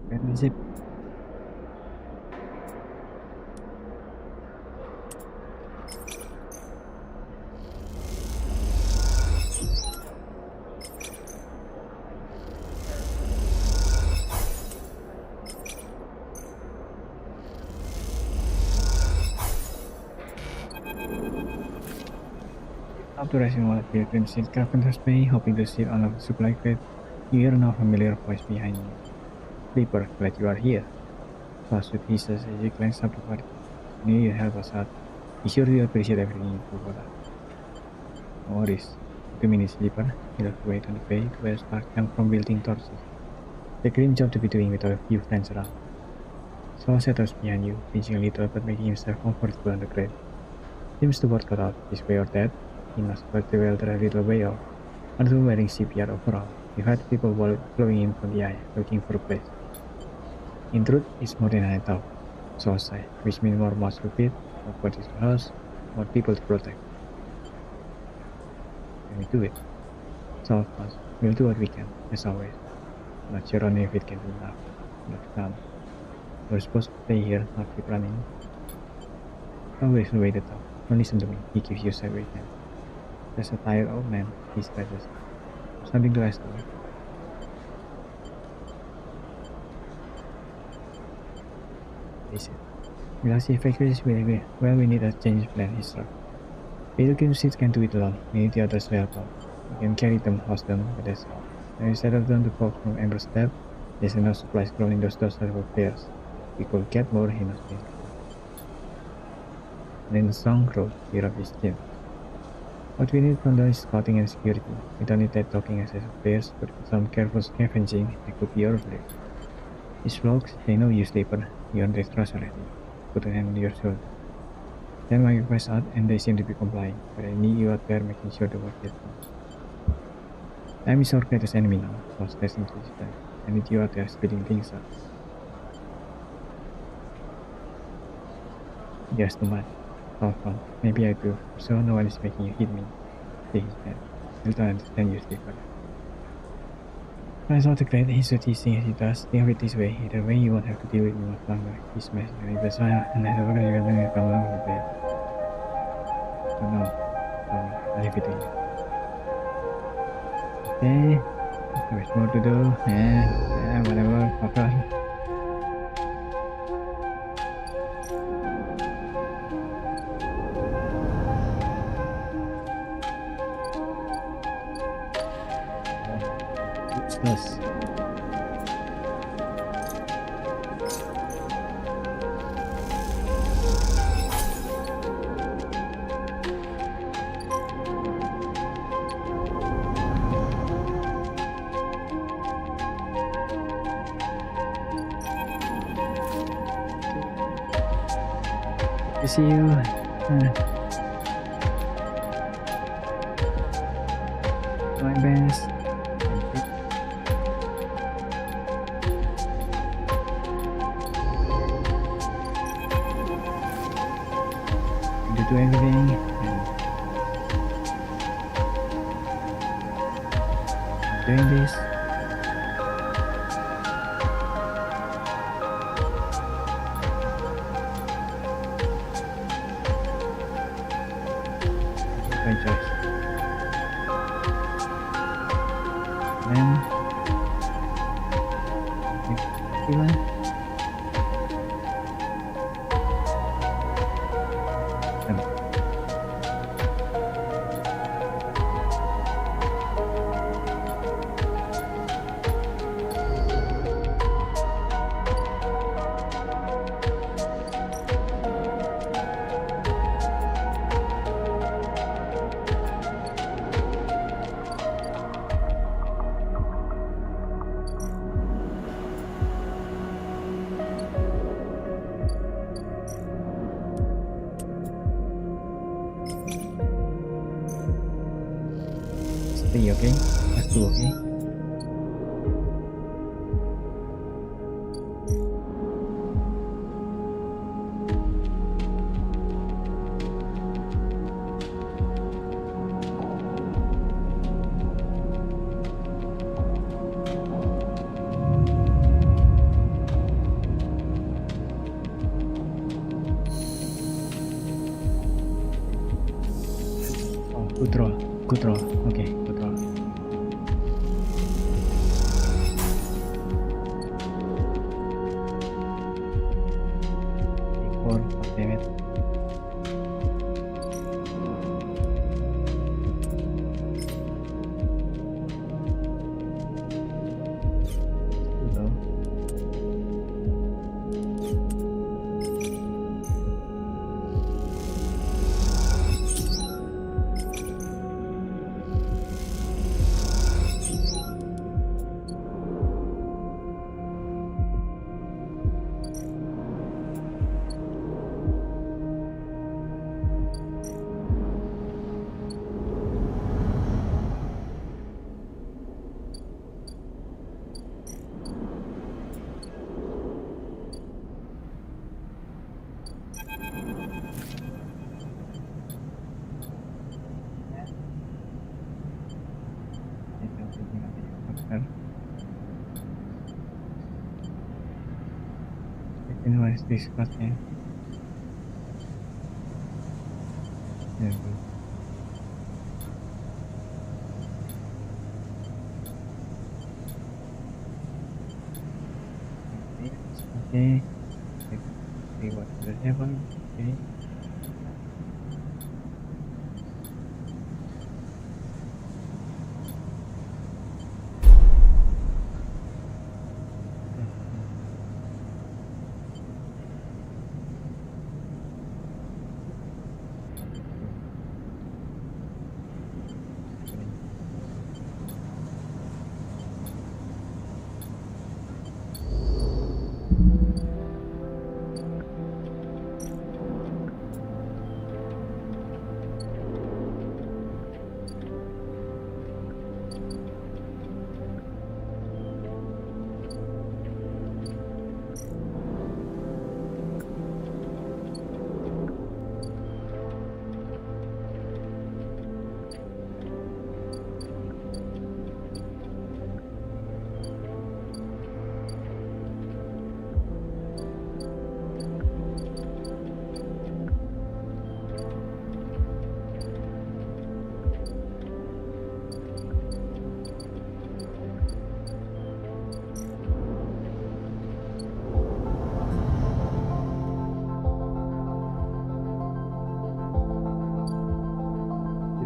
Where is it? After resting while pilgrims in Carpenter's Bay, hoping to sit on a supply crate, you hear a familiar voice behind you. Sleeper, glad you are here. Fast with hisses as you glance up the body. Knew you help us out. Be sure you appreciate everything you do for us. No worries. 2 minutes, Sleeper. You look away on the bay to where sparks come from building torches. The grim job to be doing with a few friends around. Saul settles behind you, pinching a little but making himself comfortable on the crate. Seems the word got out, this way or that. He must put the welder a little way off, until wearing CPR overall. You had people blowing in from the eye, looking for a place. In truth, it's more than I thought. So sigh, which means more mouths to feed, more bodies to house, more people to protect. Can we do it? So of course, we'll do what we can, as always. Not sure on if it can be enough, but come. We're supposed to stay here, not keep running. Always the way to talk. Don't listen to me, he gives you sideways hand. There's a tired old man, he stretches. Something to ask for. He said. We'll see if is really well, we need a change plan, he struck. Pilgrim seats can do it alone, we need the others to help out. We can carry them, house them, but that's all. When we settle down to folks from Amber's Step, there's enough supplies grown in those dorsal pairs. We could get more, he must be. Then the song growth, he rubbed his chin. What we need from them is scouting and security. We don't need that talking as players, but with some careful scavenging, they could be our place. These folks, they know you, Sleeper. You earned their trust already. Put a hand on your shoulder. Send my request out, and they seem to be complying, but I need you out there making sure the work gets done. Time is our greatest enemy now, so stress into this time. I need you out there speeding things up. Yes, too much. Oh, fun. Maybe I do, so no one is making you hit me. Take his hand. I don't understand you, Sleeper. Despite all the great he's teasing as he does, deal with this way. Either way, you won't have to deal with it much longer. He's messing with the fire, and then we're gonna come along with it. So no, I'll leave it to you. Okay, there's more to do. Yeah, whatever, fuck off. Useless. Good to see you. My best. Do everything and doing this. My choice. Then everyone. Stay okay? That's too okay? Oh, good roll. Good roll. Okay, good roll. Four, damn it. Too low. What is this content? Yeah, good. Okay. See what will happen. Okay.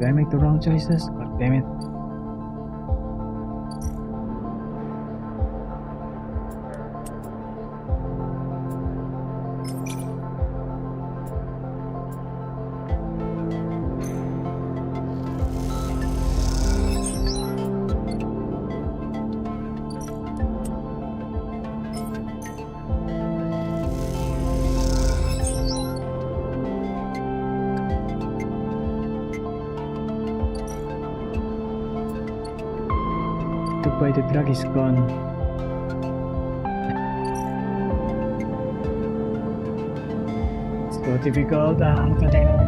Did I make the wrong choices? God damn it. Goodbye, the drug is gone. So difficult. God damn it.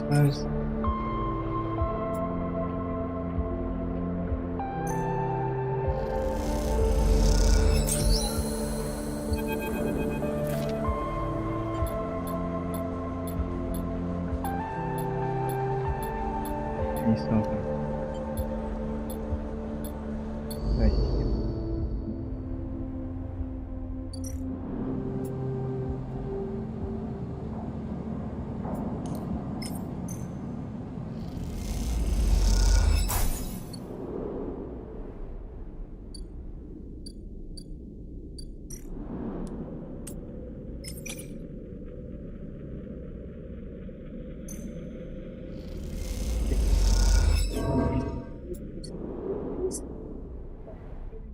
First. It's over. Right here.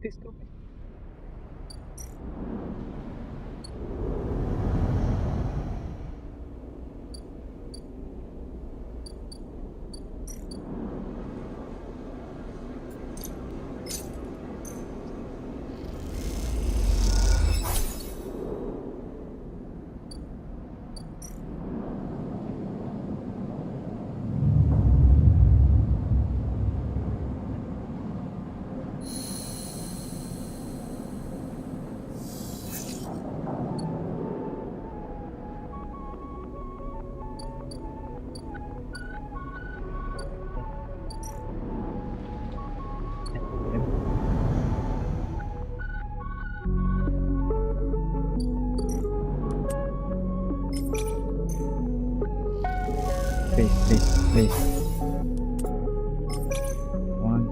This go. Please. One.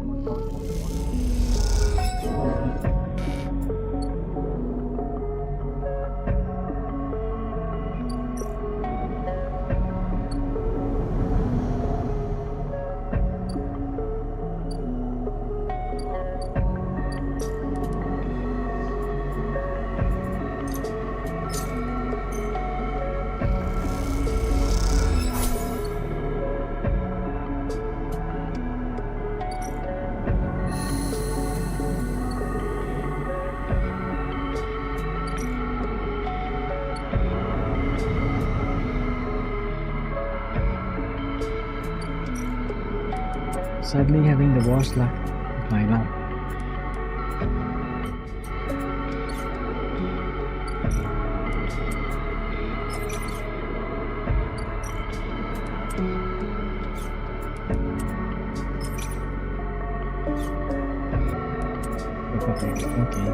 Sadly, having the worst luck of my life. Okay.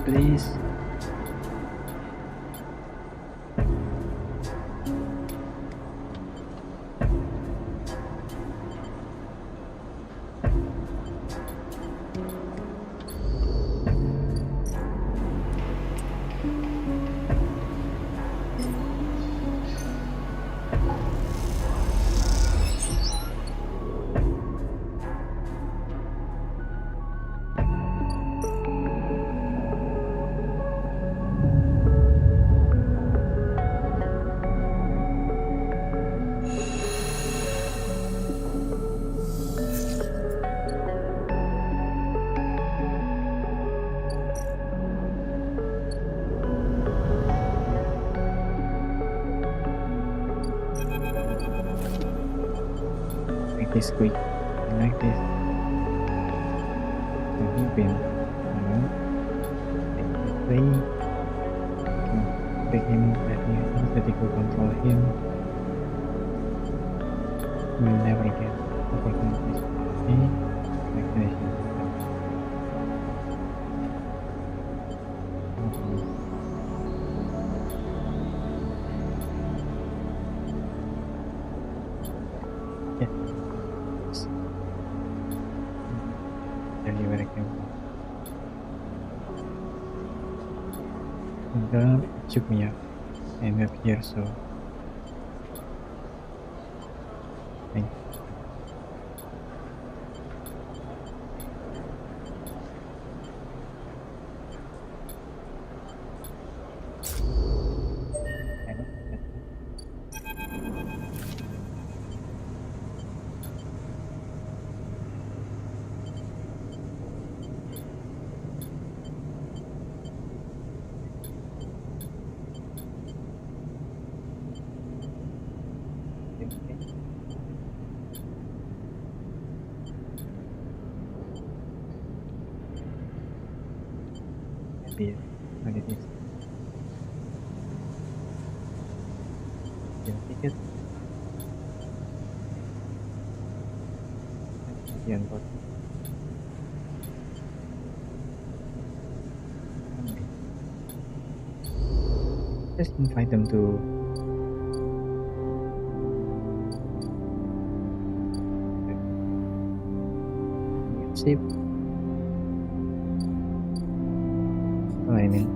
Please. this quick, like this. So he will take the play to break him that he could control him. He will never get opportunities to play like this. Very careful. The shook me up and up here, so thank you. Maybe what it is. Ticket. Again, but just invite them to save. Oh, I mean.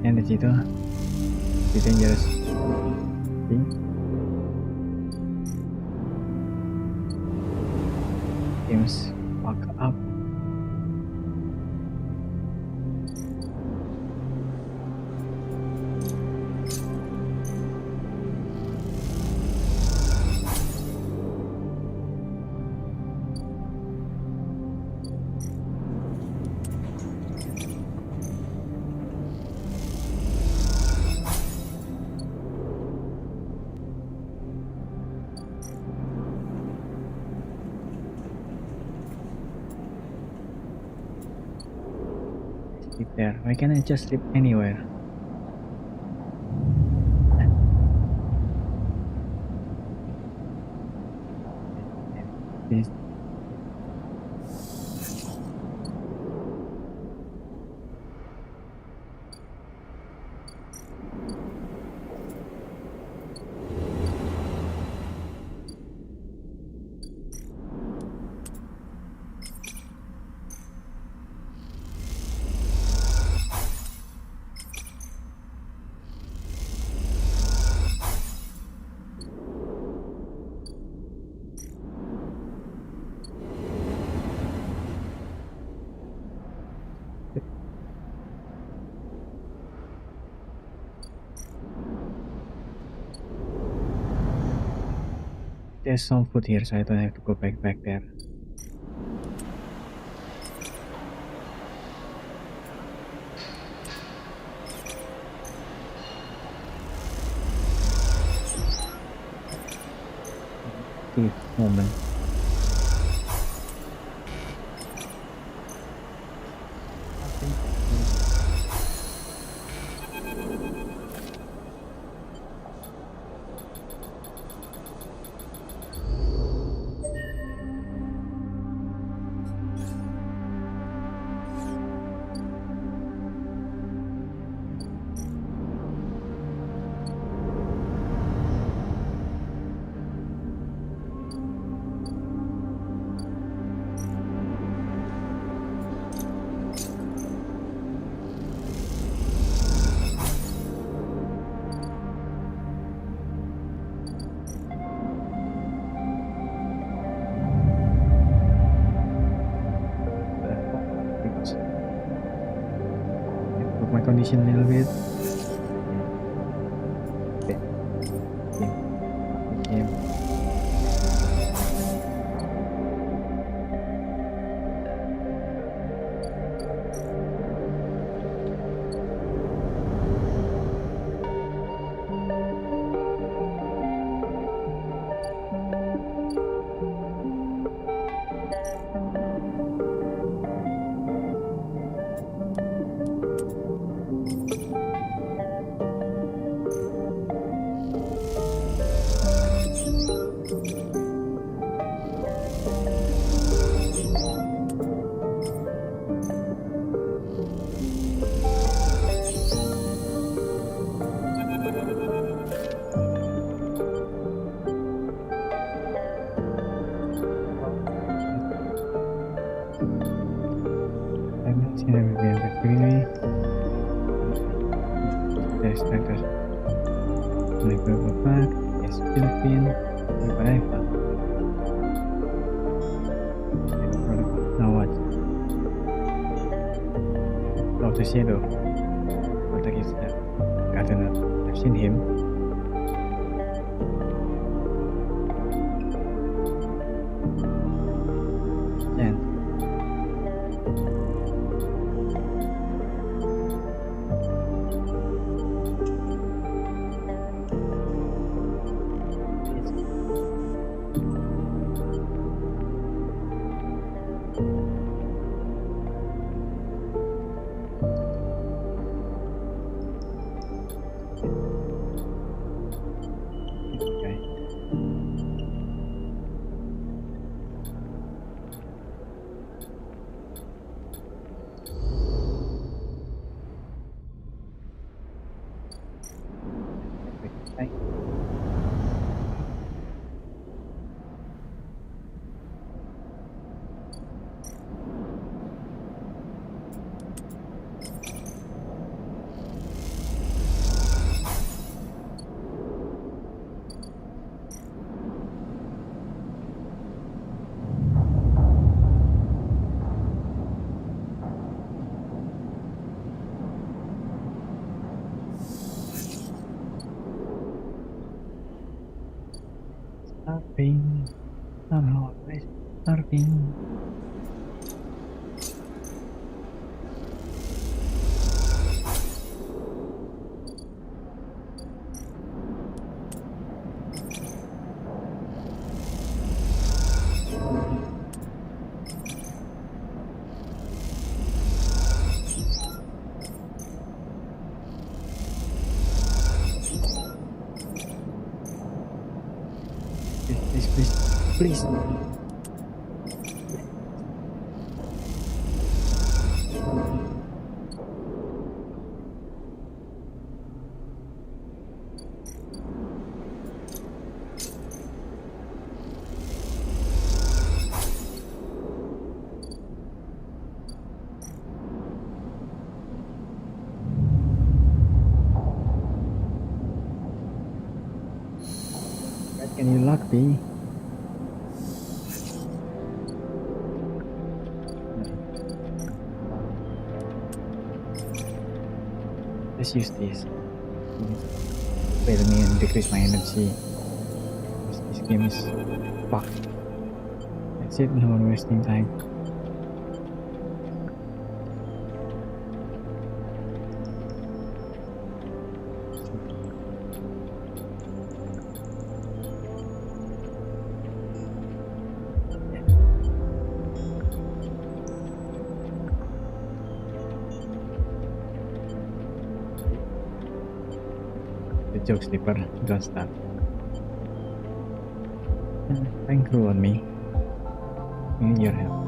Yang di situ di dangerous thing. Games fuck up. Sleep there. Why can't I just sleep anywhere? This. There's some food here, so I don't have to go back there. Moment. Improve my condition a little bit. Okay. Game. Now what? Oh, the shadow. What the is that? Gardener. I've seen him. And starving. I'm always starving. Please. Can you lock me? Let's use this. Wait a minute, decrease my energy. Use this game is fucked. That's it, no more wasting time. The joke slipper, don't stop. Thank you on me. I need your help.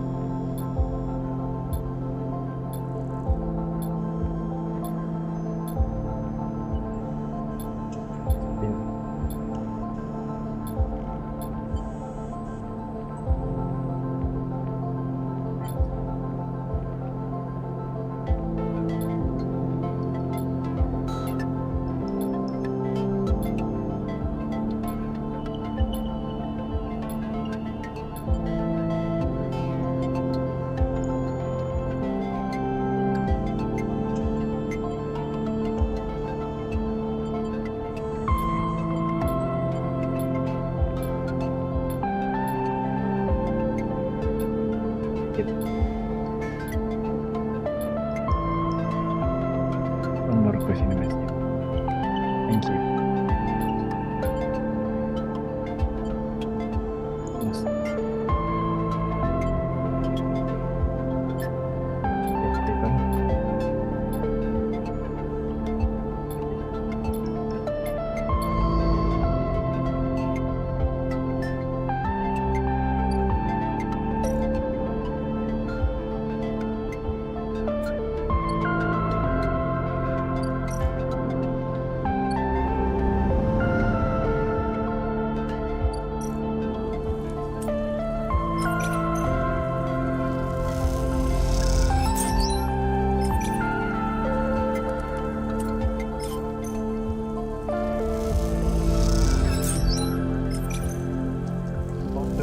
One more question in my sleep. Thank you. Yes.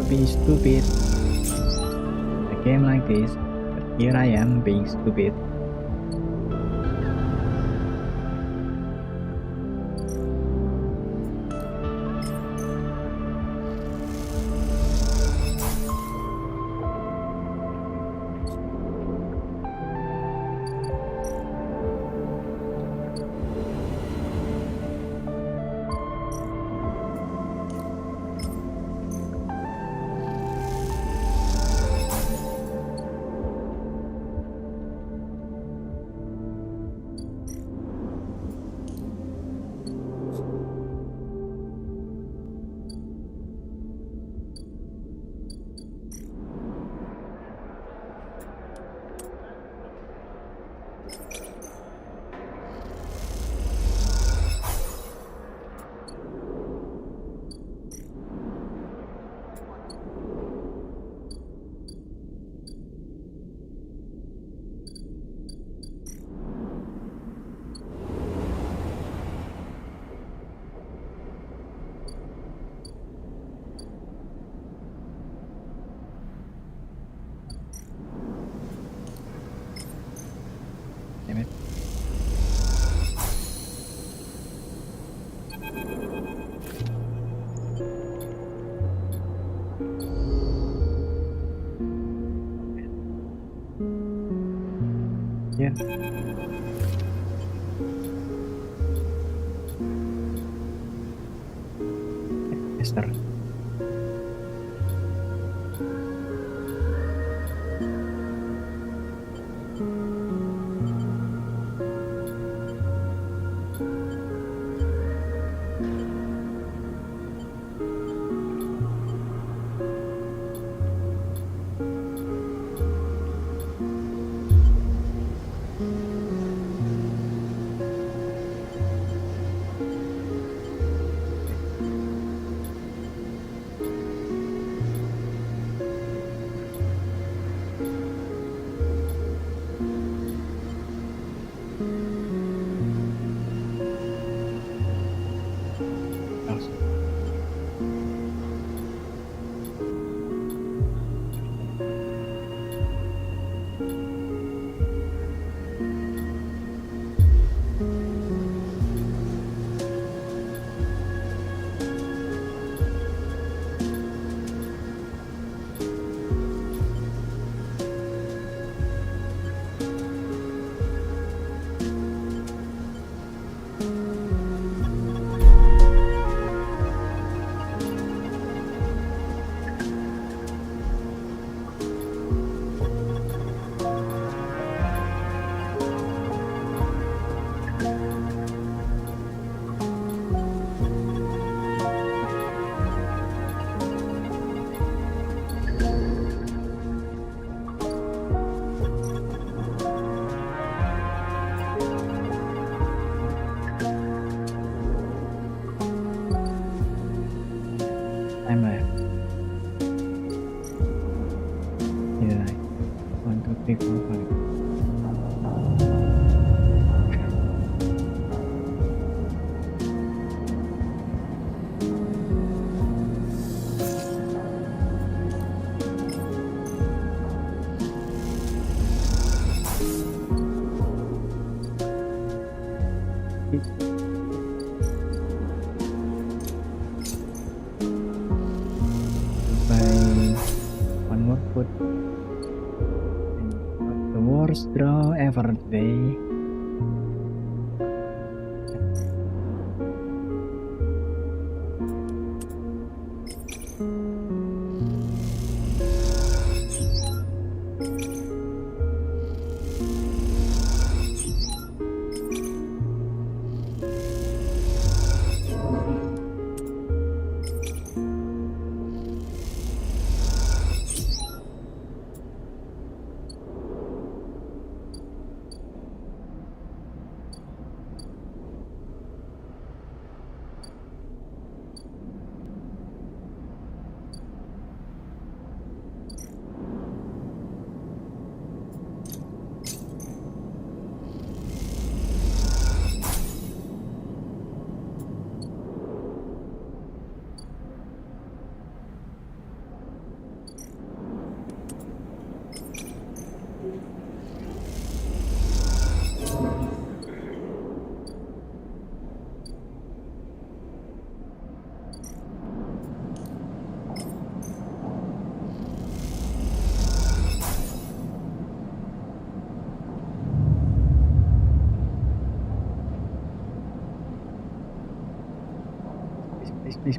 Be stupid. A game like this, but here I am being stupid. Damn it. Yeah. Esther. time left. Did I? 1, 2, 3, 4, 5. By one more foot. And the worst draw ever today.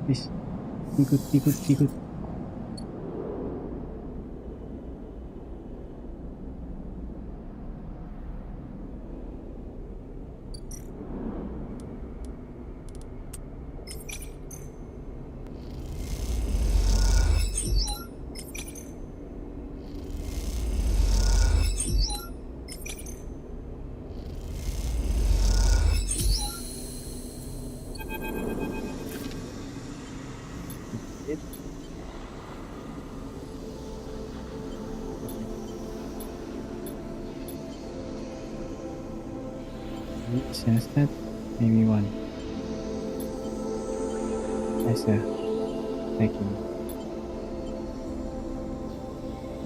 Please. Ikut. Sense that maybe one. As a taking.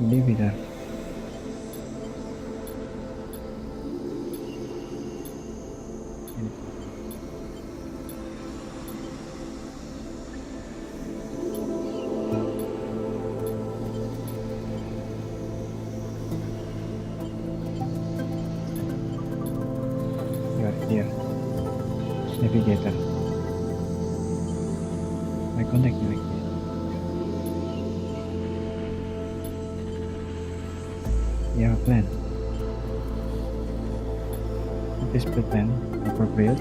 Leave it there. Here, navigator. I contact you again. You have a plan. Is this plan appropriate?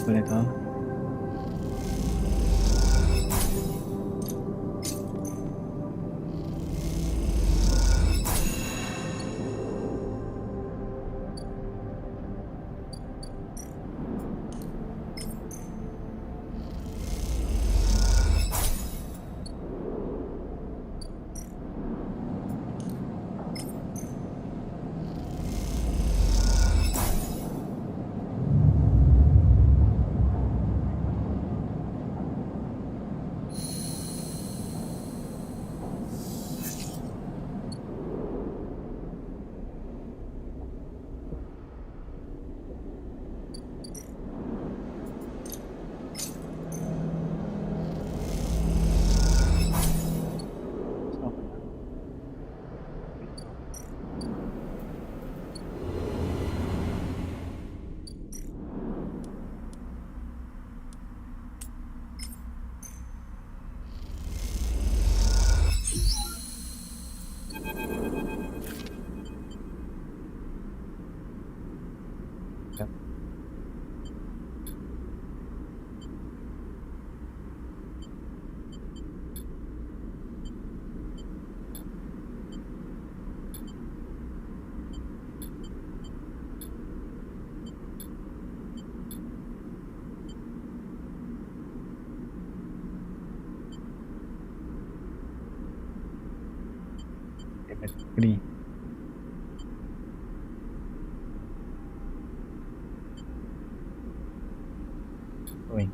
peaceful at all. Yep. Agree. Going.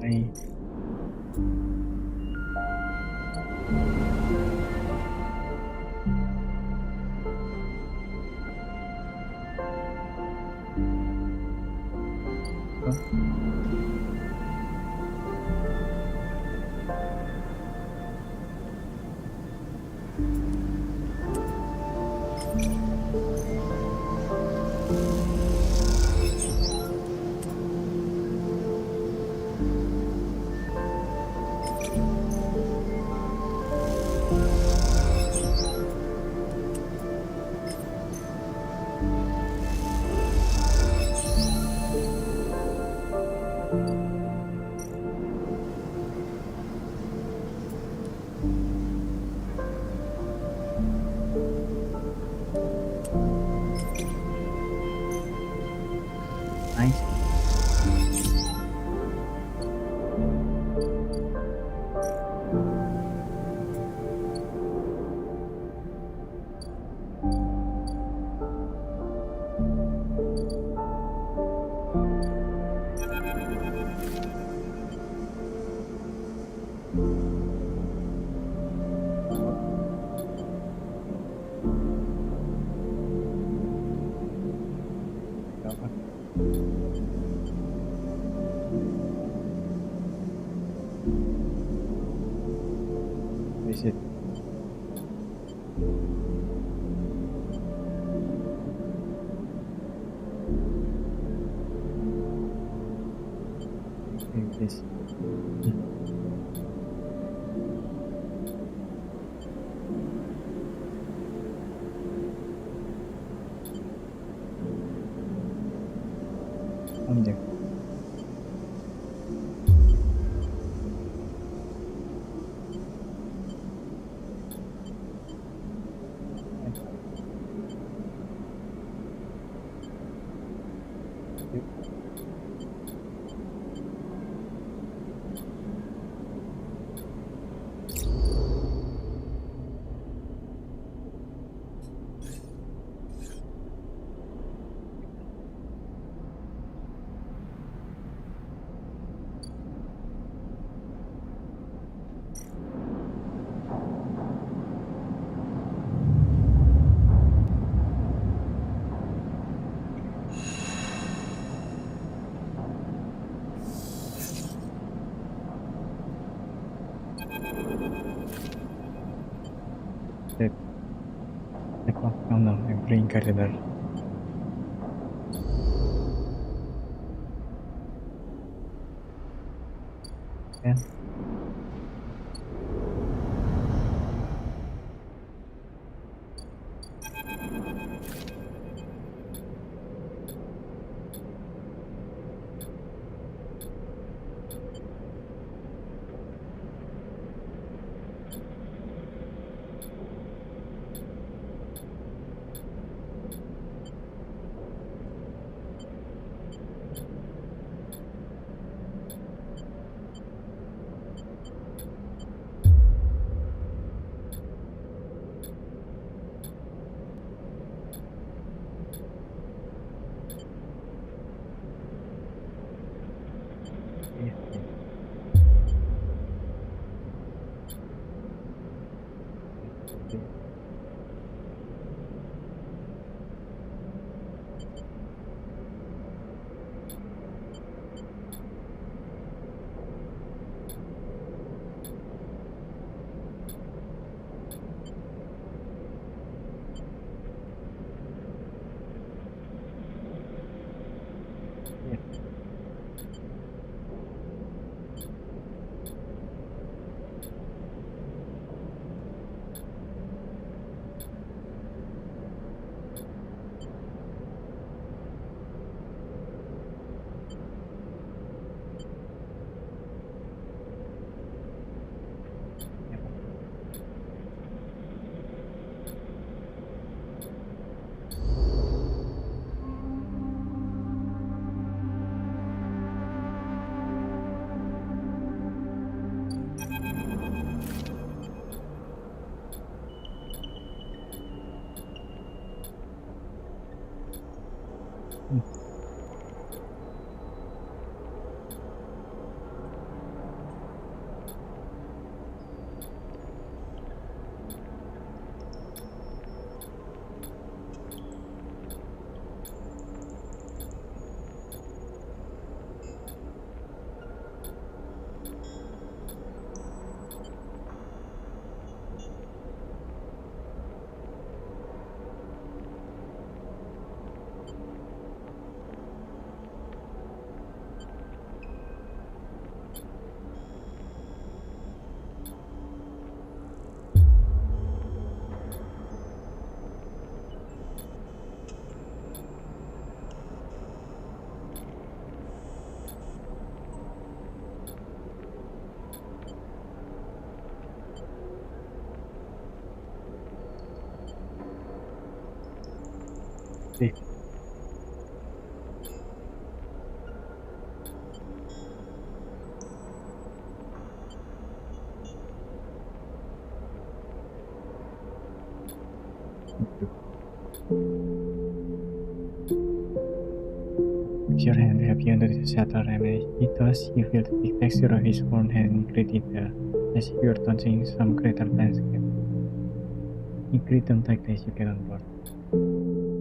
Bye. Nice. Is it? This. On there. Like, oh no, I'm playing gardener. Yeah. See. With your hand heavy under the shutter, and as he does, you feel the thick texture of his worn hand in great detail, as if you are touching some greater landscape. You grip them tightly as you get on board.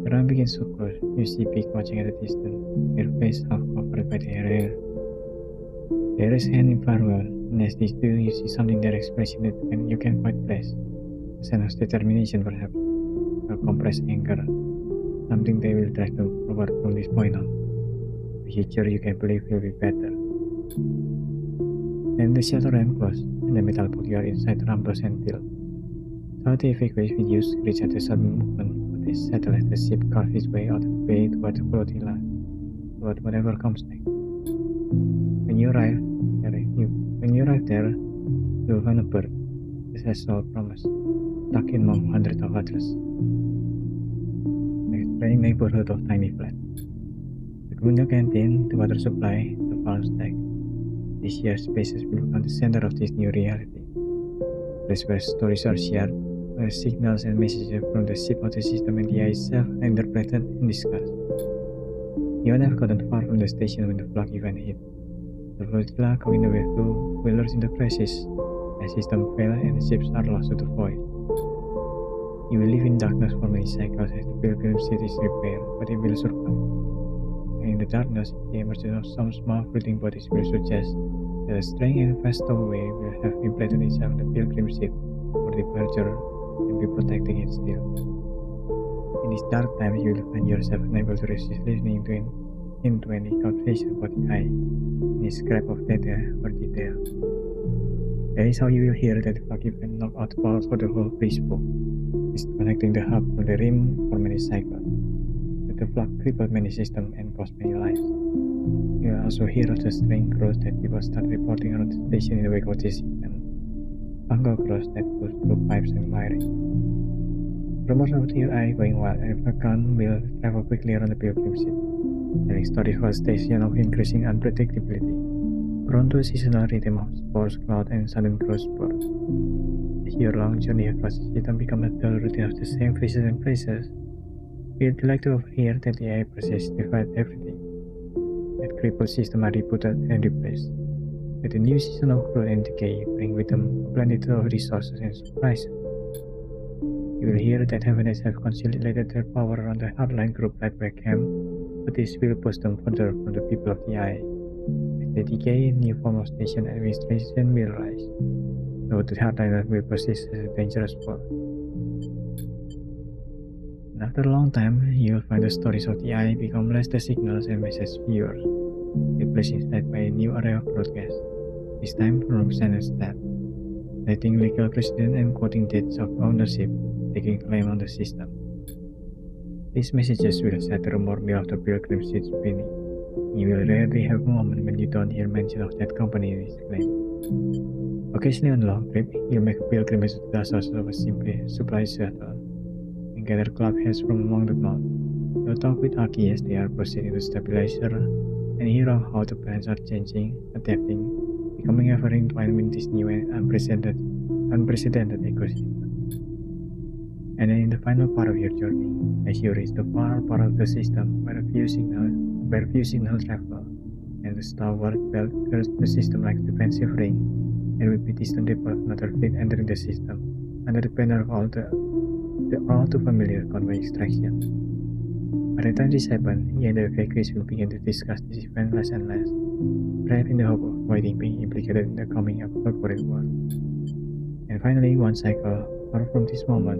The run begins so close, you see Pig watching at a distance, her face half covered by the hair. There is hand in farewell, and as these two, you see something in their expression that you can quite place. A sense of determination, perhaps, or compressed anger. Something they will try to forward from this point on. The future you can believe will be better. Then the shutter ram closed, and the metal box you are inside rumbles and tilts. So the evacuate videos reach at a sudden movement, but they settle as the ship carves its way out of the bay toward the floating land, toward whatever comes next. When you arrive there, you'll find a bird, as Saul promised, tucked in among hundreds of others. A strange neighborhood of tiny flats. The communal canteen, the water supply, the farm stack. These shared spaces will become the center of this new reality. Place where stories are shared, where signals and messages from the ship of the system and the eye itself are interpreted and discussed. You have gotten far from the station when the flag event hit. The flotilla going away two wheelers in the crisis. The system failed and the ships are lost to the void. You will live in darkness for many cycles as the pilgrim city is repaired, but it will survive. And in the darkness, the emergence of some small floating bodies will suggest that a strange and vast stowaway will have implanted itself in the pilgrim ship for departure and be protecting it still. In these dark times, you will find yourself unable to resist listening into any conversation about the eye, any scrap of data or detail. That is how you will hear that the plug event knock out power for the whole Facebook, disconnecting the hub from the rim for many cycles. That the plug crippled many systems and cost many lives. You will also hear of the strange growth that people start reporting around the station in the wake of this event. Fungal growth that goes through pipes and wiring. Rumors of the eye going wild and a gun will travel quickly around the pilgrim ship, telling stories for a station of increasing unpredictability, prone to seasonal rhythm of spores, cloud, and sudden growth spurts. As your long journey across the system becomes a dull routine of the same faces and places, you will like to overhear that the eye process divide everything, that crippled system are rebooted and replaced, that the new season of growth and decay bring with them a plenitude of resources and surprises. You will hear that Heaven have consolidated their power around the hardline group led by Cam, but this will push them further from the people of the Eye. As they decay, new form of station administration will rise, though the hardliner will persist as a dangerous foe. And after a long time, you will find the stories of the Eye become less the signals and message viewers, replaced instead by a new array of broadcasts, this time from Senate staff, citing legal precedent and quoting dates of ownership, taking claim on the system. These messages will set the rumor mill of the pilgrim ship spinning. You will rarely have a moment when you don't hear mention of that company in its claim. Occasionally on a long trip, you'll make a pilgrimage to the source of a simply supply shuttle and gather club heads from among the crowd. You'll talk with Aki as they are proceeding to stabilizer and hear of how the plans are changing, adapting, becoming ever entwined with this new and unprecedented ecosystem. And then in the final part of your journey, as you reach the far part of the system where few signals travel, and the starboard belt curves the system like a defensive ring, there will be distant report of another fleet entering the system, under the banner of all too familiar convoy extraction. By the time this happens, you and the evacuees will begin to discuss this event less and less, perhaps in the hope of avoiding being implicated in the coming up corporate war. And finally, one cycle far from this moment,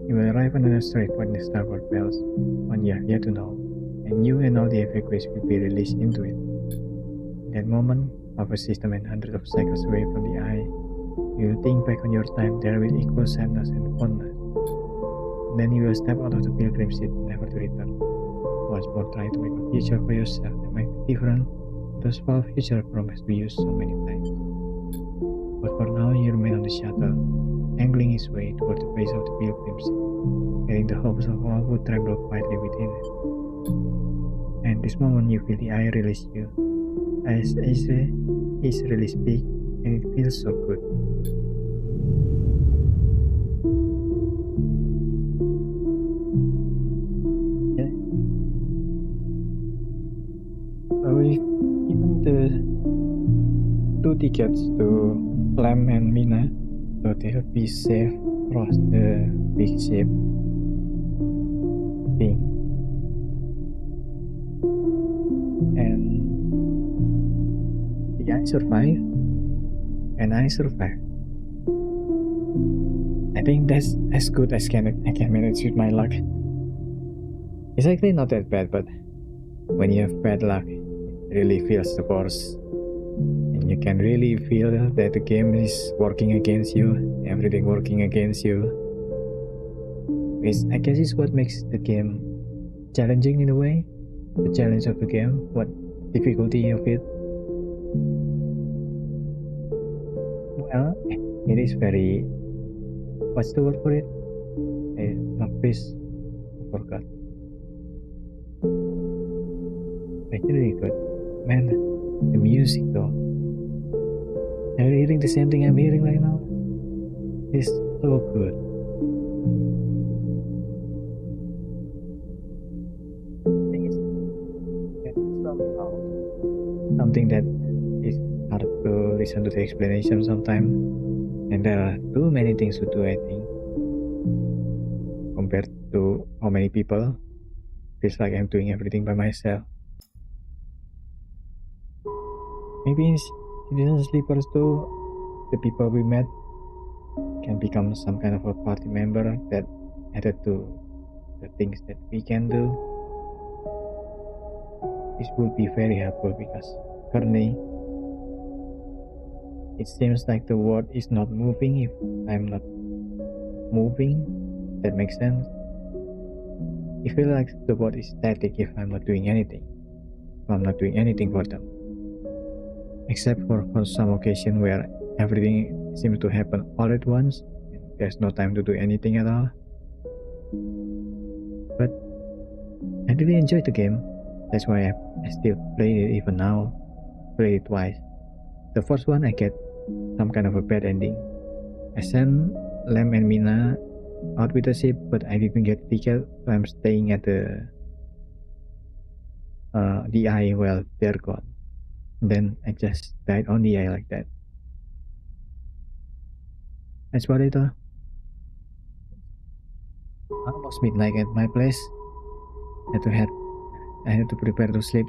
you will arrive on an asteroid point in the starboard belts, one you have yet to know, and you and all the evacuees will be released into it. In that moment, of a system and hundreds of cycles away from the Eye, you will think back on your time there with equal sadness and fondness. And then you will step out of the pilgrim ship never to return, once more trying to make a future for yourself that might be different from those false future promised to you so many times. But for now, you remain on the shuttle, angling its way toward the base of the pilgrim ship, getting the hopes of all who tremble quietly within it. And this moment you feel the Eye release you, as Ace is really big, and it feels so good. Yeah. So we've given the 2 tickets to Clem and Mina, so they'll be safe across the big ship thing. And the guy survived, and I survived. I think that's as good as I can manage with my luck. It's actually not that bad, but when you have bad luck, it really feels the worst. And you can really feel that the game is working against you, everything working against you. I guess it's what makes the game challenging in a way. The challenge of the game, what difficulty of it. Well, it is very, what's the word for it? Lapis, I forgot. It's really good. Man, the music though. Are you hearing the same thing I'm hearing right now? It's so good. Something that is hard to listen to the explanation sometimes, and there are too many things to do, I think, compared to how many people. Feels like I'm doing everything by myself. Maybe in Citizen Sleepers too, the people we met can become some kind of a party member that added to the things that we can do. This would be very helpful because currently it seems like the world is not moving if I'm not moving. That makes sense. It feels like the world is static if I'm not doing anything. I'm not doing anything for them. Except for some occasion where everything seems to happen all at once and there's no time to do anything at all. But I really enjoyed the game. That's why I still played it even now. Played it twice. The first one I get some kind of a bad ending. I sent Lem and Mina out with the ship, but I didn't get ticket, so I'm staying at the eye while they're gone. Then I just died on the eye like that. That's about it. Almost midnight at my place. I had to prepare to sleep.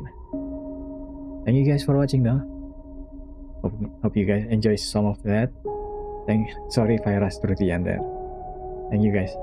Thank you guys for watching though. Hope you guys enjoy some of that. Sorry if I rushed through the end there. Thank you guys.